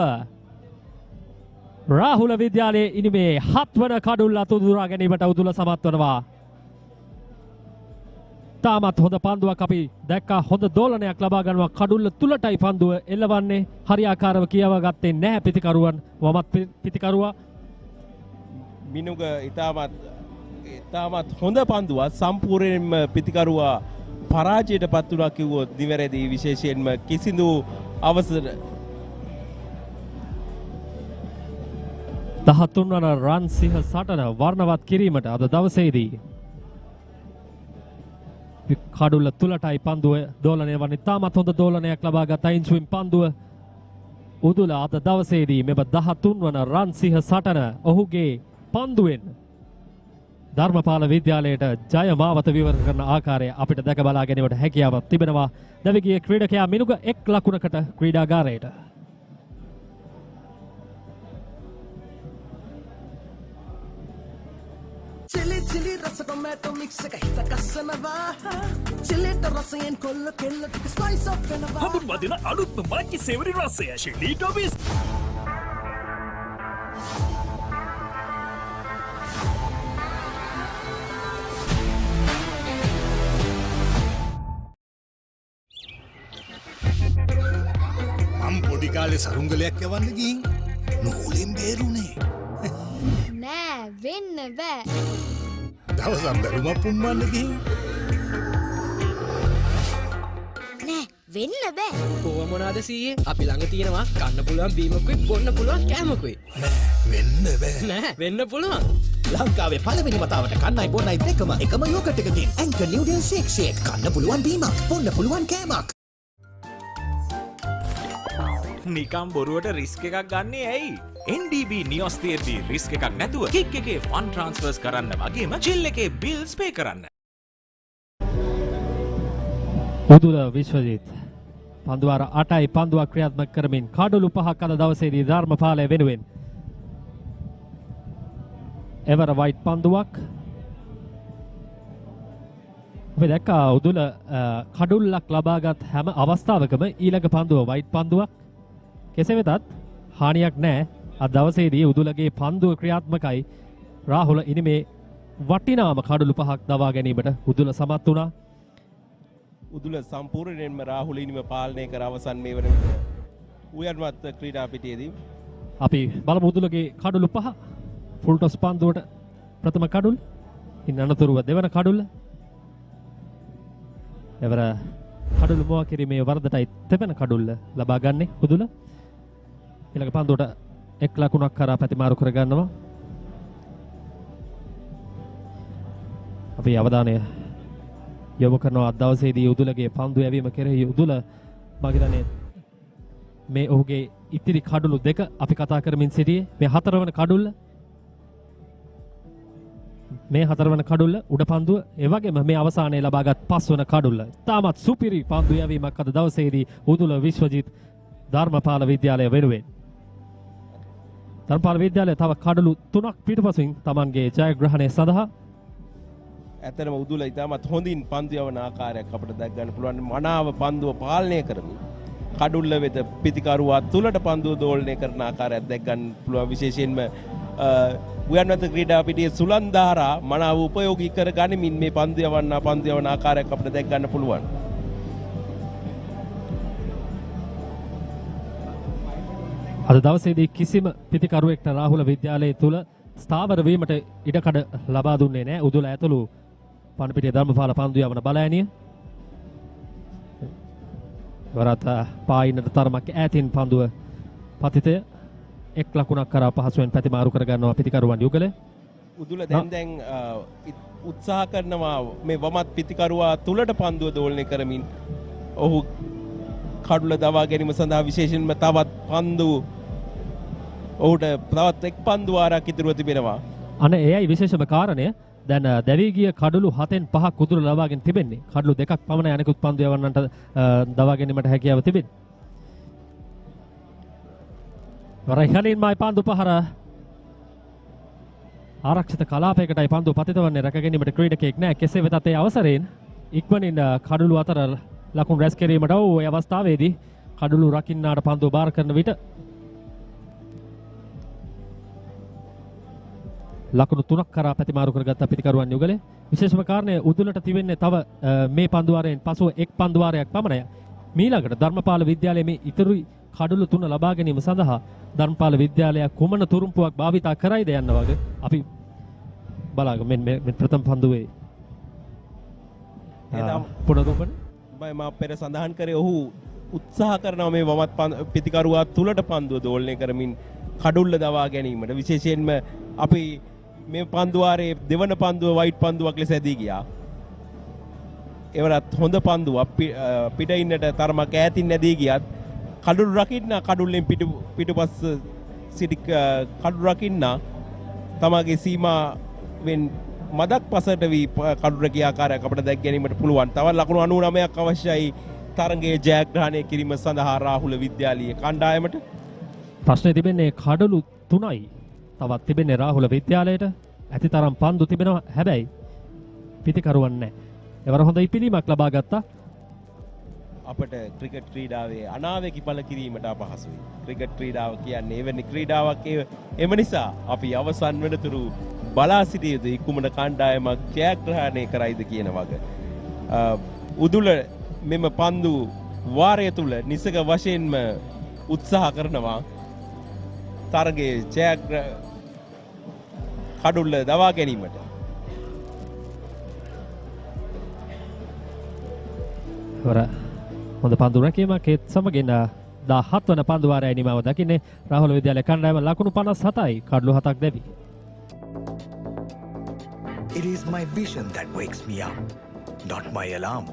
රාහුල විද්‍යාලයේ ඉනිමේ 7 වන කඩුල්ල තුදුරා ගැනීමට උදුල සමත් වනවා. තාමත් හොඳ පන්දුවක් අපි දැක්කා. හොඳ දෝලනයක් ලබා ගන්නවා. කඩුල්ල තුලටයි පන්දුව එල්ලවන්නේ. හරියාකාරව කියව ගත්තේ නැහැ පිතිකරුවන්. වමත් පිතිකරුවා මිනුග ඉතාමත් හොඳ පන්දුවක්. සම්පූර්ණයෙන්ම පිතිකරුවා පරාජයට පත් වුණා කිව්වොත් නිවැරදි. විශේෂයෙන්ම කිසිදු අවසර 13 වන රන් සිහ සටන වර්ණවත් කිරීමට අද දවසේදී කඩුල්ල තුලටයි පන්දුව දෝලනය වන්නේ. තාමත් හොඳ දෝලනයක් ලබා ගත ඉන්සුවින් පන්දුව උදුල අද දවසේදී මෙම 13 වන රන් සිහ සටන ඔහුගේ පන්දුවෙන් ධර්මපාල විද්‍යාලයට ජය මාවත විවර කරන ආකාරය අපිට දැක බලා ගැනීමට හැකියාවක් තිබෙනවා. දැවිගිය ක්‍රීඩකයා මිනුග 1 ලකුණකට ක්‍රීඩාගාරයට. Chili chili rasa tomato mix එක හිත කස්සනවා chilliට රසයෙන් කොල්ල කෙල්ල ටික ස්පයිස් අප් වෙනවා හඳුන් වදින අලුත්ම මාච්චි සේවරි රසය ශිලී ඩොබිස් මම පොඩි කාලේ සරුංගලයක් යවන්න ගිහින් නූලෙන් බේරුනේ. නෑ වෙන්න බෑ. දවසක් බැලුමක් පුම්බන්න ගිහින් නෑ වෙන්න බෑ. ඕව මොනාද සීයේ? අපි ළඟ තියෙනවා කන්න පුළුවන් බීමකුයි බොන්න පුළුවන් කෑමකුයි. වෙන්න බෑ. නෑ වෙන්න පුළුවන්. ලංකාවේ පළවෙනි වතාවට කන්නයි බොන්නයි දෙකම එකම යෝගට් එකකින් ඇන්කර් නිව්ඩල් ෂේක් කන්න පුළුවන් බීමක් බොන්න පුළුවන් කෑමක්. නිකම් බොරුවට රිස්ක් එකක් ගන්නේ ඇයි? NDB නියොස් තියෙද්දී රිස්ක් එකක් නැතුව කික් එකේ ෆන් ට්‍රාන්ස්ෆර්ස් කරන්න වගේම චිල් එකේ බිල්ස් පේ කරන්න. උදුල විශ්වජිත් පන්දුවාර 8යි පන්දුවක් ක්‍රියාත්මක කරමින් කඩලු 5ක් අද දවසේදී ධර්මපාලය වෙනුවෙන්. එවර වයිට් පන්දුවක්. අපි දැක්කා උදුල කඩුල්ලක් ලබාගත් හැම අවස්ථාවකම ඊළඟ පන්දුව වයිට් පන්දුවක්. කෙසේ වෙතත් හානියක් නැහැ. අද දවසේදී උදුලගේ පන්දුව ක්‍රියාත්මකයි. රාහුල ඉනිමේ වටිනාම කඩලු 5ක් දවා ගැනීමට උදුල සමත් වුණා. උදුල සම්පූර්ණයෙන්ම රාහුල ඉනිම පාලනය කර අවසන් මේ වන විට උයන්වත්ත ක්‍රීඩා පිටියේදී අපි බලමු උදුලගේ කඩලු 5 ෆුල් ටොස් පන්දුවට ප්‍රථම කඩුල් ඉන් අනතුරුව දෙවන කඩුල්ල එවර කඩුළු මුවා කිරීමේ වරදටයි තෙවන කඩුල්ල ලබා ගන්නේ උදුල. ඊළඟ පන්දුවට 1 ලකුණක් කරා ප්‍රතිමාරු කර ගන්නවා. අපි අවධානය යොමු කරනවා අද දවසේදී උදුලගේ පන්දු යැවීම කෙරෙහි. උදුල මගිලනේ මේ ඔහුගේ ඉතිරි කඩුළු දෙක අපි කතා කරමින් සිටියේ. මේ 4 වන කඩුල්ල මේ 4 වන කඩුල්ල උඩ පන්දුව ඒ වගේම මේ අවසානයේ ලබාගත් 5 වන කඩුල්ල. තාමත් සුපිරි පන්දු යැවීමක් අද දවසේදී උදුල විශ්වජිත් ධර්මපාල විද්‍යාලය වෙනුවෙන්. ධර්මපාල විද්‍යාලය තව කඩලු 3ක් පිටුපසින් තමන්ගේ ජයග්‍රහණය සඳහා ඇත්තටම උදුල ඉතාමත් හොඳින් පන්දු යවන ආකාරයක් අපිට දැක් ගන්න පුළුවන්. මනාව පන්දුව පාලනය කරමින් කඩුල්ල වෙත පිතිකරුවා තුලට පන්දුව දෝලනය කරන ආකාරයක් දැක් ගන්න පුළුවන්. විශේෂයෙන්ම උයන්වත්ත ක්‍රීඩා පිටියේ සුලන්දාරා මනාව උපයෝගී කර ගනිමින් මේ පන්දු යවන ආකාරයක් අපිට දැක් ගන්න පුළුවන්. අද දවසේදී කිසිම පිතිකරුවෙක්ට රාහුල විද්‍යාලයේ තුල ස්ථාවර වීමට ඉඩකඩ ලබා දුන්නේ නැහැ. උදුල ඇතුළු පණිපිටිය ධර්මපාල පන්දු යවන බලෑනිය. වරත පායින්නට තරමක් ඈතින් පන්දුව පතිතය 1 ලකුණක් කරා පහසුවෙන් ප්‍රතිමාරු කර ගන්නවා පිතිකරුවන් යුගලේ. උදුල දැන් උත්සාහ කරනවා මේ වමත් පිතිකරුවා තුලට පන්දුව දෝලනය කරමින් ඔහු කඩුල දවා ගැනීම සඳහා විශේෂයෙන්ම තවත් පන්දු ඔහුට තවත් එක් පන්දු වාරයක් ඉතුරුව තිබෙනවා. අනේ එයයි විශේෂම කාරණය. දැන් දැවී ගිය කඩලු 7න් 5ක් උදුල ලබාගෙන තිබෙන්නේ. කඩලු 2ක් පමණ අනෙකුත් පන්දු යවන්නන්ට දවා ගැනීමට හැකියාව තිබෙන්නේ. වරයිහලින් මයි පන්දු පහර ආරක්ෂිත කලාපයකටයි පන්දු පතිතවන්නේ. රැක ගැනීමට ක්‍රීඩකයෙක් නැහැ. කෙසේ වෙතත් ඒ අවසරයෙන් ඉක්මනින් කඩලු අතර ලකුණු රැස් කිරීමට ඒ අවස්ථාවේදී කඩලු රකින්නාට පන්දුව බාර කරන විට ලකුණු 3ක් කරා ප්‍රතිමාරු කරගත් පිතිකරුවන් යුගලේ. විශේෂම කාරණය උදුලට තිබෙන්නේ තව මේ පන්දු වාරයෙන් පසුව එක් පන්දු වාරයක් පමණයි. මීළඟට ධර්මපාල විද්‍යාලයේ මේ ඉතුරු කඩලු 3 ලබා ගැනීම සඳහා ධර්මපාල විද්‍යාලය කුමන තුරුම්පුවක් භාවිතා කරයිද යන්න වගේ අපි බලාගමු. මේ ප්‍රථම පන්දුවේ පුනරුපන මම පෙර සඳහන් කරේ ඔහු උත්සාහ කරනවා මේ වමත් පිතිකරුවා තුලට පන්දුව දෝලනය කරමින් කඩුල්ල දවා ගැනීමට. විශේෂයෙන්ම අපි මේ පන්දුවාරයේ දෙවන පන්දුව වයිට් පන්දුවක් ලෙස ඇදී ගියා. එවරත් හොඳ පන්දුවක් පිට ඉන්නට තරමක් ඈතින් නැදී ගියත් කඩුළු රකින්න කඩුල්ලෙන් පිටුපස්ස සිටි කඩුළු රකින්න තමගේ සීමාවෙන් මදක් පසට වී කඩුල්ල කිය ආකාරයක් අපිට දැක් ගැනීමට පුළුවන්. තවත් ලකුණු 99ක් අවශ්‍යයි තරගයේ ජයග්‍රහණය කිරීම සඳහා රාහුල විද්‍යාලීය කණ්ඩායමට. ප්‍රශ්නේ තිබෙන්නේ කඩලු 3යි. තවත් තිබෙන්නේ රාහුල විද්‍යාලයට. ඇතිතරම් පන්දු තිබෙනවා. හැබැයි පිටිකරුවන් නැහැ. එවර හොඳ ඉපිලීමක් ලබා ගත්තා. අපට ක්‍රිකට් ක්‍රීඩාවේ අනාවැකි බල කිරීමට අපහසුයි. ක්‍රිකට් ක්‍රීඩාව කියන්නේ එවැනි ක්‍රීඩාවක්. එම නිසා අපි අවසන් වෙනතුරු බලා සිටිය යුතුයි කුමන කණ්ඩායමක් ජයග්‍රහණය කරයිද කියන වග. උදුල මෙම පන්දු වාරය තුල නිසක වශයෙන්ම උත්සාහ කරනවා තරගයේ කඩුල්ල දවා ගැනීමට. හොඳ පන්දු රැකීමක් ඒත් සමගින් 17 වන පන්දු වාරයේ නිමාව දකින්නේ රාහුල විද්‍යාලය කණ්ඩායම ලකුණු 57යි කඩලු 7ක් දෙවි. It is my vision that wakes me up, not my alarm.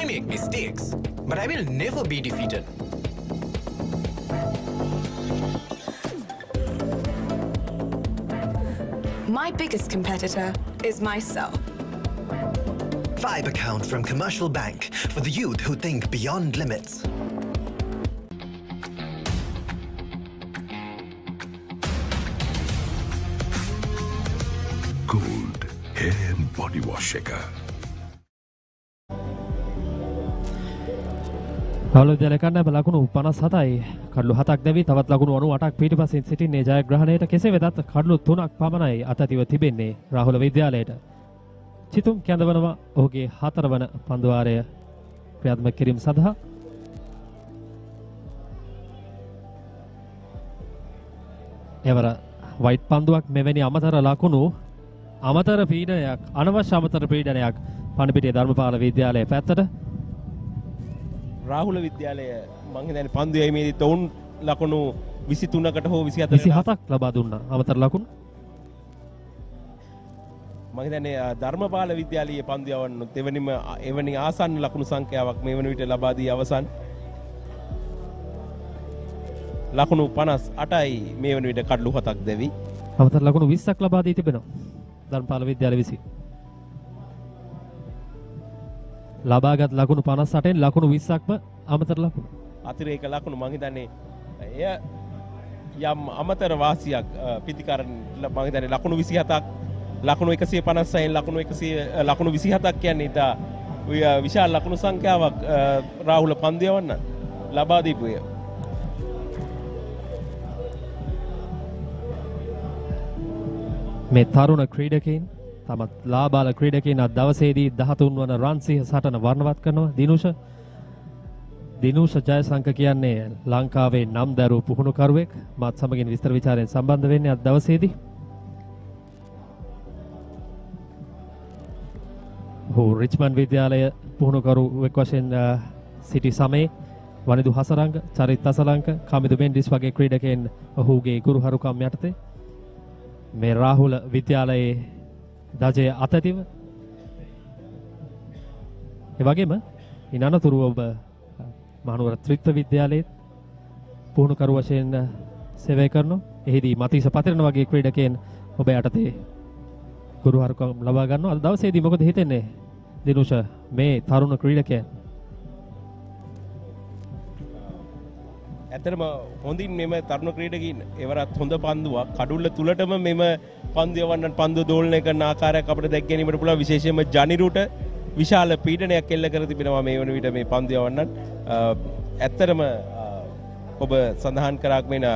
I make mistakes, but I will never be defeated. My biggest competitor is myself. Vibe account from Commercial Bank for the youth who think beyond limits. Gold hair and body wash shaker. Rahula විද්‍යාලය කණ්ඩායම ලකුණු 57යි කඩලු 7ක් දැවි තවත් ලකුණු 98ක් පිටිපසින් සිටින්නේ ජයග්‍රහණයට. කෙසේ වෙතත් කඩලු 3ක් පමණයි අතතිව තිබෙන්නේ රාහුල විද්‍යාලයට. චිතුම් කැඳවනවා ඔහුගේ 4 වන පන්දු වාරය ක්‍රියාත්මක කිරීම සඳහා. එවර වයිට් පන්දුවක් මෙවැනි අමතර ලකුණු අමතර පීඩනයක් අනවශ්‍ය අමතර පීඩනයක් පණිපිටිය ධර්මපාල විද්‍යාලයේ පැත්තට. රාහුල විද්‍යාලය මං හිතන්නේ පන්දු යීමේදී තවුන් ලකුණු 23කට හෝ 27ක් ලබා දුන්නා අමතර ලකුණු. මම හිතන්නේ ධර්මපාල විද්‍යාලීය පන්දු යවන්න එවැනි ආසන්න ලකුණු සංඛ්‍යාවක් මේ වන විට ලබා දී අවසන්. ලකුණු 58යි මේ වන විට කඩලු 7ක් දෙවි. අමතර ලකුණු 20ක් ලබා දී තිබෙනවා ධර්මපාල විද්‍යාලය විසින්. ලබාගත් ලකුණු 58න් ලකුණු 20ක්ම අමතර ලකුණු. අතිරේක ලකුණු මම හිතන්නේ එය යම් අමතර වාසියක් පිටිකරන මම හිතන්නේ ලකුණු 27ක් ලකුණු 156න් ලකුණු 27ක් කියන්නේ ඉතා විශාල ලකුණු සංඛ්‍යාවක් රාහුල පන්දු යවන්න ලබා දීපුය. මේ තරුණ ක්‍රීඩකයින් තමත් ලාබාල ක්‍රීඩකයින් අද දවසේදී 13 වන රන්සිහ සටන වර්ණවත් කරනවා. දිනුෂ ජයසංක කියන්නේ ලංකාවේ නම් දරු පුහුණුකරුවෙක්. මාත් සමගින් විස්තර විචාරයෙන් සම්බන්ධ වෙන්නේ අද දවසේදී. ඔහු රිච්මන්ඩ් විද්‍යාලය පුහුණුකරුවෙක් වශයෙන් සිටි සමයේ වනිදු හසරංග, චරිත් අසලංක, කමිදු මෙන්ඩිස් වගේ ක්‍රීඩකයන් ඔහුගේ ගුරුහරුකම් යටතේ මේ රාහුල විද්‍යාලයේ දජය අතතිව. ඒ වගේම ඉන් අනතුරුව ඔබ මහනුවර ත්‍රිත්ව විද්‍යාලයේ පුහුණුකරු වශයෙන් සේවය කරනවා. එහිදී මතීස පතිරණ වගේ ක්‍රීඩකයන් ඔබ යටතේ ගුරුහරුකම් ලබා ගන්නවා. අද දවසේදී මොකද හිතෙන්නේ දිනුෂ මේ තරුණ ක්‍රීඩකයන්? ඇත්තටම හොඳින් මෙම තරුණ ක්‍රීඩකයින් එවරත් හොඳ පන්දුවක් කඩුල්ල තුලටම මෙම පන්දු යවන්න පන්දු දෝලනය කරන ආකාරයක් අපිට දැක් ගැනීමට පුළුවන්. විශේෂයෙන්ම ජනිරුට විශාල පීඩනයක් එල්ල කර තිබෙනවා මේ වන විට මේ පන්දු යවන්නත්. ඇත්තටම ඔබ සඳහන් කරාක් මෙන්න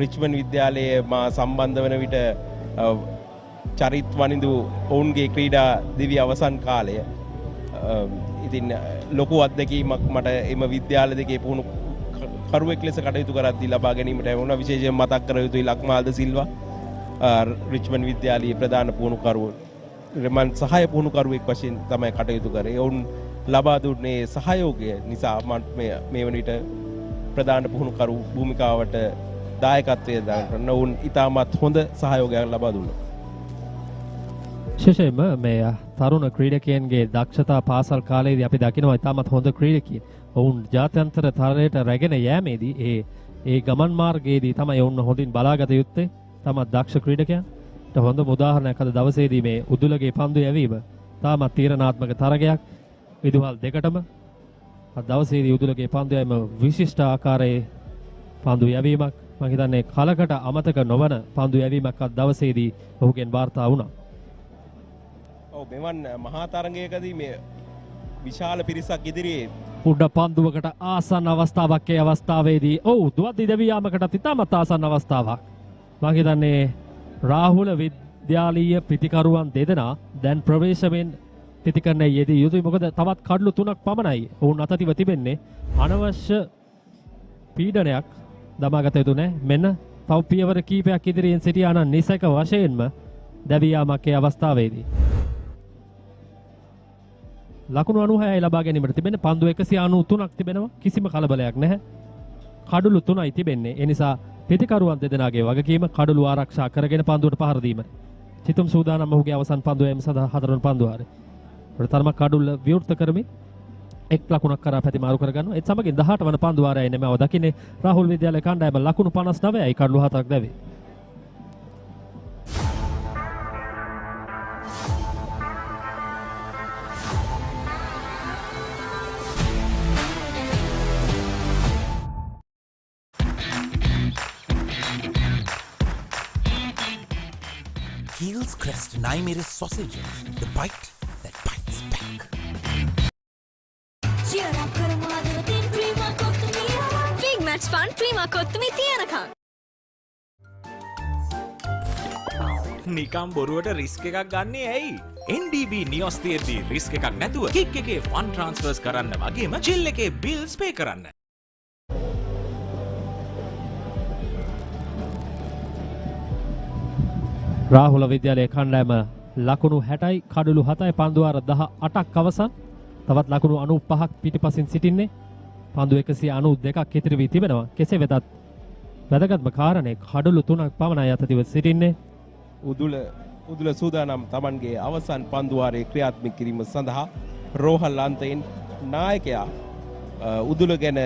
රිච්මන්ඩ් විද්‍යාලයේ මා සම්බන්ධ වන විට චරිත් වනිදු ඔවුන්ගේ ක්‍රීඩා දිවි අවසන් කාලය. ඉතින් ලොකු අත්දැකීමක් මට එම විද්‍යාල දෙකේ පුහුණු කරුවෙක් ලෙස කටයුතු කරද්දී ලබා ගැනීමට වුණා. විශේෂයෙන් මතක් කර යුතුයි ලක්මාල්ද සිල්වා රිච්මන්ඩ් විද්‍යාලයේ ප්‍රධාන පුහුණුකරුවෝ රෙමන් සහාය පුහුණුකරුවෙක් වශයෙන් තමයි කටයුතු කරේ. ඔවුන් ලබා දුන්නේ සහයෝගය නිසා මට මේ වන විට ප්‍රධාන පුහුණුකරු භූමිකාවට දායකත්වය දරන ඔවුන් ඉතාමත් හොඳ සහයෝගයක් ලබා දුන්නා. විශේෂයෙන්ම මේ තරුණ ක්‍රීඩකයන්ගේ දක්ෂතා පාසල් කාලයේදී අපි දකිනවා ඉතාමත් හොඳ ක්‍රීඩකයන්. ඔවුන් ජාත්‍යන්තර තරයට රැගෙන යෑමේදී ඒ ගමන් මාර්ගයේදී තමයි ඔවුන් හොඳින් බලාගත යුත්තේ. තමත් දක්ෂ ක්‍රීඩකයන්ට හොඳ උදාහරණයක් අද දවසේදී මේ උදුලගේ පන්දු යැවීම තාමත් තීරණාත්මක තරගයක් විදුහල් දෙකටම අද දවසේදී උදුලගේ පන්දු යැවීම විශිෂ්ට ආකාරයේ පන්දු යැවීමක් මම හිතන්නේ කලකට අමතක නොවන පන්දු යැවීමක් අද දවසේදී ඔහුගෙන් වාර්තා වුණා. ඔව් මෙවන් මහා තරගයකදී මේ විශාල පිරිසක් ඉදිරියේ උඩ පන්දුවකට ආසන්න අවස්ථාවක් ඒ අවස්ථාවේදී දුවද්දි දෙවි යාමකටත් ඉතාමත් ආසන්න අවස්ථාවක්. මම හිතන්නේ රාහුල විද්‍යාලීය පිතිකරුවන් දෙදෙනා දැන් ප්‍රවේශමෙන් පිතිකරණයේ යෙදී යුතුයි. මොකද තවත් කඩලු 3ක් පමණයි ඔවුන් අතතිව තිබෙන්නේ. අනවශ්‍ය පීඩනයක් දමාගත යුතු නැහැ. මෙන්න තව පියවර කීපයක් ඉදිරියෙන් සිටියා නම් නිසක වශයෙන්ම දෙවි යාමක් ඒ අවස්ථාවේදී ලකුණු 96යි ලබා ගැනීමට තිබෙන්නේ. පන්දු 193ක් තිබෙනවා. කිසිම කලබලයක් නැහැ. කඩලු 3යි තිබෙන්නේ. ඒ නිසා පිතිකරුවන් දෙදෙනාගේ වගකීම කඩලු ආරක්ෂා කරගෙන පන්දුවට පහර දීම. චිතුම් සූදානම් ඔහුගේ අවසන් පන්දු යැවීම සඳහා හතරවන පන්දු ආරේ. ප්‍රථම කඩුල්ල විවෘත කරමින් එක් ලකුණක් කරා පැති මාරු කරගන්නවා. ඒත් සමගින් 18 වන පන්දු ආරයයි නෙමෙව දකින්නේ රාහුල් විද්‍යාලය කණ්ඩායම ලකුණු 59යි කඩලු 7ක් දැවේ. Heels Crest 9 sausages, the bite that bites back. Big match fun, Prima Kottumi Tiyanaka. නිකම් බොරුවට රිස්ක් එකක් ගන්නේ ඇයි? NDB නියොස් තියෙද්දි රිස්ක් එකක් නැතුව කික් එකේ ෆන් ට්‍රාන්ස්ෆර්ස් කරන්න වගේම චිල් එකේ බිල්ස් පේ කරන්න. රාහුල විද්‍යාලයේ කණ්ඩායම ලකුණු 60යි කඩලු 7යි පන්දු වාර 18ක් අවසන්. තවත් ලකුණු 95ක් පිටිපසින් සිටින්නේ. පන්දු 192ක් ඉතිරි වී තිබෙනවා. කෙසේ වෙතත් වැදගත්ම කාරණේ කඩලු 3ක් පමණයි අතතිව සිටින්නේ. උදුල සූදානම් Tamanගේ අවසන් පන්දු වාරයේ ක්‍රියාත්මක කිරීම සඳහා රෝහල් අන්තයෙන් නායකයා උදුල ගැන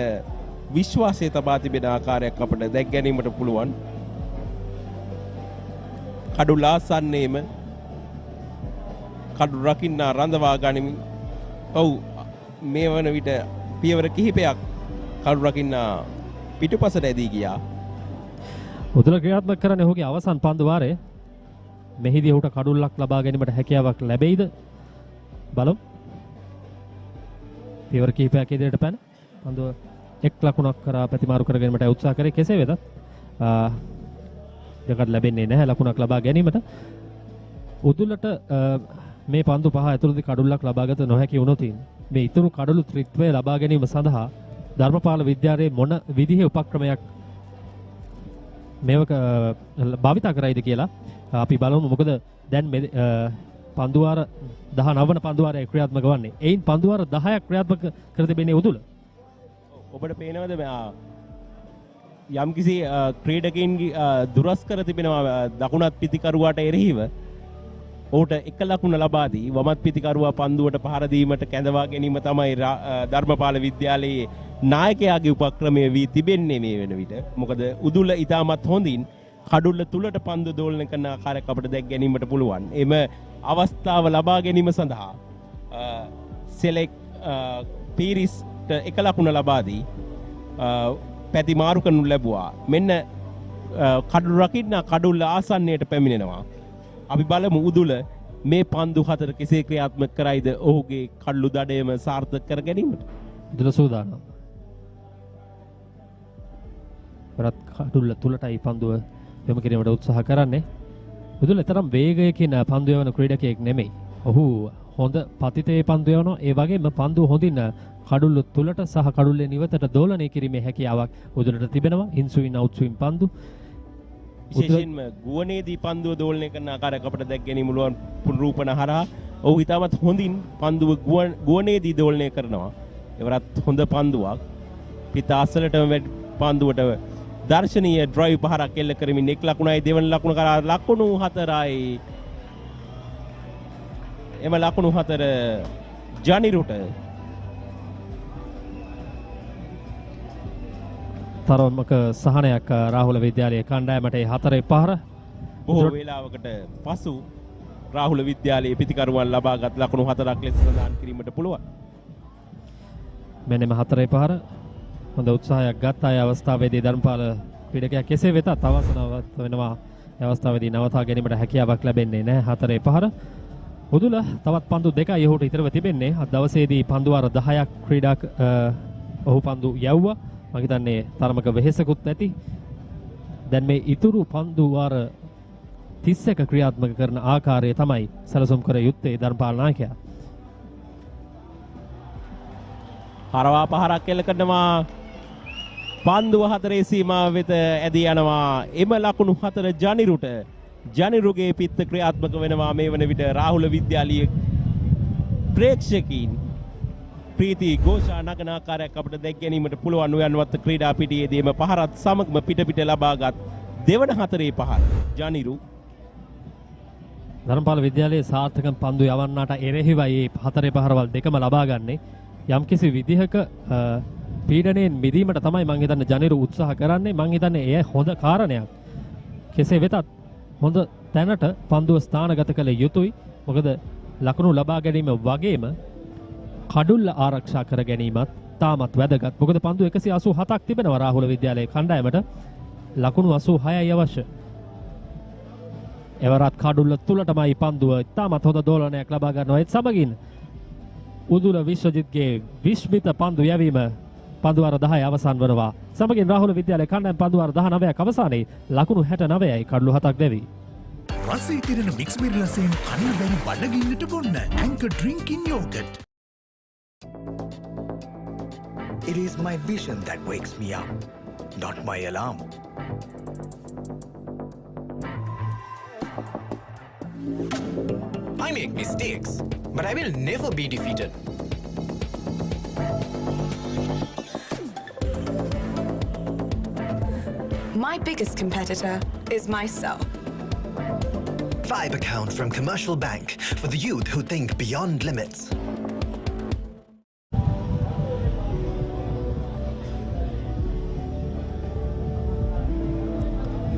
විශ්වාසය තබා තිබෙන ආකාරයක් අපට දැක් ගැනීමට පුළුවන්. කඩුල ආසන්නයේම කඩු රකින්න රඳවා ගනිමින් මේ වන විට පියවර කිහිපයක් කඩු රකින්න පිටුපසට ඇදී ගියා. උදුල ක්‍රියාත්මක කරන්නේ ඔහුගේ අවසන් පන්දු වාරයේ. මෙහිදී ඔහුට කඩුල්ලක් ලබා ගැනීමට හැකියාවක් ලැබෙයිද? බලමු. පියවර කිහිපයක් ඉදිරියට පැන පන්දුව එක් ලකුණක් කරා ප්‍රතිමාරු කර ගැනීමට උත්සාහ කරේ. කෙසේ වෙතත් දෙකට ලැබෙන්නේ නැහැ ලකුණක් ලබා ගැනීමට. උදුලට මේ පන්දු පහ ඇතුළතදී කඩුල්ලක් ලබාගත නොහැකි වුණොත් මේ ඉතුරු කඩලු ත්‍රිත්වය ලබා ගැනීම සඳහා ධර්මපාල විද්‍යාලයේ මොන විදිහේ උපක්‍රමයක් මේක භාවිතා කරයිද කියලා අපි බලමු. මොකද දැන් මේ පන්දුවාර 19 වන පන්දුවාරය ක්‍රියාත්මක වන්නේ. එයින් පන්දුවාර 10ක් ක්‍රියාත්මක කර තිබෙන්නේ උදුල. ඔබට පේනවද යම්කිසි ක්‍රීඩකයින්ගේ දුරස් කර තිබෙනවා දකුණත් පිතිකරුවාට එරෙහිව ඔහුට එක ලකුණ ලබා දී වමත් පිතිකරුවා පන්දුවට පහර දීමට කැඳවා ගැනීම තමයි ධර්මපාල විද්‍යාලයේ නායකයාගේ උපක්‍රමය වී තිබෙන්නේ මේ වෙන විට. මොකද උදුල ඉතාමත් හොඳින් කඩුල්ල තුලට පන්දු දෝලනය කරන ආකාරයක් අපට දැක් ගැනීමට පුළුවන්. එම අවස්ථාව ලබා ගැනීම සඳහා සෙලෙක් පීරිස්ට එක ලකුණ ලබා දී පැති මාරු කරනු ලැබුවා. මෙන්න කඩුල රකින්න කඩුල්ල ආසන්නයට පැමිණෙනවා. අපි බලමු උදුල මේ පන්දු හතර කෙසේ ක්‍රියාත්මක කරයිද ඔහුගේ කඩලු දඩයම සාර්ථක කර ගැනීමට. උදුල සූදානම්. කරත් කඩුල්ල තුලටයි පන්දුව යොමු කිරීමට උත්සාහ කරන්නේ. උදුල තරම් වේගයකින් පන්දු යවන ක්‍රීඩකයෙක් නෙමෙයි. ඔහු හොඳ පතිතේ පන්දු යවනවා. ඒ වගේම පන්දුව හොඳින් කඩුල්ල තුලට සහ කඩුල්ලේ නිවතට දෝලනය කිරීමේ හැකියාවක් උදුලට තිබෙනවා. ඉන්ස්වින් අවුට්ස්වින් පන්දු විශේෂයෙන්ම ගුවනේදී පන්දුව දෝලනය කරන ආකාරයක් අපට දැක් ගැනීම පුළුවන් පුනරූපණ හරහා ඔහු ඉතාමත් හොඳින් පන්දුව ගුවනේදී දෝලනය කරනවා. එවරත් හොඳ පන්දුවක් පිටාසලටම පන්දුවට දර්ශනීය ඩ්‍රයිව් පහරක් එල්ල කරමින් එක් ලකුණයි දෙවන ලකුණ කරා ලකුණු 4යි එම ලකුණු 4 ජනිරුට තරමක සහනයක් රාහුල විද්‍යාලයේ කණ්ඩායමට 4 පහර බොහෝ වේලාවකට පසු රාහුල විද්‍යාලයේ පිතිකරුවන් ලබාගත් ලකුණු 4ක් ලෙස සඳහන් කිරීමට පුළුවන්. මෙන්න මේ 4 පහර හොඳ උත්සාහයක් ගත්ත අය අවස්ථාවේදී ධර්මපාල ක්‍රීඩකයා කෙසේ වෙතත් අවසනවත් වෙනවා. ඒ අවස්ථාවේදී නවතා ගැනීමට හැකියාවක් ලැබෙන්නේ නැහැ. 4 පහර උදුල තවත් පන්දු 2යි ඔහුට ඉතරව තිබෙන්නේ. අද දවසේදී පන්දු වාර 10ක් ක්‍රීඩාක් ඔහු පන්දු යවුවා. මම හිතන්නේ තරමක වෙහෙසකුත් ඇති. දැන් මේ ඉතුරු පන්දු වාර 31 ක්‍රියාත්මක කරන ආකාරය තමයි සැලසුම් කර යුත්තේ ධර්මපාල නායකයා. හරවා පහරක් එල්ල කරනවා. පන්දුව 4 සීමාව වෙත ඇදී යනවා. එම ලකුණු 4 ජනිරුට. ජනිරුගේ පිත්ත ක්‍රියාත්මක වෙනවා මේ වන විට රාහුල විද්‍යාලීය ප්‍රේක්ෂකීන් ප්‍රීති ഘോഷා නගන ආකාරයක් අපිට දැක් ගැනීමට පුළුවන්. උයන්වත්ත ක්‍රීඩා පිටියේදීම පහරත් සමගම පිට ලබාගත් දෙවන 4 පහර ජනිරු. ධර්මපාල විද්‍යාලයේ සාර්ථක පන්දු යවන්නට එරෙහිවයි මේ 4 පහරවල් දෙකම ලබා ගන්නේ. යම්කිසි විදිහක පීඩණයෙන් මිදීමට තමයි මම හිතන්නේ ජනිරු උත්සාහ කරන්නේ. මම හිතන්නේ එය හොඳ කාරණයක්. කෙසේ වෙතත් හොඳ තැනට පන්දුව ස්ථානගත කළ යුතුයි. මොකද ලකුණු ලබා ගැනීම වගේම කඩුල්ල ආරක්ෂා කර ගැනීමත් තාමත් වැදගත්. මොකද පන්දු 187ක් තිබෙනවා රාහුල විද්‍යාලයේ කණ්ඩායමට. ලකුණු 86යි අවශ්‍ය. එවරත් කඩුල්ල තුලටමයි පන්දුව තාමත් හොඳ දෝලනයක් ලබා ගන්නවා. ඒත් සමගින් උදුල විශ්වජිත්ගේ විශ්මිත පන්දු යැවීම පන්දු වාර 10 අවසන් වනවා. සමගින් රාහුල විද්‍යාලයේ කණ්ඩායම පන්දු වාර 19ක් අවසානයේ ලකුණු 69යි කඩලු 7ක් දැවි. රසී තිරෙන මික්ස් මිරිලසෙන් කනින් බැරි බඩගින්නට බොන්න Anchor drinking yogurt. It is my vision that wakes me up, not my alarm. I make mistakes, but I will never be defeated. My biggest competitor is myself. Vibe account from Commercial Bank for the youth who think beyond limits.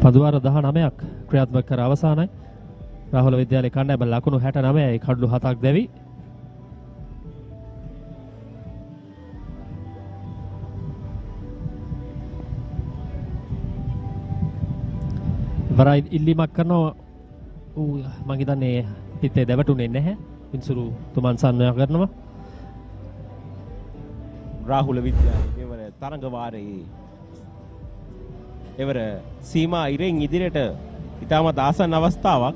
පදුවාර 19ක් ක්‍රියාත්මක කර අවසానයි. රාහුල විද්‍යාලයේ කණ්ඩායම ලකුණු 69යි කඩලු 7ක් දැවි. වරයි ඉල්ලීමක් කරනවා. මම හිතන්නේ පිටේ දැවටුනේ නැහැ. පින්සුරු තුමන් සන්නය කරනවා. රාහුල විද්‍යාලයේ මෙවර තරඟ වාරයේ එවර සීමා ඉරෙන් ඉදිරියට ඉතාමත් ආසන්න අවස්ථාවක්.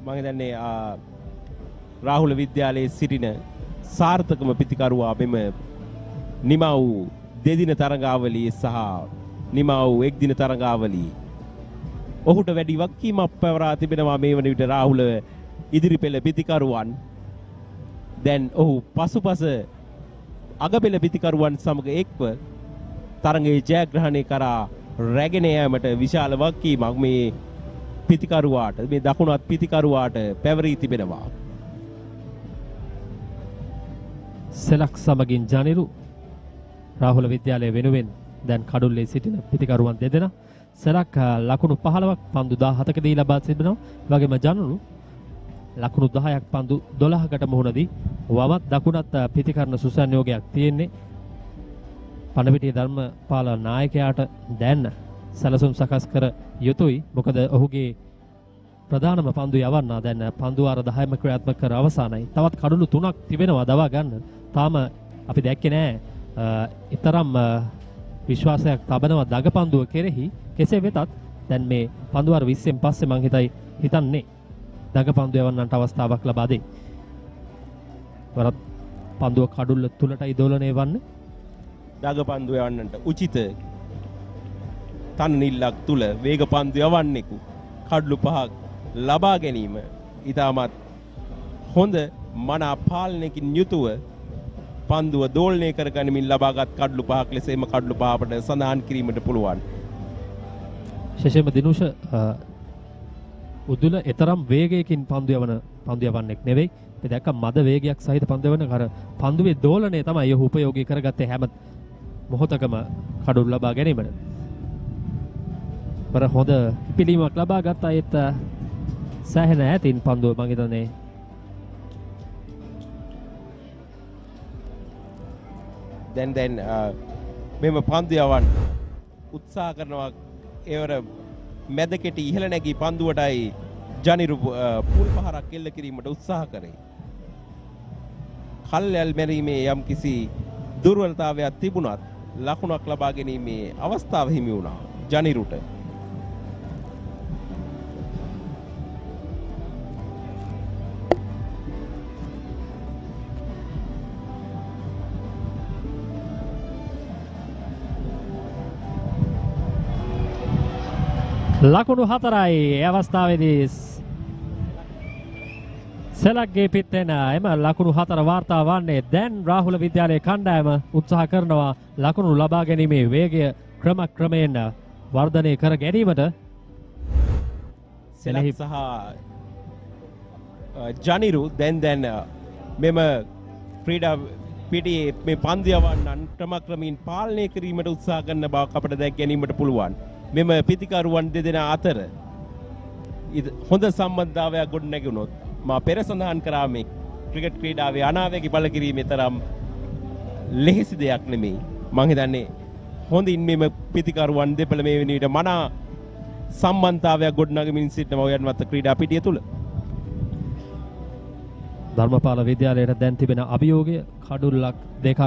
මම හිතන්නේ රාහුල විද්‍යාලයේ සිටින සාර්ථකම පිතිකරුවා මෙම නිමා වූ දෙදින තරඟාවලියේ සහ නිමා වූ එක් දින තරඟාවලියේ ඔහුට වැඩි වගකීමක් පැවරා තිබෙනවා මේ වන විට රාහුල ඉදිරි පෙළ පිතිකරුවන්. දැන් ඔහු පසුපස අගපෙළ පිතිකරුවන් සමග එක්ව තරඟයේ ජයග්‍රහණය කරා රැගෙන යාමට විශාල වගකීමක් මේ පිතිකරුවාට මේ දකුණත් පිතිකරුවාට පැවරී තිබෙනවා. සෙලක් සමගින් ජනිරු රාහුල විද්‍යාලයේ වෙනුවෙන් දැන් කඩුල්ලේ සිටින පිතිකරුවන් දෙදෙනා සෙලක් ලකුණු 15ක් පන්දු 17කදී ලබා තිබෙනවා. වගේම ජනිරු ලකුණු 10ක් පන්දු 12කට මුහුණ දී වමත් දකුණත් පිතිකරන සුසංයෝගයක් තියෙන්නේ. පණිපිටිය ධර්මපාල නායකයාට දැන් සැලසුම් සකස් කර යුතුයි. මොකද ඔහුගේ ප්‍රධානම පන්දු යවන්න දැන් පන්දු වාර 10ම ක්‍රියාත්මක කර අවසానයි. තවත් කඩලු 3ක් තිබෙනවා දවා ගන්න. තාම අපි දැක්කේ නෑ ඊතරම් විශ්වාසයක් තබනවා දඟ පන්දුව කෙරෙහි. කෙසේ වෙතත් දැන් මේ පන්දු වාර 20න් පස්සේ මං හිතන්නේ දඟ පන්දු යවන්නට අවස්ථාවක් ලබා දෙයි. වරත් පන්දුව කඩුල්ල තුලටයි දෝලණය වන්නේ. දඟ පන්දු යවන්නට උචිත තනනිල්ලක් තුල වේග පන්දු යවන්නෙකු කඩලු 5ක් ලබා ගැනීම ඉතාමත් හොඳ මනා පාලනයකින් යුතුව පන්දුව දෝලනය කර ගනිමින් ලබාගත් කඩලු 5ක් ලෙස එම කඩලු 5 අපට සඳහන් කිරීමට පුළුවන්. ශේෂම දිනුෂ උදුල එතරම් වේගයකින් පන්දු යවන්නෙක් නෙවෙයි. අපි දැක්ක මද වේගයක් සහිත පන්දු යවන අර පන්දුවේ දෝලනය තමයි ඔහු උපයෝගී කරගත්තේ හැම මොහොතකම කඩුළු ලබා ගැනීමට. බර හොඳ පිළිමක් ලබා ගත්තා. ඒත් සෑහෙන ඈතින් පන්දුව මම හිතන්නේ දැන් මෙම පන්දු යවන්න උත්සාහ කරනවා. ඒවර මැද කෙටි ඉහළ නැගී පන්දුවටයි ජනිරු පුල් පහරක් එල්ල කිරීමට උත්සාහ කරේ. කල්යල් මැරීමේ යම් කිසි දුර්වලතාවයක් තිබුණත් ලකුණක් ලබා ගැනීමේ අවස්ථාව හිමි වුණා ජනිරුට. ලකුණු 4යි ඒ අවස්ථාවේදී සෙලක්ගේ පිටෙන එම ලකුණු 4 වාර්තා වන්නේ. දැන් රාහුල විද්‍යාලයේ කණ්ඩායම උත්සාහ කරනවා ලකුණු ලබා ගැනීමේ වේගය ක්‍රමයෙන් වර්ධනය කර ගැනීමට. සෙලක් සහ ජනිරු දැන් මෙම ක්‍රීඩා පිටියේ මේ පන්දු යවන්නන් ක්‍රමයෙන් පාලනය කිරීමට උත්සාහ කරන බවක් අපට දැක ගැනීමට පුළුවන්. මෙම පිතිකරුවන් දෙදෙනා අතර හොඳ සම්බන්ධතාවයක් ගොඩ නැගුණොත් මා පෙර සඳහන් කරා මේ ක්‍රිකට් ක්‍රීඩාවේ අනාවැකි බල කිරීමේ තරම් ලෙහෙසි දෙයක් නෙමෙයි. මම හිතන්නේ හොඳින් මෙම පිතිකරුවන් දෙපළ මේ වෙන විට මනා සම්බන්ධතාවයක් ගොඩ නගමින් සිටින උයන්වත්ත ක්‍රීඩා පිටිය තුල. ධර්මපාල විද්‍යාලයට දැන් තිබෙන අභියෝගය කඩුල්ලක් දෙකක්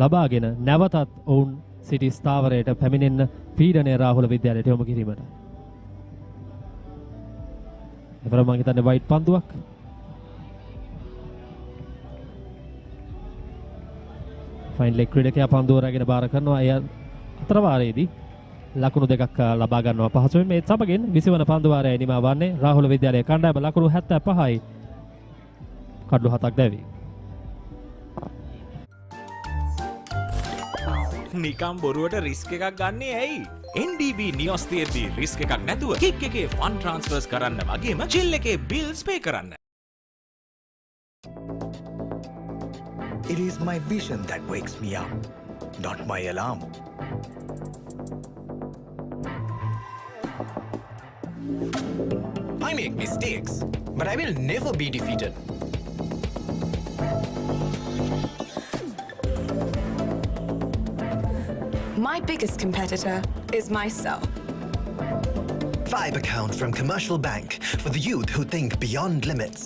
ලබාගෙන නැවතත් ඔවුන් සිටි ස්ථාවරයට පැමිණෙන්න පීඩනය රාහුල විද්‍යාලයට යොමු කිරීමට. එවර මම හිතන්නේ වයිට් පන්දුවක්. ෆයින් ලෙග් ක්‍රීඩකයා පන්දුව රැගෙන බාර කරනවා. එය අතර වාරයේදී ලකුණු දෙකක් ලබා ගන්නවා පහසුවෙන්. මේ සමගින් 20 වන පන්දු වාරයයි නිමා වන්නේ. රාහුල විද්‍යාලයේ කණ්ඩායම ලකුණු 75යි කඩලු 7ක් දැවි. නිකම් බොරුවට රිස්ක් එකක් ගන්නේ ඇයි? NDB නියොස් තියෙද්දි රිස්ක් එකක් නැතුව කික් එකේ ෆන් ට්‍රාන්ස්ෆර්ස් කරන්න වගේම චිල් එකේ බිල්ස් පේ කරන්න. It is my vision that wakes me up, not my alarm. I make mistakes, but I will never be defeated. My biggest competitor is myself. Vibe account from Commercial Bank for the youth who think beyond limits.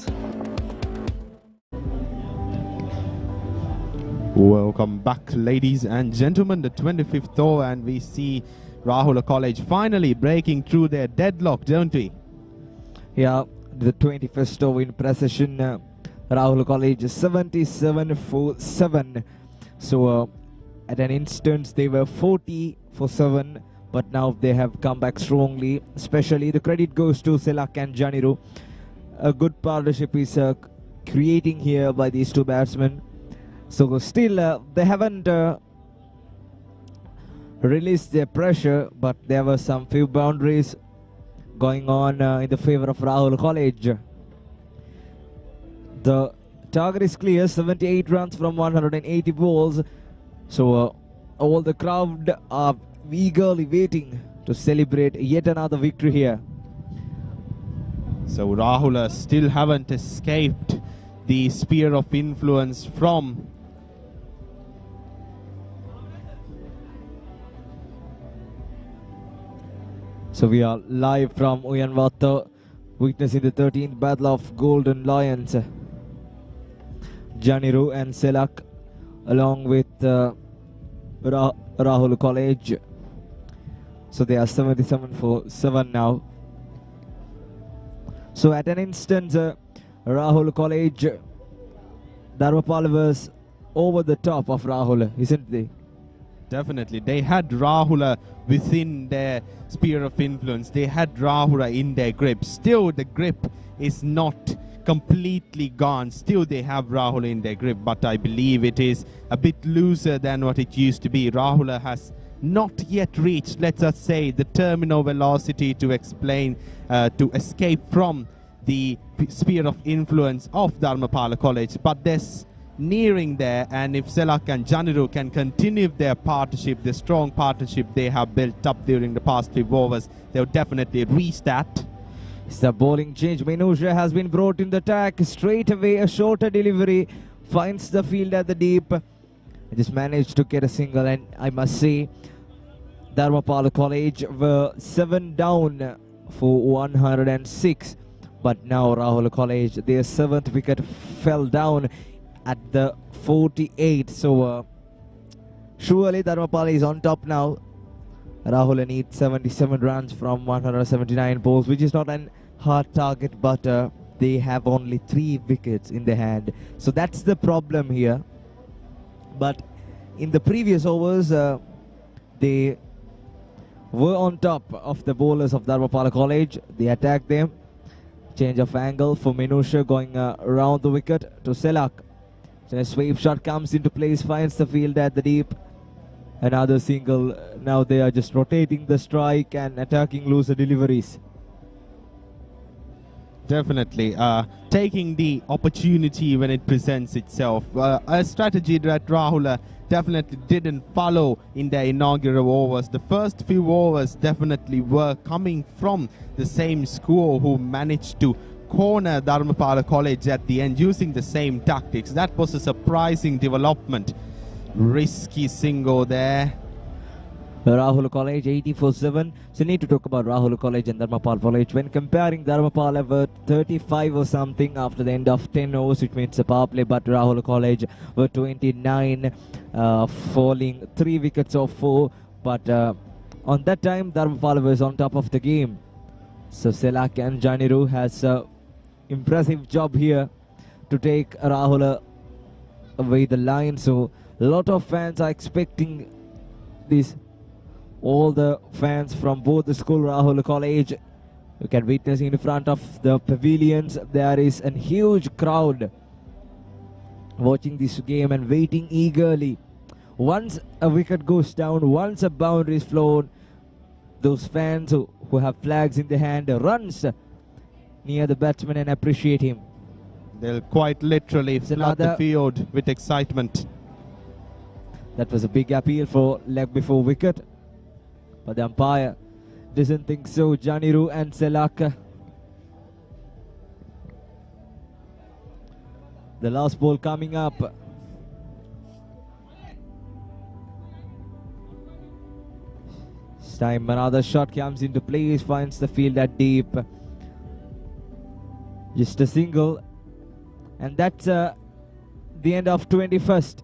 Welcome back, ladies and gentlemen. The 25th over, and we see Rahula College finally breaking through their deadlock, don't we? Yeah, the 21st over in precision. Rahula College 77-7. So at an instance they were 40-7, but now they have come back strongly. Especially the credit goes to Selak and Janiru. A good partnership is creating here by these two batsmen. So still they haven't released their pressure, but there were some few boundaries going on in the favor of Rahula College. The target is clear, 78 runs from 180 balls. So all the crowd are eagerly waiting to celebrate yet another victory here. So Rahula still haven't escaped the sphere of influence from So we are live from Uyanwatta, witnessing the 13th Battle of Golden Lions. Janiru and Selak along with Rahula College. So they are 77-7 now. So at an instance, Rahula College, Dharmapala was over the top of Rahula, isn't they? Definitely. They had Rahula within their sphere of influence. They had Rahula in their grip. Still, the grip is not completely gone. Still they have Rahula in their grip, but I believe it is a bit looser than what it used to be. Rahula has not yet reached, let us say, the terminal velocity to to escape from the sphere of influence of Dharmapala College, but there's nearing there, and if Selak and Janiru can continue their partnership, the strong partnership they have built up during the past 5 overs, they'll definitely reach that. It's the bowling change. Minusha has been brought in the attack. Straight away, a shorter delivery. Finds the field at the deep. Just managed to get a single, and I must say, Dharmapala College were 7 down for 106. But now Rahula College, their 7th wicket fell down at the 48. So surely Dharmapala is on top now. Rahula needs 77 runs from 179 balls, which is not an hard target, but they have only 3 wickets in their hand. So that's the problem here. But in the previous overs, they were on top of the bowlers of Dharmapala College. They attacked them. Change of angle for Minusha going around the wicket to Selak. So a sweep shot comes into place, finds the field at the deep. Another single. Now they are just rotating the strike and attacking looser deliveries. Definitely. Taking the opportunity when it presents itself. A strategy that Rahula definitely didn't follow in their inaugural overs. The first few overs definitely were coming from the same school who managed to corner Dharmapala College at the end using the same tactics. That was a surprising development. Risky single there. Rahula College 80-7. So need to talk about Rahula College and Dharmapala College. When comparing, Dharmapala were 35 or something after the end of 10 overs, which means a power play, but Rahula College were 29, falling 3 wickets off 4. But on that time, Dharmapala was on top of the game. So Selak and Janiru has an impressive job here to take Rahula away the line. So a lot of fans are expecting this. All the fans from both the school, Rahula College, you can witness in front of the pavilions, there is a huge crowd watching this game and waiting eagerly. Once a wicket goes down, once a boundary is flown, those fans who have flags in their hand runs near the batsman and appreciate him. They'll quite literally flood the field with excitement. That was a big appeal for leg before wicket. But the umpire doesn't think so. Janiru and Selak. The last ball coming up. This time another shot comes into place, finds the field at deep. Just a single. And that's the end of 21st.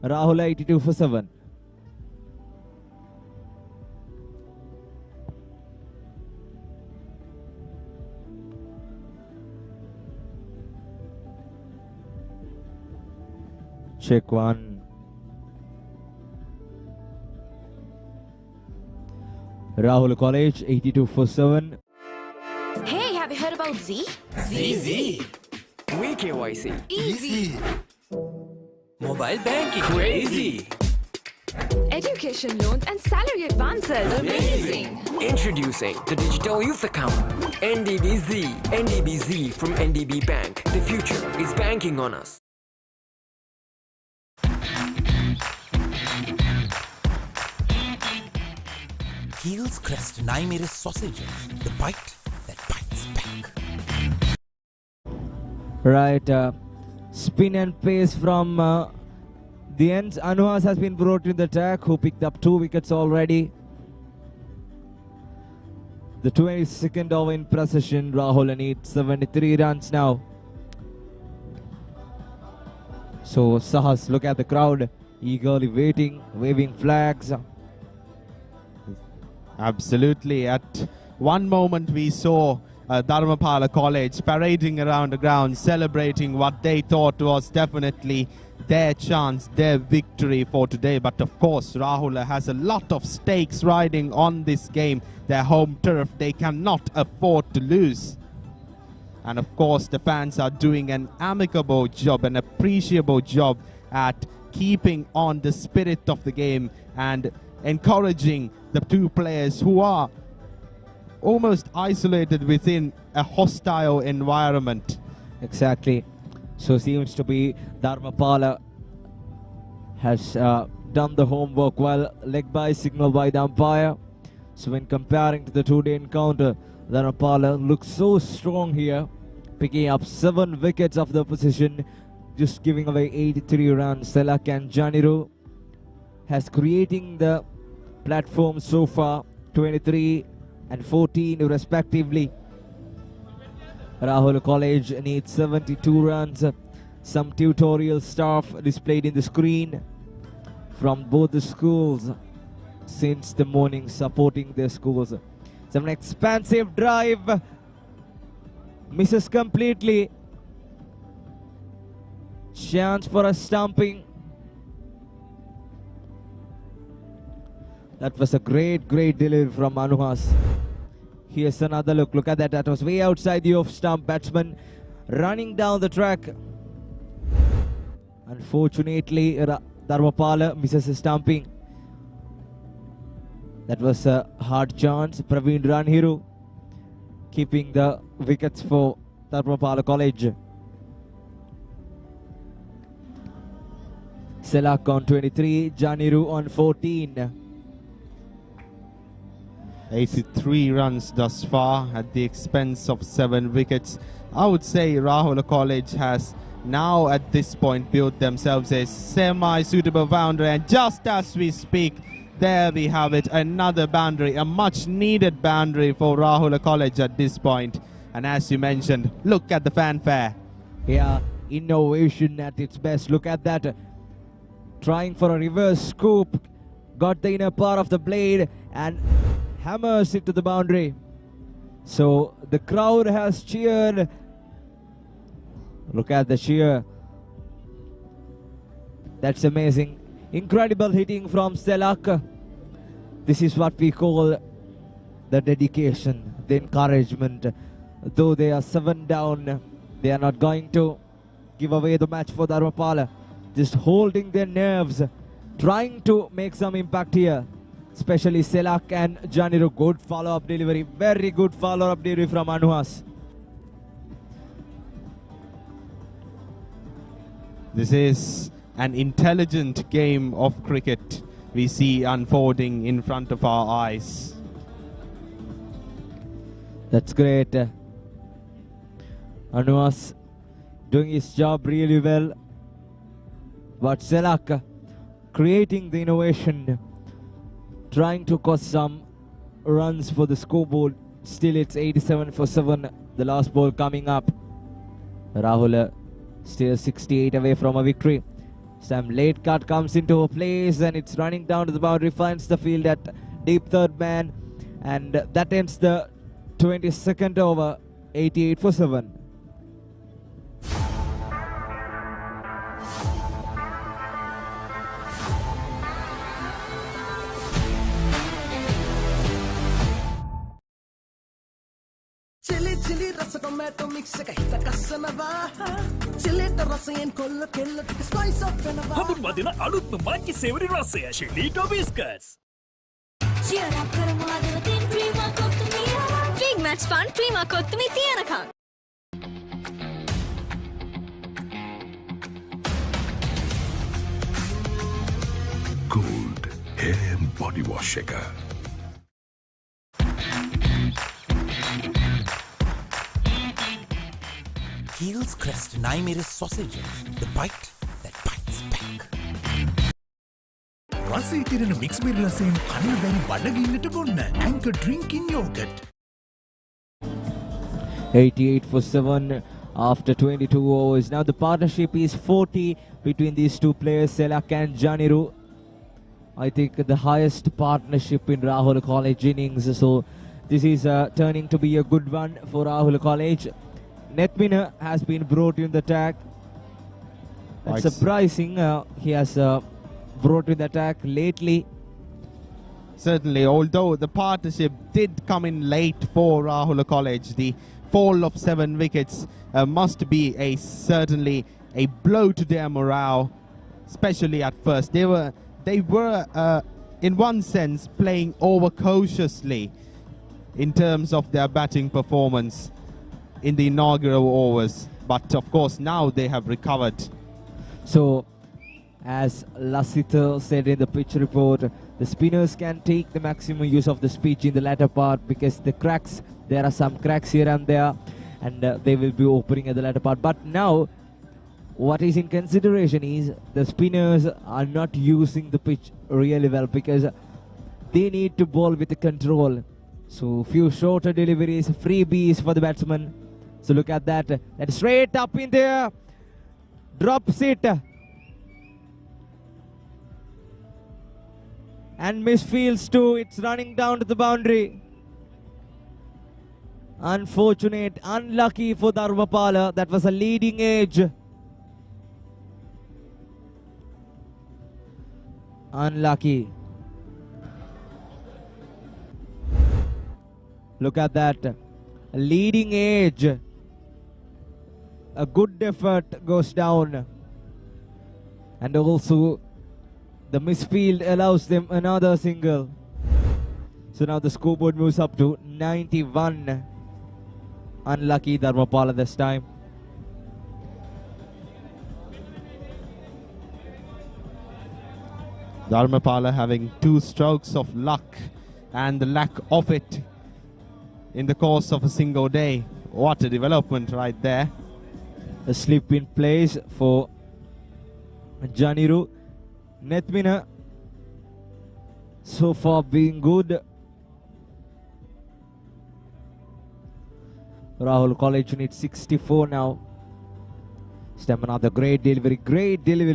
Rahula 82-7. Check one. Rahula College 82-7. Hey, have you heard about Z? ZZ. KYC. Easy. Mobile banking. Crazy. Education loans and salary advances. Amazing. Introducing the Digital Youth Account. NDBZ. NDBZ from NDB Bank. The future is banking on us. Heels crest Naimir's sausages, the bite that bites back. Right, spin and pace from the ends. Anuas has been brought in the attack, who picked up 2 wickets already. The 22nd over in precision. Rahula needs 73 runs now. So Sahas, look at the crowd, eagerly waiting, waving flags. Absolutely. At one moment we saw Dharmapala College parading around the ground, celebrating what they thought was definitely their chance, their victory for today. But of course, Rahula has a lot of stakes riding on this game. Their home turf, they cannot afford to lose. And of course, the fans are doing an amicable job, an appreciable job at keeping on the spirit of the game and encouraging the two players who are almost isolated within a hostile environment. Exactly. So seems to be Dharmapala has done the homework well. Leg by signal by the umpire. So when comparing to the two-day encounter, Dharmapala looks so strong here, picking up 7 wickets of the opposition, just giving away 83 runs. Selak and Janiru has creating the platform so far, 23 and 14 respectively. Rahula College needs 72 runs. Some tutorial stuff displayed in the screen from both the schools since the morning, supporting their schools. It's an expansive drive, misses completely. Chance for a stumping. That was a great delivery from Anuhas. Here's another look. Look at that. That was way outside the off-stump. Batsman running down the track. Unfortunately, Dharmapala misses a stumping. That was a hard chance. Praveen Ranhiru keeping the wickets for Dharmapala College. Selak on 23, Janiru on 14. 83 runs thus far at the expense of 7 wickets. I would say Rahula College has now at this point built themselves a semi-suitable boundary, and just as we speak, there we have it, another boundary, a much needed boundary for Rahula College at this point. And as you mentioned, look at the fanfare. Yeah, innovation at its best. Look at that. Trying for a reverse scoop, got the inner part of the blade and hammers it to the boundary. So the crowd has cheered. Look at the cheer. That's amazing. Incredible hitting from Selak. This is what we call the dedication, the encouragement. Though they are 7 down, they are not going to give away the match for Dharmapala. Just holding their nerves, trying to make some impact here. Especially Selak and Janiru. Good follow-up delivery. Very good follow-up delivery from Anuhas. This is an intelligent game of cricket we see unfolding in front of our eyes. That's great. Anuhas doing his job really well. But Selak creating the innovation, trying to cause some runs for the scoreboard. Still it's 87 for 7, the last ball coming up. Rahula still 68 away from a victory. Some late cut comes into place and it's running down to the boundary, finds the field at deep third man, and that ends the 22nd over, 88 for 7. Chili rasa tomato mix එක හිත කස්සනවා chilliට රසයෙන් කොල්ල කෙල්ල ටික spice up වෙනවා හඳුන්වා දෙන අලුත්ම මංචි සේවරි රසය ශිලීටෝ බිස්කට්ස් cheer up කරමු අදවතින් ප්‍රීමා කොත්තුමිය big match fun ප්‍රීමා කොත්තුමිය තියනකම් Gold hair and body wash එක Heels crest Naimir's sausages, the bite that bites back. රසී තිරෙන මික්ස් බෙරි රසයෙන් කන්න බැරි බඩගින්නට බොන්න Anchor drinking yogurt. 88 for 7 after 22 overs. Now the partnership is 40 between these two players, Selak and Janiru. I think the highest partnership in Rahula College innings. So this is turning to be a good one for Rahula College. Net winner has been brought in the attack. That's surprising. He has brought in the attack lately. Certainly, although the partnership did come in late for Rahula College, the fall of 7 wickets must be certainly a blow to their morale, especially at first. They were in one sense playing overcautiously in terms of their batting performance in the inaugural overs, but of course now they have recovered. So, as Lasita said in the pitch report, the spinners can take the maximum use of the pitch in the latter part because there are some cracks here and there, and they will be opening at the latter part. But now, what is in consideration is the spinners are not using the pitch really well because they need to bowl with the control. So, few shorter deliveries, freebies for the batsman. So, look at that. That's straight up in there. Drops it. And misfields too. It's running down to the boundary. Unfortunate, unlucky for Dharmapala. That was a leading edge. Unlucky. Look at that. A leading edge. A good effort goes down. And also the misfield allows them another single. So now the scoreboard moves up to 91. Unlucky Dharmapala this time. Dharmapala having 2 strokes of luck and the lack of it in the course of a single day. What a development right there. A slip in place for Janiru. Nethmina so far being good. Rahula College needs 64 now. Stem another great delivery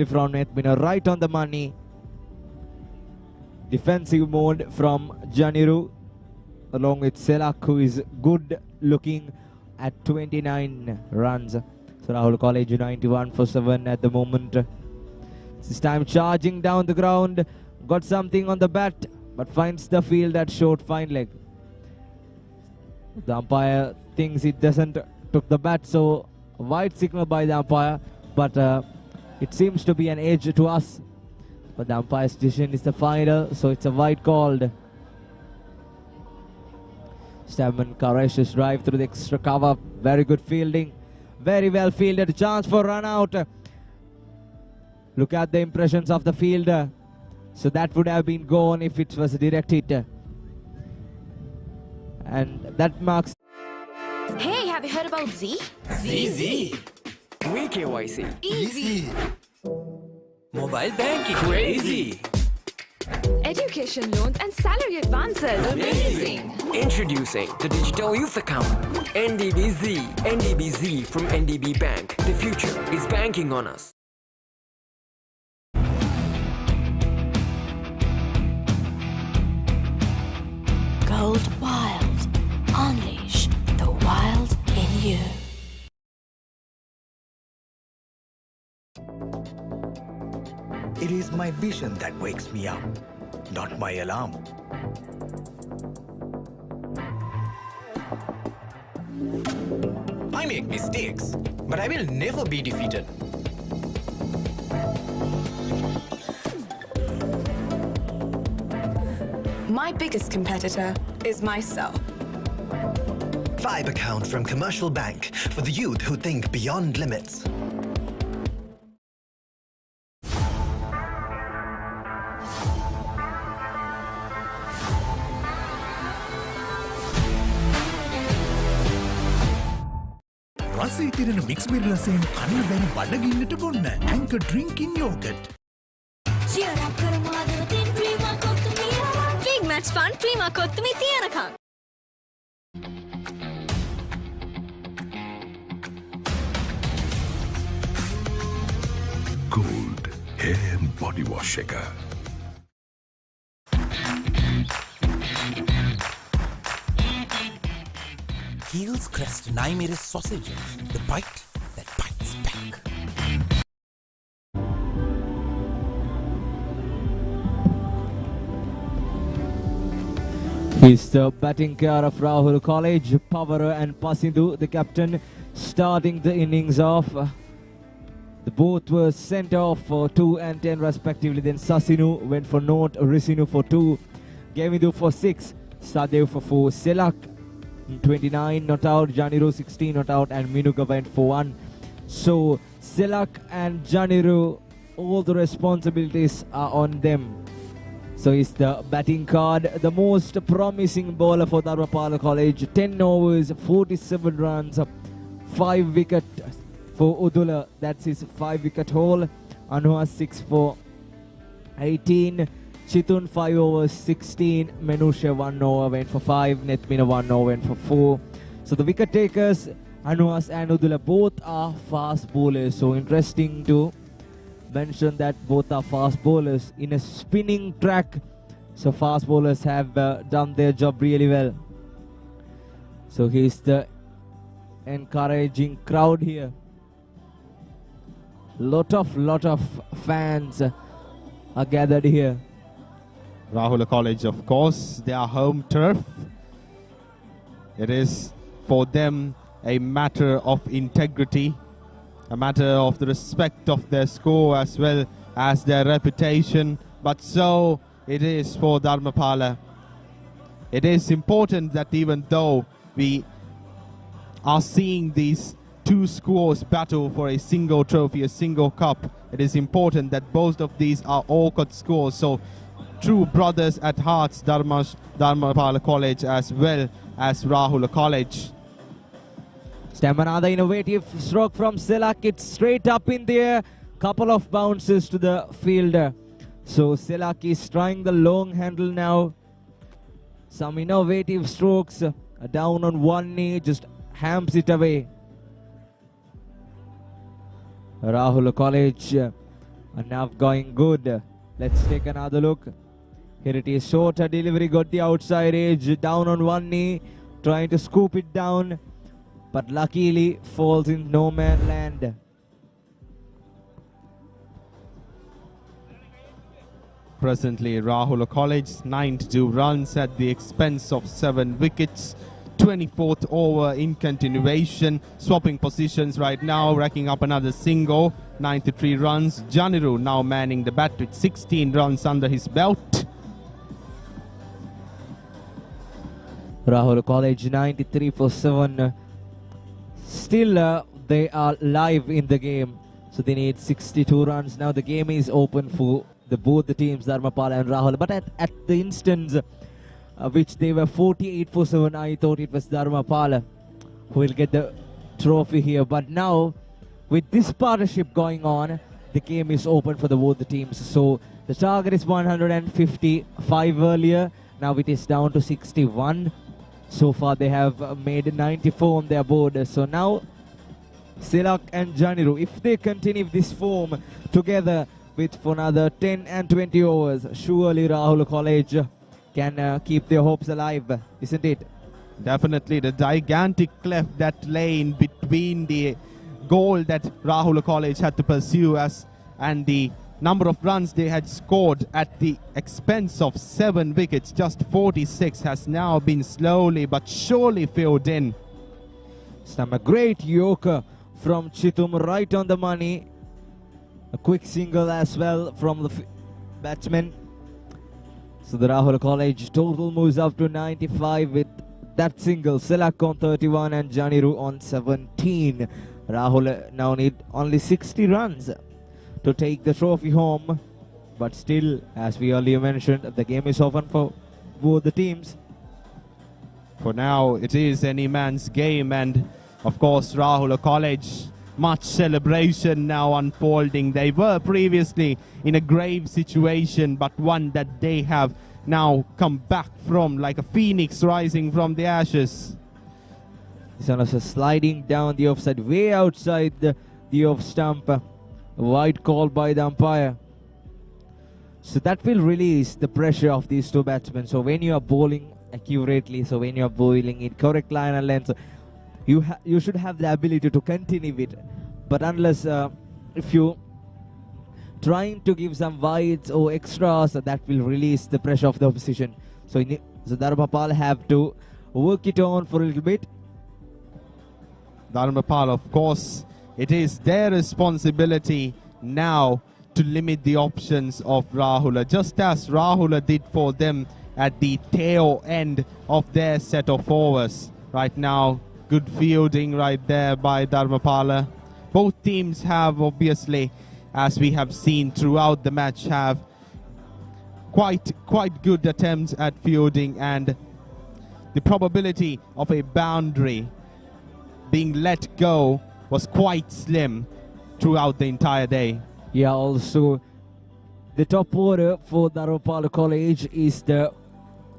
from Nethmina, right on the money. Defensive mode from Janiru along with Selak, who is good looking at 29 runs. So Rahula College 91 for 7 at the moment. This time charging down the ground, got something on the bat, but finds the field at short fine leg. The umpire thinks it doesn't took the bat, so a wide signal by the umpire, but it seems to be an edge to us. But the umpire's decision is the final, so it's a wide called. Stamman courageous drive through the extra cover, very good fielding, very well fielded, chance for run out. Look at the impressions of the fielder. So that would have been gone if it was a direct hit. And that marks. Hey, have you heard about Z? Z. KYC. Easy. Mobile banking. Crazy. Education loans and salary advances. Amazing. Introducing the Digital Youth Account. NDBZ. NDBZ from NDB Bank. The future is banking on us. Gold Wild. Unleash the wild in you. It is my vision that wakes me up, not my alarm. I make mistakes, but I will never be defeated. My biggest competitor is myself. 5 account from Commercial Bank for the youth who think beyond limits. රසී තිරෙන mix berry රසයෙන් කන්න බැරි බඩගින්නට බොන්න Anchor Drinking Yogurt. Cheer up කරමු හදවතින් Prima කොත්තුමිය. Big match fun ප්‍රීමා කොත්තුමි තියනකම්. Gold hair and body wash එක. Heels Crest Naimeris sausages, the bite that bites back. He's the batting care of Rahula College. Papare and Pasindu, the captain, starting the innings off. The both were sent off for 2 and 10 respectively. Then Sasinu went for naught, Risinu for 2, Gavindu for 6, Sadev for 4, Selak 29 not out, Janiru 16 not out, and Minuga went for 1. So Selak and Janiru, all the responsibilities are on them. So he's the batting card, the most promising bowler for Dharmapala College. 10 overs, 47 runs, 5 wicket for Udula. That's his 5-wicket haul. Anu has 6 for 18. Chitun 5 overs, 16. Menusha 1 over, went for 5. Nethmina 1 over, went for 4. So the wicket takers, Anuas and Udula, both are fast bowlers. So interesting to mention that both are fast bowlers in a spinning track. So fast bowlers have done their job really well. So he's the encouraging crowd here. Lot of fans are gathered here. Rahula College, of course, their home turf. It is for them a matter of integrity, a matter of the respect of their score as well as their reputation. But so it is for Dharmapala. It is important that even though we are seeing these two scores battle for a single trophy, a single cup, it is important that both of these are all-cut scores. So true brothers at hearts, Dharmapala College as well as Rahula College. Stem another innovative stroke from Selak. It's straight up in the air. Couple of bounces to the fielder. So Selak is trying the long handle now. Some innovative strokes. Down on one knee, just hams it away. Rahula College now going good. Let's take another look. Here it is. Shorter delivery, got the outside edge. Down on one knee, trying to scoop it down, but luckily falls in no man's land. Presently, Rahula College 92 runs at the expense of 7 wickets. 24th over in continuation, swapping positions right now, racking up another single. 93 runs. Janiru now manning the bat with 16 runs under his belt. Rahula College 93 for 7. Still they are live in the game, so they need 62 runs. Now the game is open for both the teams, Dharmapala and Rahula. But at the instance which they were 48 for 7, I thought it was Dharmapala who will get the trophy here. But now, with this partnership going on, the game is open for both the teams. So the target is 155 earlier. Now it is down to 61. So far they have made 94 on their board. So now Selak and Janiru, if they continue this form together for another 10 and 20 overs, surely Rahula College can keep their hopes alive, isn't it? Definitely. The gigantic cleft that lay in between the goal that Rahula College had to pursue and the number of runs they had scored at the expense of 7 wickets, just 46, has now been slowly but surely filled in. Some a great yorker from Chitum, right on the money. A quick single as well from the batsman. So the Rahula College total moves up to 95 with that single. Selak on 31 and Janiru on 17. Rahula now need only 60 runs to take the trophy home. But still, as we earlier mentioned, the game is open for both the teams. For now, it is any man's game, and of course Rahula College, much celebration now unfolding. They were previously in a grave situation, but one that they have now come back from like a phoenix rising from the ashes. This one was sliding down the offside, way outside the off stump. A wide call by the umpire. So that will release the pressure of these two batsmen. So when you are bowling accurately, so when you are bowling in correct line and length, you should have the ability to continue it. But unless if you trying to give some wides or extras, that will release the pressure of the opposition. So So Dharmapala have to work it on for a little bit. Dharmapala, of course, it is their responsibility now to limit the options of Rahula, just as Rahula did for them at the tail end of their set of overs. Right now, good fielding right there by Dharmapala. Both teams have obviously, as we have seen throughout the match, have quite good attempts at fielding, and the probability of a boundary being let go was quite slim throughout the entire day. Yeah, also the top order for Rahula College is the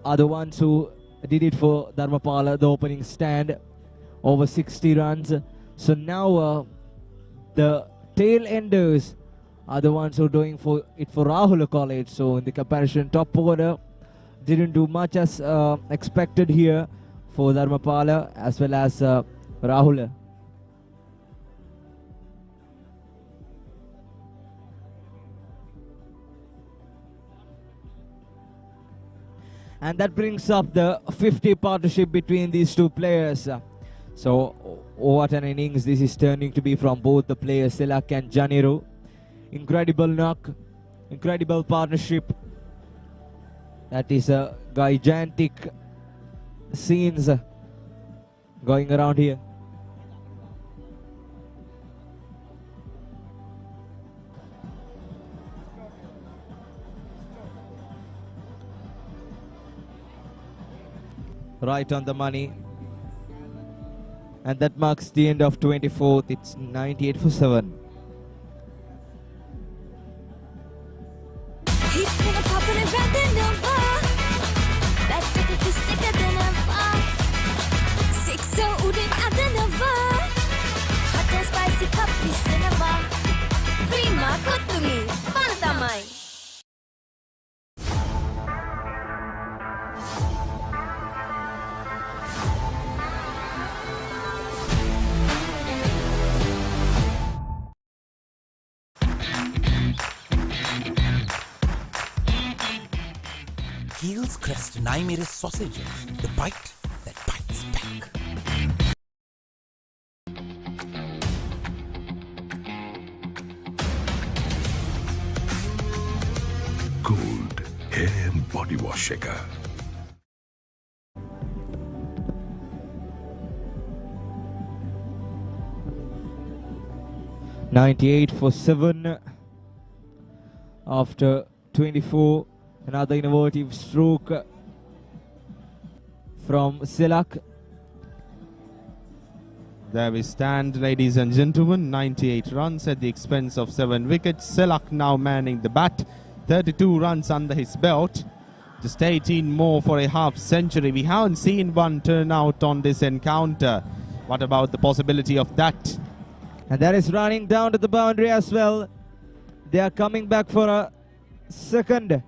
other ones who did it for Dharmapala, the opening stand, over 60 runs. So now the tail enders are the ones who are doing for Rahula College. So in the comparison, top order didn't do much as expected here for Dharmapala as well as Rahula. And that brings up the 50 partnership between these two players. So what an innings this is turning to be from both the players, Selak and Janiru. Incredible knock, incredible partnership. That is a gigantic scenes going around here. Right on the money. And that marks the end of 24th. It's 98 for 7. Heels crest 9 sausages, the bite that bites back. Gold hair and body wash shaker. $98 for 7 after 24. Another innovative stroke from Selak. There we stand, ladies and gentlemen. 98 runs at the expense of 7 wickets. Selak now manning the bat. 32 runs under his belt. Just 18 more for a half century. We haven't seen one turn out on this encounter. What about the possibility of that? And that is running down to the boundary as well. They are coming back for a second.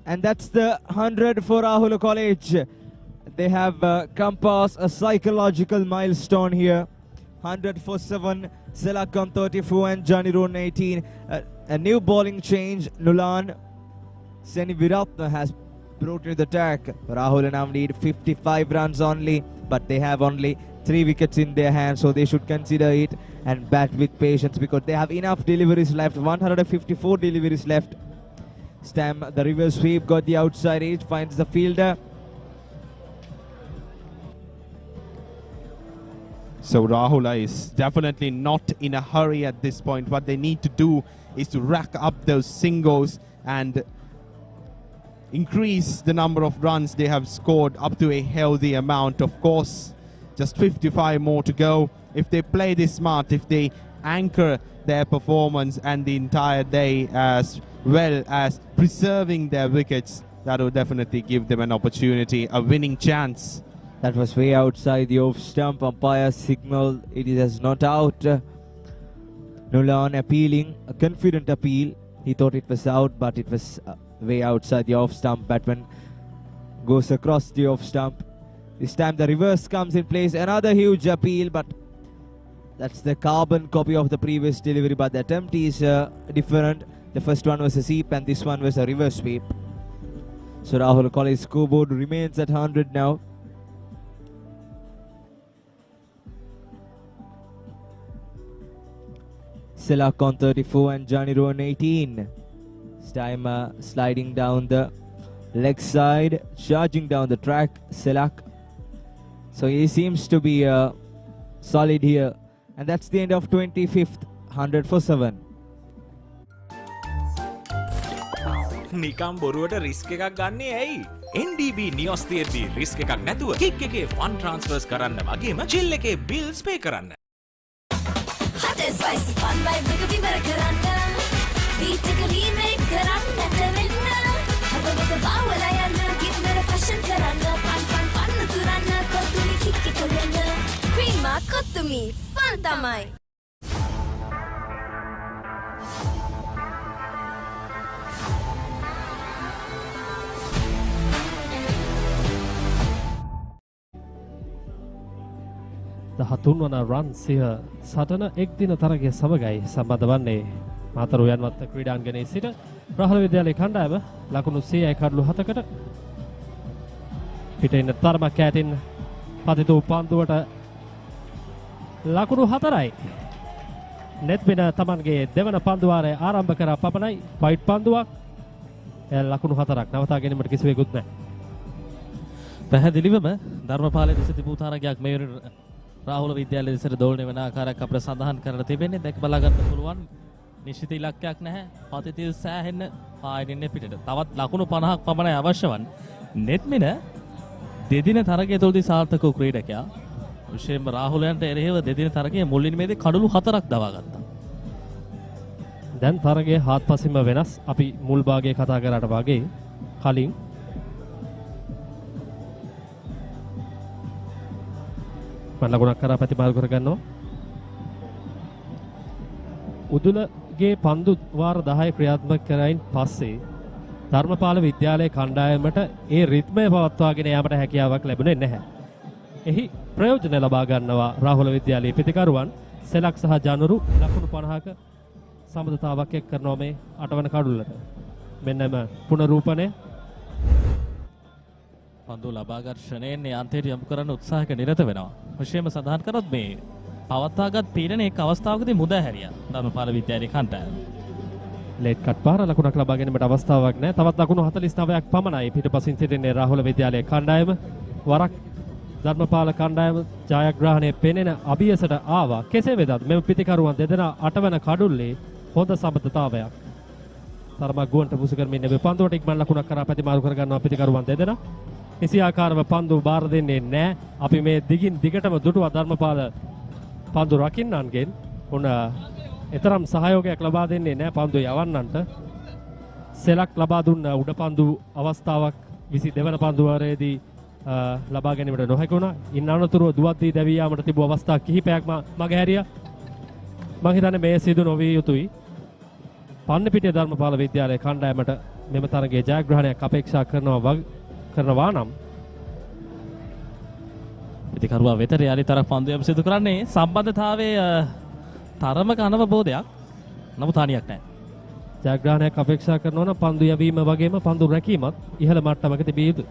And that's the 100 for Rahula College. They have come past a psychological milestone here. 100 for 7, Selak on 34 and Janiru on 18. A new bowling change. Nulan Seni Viratna has brought in the attack. Rahula now need 55 runs only, but they have only 3 wickets in their hands, so they should consider it and bat with patience because they have enough deliveries left. 154 deliveries left. Stam, the reverse sweep, got the outside edge, finds the fielder. So Rahula is definitely not in a hurry at this point. What they need to do is to rack up those singles and increase the number of runs they have scored up to a healthy amount. Of course, just 55 more to go. If they play this smart, if they anchor their performance and the entire day as well as preserving their wickets, that will definitely give them an opportunity, a winning chance. That was way outside the off stump. Umpire signal it is as not out. Nulan appealing, a confident appeal. He thought it was out, but it was way outside the off stump. Batsman goes across the off stump. This time the reverse comes in place. Another huge appeal, but That's the carbon copy of the previous delivery, but the attempt is different. The first one was a sweep and this one was a reverse sweep. So Rahula College scoreboard remains at 100 now. Selak on 34 and Janiru on 18. This time sliding down the leg side, charging down the track, Selak. So he seems to be solid here. And that's the end of 25th, 100 for 7. නිකම් බොරුවට risk එකක් ගන්නේ ඇයි? NDB නියොස් තියෙද්දි risk එකක් නැතුව kick එකේ fund ට්‍රාන්ස්ෆර්ස් කරන්න වගේම චිල් එකේ බිල්ස් පේ කරන්න. Hot and spicy fun vibe එක විවර කරන්න. beat එක remake කරන්න නැවෙන්න. හදවත බාවලා යන්න ගින්නර fashion කරන්න. fun තුරන්න කොතුමි කික් එක වෙන්න. cream කොතුමි fun තමයි. හතුන් වන රන් සිය සටන එක් දින තරගය සමගයි සම්බන්ධ වන්නේ මාතර උයන්වත්ත ක්‍රීඩාංගණයේ සිට රාහුල විද්‍යාලයේ කණ්ඩායම ලකුණු 100යි කඩලු 7කට පිටින් තරමක් කැටින් පතිතු පන්දුවට ලකුණු 4යි net වෙන තමන්ගේ දෙවන පන්දු වාරය ආරම්භ කර පමණයි වයිට් පන්දුවක් ලකුණු 4ක් නවතා ගැනීමට කිසිවෙකුත් නැහැ. පැහැදිලිවම ධර්මපාල දෙස තිබූ තරගයක් මේ රාහුල විද්‍යාලය දෙසට දෝලණය වන ආකාරයක් අපිට සඳහන් කරලා තිබෙන්නේ. දැක බලා ගන්න පුළුවන් නිශ්චිත ඉලක්කයක් නැහැ. පතිතිල් සෑහෙන්න පායන්නේ පිටට. තවත් ලකුණු 50ක් පමණයි අවශ්‍ය වන්නේ. නෙත්මින දෙදින තරගය තුළදී සාර්ථක වූ ක්‍රීඩකයා විශේෂයෙන්ම රාහුලයන්ට එරෙහිව දෙදින තරගයේ මුල් ඉනිමේදී කඩලු 4ක් දවා ගත්තා. දැන් තරගයේ හාත්පසින්ම වෙනස්. අපි මුල් භාගයේ කතා කරාට වගේ කලින් ලකුණක් කරා ප්‍රතිමාල් කරගන්නවා. උදුලගේ පන්දු වාර 10 ක්‍රියාත්මක කරයින් පස්සේ ධර්මපාල විද්‍යාලයේ කණ්ඩායමට ඒ රිද්මය පවත්වාගෙන යාමට හැකියාවක් ලැබුණේ නැහැ. එහි ප්‍රයෝජන ලබා ගන්නවා රාහුල විද්‍යාලයේ පිතිකරුවන්. සෙලක් සහ ජනුරු ලකුණු 50ක සමබරතාවක් එක් කරනවා මේ 8 වන කඩුල්ලට. මෙන්නම පුනරූපණය පන්දු ලබාගත් ශ්‍රණයෙන් යන්තයට යොමු කරන්න උත්සාහයක නිරත වෙනවා. විශේෂයෙන්ම සඳහන් කරොත් මේ පවත්වාගත් පීඩන එක් අවස්ථාවකදී මුදා හැරියා ධර්මපාල විද්‍යාලයේ කණ්ඩායම. ලේට් කට් පාර ලකුණක් ලබා ගැනීමට අවස්ථාවක් නැහැ. තවත් ලකුණු 49ක් පමණයි පිටපසින් සිටින්නේ රාහුල විද්‍යාලයේ කණ්ඩායම. වරක් ධර්මපාල කණ්ඩායම ජයග්‍රහණය පෙනෙන අභියසට ආවා. කෙසේ වෙතත් මෙම පිතිකරුවන් දෙදෙනා 8 වන කඩුල්ලේ හොඳ සමබරතාවයක්. තරමක් ගුවන්ට මුසු කරමින් ඉන්න පන්දුවට ඉක්මන් ලකුණක් කරා ප්‍රතිමාරු කර ගන්නවා පිතිකරුවන් දෙදෙනා. කිසි ආකාරව පන්දු බාර දෙන්නේ නැහැ. අපි මේ දිගින් දිගටම දුටුවා ධර්මපාල පන්දු රකින්නන්ගෙන් උන එතරම් සහයෝගයක් ලබා දෙන්නේ නැහැ පන්දු යවන්නන්ට. සෙලක් ලබා දුන්න උඩ පන්දු අවස්ථාවක් 22 වන පන්දු වාරයේදී ලබා ගැනීමට නොහැකි වුණා. ඉන් අනතුරුව දුවද්දී දැවී යාමට තිබූ අවස්ථා කිහිපයක්ම මගහැරියා. මම හිතන්නේ මේ සිදු නොවිය යුතුයි. පන්නපිටිය ධර්මපාල විද්‍යාලයේ කණ්ඩායමට මෙම තරගයේ ජයග්‍රහණයක් අපේක්ෂා කරනවා නම් පිතිකරුවා වෙත රියලි තරක් පන්දු යම සිදු කරන්නේ සම්බන්ධතාවයේ තරමක අනවබෝධයක්. නමුත් හානියක් නැහැ. ජයග්‍රහණයක් අපේක්ෂා කරනවා නම් පන්දු යැවීම වගේම පන්දු රැකීමත් ඉහළ මට්ටමක තිබිය යුතුයි.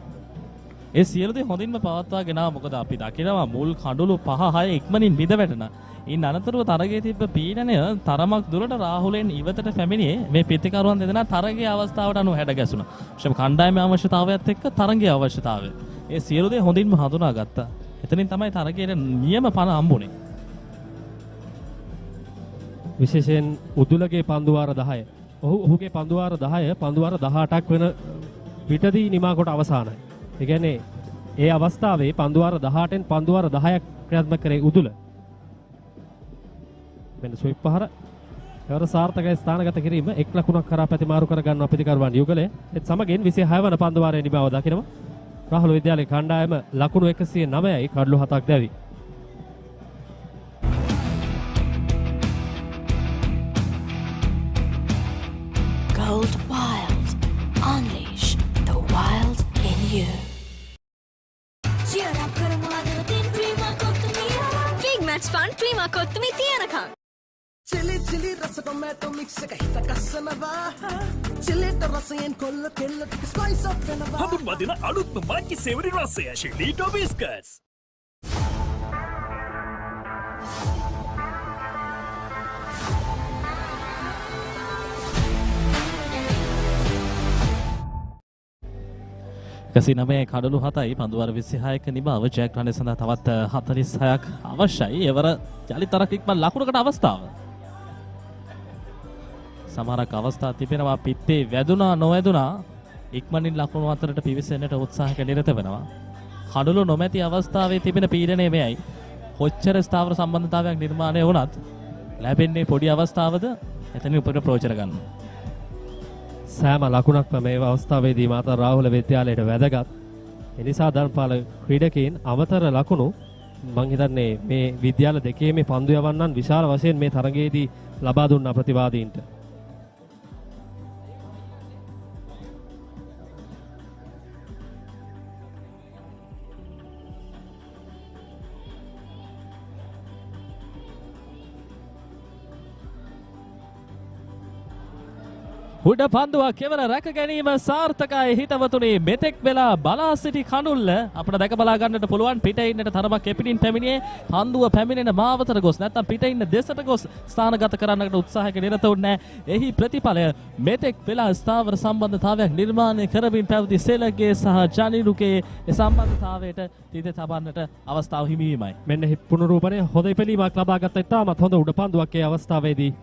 ඒ සියලු දේ හොඳින්ම පවත්වාගෙන ආවා. මොකද අපි දකිනවා මුල් කඩලු 5-6 ඉක්මනින් බිඳ වැටෙන. ඉන් අනතුරුව තරගයේ තිබ්බ පීඩනය තරමක් දුරට රාහුලෙන් ඉවතට පැමිණියේ මේ පිතිකරුවන් දෙදෙනා තරගයේ අවස්ථාවට අනුව හැඩ ගැසුණා. විශේෂම කණ්ඩායමේ අවශ්‍යතාවයත් එක්ක තරගයේ අවශ්‍යතාවය. ඒ සියලු දේ හොඳින්ම හඳුනාගත්තා. එතනින් තමයි තරගයේ නියම පණ හම්බුනේ. විශේෂයෙන් උදුලගේ පන්දු වාර 10. ඔහුගේ පන්දු වාර 10 පන්දු වාර 18ක් වෙන පිටදී නිමා කොට අවසానයි. ඒ කියන්නේ ඒ අවස්ථාවේ පන්දු වාර 18න් පන්දු වාර 10ක් ක්‍රියාත්මක කරේ උදුල. මෙන්න ස්විප් පහර එවර සාර්ථකව ස්ථානගත කිරීම එක් ලකුණක් කරා ප්‍රතිමාරු කර ගන්නවා පිතිකරුවන් යුගලය. ඒත් සමගින් 26 වන පන්දු වාරයේ නිමාව දකිනවා. රාහුල විද්‍යාලයේ කණ්ඩායම ලකුණු 109යි කඩලු 7ක් දැවි. Gold Wild. Unleash the wild in you. match fun prima kottumi tiyanaka. Chili chili rasa tomato mix එක හිත කස්සනවා. Chilliට රසයෙන් කොල්ල කෙල්ල ටික spice up වෙනවා. හඳුන්වා දෙන අලුත්ම මාච්චි සේවරි රසය ශිලීටෝ බිස්කට්ස්. කසිනමේ කඩලු 7යි පන්දුවර 26ක නිබාව ජයග්‍රහණය සඳහා තවත් 46ක් අවශ්‍යයි. එවර ජලිතරක් ඉක්මන් ලකුණකට අවස්ථාව. සමහරක් අවස්ථා තිබෙනවා පිත්තේ වැදුනා නොවැදුනා ඉක්මනින් ලකුණු අතරට පිවිසෙන්නට උත්සාහක නිරත වෙනවා. කඩලු නොමැති අවස්ථාවේ තිබෙන පීඩනය මෙයයි. කොච්චර ස්ථාවර සම්බන්ධතාවයක් නිර්මාණය වුණත් ලැබෙන්නේ පොඩි අවස්ථාවද එතනින් උපරිම ප්‍රයෝජන ගන්න. සෑම ලකුණක්ම මේ අවස්ථාවේදී මාතර රාහුල විද්‍යාලයට වැදගත්. එනිසා ධර්මපාල ක්‍රීඩකයන් අමතර ලකුණු මං හිතන්නේ මේ විද්‍යාල දෙකේ මේ පන්දු යවන්නන් විශාල වශයෙන් මේ තරගයේදී ලබා දුන්නා ප්‍රතිවාදීන්ට. උඩ පන්දුවක් කෙවර රැක ගැනීම සාර්ථකයි හිතවතුනි. මෙතෙක් වෙලා බලා සිටි කණුල්ල අපිට දැක බලා ගන්නට පුළුවන්. පිට ඉන්නට තරමක් එපිටින් පැමිණියේ පන්දුව පැමිණෙන මාවතට ගොස් නැත්නම් පිට ඉන්න දෙසට ගොස් ස්ථානගත කරන්නට උත්සාහයක නිරත වුණේ. එහි ප්‍රතිඵලය මෙතෙක් වෙලා ස්ථාවර සම්බන්ධතාවයක් නිර්මාණය කරමින් පැවති සෙලගේ සහ ජනිරුගේ සම්බන්ධතාවයට තිත තබන්නට අවස්ථාව හිමි වීමයි. මෙන්න පුනරූපණය හොඳ ඉපැලීමක් ලබා ගත්ත ඉතාමත් හොඳ උඩ පන්දුවක් ඒ අවස්ථාවේදී.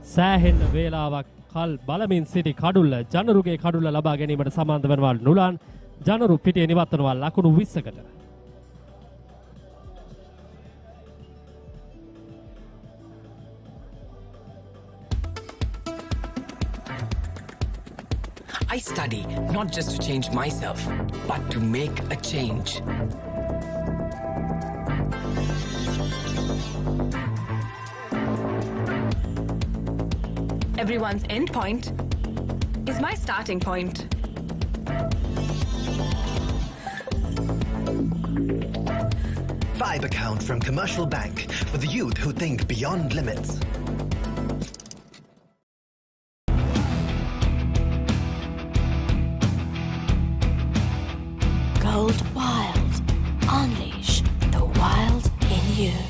සෑහෙන්න වේලාවක් කල් බලමින් සිටි කඩුල්ල ජනරුගේ කඩුල්ල ලබා ගැනීමට සම්බන්ධ වෙනවා නුලන්. ජනරු පිටියේ නිවත්වනවා ලකුණු 20කට. I study not just to change myself, but to make a change. Everyone's end point is my starting point. Vibe account from Commercial Bank for the youth who think beyond limits. Gold Wild. Unleash the wild in you.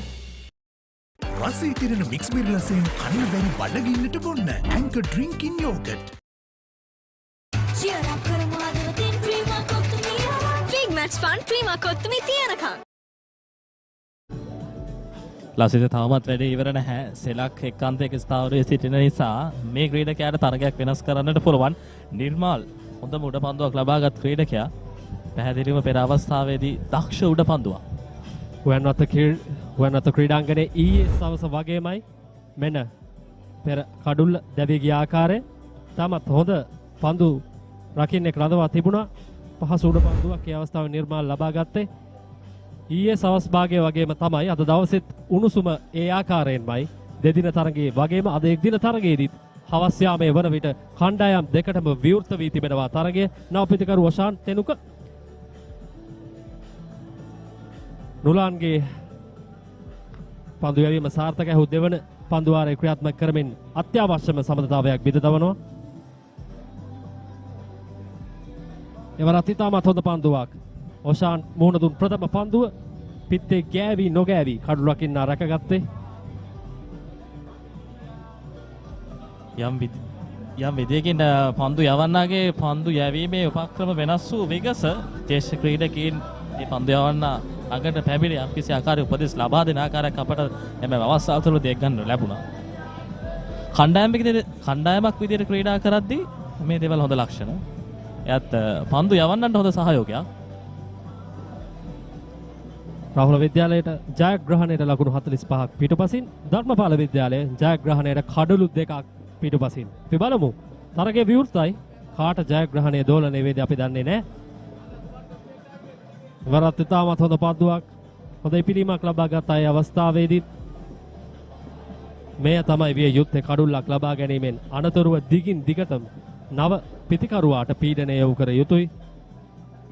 රසී තිරෙන mix බිරිලසෙන් කන්න බැරි බඩගින්නට බොන්න Anchor drinking yogurt. Big match fun prima kottumi tiyanaka. ලසිත තවමත් වැඩේ ඉවර නැහැ. සෙලක් එක්කාන්තයක ස්ථාවරයේ සිටින නිසා මේ ක්‍රීඩකයාට තරගයක් වෙනස් කරන්නට පුළුවන්. නිර්මාල් හොඳම උඩ පන්දුවක් ලබාගත් ක්‍රීඩකයා පැහැදිලිව පෙර අවස්ථාවේදී දක්ෂ උඩ පන්දුවක්. උයන්වත්ත ක්‍රීඩාංගණයේ ඊයේ සවස වගේමයි මෙන්න පෙර කඩුල්ල දැවී ගිය ආකාරය තමත් හොඳ පන්දු රකින්නෙක් රඳවා තිබුණා. පහසු උඩ පන්දුවක් ඒ අවස්ථාවේ නිර්මාණ ලබා ගත්තේ. ඊයේ සවස් භාගයේ වගේම තමයි අද දවසෙත් උණුසුම ඒ ආකාරයෙන්මයි. දෙදින තරගයේ වගේම අද එක් දින තරගයේදීත් හවස් යාමයේ වන විට කණ්ඩායම් දෙකටම විවෘත වී තිබෙනවා තරගය. නවපිටිකරු ඔෂාන් තෙනුක නුලාන්ගේ පන්දු යැවීම සාර්ථකයි. හු දෙවන පන්දු වාරය ක්‍රියාත්මක කරමින් අත්‍යවශ්‍යම සමතතාවයක් බිඳ දවනවා. එවරත් ඉතාමත් හොඳ පන්දුවක්. ඔෂාන් මුහුණ දුන් ප්‍රථම පන්දුව පිත්තේ ගෑවි නොගෑවි කඩු රකින්න රැකගත්තේ. යම් විදියකින් පන්දු යවන්නාගේ පන්දු යැවීමේ උපක්‍රම වෙනස් වූ විගස ජේෂ්ඨ ක්‍රීඩකයන් මේ පන්දු යවන්න අගට පැමිණි යම්කිසි ආකාරයක උපදෙස් ලබා දෙන ආකාරයක් අපට එම අවස්ථාව තුළ දෙයක් ගන්න ලැබුණා. කණ්ඩායමක් විදියට ක්‍රීඩා කරද්දී මේ දේවල් හොඳ ලක්ෂණ. එයත් පන්දු යවන්නට හොඳ සහයෝගයක්. රාහුල විද්‍යාලයට ජයග්‍රහණයට ලකුණු 45ක් පිටුපසින්. ධර්මපාල විද්‍යාලය ජයග්‍රහණයට කඩලු 2ක් පිටුපසින්. අපි බලමු. තරගයේ විවෘතයි. කාට ජයග්‍රහණය දෝලනය වේද අපි දන්නේ නැහැ. වරත් ඉතාමත් හොඳ පන්දුවක්. හොඳ පිළිමක් ලබා ගත අය අවස්ථාවේදී මෙය තමයි විය යුත්තේ කඩුල්ලක් ලබා ගැනීමෙන් අනතුරුව දිගින් දිගටම නව පිතිකරුවාට පීඩනය යොමු කර යුතුයි.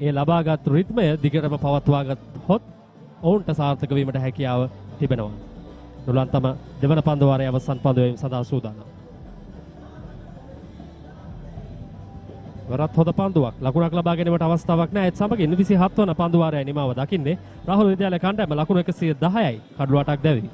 ඒ ලබාගත් රිද්මය දිගටම පවත්වාගත් හොත් ඔවුන්ට සාර්ථක වීමට හැකියාව තිබෙනවා. නුලන් තම දෙවන පන්දු වාරයේ අවසන් පන්දුවෙන් සදා සූදානම්. වරත් හොඳ පන්දුවක් ලකුණක් ලබා ගැනීමට අවස්ථාවක් නැහැ. ඒත් සමගින් 27 වන පන්දු වාරයේ නිමාව දකින්නේ රාහුල විද්‍යාලය කණ්ඩායම ලකුණු 110යි කඩළු 8ක් දැවි.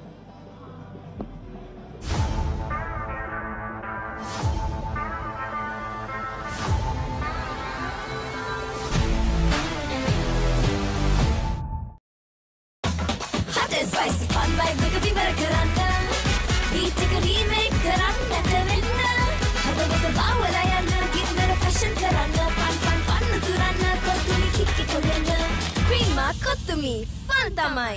Spicy fun vibe එක විවර කරන්න beat එක remake කරන්න නැතෙන්න හදවත බාවලා යන්න ගින්නර fashion කරන්න fun උතුරන්න කොතුමි kick කොල්ලන්න cream කොතුමි fun තමයි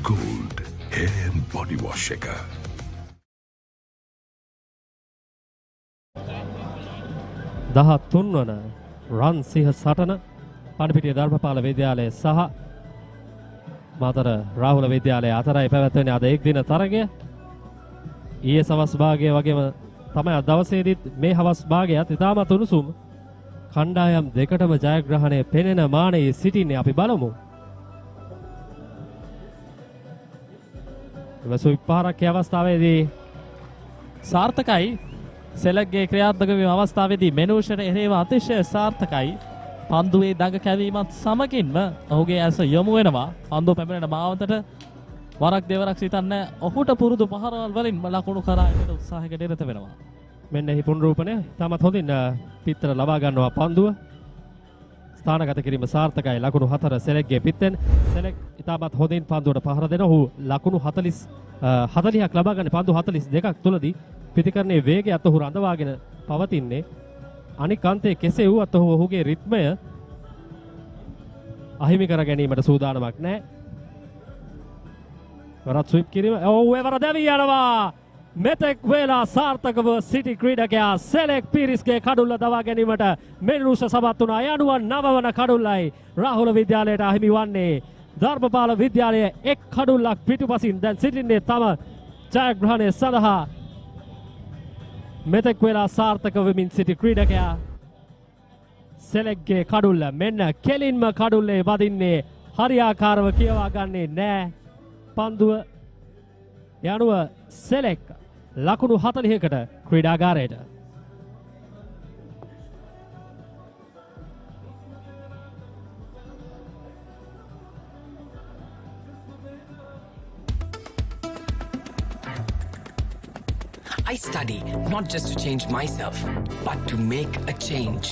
Gold hair and body wash එක. තුන්වන රන් සිහ සටන පණිපිටිය ධර්මපාල විද්‍යාලය සහ මාතර රාහුල විද්‍යාලය අතරයි පැවැත්වෙන අද එක් දින තරගය. ඊයේ සවස් භාගයේ වගේම තමයි අද දවසේදීත් මේ හවස් භාගයත් ඉතාමත් උණුසුම් කණ්ඩායම් දෙකටම ජයග්‍රහණය පෙනෙන මානයේ සිටින්නේ. අපි බලමු. ඉවසුයි පාරක් අවස්ථාවේදී සාර්ථකයි. සෙලග්ගේ ක්‍රියාත්මක වීම අවස්ථාවේදී මෙනූෂට එරෙහිව අතිශය සාර්ථකයි. පන්දුවේ දඟ කැවීමත් සමගින්ම ඔහුගේ ඇස යොමු වෙනවා පන්දුව පැමිණෙන මාවතට. වරක් දෙවරක් සිතන්නේ ඔහුට පුරුදු පහරවල් වලින් ලකුණු කරා එකට උත්සාහයකට නිරත වෙනවා. මෙන්න එහි පුනරූපණය තාමත් හොඳින් පිත්තර ලබා ගන්නවා පන්දුව. ස්ථානගත කිරීම සාර්ථකයි. ලකුණු 4 සෙලග්ගේ පිත්තෙන්. සෙලග් ඉතාමත් හොඳින් පන්දුවට පහර දෙන ඔහු ලකුණු 40ක් ලබා ගන්න පන්දු 42ක් තුලදී පිතිකරණයේ වේගයත් ඔහු රඳවාගෙන පවතින්නේ. අනික් අන්තයේ කෙසේ වුවත් ඔහුගේ රිද්මය අහිමි කර ගැනීමට සූදානමක් නැහැ. වරත් ස්විප් කිරීම එවර දැවි යනවා. මෙතෙක් වේලා සාර්ථකව සිටි ක්‍රීඩකයා සෙලෙක් පීරිස්ගේ කඩුල්ල දවා ගැනීමට මෙනුෂ සමත් වුණා. යනුව 9 වන කඩුල්ලයි රාහුල විද්‍යාලයට අහිමි වන්නේ. ධර්මපාල විද්‍යාලය එක් කඩුල්ලක් පිටුපසින් දැන් සිටින්නේ තම ජයග්‍රහණය සඳහා. මෙතෙක් වෙලා සාර්ථක වෙමින් සිටි ක්‍රීඩකයා සෙලෙක්ගේ කඩුල්ල මෙන්න කෙලින්ම කඩුල්ලේ වදින්නේ. හරියාකාරව කියවා ගන්නේ නෑ. පන්දුව යනුව සෙලෙක් ලකුණු 40කට ක්‍රීඩාගාරයට. I study not just to change myself, but to make a change.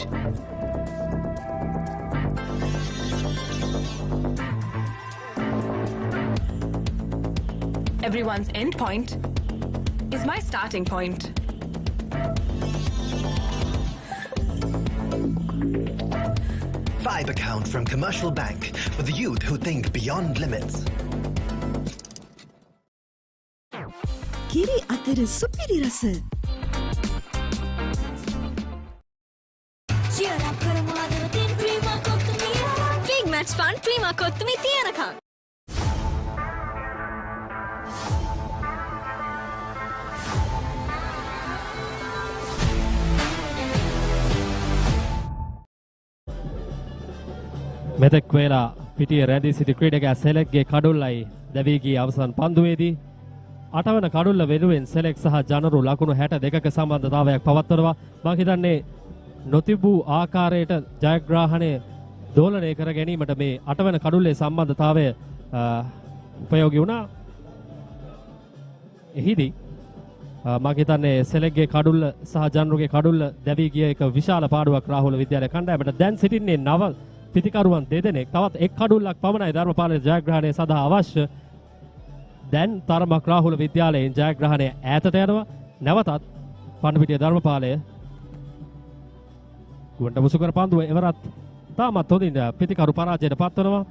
Everyone's end point is my starting point. Vibe account from Commercial Bank for the youth who think beyond limits. කිරි අතර සුපිරි රස. Big match fun Prima කොත්තුමි තියනකම්. මෙතෙක් වේලා පිටිය රැඳී සිටි ක්‍රීඩකයා සෙලෙක්ගේ කඩුල්ලයි දැවී ගිය අවසන් පන්දුවේදී 8 වන කඩුල්ල වෙනුවෙන් සෙලෙක් සහ ජනරු ලකුණු 62ක සම්බන්ධතාවයක් පවත්වනවා. මම හිතන්නේ නොතිබූ ආකාරයට ජයග්‍රහණය දෝලනය කර ගැනීමට මේ 8 වන කඩුල්ලේ සම්බන්ධතාවය උපයෝගී වුණා. එහිදී මම හිතන්නේ සෙලෙක්ගේ කඩුල්ල සහ ජනරුගේ කඩුල්ල දැවී ගිය එක විශාල පාඩුවක් රාහුල විද්‍යාලය කණ්ඩායමට. දැන් සිටින්නේ 9 පිතිකරුවන් දෙදෙනෙක්. තවත් එක් කඩුල්ලක් පමණයි ධර්මපාල ජයග්‍රහණය සඳහා අවශ්‍ය. දැන් තරමක් රාහුල විද්‍යාලයෙන් ජයග්‍රහණය ඈතට යනවා. නැවතත් පණ්ඩිපිටිය ධර්මපාලය ගුවන්ට මුසු කර පන්දුව එවරත් තාමත් හොඳින් පිතිකරු පරාජයට පත්වනවා.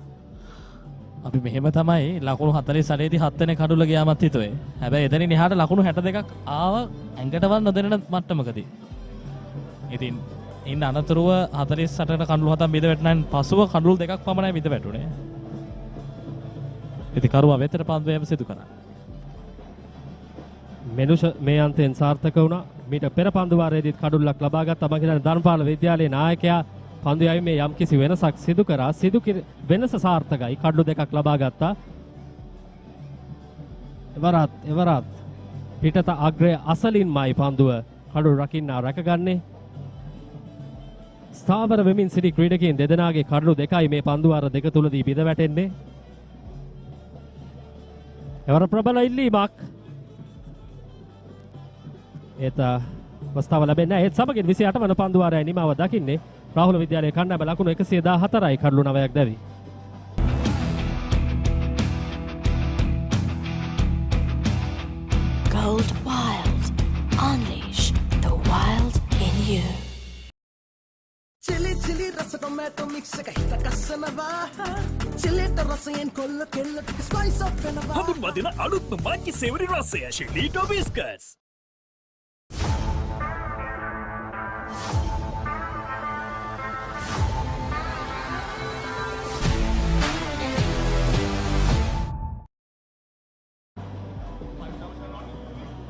අපි මෙහෙම තමයි ලකුණු 48 දී 7 වෙනි කඩුල්ල ගියාමත් හිතුවේ. හැබැයි එතනින් එහාට ලකුණු 62ක් ආව ඇඟටවත් නොදැනෙන මට්ටමකදී. ඉතින් ඉන්න අනතුරුව 48ට කඩුළු 7ක් මිද වැටුණාන් පසුව කඩුළු 2ක් පමණයි මිද වැටුනේ. පිතිකරුවා වෙතට පන්දුවම සිදු කරා. මෙනුෂ මේ අන්තයෙන් සාර්ථක වුණා. මීට පෙර පන්දු වාරයේදීත් කඩුල්ලක් ලබා ගත්තා. මම හිතන්නේ ධර්මපාල විද්‍යාලයේ නායකයා පන්දු යැවීමේ යම්කිසි වෙනසක් සිදු කරා. වෙනස සාර්ථකයි. කඩලු දෙකක් ලබා ගත්තා. එවරත් පිටත අග්‍රය අසලින්මයි පන්දුව කඩුල් රකින්නා රැකගන්නේ. ස්ථාවර වෙමින් සිටි ක්‍රීඩකයන් දෙදෙනාගේ කඩලු දෙකයි මේ පන්දු වාර දෙක තුලදී බිඳ වැටෙන්නේ. එවර ප්‍රබල ඉල්ලීමක්. ඒත අවස්ථාව ලැබෙන්නේ නැහැ. ඒත් සමගින් 28 වන පන්දු වාරයේ නිමාව දකින්නේ රාහුල විද්‍යාලයේ කණ්ඩායම ලකුණු 114යි කඩලු 9ක් දැවි. Gold Wild. Unleash the wild in you. Chili chili rasa tomato mix එක හිත කස්සනවා. chilliට රසයෙන් කොල්ල කෙල්ල ටික spice up වෙනවා. හඳුන්වා දෙන අලුත්ම මාච්චි සේවරි රසය ශිලීටෝ බිස්කට්ස්.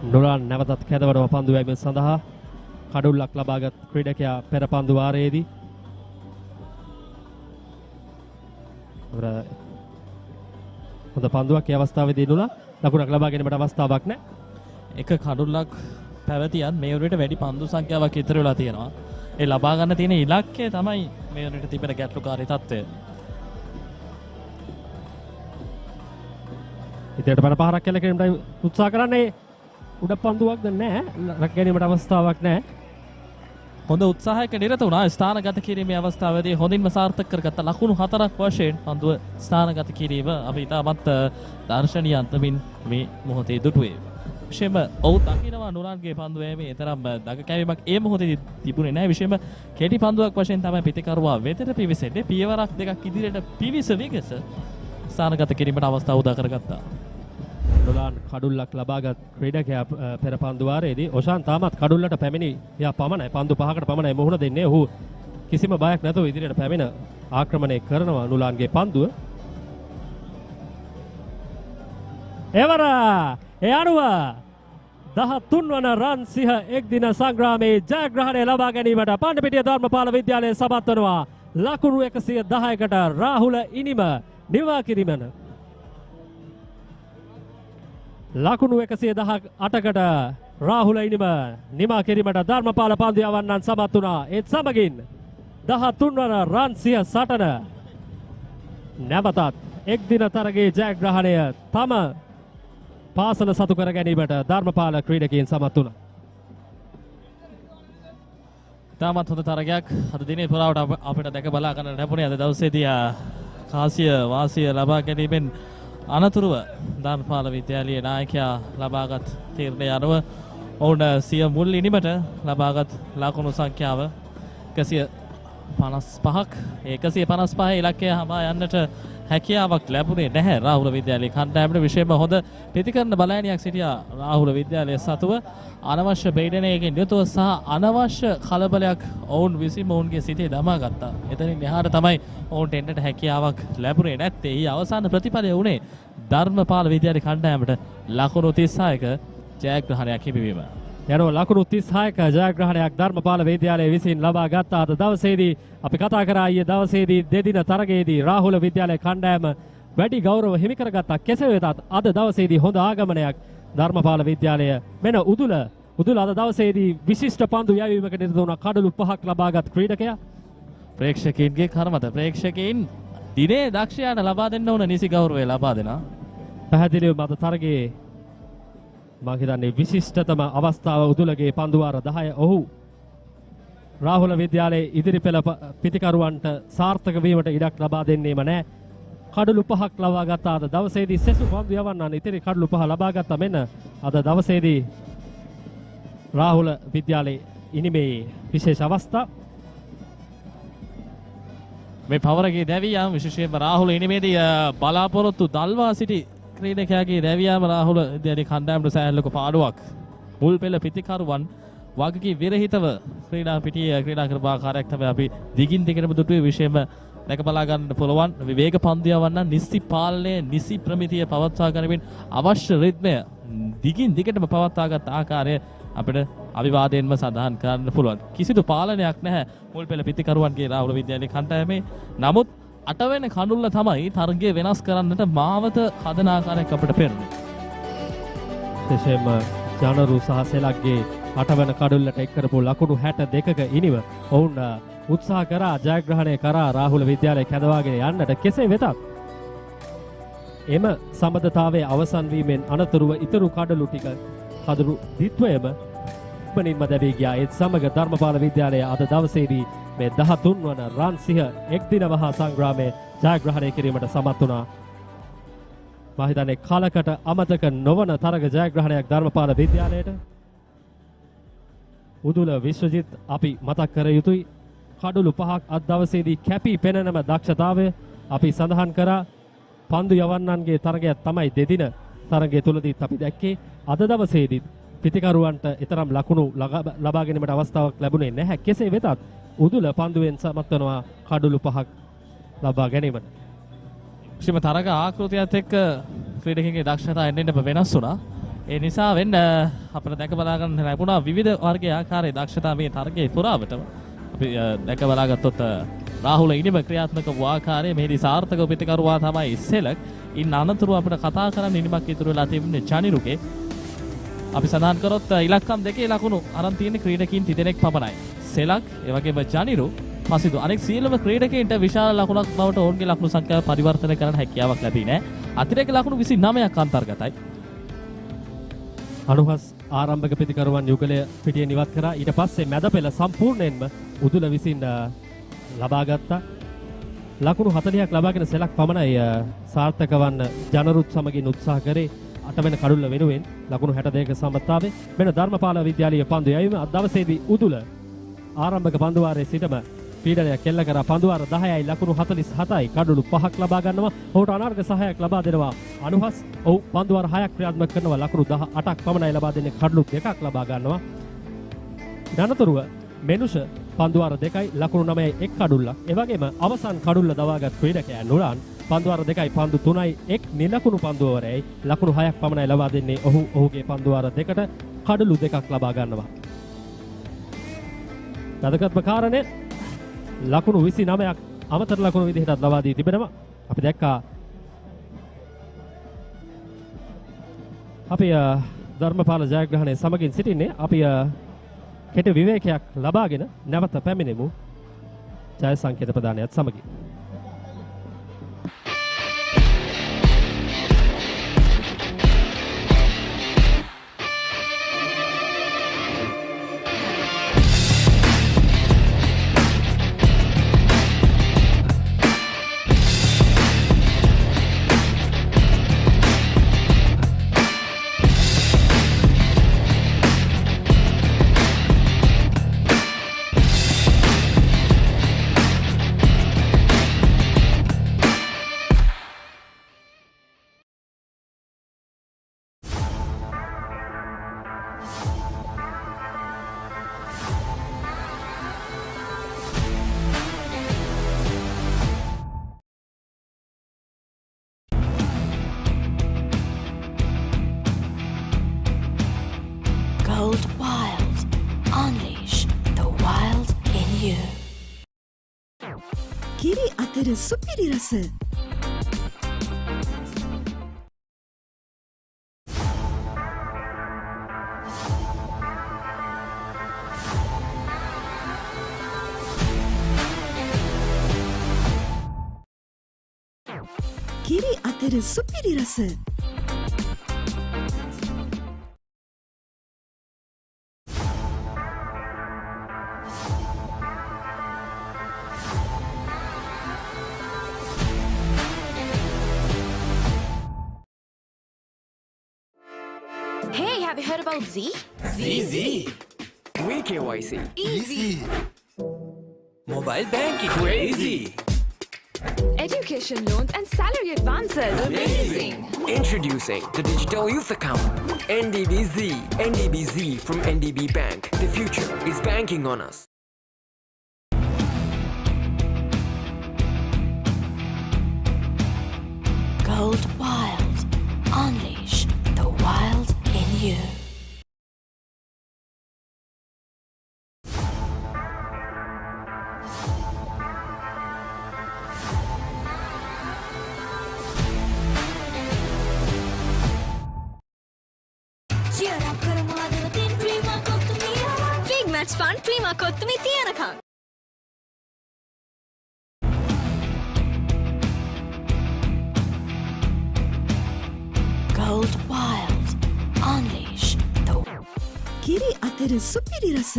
නුරාන් නැවතත් කැදවනවා පන්දු යැවීම සඳහා. කඩුල්ලක් ලබාගත් ක්‍රීඩකයා පෙර පන්දු වාරයේදී හොඳ පන්දුවක් ඒ අවස්ථාවේදී නුලා ලකුණක් ලබා ගැනීමට අවස්ථාවක් නැහැ. එක කඩුල්ලක් පැවතියත් මේ උරේට වැඩි පන්දු සංඛ්‍යාවක් ඉතුරු වෙලා තියෙනවා. ඒ ලබා ගන්න තියෙන ඉලක්කය තමයි මේ උරේට තිබෙන ගැටලුකාරී තත්ත්වය. ඉතින් බර පහරක් කළ කෙනෙක්ට උත්සාහ කරන්නේ උඩ පන්දුවක්ද නැහැ. රැක ගැනීමට අවස්ථාවක් නැහැ. හොඳ උත්සාහයක නිරත වුණා. ස්ථානගත කිරීමේ අවස්ථාවේදී හොඳින්ම සාර්ථක කරගත්ත ලකුණු 4ක් වශයෙන් පන්දුව ස්ථානගත කිරීම අපි ඉතාමත් දර්ශනීය අන්දමින් මේ මොහොතේ දුටුවේ. විශේෂයෙන්ම ඔව් දකින්නවා නුරාන්ගේ පන්දුව යෑමේ තරම් දග කැවීමක් ඒ මොහොතේදී තිබුණේ නැහැ. විශේෂයෙන්ම කෙටි පන්දුවක් වශයෙන් තමයි පිටිකරුවා වෙතට පිවිසෙන්නේ. පියවරක් දෙකක් ඉදිරියට පිවිස විගස ස්ථානගත කිරීමට අවස්ථාව උදා කරගත්තා. නුරාන් කඩුල්ලක් ලබාගත් ක්‍රීඩකයා පෙර පන්දු වාරයේදී ඔෂාන් තාමත් කඩුල්ලට පැමිණි යා පමණයි. පන්දු 5කට පමණයි මුහුණ දෙන්නේ. ඔහු කිසිම බයක් නැතුව ඉදිරියට පැමිණ ආක්‍රමණය කරනවා නුරාන්ගේ පන්දුව. එවර ඒ අනුව 13 වන රන් සිහ එක් දින සංග්‍රාමයේ ජයග්‍රහණය ලබා ගැනීමට පන්නපිටිය ධර්මපාල විද්‍යාලය සමත් වනවා. ලකුණු 110කට රාහුල ඉනිම නිවා කිරීමන. ලකුණු 118කට රාහුල ඉනිම නිමා කිරීමට ධර්මපාල පන්දු යවන්නන් සමත් වුණා. ඒත් සමගින් 13 වන රන් සිහ සටන නැවතත් එක් දින තරගයේ ජයග්‍රහණය තම පාසල සතු කර ගැනීමට ධර්මපාල ක්‍රීඩකයන් සමත් වුණා. තාමත් හොඳ තරගයක් අද දිනේ පුරාවට අපිට දැක බලා ගන්න ලැබුණේ. අද දවසේදී කාසිය වාසිය ලබා ගැනීමෙන් අනතුරුව ධර්මපාල විද්‍යාලයේ නායකයා ලබාගත් තීරණය අනුව ඔවුන් සිය මුල් ඉනිමට ලබාගත් ලකුණු සංඛ්‍යාව 155ක් 155 ඉලක්කය හඹා යන්නට හැකියාවක් ලැබුණේ නැහැ රාහුල විද්‍යාලයේ කණ්ඩායමට. විශේෂයෙන්ම හොඳ ප්‍රතිකරණ බලයනියක් සිටියා රාහුල විද්‍යාලයේ සතුව. අනවශ්‍ය පීඩනයකින් යුතුව සහ අනවශ්‍ය කලබලයක් ඔවුන් විසින්ම ඔවුන්ගේ සිතේ දමා ගත්තා. එතනින් එහාට තමයි ඔවුන්ට එන්නට හැකියාවක් ලැබුණේ නැත්තේ. ඊ අවසාන ප්‍රතිඵලය වුණේ ධර්මපාල විද්‍යාලයේ කණ්ඩායමට ලකුණු 36ක ජයග්‍රහණයක් හිමිවීම. යනවා ලකුණු 36ක ජයග්‍රහණයක් ධර්මපාල විද්‍යාලයේ විසින් ලබා ගත්තා. අද දවසේදී අපි කතා කරා ඊයේ දවසේදී දෙදින තරගයේදී රාහුල විද්‍යාලයේ කණ්ඩායම වැඩි ගෞරව හිමි කරගත්තා. කෙසේ වෙතත් අද දවසේදී හොඳ ආගමනයක් ධර්මපාල විද්‍යාලය මෙන උදුල අද දවසේදී විශිෂ්ට පන්දු යැවීමක නිරත වුණ කඩලු 5ක් ලබාගත් ක්‍රීඩකයා. ප්‍රේක්ෂකයින්ගේ කර්මත ප්‍රේක්ෂකයින් දිනේ දක්ෂයාට ලබා දෙන්න ඕන නිසි ගෞරවය ලබා දෙනවා. පැහැදිලිවම අද තරගයේ මම හිතන්නේ විශිෂ්ටතම අවස්ථාව උදුලගේ පන්දු වාර 10 ඔහු රාහුල විද්‍යාලයේ ඉදිරි පෙළ පිටිකරුවන්ට සාර්ථක වීමට ඉඩක් ලබා දෙන්නේම නැහැ. කඩලු 5ක් ලබා ගත්ත අද දවසේදී සෙසු පන්දු යවන්නන් ඉතිරි කඩලු 5 ලබා ගත්ත මෙන්න අද දවසේදී රාහුල විද්‍යාලයේ ඉනිමේ විශේෂ අවස්ථා මේ පවරගේ දැවියාම විශේෂයෙන්ම රාහුල ඉනිමේදී බලාපොරොත්තු දල්වා සිටි ක්‍රීඩකයාගේ දැවියාම රාහුල විද්‍යාලයේ කණ්ඩායමට සෑහෙන ලොකු පාඩුවක්. මුල් පෙළ පිටිකරුවන් වගකී විරහිතව ක්‍රීඩා පිටියේ ක්‍රීඩා කරපු ආකාරයක් තමයි අපි දිගින් දිගටම දුටුවේ. විශේෂයෙන්ම දැක බලා ගන්න පුළුවන් විවේක පන්දු යවන්න නිසි පාලනය නිසි ප්‍රමිතිය පවත්වා ගැනීමෙන් අවශ්‍ය රිද්මය දිගින් දිගටම පවත්වාගත් ආකාරය අපිට අවිවාදයෙන්ම සඳහන් කරන්න පුළුවන්. කිසිදු පාලනයක් නැහැ මුල් පෙළ පිතිකරුවන්ගේ රාහුල විද්‍යාලයේ කණ්ඩායමේ. නමුත් 8 වෙනි කඳුල්ල තමයි තරගය වෙනස් කරන්නට මාවත හදන ආකාරයක් අපිට පේන්නේ. විශේෂයෙන්ම ජනරු සහ සෙලක්ගේ 8 වෙනි කඩුල්ලට එක් කරපු ලකුණු 62ක ඉනිව ඔවුන් උත්සාහ කරා ජයග්‍රහණය කරා රාහුල විද්‍යාලය කැඳවාගෙන යන්නට. කෙසේ වෙතත් එම සම්බන්ධතාවයේ අවසන් වීමෙන් අනතුරුව ඉතුරු කඩලු ටික කඩලු දිත්වයම ඉක්මනින්ම දැවී ගියා. ඒත් සමග ධර්මපාල විද්‍යාලය අද දවසේදී මේ 13 වන රන් සිහ එක් දින වහා සංග්‍රාමයේ ජයග්‍රහණය කිරීමට සමත් වුණා. මම හිතන්නේ කාලකට අමතක නොවන තරග ජයග්‍රහණයක් ධර්මපාල විද්‍යාලයට. උදුල විශ්වජිත් අපි මතක් කර යුතුයි. කඩලු 5ක් අද දවසේදී කැපී පෙනෙනම දක්ෂතාවය අපි සඳහන් කරා. පන්දු යවන්නන්ගේ තරගයක් තමයි දෙදින තරගය තුලදීත් අපි දැක්කේ. අද දවසේදී පිතිකරුවන්ට ඊතරම් ලකුණු ලබා ගැනීමට අවස්ථාවක් ලැබුණේ නැහැ. කෙසේ වෙතත් උදුල පන්දුවෙන් සමත් වෙනවා කඩලු 5ක් ලබා ගැනීමට. කිසිම තරග ආකෘතියත් එක්ක ක්‍රීඩකයන්ගේ දක්ෂතා එන්නෙම වෙනස් වුණා. ඒ නිසා වෙන්න අපිට දැක බලා ගන්න ලැබුණා විවිධ වර්ගයේ ආකාරයේ දක්ෂතා මේ තරගයේ පුරාවටම. අපි දැක බලා ගත්තොත් රාහුල ඉනිම ක්‍රියාත්මක වූ ආකාරයේ මෙහිදී සාර්ථක පිතිකරුවා තමයි සෙලක්. ඉන් අනතුරු අපිට කතා කරන්න ඉනිමක් ඉතුරු වෙලා තිබුණේ ජනිරුගේ. අපි සඳහන් කරොත් ඉලක්කම් දෙකේ ලකුණු අරන් තියෙන ක්‍රීඩකයන් 3 දෙනෙක් පමණයි. සෙලක් ඒ වගේම ජනිරු පසිදු අනෙක් සියලුම ක්‍රීඩකයන්ට විශාල ලකුණක් බවට ඔවුන්ගේ ලකුණු සංඛ්‍යාව පරිවර්තනය කරන්න හැකියාවක් ලැබී නැහැ. අතිරේක ලකුණු 29ක් අන්තර්ගතයි. අනුහස් ආරම්භක පිතිකරුවන් යුගලය පිටියෙන් ඉවත් කරා. ඊට පස්සේ මැද පෙළ සම්පූර්ණයෙන්ම උදුල විසින් ලබා ගත්තා. ලකුණු 40ක් ලබාගෙන සෙලක් පමණයි සාර්ථක වන්න ජනරුත් සමගින් උත්සාහ කරේ. 8 වෙනි කඩුල්ල වෙනුවෙන් ලකුණු 62ක සම්බන්ධතාවයේ මෙන්න ධර්මපාල විද්‍යාලීය පන්දු යැවීම අද දවසේදී උදුල ආරම්භක පන්දු වාරයේ සිටම පීඩනයක් කෙල්ල කරා. පන්දු වාර 10යි ලකුණු 47යි කඩුළු 5ක් ලබා ගන්නවා. ඔහුට අනාර්ග සහායක් ලබා දෙනවා අනුහස්. ඔහු පන්දු වාර 6ක් ක්‍රියාත්මක කරනවා. ලකුණු 18ක් පමණයි ලබා දෙන්නේ. කඩුළු 2ක් ලබා ගන්නවා. අනතුරුව මෙනුෂ පන්දු වාර 2යි ලකුණු 9යි එක් කඩුල්ලක්. ඒ වගේම අවසන් කඩුල්ල දවාගත් ක්‍රීඩකයා නුරාන් පන්දු වාර 2යි පන්දු 3යි එක් නිලකුණු පන්දු වාරයයි ලකුණු 6ක් පමණයි ලබා දෙන්නේ. ඔහුගේ පන්දු වාර 2ට කඩුළු 2ක් ලබා ගන්නවා. වැදගත්ම කාරණේ ලකුණු 29ක් අමතර ලකුණු විදිහට ලබා දී තිබෙනවා. අපි දැක්කා අපි ධර්මපාල ජයග්‍රහණය සමගින් සිටින්නේ. අපි කෙටි විවේකයක් ලබාගෙන නැවත පැමිණෙමු ජය සංකේත ප්‍රදානයත් සමගින්. Gold Wild. Unleash the wild in you. කිරි අතර සුපිරි රස. කිරි අතර සුපිරි රස. Hey, have you heard about Z? Z. WeKYC. Easy. Mobile banking. Crazy. Education loans and salary advances. Amazing. Introducing the Digital Youth Account. NDBZ. NDBZ from NDB Bank. The future is banking on us. Gold Wild. Unleash the wild in you. තුමි තියනකම්. Gold Wild. Unleash the කිරි අතර සුපිරි රස.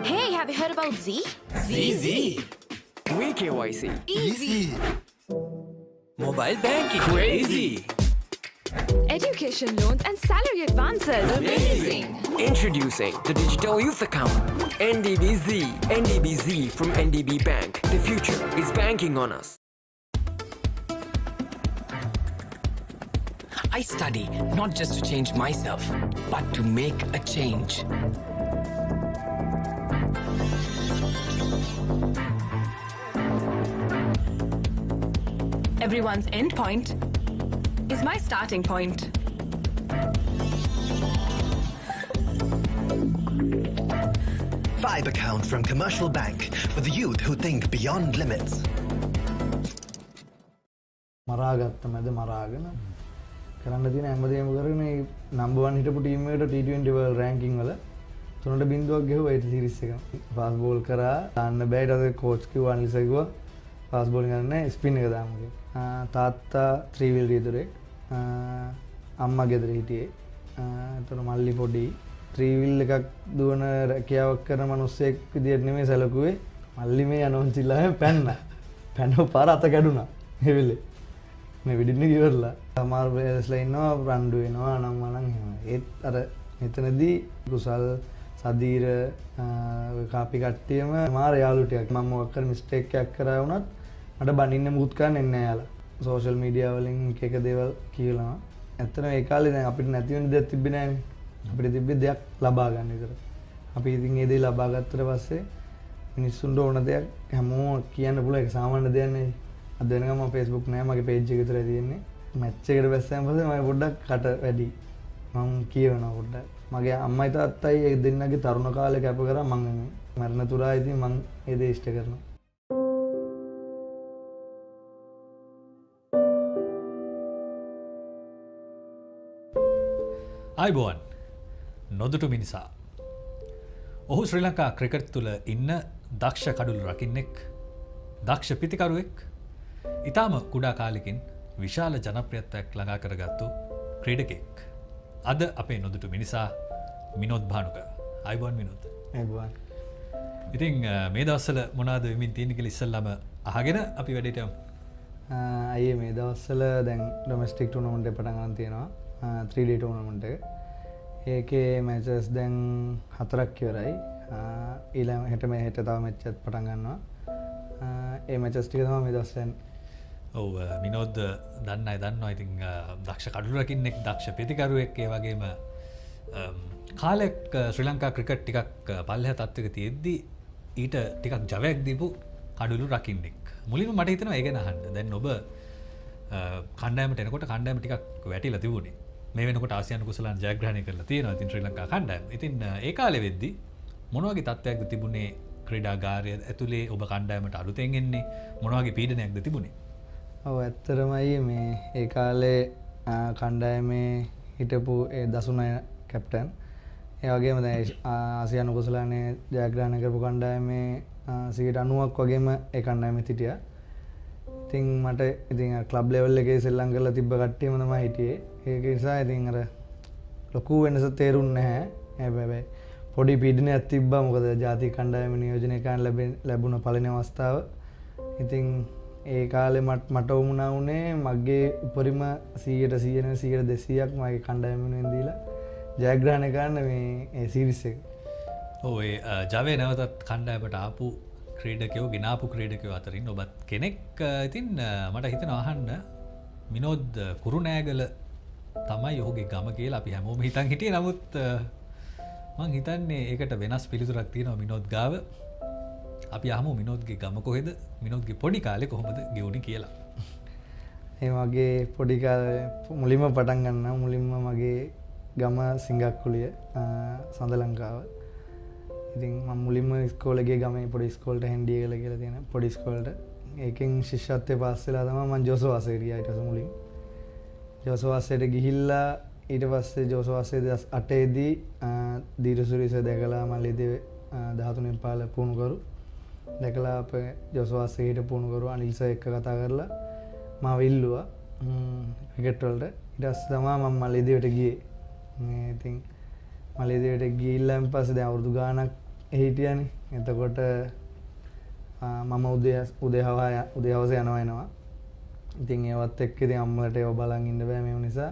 Hey, have you heard about Z? ZZ. WeKYC. Easy. Mobile banking. Crazy. Education loans and salary advances. Amazing. Introducing the digital youth account. NDBZ. NDBZ from NDB Bank. The future is banking on us. I study not just to change myself, but to make a change. Everyone's end point is my starting point. Vibe account from Commercial Bank for the youth who think beyond limits. මරාගත්ත මැද මරාගෙන කරන්න තියෙන හැමදේම කරගෙන මේ number 1 හිටපු team එකට T20 world ranking වල 3.0ක් ගෙහුවා ඒ සීරීස් එක. ෆාස්ට් බෝල් කරා දාන්න බෑ. ඊට පස්සේ කෝච් කිව්වා අනිල්ස කිව්වා ෆාස්ට් බෝලින් කරන්න ස්පින් එක දාමු කියලා. තාත්තා 3 wheel රියදුරෙක්. අම්මා ගෙදර හිටියේ. එතන මල්ලි පොඩි 3 wheel එකක් දුවන රැකියාවක් කරන මිනිස්සෙක් විදියට නෙමෙයි සැලකුවේ. මල්ලි මේ යනෝන්චිලා පැන්නා. පැනව පාර අත කැඩුනා. ඒ වෙලේ. මේ විදින්න කිව්වලා සමහර ප්ලේයර්ස්ලා ඉන්නවා රණ්ඩු වෙනවා නම් මනම් එහෙම. ඒත් අර මෙතනදී කුසල් සදීර කාපි කට්ටියම මාර යාළු ටිකක් මම මොකක් කර මිස්ටේක් එකක් කරා වුණත් මට බනින්න මුත් කරන්නේ නැහැ යාලා. සෝෂල් මීඩියා වලින් එක එක දේවල් කියනවා. ඇත්තටම ඒ කාලේ දැන් අපිට නැති වෙන දෙයක් තිබ්බේ නැහැනේ. අපිට තිබ්බේ දෙයක් ලබා ගන්න විතර. අපි ඉතින් ඒ දේ ලබා ගත්තට පස්සේ මිනිස්සුන්ට ඕන දෙයක් හැමෝම කියන්න පුළුවන් ඒක සාමාන්‍ය දෙයක් නෙවෙයි. අද වෙනකම් මම Facebook නෑ මගේ page එක විතරයි තියෙන්නේ. මැච් එකට බැස්සන් පස්සේ මම පොඩ්ඩක් කට වැඩි. මම කියවනවා පොඩ්ඩක්. මගේ අම්මයි තාත්තයි ඒ දෙන්නගේ තරුණ කාලේ කැප කරා මම මරණ තුරා ඉතින් මම ඒ දේ ඉෂ්ට කරනවා. අයිබෝන් නොදුටු මිනිසා. ඔහු ශ්‍රී ලංකා ක්‍රිකට් තුළ ඉන්න දක්ෂ කඩුළු රකින්නෙක් දක්ෂ පිතිකරුවෙක් ඉතාම කුඩා කාලෙකින් විශාල ජනප්‍රියත්වයක් ළඟා කරගත්තු ක්‍රීඩකෙක්. අද අපේ නොදුටු මිනිසා මිනෝද් භානුක. අයිබෝන් විනෝද්. අයිබෝන්. ඉතින් මේ දවස්වල මොනවද වෙමින් තියෙන්නේ කියලා ඉස්සෙල්ලාම අහගෙන අපි වැඩේට යමු. අයියේ මේ දවස්වල දැන් ඩොමෙස්ටික් ටූර්නමන්ට් එක පටන් ගන්න තියෙනවා. 3-day ටූර්නමන්ට් එක. ඒකේ මැචස් දැන් 4ක් ඉවරයි. ඊළඟ හෙට තව මැච් එකක් පටන් ගන්නවා. ඒ මැචස් ටික තමයි මේ දවස්වල යන්නේ. ඔව් මිනෝද් දන්නවා ඉතින් දක්ෂ කඩුළු රකින්නෙක් දක්ෂ පිතිකරුවෙක් ඒ වගේම කාලෙක් ශ්‍රී ලංකා ක්‍රිකට් ටිකක් පල්ලෙහා තත්ත්වයක තියෙද්දි ඊට ටිකක් ජවයක් දීපු කඩුළු රකින්නෙක්. මුලින්ම මට හිතෙනවා ඒ ගැන අහන්න. දැන් ඔබ කණ්ඩායමට එනකොට කණ්ඩායම ටිකක් වැටිලා තිබුණේ. මේ වෙනකොට ආසියානු කුසලාන ජයග්‍රහණය කරලා තියෙනවා ඉතින් ශ්‍රී ලංකා කණ්ඩායම. ඉතින් ඒ කාලේ වෙද්දි මොන වගේ තත්ත්වයක්ද තිබුණේ ක්‍රීඩාගාරය ඇතුලේ ඔබ කණ්ඩායමට අලුතෙන් එන්නේ මොන වගේ පීඩනයක්ද තිබුණේ? ඔව් ඇත්තටමයි මේ ඒ කාලේ කණ්ඩායමේ හිටපු ඒ දසුනය කැප්ටන් ඒ වගේම දැන් ආසියානු කුසලානේ ජයග්‍රහණය කරපු කණ්ඩායමේ 90ක් වගේම ඒ කණ්ඩායමේ හිටියා. ඉතින් මට ඉතින් ක්ලබ් ලෙවල් එකේ සෙල්ලම් කරලා තිබ්බ කට්ටියම තමයි හිටියේ. ඒක නිසා ඉතින් අර ලොකු වෙනසක් තේරුන්නේ නැහැ. හැබැයි පොඩි පීඩනයක් තිබ්බා. මොකද ජාතික කණ්ඩායම නියෝජනය කරන්න ලැබුණ පළවෙනි අවස්ථාව. ඉතින් ඒ කාලේ මට වුණා උනේ මගේ උපරිම 100% 200ක් මගේ කණ්ඩායම වෙනුවෙන් දීලා ජයග්‍රහණය කරන්න මේ සීරීස් එක. ඔව් ඒ ජවය නැවතත් කණ්ඩායමට ආපු ක්‍රීඩකයෝ ගෙනාපු ක්‍රීඩකයෝ අතරින් ඔබත් කෙනෙක්. ඉතින් මට හිතෙනවා අහන්න මිනෝද් කුරුණෑගල තමයි ඔහුගේ ගම කියලා අපි හැමෝම හිතන් හිටියේ. නමුත් මං හිතන්නේ ඒකට වෙනස් පිළිතුරක් තියෙනවා මිනෝද් ගාව. අපි අහමු මිනෝද්ගේ ගම කොහෙද, මිනෝද්ගේ පොඩි කාලේ කොහොමද ගෙවුනේ කියලා. ඒ වගේ පොඩි කාලේ මුලින්ම පටන් ගන්නවා. මුලින්ම මගේ ගම සිංගක්කුලිය සඳ ලංකාව. ඉතින් මම මුලින්ම ඉස්කෝලේ ගියේ ගමේ පොඩි ඉස්කෝලේට හැන්ඩියගල කියලා තියෙන පොඩි ඉස්කෝලේට. ඒකෙන් ශිෂ්‍යත්වයේ පාස් වෙලා තමයි මම ජෝසවාසයට ගියා. ඊට පස්සේ මුලින් ජෝසවාසයට ගිහිල්ලා ඊට පස්සේ ජෝසවාසයේ 2008 දී දීර්ඝසුරීස දැකලා මල්ලිදී 13 පාල පුහුණු කරු. දැකලා අපේ ජෝසවාසයේ හිට පුහුණු කරු අනිල් සර් එක්ක කතා කරලා මාව ඉල්ලුවා ක්‍රිකට් වලට. ඊට පස්සේ තමයි මම මල්ලිදීවට ගියේ. ඉතින් මල්ලිදීවට ගිහිල්ලාන් පස්සේ දැන් අවුරුදු ගාණක් හිටියානේ. එතකොට මම උදේ හවස යනවා. ඉතින් ඒවත් එක්ක ඉතින් අම්මලට ඒව බලන් ඉන්න බෑ මේ නිසා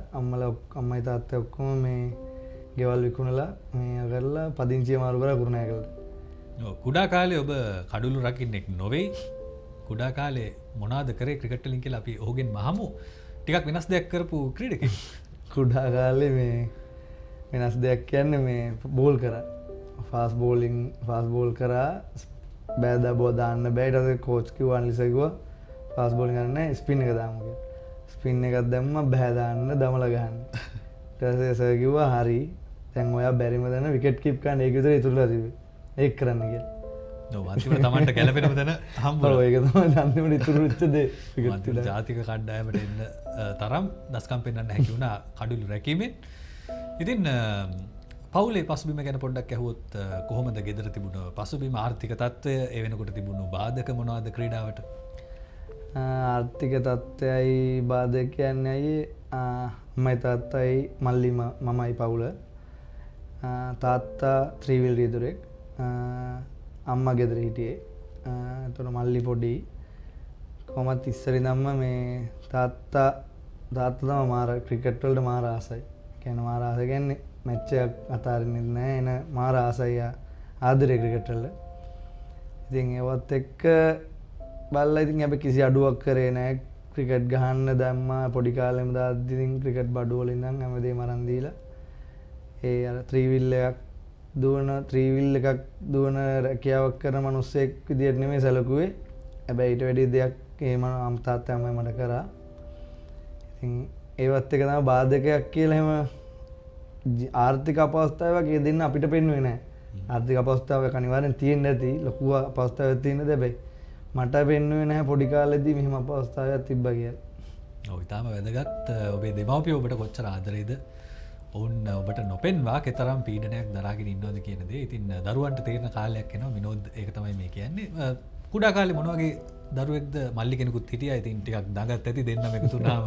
අම්මයි තාත්තයි ඔක්කොම මේ ගෙවල් විකුණලා මේ කරලා පදිංචිය මාරු කරලා කුරුණෑගලට. ඔව් කුඩා කාලේ ඔබ කඩුළු රකින්නෙක් නොවේ. කුඩා කාලේ මොනවද කරේ ක්‍රිකට් වලින් කියලා අපි ඔහුගෙන් අහමු. ටිකක් වෙනස් දෙයක් කරපු ක්‍රීඩකෙක්. කුඩා කාලේ මේ වෙනස් දෙයක් කියන්නේ මේ බෝල් කරා. ෆාස්ට් බෝල් කරා. බෑදා බෝ දාන්න බෑ. ඊට පස්සේ කෝච් කිව්වා අනිල්ස කිව්වා ෆාස්ට් බෝලින් කරන්න නැහැ ස්පින් එක දාමු කියලා. ස්පින් එකක් දැම්මා බෑ දාන්න දමලා ගහන්න. ඊට පස්සේ සර් කිව්වා හරි. දැන් ඔයා බැරිම දන්න විකට් කීප් කරන්න ඒක විතර ඉතුරුලා තිබේ. ඒක කරන්න කියලා. ඔව් අන්තිමට තමන්ට ගැලපෙනම තැන හම්බුණා. ඔව් ඒක තමයි අන්තිමට ඉතුරු වෙච්ච දේ. අන්තිමට ජාතික කණ්ඩායමට එන්න තරම් දස්කම් පෙන්වන්න හැකි වුණා කඩුළු රැකීමෙන්. ඉතින් පවුලේ පසුබිම ගැන පොඩ්ඩක් ඇහුවොත් කොහොමද ගෙදර තිබුණ පසුබිම ආර්ථික තත්ත්වය ඒ වෙනකොට තිබුණු බාධක මොනවද ක්‍රීඩාවට? ආර්ථික තත්ත්වයයි බාධක කියන්නේ අයියේ අම්මයි තාත්තයි මල්ලි මමයි පවුල. තාත්තා ත්‍රිවිල් රියදුරෙක්. අම්මා ගෙදර හිටියේ. එතකොට මල්ලි පොඩි. කොහොමත් ඉස්සර ඉඳන්ම මේ තාත්තා තමයි මාර ක්‍රිකට් වලට මාර ආසයි. කියන්නේ මාර ආස කියන්නේ මැච් එකක් අතාරින්නේ නැහැ. එන මාර ආසයි ආදරේ ක්‍රිකට් වලට. ඉතින් ඒවත් එක්ක බල්ලා ඉතින් අපි කිසි අඩුවක් කරේ නැහැ. ක්‍රිකට් ගහන්න දැම්මා පොඩි කාලෙම දාද්දි ඉතින් ක්‍රිකට් බඩු වල ඉඳන් හැමදේම අරන් දීලා ඒ අර ත්‍රිවිල් එකක් දුවන රැකියාවක් කරන මිනිස්සෙක් විදියට නෙමෙයි සැලකුවේ. හැබැයි ඊට වැඩි දෙයක් ඒ මම තාත්තා අම්මයි මට කරා. ඉතින් ඒවත් එක තමයි බාධකයක් කියලා එහෙම ආර්ථික අපහසුතාවයක් ඒ දෙන්න අපිට පෙන්වුවේ නැහැ. ආර්ථික අපහසුතාවයක් අනිවාර්යෙන් තියෙන්න ඇති. ලොකු අපහසුතාවයක් තියෙනද හැබැයි මට පෙන්වුවේ නැහැ පොඩි කාලේදී මෙහෙම අපහසුතාවයක් තිබ්බා කියලා. ඔව් ඊටාම වැදගත්. ඔබේ දෙමව්පියෝ ඔබට කොච්චර ආදරේද? ඔවුන් ඔබට නොපෙන්වා කෙතරම් පීඩනයක් දරාගෙන ඉන්නවද කියන දේ. ඉතින් දරුවන්ට තේරෙන කාලයක් එනවා. මිනෝද් ඒක තමයි මේ කියන්නේ. කුඩා කාලේ මොන වගේ දරුවෙක්ද? මල්ලි කෙනෙකුත් හිටියා. ඉතින් ටිකක් දඟත් ඇති දෙන්නම එකතු වුණාම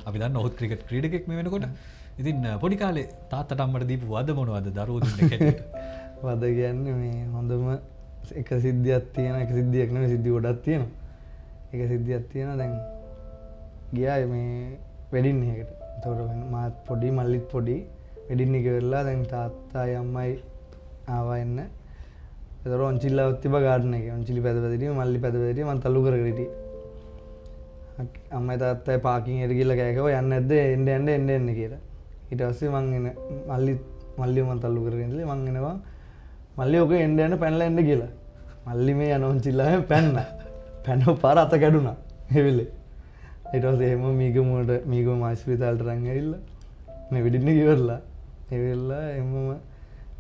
අපි දන්න ඔහුත් ක්‍රිකට් ක්‍රීඩකෙක් මේ වෙනකොට. ඉතින් පොඩි කාලේ තාත්තට අම්මට දීපු වද මොනවද දරුවෝ දෙන්න කැටියට? වද කියන්නේ මේ හොඳම එක සිද්ධියක් තියෙනවා. එක සිද්ධියක් නෙමෙයි සිද්ධි ගොඩක් තියෙනවා. එක සිද්ධියක් තියෙනවා දැන් ගියා මේ වෙඩින් එකකට. එතකොට මාත් පොඩි මල්ලිත් පොඩි වෙඩින් එක වෙලා දැන් තාත්තයි අම්මයි ආවා එන්න. එතකොට ඔන්චිල්ලාවත් තිබ්බා ගාඩන් එකේ. ඔන්චිලි පැදපැදිටිය මල්ලි පැදපැදිටිය මම තල්ලු කරගෙන හිටියේ. අම්මයි තාත්තයි පාකින් එකට ගිහලා කෑකව යන්නේ නැද්ද එන්න කියලා. ඊට පස්සේ මං එන මල්ලිව මං තල්ලු කරගෙන ඉඳලා මං එනවා මල්ලි ඔක එන්න පැනලා එන්න කියලා. මල්ලි මේ යන ඔන්චිල්ලාවෙන් පැන්නා. පැනව පාර අත කැඩුනා. ඒ වෙලේ. ඊට පස්සේ එහෙම මීගම ආස්පිතාලට රන් ඇවිල්ලා මේ වෙඩින් එක ඉවරලා ඒ වෙලාව එහෙම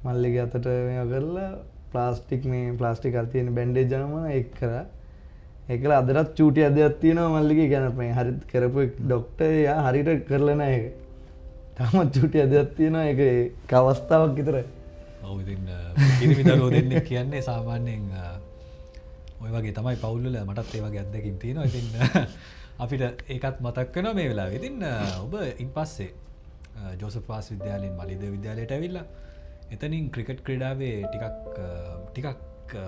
මල්ලිගේ අතට මේව කරලා ප්ලාස්ටික් අර තියෙන බැන්ඩේජ් යනම ඒක කරා. ඒකල අදටත් චූටි අදයක් තියෙනවා මල්ලිගේ කියන්නේ මේ හරි කරපු ડોක්ටර් යා හරියට කරලා නැහැ ඒක. තාමත් චූටි අදයක් තියෙනවා ඒක අවස්ථාවක් විතරයි. ඔව් ඉතින් කිරිමි දරුවෝ දෙන්නෙක් කියන්නේ සාමාන්‍යයෙන් ඔය වගේ තමයි පවුල් වල මටත් ඒ වගේ අත්දැකීම් තියෙනවා. ඉතින් අපිට ඒකත් මතක් වෙනවා මේ වෙලාවේ. ඉතින් ඔබ ඉන්පස්සේ ජෝසප් පාස් විද්‍යාලයෙන් මලිදේව විද්‍යාලයට ඇවිල්ලා එතනින් ක්‍රිකට් ක්‍රීඩාවේ ටිකක්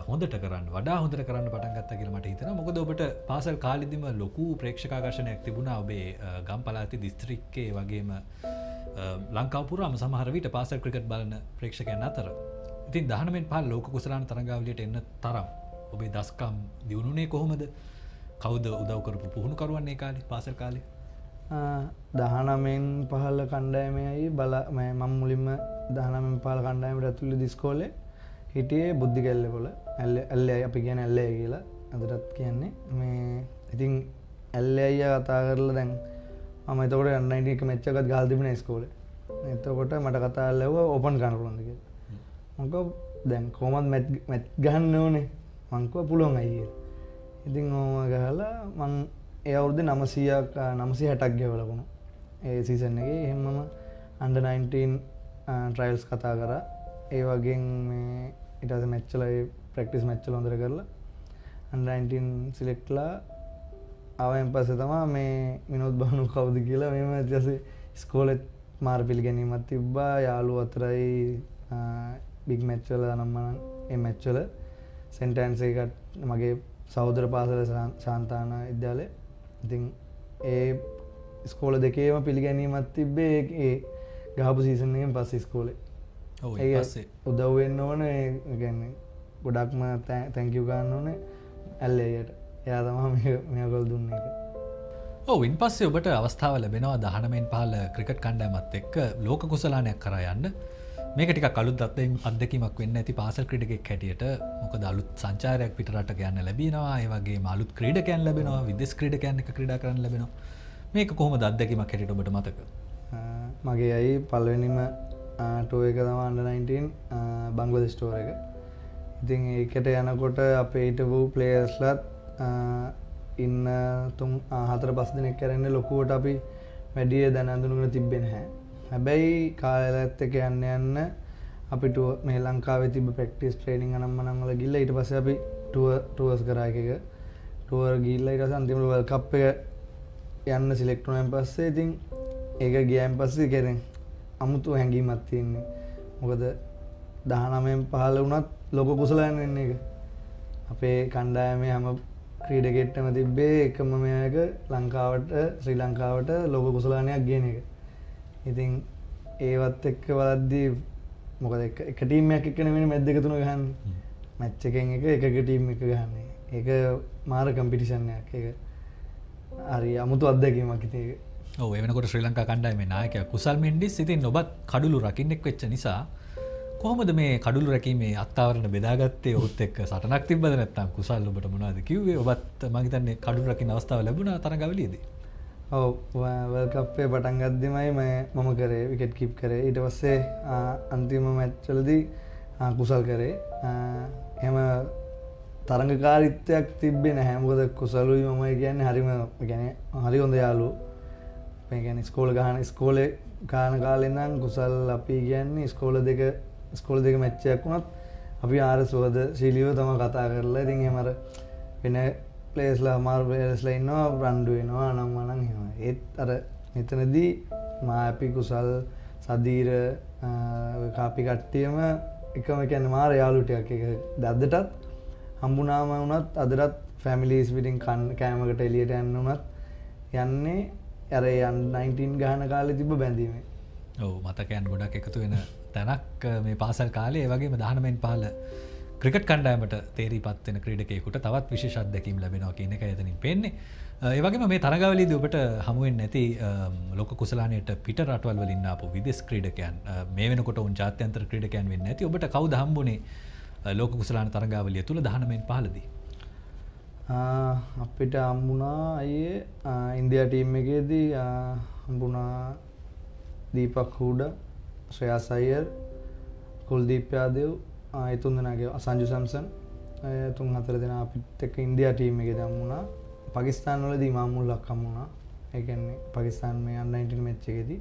හොඳට කරන්න වඩා හොඳට කරන්න පටන් ගත්තා කියලා මට හිතෙනවා. මොකද ඔබට පාසල් කාලෙදිම ලොකු ප්‍රේක්ෂකාකර්ෂණයක් තිබුණා ඔබේ ගම් පළාතේ දිස්ත්‍රික්කයේ වගේම ලංකාව පුරාම සමහර විට පාසල් ක්‍රිකට් බලන ප්‍රේක්ෂකයන් අතර. ඉතින් 19 පහ ලෝක කුසලාන තරඟාවලියට එන්න තරම් ඔබේ දස්කම් දියුණුනේ කොහොමද? කවුද උදව් කරපු පුහුණුකරුවන් ඒ කාලේ පාසල් කාලේ? 19න් 15 කණ්ඩායමේයි මම මුලින්ම 19න් 15 කණ්ඩායමට ඇතුළු ඉස්කෝලේ හිටියේ බුද්ධි කැල්ලේපොළ ඇල්ලේ අපි කියන්නේ ඇල්ලේ කියලා අදටත් කියන්නේ මේ ඉතින් ඇල්ලේ අයියා කතා කරලා දැන් මම එතකොට U19 එක මැච් එකක් ගහලා තිබුණා ඉස්කෝලේ. එතකොට මට කතා කරලා ඕපන් කරන්න පුළුවන්ද කියලා. මම කිව්වා දැන් කොහොමද මැච් ගහන්න ඕනේ? මං කිව්වා පුළුවන් අයියේ. ඉතින් ඕම ගහලා මං ඒ අවුරුද්දේ 900ක් 960ක් ගෙවලා වුණා. ඒ සීසන් එකේ එහෙම මම under 19 ට්‍රයල්ස් කතා කරා. ඒ වගේම මේ ඊට පස්සේ මැච් වල ප්‍රැක්ටිස් මැච් වල හොඳට කරලා under 19 සිලෙක්ට්ලා ආවෙන් පස්සේ තමයි මේ විනෝද් බානු කවුද කියලා මෙහෙම ඊට පස්සේ ඉස්කෝලේත් මාර පිළිගැනීමක් තිබ්බා. යාළුවෝ අතරයි බිග් මැච් වල නම් ඒ මැච් වල සෙන්ට් ඇන්ස් එකට මගේ සහෝදර පාසල ශාන්තාන විද්‍යාලය. ඉතින් ඒ ඉස්කෝල දෙකේම පිළිගැනීමක් තිබ්බේ ඒ ගහපු සීසන් එකෙන් පස්සේ ඉස්කෝලේ. ඔව් ඒ පස්සේ උදව් වෙන්න ඕනේ. ඒ කියන්නේ ගොඩක්ම තැන්ක් යූ ගන්න ඕනේ ඇල්ලේයට. එයා තමයි මේකවල දුන්නේ ඒක. ඔව් ඉන් පස්සේ ඔබට අවස්ථාව ලැබෙනවා 19න් 15 ක්‍රිකට් කණ්ඩායමත් එක්ක ලෝක කුසලානයක් කරා යන්න. මේක ටිකක් අලුත් අත්දැකීමක් වෙන්න ඇති පාසල් ක්‍රීඩකෙක් හැටියට. මොකද අලුත් සංචාරයක් පිටරට යන්න ලැබෙනවා. ඒ වගේම අලුත් ක්‍රීඩකයන් ලැබෙනවා. විදේශ ක්‍රීඩකයන් එක්ක ක්‍රීඩා කරන්න ලැබෙනවා. මේක කොහොමද අත්දැකීමක් හැටියට ඔබට මතක? මගේ අයි පළවෙනිම ටෝ එක තමයි under 19 බංග්ලාදේශ ටෝ එක. ඉතින් ඒකට යනකොට අපේ හිටපු ප්ලේයර්ස්ලාත් ඉන්න 4-5 දිනක් කරන්නේ ලොකුවට අපි වැඩි දැන අඳුනගෙන තිබ්බේ නැහැ. හැබැයි කාලයත් එක්ක යන්න අපිට මේ ලංකාවේ තිබ්බ ප්‍රැක්ටිස් ට්‍රේනින් අනම්මනම් වල ගිහලා ඊට පස්සේ අපි ටුවර්ස් කරා එකක ටුවර් ගිහලා ඊට පස්සේ අන්තිමට වර්ල්ඩ් කප් එක යන්න සිලෙක්ට් වුණාන් පස්සේ ඉතින් ඒක ගියාන් පස්සේ කියන්නේ අමුතු හැඟීමක් තියෙන්නේ. මොකද 19න් 15 වුණත් ලෝක කුසලයන් වෙන්නේ ඒක. අපේ කණ්ඩායමේ හැම ක්‍රීඩකෙක්ටම තිබ්බේ එකම මේක ලංකාවට ශ්‍රී ලංකාවට ලෝක කුසලානයක් ගේන එක. ඉතින් ඒවත් එක්ක බලද්දී මොකද එක ටීම් එකක් එක්ක නෙමෙයි මැච් දෙක තුන ගහන්නේ. මැච් එකෙන් එක ටීම් එක ගහන්නේ. ඒක මාර කම්පිටිෂන් එකක්. ඒක හරි අමුතු අත්දැකීමක් ඉතින් ඒක. ඔව් ඒ වෙනකොට ශ්‍රී ලංකා කණ්ඩායමේ නායකයා කුසල් මෙන්ඩිස් ඉතින් ඔබත් කඩුළු රකින්නෙක් වෙච්ච නිසා කොහොමද මේ කඩුළු රැකීමේ අත්තාවරණ බෙදාගත්තේ? ඔහුත් එක්ක සටනක් තිබ්බද නැත්නම් කුසල් ඔබට මොනවද කිව්වේ? ඔබත් මම හිතන්නේ කඩුළු රකින්න අවස්ථාව ලැබුණා තරඟාවලියේදී. ඔව් වර්ල්ඩ් කප් එක පටන් ගද්දිමයි මම කරේ විකට් කීප් කරේ. ඊට පස්සේ අන්තිම මැච් වලදී කුසල් කරේ. එහෙම තරඟකාරීත්වයක් තිබ්බේ නැහැ. මොකද කුසලුයි මමයි කියන්නේ හරිම කියන්නේ හරි හොඳ යාළුවෝ. මේ කියන්නේ ඉස්කෝලේ ගාන කාලේ නම් කුසල් අපි කියන්නේ ඉස්කෝල දෙක මැච් එකක් වුණත් අපි ආර සුවද ශීලීව තමයි කතා කරලා ඉතින් එහෙම අර වෙන ප්ලේයර්ස්ලා මාර් ප්ලේයර්ස්ලා ඉන්නවා රණ්ඩු වෙනවා අනම්මනම් එහෙම. ඒත් අර මෙතනදී මාපි කුසල් සදීර කාපි කට්ටියම එකම කියන්නේ මාර යාළු ටිකක් එක අදටත් හම්බුනාම වුණත් අදටත් ෆැමිලිස් පිටින් කෑමකට එළියට යන්න වුණත් යන්නේ අර 19 ගහන කාලේ තිබ්බ බැඳීමේ. ඔව් මතකයන් ගොඩක් එකතු වෙන තැනක් මේ පාසල් කාලේ. ඒ වගේම 19න් 15 ක්‍රිකට් කණ්ඩායමට තේරීපත් වෙන ක්‍රීඩකයෙකුට තවත් විශේෂ අත්දැකීම් ලැබෙනවා කියන එක එතනින් පේන්නේ. ඒ වගේම මේ තරගාවලියේදී ඔබට හමු වෙන්නේ නැති ලෝක කුසලානයට පිට රටවල් වලින් ආපු විදේශ ක්‍රීඩකයන් මේ වෙනකොට උන් ජාත්‍යන්තර ක්‍රීඩකයන් වෙන්නේ නැති. ඔබට කවුද හම්බුනේ ලෝක කුසලාන තරගාවලිය තුල 19න් 15 දී? අපිට හම්බුණා අයියේ ඉන්දියා ටීම් එකේදී හම්බුණා දීපක් හූඩා, ශ්‍රේයස් අයියර්, කුල්දීප් යාදව්, ඒ තුන් දෙනාගේ සංජු සැම්සන්, තුන් හතර දෙනා අපිත් එක්ක ඉන්දියා ටීම් එකේදී හම්බුණා. පාකිස්තාන වලදී ඉමාමුල්ලාක් හම්බුණා. ඒ කියන්නේ පාකිස්තාන මේ under 19 මැච් එකේදී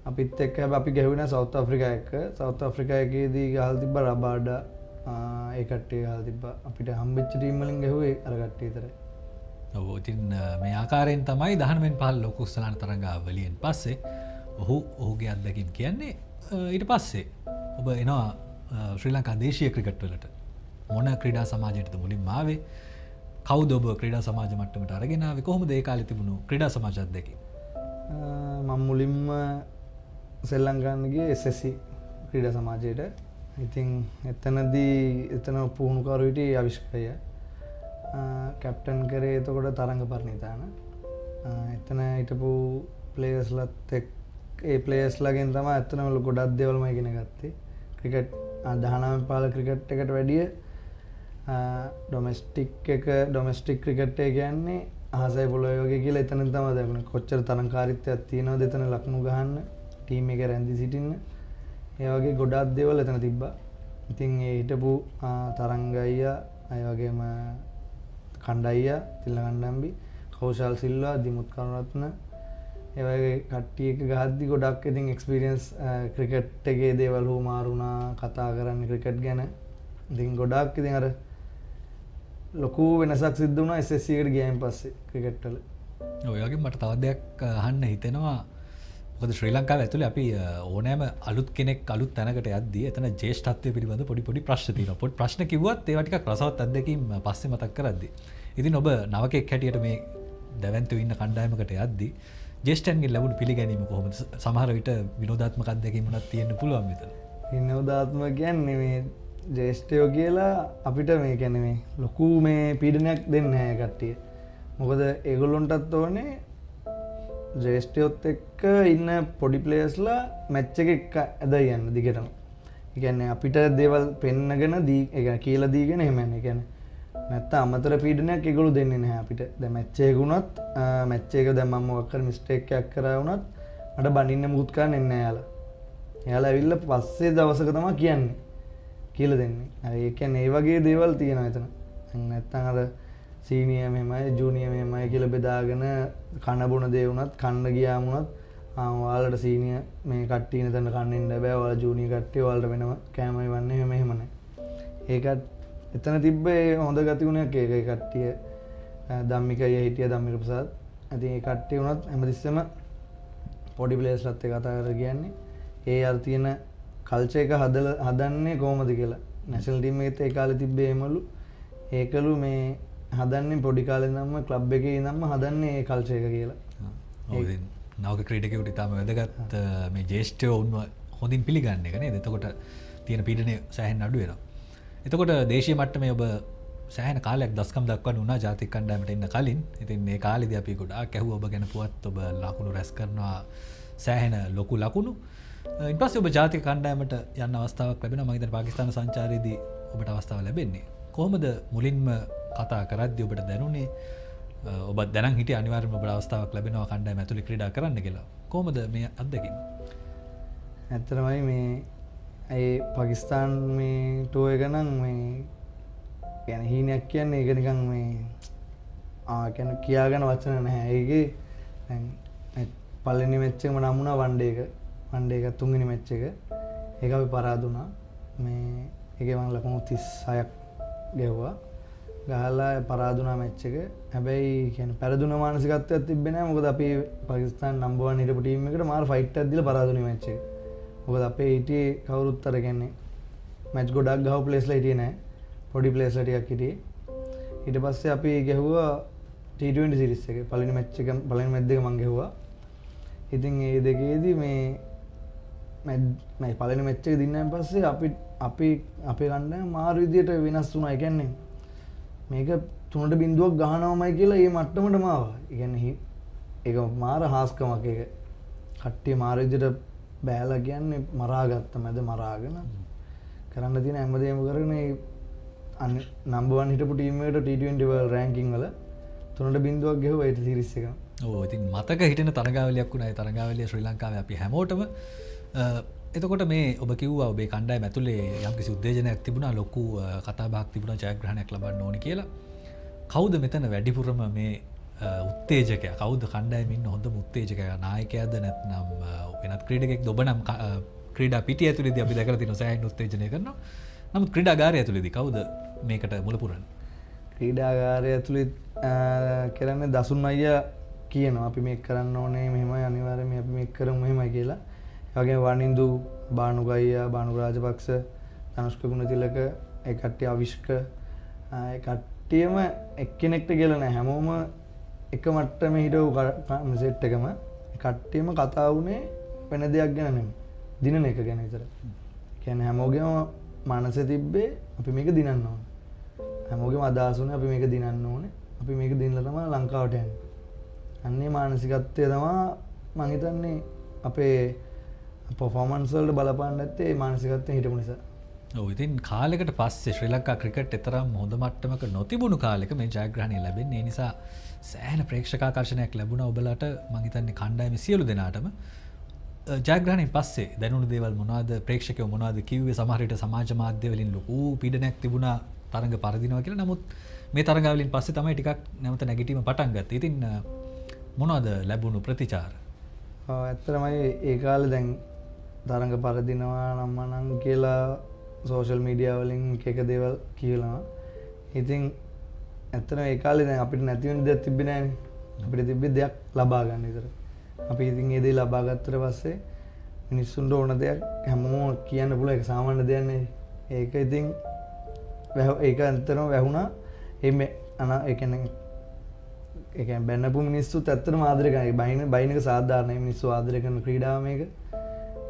අපිත් එක්ක අපි ගැහුණා සවුත් ආෆ්‍රිකා එක්ක. සවුත් ආෆ්‍රිකා එකේදී ගහලා තිබ්බා රබාඩා ඒ කට්ටිය ගහලා තිබ්බා. අපිට හම්බෙච්ච ටීම් වලින් ගැහුවේ අර කට්ටිය විතරයි. ඔව් ඉතින් මේ ආකාරයෙන් තමයි 19න් 15 ලෝක කුසලාන තරඟාවලියෙන් පස්සේ ඔහුගේ අත්දැකීම් කියන්නේ. ඊට පස්සේ ඔබ එනවා ශ්‍රී ලංකා දේශීය ක්‍රිකට් වලට. මොන ක්‍රීඩා සමාජයටද මුලින්ම ආවේ? කවුද ඔබ ක්‍රීඩා සමාජ මට්ටමට අරගෙන ආවේ? කොහොමද ඒ කාලේ තිබුණු ක්‍රීඩා සමාජ අත්දැකීම්? මම මුලින්ම සෙල්ලම් ගන්න ගියේ SSC ක්‍රීඩා සමාජයට. ඉතින් එතන පුහුණුකරු හිටියේ අවිෂ්කය. කැප්ටන් කරේ එතකොට තරංග පරිණිතාන. එතන හිටපු ප්ලේයර්ස්ලත් ඒ ප්ලේයර්ස්ලාගෙන් තමයි එතනම ගොඩක් දේවල් මම ඉගෙන ගත්තේ. ක්‍රිකට් 19 පාල ක්‍රිකට් එකට වැඩිය ඩොමෙස්ටික් ක්‍රිකට් එක කියන්නේ අහසයි පොළොවේ වගේ කියලා එතනින් තමයි දැනුනේ. කොච්චර තරංකාරීත්වයක් තියෙනවද එතන ලකුණු ගහන්න, ටීම් එකේ රැඳී සිටින්න. ඒ වගේ ගොඩක් දේවල් එතන තිබ්බා. ඉතින් ඒ හිටපු තරංගයියා, ඒ වගේම කණ්ඩායියා, තිල්ලකණ්ඩම්බි, කෞශල් සිල්වා, දිමුත් කරුණරත්න, ඒ වගේ කට්ටිය එක ගහද්දි ගොඩක් ඉතින් එක්ස්පීරියන්ස් ක්‍රිකට් එකේ දේවල් මාරුණා, කතා කරන්නේ ක්‍රිකට් ගැන. ඉතින් ගොඩක් ඉතින් අර ලොකු වෙනසක් සිද්ධ වුණා SSC එකට ගියාන් පස්සේ ක්‍රිකට් වල. ඔය වගේ මට තවත් දෙයක් අහන්න හිතෙනවා. මොකද ශ්‍රී ලංකාවේ ඇතුලේ අපි ඕනෑම අලුත් කෙනෙක් අලුත් තැනකට යද්දී එතන ජ්‍යෙෂ්ඨත්වය පිළිබඳ පොඩි ප්‍රශ්න තියෙනවා. පොඩි ප්‍රශ්න කිව්වත් ඒවා ටිකක් රසවත් අත්දැකීම් පස්සේ මතක් කරද්දී. ඉතින් ඔබ නවකෙක් හැටියට මේ දැවැන්තව ඉන්න කණ්ඩායමකට යද්දී ජ්‍යෙෂ්ඨයන්ගෙන් ලැබුණු පිළිගැනීම කොහොමද? සමහර විට විනෝදාත්මක අත්දැකීම් උනත් තියෙන්න පුළුවන් මෙතන. විනෝදාත්මක කියන්නේ මේ ජ්‍යෙෂ්ඨයෝ කියලා අපිට මේ කියන්නේ මේ ලොකු මේ පීඩනයක් දෙන්නේ නැහැ කට්ටිය. මොකද ඒගොල්ලොන්ටත් ඕනේ ජ්‍යෙෂ්ඨයොත් එක්ක ඉන්න පොඩි ප්ලේයර්ස්ලා මැච් එක ඇදලා යන්න දිගටම. ඒ කියන්නේ අපිට දේවල් පෙන්නගෙන කියලා දීගෙන එහෙම යන්නේ. ඒ කියන්නේ නැත්නම් අමතර පීඩනයක් ඒගොල්ලෝ දෙන්නේ නැහැ අපිට. දැන් මැච් එක වුණත් මැච් එක දැන් මම මොකක් කර මිස්ටේක් එකක් කරා වුණත් මට බනින්න මුකුත් කරන්නේ නැහැ යාලා. යාලා ඇවිල්ලා පස්සේ දවසක තමයි කියන්නේ. කියලා දෙන්නේ. ඒ කියන්නේ ඒ වගේ දේවල් තියෙනවා එතන. නැත්නම් අර සීනියර් මෙහෙමයි ජූනියර් මෙහෙමයි කියලා බෙදාගෙන කන බොන දේ වුණත් කන්න ගියාම වුණත් ඔයාලට සීනියර් මේ කට්ටිය නේද කන්න ඉන්න බෑ. ඔයාලා ජූනියර් කට්ටිය ඔයාලට වෙනම කෑම ඉවන්නේ එහෙම නැහැ. ඒකත් එතන තිබ්බේ හොඳ ගතිගුණයක් ඒ කට්ටිය. ධම්මිකය හිටියා ධම්මික ප්‍රසාද්. ඉතින් ඒ කට්ටිය වුණත් හැමතිස්සෙම පොඩි ප්ලේයර්ස්ලත් එක්ක කතා කරලා කියන්නේ ඒ අර තියෙන කල්චර් එක හදන්නේ කොහොමද කියලා. නැෂනල් ටීම් එකෙත් ඒ කාලේ තිබ්බේ එහෙමලු. ඒකලු මේ හදන්නේ පොඩි කාලේ ඉඳන්ම ක්ලබ් එකේ ඉඳන්ම හදන්නේ ඒ කල්චර් එක කියලා. ඔව් ඉතින් නවක ක්‍රීඩකයෙකුට ඉතාම වැදගත් මේ ජ්‍යෙෂ්ඨයෝ උන්ව හොඳින් පිළිගන්න එක නේද? එතකොට තියෙන පීඩනය සෑහෙන අඩු වෙනවා. එතකොට දේශීය මට්ටමේ ඔබ සෑහෙන කාලයක් දස්කම් දක්වන්න උනා ජාතික කණ්ඩායමට එන්න කලින්. ඉතින් මේ කාලෙදී අපි ගොඩාක් ඇහුවා ඔබ ගැන පුවත්. ඔබ ලකුණු රැස් කරනවා සෑහෙන ලොකු ලකුණු. ඊට පස්සේ ඔබ ජාතික කණ්ඩායමට යන්න අවස්ථාවක් ලැබෙනවා. මම හිතන්නේ පාකිස්තාන සංචාරයේදී ඔබට අවස්ථාව ලැබෙන්නේ. කොහොමද මුලින්ම කතා කරද්දී ඔබට දැනුනේ ඔබ දැනන් හිටියේ අනිවාර්යයෙන්ම ඔබට අවස්ථාවක් ලැබෙනවා කණ්ඩායම ඇතුලේ ක්‍රීඩා කරන්න කියලා. කොහොමද මේ අත්දැකීම? ඇත්තටමයි මේ ඒ පාකිස්තාන් මේ ටෝ එක නම් මේ කියන්නේ හීනයක් කියන්නේ ඒක නිකන් මේ කියන්නේ කියාගෙන වචන නැහැ. ඒකේ දැන් පළවෙනි මැච් එකම නම් වුණා වන් ඩේ එක. වන් ඩේ එක තුන්වෙනි මැච් එක. ඒක අපි පරාද වුණා. මේ ඒකේ මම ලකුණු 36ක් ගෙවුවා. ගහලා පරාද වුණා මැච් එක. හැබැයි කියන්නේ පෙරදුන මානසිකත්වයක් තිබ්බේ නැහැ. මොකද අපි පාකිස්තාන් නම්බර් 1 හිටපු ටීම් එකට මාර ෆයිට් එකක් දීලා පරාද වුණේ මැච් එක. මොකද අපේ හිටියේ කවුරුත් අර කියන්නේ මැච් ගොඩක් ගහව ප්ලේස්ලා හිටියේ නැහැ. පොඩි ප්ලේස්ලා ටිකක් හිටියේ. ඊට පස්සේ අපි ගැහුවා T20 සීරීස් එකේ පළවෙනි මැච් එක පළවෙනි මැච් දෙක මම ගැහුවා. ඉතින් ඒ දෙකේදී මේ පළවෙනි මැච් එක දින්නාන් පස්සේ අපි අපේ කණ්ඩායම මාරු විදියට වෙනස් වුණා. ඒ කියන්නේ මේක 3ට බිඳුවක් ගහනවමයි කියලා මේ මට්ටමටම ආවා. ඒ කියන්නේ ඒක මාර හාස්කමක් ඒක. කට්ටිය මාර විදියට බෑලා කියන්නේ මරාගත්ත මැද මරාගෙන කරන්න තියෙන හැමදේම කරගෙන නම්බර් 1 හිටපු ටීම් එකට T20 වර්ල්ඩ් රෑන්කින් වල 3ට බිඳුවක් ගෙවුවා ඒ සීරීස් එක. ඔව් ඉතින් මතක හිටින තරගාවලියක් වුණා. ඒ තරගාවලිය ශ්‍රී ලංකාවේ අපි හැමෝටම එතකොට මේ ඔබ කිව්වා ඔබේ කණ්ඩායම ඇතුලේ යම්කිසි උත්තේජනයක් තිබුණා, ලොකු කතා බහක් තිබුණා ජයග්‍රහණයක් ලබන්න ඕනි කියලා. කවුද මෙතන වැඩිපුරම මේ උත්තේජකයා? කවුද කණ්ඩායමේ ඉන්න හොඳම උත්තේජකයා? නායකයාද නැත්නම් වෙනත් ක්‍රීඩකයෙක්ද? ඔබ නම් ක්‍රීඩා පිටිය ඇතුලේදී අපි දැකලා තියෙනවා සෑහෙන උත්තේජනය කරනවා. නමුත් ක්‍රීඩාගාරය ඇතුලේදී කවුද මේකට මුල පුරන්නේ? ක්‍රීඩාගාරය ඇතුලේ කරන්නේ දසුන් අයියා කියනවා අපි මේක කරන්න ඕනේ මෙහෙමයි අනිවාර්යයෙන් අපි මේක කරමු මෙහෙමයි කියලා. ඒ වගේම වනින්දු බානුගයියා, බානු රාජපක්ෂ, ධනුෂ්ක ගුණතිලක, ඒ කට්ටිය අවිෂ්ක, ඒ කට්ටියම එක්කෙනෙක්ට කියලා නෑ. හැමෝම එක මට්ටමේ හිටව සෙට් එකම කට්ටියම කතා වුණේ වෙන දෙයක් ගැන නෙමෙයි. දිනන එක ගැන විතරයි. කියන්නේ හැමෝගෙම මනසේ තිබ්බේ අපි මේක දිනන්න ඕනේ. හැමෝගෙම අදහස උනේ අපි මේක දිනන්න ඕනේ. අපි මේක දිනලා තමයි ලංකාවට යන්නේ. අන්නේ මානසිකත්වය තමයි මම හිතන්නේ අපේ පර්ෆෝමන්ස් වලට බලපාන්න නැත්තේ ඒ මානසිකත්වයෙන් හිටපු නිසා. ඔව් ඉතින් කාලයකට පස්සේ ශ්‍රී ලංකා ක්‍රිකට් එතරම් හොඳ මට්ටමක නොතිබුණු කාලෙක මේ ජයග්‍රහණය ලැබෙන්නේ. ඒ නිසා සෑහෙන ප්‍රේක්ෂකාකර්ෂණයක් ලැබුණා ඔබලාට. මම හිතන්නේ කණ්ඩායමේ සියලු දෙනාටම ජයග්‍රහණයෙන් පස්සේ දැනුණු දේවල් මොනවද, ප්‍රේක්ෂකයෝ මොනවද කිව්වේ? සමහර විට සමාජ මාධ්‍ය වලින් ලොකු පීඩනයක් තිබුණා තරඟ පරදිනවා කියලා. නමුත් මේ තරඟ වලින් පස්සේ තමයි ටිකක් නැවත නැගිටීම පටන් ගත්තේ. ඉතින් මොනවද ලැබුණු ප්‍රතිචාර? ඇත්තටමයි ඒ කාලේ දැන් තරඟ පරදිනවා නම් කියලා සෝෂල් මීඩියා වලින් එක දේවල් කියනවා. ඉතින් ඇත්තටම ඒ කාලේ දැන් අපිට නැති වෙන දෙයක් තිබ්බේ නැහැනේ. අපිට තිබ්බේ දෙයක් ලබා ගන්න විතර. අපි ඉතින් ඒ දේ ලබා ගත්තට පස්සේ මිනිස්සුන්ට ඕන දෙයක් හැමෝම කියන්න පුළුවන්. ඒක සාමාන්‍ය දෙයක් නෙවෙයි. ඒක ඉතින් ඒක ඇත්තටම වැහුණා. ඒ කියන්නේ බැන්නපු මිනිස්සුත් ඇත්තටම ආදරය කරනවා. බයින් එක සාධාරණයි. මිනිස්සු ආදරය කරන ක්‍රීඩාව මේක.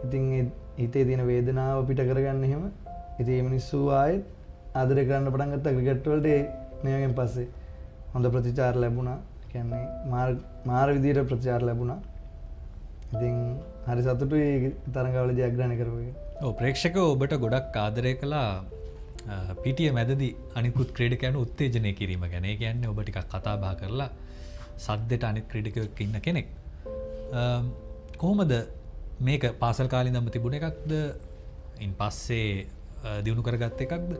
ඉතින් ඒ හිතේ තියෙන වේදනාව පිට කරගන්න එහෙම. ඉතින් මේ මිනිස්සු ආයෙත් ආදරය කරන්න පටන් ගත්තා ක්‍රිකට් වලට. මේකෙන් පස්සේ හොඳ ප්‍රතිචාර ලැබුණා. කියන්නේ මාර විදියට ප්‍රතිචාර ලැබුණා. ඉතින් හරි සතුටුයි තරඟවල ජයග්‍රහණය කරපු එක. ඔව් ප්‍රේක්ෂකයෝ ඔබට ගොඩක් ආදරය කළා. පිටිය මැදදී අනිකුත් ක්‍රීඩකයන්ට උත්තේජනය කිරීම ගැන. ඒ කියන්නේ ඔබ ටිකක් කතා බහ කරලා සද්දෙට අනිත් ක්‍රීඩකයෙක් ඉන්න කෙනෙක්. කොහොමද මේක පාසල් කාලේ ඉඳන්ම තිබුණ එකක්ද? ඉන් පස්සේ දිනු කරගත්ත එකක්ද?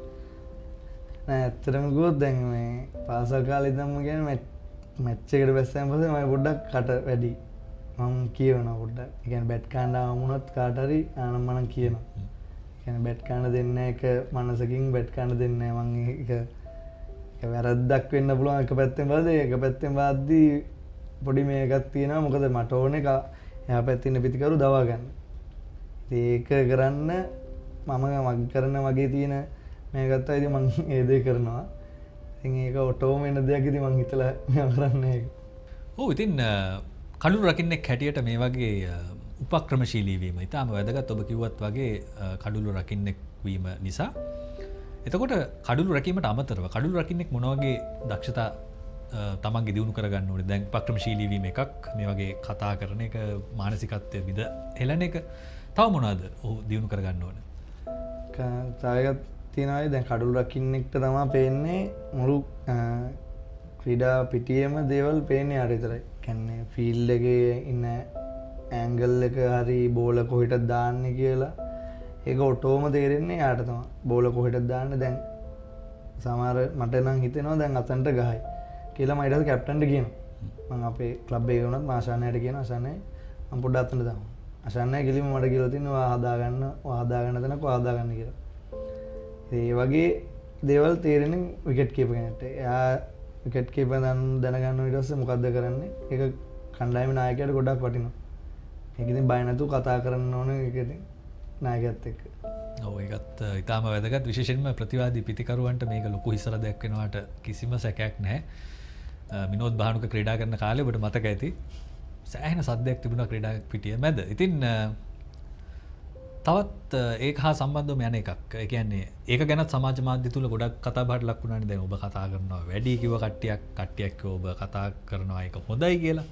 නෑ ඇත්තටම කිව්වොත් දැන් මේ පාසල් කාලේ ඉඳන්ම කියන්නේ මැච් එකට බැස්සන් පස්සේ මම පොඩ්ඩක් කට වැඩි. මම කියවනවා පොඩ්ඩක්. ඒ කියන්නේ බැට් කණ්ඩායම වුණත් කාට හරි මම කියනවා. ඒ කියන්නේ බැට් කන්න දෙන්නේ එක මනසකින් බැට් කන්න දෙන්නේ නැහැ. මම ඒක වැරද්දක් වෙන්න පුළුවන් එක පැත්තෙන් බලද්දී. එක පැත්තෙන් බලද්දී පොඩි මේකක් තියෙනවා. මොකද මට ඕනේ එහා පැත්තේ ඉන්න පිටිකරු දවා ගන්න. ඒක කරන්න මම කරන වගේ තියෙන මේ ගත්තා. ඉතින් මම ඒ දේ කරනවා. ඉතින් ඒක ඔටෝම වෙන දෙයක්. ඉතින් මම හිතලා මම කරන්නේ ඒක. ඔව් ඉතින් කඩුළු රකින්නෙක් හැටියට මේ වගේ උපක්‍රමශීලී වීම ඉතාම වැදගත්. ඔබ කිව්වත් වගේ කඩුළු රකින්නෙක් වීම නිසා. එතකොට කඩුළු රැකීමට අමතරව කඩුළු රකින්නෙක් මොන වගේ දක්ෂතා තමන්ගේ දියුණු කරගන්න ඕනේ? දැන් උපක්‍රමශීලී වීම එකක්, මේ වගේ කතා කරන එක, මානසිකත්වය විද හෙලන එක. තව මොනවද ඔහු දියුණු කරගන්න ඕනේ? තායකත් තියෙනවා. දැන් කඩුළු රකින්නෙක්ට තමයි පේන්නේ මුළු ක්‍රීඩා පිටියේම දේවල් පේන්නේ ආර විතරයි. කියන්නේ ෆීල්ඩ් එකේ ඉන්න ඇන්ගල් එක හරි බෝල කොහෙටද දාන්නේ කියලා ඒක ඔටෝම තේරෙන්නේ යාට තමයි. බෝල කොහෙටද දාන්නේ දැන් සමහර මට නම් හිතෙනවා දැන් අතන්ට ගහයි කියලා. මම ඊට පස්සේ කැප්ටන්ට කියනවා. මම අපේ ක්ලබ් එකේ වුණත් මාෂානයට කියනවා අසන්නේ මම පොඩ්ඩක් අතන්ට දාමු. අසන්නේ ගිලිම මට කියලා තිනවා හදාගන්න තැනක හදාගන්න කියලා. ඒ වගේ දේවල් තේරෙන්නේ විකට් කීපර් කෙනෙක්ට. එයා විකට් කීපර් දැනගන්න ඊට පස්සේ මොකද්ද කරන්නේ? ඒක කණ්ඩායමේ නායකයාට ගොඩක් වටිනවා. ඒක ඉතින් බය නැතුව කතා කරන්න ඕනේ ඒක ඉතින් නායකයාත් එක්ක. ඔව් ඒකත් ඊටාම වැදගත්. විශේෂයෙන්ම ප්‍රතිවාදී පිටිකරුවන්ට මේක ලොකු හිසරදයක් වෙනවට කිසිම සැකයක් නැහැ. විනෝද් බානුක ක්‍රීඩා කරන කාලේ ඔබට මතක ඇති සෑහෙන සද්දයක් තිබුණා ක්‍රීඩා පිටිය මැද. ඉතින් තවත් ඒක හා සම්බන්ධවම යන එකක්. ඒ කියන්නේ ඒක ගැන සමාජ මාධ්‍ය තුල ගොඩක් කතා බහට ලක් වුණානේ. දැන් ඔබ කතා කරනවා වැඩි කිව්ව කට්ටියක් ඔබ කතා කරනවා ඒක හොඳයි කියලා.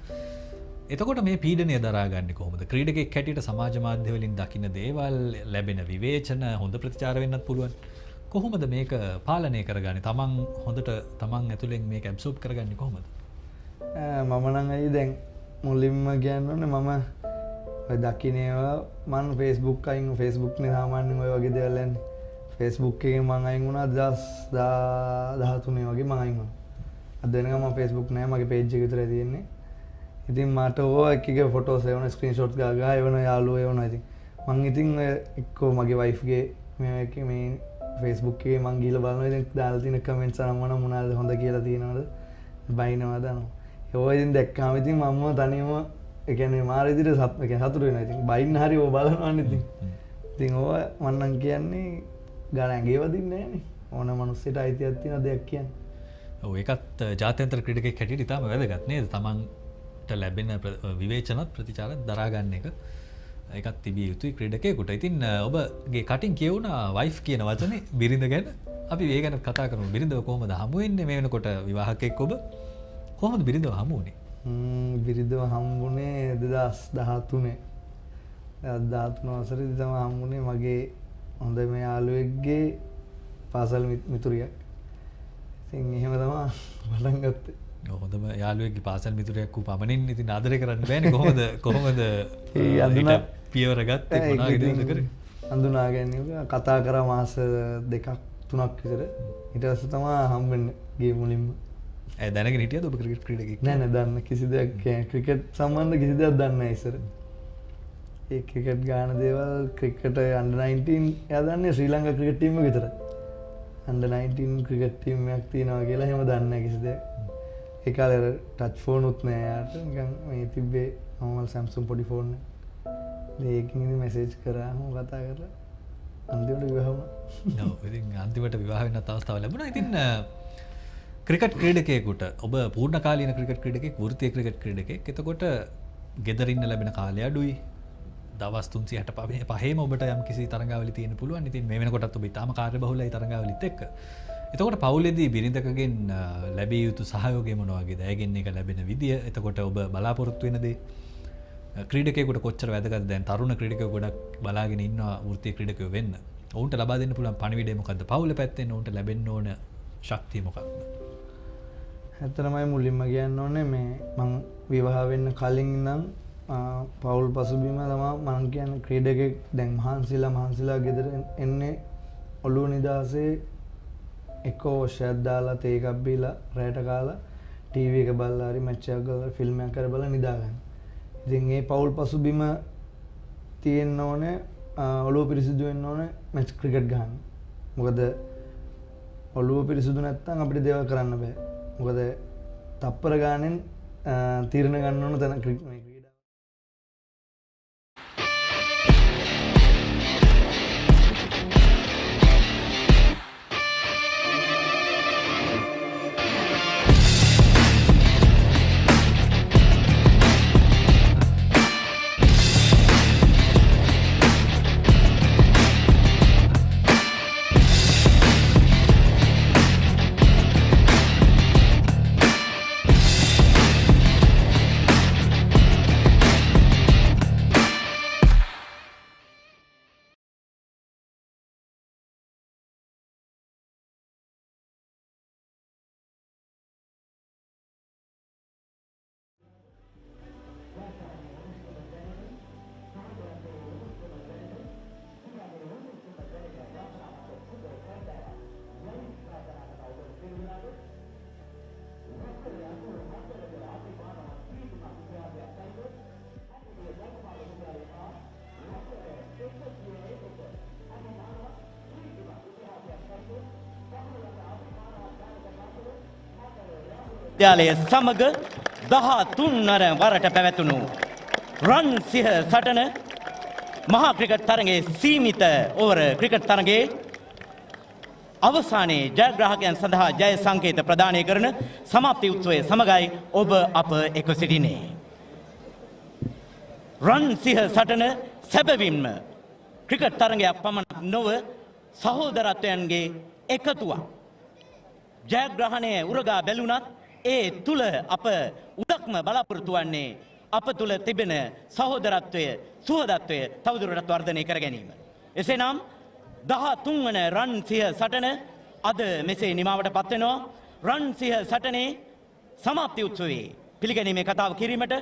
එතකොට මේ පීඩනය දරාගන්නේ කොහොමද? ක්‍රීඩකෙක් හැටියට සමාජ මාධ්‍ය වලින් දකින්න දේවල්, ලැබෙන විවේචන, හොඳ ප්‍රතිචාර වෙන්නත් පුළුවන්. කොහොමද මේක පාලනය කරගන්නේ? තමන් හොඳට තමන් ඇතුලෙන් මේක ඇබ්සෝබ් කරගන්නේ කොහොමද? මම නම් අයි දැන් මුලින්ම කියන්න ඕනේ මම ඔය දකින්නේවා මම Facebook නේ සාමාන්‍යයෙන් ඔය වගේ දේවල් යන්නේ. Facebook එකෙන් මම අයින් වුණා 2013 වගේ මම අයින් වුණා. අද වෙනකම් මම Facebook නෑ, මගේ page එක විතරයි තියෙන්නේ. ඉතින් මට ඕවා එක ෆොටෝස් එවන ස්ක්‍රීන්ෂොට්ස් ගා එවන යාළුවෝ එවනවා. ඉතින් මං ඉතින් එක්කෝ මගේ වයිෆ් ගේ මේ Facebook එකේ මං ගිහලා බලනවා. ඉතින් දාලා තියෙන කමෙන්ට්ස් අරන් මොනවද හොඳ කියලා තියෙනවද බයිනවද අනෝ. ඒවා ඉතින් දැක්කාම ඉතින් මම තනියම ඒ කියන්නේ මාර විදිහට සතුටු වෙනවා. ඉතින් බයින්න හරි ඕවා බලනවානේ ඉතින්. ඉතින් ඕවා මම නම් කියන්නේ ගාන ඇඟේ වදින්නේ නැහනේ. ඕන මිනිස්සෙට අයිතියක් තියෙන දෙයක් කියන්නේ. ඔව් ඒකත් ජාත්‍යන්තර ක්‍රීඩකෙක් හැටියට ඉතාම වැදගත් නේද? තමන්ට ලැබෙන විවේචනත් ප්‍රතිචාරත් දරා ගන්න එක. ඒකත් තිබිය යුතුයි ක්‍රීඩකයෙකුට. ඉතින් ඔබගේ කටින් කියවුණා වයිෆ් කියන වචනේ බිරිඳ ගැන. අපි ඒ ගැන කතා කරමු. බිරිඳව කොහොමද හමු වෙන්නේ මේ වෙනකොට විවාහකෙක් ඔබ? කොහොමද බිරිඳව හමු වුනේ? බිරිඳව හම්බුනේ 2013. 2013 වසරේදී තමයි හම්බුනේ මගේ හොඳම යාළුවෙක්ගේ පාසල් මිතුරියක්. ඉතින් එහෙම තමයි පටන් ගත්තේ. හොඳම යාළුවෙක්ගේ පාසල් මිතුරියක් වූ පමණින් ඉතින් ආදරය කරන්න බෑනේ. කොහොමද පියවර ගත්තේ මොනවද කරේ? හඳුනා ගැනීම කතා කරා මාස 2ක් 3ක් විතර. ඊට පස්සේ තමයි හම්බෙන්නේ ගියේ මුලින්ම. දැනගෙන හිටියද ඔබ ක්‍රිකට් ක්‍රීඩකයෙක්? නෑ දන්න කිසි දෙයක් ක්‍රිකට් සම්බන්ධ කිසි දෙයක් දන්නේ නැහැ ඉස්සර. ඒ ක්‍රිකට් ගාන දේවල් ක්‍රිකට් under 19 එයා දන්නේ ශ්‍රී ලංකා ක්‍රිකට් ටීම් එක විතරයි. under 19 ක්‍රිකට් ටීම් එකක් තියෙනවා කියලා එහෙම දන්නේ නැහැ කිසි දෙයක්. ඒ කාලේ ටච් ෆෝන් උත් නෑ යාට. නිකන් මේ තිබ්බේ normal Samsung පොඩි ෆෝන් එක. ඒකකින් ඉතින් මැසේජ් කරා මම කතා කරලා අන්තිමට විවාහ වුණා. ඔව් ඉතින් අන්තිමට විවාහ වෙන්නත් අවස්ථාව ලැබුණා. ඉතින් ක්‍රිකට් ක්‍රීඩකයෙකුට ඔබ පූර්ණ කාලීන ක්‍රිකට් ක්‍රීඩකයෙක් වෘත්තීය ක්‍රිකට් ක්‍රීඩකයෙක්. එතකොට ගෙදර ඉන්න ලැබෙන කාලය අඩුයි. දවස් 365ම ඔබට යම් කිසි තරඟාවලි තියෙන්න පුළුවන්. ඉතින් මේ වෙනකොටත් ඔබ ඊටාම කාර්යබහුලයි තරඟාවලිත් එක්ක. එතකොට පවුලේදී බිරිඳකගෙන් ලැබිය යුතු සහයෝගය මොන වගේද? ඇයගෙන් එක ලැබෙන විදිය. එතකොට ඔබ බලාපොරොත්තු වෙන දේ ක්‍රීඩකයෙකුට කොච්චර වැදගත්ද? දැන් තරුණ ක්‍රීඩකයෝ ගොඩක් බලාගෙන ඉන්නවා වෘත්තීය ක්‍රීඩකයෝ වෙන්න. ඔවුන්ට ලබා දෙන්න පුළුවන් පණිවිඩය මොකද්ද? පවුල පැත්තෙන් ඔවුන්ට ලැබෙන්න ඕන ශක්තිය මොකක්ද? ඇත්තටමයි මුලින්ම කියන්න ඕනේ මේ මං විවාහ වෙන්න කලින් ඉඳන් පවුල් පසුබිම තමයි මං කියන්නේ ක්‍රීඩකෙක් දැන් මහන්සිලා ගෙදර එන්නේ ඔළුව නිදාසේ එකෝ ෂැඩ් දාලා තේ එකක් බීලා රැට කාලා ටීවී එක බලලා හරි මැච් එකක් ගාලා ෆිල්ම් එකක් කරලා බලලා නිදා ගන්න. ඉතින් මේ පවුල් පසුබිම තියෙන්න ඕනේ ඔළුව පිරිසිදු වෙන්න ඕනේ මැච් ක්‍රිකට් ගන්න. මොකද ඔළුව පිරිසිදු නැත්නම් අපිට දේවල් කරන්න බෑ. මොකද තප්පර ගානෙන් තීරණ ගන්න ඕන තැන ක්‍රීඩාව. විද්‍යාලය සමග 13 වරට පැවැතුණු රන් සිහ සටන මහා ක්‍රිකට් තරගයේ සීමිත ඕවර ක්‍රිකට් තරගයේ අවසානයේ ජයග්‍රාහකයන් සඳහා ජය සංකේත ප්‍රදානය කරන සමාප්ති උත්සවය සමගයි ඔබ අප එක්ව සිටින්නේ. රන් සිහ සටන සැබවින්ම ක්‍රිකට් තරගයක් පමණක් නොව සහෝදරත්වයන්ගේ එකතුවක්. ජයග්‍රහණය උරගා බැලුණත් ඒ තුල අප උදක්ම බලාපොරොත්තු වන්නේ අප තුල තිබෙන සහෝදරත්වය සුහදත්වය තවදුරටත් වර්ධනය කර ගැනීම. එසේනම් 13 වන රන් සිහ සටන අද මෙසේ නිමාවට පත් වෙනවා. රන් සිහ සටනේ සමාප්ති උත්සවයේ පිළිගැනීමේ කතාව කිරීමට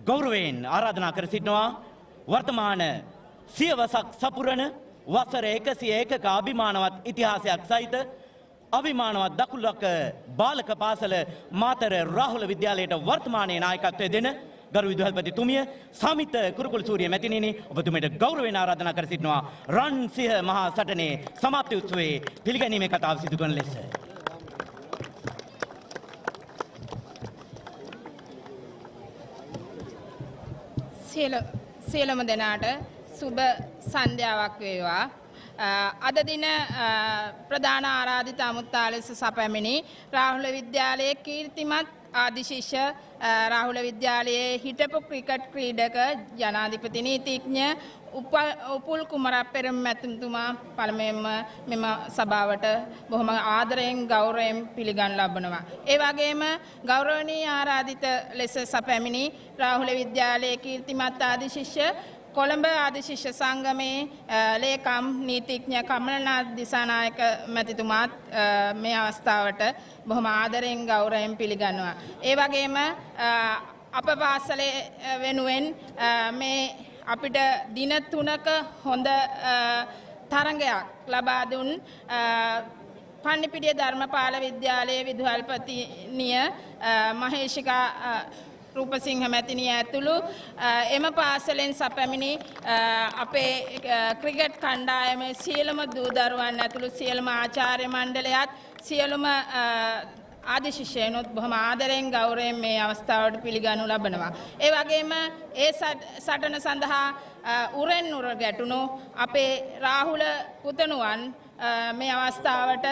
ගෞරවයෙන් ආරාධනා කර සිටිනවා වර්තමාන සියවසක් සපුරන වසර 101ක අභිමානවත් ඉතිහාසයක් සහිත අභිමානවත් දකුල්ලක බාලක පාසල මාතර රාහුල විද්‍යාලයට වර්තමානයේ නායකත්වය දෙන ගරු විදුහල්පතිතුමිය සමිත කුරුකුල් සූරිය මැතිණියනි ඔබතුමීට ගෞරවයෙන් ආරාධනා කර සිටිනවා රන් සිහ මහා සටනේ සමාප්ති උත්සවයේ පිළිගැනීමේ කතාව සිදු කරන ලෙස. සියලුම දෙනාට සුබ සන්ධ්‍යාවක් වේවා. අද දින ප්‍රධාන ආරාධිත අමුත්තා ලෙස සැපැමිණි රාහුල විද්‍යාලයේ කීර්තිමත් ආදිශිෂ්‍ය රාහුල විද්‍යාලයේ හිටපු ක්‍රිකට් ක්‍රීඩක ජනාධිපති නීතිඥ උපුල් කුමරප්පෙරම් මැතිතුමා පළමුවෙන්ම මෙම සභාවට බොහොම ආදරයෙන් ගෞරවයෙන් පිළිගනු ලබනවා. ඒ වගේම ගෞරවනීය ආරාධිත ලෙස සැපැමිණි රාහුල විද්‍යාලයේ කීර්තිමත් ආදිශිෂ්‍ය කොළඹ ආදිශිෂ්‍ය සංගමේ ලේකම් නීතිඥ කමලනාත් දිසානායක මැතිතුමාත් මේ අවස්ථාවට බොහොම ආදරයෙන් ගෞරවයෙන් පිළිගන්නවා. ඒ වගේම අප පාසලේ වෙනුවෙන් මේ අපිට දින 3ක හොඳ තරඟයක් ලබා දුන් පන්නිපිටිය ධර්මපාල විද්‍යාලයේ විදුහල්පතිනිය මහේෂිකා රූපසිංහ මැතිනිය ඇතුළු එම පාසලෙන් සැපැමිණි අපේ ක්‍රිකට් කණ්ඩායමේ සියලුම දූ දරුවන් ඇතුළු සියලුම ආචාර්ය මණ්ඩලයත් සියලුම ආදිශිෂ්‍යයනුත් බොහොම ආදරයෙන් ගෞරවයෙන් මේ අවස්ථාවට පිළිගනු ලබනවා. ඒ වගේම ඒ සටන සඳහා උරෙන් උර ගැටුණු අපේ රාහුල පුතණුවන් මේ අවස්ථාවට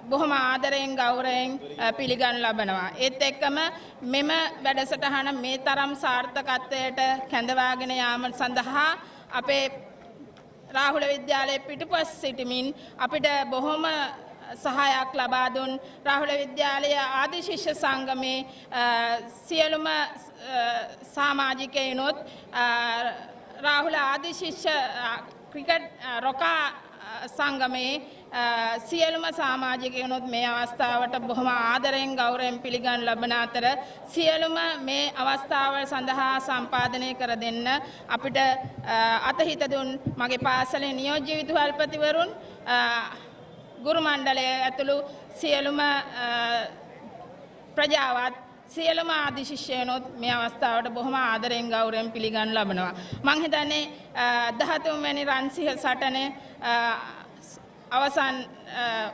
බොහොම ආදරයෙන් ගෞරවයෙන් පිළිගනු ලබනවා. ඒත් එක්කම මෙම වැඩසටහන මේ තරම් සාර්ථකත්වයට කැඳවාගෙන යාම සඳහා අපේ රාහුල විද්‍යාලයේ පිටුපස් සිටමින් අපිට බොහොම සහායක් ලබා දුන් රාහුල විද්‍යාලය ආදිශිෂ්‍ය සංගමේ සියලුම සමාජිකයිනොත් රාහුල ආදිශිෂ්‍ය ක්‍රිකට් රොකා සංගමේ සියලුම සමාජිකයනුත් මේ අවස්ථාවට බොහොම ආදරයෙන් ගෞරවයෙන් පිළිගනු ලබන අතර සියලුම මේ අවස්ථාව සඳහා සම්පාදනය කර දෙන්න අපිට අතහිත දුන් මගේ පාසලේ නියෝජ්‍ය විදුහල්පතිවරුන් ගුරු මණ්ඩලය ඇතුළු සියලුම ප්‍රජාවත් සියලුම ආදිශිෂ්‍යයනොත් මේ අවස්ථාවට බොහොම ආදරයෙන් ගෞරවයෙන් පිළිගනු ලබනවා. මං හිතන්නේ 13 වෙනි රන්සිහ සටනේ අවසන්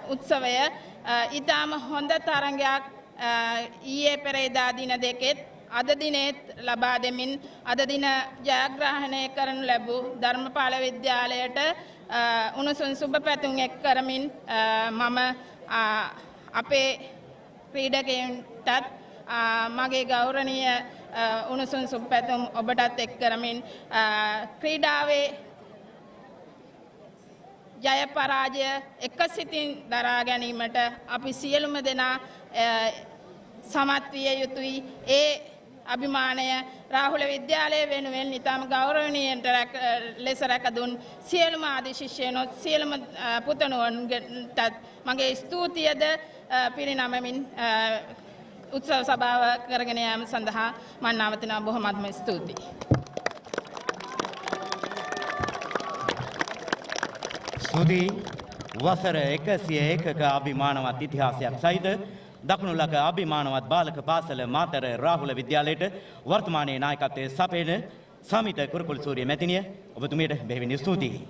උත්සවය ඊටම හොඳ තරඟයක් ඊයේ පෙරේදා දින දෙකෙත් අද දිනෙත් ලබා දෙමින් අද දින ජයග්‍රහණය කරනු ලැබූ ධර්මපාල විද්‍යාලයට උණුසුම් සුබ පැතුම් එක් කරමින් මම අපේ ක්‍රීඩකයන්ටත් මගේ ගෞරවනීය උණුසුම් සුබ පැතුම් ඔබටත් එක් කරමින් ක්‍රීඩාවේ ජය පරාජය එක සිතින් දරා ගැනීමට අපි සියලුම දෙනා සමත් විය යුතුයි. ඒ අභිමානය රාහුල විද්‍යාලය වෙනුවෙන් නිතාම ගෞරවනීයන්ට ලෙස රැකදුන් සියලුම ආදිශිෂ්‍යයනොත් සියලුම පුතණුවන්ටත් මගේ ස්තුතියද පිරිනමමින් උත්සව සභාව කරගෙන යාම සඳහා මම නවතිනවා. බොහොමත්ම ස්තුතියි. ස්තුති වසර 101ක අභිමානවත් ඉතිහාසයක් සහිත දකුණුලක අභිමානවත් බාලක පාසල මාතර රාහුල විද්‍යාලයට වර්තමානයේ නායකත්වයේ සපයන සමිත කුරුකුල් සූරිය මැතිණිය ඔබතුමියට බෙහෙවින් ස්තුතියි.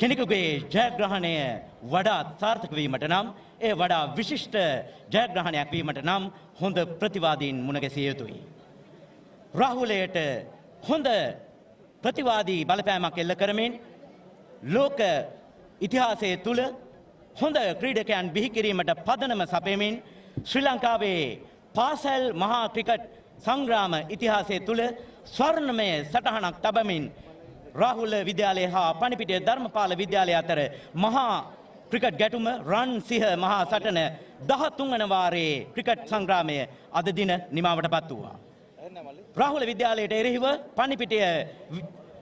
කෙනෙකුගේ ජයග්‍රහණය වඩාත් සාර්ථක වීමට නම් ඒ වඩා විශිෂ්ට ජයග්‍රහණයක් වීමට නම් හොඳ ප්‍රතිවාදීන් මුණ ගැසිය යුතුයි. රාහුලයට හොඳ ප්‍රතිවාදී බලපෑමක් එල්ල කරමින් ලෝක ඉතිහාසයේ තුල හොඳ ක්‍රීඩකයන් බිහි කිරීමට පදනම සපයමින් ශ්‍රී ලංකාවේ පාසල් මහා ක්‍රිකට් සංග්‍රාම ඉතිහාසයේ තුල ස්වර්ණමය සටහනක් තබමින් රාහුල විද්‍යාලය හා පණිපිටිය ධර්මපාල විද්‍යාලය අතර මහා ක්‍රිකට් ගැටුම රන් සිහ මහා සටන 13 වන වාරයේ ක්‍රිකට් සංග්‍රාමය අද දින නිමාවටපත් වූවා. රාහුල විද්‍යාලයට එරෙහිව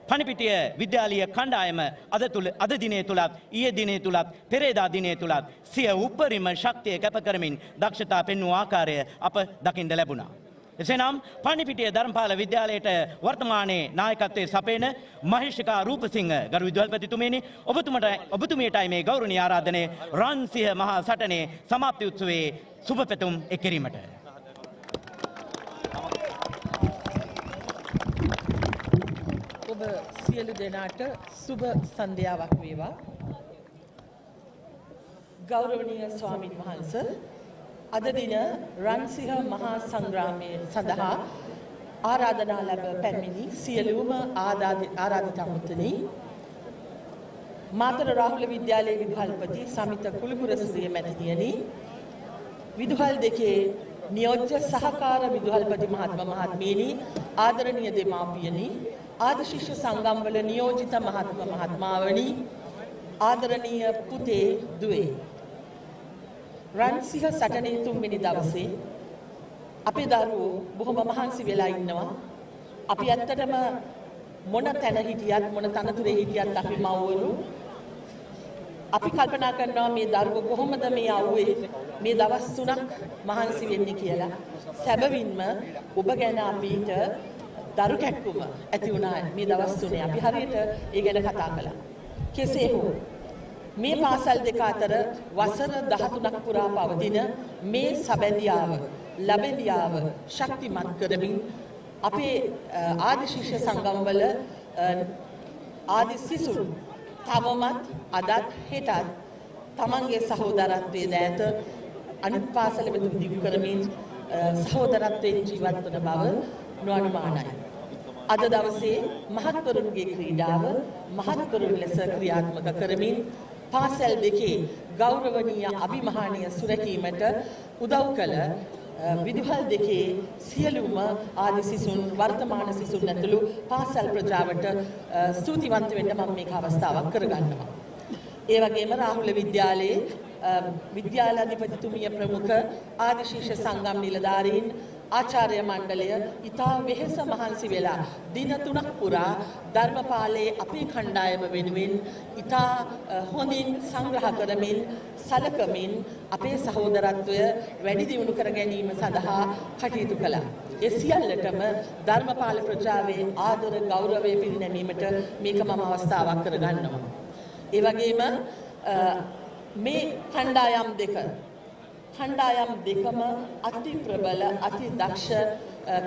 පණිපිටිය විද්‍යාලීය කණ්ඩායම අද දිනේ තුලත් ඊයේ දිනේ තුලත් පෙරේදා දිනේ තුලත් සිය උපරිම ශක්තිය කැප කරමින් දක්ෂතා පෙන්වූ ආකාරය අප දකින්න ලැබුණා. එසේනම් පණිපිටිය ධර්මපාල විද්‍යාලයට වර්තමානයේ නායකත්වයේ සපයන මහේෂිකා රූපසිංහ ගරු විදුහල්පතිතුමියනි ඔබතුමියටයි මේ ගෞරවනීය ආරාධනය රන්සිහ මහා සටනේ සමාප්ති උත්සවයේ සුබ පැතුම් එක් කිරීමට. ඔබ සියලු දෙනාට සුබ සන්ධ්‍යාවක් වේවා. ගෞරවනීය ස්වාමින් වහන්සේ අද දින රන්සිහ මහා සංග්‍රාමයේ සඳහා ආරාධනා ලැබ පැමිණි සියලුම ආරාධිතවතුනි මාතර රාහුල විද්‍යාලයේ විදුහල්පති සමිත කුලපුරසූරිය මැතිණියනි විදුහල් දෙකේ නියෝජ්‍ය සහකාර විදුහල්පති මහත්ම මහත්මියනි, ආදරණීය දෙමාපියනි, ආද ශිෂ්‍ය සංගම්වල නියෝජිත මහත්ම මහත්මාවනි, ආදරණීය පුතේ දුවේ. රන්සිහ සටනේ 3 වෙනි දවසේ අපේ දරුවෝ බොහොම මහන්සි වෙලා ඉන්නවා. අපි ඇත්තටම මොන තැන හිටියත් මොන තනතුරේ හිටියත් අපි මව්වරු අපි කල්පනා කරනවා මේ දරුවෝ කොහොමද මේ ආවේ මේ දවස් 3ක් මහන්සි වෙන්නේ කියලා. සැබවින්ම ඔබ ගැන අපිට දරු කැක්කුම ඇති වුණා මේ දවස් 3 අපි හරියට ඒ ගැන කතා කළා. කෙසේ හෝ මේ පාසල් දෙක අතර වසර 13ක් පුරා පවතින මේ සබැඳියාව ලැබෙදියාව ශක්තිමත් කරමින් අපේ ආදි ශිෂ්‍ය සංගම්වල ආදි සිසුන් තවමත් අදත් හෙටත් තමන්ගේ සහෝදරත්වයේ දෑත අනිත් පාසල වෙත දිගු කරමින් සහෝදරත්වයෙන් ජීවත් වන බව නොඅනුමානයි. අද දවසේ මහත්වරුන්ගේ ක්‍රීඩාව මහත්වරුන් ලෙස ක්‍රියාත්මක කරමින් පාසල් දෙකේ ගෞරවනීය අභිමානීය සුරැකීමට උදව් කළ විදුහල් දෙකේ සියලුම ආදි සිසුන් වර්තමාන සිසුන් ඇතුළු පාසල් ප්‍රජාවට ස්තුතිවන්ත වෙන්න මම මේක අවස්ථාවක් කරගන්නවා. ඒ වගේම රාහුල විද්‍යාලයේ විද්‍යාලාධිපතිතුමිය ප්‍රමුඛ ආදි ශිෂ්‍ය සංගම් නිලධාරීන් ආචාර්ය මණ්ඩලය ඉතා වෙහෙස මහන්සි වෙලා දින 3ක් පුරා ධර්මපාලයේ අපේ කණ්ඩායම වෙනුවෙන් ඉතා හොඳින් සංග්‍රහ කරමින් සලකමින් අපේ සහෝදරත්වය වැඩි දියුණු කර ගැනීම සඳහා කටයුතු කළා. ඒ සියල්ලටම ධර්මපාල ප්‍රජාවේ ආදර ගෞරවය පිරිනැමීමට මේක මම අවස්ථාවක් කරගන්නවා. ඒ වගේම මේ කණ්ඩායම් දෙකම අති ප්‍රබල අති දක්ෂ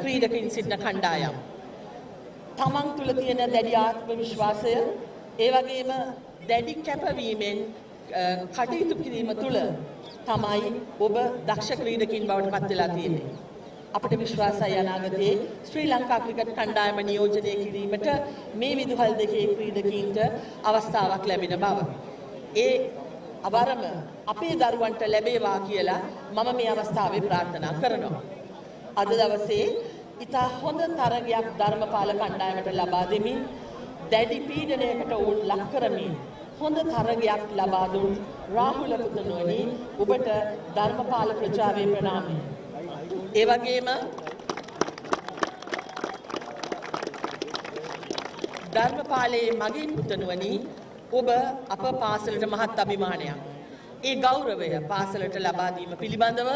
ක්‍රීඩකින් සිටින කණ්ඩායම්. තමන් තුළ තියෙන දැඩි ආත්ම විශ්වාසය ඒ වගේම දැඩි කැපවීමෙන් කටයුතු කිරීම තුළ තමයි ඔබ දක්ෂ ක්‍රීඩකින් බවට පත් වෙලා තියෙන්නේ. අපට විශ්වාසයි අනාගතයේ ශ්‍රී ලංකා ක්‍රිකට් කණ්ඩායම නියෝජනය කිරීමට මේ විදුහල් දෙකේ ක්‍රීඩකීන්ට අවස්ථාවක් ලැබෙන බව. ඒ අවරම අපේ දරුවන්ට ලැබේවා කියලා මම මේ අවස්ථාවේ ප්‍රාර්ථනා කරනවා. අද දවසේ ඉතා හොඳ තරගයක් ධර්මපාල කණ්ඩායමට ලබා දෙමින් දැඩි පීඩනයකට වුන් ලක් කරමින් හොඳ තරගයක් ලබා දුන් රාහුල පුතණුවනි ඔබට ධර්මපාල ප්‍රජාවේ ප්‍රණාමය. ඒ වගේම ධර්මපාලයේ මගේ පුතණුවනි ඔබ අප පාසලට මහත් අභිමානයක්. ඒ ගෞරවය පාසලට ලබා දීම පිළිබඳව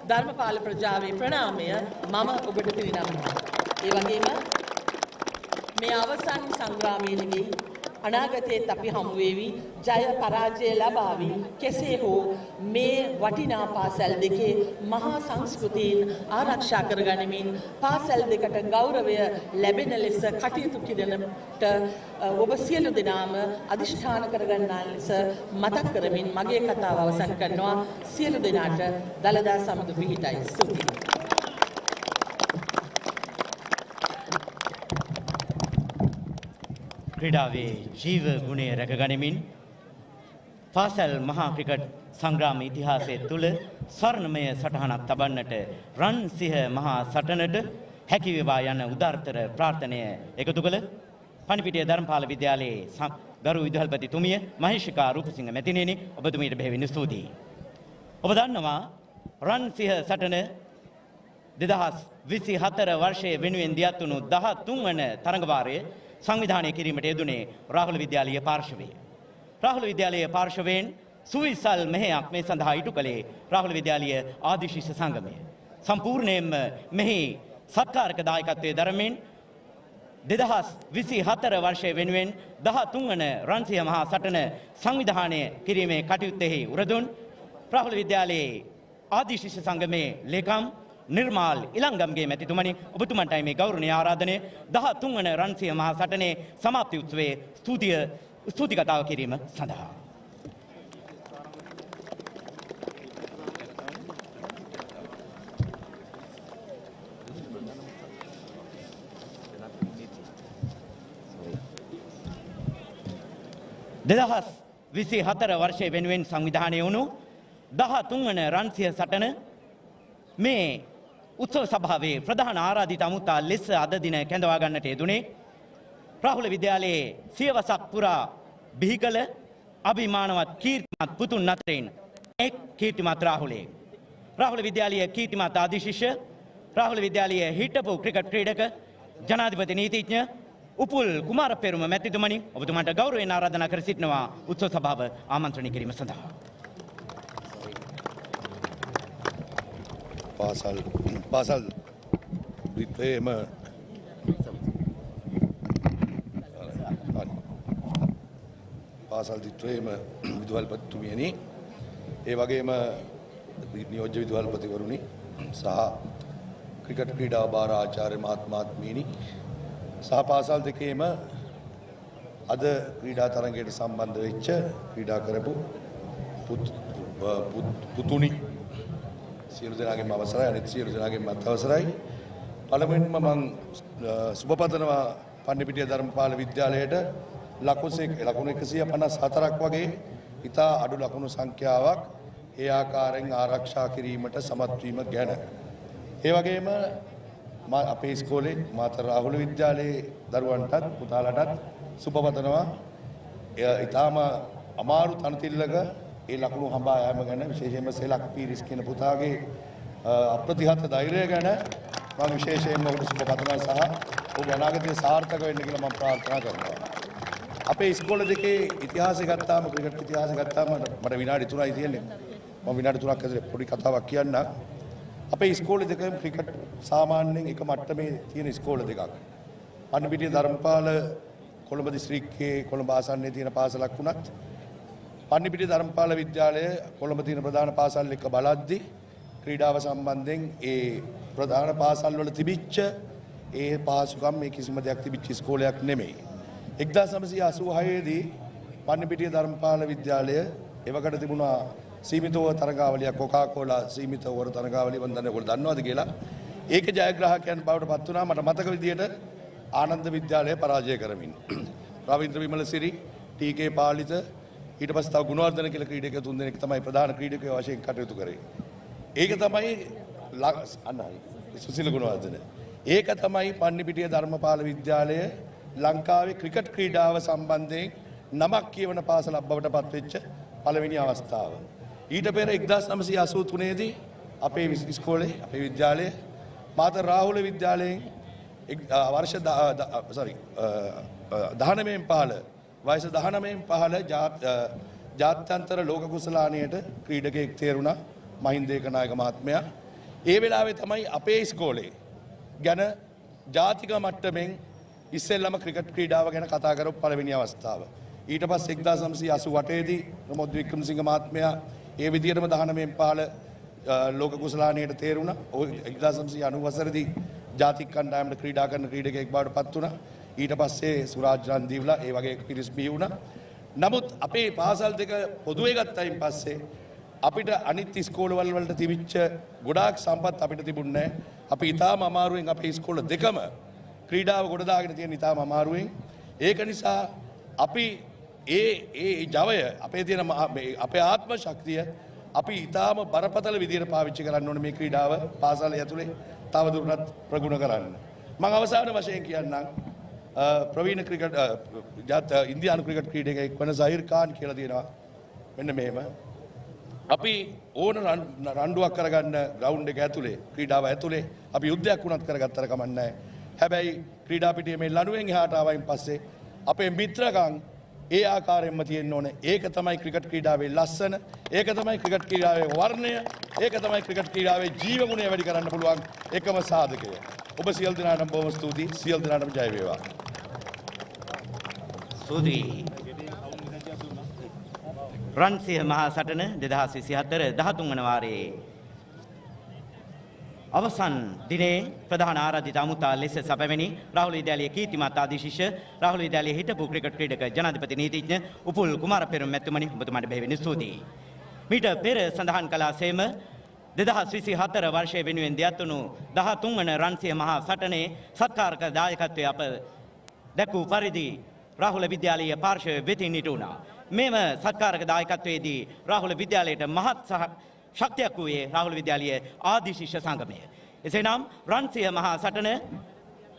ධර්මපාල ප්‍රජාවේ ප්‍රණාමය මම ඔබට පිරිනමනවා. ඒ වගේම මේ අවසන් සංග්‍රාමයේදී අනාගතයේත් අපි හමු වෙවි ජය පරාජය ලබාවි. කෙසේ හෝ මේ වටිනා පාසල් දෙකේ මහා සංස්කෘතීන් ආරක්ෂා කරගනිමින් පාසල් දෙකට ගෞරවය ලැබෙන ලෙස කටයුතු කිරීමට ඔබ සියලු දෙනාම අදිෂ්ඨාන කරගන්නා ලෙස මතක් කරමින් මගේ කතාව අවසන් කරනවා. සියලු දෙනාට දලදා සමුදු පිහිටයි. ස්තුතියි. ක්‍රීඩාවේ ජීව ගුණය රැකගනිමින් පාසල් මහා ක්‍රිකට් සංග්‍රාම ඉතිහාසයේ තුල ස්වර්ණමය සටහනක් තබන්නට රන්සිහ මහා සටනට හැකි වේවා යන උදාර්ථ ප්‍රාර්ථනය එකතු කළ පණිපිටිය ධර්මපාල විද්‍යාලයේ ගරු විදුහල්පතිතුමිය මහේෂිකා රූපසිංහ මැතිණියනි ඔබතුමීට බෙහෙවින් ස්තුතියි. ඔබ දන්නවා රන්සිහ සටන 2024 වර්ෂයේ වෙනුවෙන් දියත් වුණු 13 වන තරඟ වාරයේ සංවිධානය කිරීමට යෙදුනේ රාහුල විද්‍යාලීය පාර්ශවය. රාහුල විද්‍යාලීය පාර්ශවයෙන් සුවිසල් මෙහෙයක් මේ සඳහා ඉටු කළේ රාහුල විද්‍යාලීය ආදි ශිෂ්‍ය සංගමය. සම්පූර්ණයෙන්ම මෙහි සත්කාරක දායකත්වයේ දරමින් 2024 වර්ෂයේ වෙනුවෙන් 13 වන රන්සිහ මහා සටන සංවිධානය කිරීමේ කටයුත්තෙහි උරදුන් රාහුල විද්‍යාලයේ ආදි ශිෂ්‍ය සංගමේ ලේකම් නිර්මාල් ඉලංගම්ගේ මැතිතුමනි ඔබතුමන්ටයි මේ ගෞරවනීය ආරාධනය 13 වන රන්සිහ මහා සටනේ සමාප්ති උත්සවයේ ස්තුති කතාව කිරීම සඳහා. දෙදහස් 24 වර්ෂයේ වෙනුවෙන් සංවිධානය වුණු 13 වන රන්සිහ සටන මේ උත්සව සභාවේ ප්‍රධාන ආරාධිත අමුත්තා ලෙස අද දින කැඳවා ගන්නට යෙදුනේ රාහුල විද්‍යාලයේ සියවසක් පුරා බිහි කළ අභිමානවත් කීර්තිමත් පුතුන් අතරින් එක් කීර්තිමත් රාහුලේ. රාහුල විද්‍යාලයේ කීර්තිමත් ආදි ශිෂ්‍ය රාහුල විද්‍යාලයේ හිටපු ක්‍රිකට් ක්‍රීඩක ජනාධිපති නීතිඥ උපුල් කුමාරපෙරුම මැතිතුමනි ඔබතුමාට ගෞරවයෙන් ආරාධනා කර සිටිනවා උත්සව සභාව ආමන්ත්‍රණය කිරීම සඳහා. පාසල් විත්වේම පාසල් දිත්වේම විදුහල්පතිතුමියනි ඒ වගේම නියෝජ්‍ය විදුහල්පතිවරුනි සහ ක්‍රිකට් ක්‍රීඩා භාර ආචාර්ය මහත්මයාත්මීනි සහ පාසල් දෙකේම අද ක්‍රීඩා තරගයට සම්බන්ධ වෙච්ච ක්‍රීඩා කරපු පුතුනි සියලු දෙනාගේම අවසරයි අනිත් සියලු දෙනාගේම අවසරයි. පළමුවෙන්ම මම සුබපතනවා පන්නිපිටිය ධර්මපාල විද්‍යාලයට ලකුණු 154ක් වගේ ඉතා අඩු ලකුණු සංඛ්‍යාවක් ඒ ආකාරයෙන් ආරක්ෂා කිරීමට සමත් වීම ගැන. ඒ වගේම අපේ ඉස්කෝලේ මාතර රාහුල විද්‍යාලයේ දරුවන්ටත් පුතාලටත් සුබපතනවා ඉතාම අමාරු තනතිල්ලක ඒ ලකුණු හඹා යාම ගැන විශේෂයෙන්ම සෙලක් පීරිස් කියන පුතාගේ අප්‍රතිහත ධෛර්යය ගැන මම විශේෂයෙන්ම ඔබට සුබ පතනවා සහ ඔබේ අනාගතයේ සාර්ථක වෙන්න කියලා මම ප්‍රාර්ථනා කරනවා. අපේ ඉස්කෝලේ දෙකේ ඉතිහාසය ගත්තාම ක්‍රිකට් ඉතිහාසය ගත්තාම මට විනාඩි 3යි තියෙන්නේ. මම විනාඩි 3ක් ඇතුලේ පොඩි කතාවක් කියන්නම්. අපේ ඉස්කෝලේ දෙකම ක්‍රිකට් සාමාන්‍යයෙන් එක මට්ටමේ තියෙන ඉස්කෝලේ දෙකක්. පන්නිපිටිය ධර්මපාල කොළඹ දිස්ත්‍රික්කයේ කොළඹ ආසන්නයේ තියෙන පාසලක් වුණත් පන්නිපිටිය ධර්මපාල විද්‍යාලය කොළඹ තියෙන ප්‍රධාන පාසල් එක්ක බලද්දී ක්‍රීඩාව සම්බන්ධයෙන් ඒ ප්‍රධාන පාසල් වල තිබිච්ච ඒ පාසුකම් මේ කිසිම දෙයක් තිබිච්ච ඉස්කෝලයක් නෙමෙයි. 1986 දී පන්නිපිටිය ධර්මපාල විද්‍යාලය එවකට තිබුණා සීමිතව තරගාවලියක් කොකාකෝලා සීමිතව තරගාවලිය මම දන්නේ ඔයගොල්ලෝ දන්නවද කියලා. ඒක ජයග්‍රාහකයන් බවට පත් වුණා. මට මතක විදියට ආනන්ද විද්‍යාලය පරාජය කරමින්. රවීන්ද්‍ර විමලසිරි, ටී.කේ. පාලිත ඊට පස්සේ තව ගුණවර්ධන කියලා ක්‍රීඩකයෝ තුන් දෙනෙක් තමයි ප්‍රධාන ක්‍රීඩකයෝ වශයෙන් කටයුතු කරේ. ඒක තමයි අන්නයි සුසිල ගුණවර්ධන. ඒක තමයි පන්නිපිටිය ධර්මපාල විද්‍යාලය ලංකාවේ ක්‍රිකට් ක්‍රීඩාව සම්බන්ධයෙන් නමක් කියවන පාසලක් බවට පත් වෙච්ච පළවෙනි අවස්ථාව. ඊට පෙර 1983 දී අපේ ඉස්කෝලේ අපේ විද්‍යාලයේ මාතර රාහුල විද්‍යාලයෙන් වර්ෂ 19 පහළ වයස 19 පහළ ජාත්‍යන්තර ලෝක කුසලානයට ක්‍රීඩකයෙක් තේරුණා මහින්ද ඒකනායක මහත්මයා. ඒ වෙලාවේ තමයි අපේ ඉස්කෝලේ ගැන ජාතික මට්ටමින් ඉස්සෙල්ලම ක්‍රිකට් ක්‍රීඩාව ගැන කතා කරපු පළවෙනි අවස්ථාව. ඊට පස්සේ 1988 දී ප්‍රමෝද් වික්‍රමසිංහ මහත්මයා ඒ විදිහටම 19 පහළ ලෝක කුසලානයට තේරුණා. 1990 වසරේදී ජාතික කණ්ඩායමට ක්‍රීඩා කරන ක්‍රීඩකයෙක් බවට පත් වුණා. ඊට පස්සේ සුරාජ් රන්දීවලා ඒ වගේ පිරිස් බිහි වුණා. නමුත් අපේ පාසල් දෙක පොදුවේ ගත්තයින් පස්සේ අපිට අනිත් ඉස්කෝලවල වලට තිබිච්ච ගොඩාක් සම්පත් අපිට තිබුණේ නැහැ. අපි ඊටාම අමාරුවෙන් අපේ ඉස්කෝල දෙකම ක්‍රීඩාව ගොඩ දාගෙන තියෙන ඊටාම අමාරුවෙන්. ඒක නිසා අපි ඒ ජවය අපේ තියෙන අපේ ආත්ම ශක්තිය අපි ඊටාම බරපතල විදියට පාවිච්චි කරන්න ඕනේ මේ ක්‍රීඩාව පාසල ඇතුලේ තව දුරටත් ප්‍රගුණ කරන්න. මම අවසාන වශයෙන් කියන්නම් ප්‍රවීණ ක්‍රිකට් ඉන්දියානු ක්‍රිකට් ක්‍රීඩකයෙක් වන සහීර් ඛාන් කියලා තියෙනවා. මෙන්න මෙහෙම අපි ඕන රණ්ඩුවක් කරගන්න ග්‍රවුන්ඩ් එක ඇතුලේ ක්‍රීඩාව ඇතුලේ අපි යුද්ධයක් වුණත් කරගත්තර කමක් නැහැ. හැබැයි ක්‍රීඩා පිටියේ මේ ලණුවෙන් එහාට ආවයින් පස්සේ අපේ මිත්‍රකම් ඒ ආකාරයෙන්ම තියෙන්න ඕනේ. ඒක තමයි ක්‍රිකට් ක්‍රීඩාවේ ලස්සන. ඒක තමයි ක්‍රිකට් ක්‍රීඩාවේ වර්ණය. ඒක තමයි ක්‍රිකට් ක්‍රීඩාවේ ජීවගුණය වැඩි කරන්න පුළුවන් එකම සාධකය. ඔබ සියලු දෙනාටම බොහොම ස්තුතියි. සියලු දෙනාටම ජය වේවා. ස්තුතියි. රන්සිහ මහා සටන 2024 13 වන වාරයේ අවසන් දිනේ ප්‍රධාන ආරාධිත අමුත්තා ලෙස සැපැවෙනි රාහුල විද්‍යාලයේ කීර්තිමත් ආදී ශිෂ්‍ය රාහුල විද්‍යාලයේ හිටපු ක්‍රිකට් ක්‍රීඩක ජනාධිපති නීතිඥ උපුල් කුමාරපෙරුම මැතිතුමනි ඔබතුමාට බෙහෙවින් ස්තුතියි. මීට පෙර සඳහන් කළාසේම 2024 වර්ෂයේ වෙනුවෙන් දියත්වුණු 13 වන රන්සිහ මහා සටනේ සත්කාරක දායකත්වයේ අප දැක්වූ පරිදි රාහුල විද්‍යාලීය පාර්ශවය වෙතින් නිටුණා. මෙම සත්කාරක දායකත්වයේදී රාහුල විද්‍යාලයට මහත් ශක්තියක් වූයේ රාහුල විද්‍යාලයේ ආදි ශිෂ්‍ය සංගමය. එසේනම් රන්සිය මහා සටන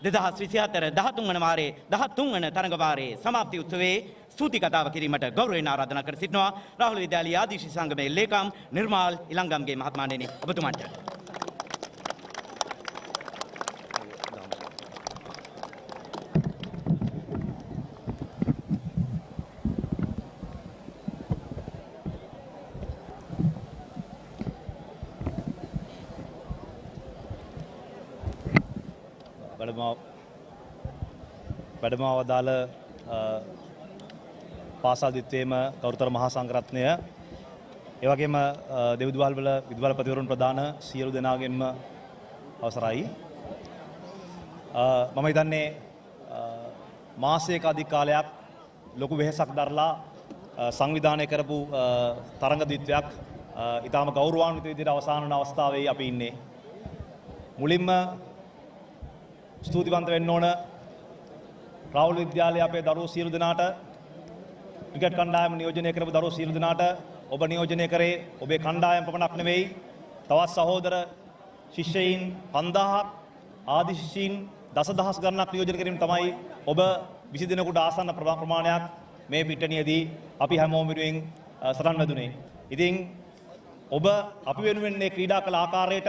2024 13 වන වාරයේ 13 වන තරඟ වාරයේ සමාප්ති උත්සවයේ ස්තුති කතාව කිරීමට ගෞරවයෙන් ආරාධනා කර සිටිනවා රාහුල විද්‍යාලයේ ආදි ශිෂ්‍ය සංගමේ ලේකම් නිර්මාල් ඉලංගම්ගේ මහත්මයාණෙනි ඔබතුමාට. වැඩමවදාළ පාසල් දිත්වයේම ගෞරවතර මහා සංඝරත්නය ඒ වගේම දෙවිදුවල් වල විදුහල්පතිවරුන් ප්‍රදාන සියලු දෙනාගෙන්ම අවසරයි. මම හිතන්නේ මාසයක අධික කාලයක් ලොකු වෙහෙසක් දරලා සංවිධානය කරපු තරඟ දිත්වයක් ඊටාම ගෞරවාන්විත විදිහට අවසන් වන අවස්ථාවේ අපි ඉන්නේ. මුලින්ම ස්තුතිවන්ත වෙන්න ඕන රාහුල විද්‍යාලයේ අපේ දරුවෝ සියලු දෙනාට විකට් කණ්ඩායම නියෝජනය කරපු දරුවෝ සියලු දෙනාට ඔබ නියෝජනය කරේ ඔබේ කණ්ඩායම පමණක් නෙවෙයි තවත් සහෝදර ශිෂ්‍යයින් 5000ක් ආදි ශිෂ්‍යයින් දසදහස් ගණනක් නියෝජනය කිරීම තමයි ඔබ 20 දිනකට ආසන්න ප්‍රමාණයක් මේ පිටණියේදී අපි හැමෝම වෙනුවෙන් සටන් වැදුනේ. ඉතින් ඔබ අපි වෙනුවෙන් මේ ක්‍රීඩා කළ ආකාරයට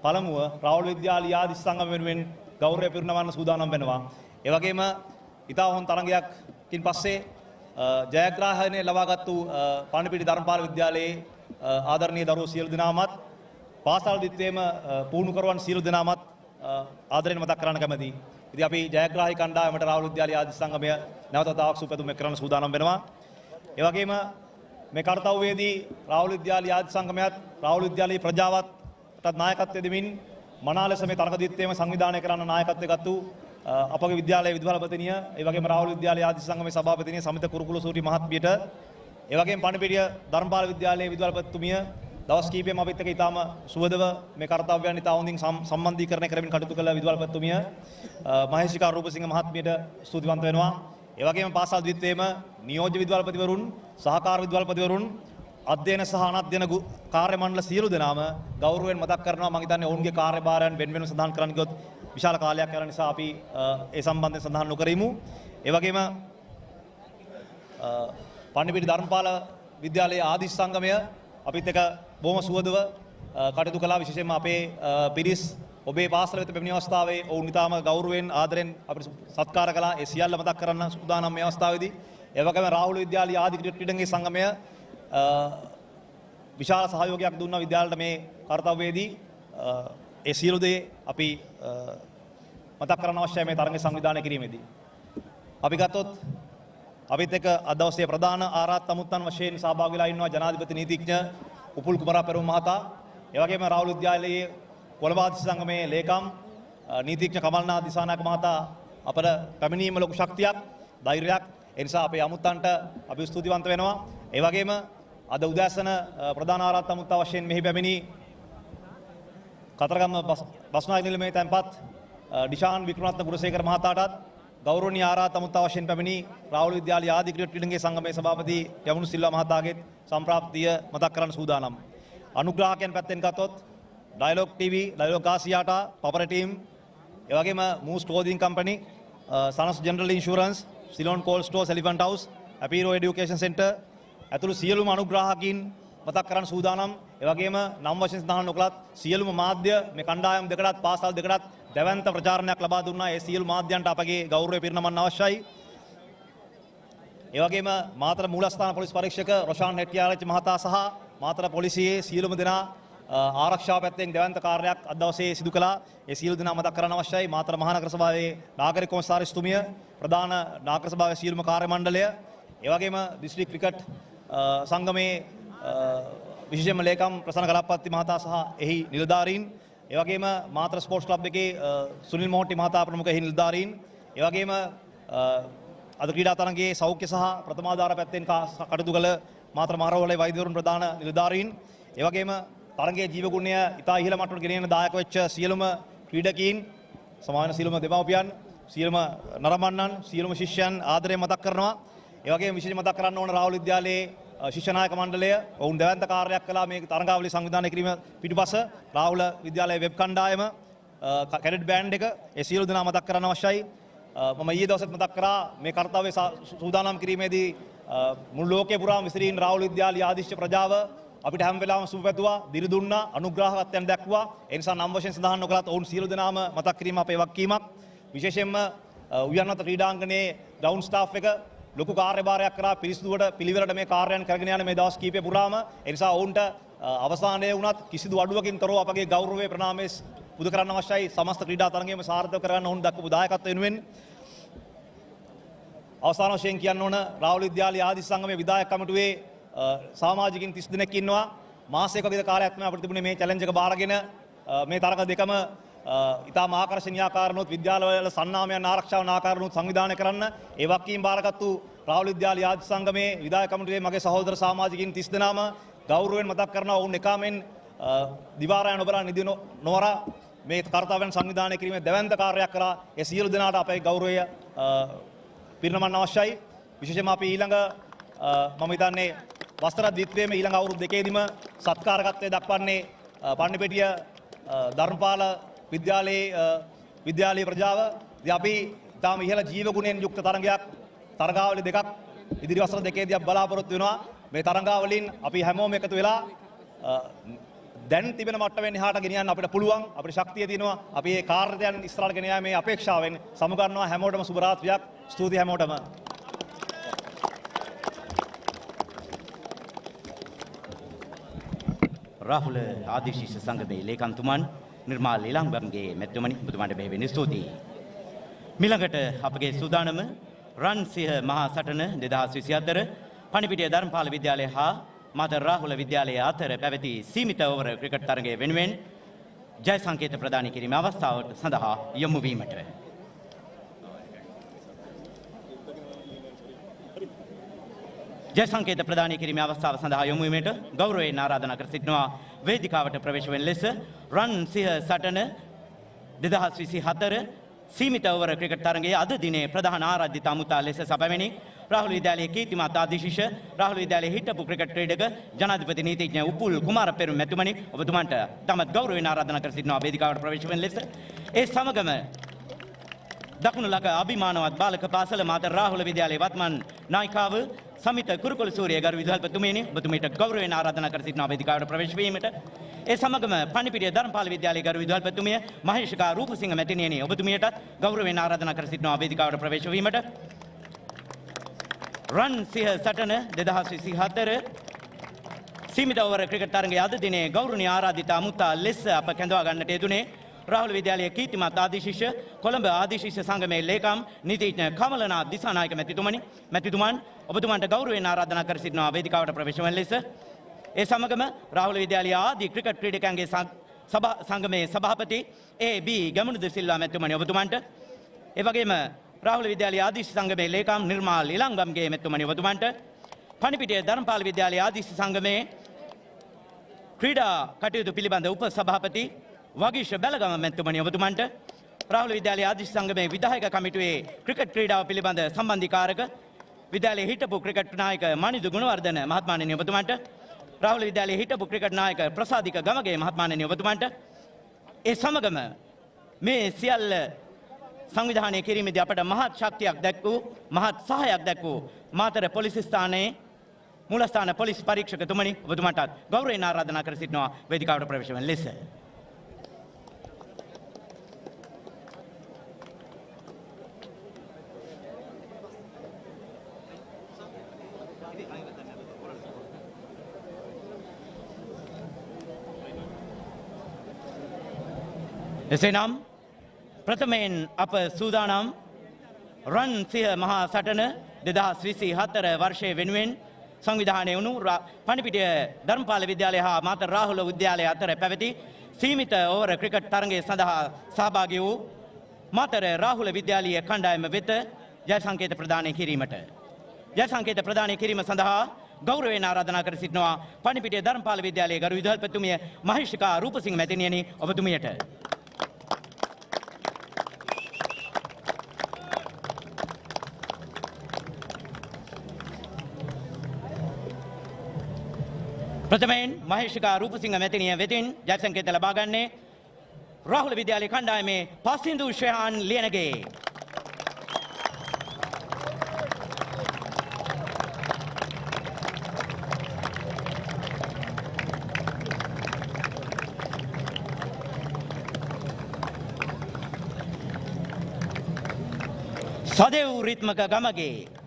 පළමුව රාහුල විද්‍යාලයේ ආදි සංගම වෙනුවෙන් ගෞරවය පිරිනමන්න සූදානම් වෙනවා. ඒ වගේම ඉතා හොඳ තරඟයක්කින් පස්සේ ජයග්‍රාහණය ලබාගත්තු පණිපිටි ධර්මපාල විද්‍යාලයේ ආදරණීය දරුවෝ සියලු දෙනාමත් පාසල් දිත්වයේම පුහුණුකරුවන් සියලු දෙනාමත් ආදරයෙන් මතක් කරන්න කැමැතියි. ඉතින් අපි ජයග්‍රාහී කණ්ඩායමට රාහුල විද්‍යාලයේ ආදි සංගමය නැවත වතාවක් සුපැතුම් කරන්න සූදානම් වෙනවා. ඒ වගේම මේ කාර්යවේදී රාහුල විද්‍යාලයේ ආදි සංගමයත් රාහුල විද්‍යාලයේ ප්‍රජාවත්ට නායකත්වය දෙමින් මනා ලෙස මේ තරඟ දිත්වයේම සංවිධානය කරන්න නායකත්වය ගත්තු අපගේ විද්‍යාලයේ විදුහල්පතිනිය ඒ වගේම රාහුල විද්‍යාලයේ ආදි සංගමේ සභාපතිනිය සමිත කුරුකුල සූරි මහත්මියට ඒ වගේම පණිපිටිය ධර්මපාල විද්‍යාලයේ විදුහල්පතිතුමිය දවස් කීපෙම අපිත් එක්ක ඊටාම සුවදව මේ කාර්යයන් ඉතා හොඳින් සම්බන්ධීකරණය කරමින් කටයුතු කළ විදුහල්පතිතුමිය මහේෂිකා රූපසිංහ මහත්මියට ස්තුතිවන්ත වෙනවා. ඒ වගේම පාසල් ද්විත්වයේම නියෝජ්‍ය විදුහල්පතිවරුන් සහකාර විදුහල්පතිවරුන් අධ්‍යයන සහ අනධ්‍යයන කාර්ය මණ්ඩල සියලු දෙනාම ගෞරවයෙන් මතක් කරනවා. මම හිතන්නේ ඔවුන්ගේ කාර්යභාරයන් වෙන වෙනම සඳහන් කරන්න ගියොත් විශාල කාලයක් යන නිසා අපි ඒ සම්බන්ධයෙන් සඳහන් නොකරමු. ඒ වගේම පණ්ඩිපිටි ධර්මපාල විද්‍යාලයේ ආදි සංගමය අපිත් එක්ක බොහොම සුවදව කටයුතු කළා. විශේෂයෙන්ම අපේ පිරිස් ඔබේ පාසල වෙත පැමිණි අවස්ථාවේ ඔවුන් ඉතාම ගෞරවයෙන් ආදරෙන් අපිට සත්කාර කළා. ඒ සියල්ල මතක් කරන්න සූදානම් මේ අවස්ථාවේදී. ඒ වගේම රාහුල විද්‍යාලයේ ආදි ක්‍රීඩකගේ සංගමය විශාල සහයෝගයක් දුන්නා විද්‍යාලයට මේ කාර්යවේදී. ඒ සියලු දේ අපි මතක් කරන්න අවශ්‍යයි මේ තරඟ සංවිධානය කිරීමේදී. අපි ගත්තොත් අපිත් එක්ක අද දවසේ ප්‍රධාන ආරාධිත අමුත්තන් වශයෙන් සහභාගී වෙලා ඉන්නවා ජනාධිපති නීතිඥ උපුල් කුමාර පෙරමුණ මහතා. ඒ වගේම රාහුල විද්‍යාලයේ කොළඹ ආදි සංගමේ ලේකම් නීතිඥ කමල්නාත් දිසානායක මහතා අපට පැමිණීම ලොකු ශක්තියක් ධෛර්යයක්. ඒ නිසා අපේ අමුත්තන්ට අපි ස්තුතිවන්ත වෙනවා. ඒ වගේම අද උදෑසන ප්‍රධාන ආරාධිත අමුත්තා වශයෙන් මෙහි පැමිණි කතරගම බස්නායක නිලමේ තැන්පත් ඩිෂාන් වික්‍රමරත්න ගුණසේකර මහතාටත් ගෞරවනීය ආරාධිත අමුත්තා වශයෙන් පැමිණි රාහුල විද්‍යාලයේ ආදි ක්‍රීඩකගේ සංගමේ සභාපති යමුණු සිල්වා මහතාගේ සම්ප්‍රාප්තිය මතක් කරන්න සූදානම්. අනුග්‍රාහකයන් පැත්තෙන් ගත්තොත් Dialog TV, Dialog Asiata, Papare team, ඒ වගේම Moose Clothing Company, Sanas General Insurance, Ceylon Cold Stores, Elephant House, Apiro Education Center ඇතුළු සියලුම අනුග්‍රාහකයින් මතක් කරන්න සූදානම්. ඒ වගේම නම් වශයෙන් සඳහන් නොකළත් සියලුම මාධ්‍ය මේ කණ්ඩායම් දෙකටත් පාසල් දෙකටත් දැවැන්ත ප්‍රචාරණයක් ලබා දුන්නා. ඒ සියලු මාධ්‍යයන්ට අපගේ ගෞරවය පිරිනමන්න අවශ්‍යයි. ඒ වගේම මාතර මූලස්ථාන පොලිස් පරීක්ෂක රොෂාන් හෙට්ටිආරච්චි මහතා සහ මාතර පොලිසියේ සියලුම දෙනා ආරක්ෂාව පැත්තෙන් දැවැන්ත කාර්යයක් අද දවසේ සිදු කළා. ඒ සියලු දෙනා මතක් කරන්න අවශ්‍යයි. මාතර මහනගර සභාවේ නාගරික කොමසාරිස්තුමිය, ප්‍රධාන නාගරික සභාවේ සියලුම කාර්ය මණ්ඩලය, ඒ වගේම දිස්ත්‍රික් ක්‍රිකට් සංගමේ විශේෂයෙන්ම ලේකම් ප්‍රසන්න ගලප්පත්ති මහතා සහ එහි නිලධාරීන්, ඒ වගේම මාතර ස්පෝර්ට්ස් ක්ලබ් එකේ සුනිල් මොහොට්ටි මහතා ප්‍රමුඛ එහි නිලධාරීන්, ඒ වගේම අද ක්‍රීඩා තරගයේ සෞඛ්‍ය සහ ප්‍රථමාධාර පැත්තෙන් කටයුතු කළ මාතර මහරවලේ වෛද්‍යවරුන් ප්‍රධාන නිලධාරීන්, ඒ වගේම තරගයේ ජීවගුණය ඉතා ඉහළ මට්ටමට ගෙනියන දායක වෙච්ච සියලුම ක්‍රීඩකීන්, සමාන සියලුම දෙමව්පියන්, සියලුම නරඹන්නන්, සියලුම ශිෂ්‍යයන් ආදරයෙන් මතක් කරනවා. ඒ වගේම විශේෂ මතක් කරන්න ඕන රාහුල විද්‍යාලයේ ශිෂ්‍ය නායක මණ්ඩලය ඔවුන් දැවැන්ත කාර්යයක් කළා මේ තරඟාවලිය සංවිධානය කිරීම පිටුපස රාහුල විද්‍යාලයේ වෙබ් කණ්ඩායම කැඩට් බෑන්ඩ් එක ඒ සියලු දෙනා මතක් කරන්න අවශ්‍යයි. මම ඊයේ දවසෙත් මතක් කරා මේ කාර්යය සූදානම් කිරීමේදී මුළු ලෝකේ පුරාම විසිරීන් රාහුල විද්‍යාලයේ ආදිශ්‍ය ප්‍රජාව අපිට හැම වෙලාවම සුබ පැතුවා, දිරි දුන්නා, අනුග්‍රහවත්යන් දැක්වුවා. ඒ නිසා නම් වශයෙන් සඳහන් නොකලත් ඔවුන් සියලු දෙනාම මතක් කිරීම අපේ වගකීමක්. විශේෂයෙන්ම උයන්වත්ත ක්‍රීඩාංගණයේ ග්‍රවුන්ඩ් ස්ටාෆ් එක ලොකු කාර්යභාරයක් කරා පිරිසිදුවට පිළිවෙලට මේ කාර්යයන් කරගෙන යන මේ දවස් කීපය පුරාම. ඒ නිසා ඔවුන්ට අවසානයේ වුණත් කිසිදු අඩුවකින් තොරව අපගේ ගෞරවයේ ප්‍රණාමය පුද කරන්න අවශ්‍යයි. සමස්ත ක්‍රීඩා තරගයේම සාර්ථක කරගන්න ඔවුන් දක්වපු දායකත්වය වෙනුවෙන් අවසාන වශයෙන් කියන්න ඕන රාහුල විද්‍යාලයේ ආදිශ්‍ය සංගමයේ විධායක කමිටුවේ සමාජිකින් 30 දෙනෙක් ඉන්නවා. මාසයක විතර කාලයක් තමයි අපිට තිබුණේ මේ චැලෙන්ජ් එක බාරගෙන මේ තරග දෙකම ඉතාම ආකර්ශනීය ආකාරනොත් විද්‍යාලවල සන්නාමයන් ආරක්ෂාවන ආකාරනොත් සංවිධානය කරන්න ඒ වගකීම් බාරගත්තු රාහුල විද්‍යාලයේ ආදිශ්‍ය සංගමයේ විධායක කමිටුවේ මගේ සහෝදර සමාජිකින් 30 දෙනාම ගෞරවයෙන් මතක් කරනවා. ඔවුන් එකාමෙන් දිවාරයන් ඔබලා නිදි නොවර මේ කාර්යයන් සංවිධානය කිරීමේ දැවැන්ත කාර්යයක් කරා. ඒ සියලු දෙනාට අපේ ගෞරවය පිරිනමන්න අවශ්‍යයි. විශේෂයෙන්ම අපි ඊළඟ මම හිතන්නේ වස්ත්‍ර ද්විත්වයේම ඊළඟ අවුරුදු දෙකේදීම සත්කාරකත්වයේ දක්වන්නේ පන්නිපිටිය ධර්මපාල විද්‍යාලයේ ප්‍රජාව. ඉතින් අපි තාම ඉහළ ජීව ගුණයෙන් යුක්ත තරගාවලි දෙකක් ඉදිරි වසර දෙකේදී අපි බලාපොරොත්තු වෙනවා. මේ තරගාවලින් අපි හැමෝම එකතු වෙලා දැන් තිබෙන මට්ටමෙන් එහාට ගෙනියන්න අපිට පුළුවන්. අපිට ශක්තිය තියෙනවා. අපි මේ කාර්යයන් ඉස්සරහට ගෙන යාමේ අපේක්ෂාවෙන් සමුගන්නවා. හැමෝටම සුබ රාත්‍රියක්. ස්තුතියි හැමෝටම. රාහුල ආදිශිෂ්‍ය සංගමේ ලේකම්තුමන් නිර්මාල් ඊළඟම්ගේ මෙතුමනි ඔබතුමාට බෙහෙවින් ස්තුතියි. මිළඟට අපගේ සූදානම රන් සිහ මහා සටන 2024 පණිපිටිය ධර්මපාල විද්‍යාලය හා මාතර රාහුල විද්‍යාලය අතර පැවති සීමිත ඕවර ක්‍රිකට් තරගය වෙනුවෙන් ජය සංකේත ප්‍රදානය කිරීමේ අවස්ථාවට සඳහා යොමු වීමට ජය සංකේත ප්‍රදානය කිරීමේ අවස්ථාව සඳහා යොමු වීමට ගෞරවයෙන් ආරාධනා කර සිටිනවා. වේදිකාවට ප්‍රවේශ වෙන ලෙස රන් සිහ සටන 2024 සීමිත ඕවර ක්‍රිකට් තරගයේ අද දිනේ ප්‍රධාන ආරාධිත අමුතා ලෙස සැපැවෙනි රාහුල විද්‍යාලයේ කීර්තිමත් ආදිශිෂ්‍ය රාහුල විද්‍යාලයේ හිටපු ක්‍රිකට් ක්‍රීඩක ජනාධිපති නීතිඥ උපුල් කුමාර පෙරුම් මැතිතුමනි ඔබතුමන්ට තමත් ගෞරවයෙන් ආරාධනා කර සිටිනවා වේදිකාවට ප්‍රවේශ වෙන ලෙස. ඒ සමගම දකුණු ළඟ අභිමානවත් බාලක පාසල මාතර රාහුල විද්‍යාලයේ වත්මන් නායිකාව සමිත කුරුකුල සූරිය ගරු විදුහල්පතිතුමියනි ඔබතුමීට ගෞරවයෙන් ආරාධනා කර සිටිනවා වේදිකාවට ප්‍රවේශ වීමට. ඒ සමගම පණිපිටිය ධර්මපාල විද්‍යාලයේ ගරු විදුහල්පතිතුමිය මහේෂිකා රූපසිංහ මැතිණියනි ඔබතුමියටත් ගෞරවයෙන් ආරාධනා කර සිටිනවා වේදිකාවට ප්‍රවේශ වීමට. රන් සිහ සටන 2024 සීමිත ඕවර ක්‍රිකට් තරගයේ අද දිනේ ගෞරවනීය ආරාධිත අමුතා ලෙස අප කැඳවා ගන්නට යෙදුනේ රාහුල විද්‍යාලයේ කීර්තිමත් ආදිශිෂ්‍ය කොළඹ ආදිශිෂ්‍ය සංගමේ ලේකම් නීතිඥ කමලනාත් දිසානායක මැතිතුමන් ඔබතුමන්ට ගෞරවයෙන් ආරාධනා කර සිටිනවා වේදිකාවට ප්‍රවේශ වන ලෙස. ඒ සමගම රාහුල විද්‍යාලයේ ආදී ක්‍රිකට් ක්‍රීඩකයන්ගේ සංගමේ සභාපති ඒ.බී. ගමනුද සිල්වා මැතිතුමනි ඔබතුමන්ට ඒ වගේම රාහුල විද්‍යාලයේ ආදිශිෂ්‍ය සංගමේ ලේකම් නිර්මාල් ඊළඟම්ගේ මැතිතුමනි ඔබතුමන්ට පණිපිටිය ධර්මපාල විද්‍යාලයේ ආදිශිෂ්‍ය සංගමේ ක්‍රීඩා කටයුතු පිළිබඳ උප සභාපති වගීෂ බැලගම මැතිතුමනි ඔබතුමන්ට රාහුල විද්‍යාලයේ ආදිශිෂ්‍ය සංගමේ විධායක කමිටුවේ ක්‍රිකට් ක්‍රීඩාව පිළිබඳ සම්බන්ධීකාරක විද්‍යාලයේ හිටපු ක්‍රිකට් නායක මනිදු ගුණවර්ධන මහත්මයාණෙනි ඔබතුමන්ට රාහුල විද්‍යාලයේ හිටපු ක්‍රිකට් නායක ප්‍රසාදික ගමගේ මහත්මයාණෙනි ඔබතුමන්ට ඒ සමගම මේ සියල්ල සංවිධානය කිරීමේදී අපට මහත් ශක්තියක් දැක්වූ මහත් සහායක් දැක්වූ මාතර පොලිස් ස්ථානයේ මූලස්ථාන පොලිස් පරීක්ෂකතුමනි ඔබතුමන්ටත් ගෞරවයෙන් ආරාධනා කර සිටිනවා වේදිකාවට ප්‍රවේශ වන ලෙස. එසේනම් ප්‍රථමයෙන් අප සූදානම් රන් සිහ මහා සටන 2024 වර්ෂයේ වෙනුවෙන් සංවිධානය වුණු පණිපිටිය ධර්මපාල විද්‍යාලය හා මාතර රාහුල විද්‍යාලය අතර පැවති සීමිත ඕවර ක්‍රිකට් තරගය සඳහා සහභාගී වූ මාතර රාහුල විද්‍යාලීය කණ්ඩායම වෙත ජය සංකේත ප්‍රදානය කිරීමට ජය සංකේත ප්‍රදානය කිරීම සඳහා ගෞරවයෙන් ආරාධනා කර සිටිනවා පණිපිටිය ධර්මපාල විද්‍යාලයේ ගරු විදුහල්පතිතුමිය මහේෂිකා රූපසිංහ මැතිණියනි ඔබතුමියට. ප්‍රථමයෙන් මහේෂිකා රූපසිංහ මැතිණිය වෙතින් ජය සංකේත ලබා ගන්නේ රාහුල විද්‍යාලයේ කණ්ඩායමේ පස්සින්දු ශ්‍රේහාන් ලියනගේ. සදෙව් රිත්මක ගමගේ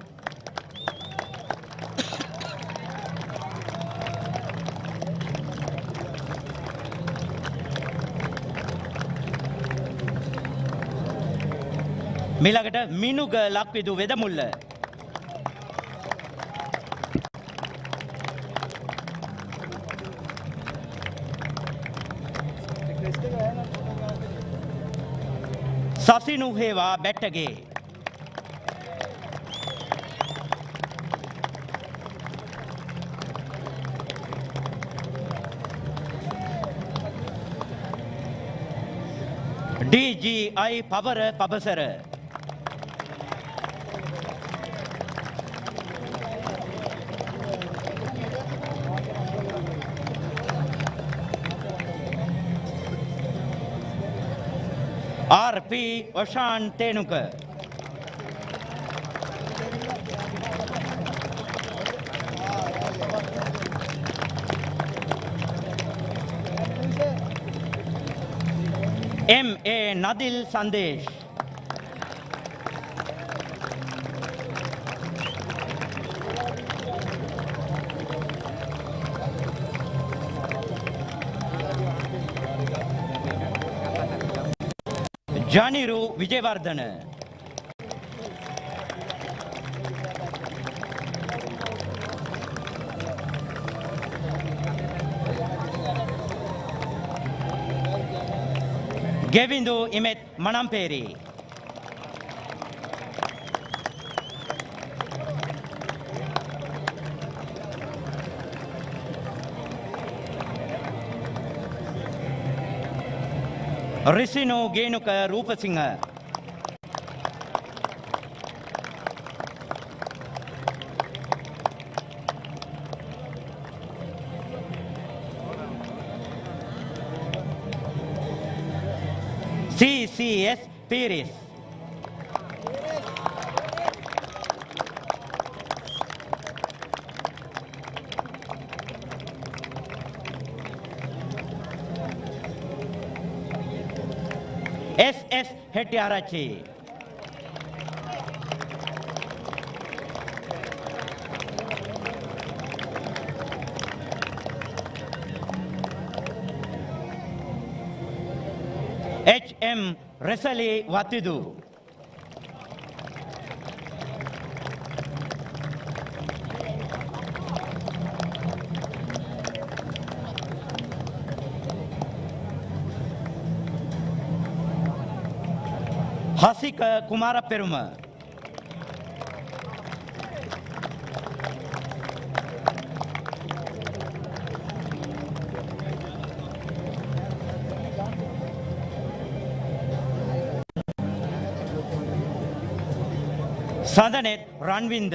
මිලකට මිනුග ලක්විදු වෙදමුල්ල සසිනු හේවා බැට්ටගේ DGI පවර පබසර RP ඔෂාන් Thenuka MA නදිල් සංදේශ් ජනිරු Wijewardena ගෙවිඳු ඉමෙත් Manamperi රිසිනු ගේනුක Rupasinghe CCS Piris SS Hettiarachchi HM Resali Watidu Hasika Kumara Peruma Sadanet Ranwind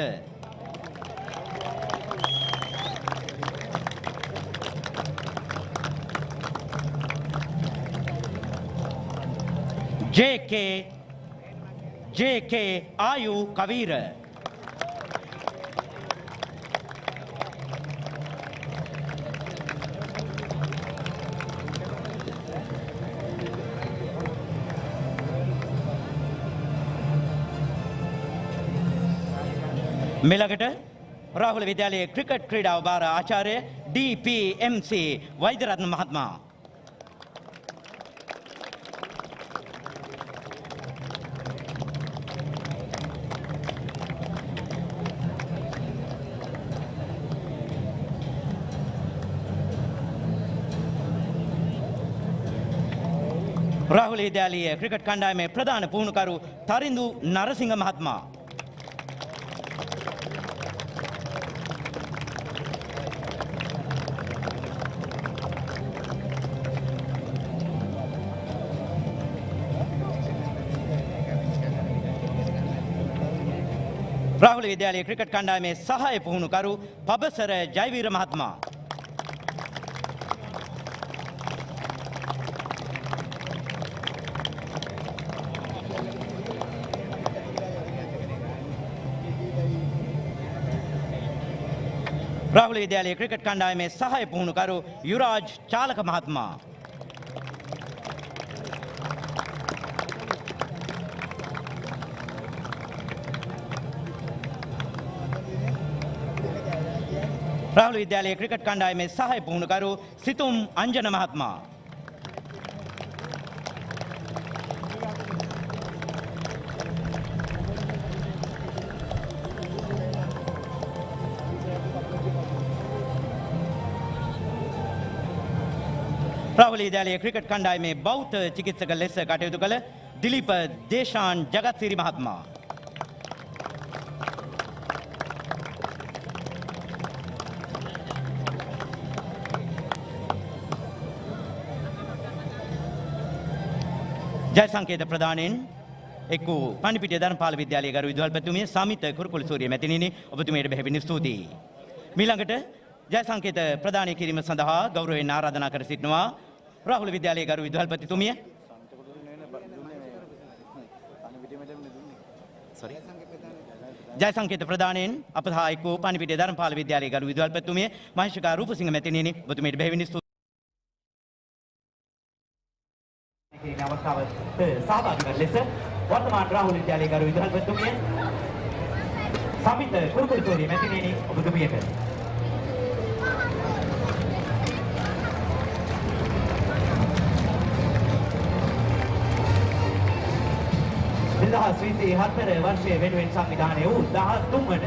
JK Ayu Kavira මෙලකට Rahula විද්‍යාලයේ ක්‍රිකට් ක්‍රීඩාව භාර ආචාර්ය DPMC වෛද්‍යරත්න මහත්මයා රාහුල විද්‍යාලයේ ක්‍රිකට් කණ්ඩායමේ ප්‍රධාන පුහුණුකරු තරිඳු නරසිංහ මහත්මයා රාහුල විද්‍යාලයේ ක්‍රිකට් කණ්ඩායමේ සහාය පුහුණුකරු පබසර ජයවීර මහත්මයා රාහුල විද්‍යාලයේ ක්‍රිකට් කණ්ඩායමේ සහාය පුහුණුකරු යුරාජ් චාලක මහත්මයා. රාහුල විද්‍යාලයේ ක්‍රිකට් කණ්ඩායමේ සහාය පුහුණුකරු සිතුම් අංජන මහත්මයා. රාහුල විද්‍යාලයේ ක්‍රිකට් කණ්ඩායමේ බෞද්ධ චිකිත්සක ලෙස කටයුතු කළ දිලීප දේශාන් ජගත්සිරි මහත්මයා. ජය සංකේත ප්‍රදානයෙන් එක් වූ පණ්ඩිපිටිය ධර්මපාල විද්‍යාලයේ ගරු විදුහල්පතිතුමිය සමිත කුරුකුළු සූරිය මැතිණිනි ඔබතුමියට බෙහෙවින් ස්තුතියි. මීළඟට ජය සංකේත ප්‍රදානය කිරීම සඳහා ගෞරවයෙන් ආරාධනා කර සිටිනවා රාහුල විද්‍යාලයේ ගරු විදුහල්පතිතුමිය. ජය සංකේත ප්‍රදානයෙන් අප සහ එක් වූ පණ්ඩිපිටිය ධර්මපාල විද්‍යාලයේ ගරු විදුහල්පතිතුමිය මහේෂිකා රූපසිංහ මැතිණිනි ඔබතුමියට බෙහෙවින් ස්තුතියි. අවස්ථාවට සහභාගී වන ලෙස වර්තමාන රාහුල විද්‍යාලයේ ගරු විදුහල්පතිතුමිය සමිත කුරුකුළු සූරිය මැතිණිනි ඔබතුමියට. දෙදහස් 24 වර්ෂයේ වෙනුවෙන් සංවිධානය වූ 13 වන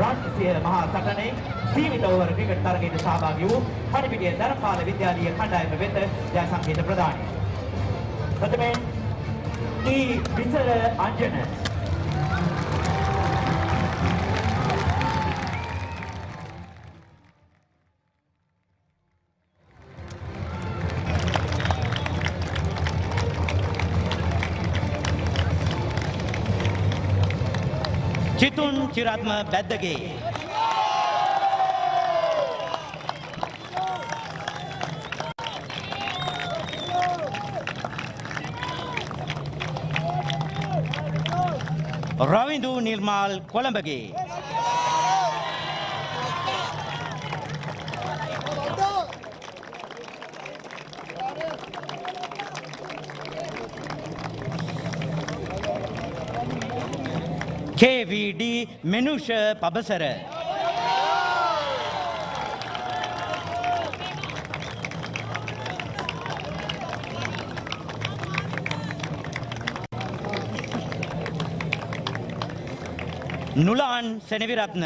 රාජ්‍ය මහා සටනේ සීමිත ඕවර ක්‍රිකට් තරගයට සහභාගී වූ පණිපිටිය ධර්මපාල විද්‍යාලීය කණ්ඩායම වෙත ජය සංකේත ප්‍රදානය. ප්‍රථමයෙන් විසල අංජන චිතුන් චිරාත්ම බැද්දගේ රවිඳු නිර්මාල් Colombage KVD මෙනුෂ පබසර නුලාන් Seneviratne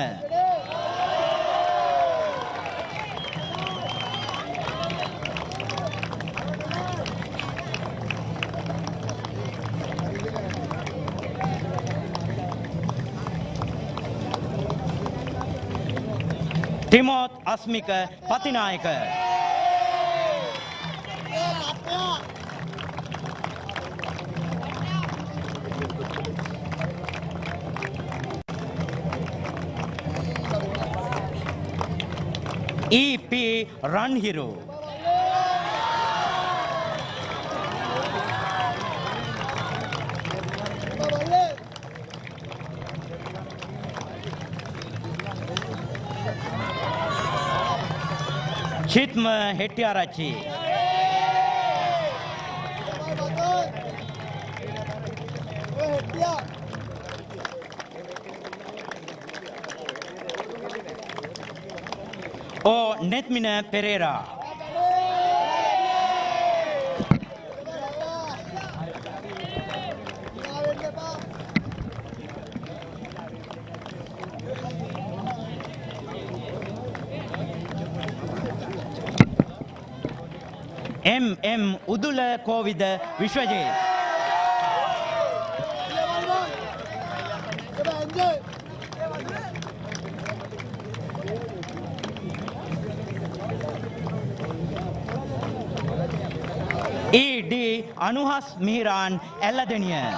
තිමෝත් අස්මික පතිනායක EP රන්හිරු චිත්ම Hettiarachchi O Netmina Pereira MM Udula Covid Vishwajit ED Anuhas Miran Eladenia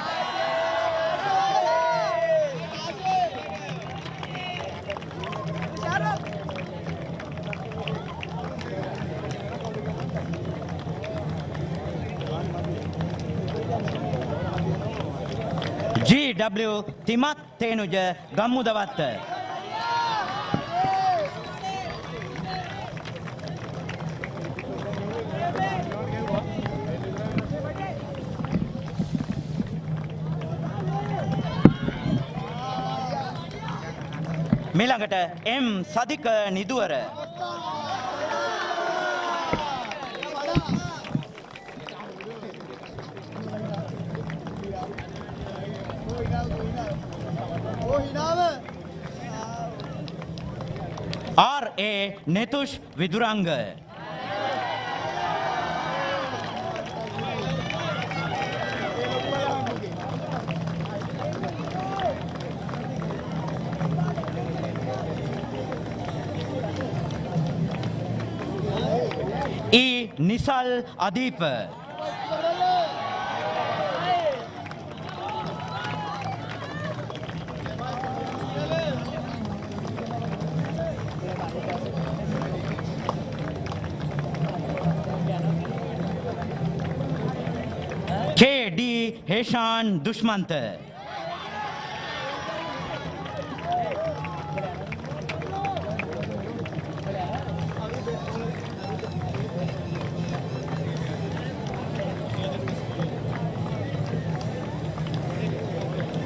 GW Timat Tenuja Gamudawatta මිළඟට එම් සදික නිදුවර R.A. Netush Vidurang E. Nisal Adip K.D. Heshan Dushmant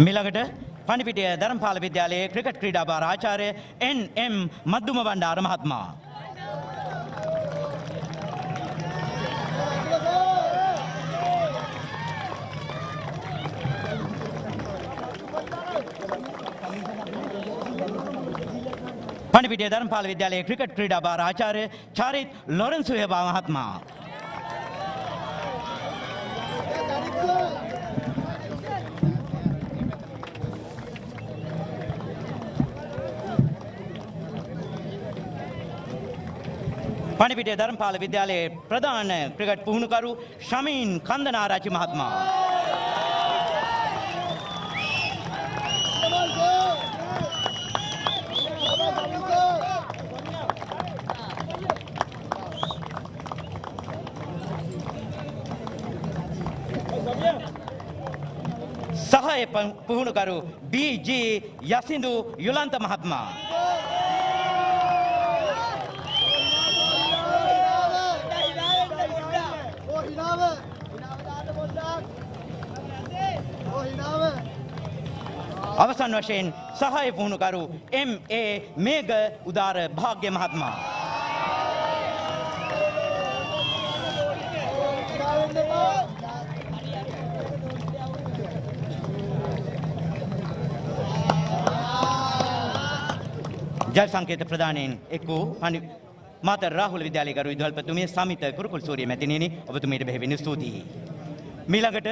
මිළඟට Panipitiya Dharmapala විද්‍යාලයේ ක්‍රිකට් ක්‍රීඩා භාර ආචාර්ය N.M. මද්දුම බණ්ඩාර මහත්මයා පණිපිටිය ධර්මපාල විද්‍යාලයේ ක්‍රිකට් ක්‍රීඩා භාර ආචාර්ය චාරිත් ලොරන්සු හේබා මහත්මයා පණිපිටිය ධර්මපාල විද්‍යාලයේ ප්‍රධාන ක්‍රිකට් පුහුණුකරු ශමීන් කන්දනාරාචි මහත්මයා සහාය පුහුණුකරු B.G. යසිඳු යුලන්ත මහත්මයා අවසන් වශයෙන් සහාය පුහුණුකරු M.A. මේඝ උදාර භාග්‍ය මහත්මයා ජල් සංකේත ප්‍රදානයෙන් එක් වූ මාතර රාහුල විද්‍යාලයේ ගරු විදුහල්පතිතුමිය සමිත කුරුකුල් සූරිය මැතිණියනි ඔබතුමීට බෙහෙවින් ස්තුතියි. මීළඟට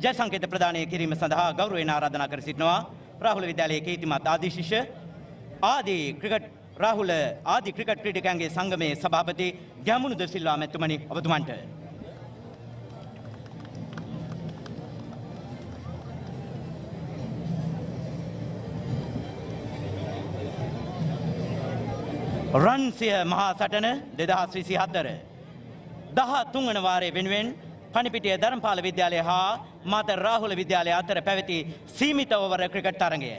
ජල් සංකේත ප්‍රදානය කිරීම සඳහා ගෞරවයෙන් ආරාධනා කර සිටිනවා රාහුල විද්‍යාලයේ කීර්තිමත් ආදී ශිෂ්‍ය රාහුල ආදී ක්‍රිකට් ක්‍රීඩකයන්ගේ සංගමේ සභාපති ගැමුණු ද සිල්වා මැතිතුමනි ඔබතුමන්ට රන්සිය මහා සටන 2024 13 වන වාරයේ වෙනුවෙන් පණිපිටිය ධර්මපාල විද්‍යාලය හා මාතර රාහුල විද්‍යාලය අතර පැවති සීමිත ඕවර ක්‍රිකට් තරගය.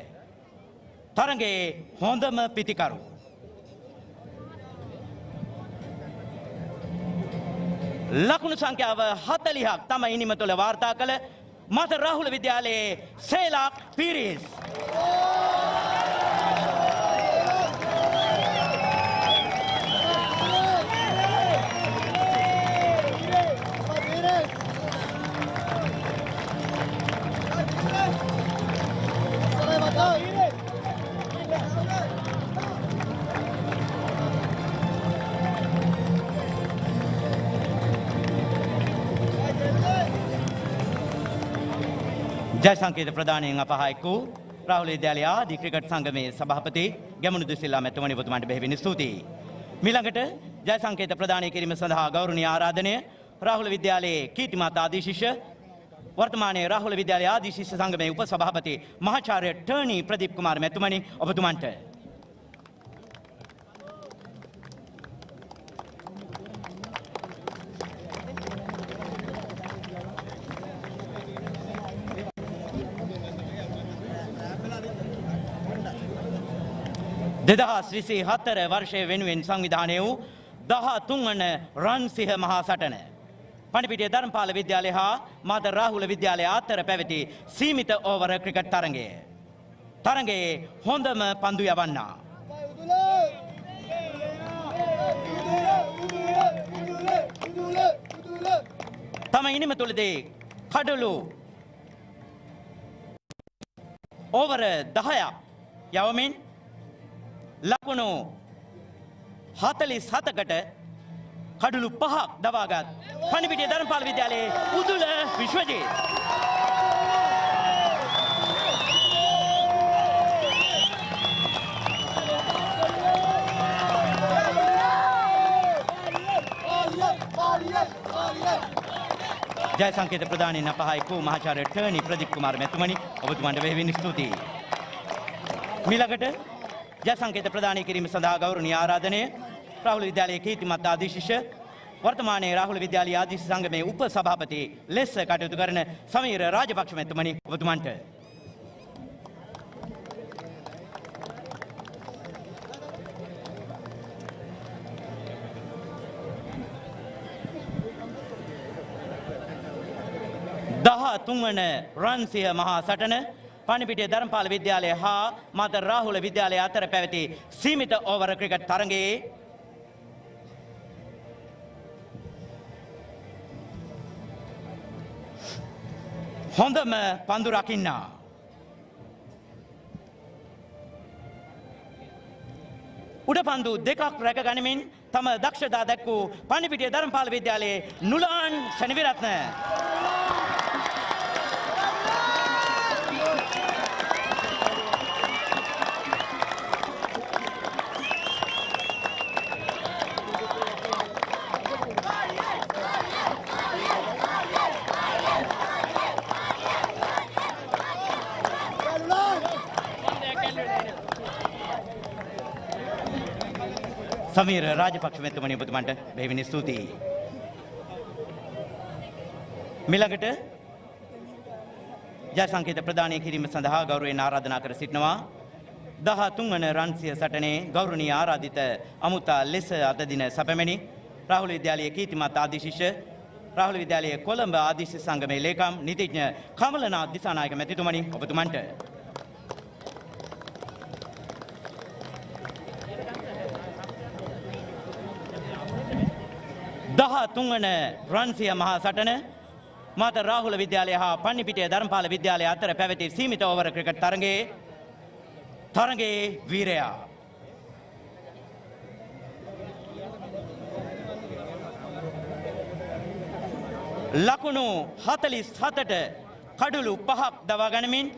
තරගයේ හොඳම පිතිකරු ලකුණු සංඛ්‍යාව 40ක් තම ඉනිම තුළ වාර්තා කළ මාතර රාහුල විද්‍යාලයේ සේලක් පීරිස් ජය සංකේත ප්‍රදානයෙන් අපහායක වූ රාහුල විද්‍යාලය ආදී ක්‍රිකට් සංගමේ සභාපති ගැමුණු ද සිල්වා මැතිතුමනි ඔබතුමාට බෙහෙවින් ස්තුතියි. මීළඟට ජය සංකේත ප්‍රදානය කිරීම සඳහා ගෞරවනීය ආරාධනය රාහුල විද්‍යාලයේ කීර්තිමත් ආදී ශිෂ්‍ය වර්තමානයේ රාහුල විද්‍යාලයේ ආදී ශිෂ්‍ය සංගමේ උපසභාපති මහාචාර්ය ටර්නි ප්‍රදීප් කුමාර මැතිතුමනි ඔබතුමන්ට දෙදහස් 24 වර්ෂයේ වෙනුවෙන් සංවිධානය වූ 13 වන රන්සිහ මහා සටන පණිපිටිය ධර්මපාල විද්‍යාලය හා මාතර රාහුල විද්‍යාලය අතර පැවති සීමිත ඕවර ක්‍රිකට් තරගය. තරඟයේ හොඳම පන්දු යවන්නා. තම ඉනිම තුළදී කඩලු ඕවර 10ක් යවමින් ලකුණු 47කට කඩලු 5ක් දවාගත් පණිපිටිය ධර්මපාල විද්‍යාලයේ උදුල විශ්වජීත්. ජය සංකේත ප්‍රදානයෙන් අපහායකෝ මහාචාර්ය ටර්නි ප්‍රදීප් කුමාර මැතිතුමනි ඔබතුමන්ට බෙහෙවින් ස්තුතියි. මිලකට ජය සංකේත ප්‍රදානය කිරීම සඳහා ගෞරවනීය ආරාධනය රාහුල විද්‍යාලයේ කීර්තිමත් ආදිශිෂ්‍ය වර්තමානයේ රාහුල විද්‍යාලයේ ආදිශිෂ්‍ය සංගමේ උප සභාපති ලෙස කටයුතු කරන සමීර රාජපක්ෂ මැතිතුමනි ඔබතුමන්ට තුන්වන රන්සිය මහා සටන පණිපිටිය ධර්මපාල විද්‍යාලය හා මතර රාහුල විද්‍යාලය අතර පැවති සීමිත ඕවර ක්‍රිකට් තරඟයේ හොඳම පන්දු රකින්නා උඩ පන්දු දෙකක් රැක ගනිමින් තම දක්ෂතා දැක්වූ පණිපිටිය ධර්මපාල විද්‍යාලයේ නුලාන් ශනිවිරත්න සමීර රාජපක්ෂ මැතිතුමනි ඔබතුමන්ට බෙහෙවින් ස්තුතියි. මිලකට ජය සංකේත ප්‍රදානය කිරීම සඳහා ගෞරවයෙන් ආරාධනා කර සිටිනවා 13 වන රන්සිය සටනේ ගෞරවනීය ආරාධිත අමුතා ලෙස අද දින සැපමෙනි රාහුල විද්‍යාලයේ කීර්තිමත් ආදිශිෂ්‍ය රාහුල විද්‍යාලයේ කොළඹ ආදිශිෂ්‍ය සංගමේ ලේකම් නීතිඥ කමලනාත් දිසානායක මැතිතුමනි ඔබතුමන්ට තුන්වන රන්සිය මහා සටන මතර රාහුල විද්‍යාලය හා පන්නිපිටිය ධර්මපාල විද්‍යාලය අතර පැවති සීමිත ඕවර ක්‍රිකට් තරඟයේ වීරයා ලකුණු 47ට කඩලු 5ක් දවා ගනිමින්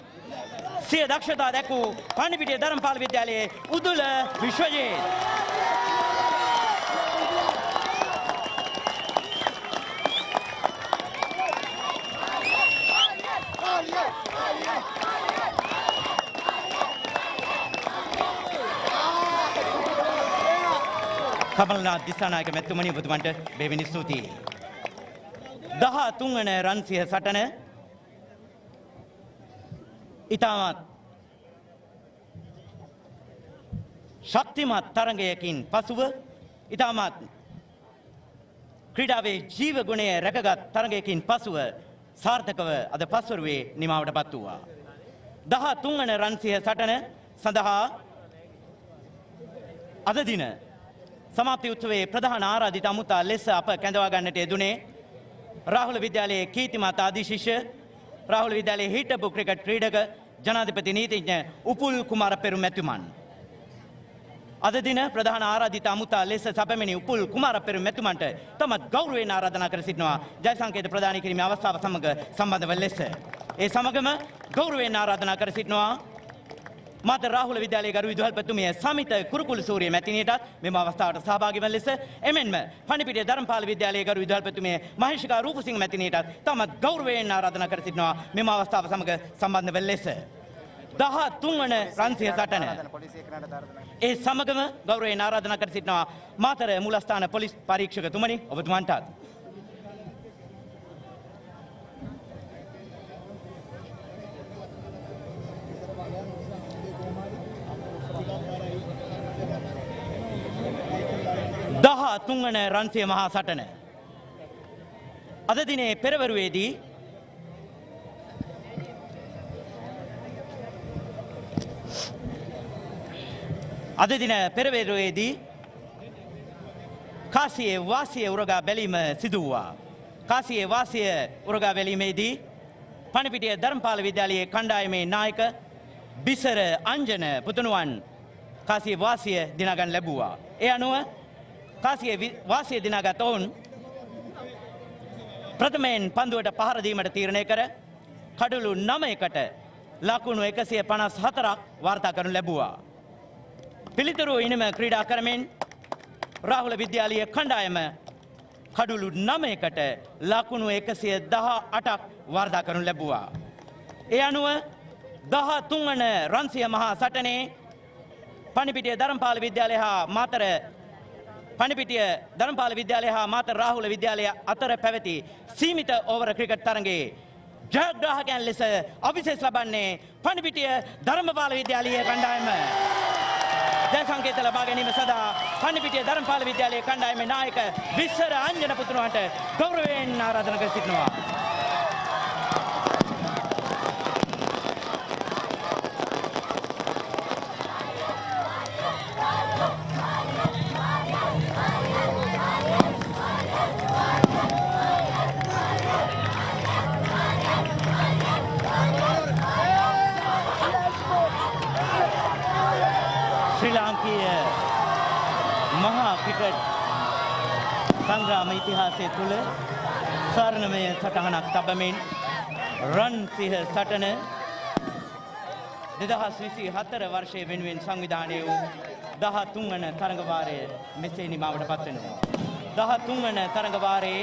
සිය දක්ෂතා දැක්වූ පන්නිපිටිය ධර්මපාල විද්‍යාලයේ උදුල විශ්වජීත් කමලනාත් දිසානායක මැතිතුමනි ඔබතුමන්ට බෙහෙවින් ස්තුතියි. 13 වන රන්සිය සටන ඉතාමත් ශක්තිමත් තරඟයකින් පසුව ඉතාමත් ක්‍රීඩාවේ ජීව ගුණය රැකගත් තරඟයකින් පසුව සාර්ථකව අද පස්වරුවේ නිමාවටපත් වූවා. 13 වන රන්සිය සටන සඳහා අද දින සමාප්ති උත්සවයේ ප්‍රධාන ආරාධිත අමුතා ලෙස අප කැඳවා ගන්නට යෙදුනේ රාහුල විද්‍යාලයේ කීර්තිමත් ආදිශිෂ්‍ය රාහුල විද්‍යාලයේ හිටපු ක්‍රිකට් ක්‍රීඩක ජනාධිපති නීතිඥ උපුල් කුමාර පෙරුම් මැතිතුමන්. අද දින ප්‍රධාන ආරාධිත අමුතා ලෙස සැපමෙනි උපුල් කුමාර පෙරුම් මැතිතුමන්ට තමත් ගෞරවයෙන් ආරාධනා කර සිටිනවා ජය සංකේත ප්‍රදානය කිරීමේ අවස්ථාව සමග සම්බන්ධව ලෙස. ඒ සමගම ගෞරවයෙන් ආරාධනා කර සිටිනවා මතර රාහුල විද්‍යාලයේ ගරු විදුහල්පතිතුමිය සමිත කුරුකුළු සූරිය මැතිණියටත් මෙම අවස්ථාවට සහභාගී වන ලෙස එමෙන්ම පණිපිටිය ධර්මපාල විද්‍යාලයේ ගරු විදුහල්පතිතුමිය මහේෂිකා රූපසිංහ මැතිණියටත් තමත් ගෞරවයෙන් ආරාධනා කර සිටිනවා මෙම අවස්ථාව සමග සම්බන්ධ වන ලෙස. 13 වන රන්සිය සටන ඒ සමගම ගෞරවයෙන් ආරාධනා කර සිටිනවා මාතර මූලස්ථාන පොලිස් පරීක්ෂකතුමනි ඔබතුමන්ටත් තුන්වන රන්සිය මහා සටන අද දිනේ පෙරවරුවේදී අද දින පෙරවරුවේදී කාසියේ වාසිය උරගා බැලීම සිදු වූවා. කාසියේ වාසිය උරගා බැලීමේදී පණිපිටිය ධර්මපාල විද්‍යාලයේ කණ්ඩායමේ නායක බිසර අංජන පුතුණුවන් කාසියේ වාසිය දිනාගන්න ලැබුවා. ඒ අනුව කාසියේ වාසිය දිනාගත් ඔවුන් ප්‍රථමයෙන් පන්දුවට පහර දීමට තීරණය කර කඩලු 9කට ලකුණු 154ක් වාර්තා කරනු ලැබුවා. පිළිතුරු ඉනිම ක්‍රීඩා කරමින් රාහුල විද්‍යාලීය කණ්ඩායම කඩලු 9කට ලකුණු 118ක් වාර්තා කරනු ලැබුවා. ඒ අනුව 13 වන රන්සිය මහා සටනේ පණිපිටිය ධර්මපාල විද්‍යාලය හා මාතර පණිපිටිය ධර්මපාල විද්‍යාලය හා මාතර රාහුල විද්‍යාලය අතර පැවති සීමිත ඕවර ක්‍රිකට් තරඟයේ ජයග්‍රාහකයන් ලෙස අභිෂේක ලබන්නේ පණිපිටිය ධර්මපාල විද්‍යාලීය කණ්ඩායම. ජය සංකේත ලබා ගැනීම සඳහා පණිපිටිය ධර්මපාල විද්‍යාලයේ කණ්ඩායමේ නායක විස්සර අංජන පුතුණුවන්ට ගෞරවයෙන් ආරාධනා කර සිටිනවා. සංග්‍රාම ඉතිහාසය තුළ ස්වර්ණමය සටහනක් තබමින් රන් සිහ සටන 2024 වර්ෂයේ වෙනුවෙන් සංවිධානය වූ 13 වන තරඟවාරය මෙසේ නිමාවට පත් වෙනවා. 13 වන තරඟවාරයේ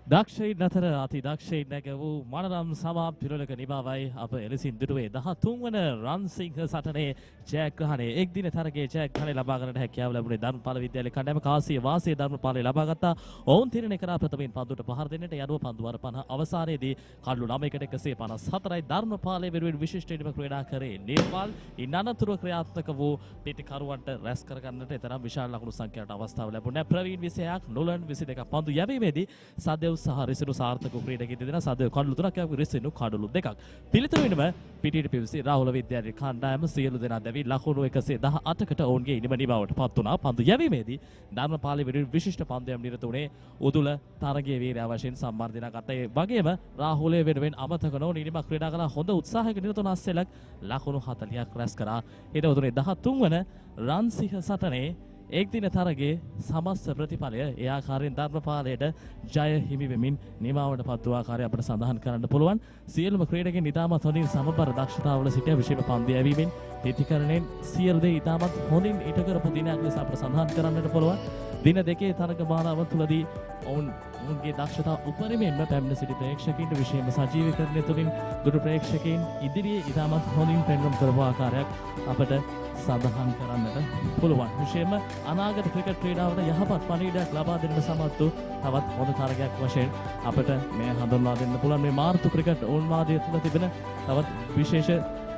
දක්ෂයින් අතර අති දක්ෂයින් නැග වූ මනරම් සමා පිරුලක නිමාවයි අප එලෙසින් දුටුවේ 13 වන රන්සිංහ සටනේ ජයග්‍රහණය එක් දින තරගයේ ජයග්‍රහණය ලබා ගන්නට හැකියාව ලැබුණේ ධර්මපාල විද්‍යාලයේ කණ්ඩායම කාසිය වාසිය ධර්මපාලයේ ලබා ගත්තා. ඔවුන් තිරණය කරා ප්‍රථමයෙන් පන්දුවට පහර දෙන්නට යනුව පන්දු වර 50 අවසානයේදී කඩලු 9කට 154යි ධර්මපාලයේ වෙනුවෙන් විශිෂ්ට ඉනිම ක්‍රීඩා කරේ නිර්මල්. ඉන් අනතුරුව ක්‍රියාත්මක වූ පිටිකරුවන්ට රැස් කර ගන්නට තරම් විශාල ලකුණු සංඛ්‍යාවට අවස්ථාව ලැබුණේ. ප්‍රවීන් 26ක් නුලන් 22ක් පන්දු යැවීමේදී සදෙව් සහ රිසිනු සාර්ථක ක්‍රීඩකයෙක් දෙදෙනා සදෙව් කඩලු 3ක් යවපු රිසිනු කඩලු 2ක්. පිළිතුරු වෙනම පිටිට පිවිසි රාහුල විද්‍යාලයේ කණ්ඩායම සියලු දෙනා දැවි ලකුණු 118කට ඔවුන්ගේ ඉනිම නිමාවට පත් වුණා. පන්දු යැවීමේදී ධර්මපාලයේ වෙනුවෙන් විශිෂ්ට පන්දුයක් නිරත වුණේ උදුල තරගයේ වීරයා වශයෙන් සම්මාන දෙනා ගත්තා. ඒ වගේම රාහුලයේ වෙනුවෙන් අමතක නොවන ඉනිමක් ක්‍රීඩා කළ හොඳ උත්සාහයක නිරත වුණ අස්සෙලක් ලකුණු 40ක් රැස් කරා. ඊට උතුරේ 13 වන රන්සිහ සටනේ එක් දින තරගයේ සමස්ත ප්‍රතිඵලය ඒ ආකාරයෙන් ධර්මපාලයට ජය හිමි වෙමින් නිමාවට පත් වූ ආකාරය අපට සඳහන් කරන්න පුළුවන්. සියලුම ක්‍රීඩකයන් ඉතාමත් හොඳින් සමබර දක්ෂතාවල සිටිය විශේෂ පන්දු යැවීමෙන් ප්‍රතිකරණයෙන් සියලු දේ ඉතාමත් හොඳින් ඉටු කරපු දිනයක් ලෙස අපට සඳහන් කරන්නට පුළුවන්. දින දෙකේ තරග මාලාව තුලදී ඔවුන්ගේ දක්ෂතා උපරිමයෙන්ම පැමිණ සිටි ප්‍රේක්ෂකයින්ට විශේෂම සජීවීකරණය තුළින් දුරු ප්‍රේක්ෂකයින් ඉදිරියේ ඉතාමත් හොඳින් පෙන්වීම කරපු ආකාරයක් අපට සඳහන් කරන්නට පුළුවන්. විශේෂයෙන්ම අනාගත ක්‍රිකට් ක්‍රීඩාවට යහපත් පණිවිඩයක් ලබා දෙන්න සමත් වූ තවත් හොඳ තරගයක් වශයෙන් අපට මේ හඳුන්වා දෙන්න පුළුවන්. මේ මාර්තු ක්‍රිකට් ඕන්වාදයේ තුල තිබෙන තවත් විශේෂ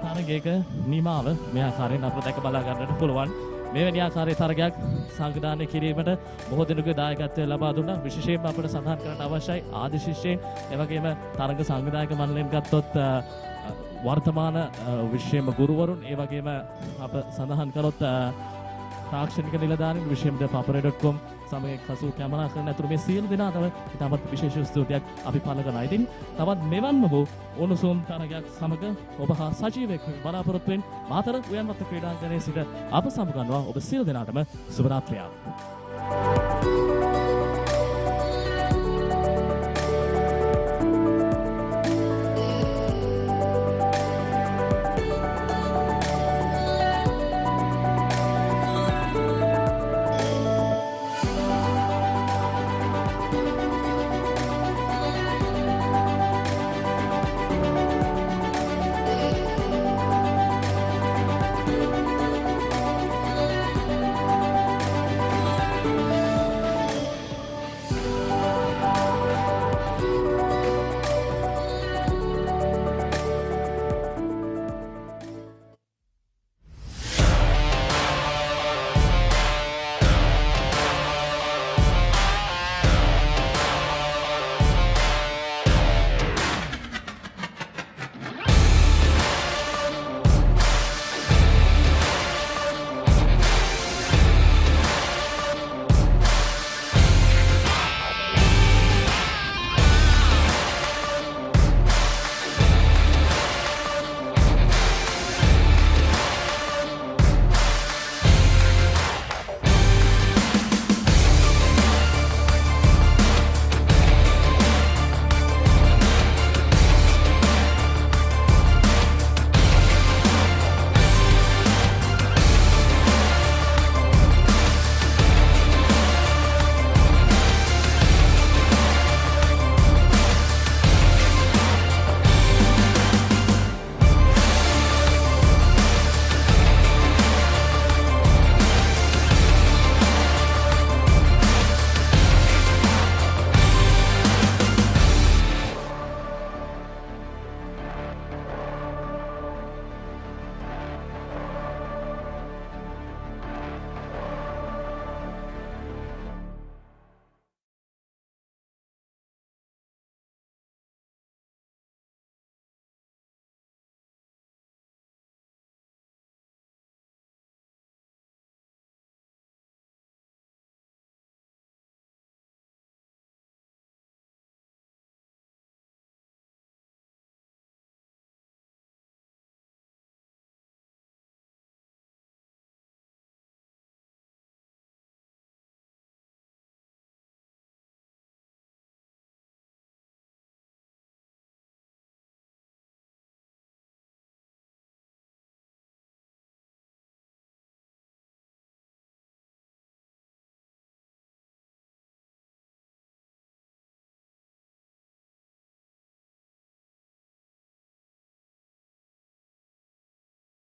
තරගයක නිමාව මේ ආකාරයෙන් අපට දැක බලා ගන්නට පුළුවන්. මෙවැනි ආකාරයේ තරගයක් සංවිධානය කිරීමට බොහෝ දෙනෙකුගේ දායකත්වය ලබා දුන්නා. විශේෂයෙන්ම අපට සඳහන් කරන්න අවශ්‍යයි ආදි ශිෂ්‍යයන් එවැගේම තරග සංවිධායක මණ්ඩලයෙන් ගත්තොත් වර්තමාන විශේෂම ගුරුවරුන් ඒ වගේම අප සඳහන් කරොත් තාක්ෂණික නිලධාරීන් විශේෂම papare.com සමග කසු කැමරා කරන අතුරු මේ සියලු දෙනාටම ඉතාමත් විශේෂ ස්තුතියක් අපි පළ කරනවා. ඉතින් තවත් මෙවන්ම වූ උණුසුම් තරගයක් සමග ඔබ හා සජීවීව බලාපොරොත්තු වෙන මාතර උයන්වත්ත ක්‍රීඩාංගණයේ සිට අප සමගන්නවා ඔබ සියලු දෙනාටම සුබ රාත්‍රියක්.